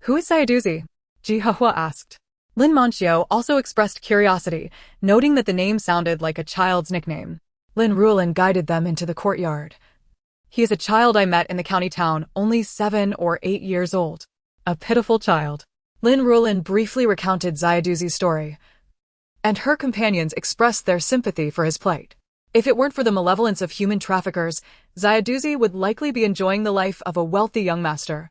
Who is Xiaoduzi? Donghua asked. Lin Manxiu also expressed curiosity, noting that the name sounded like a child's nickname. Lin Ruolan guided them into the courtyard. He is a child I met in the county town, only 7 or 8 years old. A pitiful child. Lin Ruolan briefly recounted Xiaoduzi's story, and her companions expressed their sympathy for his plight. If it weren't for the malevolence of human traffickers, Xiaoduzi would likely be enjoying the life of a wealthy young master,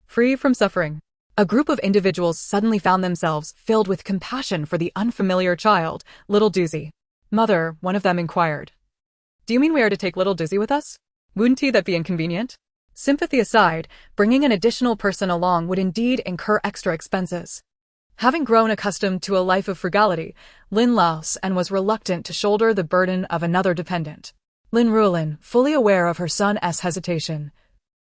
free from suffering. A group of individuals suddenly found themselves filled with compassion for the unfamiliar child, little Duzi. Mother, one of them inquired. Do you mean we are to take little Duzi with us? Wouldn't that be inconvenient? Sympathy aside, bringing an additional person along would indeed incur extra expenses. Having grown accustomed to a life of frugality, Lin Laosan was reluctant to shoulder the burden of another dependent. Lin Ruolan, fully aware of her son's hesitation,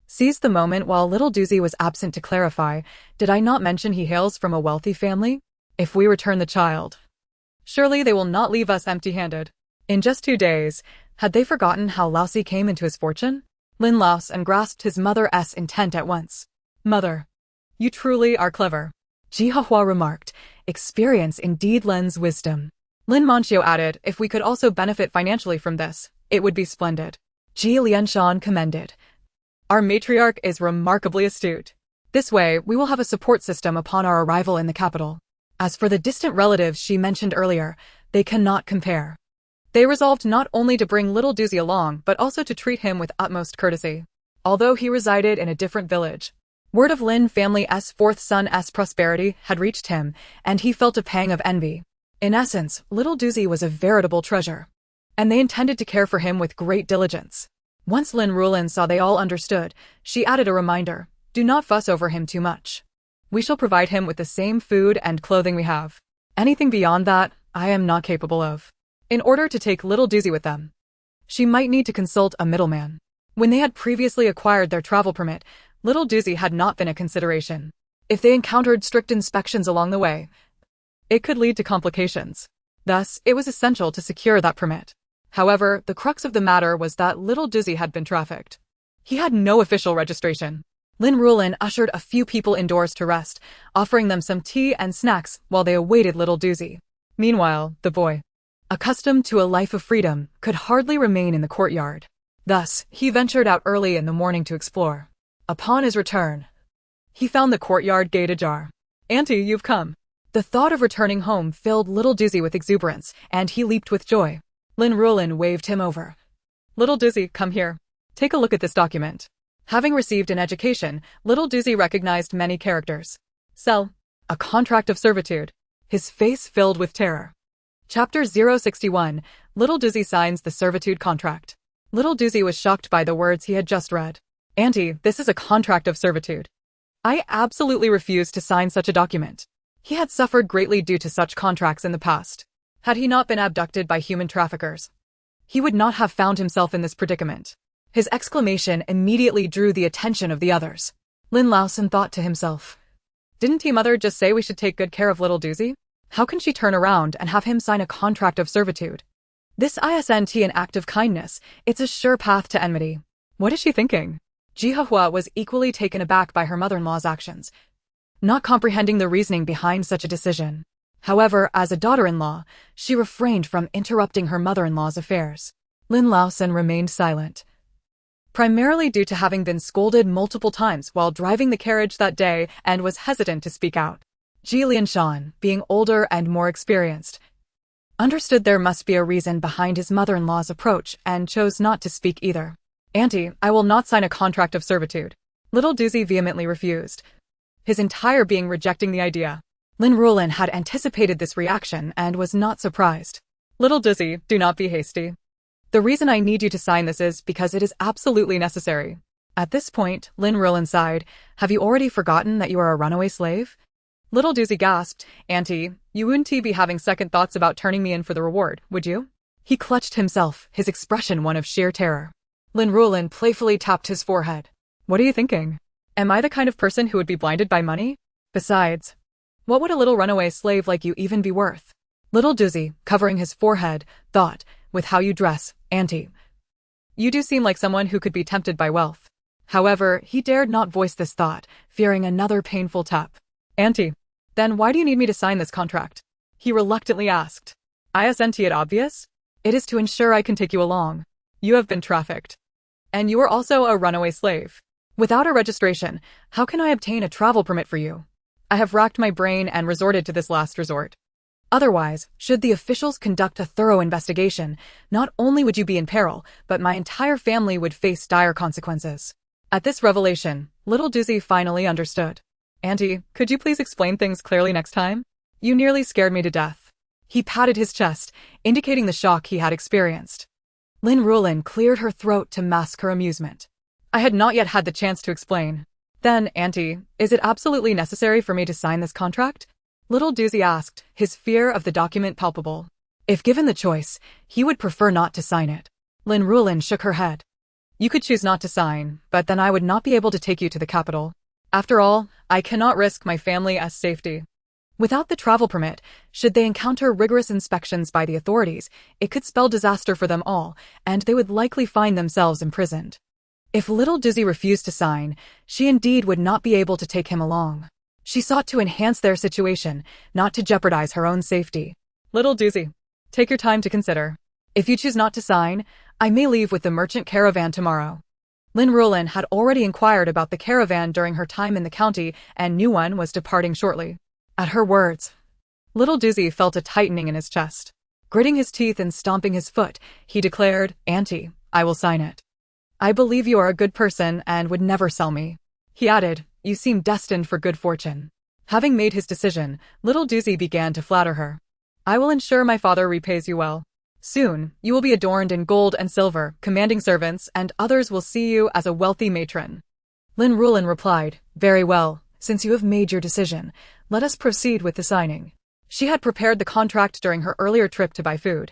seized the moment while little Duzi was absent to clarify, did I not mention he hails from a wealthy family? If we return the child, surely they will not leave us empty-handed. In just 2 days, had they forgotten how Laoxi came into his fortune? Lin Laosan grasped his mother's intent at once. Mother, you truly are clever. Donghua remarked, experience indeed lends wisdom. Lin Manxiu added, if we could also benefit financially from this, it would be splendid. Ji Lianshan commended. Our matriarch is remarkably astute. This way, we will have a support system upon our arrival in the capital. As for the distant relatives she mentioned earlier, they cannot compare. They resolved not only to bring little Duzi along, but also to treat him with utmost courtesy. Although he resided in a different village, word of Lin family's fourth son's prosperity had reached him, and he felt a pang of envy. In essence, little Duzi was a veritable treasure, and they intended to care for him with great diligence. Once Lin Ruolan saw they all understood, she added a reminder. Do not fuss over him too much. We shall provide him with the same food and clothing we have. Anything beyond that, I am not capable of. In order to take little Doozy with them, she might need to consult a middleman. When they had previously acquired their travel permit, little Doozy had not been a consideration. If they encountered strict inspections along the way, it could lead to complications. Thus, it was essential to secure that permit. However, the crux of the matter was that little Doozy had been trafficked. He had no official registration. Lin Ruolan ushered a few people indoors to rest, offering them some tea and snacks while they awaited little Doozy. Meanwhile, the boy, accustomed to a life of freedom, could hardly remain in the courtyard. Thus, he ventured out early in the morning to explore. Upon his return, he found the courtyard gate ajar. "Auntie, you've come." The thought of returning home filled little Doozy with exuberance, and he leaped with joy. Lin Ruolan waved him over. "Little Doozy, come here. Take a look at this document." Having received an education, little Doozy recognized many characters. Sell. A contract of servitude. His face filled with terror. Chapter 061, Little Doozy signs the servitude contract. Little Doozy was shocked by the words he had just read. "Auntie, this is a contract of servitude. I absolutely refuse to sign such a document." He had suffered greatly due to such contracts in the past. Had he not been abducted by human traffickers, he would not have found himself in this predicament. His exclamation immediately drew the attention of the others. Lin Ruolan thought to himself, "Didn't Mother just say we should take good care of little Doozy? How can she turn around and have him sign a contract of servitude? This isn't an act of kindness, it's a sure path to enmity. What is she thinking?" Jihahua was equally taken aback by her mother-in-law's actions, not comprehending the reasoning behind such a decision. However, as a daughter-in-law, she refrained from interrupting her mother-in-law's affairs. Lin Ruolan remained silent, primarily due to having been scolded multiple times while driving the carriage that day, and was hesitant to speak out. Ji Lianshan, being older and more experienced, understood there must be a reason behind his mother-in-law's approach and chose not to speak either. "Auntie, I will not sign a contract of servitude." Little Doozy vehemently refused, his entire being rejecting the idea. Lin Ruolan had anticipated this reaction and was not surprised. "Little Doozy, do not be hasty. The reason I need you to sign this is because it is absolutely necessary." At this point, Lin Ruolan sighed. "Have you already forgotten that you are a runaway slave?" Little Doozy gasped. "Auntie, you wouldn't be having second thoughts about turning me in for the reward, would you?" He clutched himself, his expression one of sheer terror. Lin Ruolan playfully tapped his forehead. "What are you thinking? Am I the kind of person who would be blinded by money? Besides, what would a little runaway slave like you even be worth?" Little Doozy, covering his forehead, thought, "With how you dress, Auntie, you do seem like someone who could be tempted by wealth." However, he dared not voice this thought, fearing another painful tap. "Auntie, then why do you need me to sign this contract?" he reluctantly asked. "Isn't it obvious? It is to ensure I can take you along. You have been trafficked, and you are also a runaway slave. Without a registration, how can I obtain a travel permit for you? I have racked my brain and resorted to this last resort. Otherwise, should the officials conduct a thorough investigation, not only would you be in peril, but my entire family would face dire consequences." At this revelation, little Doozy finally understood. "Auntie, could you please explain things clearly next time? You nearly scared me to death." He patted his chest, indicating the shock he had experienced. Lin Ruolan cleared her throat to mask her amusement. "I had not yet had the chance to explain." "Then, Auntie, is it absolutely necessary for me to sign this contract?" Little Doozy asked, his fear of the document palpable. If given the choice, he would prefer not to sign it. Lin Ruolan shook her head. "You could choose not to sign, but then I would not be able to take you to the capital. After all, I cannot risk my family's safety." Without the travel permit, should they encounter rigorous inspections by the authorities, it could spell disaster for them all, and they would likely find themselves imprisoned. If little Doozy refused to sign, she indeed would not be able to take him along. She sought to enhance their situation, not to jeopardize her own safety. "Little Doozy, take your time to consider. If you choose not to sign, I may leave with the merchant caravan tomorrow." Lin Ruolan had already inquired about the caravan during her time in the county and knew one was departing shortly. At her words, little Doozy felt a tightening in his chest. Gritting his teeth and stomping his foot, he declared, "Auntie, I will sign it. I believe you are a good person and would never sell me." He added, "You seem destined for good fortune." Having made his decision, little Doozy began to flatter her. "I will ensure my father repays you well. Soon, you will be adorned in gold and silver, commanding servants, and others will see you as a wealthy matron." Lin Ruolan replied, "Very well, since you have made your decision, let us proceed with the signing." She had prepared the contract during her earlier trip to buy food,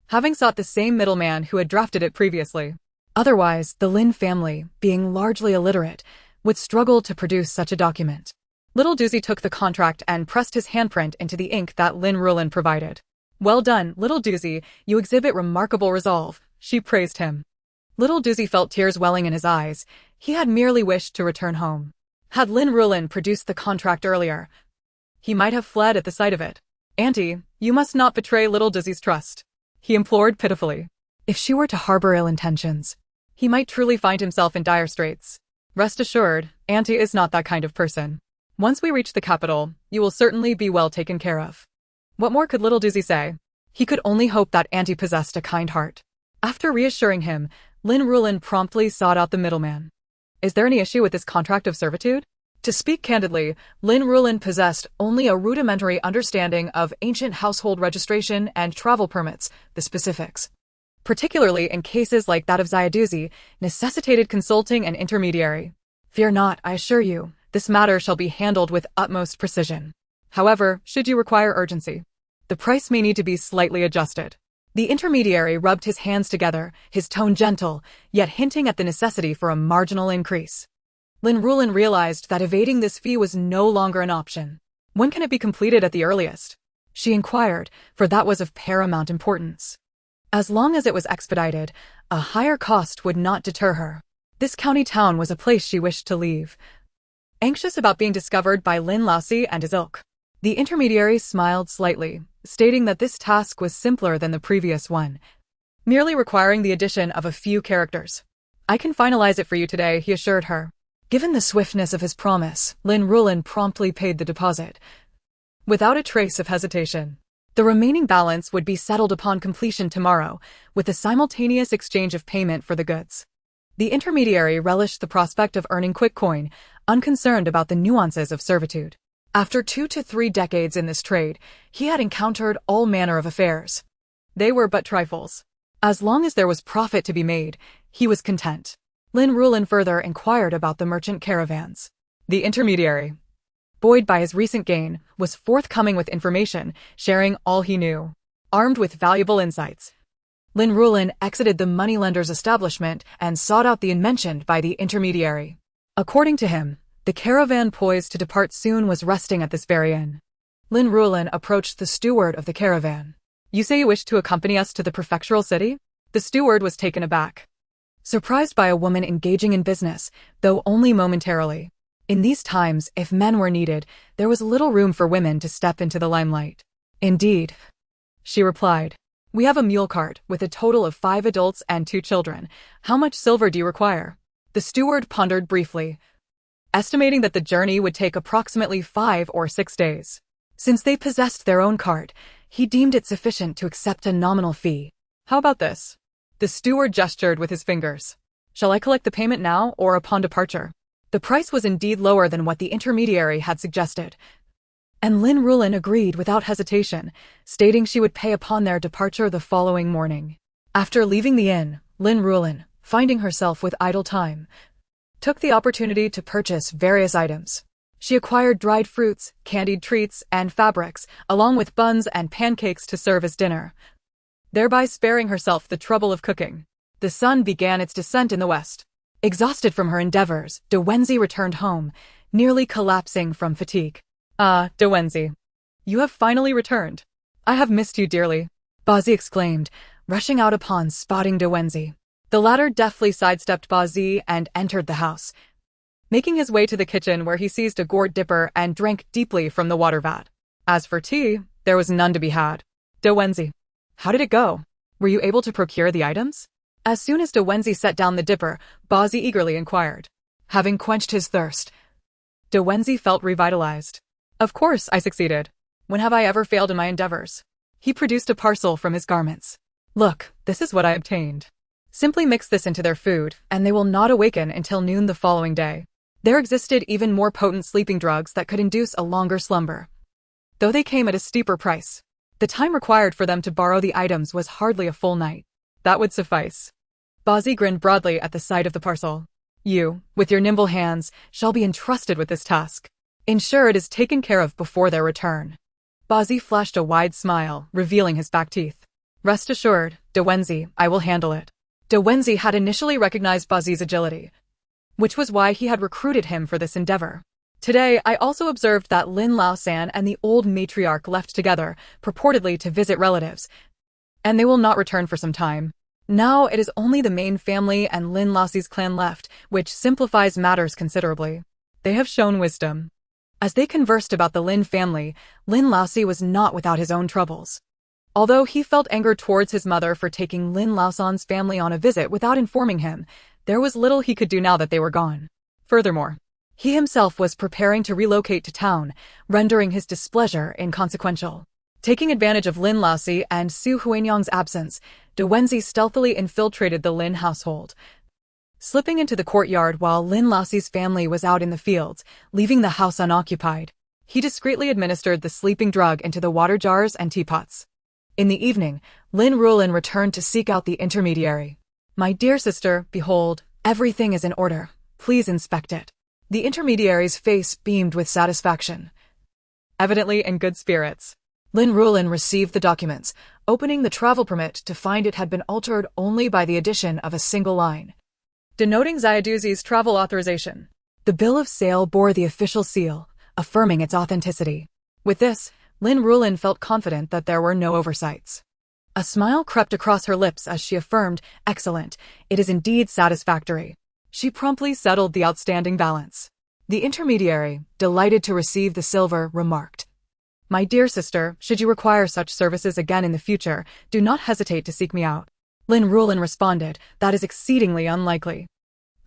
having sought the same middleman who had drafted it previously. Otherwise, the Lin family, being largely illiterate, would struggle to produce such a document. Little Doozy took the contract and pressed his handprint into the ink that Lin Ruolan provided. "Well done, Little Doozy, you exhibit remarkable resolve," she praised him. Little Doozy felt tears welling in his eyes. He had merely wished to return home. Had Lin Ruolan produced the contract earlier, he might have fled at the sight of it. "Auntie, you must not betray Little Doozy's trust," he implored pitifully. If she were to harbor ill intentions, he might truly find himself in dire straits. "Rest assured, Auntie is not that kind of person. Once we reach the capital, you will certainly be well taken care of." What more could Little Doozy say? He could only hope that Auntie possessed a kind heart. After reassuring him, Lin Ruolan promptly sought out the middleman. "Is there any issue with this contract of servitude?" To speak candidly, Lin Ruolan possessed only a rudimentary understanding of ancient household registration and travel permits. The specifics, particularly in cases like that of Xiaoduzi, necessitated consulting an intermediary. "Fear not, I assure you, this matter shall be handled with utmost precision. However, should you require urgency, the price may need to be slightly adjusted." The intermediary rubbed his hands together, his tone gentle, yet hinting at the necessity for a marginal increase. Lin Ruolan realized that evading this fee was no longer an option. "When can it be completed at the earliest?" she inquired, for that was of paramount importance. As long as it was expedited, a higher cost would not deter her. This county town was a place she wished to leave. Anxious about being discovered by Lin Laosi and his ilk, the intermediary smiled slightly, stating that this task was simpler than the previous one, merely requiring the addition of a few characters. "I can finalize it for you today," he assured her. Given the swiftness of his promise, Lin Ruolan promptly paid the deposit, without a trace of hesitation. The remaining balance would be settled upon completion tomorrow, with a simultaneous exchange of payment for the goods. The intermediary relished the prospect of earning quick coin, unconcerned about the nuances of servitude. After 2 to 3 decades in this trade, he had encountered all manner of affairs. They were but trifles. As long as there was profit to be made, he was content. Lin Ruolan further inquired about the merchant caravans. The intermediary, buoyed by his recent gain, was forthcoming with information, sharing all he knew. Armed with valuable insights, Lin Ruolan exited the moneylender's establishment and sought out the inn mentioned by the intermediary. According to him, the caravan poised to depart soon was resting at this very inn. Lin Ruolan approached the steward of the caravan. "You say you wish to accompany us to the prefectural city?" The steward was taken aback, surprised by a woman engaging in business, though only momentarily. In these times, if men were needed, there was little room for women to step into the limelight. "Indeed," she replied. "We have a mule cart with a total of 5 adults and 2 children. How much silver do you require?" The steward pondered briefly, estimating that the journey would take approximately 5 or 6 days. Since they possessed their own cart, he deemed it sufficient to accept a nominal fee. "How about this?" The steward gestured with his fingers. "Shall I collect the payment now or upon departure?" The price was indeed lower than what the intermediary had suggested, and Lin Ruolan agreed without hesitation, stating she would pay upon their departure the following morning. After leaving the inn, Lin Ruolan, finding herself with idle time, took the opportunity to purchase various items. She acquired dried fruits, candied treats, and fabrics, along with buns and pancakes to serve as dinner, thereby sparing herself the trouble of cooking. The sun began its descent in the west. Exhausted from her endeavors, De Wenzi returned home, nearly collapsing from fatigue. "Ah, De Wenzi, you have finally returned. I have missed you dearly," Bazi exclaimed, rushing out upon spotting De Wenzi. The latter deftly sidestepped Bazi and entered the house, making his way to the kitchen where he seized a gourd dipper and drank deeply from the water vat. As for tea, there was none to be had. "De Wenzi, how did it go? Were you able to procure the items?" As soon as De Wenzi set down the dipper, Bazi eagerly inquired. Having quenched his thirst, De Wenzi felt revitalized. "Of course I succeeded. When have I ever failed in my endeavors?" He produced a parcel from his garments. "Look, this is what I obtained. Simply mix this into their food, and they will not awaken until noon the following day." There existed even more potent sleeping drugs that could induce a longer slumber, though they came at a steeper price. The time required for them to borrow the items was hardly a full night. That would suffice. Bazi grinned broadly at the sight of the parcel. You, with your nimble hands, shall be entrusted with this task. Ensure it is taken care of before their return. Bazi flashed a wide smile, revealing his back teeth. Rest assured, De Wenzi, I will handle it. De Wenzi had initially recognized Bazi's agility, which was why he had recruited him for this endeavor. Today, I also observed that Lin Ruolan and the old matriarch left together, purportedly to visit relatives, and they will not return for some time. Now it is only the main family and Lin Ruolan's clan left, which simplifies matters considerably. They have shown wisdom. As they conversed about the Lin family, Lin Ruolan was not without his own troubles. Although he felt anger towards his mother for taking Lin Ruolan's family on a visit without informing him, there was little he could do now that they were gone. Furthermore, he himself was preparing to relocate to town, rendering his displeasure inconsequential. Taking advantage of Lin Ruolan and Su Huanyang's absence, De Wenzi stealthily infiltrated the Lin household, slipping into the courtyard while Lin Ruolan's family was out in the fields, leaving the house unoccupied. He discreetly administered the sleeping drug into the water jars and teapots. In the evening, Lin Ruolan returned to seek out the intermediary. My dear sister, behold, everything is in order. Please inspect it. The intermediary's face beamed with satisfaction, evidently in good spirits. Lin Ruolan received the documents, opening the travel permit to find it had been altered only by the addition of a single line, denoting Xiaoduzi's travel authorization. The bill of sale bore the official seal, affirming its authenticity. With this, Lin Ruolan felt confident that there were no oversights. A smile crept across her lips as she affirmed, "Excellent, it is indeed satisfactory." She promptly settled the outstanding balance. The intermediary, delighted to receive the silver, remarked, "My dear sister, should you require such services again in the future, do not hesitate to seek me out." Lin Ruolan responded, "That is exceedingly unlikely.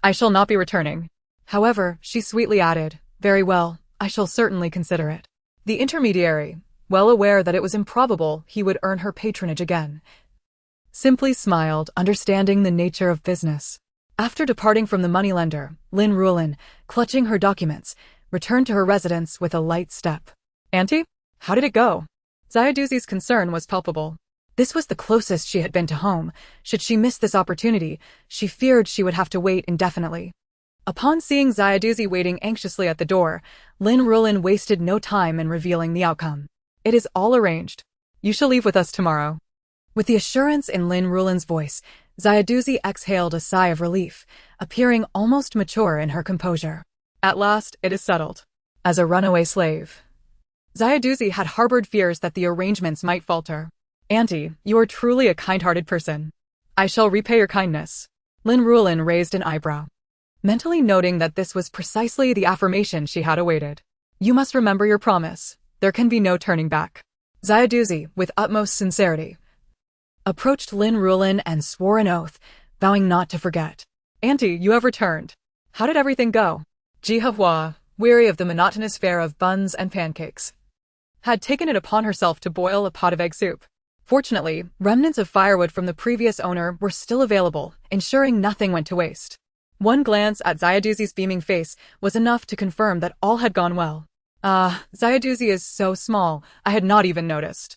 I shall not be returning." However, she sweetly added, "Very well, I shall certainly consider it." The intermediary, well aware that it was improbable he would earn her patronage again, simply smiled, understanding the nature of business. After departing from the moneylender, Lin Ruolan, clutching her documents, returned to her residence with a light step. "Auntie, how did it go?" Xiaoduzi's concern was palpable. This was the closest she had been to home. Should she miss this opportunity, she feared she would have to wait indefinitely. Upon seeing Xiaoduzi waiting anxiously at the door, Lin Ruolan wasted no time in revealing the outcome. "It is all arranged. You shall leave with us tomorrow." With the assurance in Lin Ruolan's voice, Xiaoduzi exhaled a sigh of relief, appearing almost mature in her composure. At last, it is settled. As a runaway slave, Xiaoduzi had harbored fears that the arrangements might falter. "Auntie, you are truly a kind-hearted person. I shall repay your kindness." Lin Ruolan raised an eyebrow, mentally noting that this was precisely the affirmation she had awaited. "You must remember your promise. There can be no turning back." Xiaoduzi, with utmost sincerity, approached Lin Ruolan and swore an oath, vowing not to forget. "Auntie, you have returned. How did everything go?" Jihua, weary of the monotonous fare of buns and pancakes, had taken it upon herself to boil a pot of egg soup. Fortunately, remnants of firewood from the previous owner were still available, ensuring nothing went to waste. One glance at Xiaoduzi's beaming face was enough to confirm that all had gone well. Xiaoduzi is so small, I had not even noticed.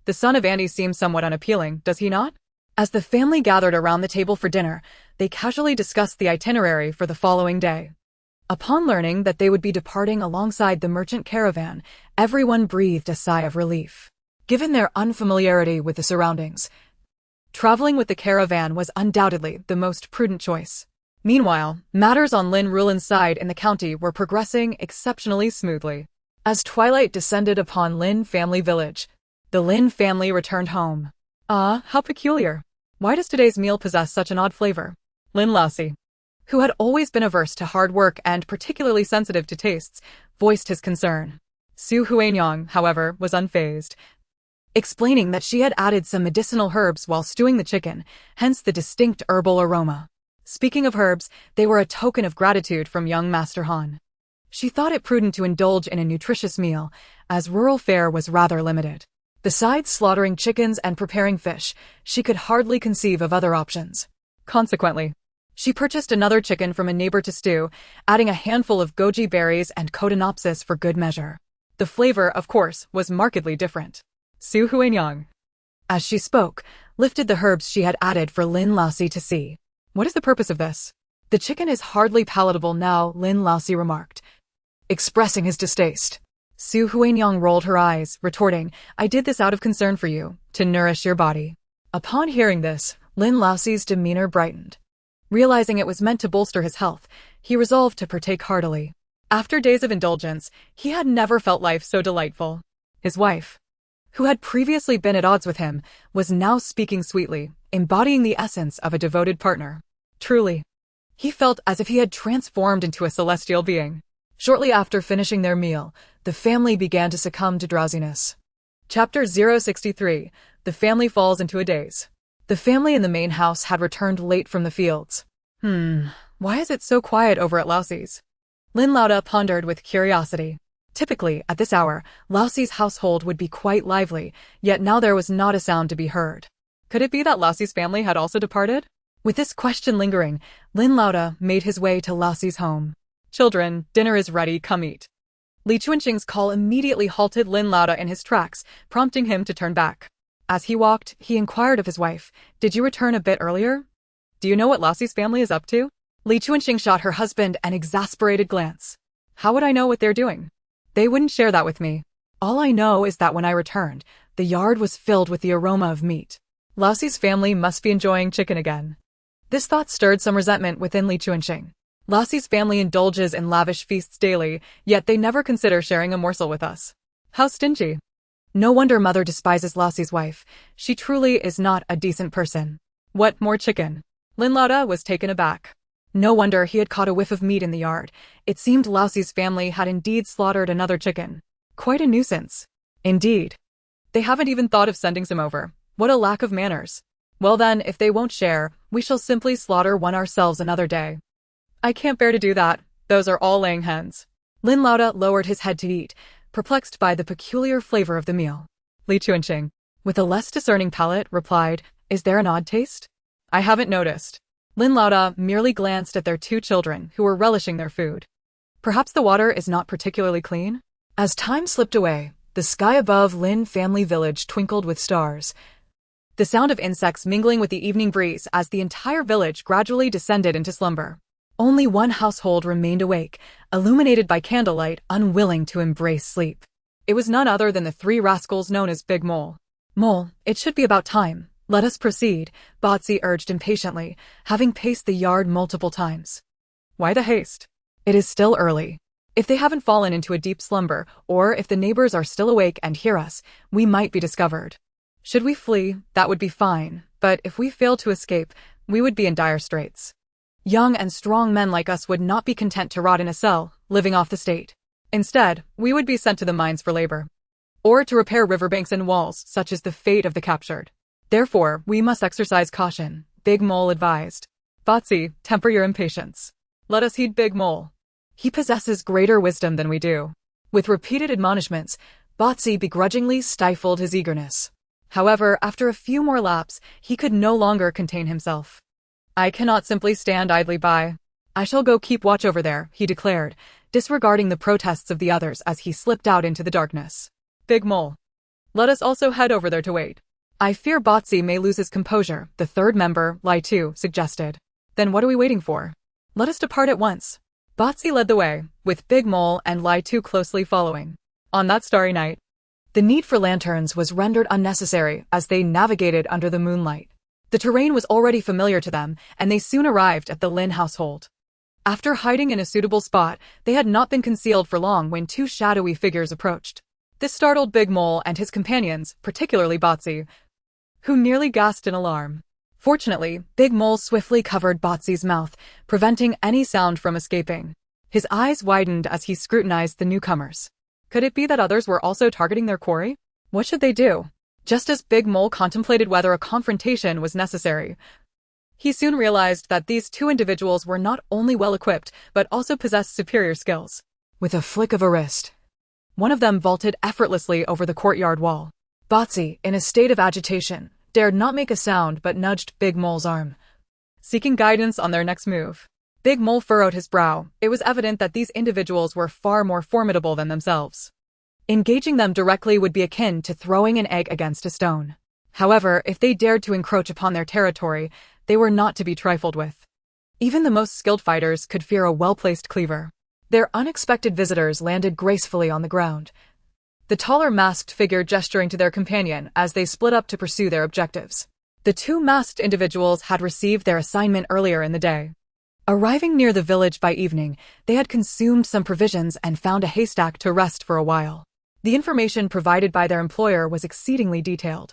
The son of Andy seems somewhat unappealing, does he not? As the family gathered around the table for dinner, they casually discussed the itinerary for the following day. Upon learning that they would be departing alongside the merchant caravan, everyone breathed a sigh of relief. Given their unfamiliarity with the surroundings, traveling with the caravan was undoubtedly the most prudent choice. Meanwhile, matters on Lin Ruolan's side in the county were progressing exceptionally smoothly. As twilight descended upon Lin family village, the Lin family returned home. How peculiar. Why does today's meal possess such an odd flavor? Lin Ruolan, who had always been averse to hard work and particularly sensitive to tastes, voiced his concern. Su Huanyang, however, was unfazed, explaining that she had added some medicinal herbs while stewing the chicken, hence the distinct herbal aroma. Speaking of herbs, they were a token of gratitude from young Master Han. She thought it prudent to indulge in a nutritious meal, as rural fare was rather limited. Besides slaughtering chickens and preparing fish, she could hardly conceive of other options. Consequently, she purchased another chicken from a neighbor to stew, adding a handful of goji berries and Codenopsis for good measure. The flavor, of course, was markedly different. Su Huanyang, as she spoke, lifted the herbs she had added for Lin Ruolan to see. What is the purpose of this? The chicken is hardly palatable now, Lin Ruolan remarked, expressing his distaste. Su Huanyang rolled her eyes, retorting, I did this out of concern for you, to nourish your body. Upon hearing this, Lin Ruolan's demeanor brightened. Realizing it was meant to bolster his health, he resolved to partake heartily. After days of indulgence, he had never felt life so delightful. His wife, who had previously been at odds with him, was now speaking sweetly, embodying the essence of a devoted partner. Truly, he felt as if he had transformed into a celestial being. Shortly after finishing their meal, the family began to succumb to drowsiness. Chapter 063. The family falls into a daze. The family in the main house had returned late from the fields. Why is it so quiet over at Ruolan's? Lin Ruolan pondered with curiosity. Typically, at this hour, Ruolan's household would be quite lively, yet now there was not a sound to be heard. Could it be that Ruolan's family had also departed? With this question lingering, Lin Ruolan made his way to Ruolan's home. Children, dinner is ready, come eat. Li Chuanqing's call immediately halted Lin Ruolan in his tracks, prompting him to turn back. As he walked, he inquired of his wife, did you return a bit earlier? Do you know what Ruolan's family is up to? Li Chuanqing shot her husband an exasperated glance. How would I know what they're doing? They wouldn't share that with me. All I know is that when I returned, the yard was filled with the aroma of meat. Ruolan's family must be enjoying chicken again. This thought stirred some resentment within Li Chuanqing. Ruolan's family indulges in lavish feasts daily, yet they never consider sharing a morsel with us. How stingy. No wonder mother despises Ruolan's wife. She truly is not a decent person. What, more chicken? Lin Ruolan was taken aback. No wonder he had caught a whiff of meat in the yard. It seemed Ruolan's family had indeed slaughtered another chicken. Quite a nuisance. Indeed. They haven't even thought of sending some over. What a lack of manners. Well then, if they won't share, we shall simply slaughter one ourselves another day. I can't bear to do that. Those are all laying hens. Lin Ruolan lowered his head to eat, perplexed by the peculiar flavor of the meal. Li Chuanqing, with a less discerning palate, replied, is there an odd taste? I haven't noticed. Lin Ruolan merely glanced at their two children who were relishing their food. Perhaps the water is not particularly clean? As time slipped away, the sky above Lin family village twinkled with stars. The sound of insects mingling with the evening breeze as the entire village gradually descended into slumber. Only one household remained awake, illuminated by candlelight, unwilling to embrace sleep. It was none other than the three rascals known as Big Mole. Mole, it should be about time. Let us proceed, Botsy urged impatiently, having paced the yard multiple times. Why the haste? It is still early. If they haven't fallen into a deep slumber, or if the neighbors are still awake and hear us, we might be discovered. Should we flee, that would be fine, but if we fail to escape, we would be in dire straits. Young and strong men like us would not be content to rot in a cell, living off the state. Instead, we would be sent to the mines for labor. Or to repair riverbanks and walls, such is the fate of the captured. Therefore, we must exercise caution, Big Mole advised. Botsy, temper your impatience. Let us heed Big Mole. He possesses greater wisdom than we do. With repeated admonishments, Botsy begrudgingly stifled his eagerness. However, after a few more laps, he could no longer contain himself. I cannot simply stand idly by. I shall go keep watch over there, he declared, disregarding the protests of the others as he slipped out into the darkness. Big Mole. Let us also head over there to wait. I fear Botsy may lose his composure, the third member, Lai Tu, suggested. Then what are we waiting for? Let us depart at once. Botsy led the way, with Big Mole and Lai Tu closely following. On that starry night, the need for lanterns was rendered unnecessary as they navigated under the moonlight. The terrain was already familiar to them, and they soon arrived at the Lin household. After hiding in a suitable spot, they had not been concealed for long when two shadowy figures approached. This startled Big Mole and his companions, particularly Botsy, who nearly gasped in alarm. Fortunately, Big Mole swiftly covered Botsy's mouth, preventing any sound from escaping. His eyes widened as he scrutinized the newcomers. Could it be that others were also targeting their quarry? What should they do? Just as Big Mole contemplated whether a confrontation was necessary, he soon realized that these two individuals were not only well-equipped, but also possessed superior skills. With a flick of a wrist, one of them vaulted effortlessly over the courtyard wall. Botsy, in a state of agitation, dared not make a sound but nudged Big Mole's arm, seeking guidance on their next move. Big Mole furrowed his brow. It was evident that these individuals were far more formidable than themselves. Engaging them directly would be akin to throwing an egg against a stone. However, if they dared to encroach upon their territory, they were not to be trifled with. Even the most skilled fighters could fear a well-placed cleaver. Their unexpected visitors landed gracefully on the ground, the taller masked figure gesturing to their companion as they split up to pursue their objectives. The two masked individuals had received their assignment earlier in the day. Arriving near the village by evening, they had consumed some provisions and found a haystack to rest for a while. The information provided by their employer was exceedingly detailed,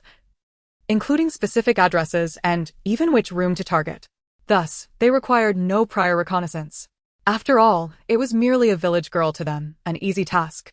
including specific addresses and even which room to target. Thus, they required no prior reconnaissance. After all, it was merely a village girl to them, an easy task.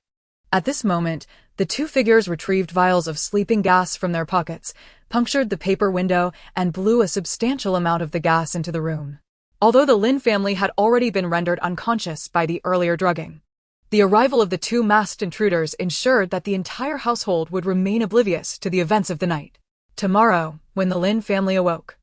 At this moment, the two figures retrieved vials of sleeping gas from their pockets, punctured the paper window, and blew a substantial amount of the gas into the room. Although the Lin family had already been rendered unconscious by the earlier drugging, the arrival of the two masked intruders ensured that the entire household would remain oblivious to the events of the night. Tomorrow, when the Lin family awoke,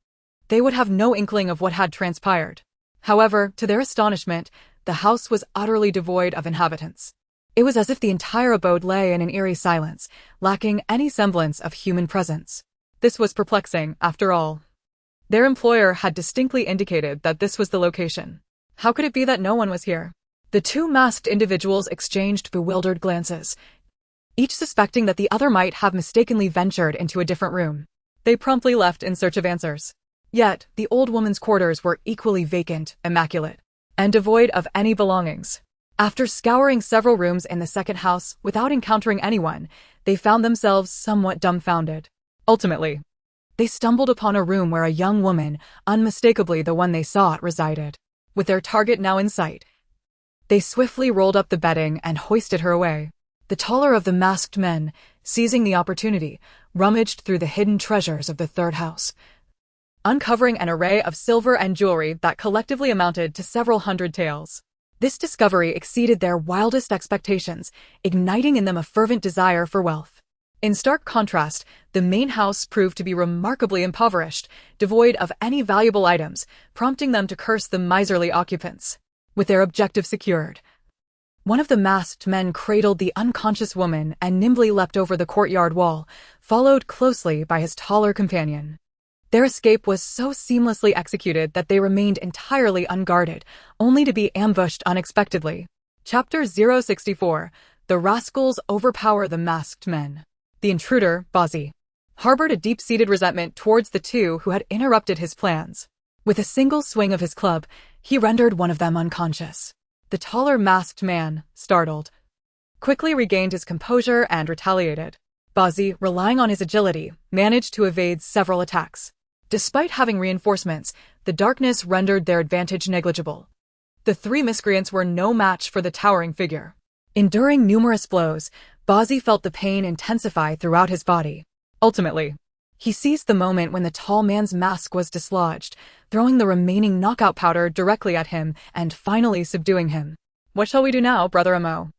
they would have no inkling of what had transpired. However, to their astonishment, the house was utterly devoid of inhabitants. It was as if the entire abode lay in an eerie silence, lacking any semblance of human presence. This was perplexing, after all. Their employer had distinctly indicated that this was the location. How could it be that no one was here? The two masked individuals exchanged bewildered glances, each suspecting that the other might have mistakenly ventured into a different room. They promptly left in search of answers. Yet, the old woman's quarters were equally vacant, immaculate, and devoid of any belongings. After scouring several rooms in the second house without encountering anyone, they found themselves somewhat dumbfounded. Ultimately, they stumbled upon a room where a young woman, unmistakably the one they sought, resided. With their target now in sight, they swiftly rolled up the bedding and hoisted her away. The taller of the masked men, seizing the opportunity, rummaged through the hidden treasures of the third house, uncovering an array of silver and jewelry that collectively amounted to several hundred taels. This discovery exceeded their wildest expectations, igniting in them a fervent desire for wealth. In stark contrast, the main house proved to be remarkably impoverished, devoid of any valuable items, prompting them to curse the miserly occupants. With their objective secured, one of the masked men cradled the unconscious woman and nimbly leapt over the courtyard wall, followed closely by his taller companion. Their escape was so seamlessly executed that they remained entirely unguarded, only to be ambushed unexpectedly. Chapter 064. The rascals overpower the masked men. The intruder, Bazi, harbored a deep-seated resentment towards the two who had interrupted his plans. With a single swing of his club, he rendered one of them unconscious. The taller masked man, startled, quickly regained his composure and retaliated. Bazi, relying on his agility, managed to evade several attacks. Despite having reinforcements, the darkness rendered their advantage negligible. The three miscreants were no match for the towering figure. Enduring numerous blows, Bazi felt the pain intensify throughout his body. Ultimately, he seized the moment when the tall man's mask was dislodged, throwing the remaining knockout powder directly at him and finally subduing him. "What shall we do now, Brother Amo?"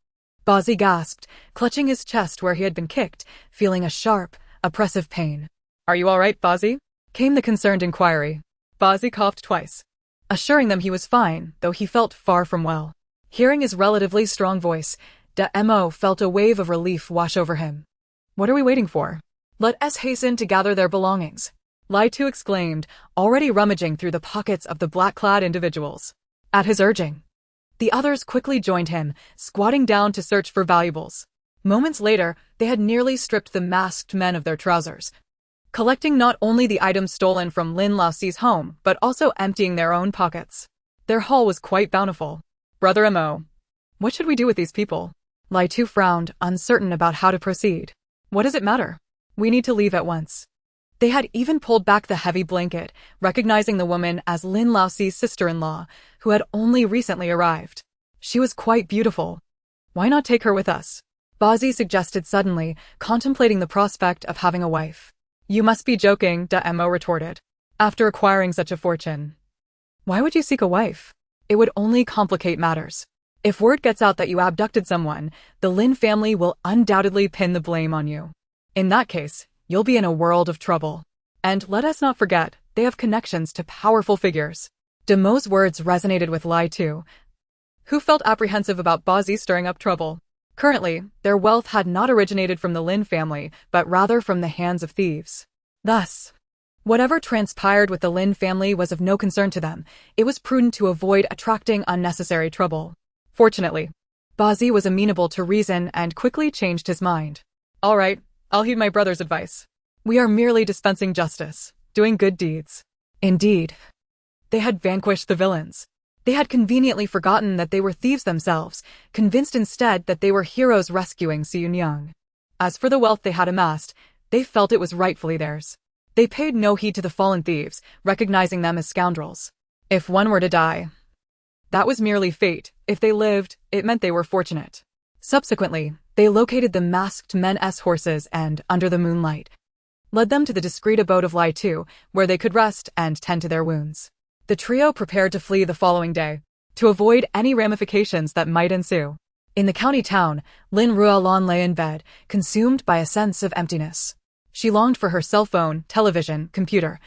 Bazi gasped, clutching his chest where he had been kicked, feeling a sharp, oppressive pain. "Are you all right, Bazi?" came the concerned inquiry. Bazi coughed twice, assuring them he was fine, though he felt far from well. Hearing his relatively strong voice, Mo felt a wave of relief wash over him. "What are we waiting for? Let us hasten to gather their belongings," Lai Tu exclaimed, already rummaging through the pockets of the black-clad individuals. At his urging, the others quickly joined him, squatting down to search for valuables. Moments later, they had nearly stripped the masked men of their trousers, collecting not only the items stolen from Lin Ruolan's home, but also emptying their own pockets. Their haul was quite bountiful. "Brother Mo, what should we do with these people?" Lai Tu frowned, uncertain about how to proceed. "What does it matter? We need to leave at once." They had even pulled back the heavy blanket, recognizing the woman as Lin Ruolan's sister-in-law, who had only recently arrived. She was quite beautiful. "Why not take her with us?" Bazi suggested suddenly, contemplating the prospect of having a wife. "You must be joking," Mo retorted. "After acquiring such a fortune, why would you seek a wife? It would only complicate matters. If word gets out that you abducted someone, the Lin family will undoubtedly pin the blame on you. In that case, you'll be in a world of trouble. And let us not forget, they have connections to powerful figures." Mo's words resonated with Lai Tu, who felt apprehensive about Bazi stirring up trouble. Currently, their wealth had not originated from the Lin family, but rather from the hands of thieves. Thus, Whatever transpired with the Lin family was of no concern to them. It was prudent to avoid attracting unnecessary trouble. Fortunately, Bazi was amenable to reason and quickly changed his mind. All right, I'll heed my brother's advice. We are merely dispensing justice, doing good deeds. Indeed, they had vanquished the villains. They had conveniently forgotten that they were thieves themselves, convinced instead that they were heroes rescuing Si Yunyang. As for the wealth they had amassed, they felt it was rightfully theirs. They paid no heed to the fallen thieves, recognizing them as scoundrels. If one were to die, that was merely fate. If they lived, it meant they were fortunate. Subsequently, they located the masked men's horses and, under the moonlight, led them to the discreet abode of Lai Tu, where they could rest and tend to their wounds. The trio prepared to flee the following day, to avoid any ramifications that might ensue. In the county town, Lin Ruolan lay in bed, consumed by a sense of emptiness. She longed for her cell phone, television, computer,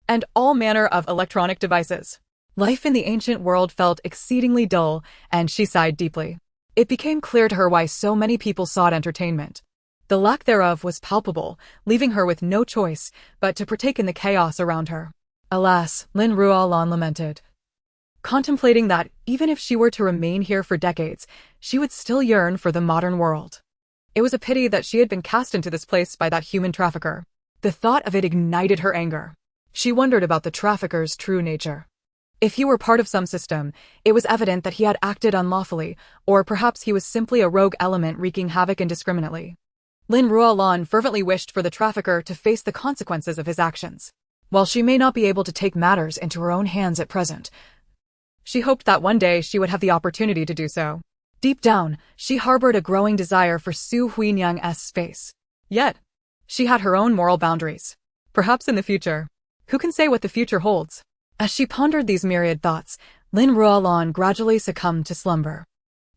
and all manner of electronic devices. Life in the ancient world felt exceedingly dull, and she sighed deeply. It became clear to her why so many people sought entertainment. The lack thereof was palpable, leaving her with no choice but to partake in the chaos around her. Alas, Lin Ruolan lamented, contemplating that, even if she were to remain here for decades, she would still yearn for the modern world. It was a pity that she had been cast into this place by that human trafficker. The thought of it ignited her anger. She wondered about the trafficker's true nature. If he were part of some system, it was evident that he had acted unlawfully, or perhaps he was simply a rogue element wreaking havoc indiscriminately. Lin Ruolan fervently wished for the trafficker to face the consequences of his actions. While she may not be able to take matters into her own hands at present, she hoped that one day she would have the opportunity to do so. Deep down, she harbored a growing desire for Su Huinyang's space. Yet, she had her own moral boundaries. Perhaps in the future. Who can say what the future holds? As she pondered these myriad thoughts, Lin Ruolan gradually succumbed to slumber.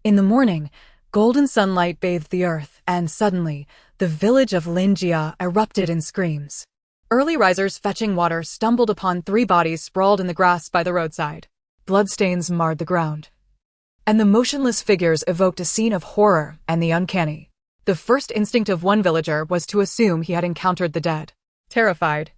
In the morning, golden sunlight bathed the earth, and suddenly, the village of Linjia erupted in screams. Early risers fetching water stumbled upon 3 bodies sprawled in the grass by the roadside. Bloodstains marred the ground, and the motionless figures evoked a scene of horror and the uncanny. The first instinct of one villager was to assume he had encountered the dead. Terrified,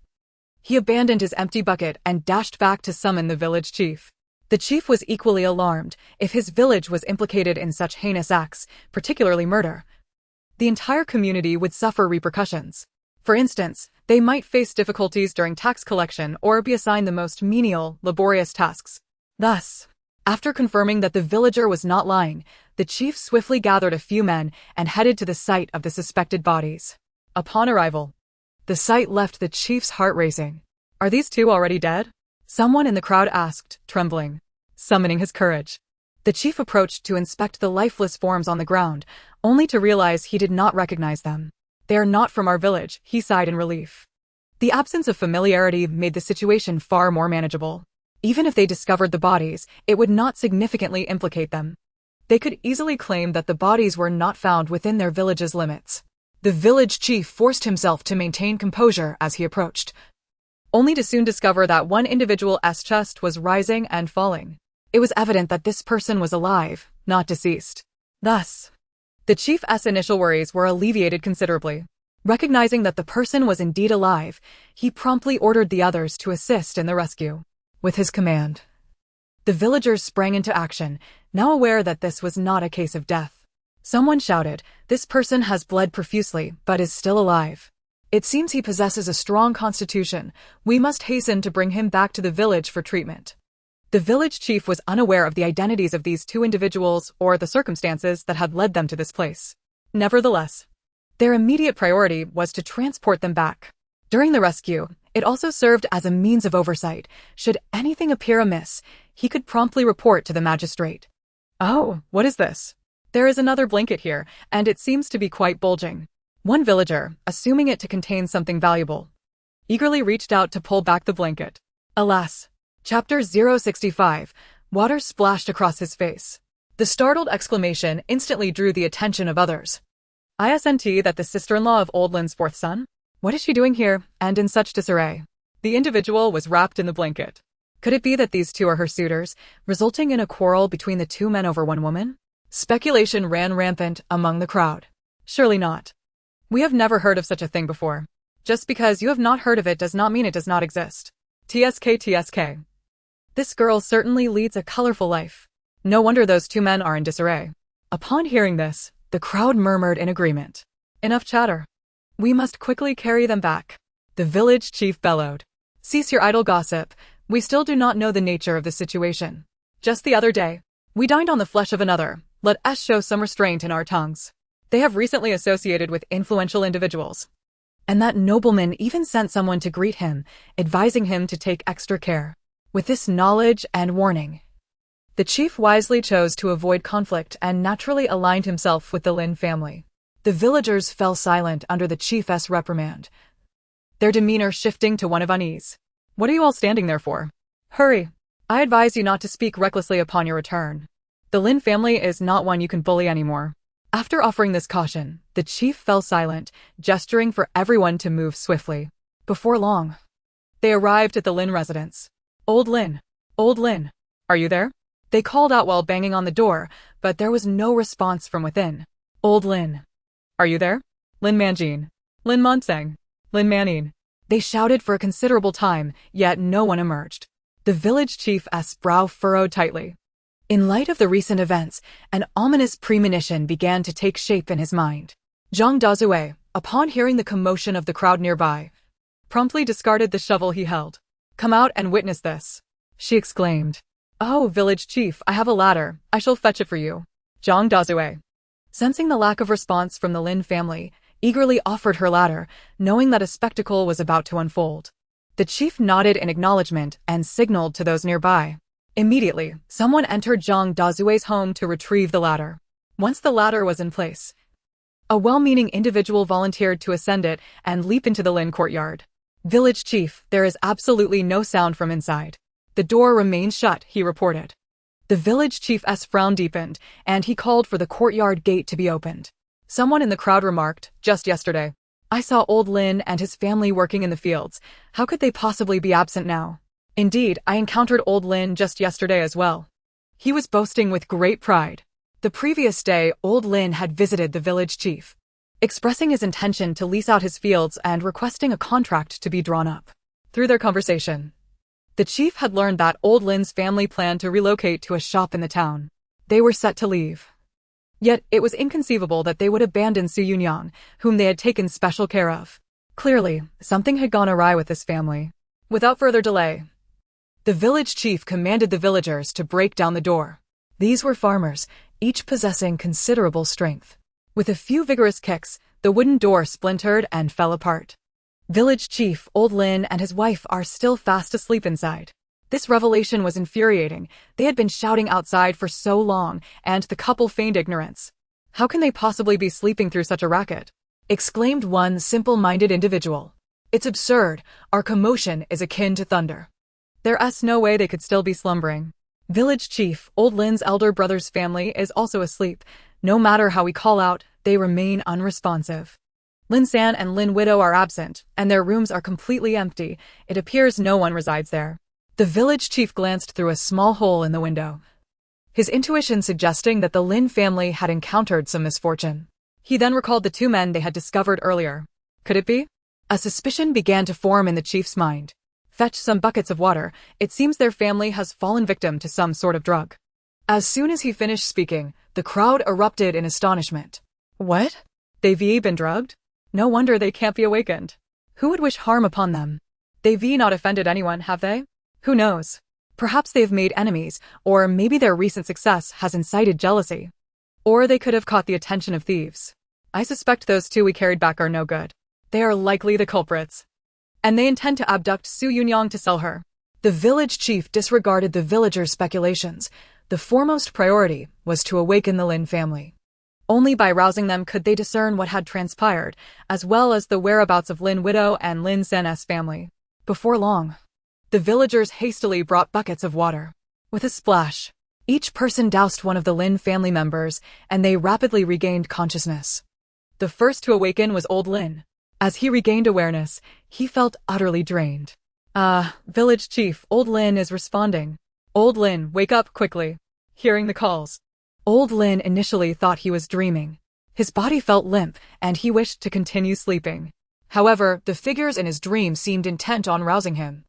he abandoned his empty bucket and dashed back to summon the village chief. The chief was equally alarmed. If his village was implicated in such heinous acts, particularly murder, the entire community would suffer repercussions. For instance, they might face difficulties during tax collection or be assigned the most menial, laborious tasks. Thus, after confirming that the villager was not lying, the chief swiftly gathered a few men and headed to the site of the suspected bodies. Upon arrival, the sight left the chief's heart racing. Are these 2 already dead? Someone in the crowd asked, trembling. Summoning his courage, the chief approached to inspect the lifeless forms on the ground, only to realize he did not recognize them. They are not from our village, he sighed in relief. The absence of familiarity made the situation far more manageable. Even if they discovered the bodies, it would not significantly implicate them. They could easily claim that the bodies were not found within their village's limits. The village chief forced himself to maintain composure as he approached, only to soon discover that one individual's chest was rising and falling. It was evident that this person was alive, not deceased. Thus, the chief's initial worries were alleviated considerably. Recognizing that the person was indeed alive, he promptly ordered the others to assist in the rescue. With his command, the villagers sprang into action, now aware that this was not a case of death. Someone shouted, "This person has bled profusely, but is still alive. It seems he possesses a strong constitution. We must hasten to bring him back to the village for treatment." The village chief was unaware of the identities of these 2 individuals or the circumstances that had led them to this place. Nevertheless, their immediate priority was to transport them back. During the rescue, it also served as a means of oversight. Should anything appear amiss, he could promptly report to the magistrate. Oh, what is this? There is another blanket here, and it seems to be quite bulging. One villager, assuming it to contain something valuable, eagerly reached out to pull back the blanket. Alas! Chapter 065, water splashed across his face. The startled exclamation instantly drew the attention of others. Isn't that the sister-in-law of old Lin's 4th son? What is she doing here, and in such disarray? The individual was wrapped in the blanket. Could it be that these 2 are her suitors, resulting in a quarrel between the 2 men over one woman? Speculation ran rampant among the crowd. Surely not. We have never heard of such a thing before. Just because you have not heard of it does not mean it does not exist. TSK TSK. This girl certainly leads a colorful life. No wonder those two men are in disarray. Upon hearing this, the crowd murmured in agreement. Enough chatter. We must quickly carry them back. The village chief bellowed. Cease your idle gossip. We still do not know the nature of the situation. Just the other day, we dined on the flesh of another. Let us show some restraint in our tongues. They have recently associated with influential individuals. And that nobleman even sent someone to greet him, advising him to take extra care. With this knowledge and warning, the chief wisely chose to avoid conflict and naturally aligned himself with the Lin family. The villagers fell silent under the chief's reprimand, their demeanor shifting to one of unease. What are you all standing there for? Hurry. I advise you not to speak recklessly upon your return. The Lin family is not one you can bully anymore. After offering this caution, the chief fell silent, gesturing for everyone to move swiftly. Before long, they arrived at the Lin residence. Old Lin. Old Lin. Are you there? They called out while banging on the door, but there was no response from within. Old Lin. Are you there? Lin Manjin. Lin Monseng. Lin Manin. They shouted for a considerable time, yet no one emerged. The village chief's brow furrowed tightly. In light of the recent events, an ominous premonition began to take shape in his mind. Zhang Dazue, upon hearing the commotion of the crowd nearby, promptly discarded the shovel he held. Come out and witness this, she exclaimed. Oh, village chief, I have a ladder. I shall fetch it for you. Zhang Dazue, sensing the lack of response from the Lin family, eagerly offered her ladder, knowing that a spectacle was about to unfold. The chief nodded in acknowledgement and signaled to those nearby. Immediately, someone entered Zhang Dazue's home to retrieve the ladder. Once the ladder was in place, a well-meaning individual volunteered to ascend it and leap into the Lin courtyard. Village chief, there is absolutely no sound from inside. The door remains shut, he reported. The village chief's frown deepened, and he called for the courtyard gate to be opened. Someone in the crowd remarked, just yesterday, I saw old Lin and his family working in the fields. How could they possibly be absent now? Indeed, I encountered old Lin just yesterday as well. He was boasting with great pride. The previous day, old Lin had visited the village chief, expressing his intention to lease out his fields and requesting a contract to be drawn up. Through their conversation, the chief had learned that old Lin's family planned to relocate to a shop in the town. They were set to leave. Yet, it was inconceivable that they would abandon Su Yunyang, whom they had taken special care of. Clearly, something had gone awry with this family. Without further delay, the village chief commanded the villagers to break down the door. These were farmers, each possessing considerable strength. With a few vigorous kicks, the wooden door splintered and fell apart. Village chief Old Lin and his wife are still fast asleep inside. This revelation was infuriating. They had been shouting outside for so long, and the couple feigned ignorance. How can they possibly be sleeping through such a racket? Exclaimed one simple-minded individual. It's absurd. Our commotion is akin to thunder. There's no way they could still be slumbering. Village chief Old Lin's elder brother's family is also asleep. No matter how we call out, they remain unresponsive. Lin San and Lin Widow are absent, and their rooms are completely empty. It appears no one resides there. The village chief glanced through a small hole in the window, his intuition suggesting that the Lin family had encountered some misfortune. He then recalled the two men they had discovered earlier. Could it be? A suspicion began to form in the chief's mind. Fetch some buckets of water. It seems their family has fallen victim to some sort of drug. As soon as he finished speaking, the crowd erupted in astonishment. What? They've been drugged? No wonder they can't be awakened. Who would wish harm upon them? They've not offended anyone, have they? Who knows? Perhaps they've made enemies, or maybe their recent success has incited jealousy. Or they could have caught the attention of thieves. I suspect those two we carried back are no good. They are likely the culprits. And they intend to abduct Su Yunyang to sell her. The village chief disregarded the villagers' speculations. The foremost priority was to awaken the Lin family. Only by rousing them could they discern what had transpired, as well as the whereabouts of Lin Widow and Lin San's family. Before long, the villagers hastily brought buckets of water. With a splash, each person doused one of the Lin family members, and they rapidly regained consciousness. The first to awaken was Old Lin. As he regained awareness, he felt utterly drained. Village chief, Old Lin is responding. Old Lin, wake up quickly. Hearing the calls, Old Lin initially thought he was dreaming. His body felt limp, and he wished to continue sleeping. However, the figures in his dream seemed intent on rousing him,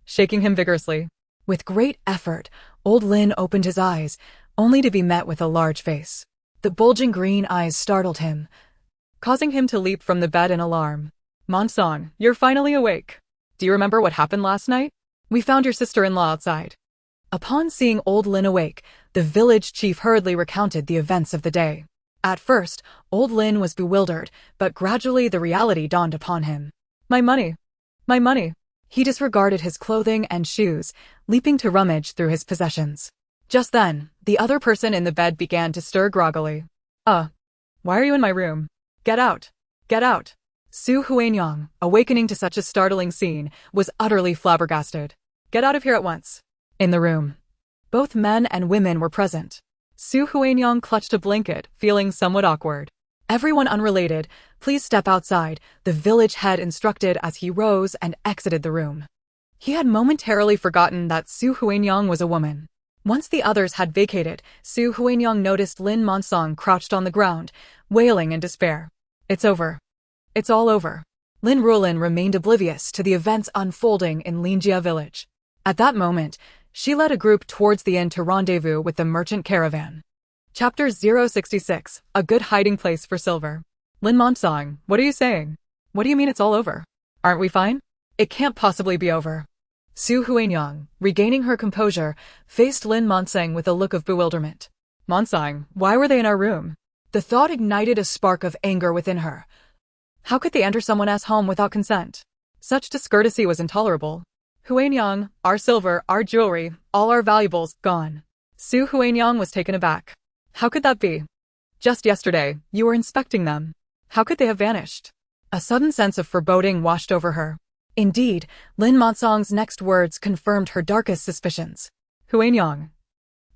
shaking him vigorously. With great effort, old Lin opened his eyes, only to be met with a large face. The bulging green eyes startled him, causing him to leap from the bed in alarm. Monsong, you're finally awake. Do you remember what happened last night? We found your sister-in-law outside. Upon seeing old Lin awake, the village chief hurriedly recounted the events of the day. At first, old Lin was bewildered, but gradually the reality dawned upon him. My money! My money! He disregarded his clothing and shoes, leaping to rummage through his possessions. Just then, the other person in the bed began to stir groggily. Why are you in my room? Get out! Get out! Su Huanyang, awakening to such a startling scene, was utterly flabbergasted. Get out of here at once. In the room, both men and women were present. Su Huanyang clutched a blanket, feeling somewhat awkward. Everyone unrelated, please step outside, the village head instructed as he rose and exited the room. He had momentarily forgotten that Su Huanyang was a woman. Once the others had vacated, Su Huanyang noticed Lin Monsong crouched on the ground, wailing in despair. It's over. It's all over. Lin Ruolan remained oblivious to the events unfolding in Linjia village. At that moment, she led a group towards the inn to rendezvous with the merchant caravan. Chapter 066, A Good Hiding Place for Silver. Lin Monsong, what are you saying? What do you mean it's all over? Aren't we fine? It can't possibly be over. Su Huanyang, regaining her composure, faced Lin Monsong with a look of bewilderment. Monsong, why were they in our room? The thought ignited a spark of anger within her. How could they enter someone's home without consent? Such discourtesy was intolerable. Huanyang, our silver, our jewelry, all our valuables, gone. Su Huanyang was taken aback. How could that be? Just yesterday, you were inspecting them. How could they have vanished? A sudden sense of foreboding washed over her. Indeed, Lin Monsong's next words confirmed her darkest suspicions. Huanyang.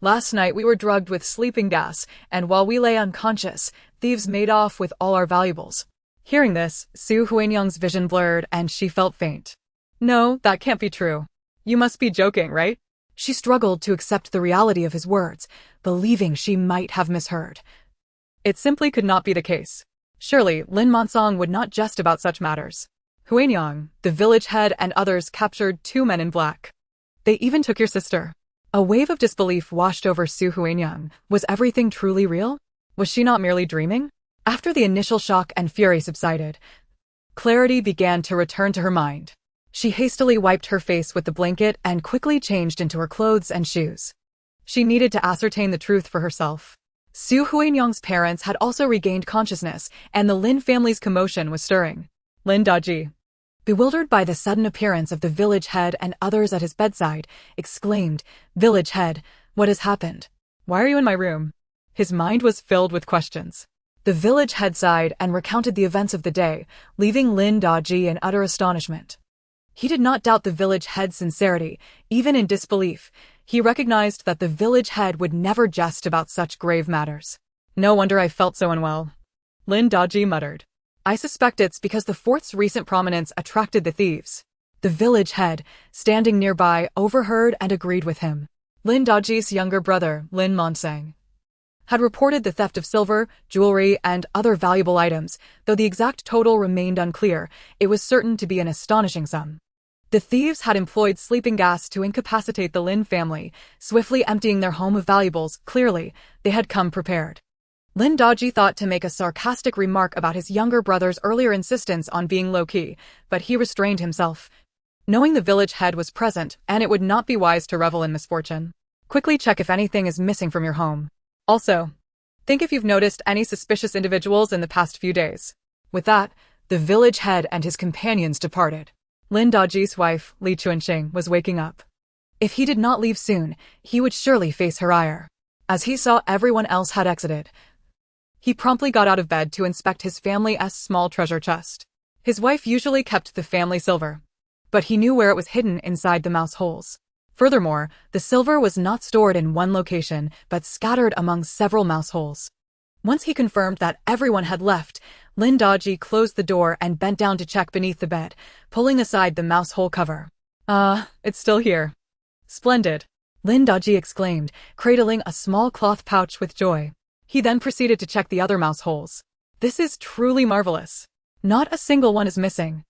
Last night we were drugged with sleeping gas, and while we lay unconscious, thieves made off with all our valuables. Hearing this, Su Huanyang's vision blurred and she felt faint. No, that can't be true. You must be joking, right? She struggled to accept the reality of his words, believing she might have misheard. It simply could not be the case. Surely, Lin Monsong would not jest about such matters. Huanyang, the village head and others captured 2 men in black. They even took your sister. A wave of disbelief washed over Su Huanyang. Was everything truly real? Was she not merely dreaming? After the initial shock and fury subsided, clarity began to return to her mind. She hastily wiped her face with the blanket and quickly changed into her clothes and shoes. She needed to ascertain the truth for herself. Su Huanyang's parents had also regained consciousness, and the Lin family's commotion was stirring. Lin Daji, bewildered by the sudden appearance of the village head and others at his bedside, exclaimed, Village head, what has happened? Why are you in my room? His mind was filled with questions. The village head sighed and recounted the events of the day, leaving Lin Daji in utter astonishment. He did not doubt the village head's sincerity, even in disbelief. He recognized that the village head would never jest about such grave matters. No wonder I felt so unwell. Lin Daji muttered. I suspect it's because the fort's recent prominence attracted the thieves. The village head, standing nearby, overheard and agreed with him. Lin Daji's younger brother, Lin Monsong, had reported the theft of silver, jewelry, and other valuable items. Though the exact total remained unclear, it was certain to be an astonishing sum. The thieves had employed sleeping gas to incapacitate the Lin family, swiftly emptying their home of valuables. Clearly, they had come prepared. Lin Daji thought to make a sarcastic remark about his younger brother's earlier insistence on being low-key, but he restrained himself, knowing the village head was present and it would not be wise to revel in misfortune. Quickly check if anything is missing from your home. Also, think if you've noticed any suspicious individuals in the past few days. With that, the village head and his companions departed. Lin Daji's wife, Li Chuanxing, was waking up. If he did not leave soon, he would surely face her ire. As he saw everyone else had exited, he promptly got out of bed to inspect his family's small treasure chest. His wife usually kept the family silver, but he knew where it was hidden inside the mouse holes. Furthermore, the silver was not stored in one location, but scattered among several mouse holes. Once he confirmed that everyone had left, Lin Daji closed the door and bent down to check beneath the bed, pulling aside the mouse hole cover. It's still here. Splendid, Lin Daji exclaimed, cradling a small cloth pouch with joy. He then proceeded to check the other mouse holes. This is truly marvelous. Not a single one is missing.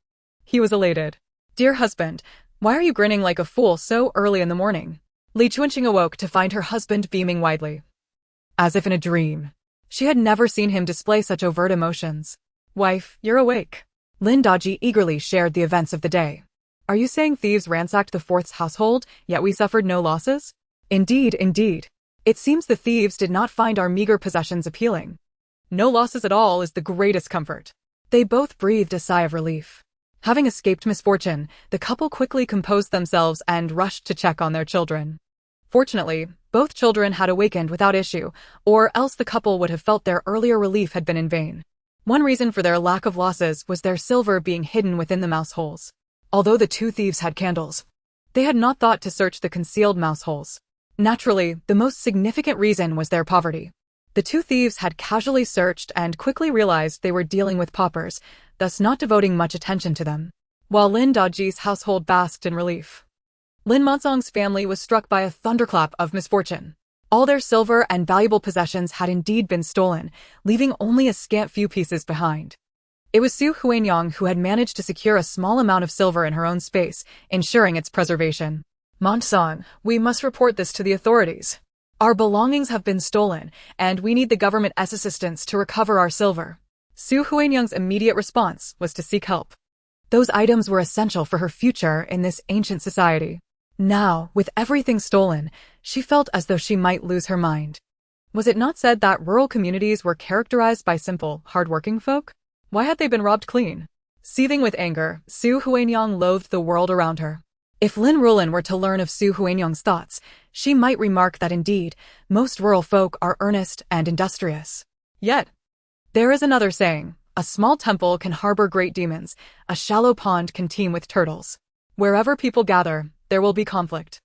He was elated. Dear husband, why are you grinning like a fool so early in the morning? Li Chuanqing awoke to find her husband beaming widely. As if in a dream. She had never seen him display such overt emotions. Wife, you're awake. Lin Daji eagerly shared the events of the day. Are you saying thieves ransacked the fourth's household, yet we suffered no losses? Indeed, indeed. It seems the thieves did not find our meager possessions appealing. No losses at all is the greatest comfort. They both breathed a sigh of relief. Having escaped misfortune, the couple quickly composed themselves and rushed to check on their children. Fortunately, both children had awakened without issue, or else the couple would have felt their earlier relief had been in vain. One reason for their lack of losses was their silver being hidden within the mouse holes. Although the two thieves had candles, they had not thought to search the concealed mouse holes. Naturally, the most significant reason was their poverty. The two thieves had casually searched and quickly realized they were dealing with paupers, thus not devoting much attention to them. While Lin Daji's household basked in relief, Lin Monsong's family was struck by a thunderclap of misfortune. All their silver and valuable possessions had indeed been stolen, leaving only a scant few pieces behind. It was Su Huanyang who had managed to secure a small amount of silver in her own space, ensuring its preservation. Monsong, we must report this to the authorities. Our belongings have been stolen, and we need the government's assistance to recover our silver. Su Huanyang's immediate response was to seek help. Those items were essential for her future in this ancient society. Now, with everything stolen, she felt as though she might lose her mind. Was it not said that rural communities were characterized by simple, hard-working folk? Why had they been robbed clean? Seething with anger, Su Huanyang loathed the world around her. If Lin Ruolan were to learn of Su Huanyang's thoughts, she might remark that indeed, most rural folk are earnest and industrious. Yet, there is another saying, a small temple can harbor great demons, a shallow pond can teem with turtles. Wherever people gather, there will be conflict.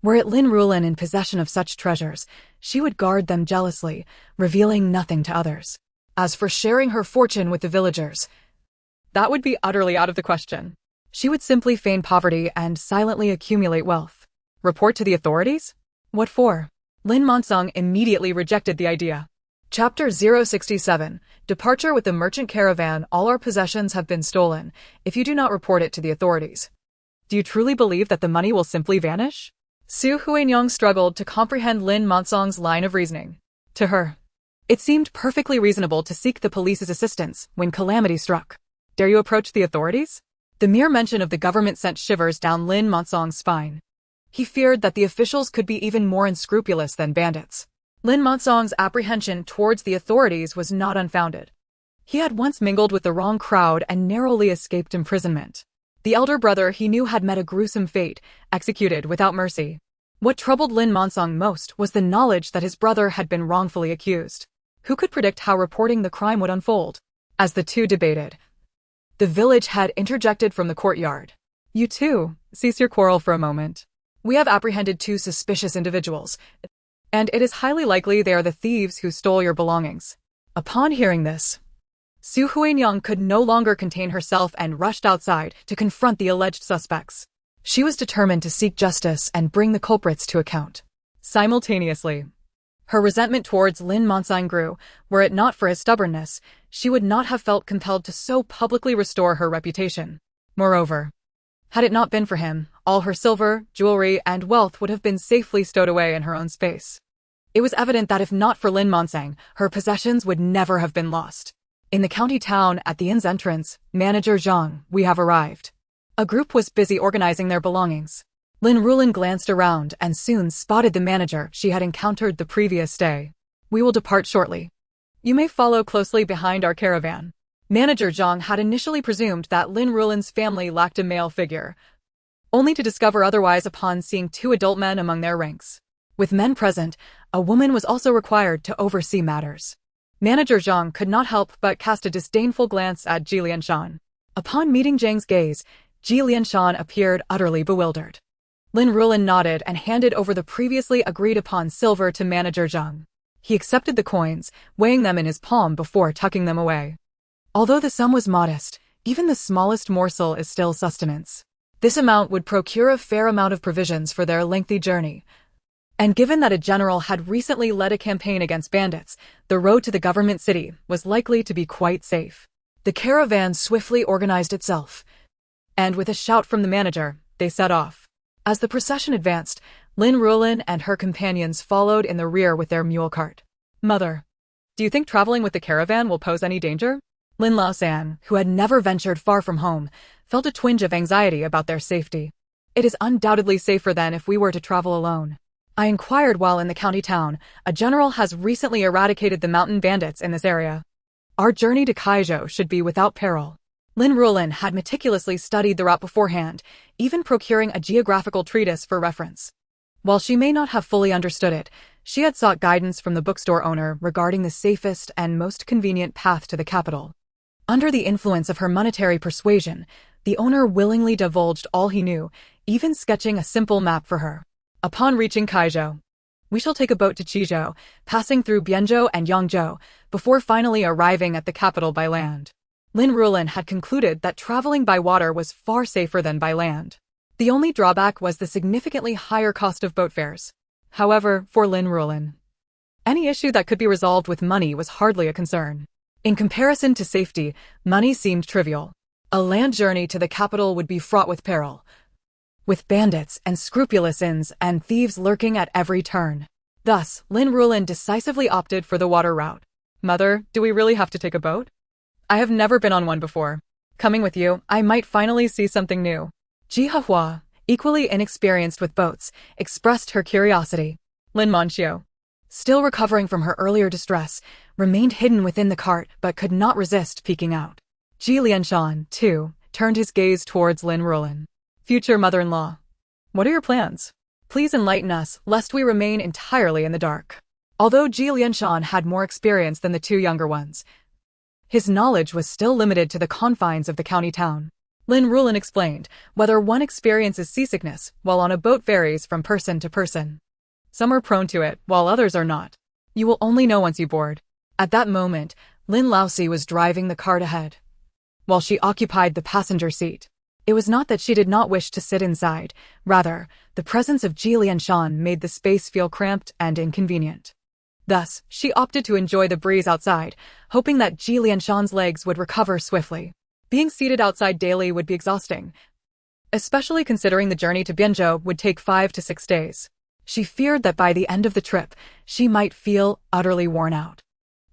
Were it Lin Ruolan in possession of such treasures, she would guard them jealously, revealing nothing to others. As for sharing her fortune with the villagers, that would be utterly out of the question. She would simply feign poverty and silently accumulate wealth. Report to the authorities? What for? Lin Monsong immediately rejected the idea. Chapter 067, Departure with the Merchant Caravan. All our possessions have been stolen, if you do not report it to the authorities. Do you truly believe that the money will simply vanish? Su Huanyang struggled to comprehend Lin Monsong's line of reasoning. To her, it seemed perfectly reasonable to seek the police's assistance when calamity struck. Dare you approach the authorities? The mere mention of the government sent shivers down Lin Monsong's spine. He feared that the officials could be even more unscrupulous than bandits. Lin Monsong's apprehension towards the authorities was not unfounded. He had once mingled with the wrong crowd and narrowly escaped imprisonment. The elder brother he knew had met a gruesome fate, executed without mercy. What troubled Lin Monsong most was the knowledge that his brother had been wrongfully accused. Who could predict how reporting the crime would unfold? As the two debated, the village head interjected from the courtyard. You two, cease your quarrel for a moment. We have apprehended two suspicious individuals, and it is highly likely they are the thieves who stole your belongings. Upon hearing this, Su Huanyang could no longer contain herself and rushed outside to confront the alleged suspects. She was determined to seek justice and bring the culprits to account. Simultaneously, her resentment towards Lin Monsong grew. Were it not for his stubbornness, she would not have felt compelled to so publicly restore her reputation. Moreover, had it not been for him, all her silver, jewelry, and wealth would have been safely stowed away in her own space. It was evident that if not for Lin Monsong, her possessions would never have been lost. In the county town, at the inn's entrance, Manager Zhang, we have arrived. A group was busy organizing their belongings. Lin Ruolan glanced around and soon spotted the manager she had encountered the previous day. We will depart shortly. You may follow closely behind our caravan. Manager Zhang had initially presumed that Lin Ruolan's family lacked a male figure, only to discover otherwise upon seeing two adult men among their ranks. With men present, a woman was also required to oversee matters. Manager Zhang could not help but cast a disdainful glance at Ji Lianshan. Upon meeting Zhang's gaze, Ji Lianshan appeared utterly bewildered. Lin Ruolan nodded and handed over the previously agreed-upon silver to Manager Zhang. He accepted the coins, weighing them in his palm before tucking them away. Although the sum was modest, even the smallest morsel is still sustenance. This amount would procure a fair amount of provisions for their lengthy journey. And given that a general had recently led a campaign against bandits, the road to the government city was likely to be quite safe. The caravan swiftly organized itself, and with a shout from the manager, they set off. As the procession advanced, Lin Ruolan and her companions followed in the rear with their mule cart. Mother, do you think traveling with the caravan will pose any danger? Lin Ruolan, who had never ventured far from home, felt a twinge of anxiety about their safety. It is undoubtedly safer than if we were to travel alone. I inquired while in the county town. A general has recently eradicated the mountain bandits in this area. Our journey to Kaizhou should be without peril. Lin Ruolan had meticulously studied the route beforehand, even procuring a geographical treatise for reference. While she may not have fully understood it, she had sought guidance from the bookstore owner regarding the safest and most convenient path to the capital. Under the influence of her monetary persuasion, the owner willingly divulged all he knew, even sketching a simple map for her. Upon reaching Kaizhou, we shall take a boat to Qizhou, passing through Bianzhou and Yangzhou, before finally arriving at the capital by land. Lin Ruolan had concluded that traveling by water was far safer than by land. The only drawback was the significantly higher cost of boat fares. However, for Lin Ruolan, any issue that could be resolved with money was hardly a concern. In comparison to safety, money seemed trivial. A land journey to the capital would be fraught with peril, with bandits and scrupulous inns and thieves lurking at every turn. Thus, Lin Ruolan decisively opted for the water route. Mother, do we really have to take a boat? I have never been on one before. Coming with you, I might finally see something new. Jihahua, equally inexperienced with boats, expressed her curiosity. Lin Manxiu, still recovering from her earlier distress, remained hidden within the cart but could not resist peeking out. Ji Lianshan, too, turned his gaze towards Lin Ruolan. Future mother-in-law, what are your plans? Please enlighten us, lest we remain entirely in the dark. Although Ji Lianshan had more experience than the two younger ones, his knowledge was still limited to the confines of the county town. Lin Ruolan explained, whether one experiences seasickness while on a boat varies from person to person. Some are prone to it, while others are not. You will only know once you board. At that moment, Lin Laosi was driving the cart ahead, while she occupied the passenger seat. It was not that she did not wish to sit inside, rather, the presence of Ji Lianshan made the space feel cramped and inconvenient. Thus, she opted to enjoy the breeze outside, hoping that Ji Lianshan's legs would recover swiftly. Being seated outside daily would be exhausting, especially considering the journey to Bianzhou would take 5 to 6 days. She feared that by the end of the trip, she might feel utterly worn out.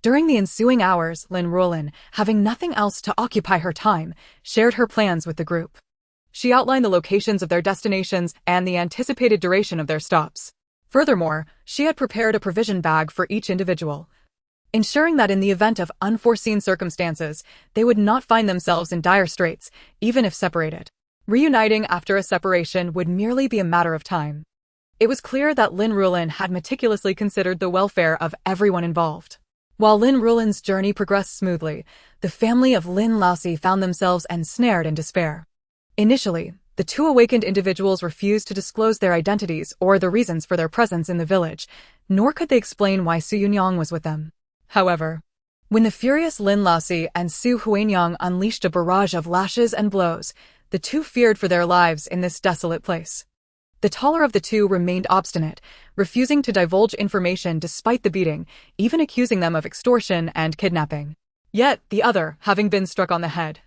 During the ensuing hours, Lin Ruolan, having nothing else to occupy her time, shared her plans with the group. She outlined the locations of their destinations and the anticipated duration of their stops. Furthermore, she had prepared a provision bag for each individual, ensuring that in the event of unforeseen circumstances, they would not find themselves in dire straits, even if separated. Reuniting after a separation would merely be a matter of time. It was clear that Lin Ruolan had meticulously considered the welfare of everyone involved. While Lin Ruolan's journey progressed smoothly, the family of Lin Laosi found themselves ensnared in despair. Initially, the two awakened individuals refused to disclose their identities or the reasons for their presence in the village, nor could they explain why Su Yunyang was with them. However, when the furious Lin Laosi and Su Huanyang unleashed a barrage of lashes and blows, the two feared for their lives in this desolate place. The taller of the two remained obstinate, refusing to divulge information despite the beating, even accusing them of extortion and kidnapping. Yet, the other, having been struck on the head,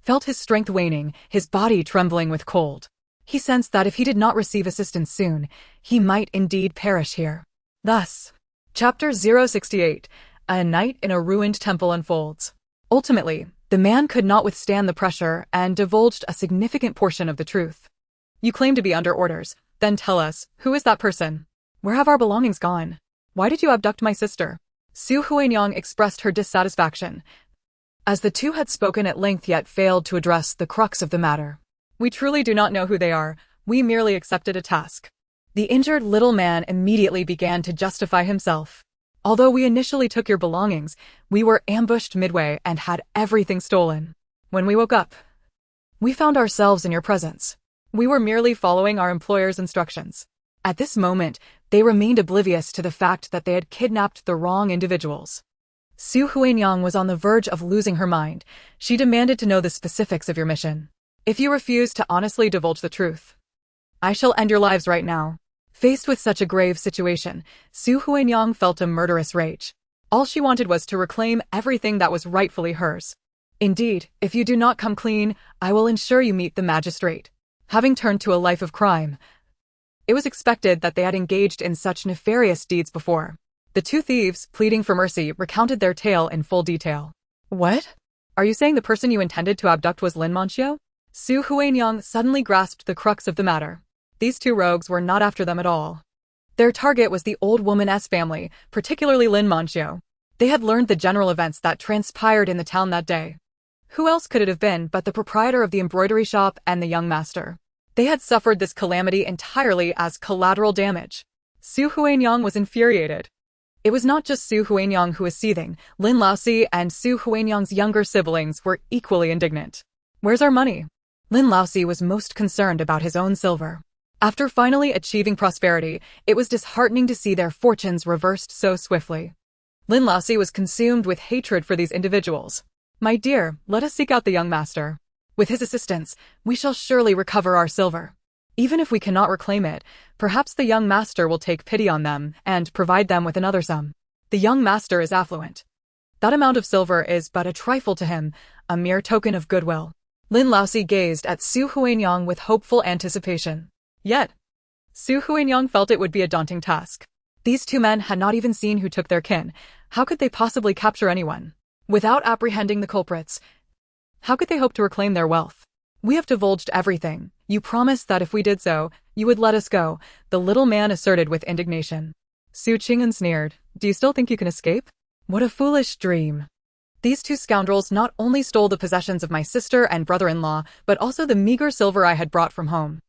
felt his strength waning, his body trembling with cold. He sensed that if he did not receive assistance soon, he might indeed perish here. Thus, Chapter 068, A Night in a Ruined Temple unfolds. Ultimately, the man could not withstand the pressure and divulged a significant portion of the truth. You claim to be under orders, then tell us, who is that person? Where have our belongings gone? Why did you abduct my sister? Su Huanyang expressed her dissatisfaction, as the two had spoken at length yet failed to address the crux of the matter. We truly do not know who they are, we merely accepted a task. The injured little man immediately began to justify himself. Although we initially took your belongings, we were ambushed midway and had everything stolen. When we woke up, we found ourselves in your presence. We were merely following our employer's instructions. At this moment, they remained oblivious to the fact that they had kidnapped the wrong individuals. Su Huanyang was on the verge of losing her mind. She demanded to know the specifics of your mission. If you refuse to honestly divulge the truth, I shall end your lives right now. Faced with such a grave situation, Su Huanyang felt a murderous rage. All she wanted was to reclaim everything that was rightfully hers. Indeed, if you do not come clean, I will ensure you meet the magistrate. Having turned to a life of crime, it was expected that they had engaged in such nefarious deeds before. The two thieves, pleading for mercy, recounted their tale in full detail. What? Are you saying the person you intended to abduct was Lin Manxiu? Su Huanyang suddenly grasped the crux of the matter. These two rogues were not after them at all. Their target was the old woman's family, particularly Lin Manxiu. They had learned the general events that transpired in the town that day. Who else could it have been but the proprietor of the embroidery shop and the young master? They had suffered this calamity entirely as collateral damage. Su Huanyang was infuriated. It was not just Su Huanyang who was seething. Lin Laosi and Su Huanyang's younger siblings were equally indignant. Where's our money? Lin Laosi was most concerned about his own silver. After finally achieving prosperity, it was disheartening to see their fortunes reversed so swiftly. Lin Laosi was consumed with hatred for these individuals. My dear, let us seek out the young master. With his assistance, we shall surely recover our silver. Even if we cannot reclaim it, perhaps the young master will take pity on them and provide them with another sum. The young master is affluent. That amount of silver is but a trifle to him, a mere token of goodwill. Lin Laosi gazed at Su Huanyang with hopeful anticipation. Yet, Su Huanyang felt it would be a daunting task. These two men had not even seen who took their kin. How could they possibly capture anyone? Without apprehending the culprits, how could they hope to reclaim their wealth? We have divulged everything. You promised that if we did so, you would let us go, the little man asserted with indignation. Su Qing'an sneered. Do you still think you can escape? What a foolish dream. These two scoundrels not only stole the possessions of my sister and brother-in-law, but also the meager silver I had brought from home.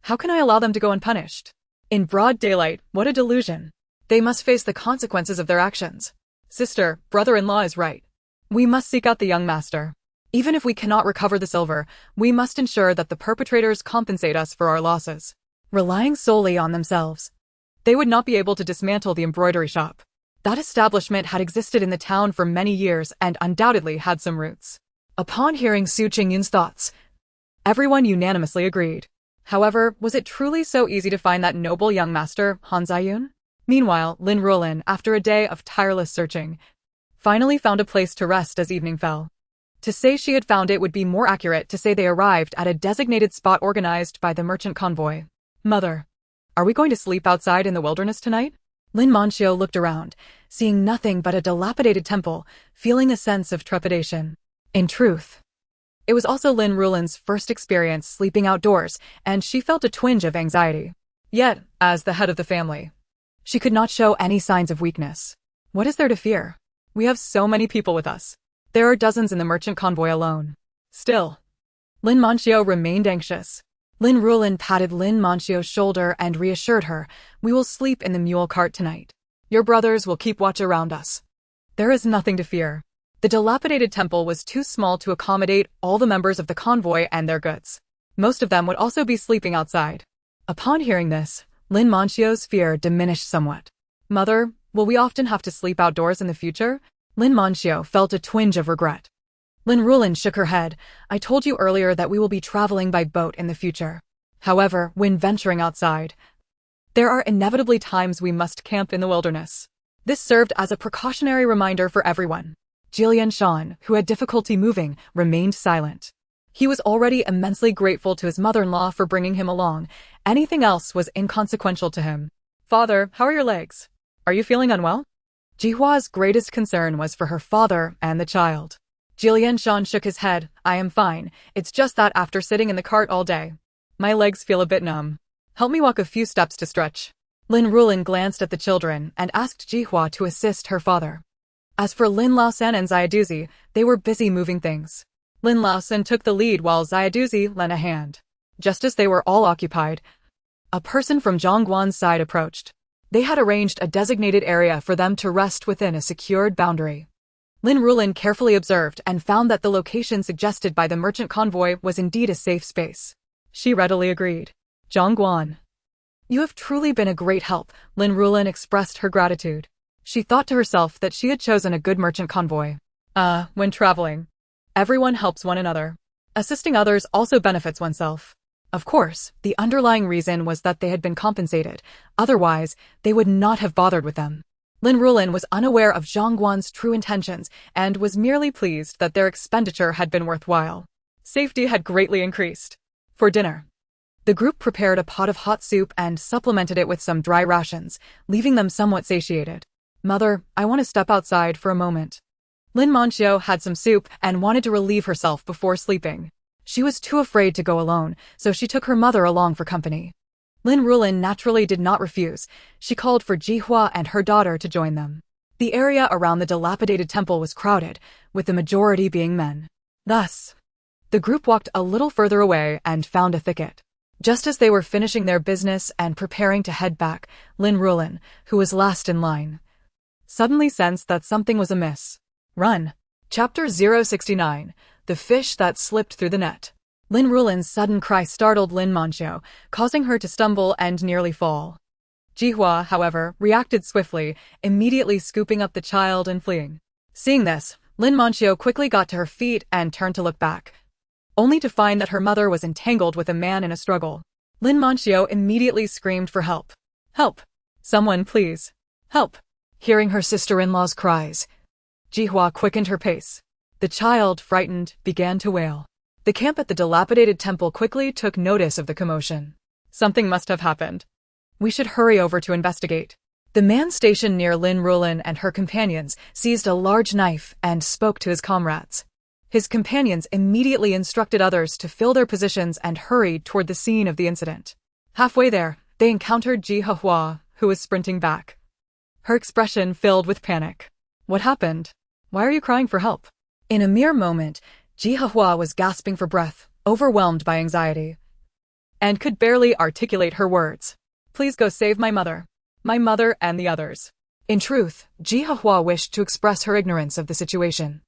How can I allow them to go unpunished? In broad daylight, what a delusion. They must face the consequences of their actions. Sister, brother-in-law is right. We must seek out the young master. Even if we cannot recover the silver, we must ensure that the perpetrators compensate us for our losses. Relying solely on themselves, they would not be able to dismantle the embroidery shop. That establishment had existed in the town for many years and undoubtedly had some roots. Upon hearing Su Qingyun's thoughts, everyone unanimously agreed. However, was it truly so easy to find that noble young master, Han Ziyun? Meanwhile, Lin Ruolan, after a day of tireless searching, finally found a place to rest as evening fell. To say she had found it would be more accurate to say they arrived at a designated spot organized by the merchant convoy. Mother, are we going to sleep outside in the wilderness tonight? Lin Manxiu looked around, seeing nothing but a dilapidated temple, feeling a sense of trepidation. In truth, it was also Lin Ruolan's first experience sleeping outdoors, and she felt a twinge of anxiety. Yet, as the head of the family, she could not show any signs of weakness. What is there to fear? We have so many people with us. There are dozens in the merchant convoy alone. Still, Lin Manxiu remained anxious. Lin Ruolan patted Lin Manxiu's shoulder and reassured her, we will sleep in the mule cart tonight. Your brothers will keep watch around us. There is nothing to fear. The dilapidated temple was too small to accommodate all the members of the convoy and their goods. Most of them would also be sleeping outside. Upon hearing this, Lin Manxiu's fear diminished somewhat. Mother, will we often have to sleep outdoors in the future? Lin Manxiu felt a twinge of regret. Lin Ruolan shook her head. I told you earlier that we will be traveling by boat in the future. However, when venturing outside, there are inevitably times we must camp in the wilderness. This served as a precautionary reminder for everyone. Jilian Shan, who had difficulty moving, remained silent. He was already immensely grateful to his mother-in-law for bringing him along. Anything else was inconsequential to him. Father, how are your legs? Are you feeling unwell? Jihua's greatest concern was for her father and the child. Jilian Shan shook his head. I am fine. It's just that after sitting in the cart all day, my legs feel a bit numb. Help me walk a few steps to stretch. Lin Ruolan glanced at the children and asked Jihua to assist her father. As for Lin Laosan and Xiaoduzi, they were busy moving things. Lin Laosan took the lead while Xiaoduzi lent a hand. Just as they were all occupied, a person from Zhongguan's side approached. They had arranged a designated area for them to rest within a secured boundary. Lin Ruolan carefully observed and found that the location suggested by the merchant convoy was indeed a safe space. She readily agreed. Zhongguan, you have truly been a great help. Lin Ruolan expressed her gratitude. She thought to herself that she had chosen a good merchant convoy. When traveling, everyone helps one another. Assisting others also benefits oneself. Of course, the underlying reason was that they had been compensated. Otherwise, they would not have bothered with them. Lin Ruolan was unaware of Zhang Guan's true intentions and was merely pleased that their expenditure had been worthwhile. Safety had greatly increased. For dinner, the group prepared a pot of hot soup and supplemented it with some dry rations, leaving them somewhat satiated. "Mother, I want to step outside for a moment." Lin Manxiu had some soup and wanted to relieve herself before sleeping. She was too afraid to go alone, so she took her mother along for company. Lin Ruolan naturally did not refuse. She called for Jihua and her daughter to join them. The area around the dilapidated temple was crowded, with the majority being men. Thus, the group walked a little further away and found a thicket. Just as they were finishing their business and preparing to head back, Lin Ruolan, who was last in line, suddenly sensed that something was amiss. Run. Chapter 069. The Fish That Slipped Through the Net. Lin Ruolan's sudden cry startled Lin Manxiu, causing her to stumble and nearly fall. Jihua, however, reacted swiftly, immediately scooping up the child and fleeing. Seeing this, Lin Manxiu quickly got to her feet and turned to look back, only to find that her mother was entangled with a man in a struggle. Lin Manxiu immediately screamed for help. "Help! Someone please! Help!" Hearing her sister-in-law's cries, Jihua quickened her pace. The child, frightened, began to wail. The camp at the dilapidated temple quickly took notice of the commotion. "Something must have happened. We should hurry over to investigate." The man stationed near Lin Ruolan and her companions seized a large knife and spoke to his comrades. His companions immediately instructed others to fill their positions and hurried toward the scene of the incident. Halfway there, they encountered Jihua, who was sprinting back. Her expression filled with panic. "What happened? Why are you crying for help?" In a mere moment, Jihua was gasping for breath, overwhelmed by anxiety, and could barely articulate her words. "Please go save my mother and the others." In truth, Jihua wished to express her ignorance of the situation.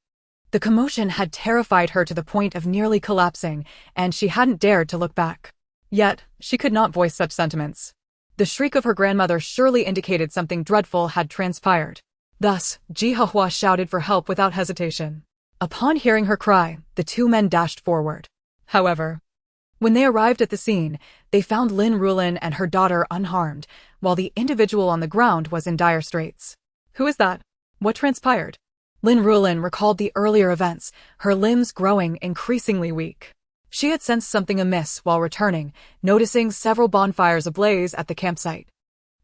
The commotion had terrified her to the point of nearly collapsing, and she hadn't dared to look back. Yet, she could not voice such sentiments. The shriek of her grandmother surely indicated something dreadful had transpired. Thus, Jihua shouted for help without hesitation. Upon hearing her cry, the two men dashed forward. However, when they arrived at the scene, they found Lin Ruolan and her daughter unharmed, while the individual on the ground was in dire straits. "Who is that? What transpired?" Lin Ruolan recalled the earlier events, her limbs growing increasingly weak. She had sensed something amiss while returning, noticing several bonfires ablaze at the campsite.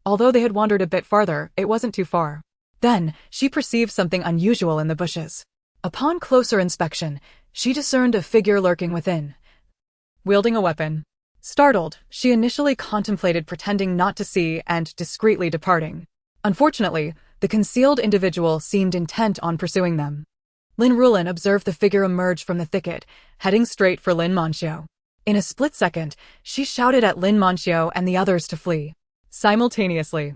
Although they had wandered a bit farther, it wasn't too far. Then, she perceived something unusual in the bushes. Upon closer inspection, she discerned a figure lurking within, wielding a weapon. Startled, she initially contemplated pretending not to see and discreetly departing. Unfortunately, the concealed individual seemed intent on pursuing them. Lin Ruolan observed the figure emerge from the thicket, heading straight for Lin Manxiu. In a split second, she shouted at Lin Manxiu and the others to flee. Simultaneously,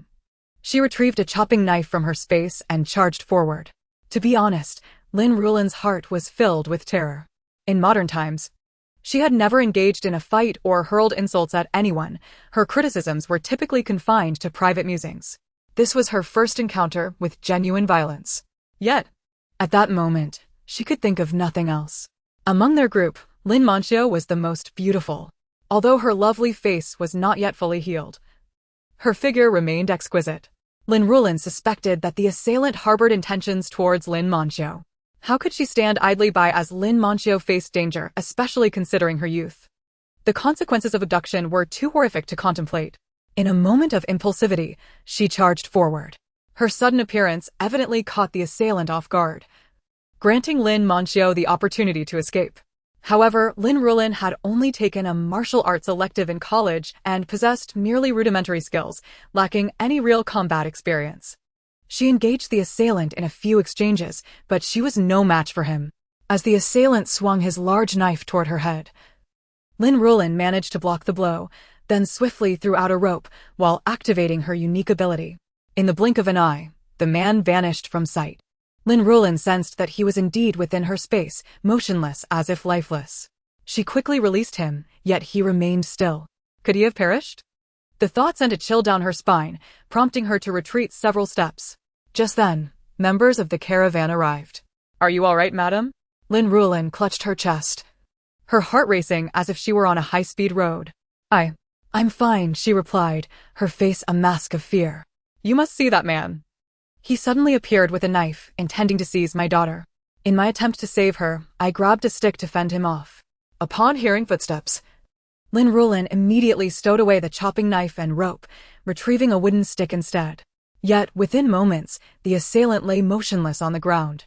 she retrieved a chopping knife from her space and charged forward. To be honest, Lin Ruolan's heart was filled with terror. In modern times, she had never engaged in a fight or hurled insults at anyone. Her criticisms were typically confined to private musings. This was her first encounter with genuine violence. Yet, at that moment, she could think of nothing else. Among their group, Lin Manxiu was the most beautiful. Although her lovely face was not yet fully healed, her figure remained exquisite. Lin Ruolan suspected that the assailant harbored intentions towards Lin Manxiu. How could she stand idly by as Lin Manxiu faced danger, especially considering her youth? The consequences of abduction were too horrific to contemplate. In a moment of impulsivity, she charged forward. Her sudden appearance evidently caught the assailant off guard, granting Lin Manxiu the opportunity to escape. However, Lin Ruolan had only taken a martial arts elective in college and possessed merely rudimentary skills, lacking any real combat experience. She engaged the assailant in a few exchanges, but she was no match for him. As the assailant swung his large knife toward her head, Lin Ruolan managed to block the blow, then swiftly threw out a rope while activating her unique ability. In the blink of an eye, the man vanished from sight. Lin Ruolan sensed that he was indeed within her space, motionless as if lifeless. She quickly released him, yet he remained still. Could he have perished? The thought sent a chill down her spine, prompting her to retreat several steps. Just then, members of the caravan arrived. "Are you all right, madam?" Lin Ruolan clutched her chest, her heart racing as if she were on a high-speed road. I'm fine," she replied, her face a mask of fear. "You must see that man. He suddenly appeared with a knife, intending to seize my daughter. In my attempt to save her, I grabbed a stick to fend him off. Upon hearing footsteps, Lin Ruolan immediately stowed away the chopping knife and rope, retrieving a wooden stick instead. Yet, within moments, the assailant lay motionless on the ground.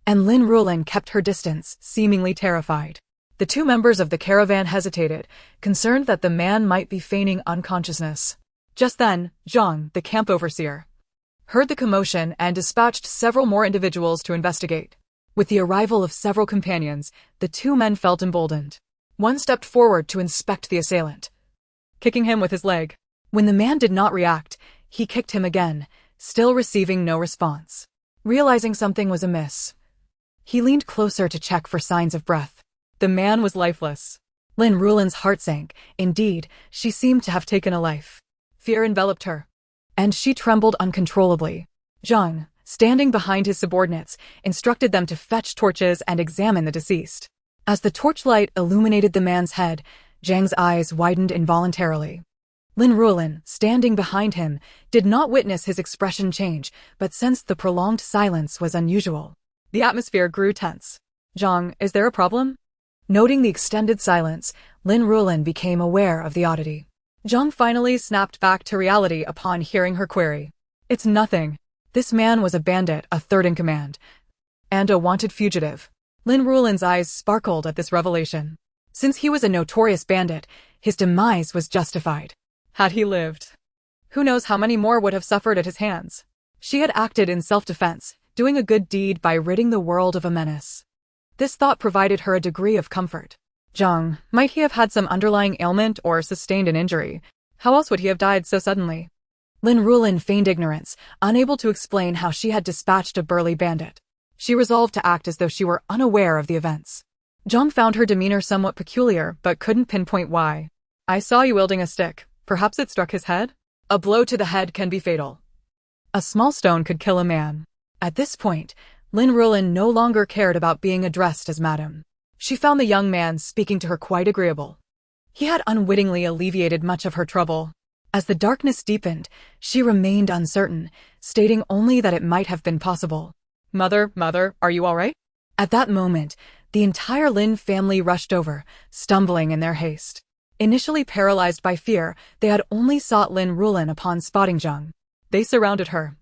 And Lin Ruolan kept her distance, seemingly terrified. The two members of the caravan hesitated, concerned that the man might be feigning unconsciousness. Just then, Zhang, the camp overseer, heard the commotion and dispatched several more individuals to investigate. With the arrival of several companions, the two men felt emboldened. One stepped forward to inspect the assailant, kicking him with his leg. When the man did not react, he kicked him again, still receiving no response. Realizing something was amiss, he leaned closer to check for signs of breath. The man was lifeless. Lin Ruolan's heart sank. Indeed, she seemed to have taken a life. Fear enveloped her, and she trembled uncontrollably. Zhang, standing behind his subordinates, instructed them to fetch torches and examine the deceased. As the torchlight illuminated the man's head, Zhang's eyes widened involuntarily. Lin Ruolan, standing behind him, did not witness his expression change, but sensed the prolonged silence was unusual. The atmosphere grew tense. Zhang, is there a problem? Noting the extended silence, Lin Ruolan became aware of the oddity. Zhang finally snapped back to reality upon hearing her query. It's nothing. This man was a bandit, a third in command, and a wanted fugitive. Lin Ruolan's eyes sparkled at this revelation. Since he was a notorious bandit, his demise was justified. Had he lived, who knows how many more would have suffered at his hands. She had acted in self-defense, doing a good deed by ridding the world of a menace. This thought provided her a degree of comfort. Zhang, might he have had some underlying ailment or sustained an injury? How else would he have died so suddenly? Lin Ruolan feigned ignorance, unable to explain how she had dispatched a burly bandit. She resolved to act as though she were unaware of the events. Zhang found her demeanor somewhat peculiar, but couldn't pinpoint why. I saw you wielding a stick. Perhaps it struck his head? A blow to the head can be fatal. A small stone could kill a man. At this point, Lin Ruolan no longer cared about being addressed as madam. She found the young man speaking to her quite agreeable. He had unwittingly alleviated much of her trouble. As the darkness deepened, she remained uncertain, stating only that it might have been possible. Mother, are you all right? At that moment, the entire Lin family rushed over, stumbling in their haste. Initially paralyzed by fear, they had only sought Lin Ruolan upon spotting Zhang. They surrounded her,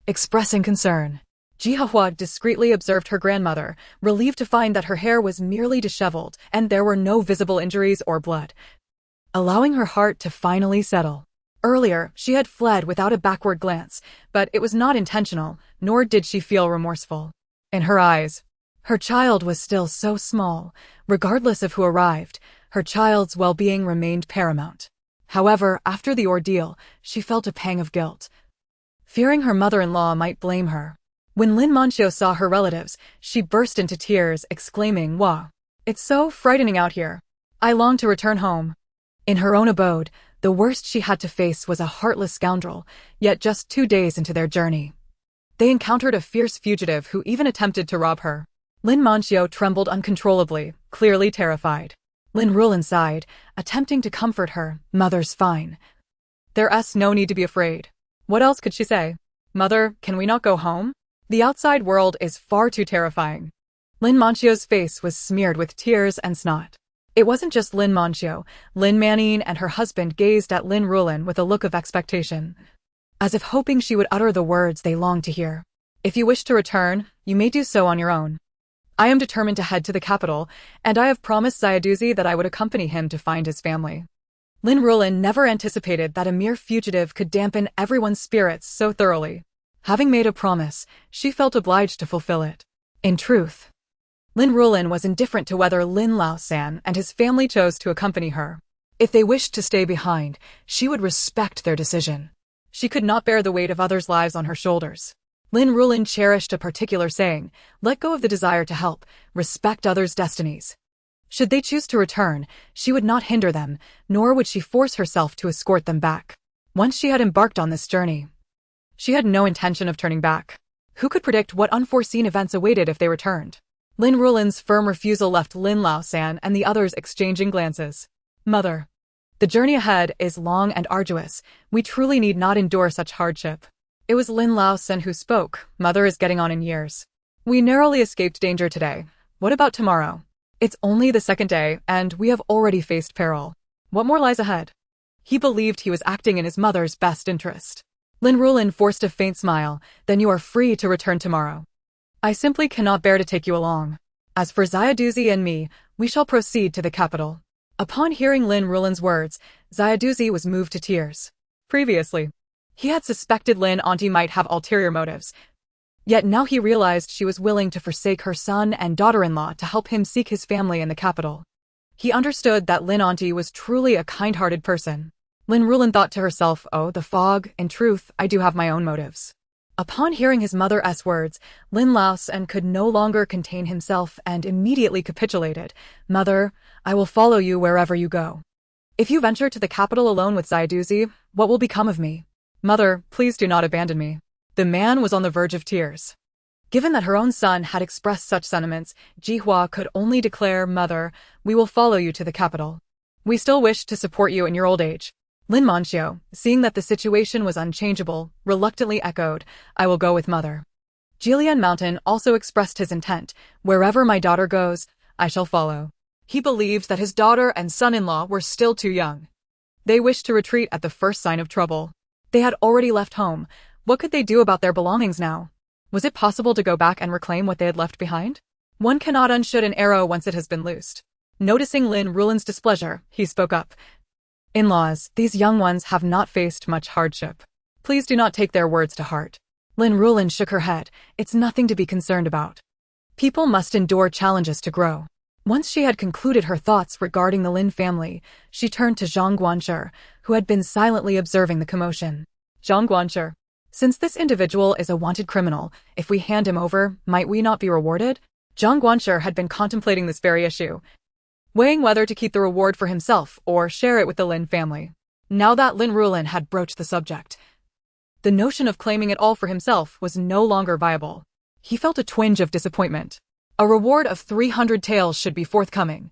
expressing concern. Jihahua discreetly observed her grandmother, relieved to find that her hair was merely disheveled and there were no visible injuries or blood, allowing her heart to finally settle. Earlier, she had fled without a backward glance, but it was not intentional, nor did she feel remorseful. In her eyes, her child was still so small. Regardless of who arrived, her child's well-being remained paramount. However, after the ordeal, she felt a pang of guilt, fearing her mother-in-law might blame her. When Lin Manxiu saw her relatives, she burst into tears, exclaiming, "Wow, it's so frightening out here. I long to return home." In her own abode, the worst she had to face was a heartless scoundrel, yet just 2 days into their journey, they encountered a fierce fugitive who even attempted to rob her. Lin Manxiu trembled uncontrollably, clearly terrified. Lin Ruolan sighed, attempting to comfort her. "Mother's fine. There's no need to be afraid." What else could she say? "Mother, can we not go home? The outside world is far too terrifying." Lin Manxiu's face was smeared with tears and snot. It wasn't just Lin Manxiu. Lin Manning and her husband gazed at Lin Ruolan with a look of expectation, as if hoping she would utter the words they longed to hear. "If you wish to return, you may do so on your own. I am determined to head to the capital, and I have promised Sayadazi that I would accompany him to find his family." Lin Ruolan never anticipated that a mere fugitive could dampen everyone's spirits so thoroughly. Having made a promise, she felt obliged to fulfill it. In truth, Lin Ruolan was indifferent to whether Lin Lao-san and his family chose to accompany her. If they wished to stay behind, she would respect their decision. She could not bear the weight of others' lives on her shoulders. Lin Ruolan cherished a particular saying: let go of the desire to help, respect others' destinies. Should they choose to return, she would not hinder them, nor would she force herself to escort them back. Once she had embarked on this journey, she had no intention of turning back. Who could predict what unforeseen events awaited if they returned? Lin Ruolan's firm refusal left Lin Lao-san and the others exchanging glances. "Mother, the journey ahead is long and arduous. We truly need not endure such hardship." It was Lin Ruolan who spoke. Mother is getting on in years. We narrowly escaped danger today. What about tomorrow? It's only the second day, and we have already faced peril. What more lies ahead? He believed he was acting in his mother's best interest. Lin Ruolan forced a faint smile. Then you are free to return tomorrow. I simply cannot bear to take you along. As for Xiaoduzi and me, we shall proceed to the capital. Upon hearing Lin Ruolan's words, Xiaoduzi was moved to tears. Previously, he had suspected Lin Auntie might have ulterior motives. Yet now he realized she was willing to forsake her son and daughter-in-law to help him seek his family in the capital. He understood that Lin Auntie was truly a kind-hearted person. Lin Ruolan thought to herself, oh, the fog, in truth, I do have my own motives. Upon hearing his mother's words, Lin Ruolan could no longer contain himself and immediately capitulated. Mother, I will follow you wherever you go. If you venture to the capital alone with Xiaoduzi, what will become of me? Mother, please do not abandon me. The man was on the verge of tears. Given that her own son had expressed such sentiments, Jihua could only declare, Mother, we will follow you to the capital. We still wish to support you in your old age. Lin Ruolan, seeing that the situation was unchangeable, reluctantly echoed, I will go with Mother. Jilian Mountain also expressed his intent, wherever my daughter goes, I shall follow. He believed that his daughter and son-in-law were still too young. They wished to retreat at the first sign of trouble. They had already left home. What could they do about their belongings now? Was it possible to go back and reclaim what they had left behind? One cannot unshoot an arrow once it has been loosed. Noticing Lin Ruolan's displeasure, he spoke up. In-laws, these young ones have not faced much hardship. Please do not take their words to heart. Lin Ruolan shook her head. It's nothing to be concerned about. People must endure challenges to grow. Once she had concluded her thoughts regarding the Lin family, she turned to Zhang Guanshi, who had been silently observing the commotion. Zhang Guanshi, since this individual is a wanted criminal, if we hand him over, might we not be rewarded? Zhang Guanshi had been contemplating this very issue, weighing whether to keep the reward for himself or share it with the Lin family. Now that Lin Ruolan had broached the subject, the notion of claiming it all for himself was no longer viable. He felt a twinge of disappointment. A reward of 300 taels should be forthcoming.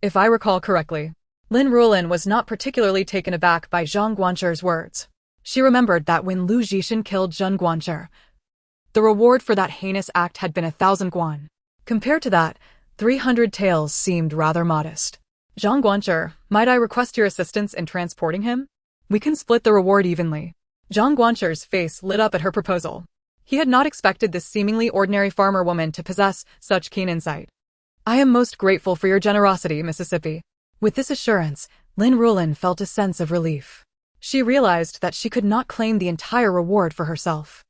If I recall correctly, Lin Ruolan was not particularly taken aback by Zhang Guanshi's words. She remembered that when Lu Zhishan killed Zhang Guanshi, the reward for that heinous act had been 1,000 guan. Compared to that, 300 taels seemed rather modest. Zhang Guanshi, might I request your assistance in transporting him? We can split the reward evenly. Zhang Guanshi's face lit up at her proposal. He had not expected this seemingly ordinary farmer woman to possess such keen insight. I am most grateful for your generosity, Mississippi. With this assurance, Lin Ruolan felt a sense of relief. She realized that she could not claim the entire reward for herself.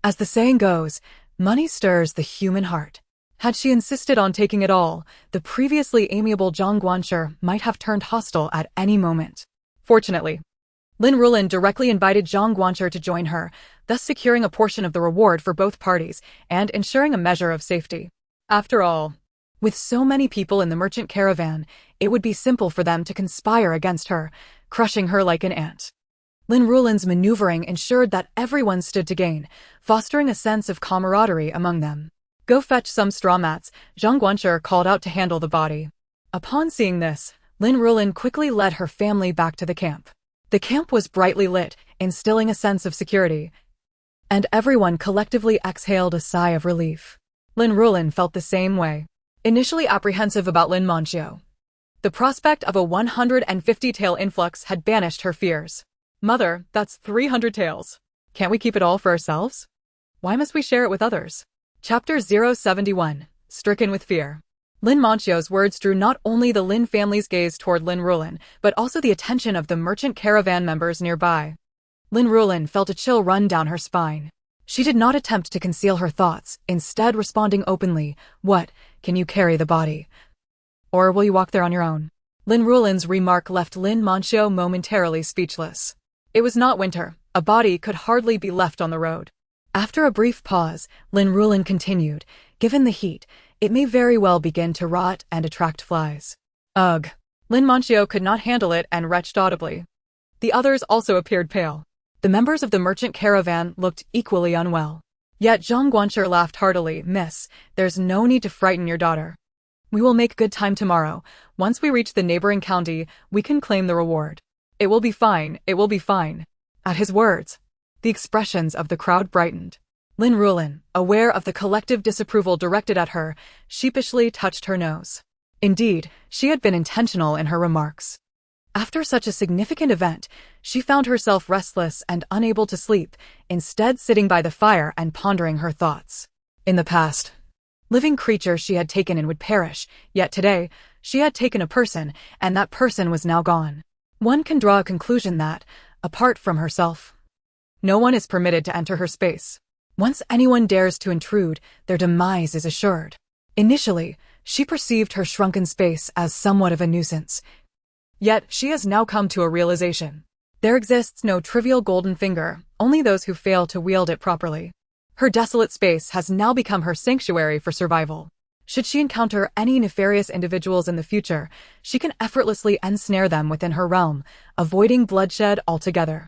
As the saying goes, money stirs the human heart. Had she insisted on taking it all, the previously amiable Zhang Guanshi might have turned hostile at any moment. Fortunately, Lin Ruolan directly invited Zhang Guanshi to join her, thus securing a portion of the reward for both parties and ensuring a measure of safety. After all, with so many people in the merchant caravan, it would be simple for them to conspire against her, crushing her like an ant. Lin Ruolan's maneuvering ensured that everyone stood to gain, fostering a sense of camaraderie among them. Go fetch some straw mats, Zhang Guanshi called out to handle the body. Upon seeing this, Lin Ruolan quickly led her family back to the camp. The camp was brightly lit, instilling a sense of security, and everyone collectively exhaled a sigh of relief. Lin Ruolan felt the same way. Initially apprehensive about Lin Ruolan, the prospect of a 150 tael influx had banished her fears. Mother, that's 300 taels. Can't we keep it all for ourselves? Why must we share it with others? Chapter 071, Stricken with Fear. Lin Ruolan's words drew not only the Lin family's gaze toward Lin Ruolan, but also the attention of the merchant caravan members nearby. Lin Ruolan felt a chill run down her spine. She did not attempt to conceal her thoughts, instead responding openly, What, can you carry the body? Or will you walk there on your own? Lin Ruolan's remark left Lin Ruolan momentarily speechless. It was not winter. A body could hardly be left on the road. After a brief pause, Lin Ruolan continued, Given the heat, it may very well begin to rot and attract flies. Ugh. Lin Ruolan could not handle it and retched audibly. The others also appeared pale. The members of the merchant caravan looked equally unwell. Yet Zhang Guanshi laughed heartily. Miss, there's no need to frighten your daughter. We will make good time tomorrow. Once we reach the neighboring county, we can claim the reward. It will be fine, it will be fine. At his words, The expressions of the crowd brightened. Lin Ruolan, aware of the collective disapproval directed at her, sheepishly touched her nose. Indeed, she had been intentional in her remarks. After such a significant event, she found herself restless and unable to sleep, instead sitting by the fire and pondering her thoughts. In the past, living creature she had taken in would perish, yet today, she had taken a person, and that person was now gone. One can draw a conclusion that, apart from herself, no one is permitted to enter her space. Once anyone dares to intrude, their demise is assured. Initially, she perceived her shrunken space as somewhat of a nuisance. Yet, she has now come to a realization. There exists no trivial golden finger, only those who fail to wield it properly. Her desolate space has now become her sanctuary for survival. Should she encounter any nefarious individuals in the future, she can effortlessly ensnare them within her realm, avoiding bloodshed altogether.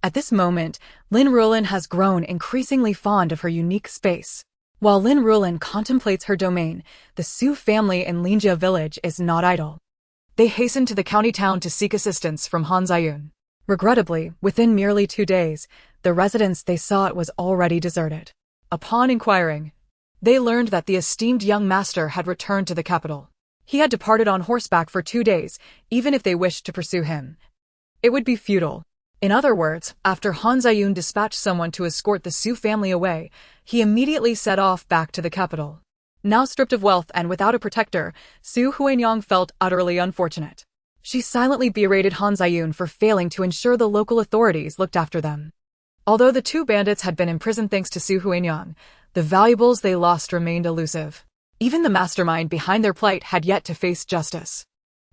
At this moment, Lin Ruolan has grown increasingly fond of her unique space. While Lin Ruolan contemplates her domain, the Su family in Lingjia village is not idle. They hasten to the county town to seek assistance from Han Ziyun. Regrettably, within merely 2 days, the residence they sought was already deserted. Upon inquiring, they learned that the esteemed young master had returned to the capital. He had departed on horseback for 2 days, even if they wished to pursue him. It would be futile. In other words, after Han Ziyun dispatched someone to escort the Su family away, he immediately set off back to the capital. Now stripped of wealth and without a protector, Su Huanyang felt utterly unfortunate. She silently berated Han Ziyun for failing to ensure the local authorities looked after them. Although the 2 bandits had been imprisoned thanks to Su Huanyang, the valuables they lost remained elusive. Even the mastermind behind their plight had yet to face justice.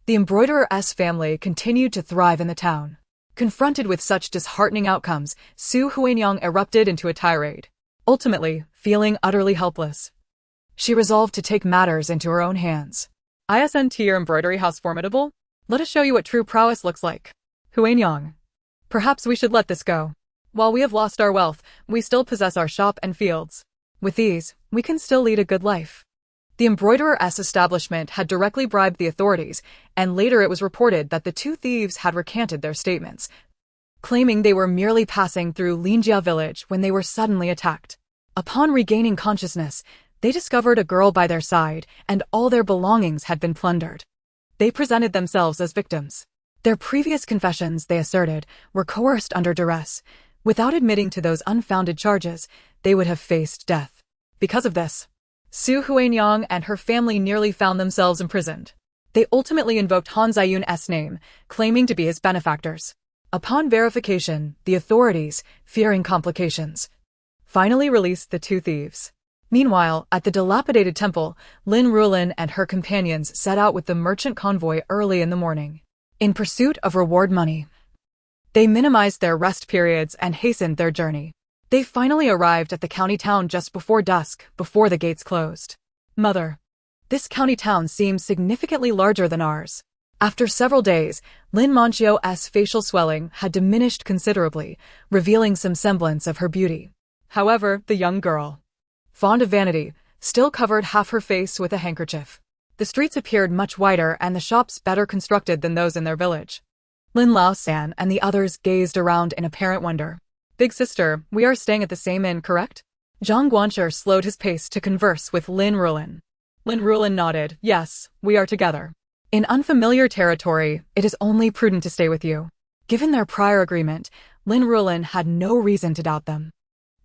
The embroiderer's family continued to thrive in the town. Confronted with such disheartening outcomes, Su Huanyang erupted into a tirade. Ultimately, feeling utterly helpless, she resolved to take matters into her own hands. Isn't your embroidery house formidable? Let us show you what true prowess looks like. Huanyang, perhaps we should let this go. While we have lost our wealth, we still possess our shop and fields. With these, we can still lead a good life. The embroiderer's establishment had directly bribed the authorities, and later it was reported that the 2 thieves had recanted their statements, claiming they were merely passing through Lingjia village when they were suddenly attacked. Upon regaining consciousness, they discovered a girl by their side, and all their belongings had been plundered. They presented themselves as victims. Their previous confessions, they asserted, were coerced under duress. Without admitting to those unfounded charges, they would have faced death. Because of this, Su Huanyang and her family nearly found themselves imprisoned. They ultimately invoked Han Ziyun's name, claiming to be his benefactors. Upon verification, the authorities, fearing complications, finally released the 2 thieves. Meanwhile, at the dilapidated temple, Lin Ruolan and her companions set out with the merchant convoy early in the morning. In pursuit of reward money, they minimized their rest periods and hastened their journey. They finally arrived at the county town just before dusk, before the gates closed. Mother, this county town seems significantly larger than ours. After several days, Lin Manchio's facial swelling had diminished considerably, revealing some semblance of her beauty. However, the young girl, fond of vanity, still covered half her face with a handkerchief. The streets appeared much wider and the shops better constructed than those in their village. Lin Lao-san and the others gazed around in apparent wonder. Big sister, we are staying at the same inn, correct? Zhang Guancher slowed his pace to converse with Lin Ruolan. Lin Ruolan nodded. Yes, we are together. In unfamiliar territory, it is only prudent to stay with you. Given their prior agreement, Lin Ruolan had no reason to doubt them.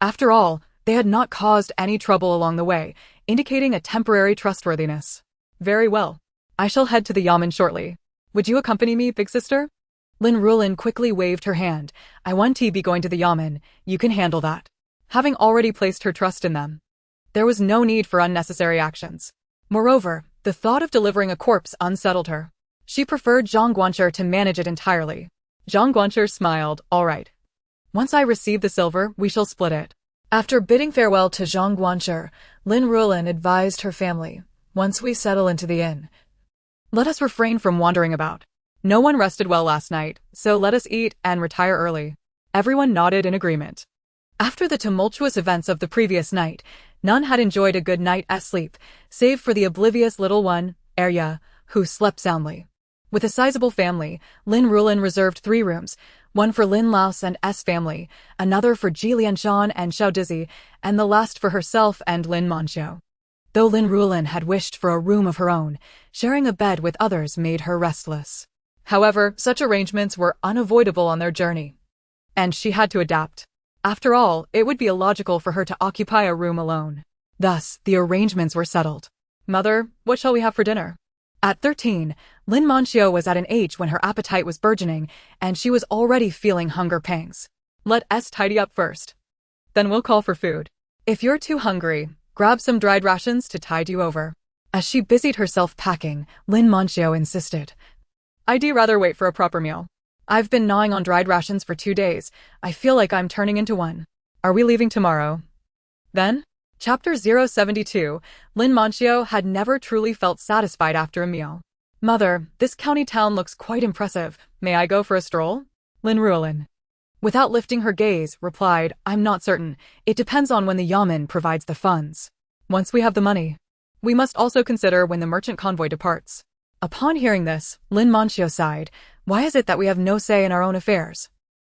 After all, they had not caused any trouble along the way, indicating a temporary trustworthiness. Very well. I shall head to the yamen shortly. Would you accompany me, big sister? Lin Ruolan quickly waved her hand. I want to be going to the yamen, you can handle that. Having already placed her trust in them, there was no need for unnecessary actions. Moreover, the thought of delivering a corpse unsettled her. She preferred Zhang Guancher to manage it entirely. Zhang Guancher smiled. All right. Once I receive the silver, we shall split it. After bidding farewell to Zhang Guancher, Lin Ruolan advised her family, once we settle into the inn, let us refrain from wandering about. No one rested well last night, so let us eat and retire early. Everyone nodded in agreement. After the tumultuous events of the previous night, none had enjoyed a good night's sleep, save for the oblivious little one, Arya, who slept soundly. With a sizable family, Lin Ruolan reserved 3 rooms, One for Lin Laos and S family, another for Ji Lianshan and Xiao Dizzy, and the last for herself and Lin Manxiu. Though Lin Ruolan had wished for a room of her own, sharing a bed with others made her restless. However, such arrangements were unavoidable on their journey, and she had to adapt. After all, it would be illogical for her to occupy a room alone. Thus, the arrangements were settled. "Mother, what shall we have for dinner?" At 13, Lin Manxiu was at an age when her appetite was burgeoning, and she was already feeling hunger pangs. "Let us tidy up first. Then we'll call for food. If you're too hungry, grab some dried rations to tide you over." As she busied herself packing, Lin Manxiu insisted, "I'd rather wait for a proper meal. I've been gnawing on dried rations for 2 days. I feel like I'm turning into one. Are we leaving tomorrow?" Then, Chapter 072, Lin Manxiu had never truly felt satisfied after a meal. "Mother, this county town looks quite impressive. May I go for a stroll?" Lin Ruolan, without lifting her gaze, replied, "I'm not certain. It depends on when the yamen provides the funds. Once we have the money, we must also consider when the merchant convoy departs." Upon hearing this, Lin Manxiu sighed. "Why is it that we have no say in our own affairs?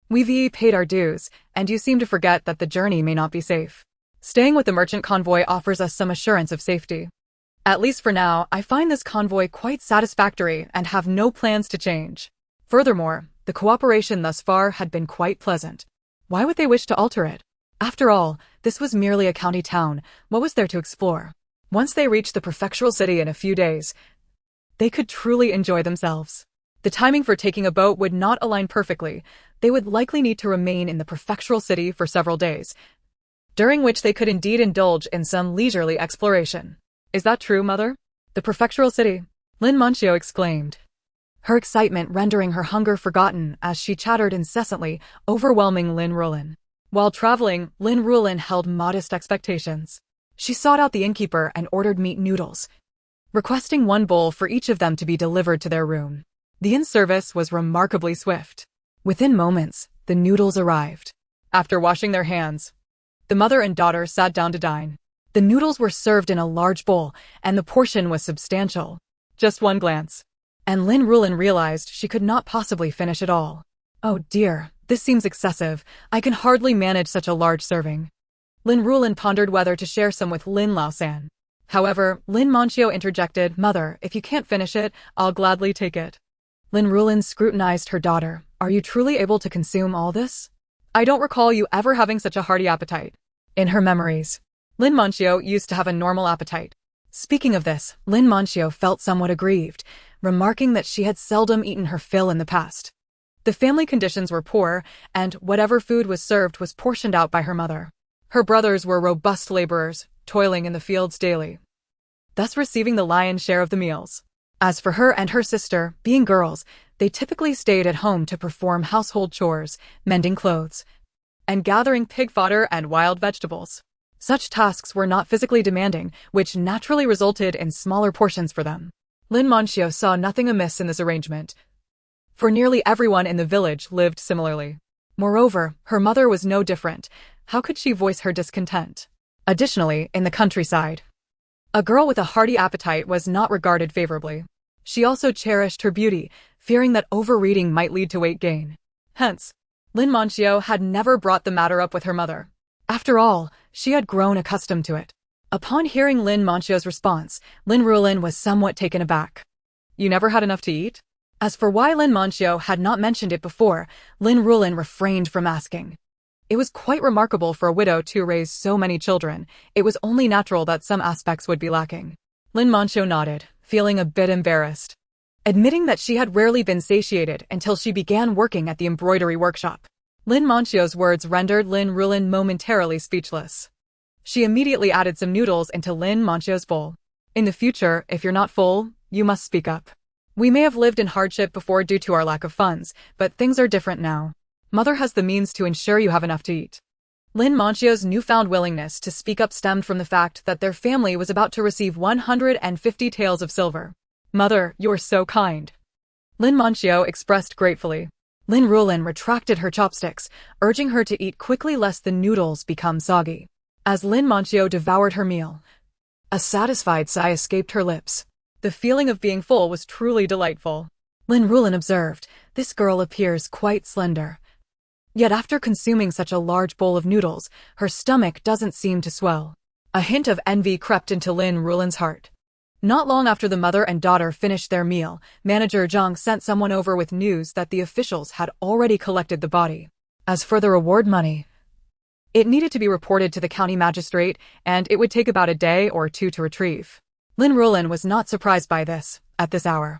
We've paid our dues, and you seem to forget that the journey may not be safe. Staying with the merchant convoy offers us some assurance of safety. At least for now, I find this convoy quite satisfactory and have no plans to change. Furthermore, the cooperation thus far had been quite pleasant. Why would they wish to alter it? After all, this was merely a county town. What was there to explore? Once they reached the prefectural city in a few days, they could truly enjoy themselves. The timing for taking a boat would not align perfectly. They would likely need to remain in the prefectural city for several days, during which they could indeed indulge in some leisurely exploration." "Is that true, Mother? The prefectural city?" Lin Manxiu exclaimed, her excitement rendering her hunger forgotten as she chattered incessantly, overwhelming Lin Ruolan. While traveling, Lin Ruolan held modest expectations. She sought out the innkeeper and ordered meat noodles, requesting 1 bowl for each of them to be delivered to their room. The inn service was remarkably swift. Within moments, the noodles arrived. After washing their hands, the mother and daughter sat down to dine. The noodles were served in a large bowl, and the portion was substantial. Just one glance, and Lin Ruolan realized she could not possibly finish it all. "Oh dear, this seems excessive. I can hardly manage such a large serving." Lin Ruolan pondered whether to share some with Lin Laosan. However, Lin Manxiu interjected, "Mother, if you can't finish it, I'll gladly take it." Lin Ruolan scrutinized her daughter. "Are you truly able to consume all this? I don't recall you ever having such a hearty appetite." In her memories, Lin Manxiu used to have a normal appetite. Speaking of this, Lin Manxiu felt somewhat aggrieved, remarking that she had seldom eaten her fill in the past. The family conditions were poor, and whatever food was served was portioned out by her mother. Her brothers were robust laborers, toiling in the fields daily, thus receiving the lion's share of the meals. As for her and her sister, being girls, they typically stayed at home to perform household chores, mending clothes, and gathering pig fodder and wild vegetables. Such tasks were not physically demanding, which naturally resulted in smaller portions for them. Lin Manxiu saw nothing amiss in this arrangement, for nearly everyone in the village lived similarly. Moreover, her mother was no different. How could she voice her discontent? Additionally, in the countryside, a girl with a hearty appetite was not regarded favorably. She also cherished her beauty, fearing that overeating might lead to weight gain. Hence, Lin Manxiu had never brought the matter up with her mother. After all, she had grown accustomed to it. Upon hearing Lin Manxiu's response, Lin Ruolan was somewhat taken aback. "You never had enough to eat?" As for why Lin Manxiu had not mentioned it before, Lin Ruolan refrained from asking. It was quite remarkable for a widow to raise so many children. It was only natural that some aspects would be lacking. Lin Manxiu nodded, feeling a bit embarrassed, admitting that she had rarely been satiated until she began working at the embroidery workshop. Lin Manxiu's words rendered Lin Ruolan momentarily speechless. She immediately added some noodles into Lin Manxiu's bowl. "In the future, if you're not full, you must speak up. We may have lived in hardship before due to our lack of funds, but things are different now. Mother has the means to ensure you have enough to eat." Lin Manxiu's newfound willingness to speak up stemmed from the fact that their family was about to receive 150 taels of silver. "Mother, you're so kind," Lin Manxiu expressed gratefully. Lin Ruolan retracted her chopsticks, urging her to eat quickly lest the noodles become soggy. As Lin Manxiu devoured her meal, a satisfied sigh escaped her lips. The feeling of being full was truly delightful. Lin Ruolan observed, "This girl appears quite slender. Yet after consuming such a large bowl of noodles, her stomach doesn't seem to swell. A hint of envy crept into Lin Ruolan's heart. Not long after the mother and daughter finished their meal, Manager Zhang sent someone over with news that the officials had already collected the body. As for the reward money, it needed to be reported to the county magistrate, and it would take about a day or two to retrieve. Lin Ruolan was not surprised by this, at this hour.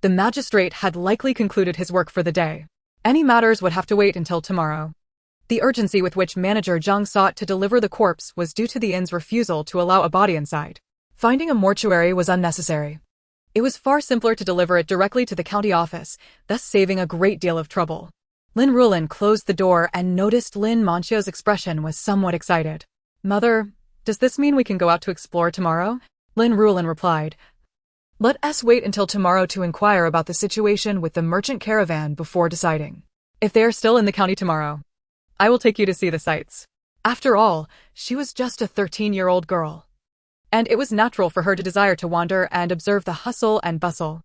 The magistrate had likely concluded his work for the day. Any matters would have to wait until tomorrow. The urgency with which Manager Zhang sought to deliver the corpse was due to the inn's refusal to allow a body inside. Finding a mortuary was unnecessary. It was far simpler to deliver it directly to the county office, thus saving a great deal of trouble. Lin Ruolan closed the door and noticed Lin Manxio's expression was somewhat excited. "Mother, does this mean we can go out to explore tomorrow?" Lin Ruolan replied. "Let us wait until tomorrow to inquire about the situation with the merchant caravan before deciding. If they are still in the county tomorrow, I will take you to see the sights." After all, she was just a 13-year-old girl, and it was natural for her to desire to wander and observe the hustle and bustle.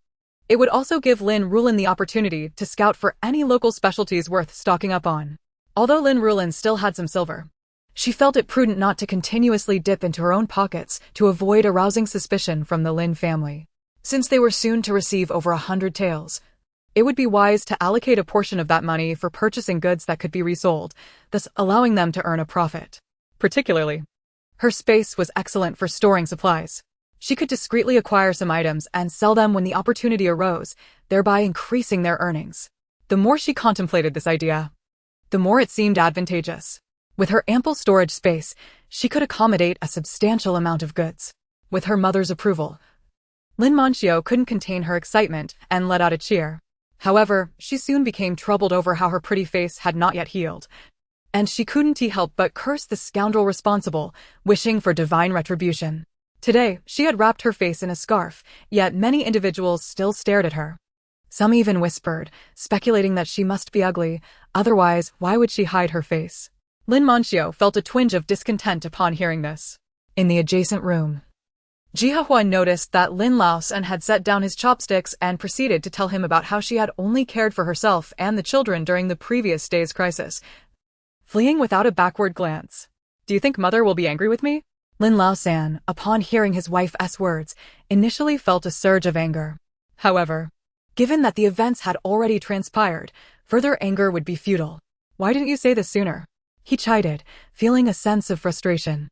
It would also give Lin Ruolan the opportunity to scout for any local specialties worth stocking up on. Although Lin Ruolan still had some silver, she felt it prudent not to continuously dip into her own pockets to avoid arousing suspicion from the Lin family. Since they were soon to receive over 100 taels, it would be wise to allocate a portion of that money for purchasing goods that could be resold, thus allowing them to earn a profit. Particularly, her space was excellent for storing supplies. She could discreetly acquire some items and sell them when the opportunity arose, thereby increasing their earnings. The more she contemplated this idea, the more it seemed advantageous. With her ample storage space, she could accommodate a substantial amount of goods. With her mother's approval, Lin Manxio couldn't contain her excitement and let out a cheer. However, she soon became troubled over how her pretty face had not yet healed, and she couldn't help but curse the scoundrel responsible, wishing for divine retribution. Today, she had wrapped her face in a scarf, yet many individuals still stared at her. Some even whispered, speculating that she must be ugly, otherwise why would she hide her face? Lin Manxio felt a twinge of discontent upon hearing this. In the adjacent room, Heroine noticed that Lin Ruolan had set down his chopsticks and proceeded to tell him about how she had only cared for herself and the children during the previous day's crisis, fleeing without a backward glance. "Do you think Mother will be angry with me?" Lin Ruolan, upon hearing his wife's words, initially felt a surge of anger. However, given that the events had already transpired, further anger would be futile. "Why didn't you say this sooner?" he chided, feeling a sense of frustration.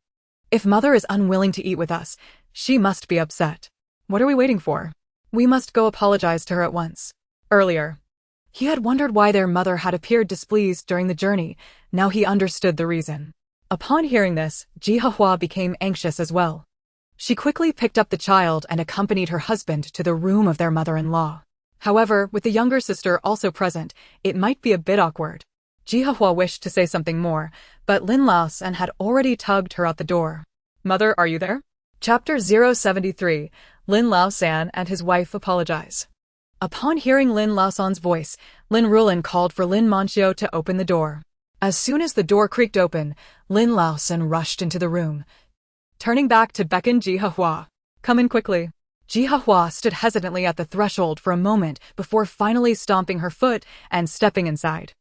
"If Mother is unwilling to eat with us, she must be upset. What are we waiting for? We must go apologize to her at once." Earlier, he had wondered why their mother had appeared displeased during the journey. Now he understood the reason. Upon hearing this, Donghua became anxious as well. She quickly picked up the child and accompanied her husband to the room of their mother-in-law. However, with the younger sister also present, it might be a bit awkward. Donghua wished to say something more, but Lin Ruolan had already tugged her out the door. "Mother, are you there?" Chapter 073, Lin Ruolan and his wife apologize. Upon hearing Lin Ruolan's voice, Lin Ruolan called for Lin Manxio to open the door. As soon as the door creaked open, Lin Ruolan rushed into the room, turning back to beckon Donghua. "Come in quickly." Donghua stood hesitantly at the threshold for a moment before finally stomping her foot and stepping inside.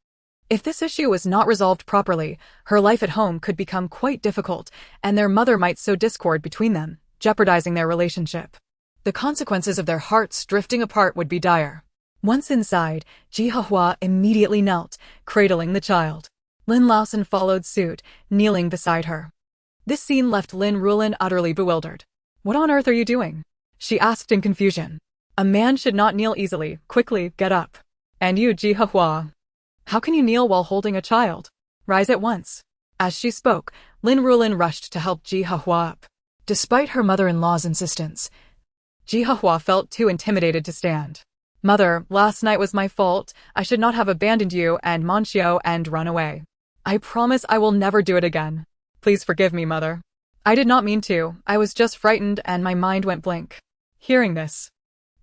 If this issue was not resolved properly, her life at home could become quite difficult, and their mother might sow discord between them, jeopardizing their relationship. The consequences of their hearts drifting apart would be dire. Once inside, Donghua immediately knelt, cradling the child. Lin Ruolan followed suit, kneeling beside her. This scene left Lin Ruolan utterly bewildered. "What on earth are you doing?" she asked in confusion. "A man should not kneel easily. Quickly, get up. And you, Donghua, how can you kneel while holding a child? Rise at once." As she spoke, Lin Ruolan rushed to help Donghua up. Despite her mother-in-law's insistence, Donghua felt too intimidated to stand. "Mother, last night was my fault. I should not have abandoned you and Manxio and run away. I promise I will never do it again. Please forgive me, Mother. I did not mean to. I was just frightened and my mind went blank." Hearing this,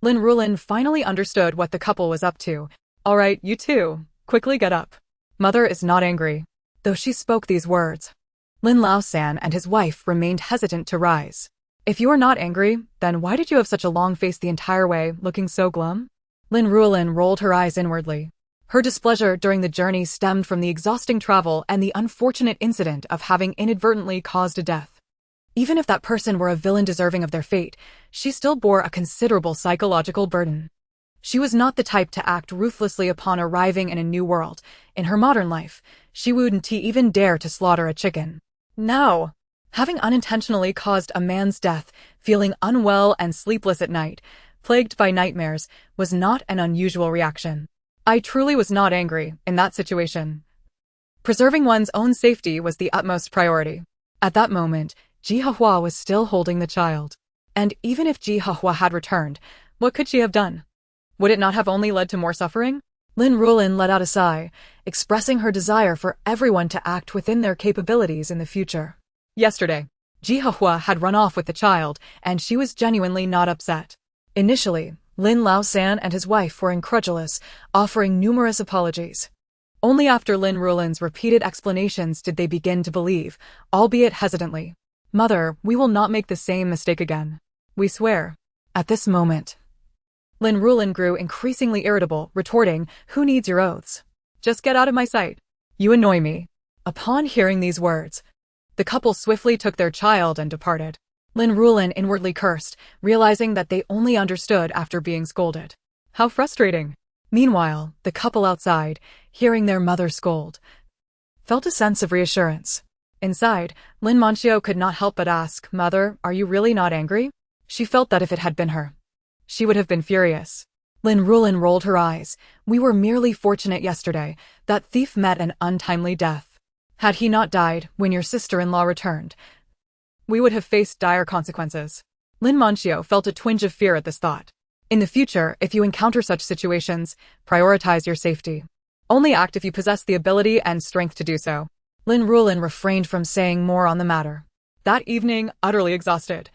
Lin Ruolan finally understood what the couple was up to. "All right, you two, quickly get up. Mother is not angry." Though she spoke these words, Lin Ruolan and his wife remained hesitant to rise. "If you are not angry, then why did you have such a long face the entire way, looking so glum?" Lin Ruolan rolled her eyes inwardly. Her displeasure during the journey stemmed from the exhausting travel and the unfortunate incident of having inadvertently caused a death. Even if that person were a villain deserving of their fate, she still bore a considerable psychological burden. She was not the type to act ruthlessly upon arriving in a new world. In her modern life, she wouldn't even dare to slaughter a chicken. Now, having unintentionally caused a man's death, feeling unwell and sleepless at night, plagued by nightmares, was not an unusual reaction. I truly was not angry in that situation. Preserving one's own safety was the utmost priority. At that moment, Jihahua was still holding the child. And even if Jihahua had returned, what could she have done? Would it not have only led to more suffering? Lin Ruolan let out a sigh, expressing her desire for everyone to act within their capabilities in the future. Yesterday, Jihahua had run off with the child, and she was genuinely not upset. Initially, Lin Ruolan and his wife were incredulous, offering numerous apologies. Only after Lin Ruolan's repeated explanations did they begin to believe, albeit hesitantly. "Mother, we will not make the same mistake again. We swear." At this moment, Lin Ruolan grew increasingly irritable, retorting, "Who needs your oaths? Just get out of my sight. You annoy me." Upon hearing these words, the couple swiftly took their child and departed. Lin Ruolan inwardly cursed, realizing that they only understood after being scolded. How frustrating. Meanwhile, the couple outside, hearing their mother scold, felt a sense of reassurance. Inside, Lin Manchio could not help but ask, "Mother, are you really not angry?" She felt that if it had been her, she would have been furious. Lin Ruolan rolled her eyes. "We were merely fortunate yesterday. That thief met an untimely death. Had he not died when your sister-in-law returned, we would have faced dire consequences." Lin Manchio felt a twinge of fear at this thought. In the future, if you encounter such situations, prioritize your safety. Only act if you possess the ability and strength to do so. Lin Ruolan refrained from saying more on the matter. That evening, utterly exhausted,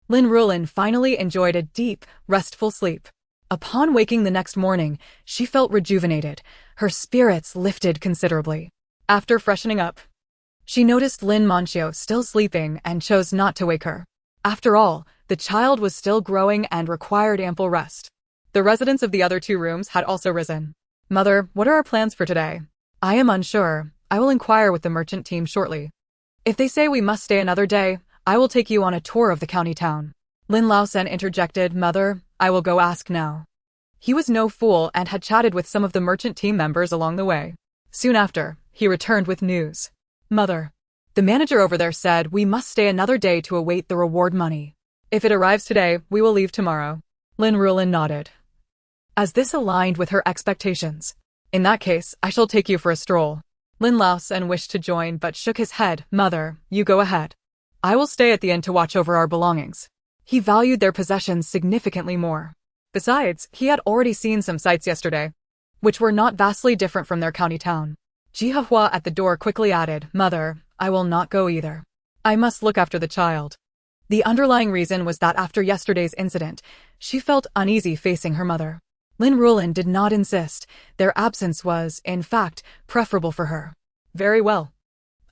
Lin Ruolan finally enjoyed a deep, restful sleep. Upon waking the next morning, she felt rejuvenated, her spirits lifted considerably. After freshening up, she noticed Lin Manchio still sleeping and chose not to wake her. After all, the child was still growing and required ample rest. The residents of the other two rooms had also risen. "Mother, what are our plans for today?" "I am unsure. I will inquire with the merchant team shortly. If they say we must stay another day, I will take you on a tour of the county town." Lin Ruolan interjected, "Mother, I will go ask now." He was no fool and had chatted with some of the merchant team members along the way. Soon after, he returned with news. "Mother, the manager over there said we must stay another day to await the reward money. If it arrives today, we will leave tomorrow." Lin Ruolan nodded, as this aligned with her expectations. "In that case, I shall take you for a stroll." Lin Ruolan wished to join but shook his head. "Mother, you go ahead. I will stay at the inn to watch over our belongings." He valued their possessions significantly more. Besides, he had already seen some sights yesterday, which were not vastly different from their county town. Jihahua at the door quickly added, "Mother, I will not go either. I must look after the child." The underlying reason was that after yesterday's incident, she felt uneasy facing her mother. Lin Ruolan did not insist. Their absence was, in fact, preferable for her. "Very well.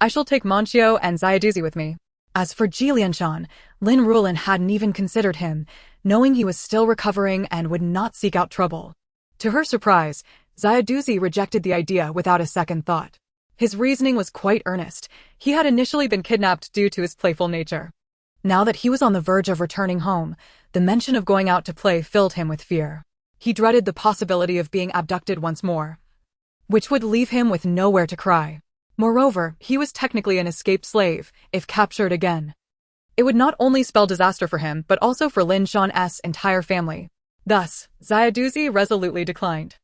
I shall take Manchio and Xiaoduzi with me." As for Ji Lianshan, Lin Ruolan hadn't even considered him, knowing he was still recovering and would not seek out trouble. To her surprise, Xiaoduzi rejected the idea without a second thought. His reasoning was quite earnest. He had initially been kidnapped due to his playful nature. Now that he was on the verge of returning home, the mention of going out to play filled him with fear. He dreaded the possibility of being abducted once more, which would leave him with nowhere to cry. Moreover, he was technically an escaped slave. If captured again, it would not only spell disaster for him but also for Lin Shan's entire family. Thus, Xiaoduzi resolutely declined.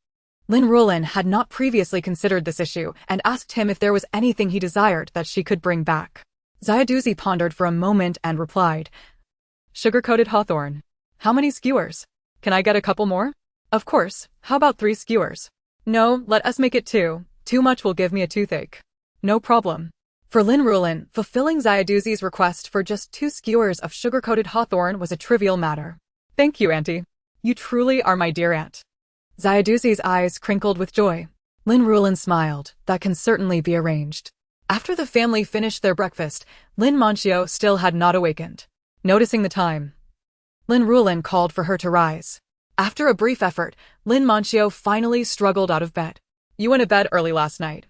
Lin Ruolan had not previously considered this issue and asked him if there was anything he desired that she could bring back. Xiaoduzi pondered for a moment and replied, "Sugar-coated hawthorn. How many skewers? Can I get a couple more?" "Of course. How about 3 skewers?" "No, let us make it 2. Too much will give me a toothache." "No problem." For Lin Ruolan, fulfilling Xiaoduzi's request for just 2 skewers of sugar-coated hawthorn was a trivial matter. "Thank you, Auntie. You truly are my dear aunt." Xiaoduzi's eyes crinkled with joy. Lin Ruolan smiled. "That can certainly be arranged." After the family finished their breakfast, Lin Manchio still had not awakened. Noticing the time, Lin Ruolan called for her to rise. After a brief effort, Lin Manchio finally struggled out of bed. You went to bed early last night.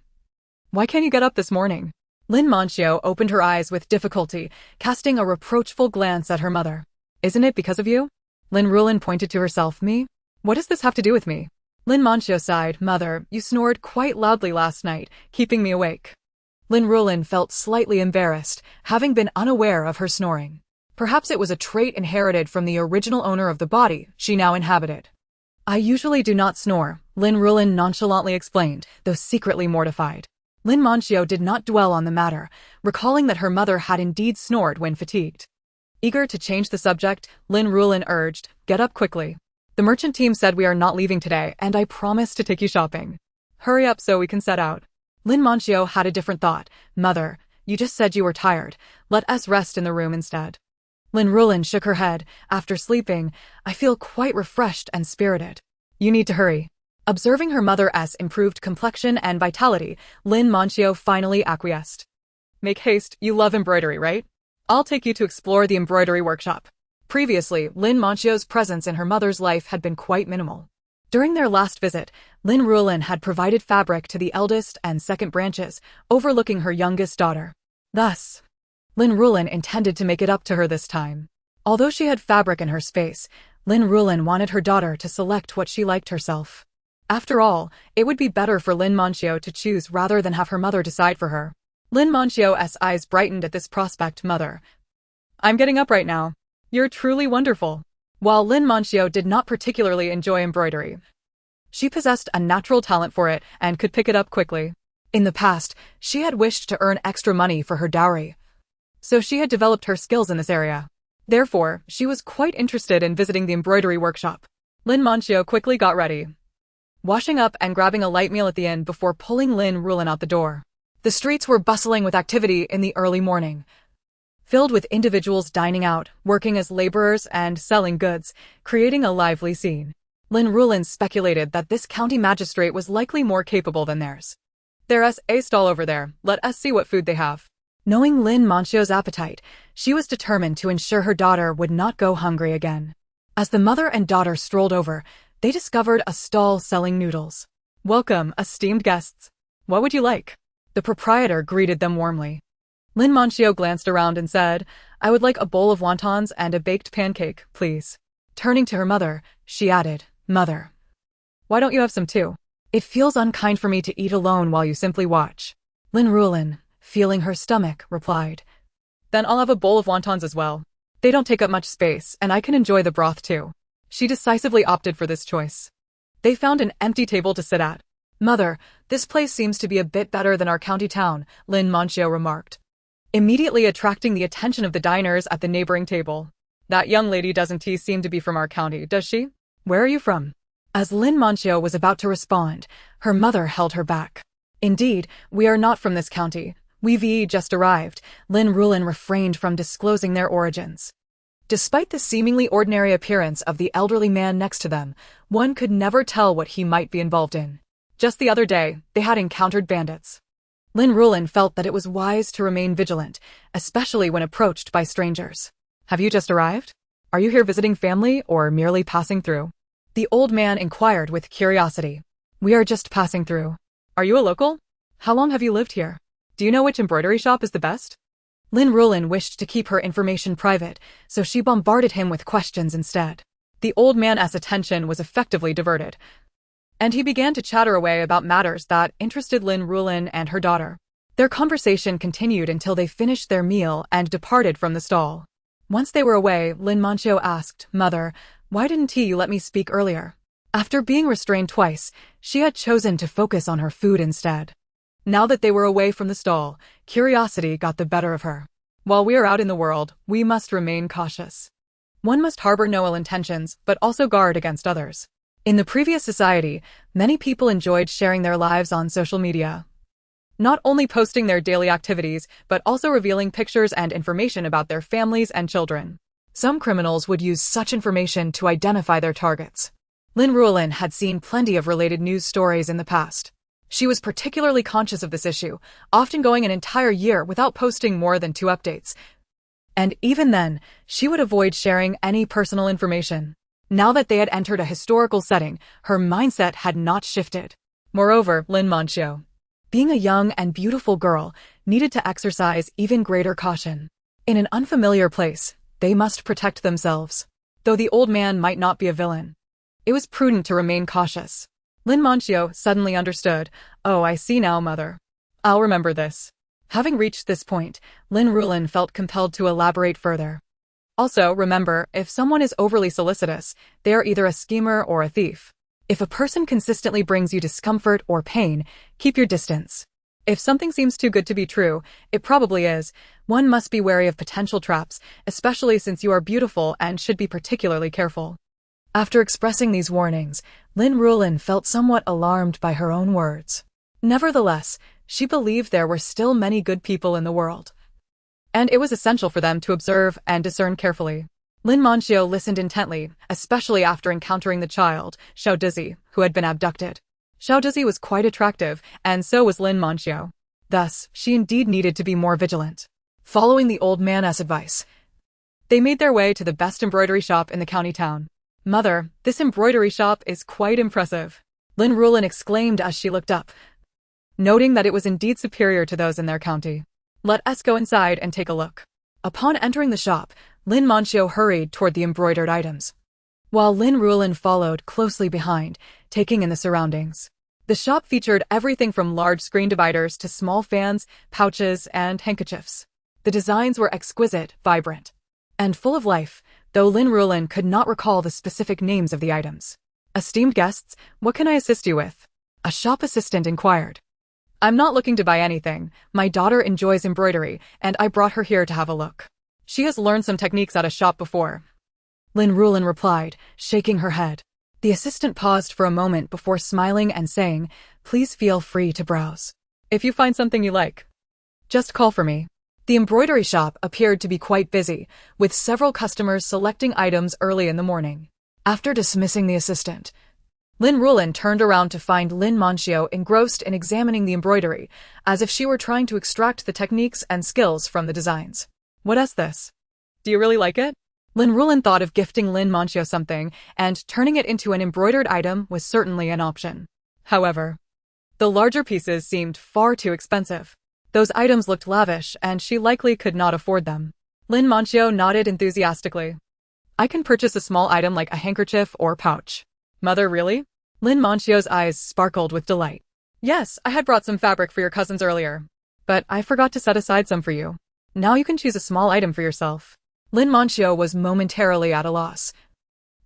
Why can't you get up this morning? Lin Manxiao opened her eyes with difficulty, casting a reproachful glance at her mother. Isn't it because of you? Lin Ruolan pointed to herself. Me? What does this have to do with me? Lin Manxiao sighed. Mother, you snored quite loudly last night, keeping me awake. Lin Ruolan felt slightly embarrassed, having been unaware of her snoring. Perhaps it was a trait inherited from the original owner of the body she now inhabited. I usually do not snore, Lin Ruolan nonchalantly explained, though secretly mortified. Lin Manxiao did not dwell on the matter, recalling that her mother had indeed snored when fatigued. Eager to change the subject, Lin Ruolan urged, get up quickly. The merchant team said we are not leaving today, and I promise to take you shopping. Hurry up so we can set out. Lin Manxiao had a different thought. Mother, you just said you were tired. Let us rest in the room instead. Lin Ruolan shook her head. After sleeping, I feel quite refreshed and spirited. You need to hurry. Observing her mother's improved complexion and vitality, Lin Manxiao finally acquiesced. Make haste, you love embroidery, right? I'll take you to explore the embroidery workshop. Previously, Lin Manxiao's presence in her mother's life had been quite minimal. During their last visit, Lin Ruolan had provided fabric to the eldest and second branches, overlooking her youngest daughter. Thus, Lin Ruolan intended to make it up to her this time. Although she had fabric in her space, Lin Ruolan wanted her daughter to select what she liked herself. After all, it would be better for Lin Manxiao to choose rather than have her mother decide for her. Lin Manxiao's eyes brightened at this prospect. Mother, I'm getting up right now. You're truly wonderful. While Lin Manxiao did not particularly enjoy embroidery, she possessed a natural talent for it and could pick it up quickly. In the past, she had wished to earn extra money for her dowry, so she had developed her skills in this area. Therefore, she was quite interested in visiting the embroidery workshop. Lin Manxiao quickly got ready, washing up and grabbing a light meal at the inn before pulling Lin Ruolan out the door. The streets were bustling with activity in the early morning, filled with individuals dining out, working as laborers, and selling goods, creating a lively scene. Lin Ruolan speculated that this county magistrate was likely more capable than theirs. There's a stall over there, let us see what food they have. Knowing Lin Manxiao's appetite, she was determined to ensure her daughter would not go hungry again. As the mother and daughter strolled over, they discovered a stall selling noodles. Welcome, esteemed guests. What would you like? The proprietor greeted them warmly. Lin Manxiao glanced around and said, I would like a bowl of wontons and a baked pancake, please. Turning to her mother, she added, Mother, why don't you have some too? It feels unkind for me to eat alone while you simply watch. Lin Ruolan, feeling her stomach, replied, Then I'll have a bowl of wontons as well. They don't take up much space, and I can enjoy the broth too. She decisively opted for this choice. They found an empty table to sit at. Mother, this place seems to be a bit better than our county town, Lin Manxiao remarked, immediately attracting the attention of the diners at the neighboring table. That young lady doesn't seem to be from our county, does she? Where are you from? As Lin Manxiao was about to respond, her mother held her back. Indeed, we are not from this county. We've just arrived. Lin Ruolan refrained from disclosing their origins. Despite the seemingly ordinary appearance of the elderly man next to them, one could never tell what he might be involved in. Just the other day, they had encountered bandits. Lin Ruolan felt that it was wise to remain vigilant, especially when approached by strangers. Have you just arrived? Are you here visiting family or merely passing through? The old man inquired with curiosity. We are just passing through. Are you a local? How long have you lived here? Do you know which embroidery shop is the best? Lin Ruolan wished to keep her information private, so she bombarded him with questions instead. The old man's attention was effectively diverted, and he began to chatter away about matters that interested Lin Ruolan and her daughter. Their conversation continued until they finished their meal and departed from the stall. Once they were away, Lin Manxiao asked, Mother, why didn't you let me speak earlier? After being restrained twice, she had chosen to focus on her food instead. Now that they were away from the stall, curiosity got the better of her. While we are out in the world, we must remain cautious. One must harbor no ill intentions, but also guard against others. In the previous society, many people enjoyed sharing their lives on social media, not only posting their daily activities, but also revealing pictures and information about their families and children. Some criminals would use such information to identify their targets. Lin Ruolan had seen plenty of related news stories in the past. She was particularly conscious of this issue, often going an entire year without posting more than 2 updates. And even then, she would avoid sharing any personal information. Now that they had entered a historical setting, her mindset had not shifted. Moreover, Lin Ruolan, being a young and beautiful girl, needed to exercise even greater caution. In an unfamiliar place, they must protect themselves. Though the old man might not be a villain, it was prudent to remain cautious. Lin Ruolan suddenly understood. Oh, I see now, mother. I'll remember this. Having reached this point, Lin Ruolan felt compelled to elaborate further. Also, remember, if someone is overly solicitous, they are either a schemer or a thief. If a person consistently brings you discomfort or pain, keep your distance. If something seems too good to be true, it probably is. One must be wary of potential traps, especially since you are beautiful and should be particularly careful. After expressing these warnings, Lin Ruolan felt somewhat alarmed by her own words. Nevertheless, she believed there were still many good people in the world, and it was essential for them to observe and discern carefully. Lin Ruolan listened intently, especially after encountering the child, Xiaodizi, who had been abducted. Xiaodizi was quite attractive, and so was Lin Ruolan. Thus, she indeed needed to be more vigilant. Following the old man's advice, they made their way to the best embroidery shop in the county town. Mother, this embroidery shop is quite impressive, Lin Ruolan exclaimed as she looked up, noting that it was indeed superior to those in their county. Let us go inside and take a look. Upon entering the shop, Lin Ruolan hurried toward the embroidered items, while Lin Ruolan followed closely behind, taking in the surroundings. The shop featured everything from large screen dividers to small fans, pouches, and handkerchiefs. The designs were exquisite, vibrant, and full of life, though Lin Ruolan could not recall the specific names of the items. Esteemed guests, what can I assist you with? A shop assistant inquired. I'm not looking to buy anything. My daughter enjoys embroidery, and I brought her here to have a look. She has learned some techniques at a shop before, Lin Ruolan replied, shaking her head. The assistant paused for a moment before smiling and saying, please feel free to browse. If you find something you like, just call for me. The embroidery shop appeared to be quite busy, with several customers selecting items early in the morning. After dismissing the assistant, Lin Ruolan turned around to find Lin Ruolan engrossed in examining the embroidery, as if she were trying to extract the techniques and skills from the designs. What is this? Do you really like it? Lin Ruolan thought of gifting Lin Ruolan something, and turning it into an embroidered item was certainly an option. However, the larger pieces seemed far too expensive. Those items looked lavish, and she likely could not afford them. Lin Ruolan nodded enthusiastically. I can purchase a small item like a handkerchief or pouch. Mother, really? Lin Ruolan's eyes sparkled with delight. Yes, I had brought some fabric for your cousins earlier, but I forgot to set aside some for you. Now you can choose a small item for yourself. Lin Ruolan was momentarily at a loss,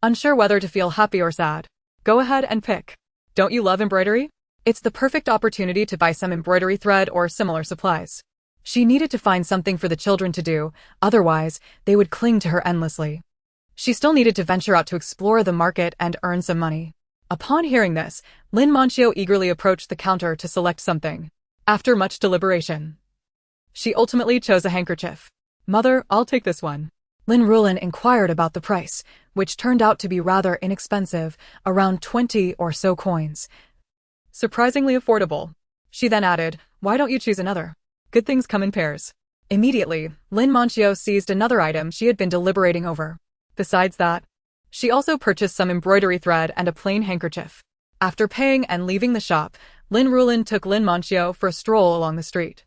unsure whether to feel happy or sad. Go ahead and pick. Don't you love embroidery? It's the perfect opportunity to buy some embroidery thread or similar supplies. She needed to find something for the children to do, otherwise, they would cling to her endlessly. She still needed to venture out to explore the market and earn some money. Upon hearing this, Lin Ruolan eagerly approached the counter to select something. After much deliberation, she ultimately chose a handkerchief. Mother, I'll take this one. Lin Ruolan inquired about the price, which turned out to be rather inexpensive, around 20 or so coins. Surprisingly affordable. She then added, why don't you choose another? Good things come in pairs. Immediately, Lin Ruolan seized another item she had been deliberating over. Besides that, she also purchased some embroidery thread and a plain handkerchief. After paying and leaving the shop, Lin Ruolan took Lin Ruolan for a stroll along the street.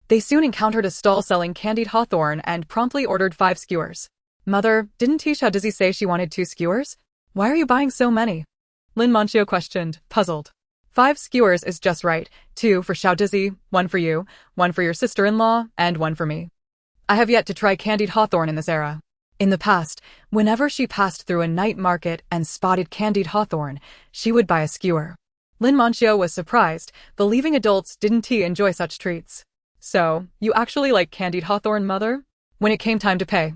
They soon encountered a stall selling candied hawthorn and promptly ordered 5 skewers. Mother, didn't Xiaodizi say she wanted 2 skewers? Why are you buying so many? Lin Ruolan questioned, puzzled. 5 skewers is just right, 2 for Xiaodizi, 1 for you, 1 for your sister-in-law, and 1 for me. I have yet to try candied hawthorn in this era. In the past, whenever she passed through a night market and spotted candied hawthorn, she would buy a skewer. Lin Ruolan was surprised, believing adults didn't enjoy such treats. So, you actually like candied hawthorn, mother? When it came time to pay,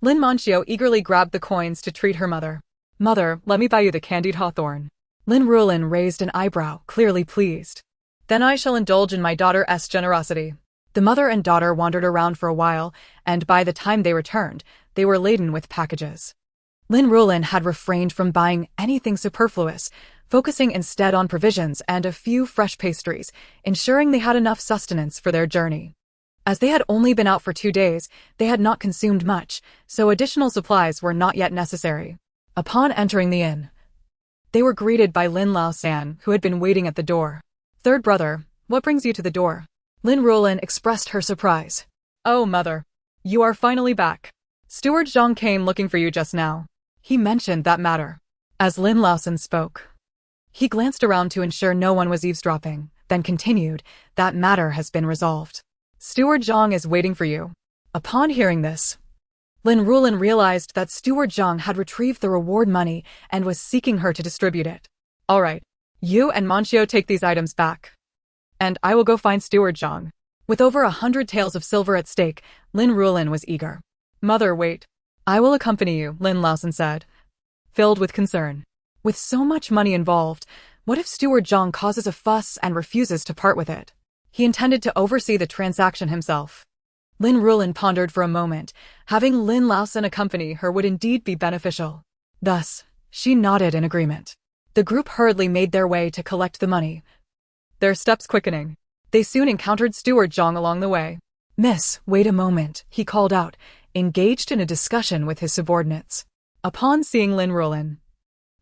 Lin Ruolan eagerly grabbed the coins to treat her mother. Mother, let me buy you the candied hawthorn. Lin Ruolan raised an eyebrow, clearly pleased. Then I shall indulge in my daughter's generosity. The mother and daughter wandered around for a while, and by the time they returned, they were laden with packages. Lin Ruolan had refrained from buying anything superfluous, focusing instead on provisions and a few fresh pastries, ensuring they had enough sustenance for their journey. As they had only been out for 2 days, they had not consumed much, so additional supplies were not yet necessary. Upon entering the inn, They were greeted by Lin Ruolan, who had been waiting at the door. "Third brother, what brings you to the door?" Lin Ruolan expressed her surprise. "Oh, mother. You are finally back. Steward Zhang came looking for you just now. He mentioned that matter." As Lin Ruolan spoke, he glanced around to ensure no one was eavesdropping, then continued, "That matter has been resolved. Steward Zhang is waiting for you." Upon hearing this, Lin Ruolan realized that Steward Zhang had retrieved the reward money and was seeking her to distribute it. "All right, you and Manchio take these items back, and I will go find Steward Zhang." With over 100 taels of silver at stake, Lin Ruolan was eager. "Mother, wait. I will accompany you," Lin Ruolan said, filled with concern. With so much money involved, what if Steward Zhang causes a fuss and refuses to part with it? He intended to oversee the transaction himself. Lin Ruolan pondered for a moment. Having Lin Ruolan accompany her would indeed be beneficial. Thus, she nodded in agreement. The group hurriedly made their way to collect the money, their steps quickening. They soon encountered Steward Zhang along the way. "Miss, wait a moment," he called out, engaged in a discussion with his subordinates. Upon seeing Lin Ruolan,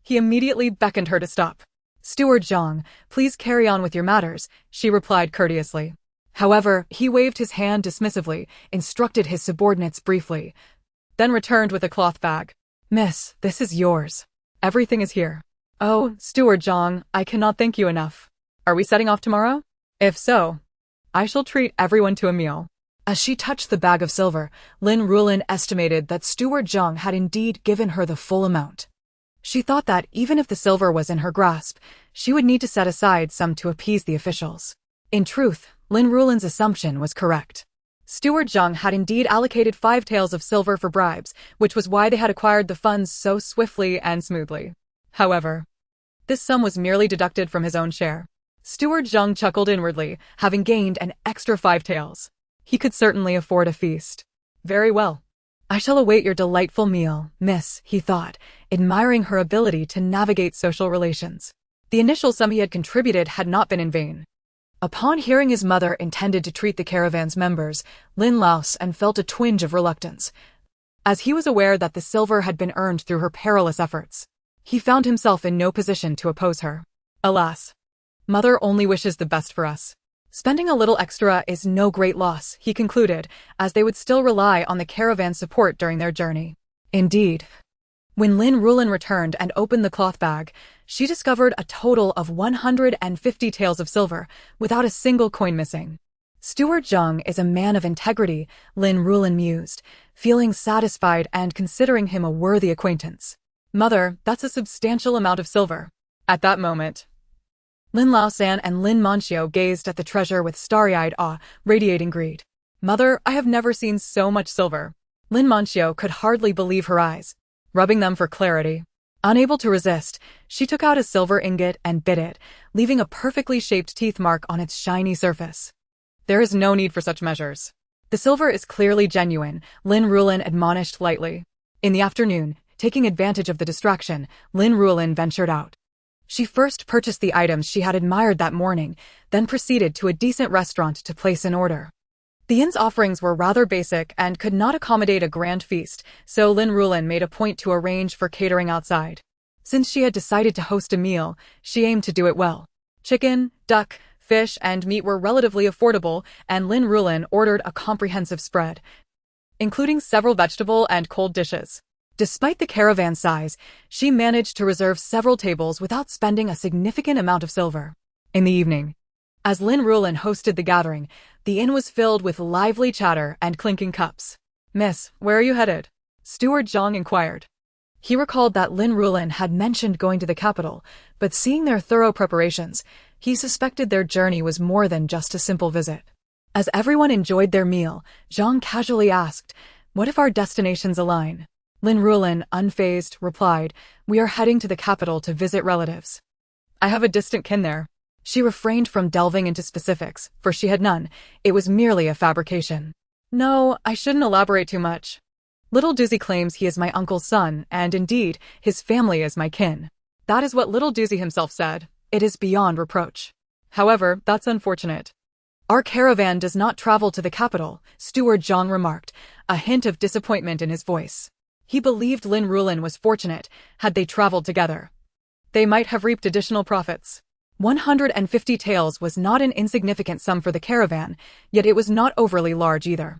he immediately beckoned her to stop. "Steward Zhang, please carry on with your matters," she replied courteously. However, he waved his hand dismissively, instructed his subordinates briefly, then returned with a cloth bag. "Miss, this is yours. Everything is here." "Oh, Steward Zhang, I cannot thank you enough. Are we setting off tomorrow? If so, I shall treat everyone to a meal." As she touched the bag of silver, Lin Ruolan estimated that Steward Zhang had indeed given her the full amount. She thought that even if the silver was in her grasp, she would need to set aside some to appease the officials. In truth, Lin Ruolan's assumption was correct. Steward Zhang had indeed allocated 5 taels of silver for bribes, which was why they had acquired the funds so swiftly and smoothly. However, this sum was merely deducted from his own share. Steward Zhang chuckled inwardly, having gained an extra 5 taels. He could certainly afford a feast. "Very well. I shall await your delightful meal, miss," he thought, admiring her ability to navigate social relations. The initial sum he had contributed had not been in vain. Upon hearing his mother intended to treat the caravan's members, Lin Ruolan felt a twinge of reluctance, as he was aware that the silver had been earned through her perilous efforts. He found himself in no position to oppose her. "Alas, mother only wishes the best for us. Spending a little extra is no great loss," he concluded, as they would still rely on the caravan's support during their journey. Indeed, when Lin Ruolan returned and opened the cloth bag, she discovered a total of 150 taels of silver, without a single coin missing. "Steward Zhang is a man of integrity," Lin Ruolan mused, feeling satisfied and considering him a worthy acquaintance. "Mother, that's a substantial amount of silver." At that moment, Lin Ruolan and Lin Manchio gazed at the treasure with starry-eyed awe, radiating greed. "Mother, I have never seen so much silver." Lin Manchio could hardly believe her eyes, rubbing them for clarity. Unable to resist, she took out a silver ingot and bit it, leaving a perfectly shaped teeth mark on its shiny surface. "There is no need for such measures. The silver is clearly genuine," Lin Ruolan admonished lightly. In the afternoon, taking advantage of the distraction, Lin Ruolan ventured out. She first purchased the items she had admired that morning, then proceeded to a decent restaurant to place an order. The inn's offerings were rather basic and could not accommodate a grand feast, so Lin Ruolan made a point to arrange for catering outside. Since she had decided to host a meal, she aimed to do it well. Chicken, duck, fish, and meat were relatively affordable, and Lin Ruolan ordered a comprehensive spread, including several vegetable and cold dishes. Despite the caravan size, she managed to reserve several tables without spending a significant amount of silver. In the evening, as Lin Ruolan hosted the gathering, the inn was filled with lively chatter and clinking cups. "Miss, where are you headed?" Steward Zhang inquired. He recalled that Lin Ruolan had mentioned going to the capital, but seeing their thorough preparations, he suspected their journey was more than just a simple visit. As everyone enjoyed their meal, Zhang casually asked, "What if our destinations align?" Lin Ruolan, unfazed, replied, "We are heading to the capital to visit relatives. I have a distant kin there." She refrained from delving into specifics, for she had none. It was merely a fabrication. "No, I shouldn't elaborate too much. Little Doozy claims he is my uncle's son, and indeed, his family is my kin. That is what Little Doozy himself said. It is beyond reproach. However, that's unfortunate. Our caravan does not travel to the capital," Steward Zhang remarked, a hint of disappointment in his voice. He believed Lin Ruolan was fortunate had they traveled together. They might have reaped additional profits. 150 taels was not an insignificant sum for the caravan, yet it was not overly large either.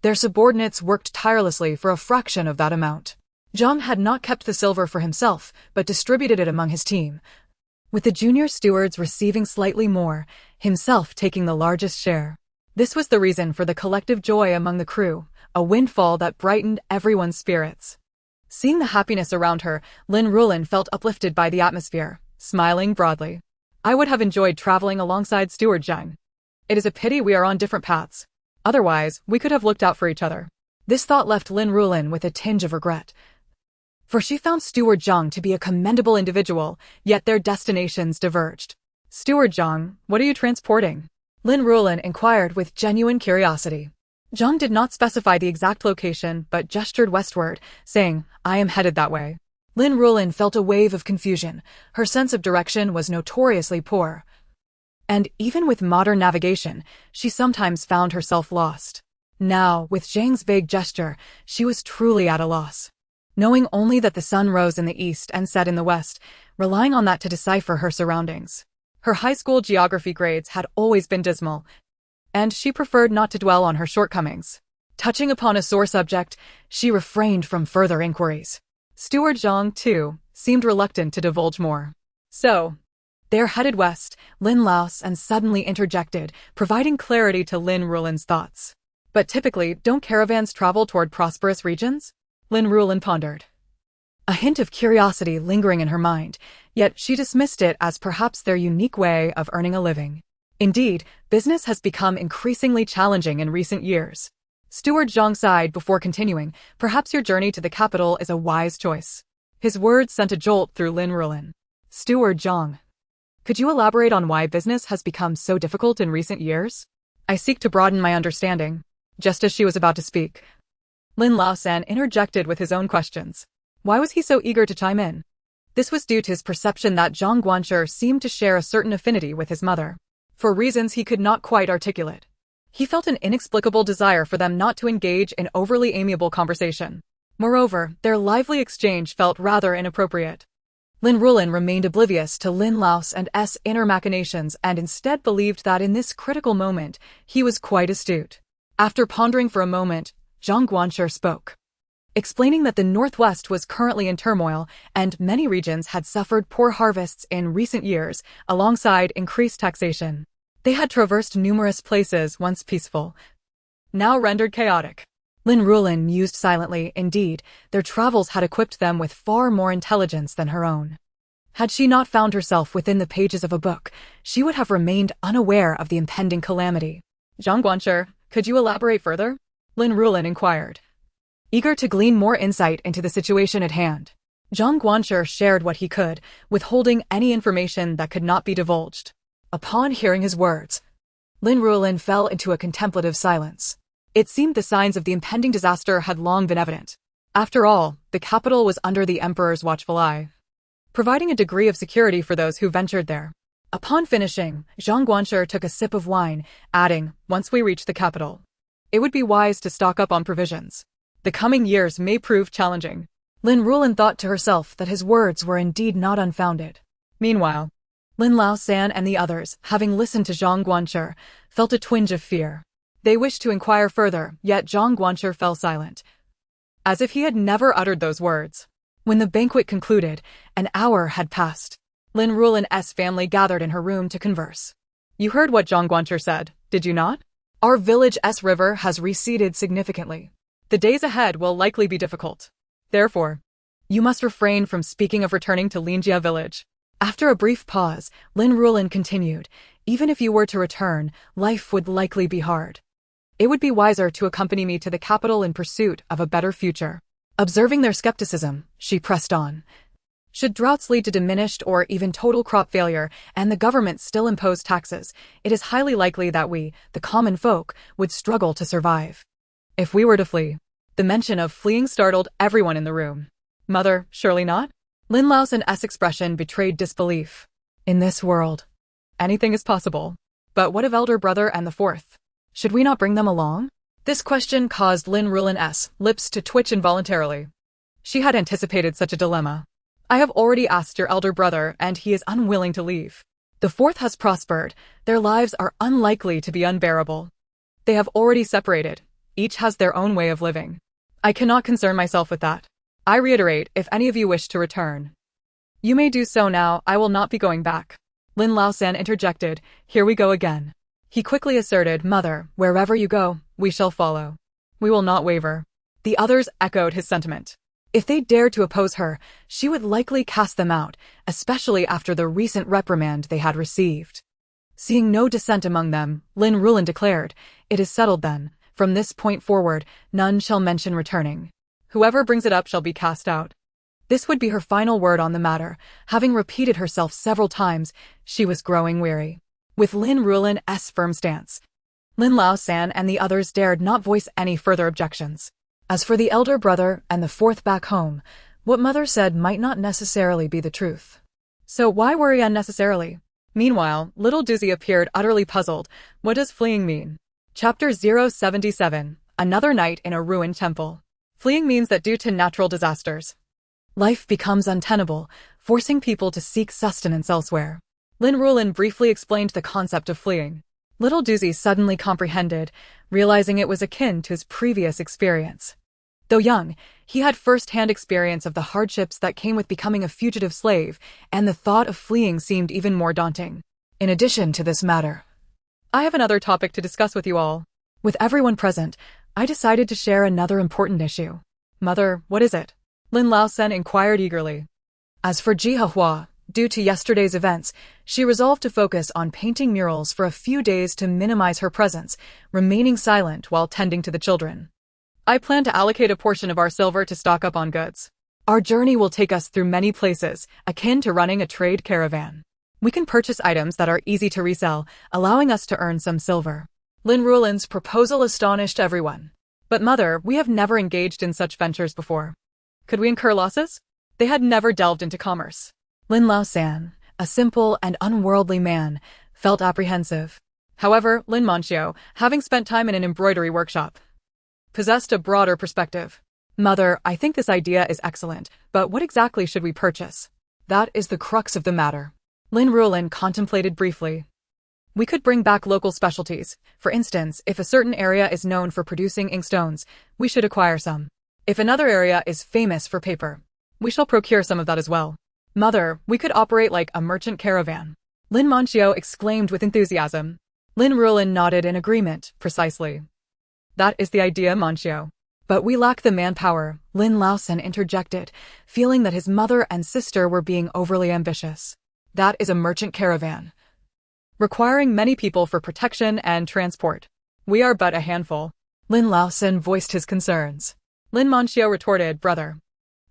Their subordinates worked tirelessly for a fraction of that amount. Zhang had not kept the silver for himself, but distributed it among his team, with the junior stewards receiving slightly more, himself taking the largest share. This was the reason for the collective joy among the crew, a windfall that brightened everyone's spirits. Seeing the happiness around her, Lin Ruolan felt uplifted by the atmosphere, smiling broadly. I would have enjoyed traveling alongside Steward Zhang. It is a pity we are on different paths. Otherwise, we could have looked out for each other. This thought left Lin Ruolan with a tinge of regret, for she found Steward Zhang to be a commendable individual, yet their destinations diverged. Steward Zhang, what are you transporting? Lin Ruolan inquired with genuine curiosity. Zhang did not specify the exact location but gestured westward, saying, I am headed that way. Lin Ruolan felt a wave of confusion. Her sense of direction was notoriously poor. And even with modern navigation, she sometimes found herself lost. Now, with Zhang's vague gesture, she was truly at a loss. Knowing only that the sun rose in the east and set in the west, relying on that to decipher her surroundings. Her high school geography grades had always been dismal, and she preferred not to dwell on her shortcomings. Touching upon a sore subject, she refrained from further inquiries. Steward Zhang, too, seemed reluctant to divulge more. So, they're headed west, Lin Laos and suddenly interjected, providing clarity to Lin Ruolan's thoughts. But typically, don't caravans travel toward prosperous regions? Lin Ruolan pondered, a hint of curiosity lingering in her mind, yet she dismissed it as perhaps their unique way of earning a living. Indeed, business has become increasingly challenging in recent years. Steward Zhang sighed before continuing, perhaps your journey to the capital is a wise choice. His words sent a jolt through Lin Ruolan. Steward Zhang, could you elaborate on why business has become so difficult in recent years? I seek to broaden my understanding. Just as she was about to speak, Lin Laosan interjected with his own questions. Why was he so eager to chime in? This was due to his perception that Zhang Guanshi seemed to share a certain affinity with his mother. For reasons he could not quite articulate, he felt an inexplicable desire for them not to engage in overly amiable conversation. Moreover, their lively exchange felt rather inappropriate. Lin Ruolan remained oblivious to Lin Laos and S' inner machinations and instead believed that in this critical moment, he was quite astute. After pondering for a moment, Zhang Guanshi spoke, explaining that the Northwest was currently in turmoil and many regions had suffered poor harvests in recent years, alongside increased taxation. They had traversed numerous places once peaceful, now rendered chaotic. Lin Ruolan mused silently. Indeed, their travels had equipped them with far more intelligence than her own. Had she not found herself within the pages of a book, she would have remained unaware of the impending calamity. Zhang Guanshi, could you elaborate further? Lin Ruolan inquired, eager to glean more insight into the situation at hand. Zhang Guanshi shared what he could, withholding any information that could not be divulged. Upon hearing his words, Lin Ruolan fell into a contemplative silence. It seemed the signs of the impending disaster had long been evident. After all, the capital was under the emperor's watchful eye, providing a degree of security for those who ventured there. Upon finishing, Zhang Guanshi took a sip of wine, adding, once we reach the capital, it would be wise to stock up on provisions. The coming years may prove challenging. Lin Ruolan thought to herself that his words were indeed not unfounded. Meanwhile, Lin Laosan and the others, having listened to Zhang Guanshi, felt a twinge of fear. They wished to inquire further, yet Zhang Guanshi fell silent, as if he had never uttered those words. When the banquet concluded, an hour had passed. Lin Ruolan's family gathered in her room to converse. You heard what Zhang Guanshi said, did you not? Our village's river has receded significantly. The days ahead will likely be difficult. Therefore, you must refrain from speaking of returning to Linjia village. After a brief pause, Lin Ruolan continued, even if you were to return, life would likely be hard. It would be wiser to accompany me to the capital in pursuit of a better future. Observing their skepticism, she pressed on. Should droughts lead to diminished or even total crop failure and the government still impose taxes, it is highly likely that we, the common folk, would struggle to survive. If we were to flee, the mention of fleeing startled everyone in the room. Mother, surely not? Lin Laosan's expression betrayed disbelief. In this world, anything is possible. But what of elder brother and the fourth? Should we not bring them along? This question caused Lin Ruolan's lips to twitch involuntarily. She had anticipated such a dilemma. I have already asked your elder brother, and he is unwilling to leave. The fourth has prospered. Their lives are unlikely to be unbearable. They have already separated. Each has their own way of living. I cannot concern myself with that. I reiterate, if any of you wish to return, you may do so now. I will not be going back. Lin Ruolan interjected, here we go again. He quickly asserted, Mother, wherever you go, we shall follow. We will not waver. The others echoed his sentiment. If they dared to oppose her, she would likely cast them out, especially after the recent reprimand they had received. Seeing no dissent among them, Lin Ruolan declared, it is settled then. From this point forward, none shall mention returning. Whoever brings it up shall be cast out. This would be her final word on the matter. Having repeated herself several times, she was growing weary. With Lin Ruolan's firm stance, Lin Ruolan and the others dared not voice any further objections. As for the elder brother and the fourth back home, what Mother said might not necessarily be the truth. So why worry unnecessarily? Meanwhile, little Doozy appeared utterly puzzled. What does fleeing mean? Chapter 077, Another Night in a Ruined Temple. Fleeing means that due to natural disasters, life becomes untenable, forcing people to seek sustenance elsewhere. Lin Ruolan briefly explained the concept of fleeing. Little Doozy suddenly comprehended, realizing it was akin to his previous experience. Though young, he had first-hand experience of the hardships that came with becoming a fugitive slave, and the thought of fleeing seemed even more daunting. In addition to this matter, I have another topic to discuss with you all. With everyone present, I decided to share another important issue. Mother, what is it? Lin Ruolan inquired eagerly. As for Donghua, due to yesterday's events, she resolved to focus on painting murals for a few days to minimize her presence, remaining silent while tending to the children. I plan to allocate a portion of our silver to stock up on goods. Our journey will take us through many places, akin to running a trade caravan. We can purchase items that are easy to resell, allowing us to earn some silver. Lin Ruolan's proposal astonished everyone. But Mother, we have never engaged in such ventures before. Could we incur losses? They had never delved into commerce. Lin Ruolan, a simple and unworldly man, felt apprehensive. However, Lin Ruolan, having spent time in an embroidery workshop, possessed a broader perspective. Mother, I think this idea is excellent, but what exactly should we purchase? That is the crux of the matter. Lin Ruolan contemplated briefly. We could bring back local specialties. For instance, if a certain area is known for producing inkstones, we should acquire some. If another area is famous for paper, we shall procure some of that as well. Mother, we could operate like a merchant caravan. Lin Ruolan exclaimed with enthusiasm. Lin Ruolan nodded in agreement, precisely. That is the idea, Ruolan. But we lack the manpower, Lin Ruolan interjected, feeling that his mother and sister were being overly ambitious. That is a merchant caravan, requiring many people for protection and transport. We are but a handful. Lin Ruolan voiced his concerns. Lin Ruolan retorted, Brother,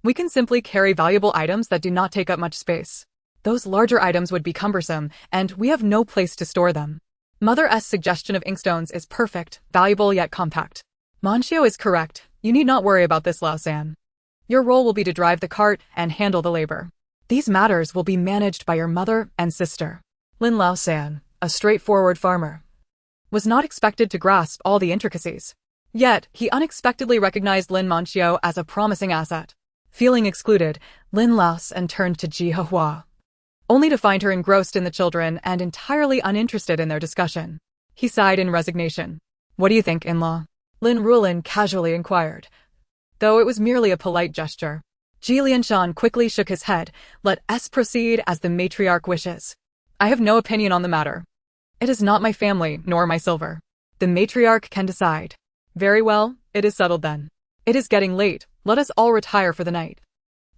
we can simply carry valuable items that do not take up much space. Those larger items would be cumbersome, and we have no place to store them. Mother's suggestion of inkstones is perfect, valuable yet compact. Ruolan is correct. You need not worry about this, Ruolan. Your role will be to drive the cart and handle the labor. These matters will be managed by your mother and sister. Lin Ruolan, a straightforward farmer, was not expected to grasp all the intricacies. Yet, he unexpectedly recognized Lin Ruolan as a promising asset. Feeling excluded, Lin Ruolan turned to Donghua, only to find her engrossed in the children and entirely uninterested in their discussion. He sighed in resignation. What do you think, in-law? Lin Ruolan casually inquired, though it was merely a polite gesture. Lianshan quickly shook his head. Let us proceed as the matriarch wishes. I have no opinion on the matter. It is not my family, nor my silver. The matriarch can decide. Very well, it is settled then. It is getting late, let us all retire for the night,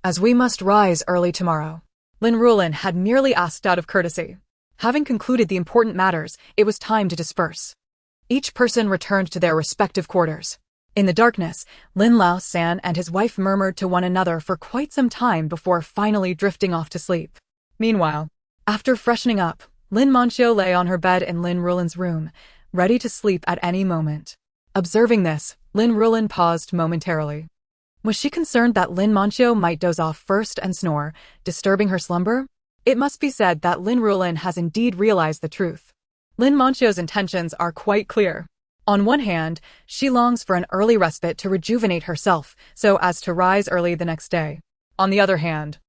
as we must rise early tomorrow. Lin Ruolan had merely asked out of courtesy. Having concluded the important matters, it was time to disperse. Each person returned to their respective quarters. In the darkness, Lin Ruolan and his wife murmured to one another for quite some time before finally drifting off to sleep. Meanwhile, after freshening up, Lin Ruolan lay on her bed in Lin Ruolan's room, ready to sleep at any moment. Observing this, Lin Ruolan paused momentarily. Was she concerned that Lin Ruolan might doze off first and snore, disturbing her slumber? It must be said that Lin Ruolan has indeed realized the truth. Lin Ruolan's intentions are quite clear. On one hand, she longs for an early respite to rejuvenate herself, so as to rise early the next day. On the other hand,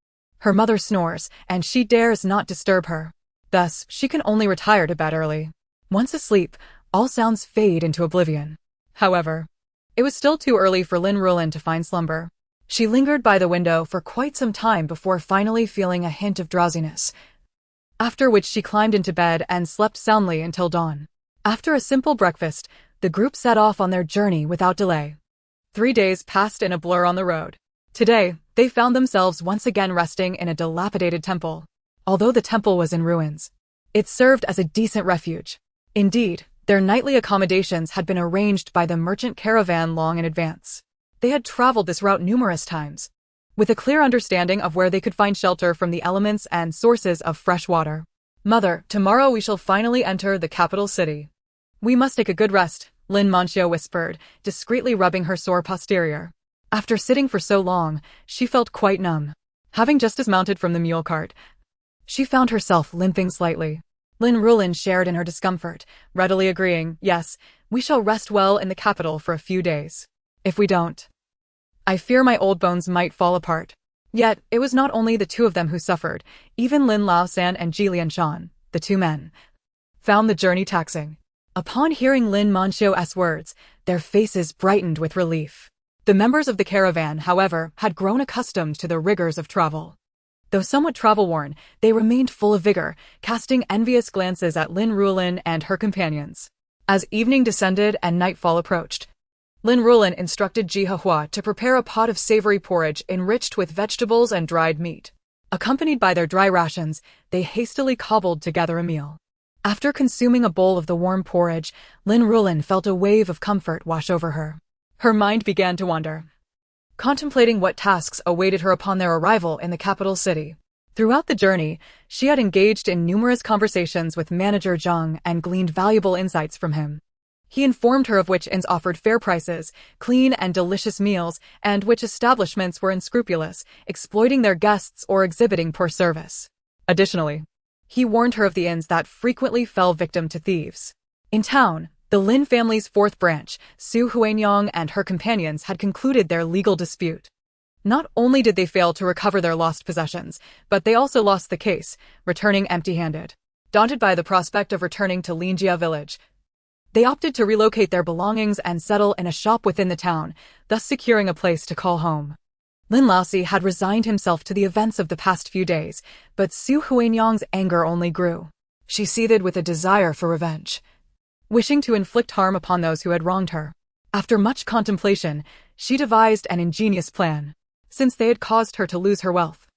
Her mother snores, and she dares not disturb her. Thus, she can only retire to bed early. Once asleep, all sounds fade into oblivion. However, it was still too early for Lin Ruolan to find slumber. She lingered by the window for quite some time before finally feeling a hint of drowsiness, after which she climbed into bed and slept soundly until dawn. After a simple breakfast, the group set off on their journey without delay. 3 days passed in a blur on the road. Today, they found themselves once again resting in a dilapidated temple. Although the temple was in ruins, it served as a decent refuge. Indeed, their nightly accommodations had been arranged by the merchant caravan long in advance. They had traveled this route numerous times, with a clear understanding of where they could find shelter from the elements and sources of fresh water. "Mother, tomorrow we shall finally enter the capital city. We must take a good rest," Lin Ruolan whispered, discreetly rubbing her sore posterior. After sitting for so long, she felt quite numb. Having just dismounted from the mule cart, she found herself limping slightly. Lin Ruolan shared in her discomfort, readily agreeing, "Yes, we shall rest well in the capital for a few days. If we don't, I fear my old bones might fall apart." Yet, it was not only the two of them who suffered. Even Lin Ruolan and Ji Lianshan, the two men, found the journey taxing. Upon hearing Lin Ruolan's words, their faces brightened with relief. The members of the caravan, however, had grown accustomed to the rigors of travel. Though somewhat travel-worn, they remained full of vigor, casting envious glances at Lin Ruolan and her companions. As evening descended and nightfall approached, Lin Ruolan instructed Donghua to prepare a pot of savory porridge enriched with vegetables and dried meat. Accompanied by their dry rations, they hastily cobbled together a meal. After consuming a bowl of the warm porridge, Lin Ruolan felt a wave of comfort wash over her. Her mind began to wander, contemplating what tasks awaited her upon their arrival in the capital city. Throughout the journey, she had engaged in numerous conversations with Manager Zhang and gleaned valuable insights from him. He informed her of which inns offered fair prices, clean and delicious meals, and which establishments were unscrupulous, exploiting their guests or exhibiting poor service. Additionally, he warned her of the inns that frequently fell victim to thieves. In town, the Lin family's fourth branch, Su Huanyang and her companions had concluded their legal dispute. Not only did they fail to recover their lost possessions, but they also lost the case, returning empty-handed. Daunted by the prospect of returning to Linjia village, they opted to relocate their belongings and settle in a shop within the town, thus securing a place to call home. Lin Ruolan had resigned himself to the events of the past few days, but Su Huanyang's anger only grew. She seethed with a desire for revenge, wishing to inflict harm upon those who had wronged her. After much contemplation, she devised an ingenious plan. Since they had caused her to lose her wealth,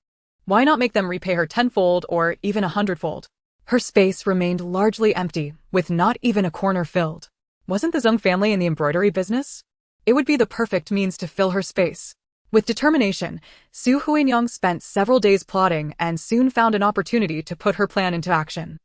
why not make them repay her tenfold or even 100-fold? Her space remained largely empty, with not even a corner filled. Wasn't the Zhang family in the embroidery business? It would be the perfect means to fill her space. With determination, Su Huanyang spent several days plotting and soon found an opportunity to put her plan into action.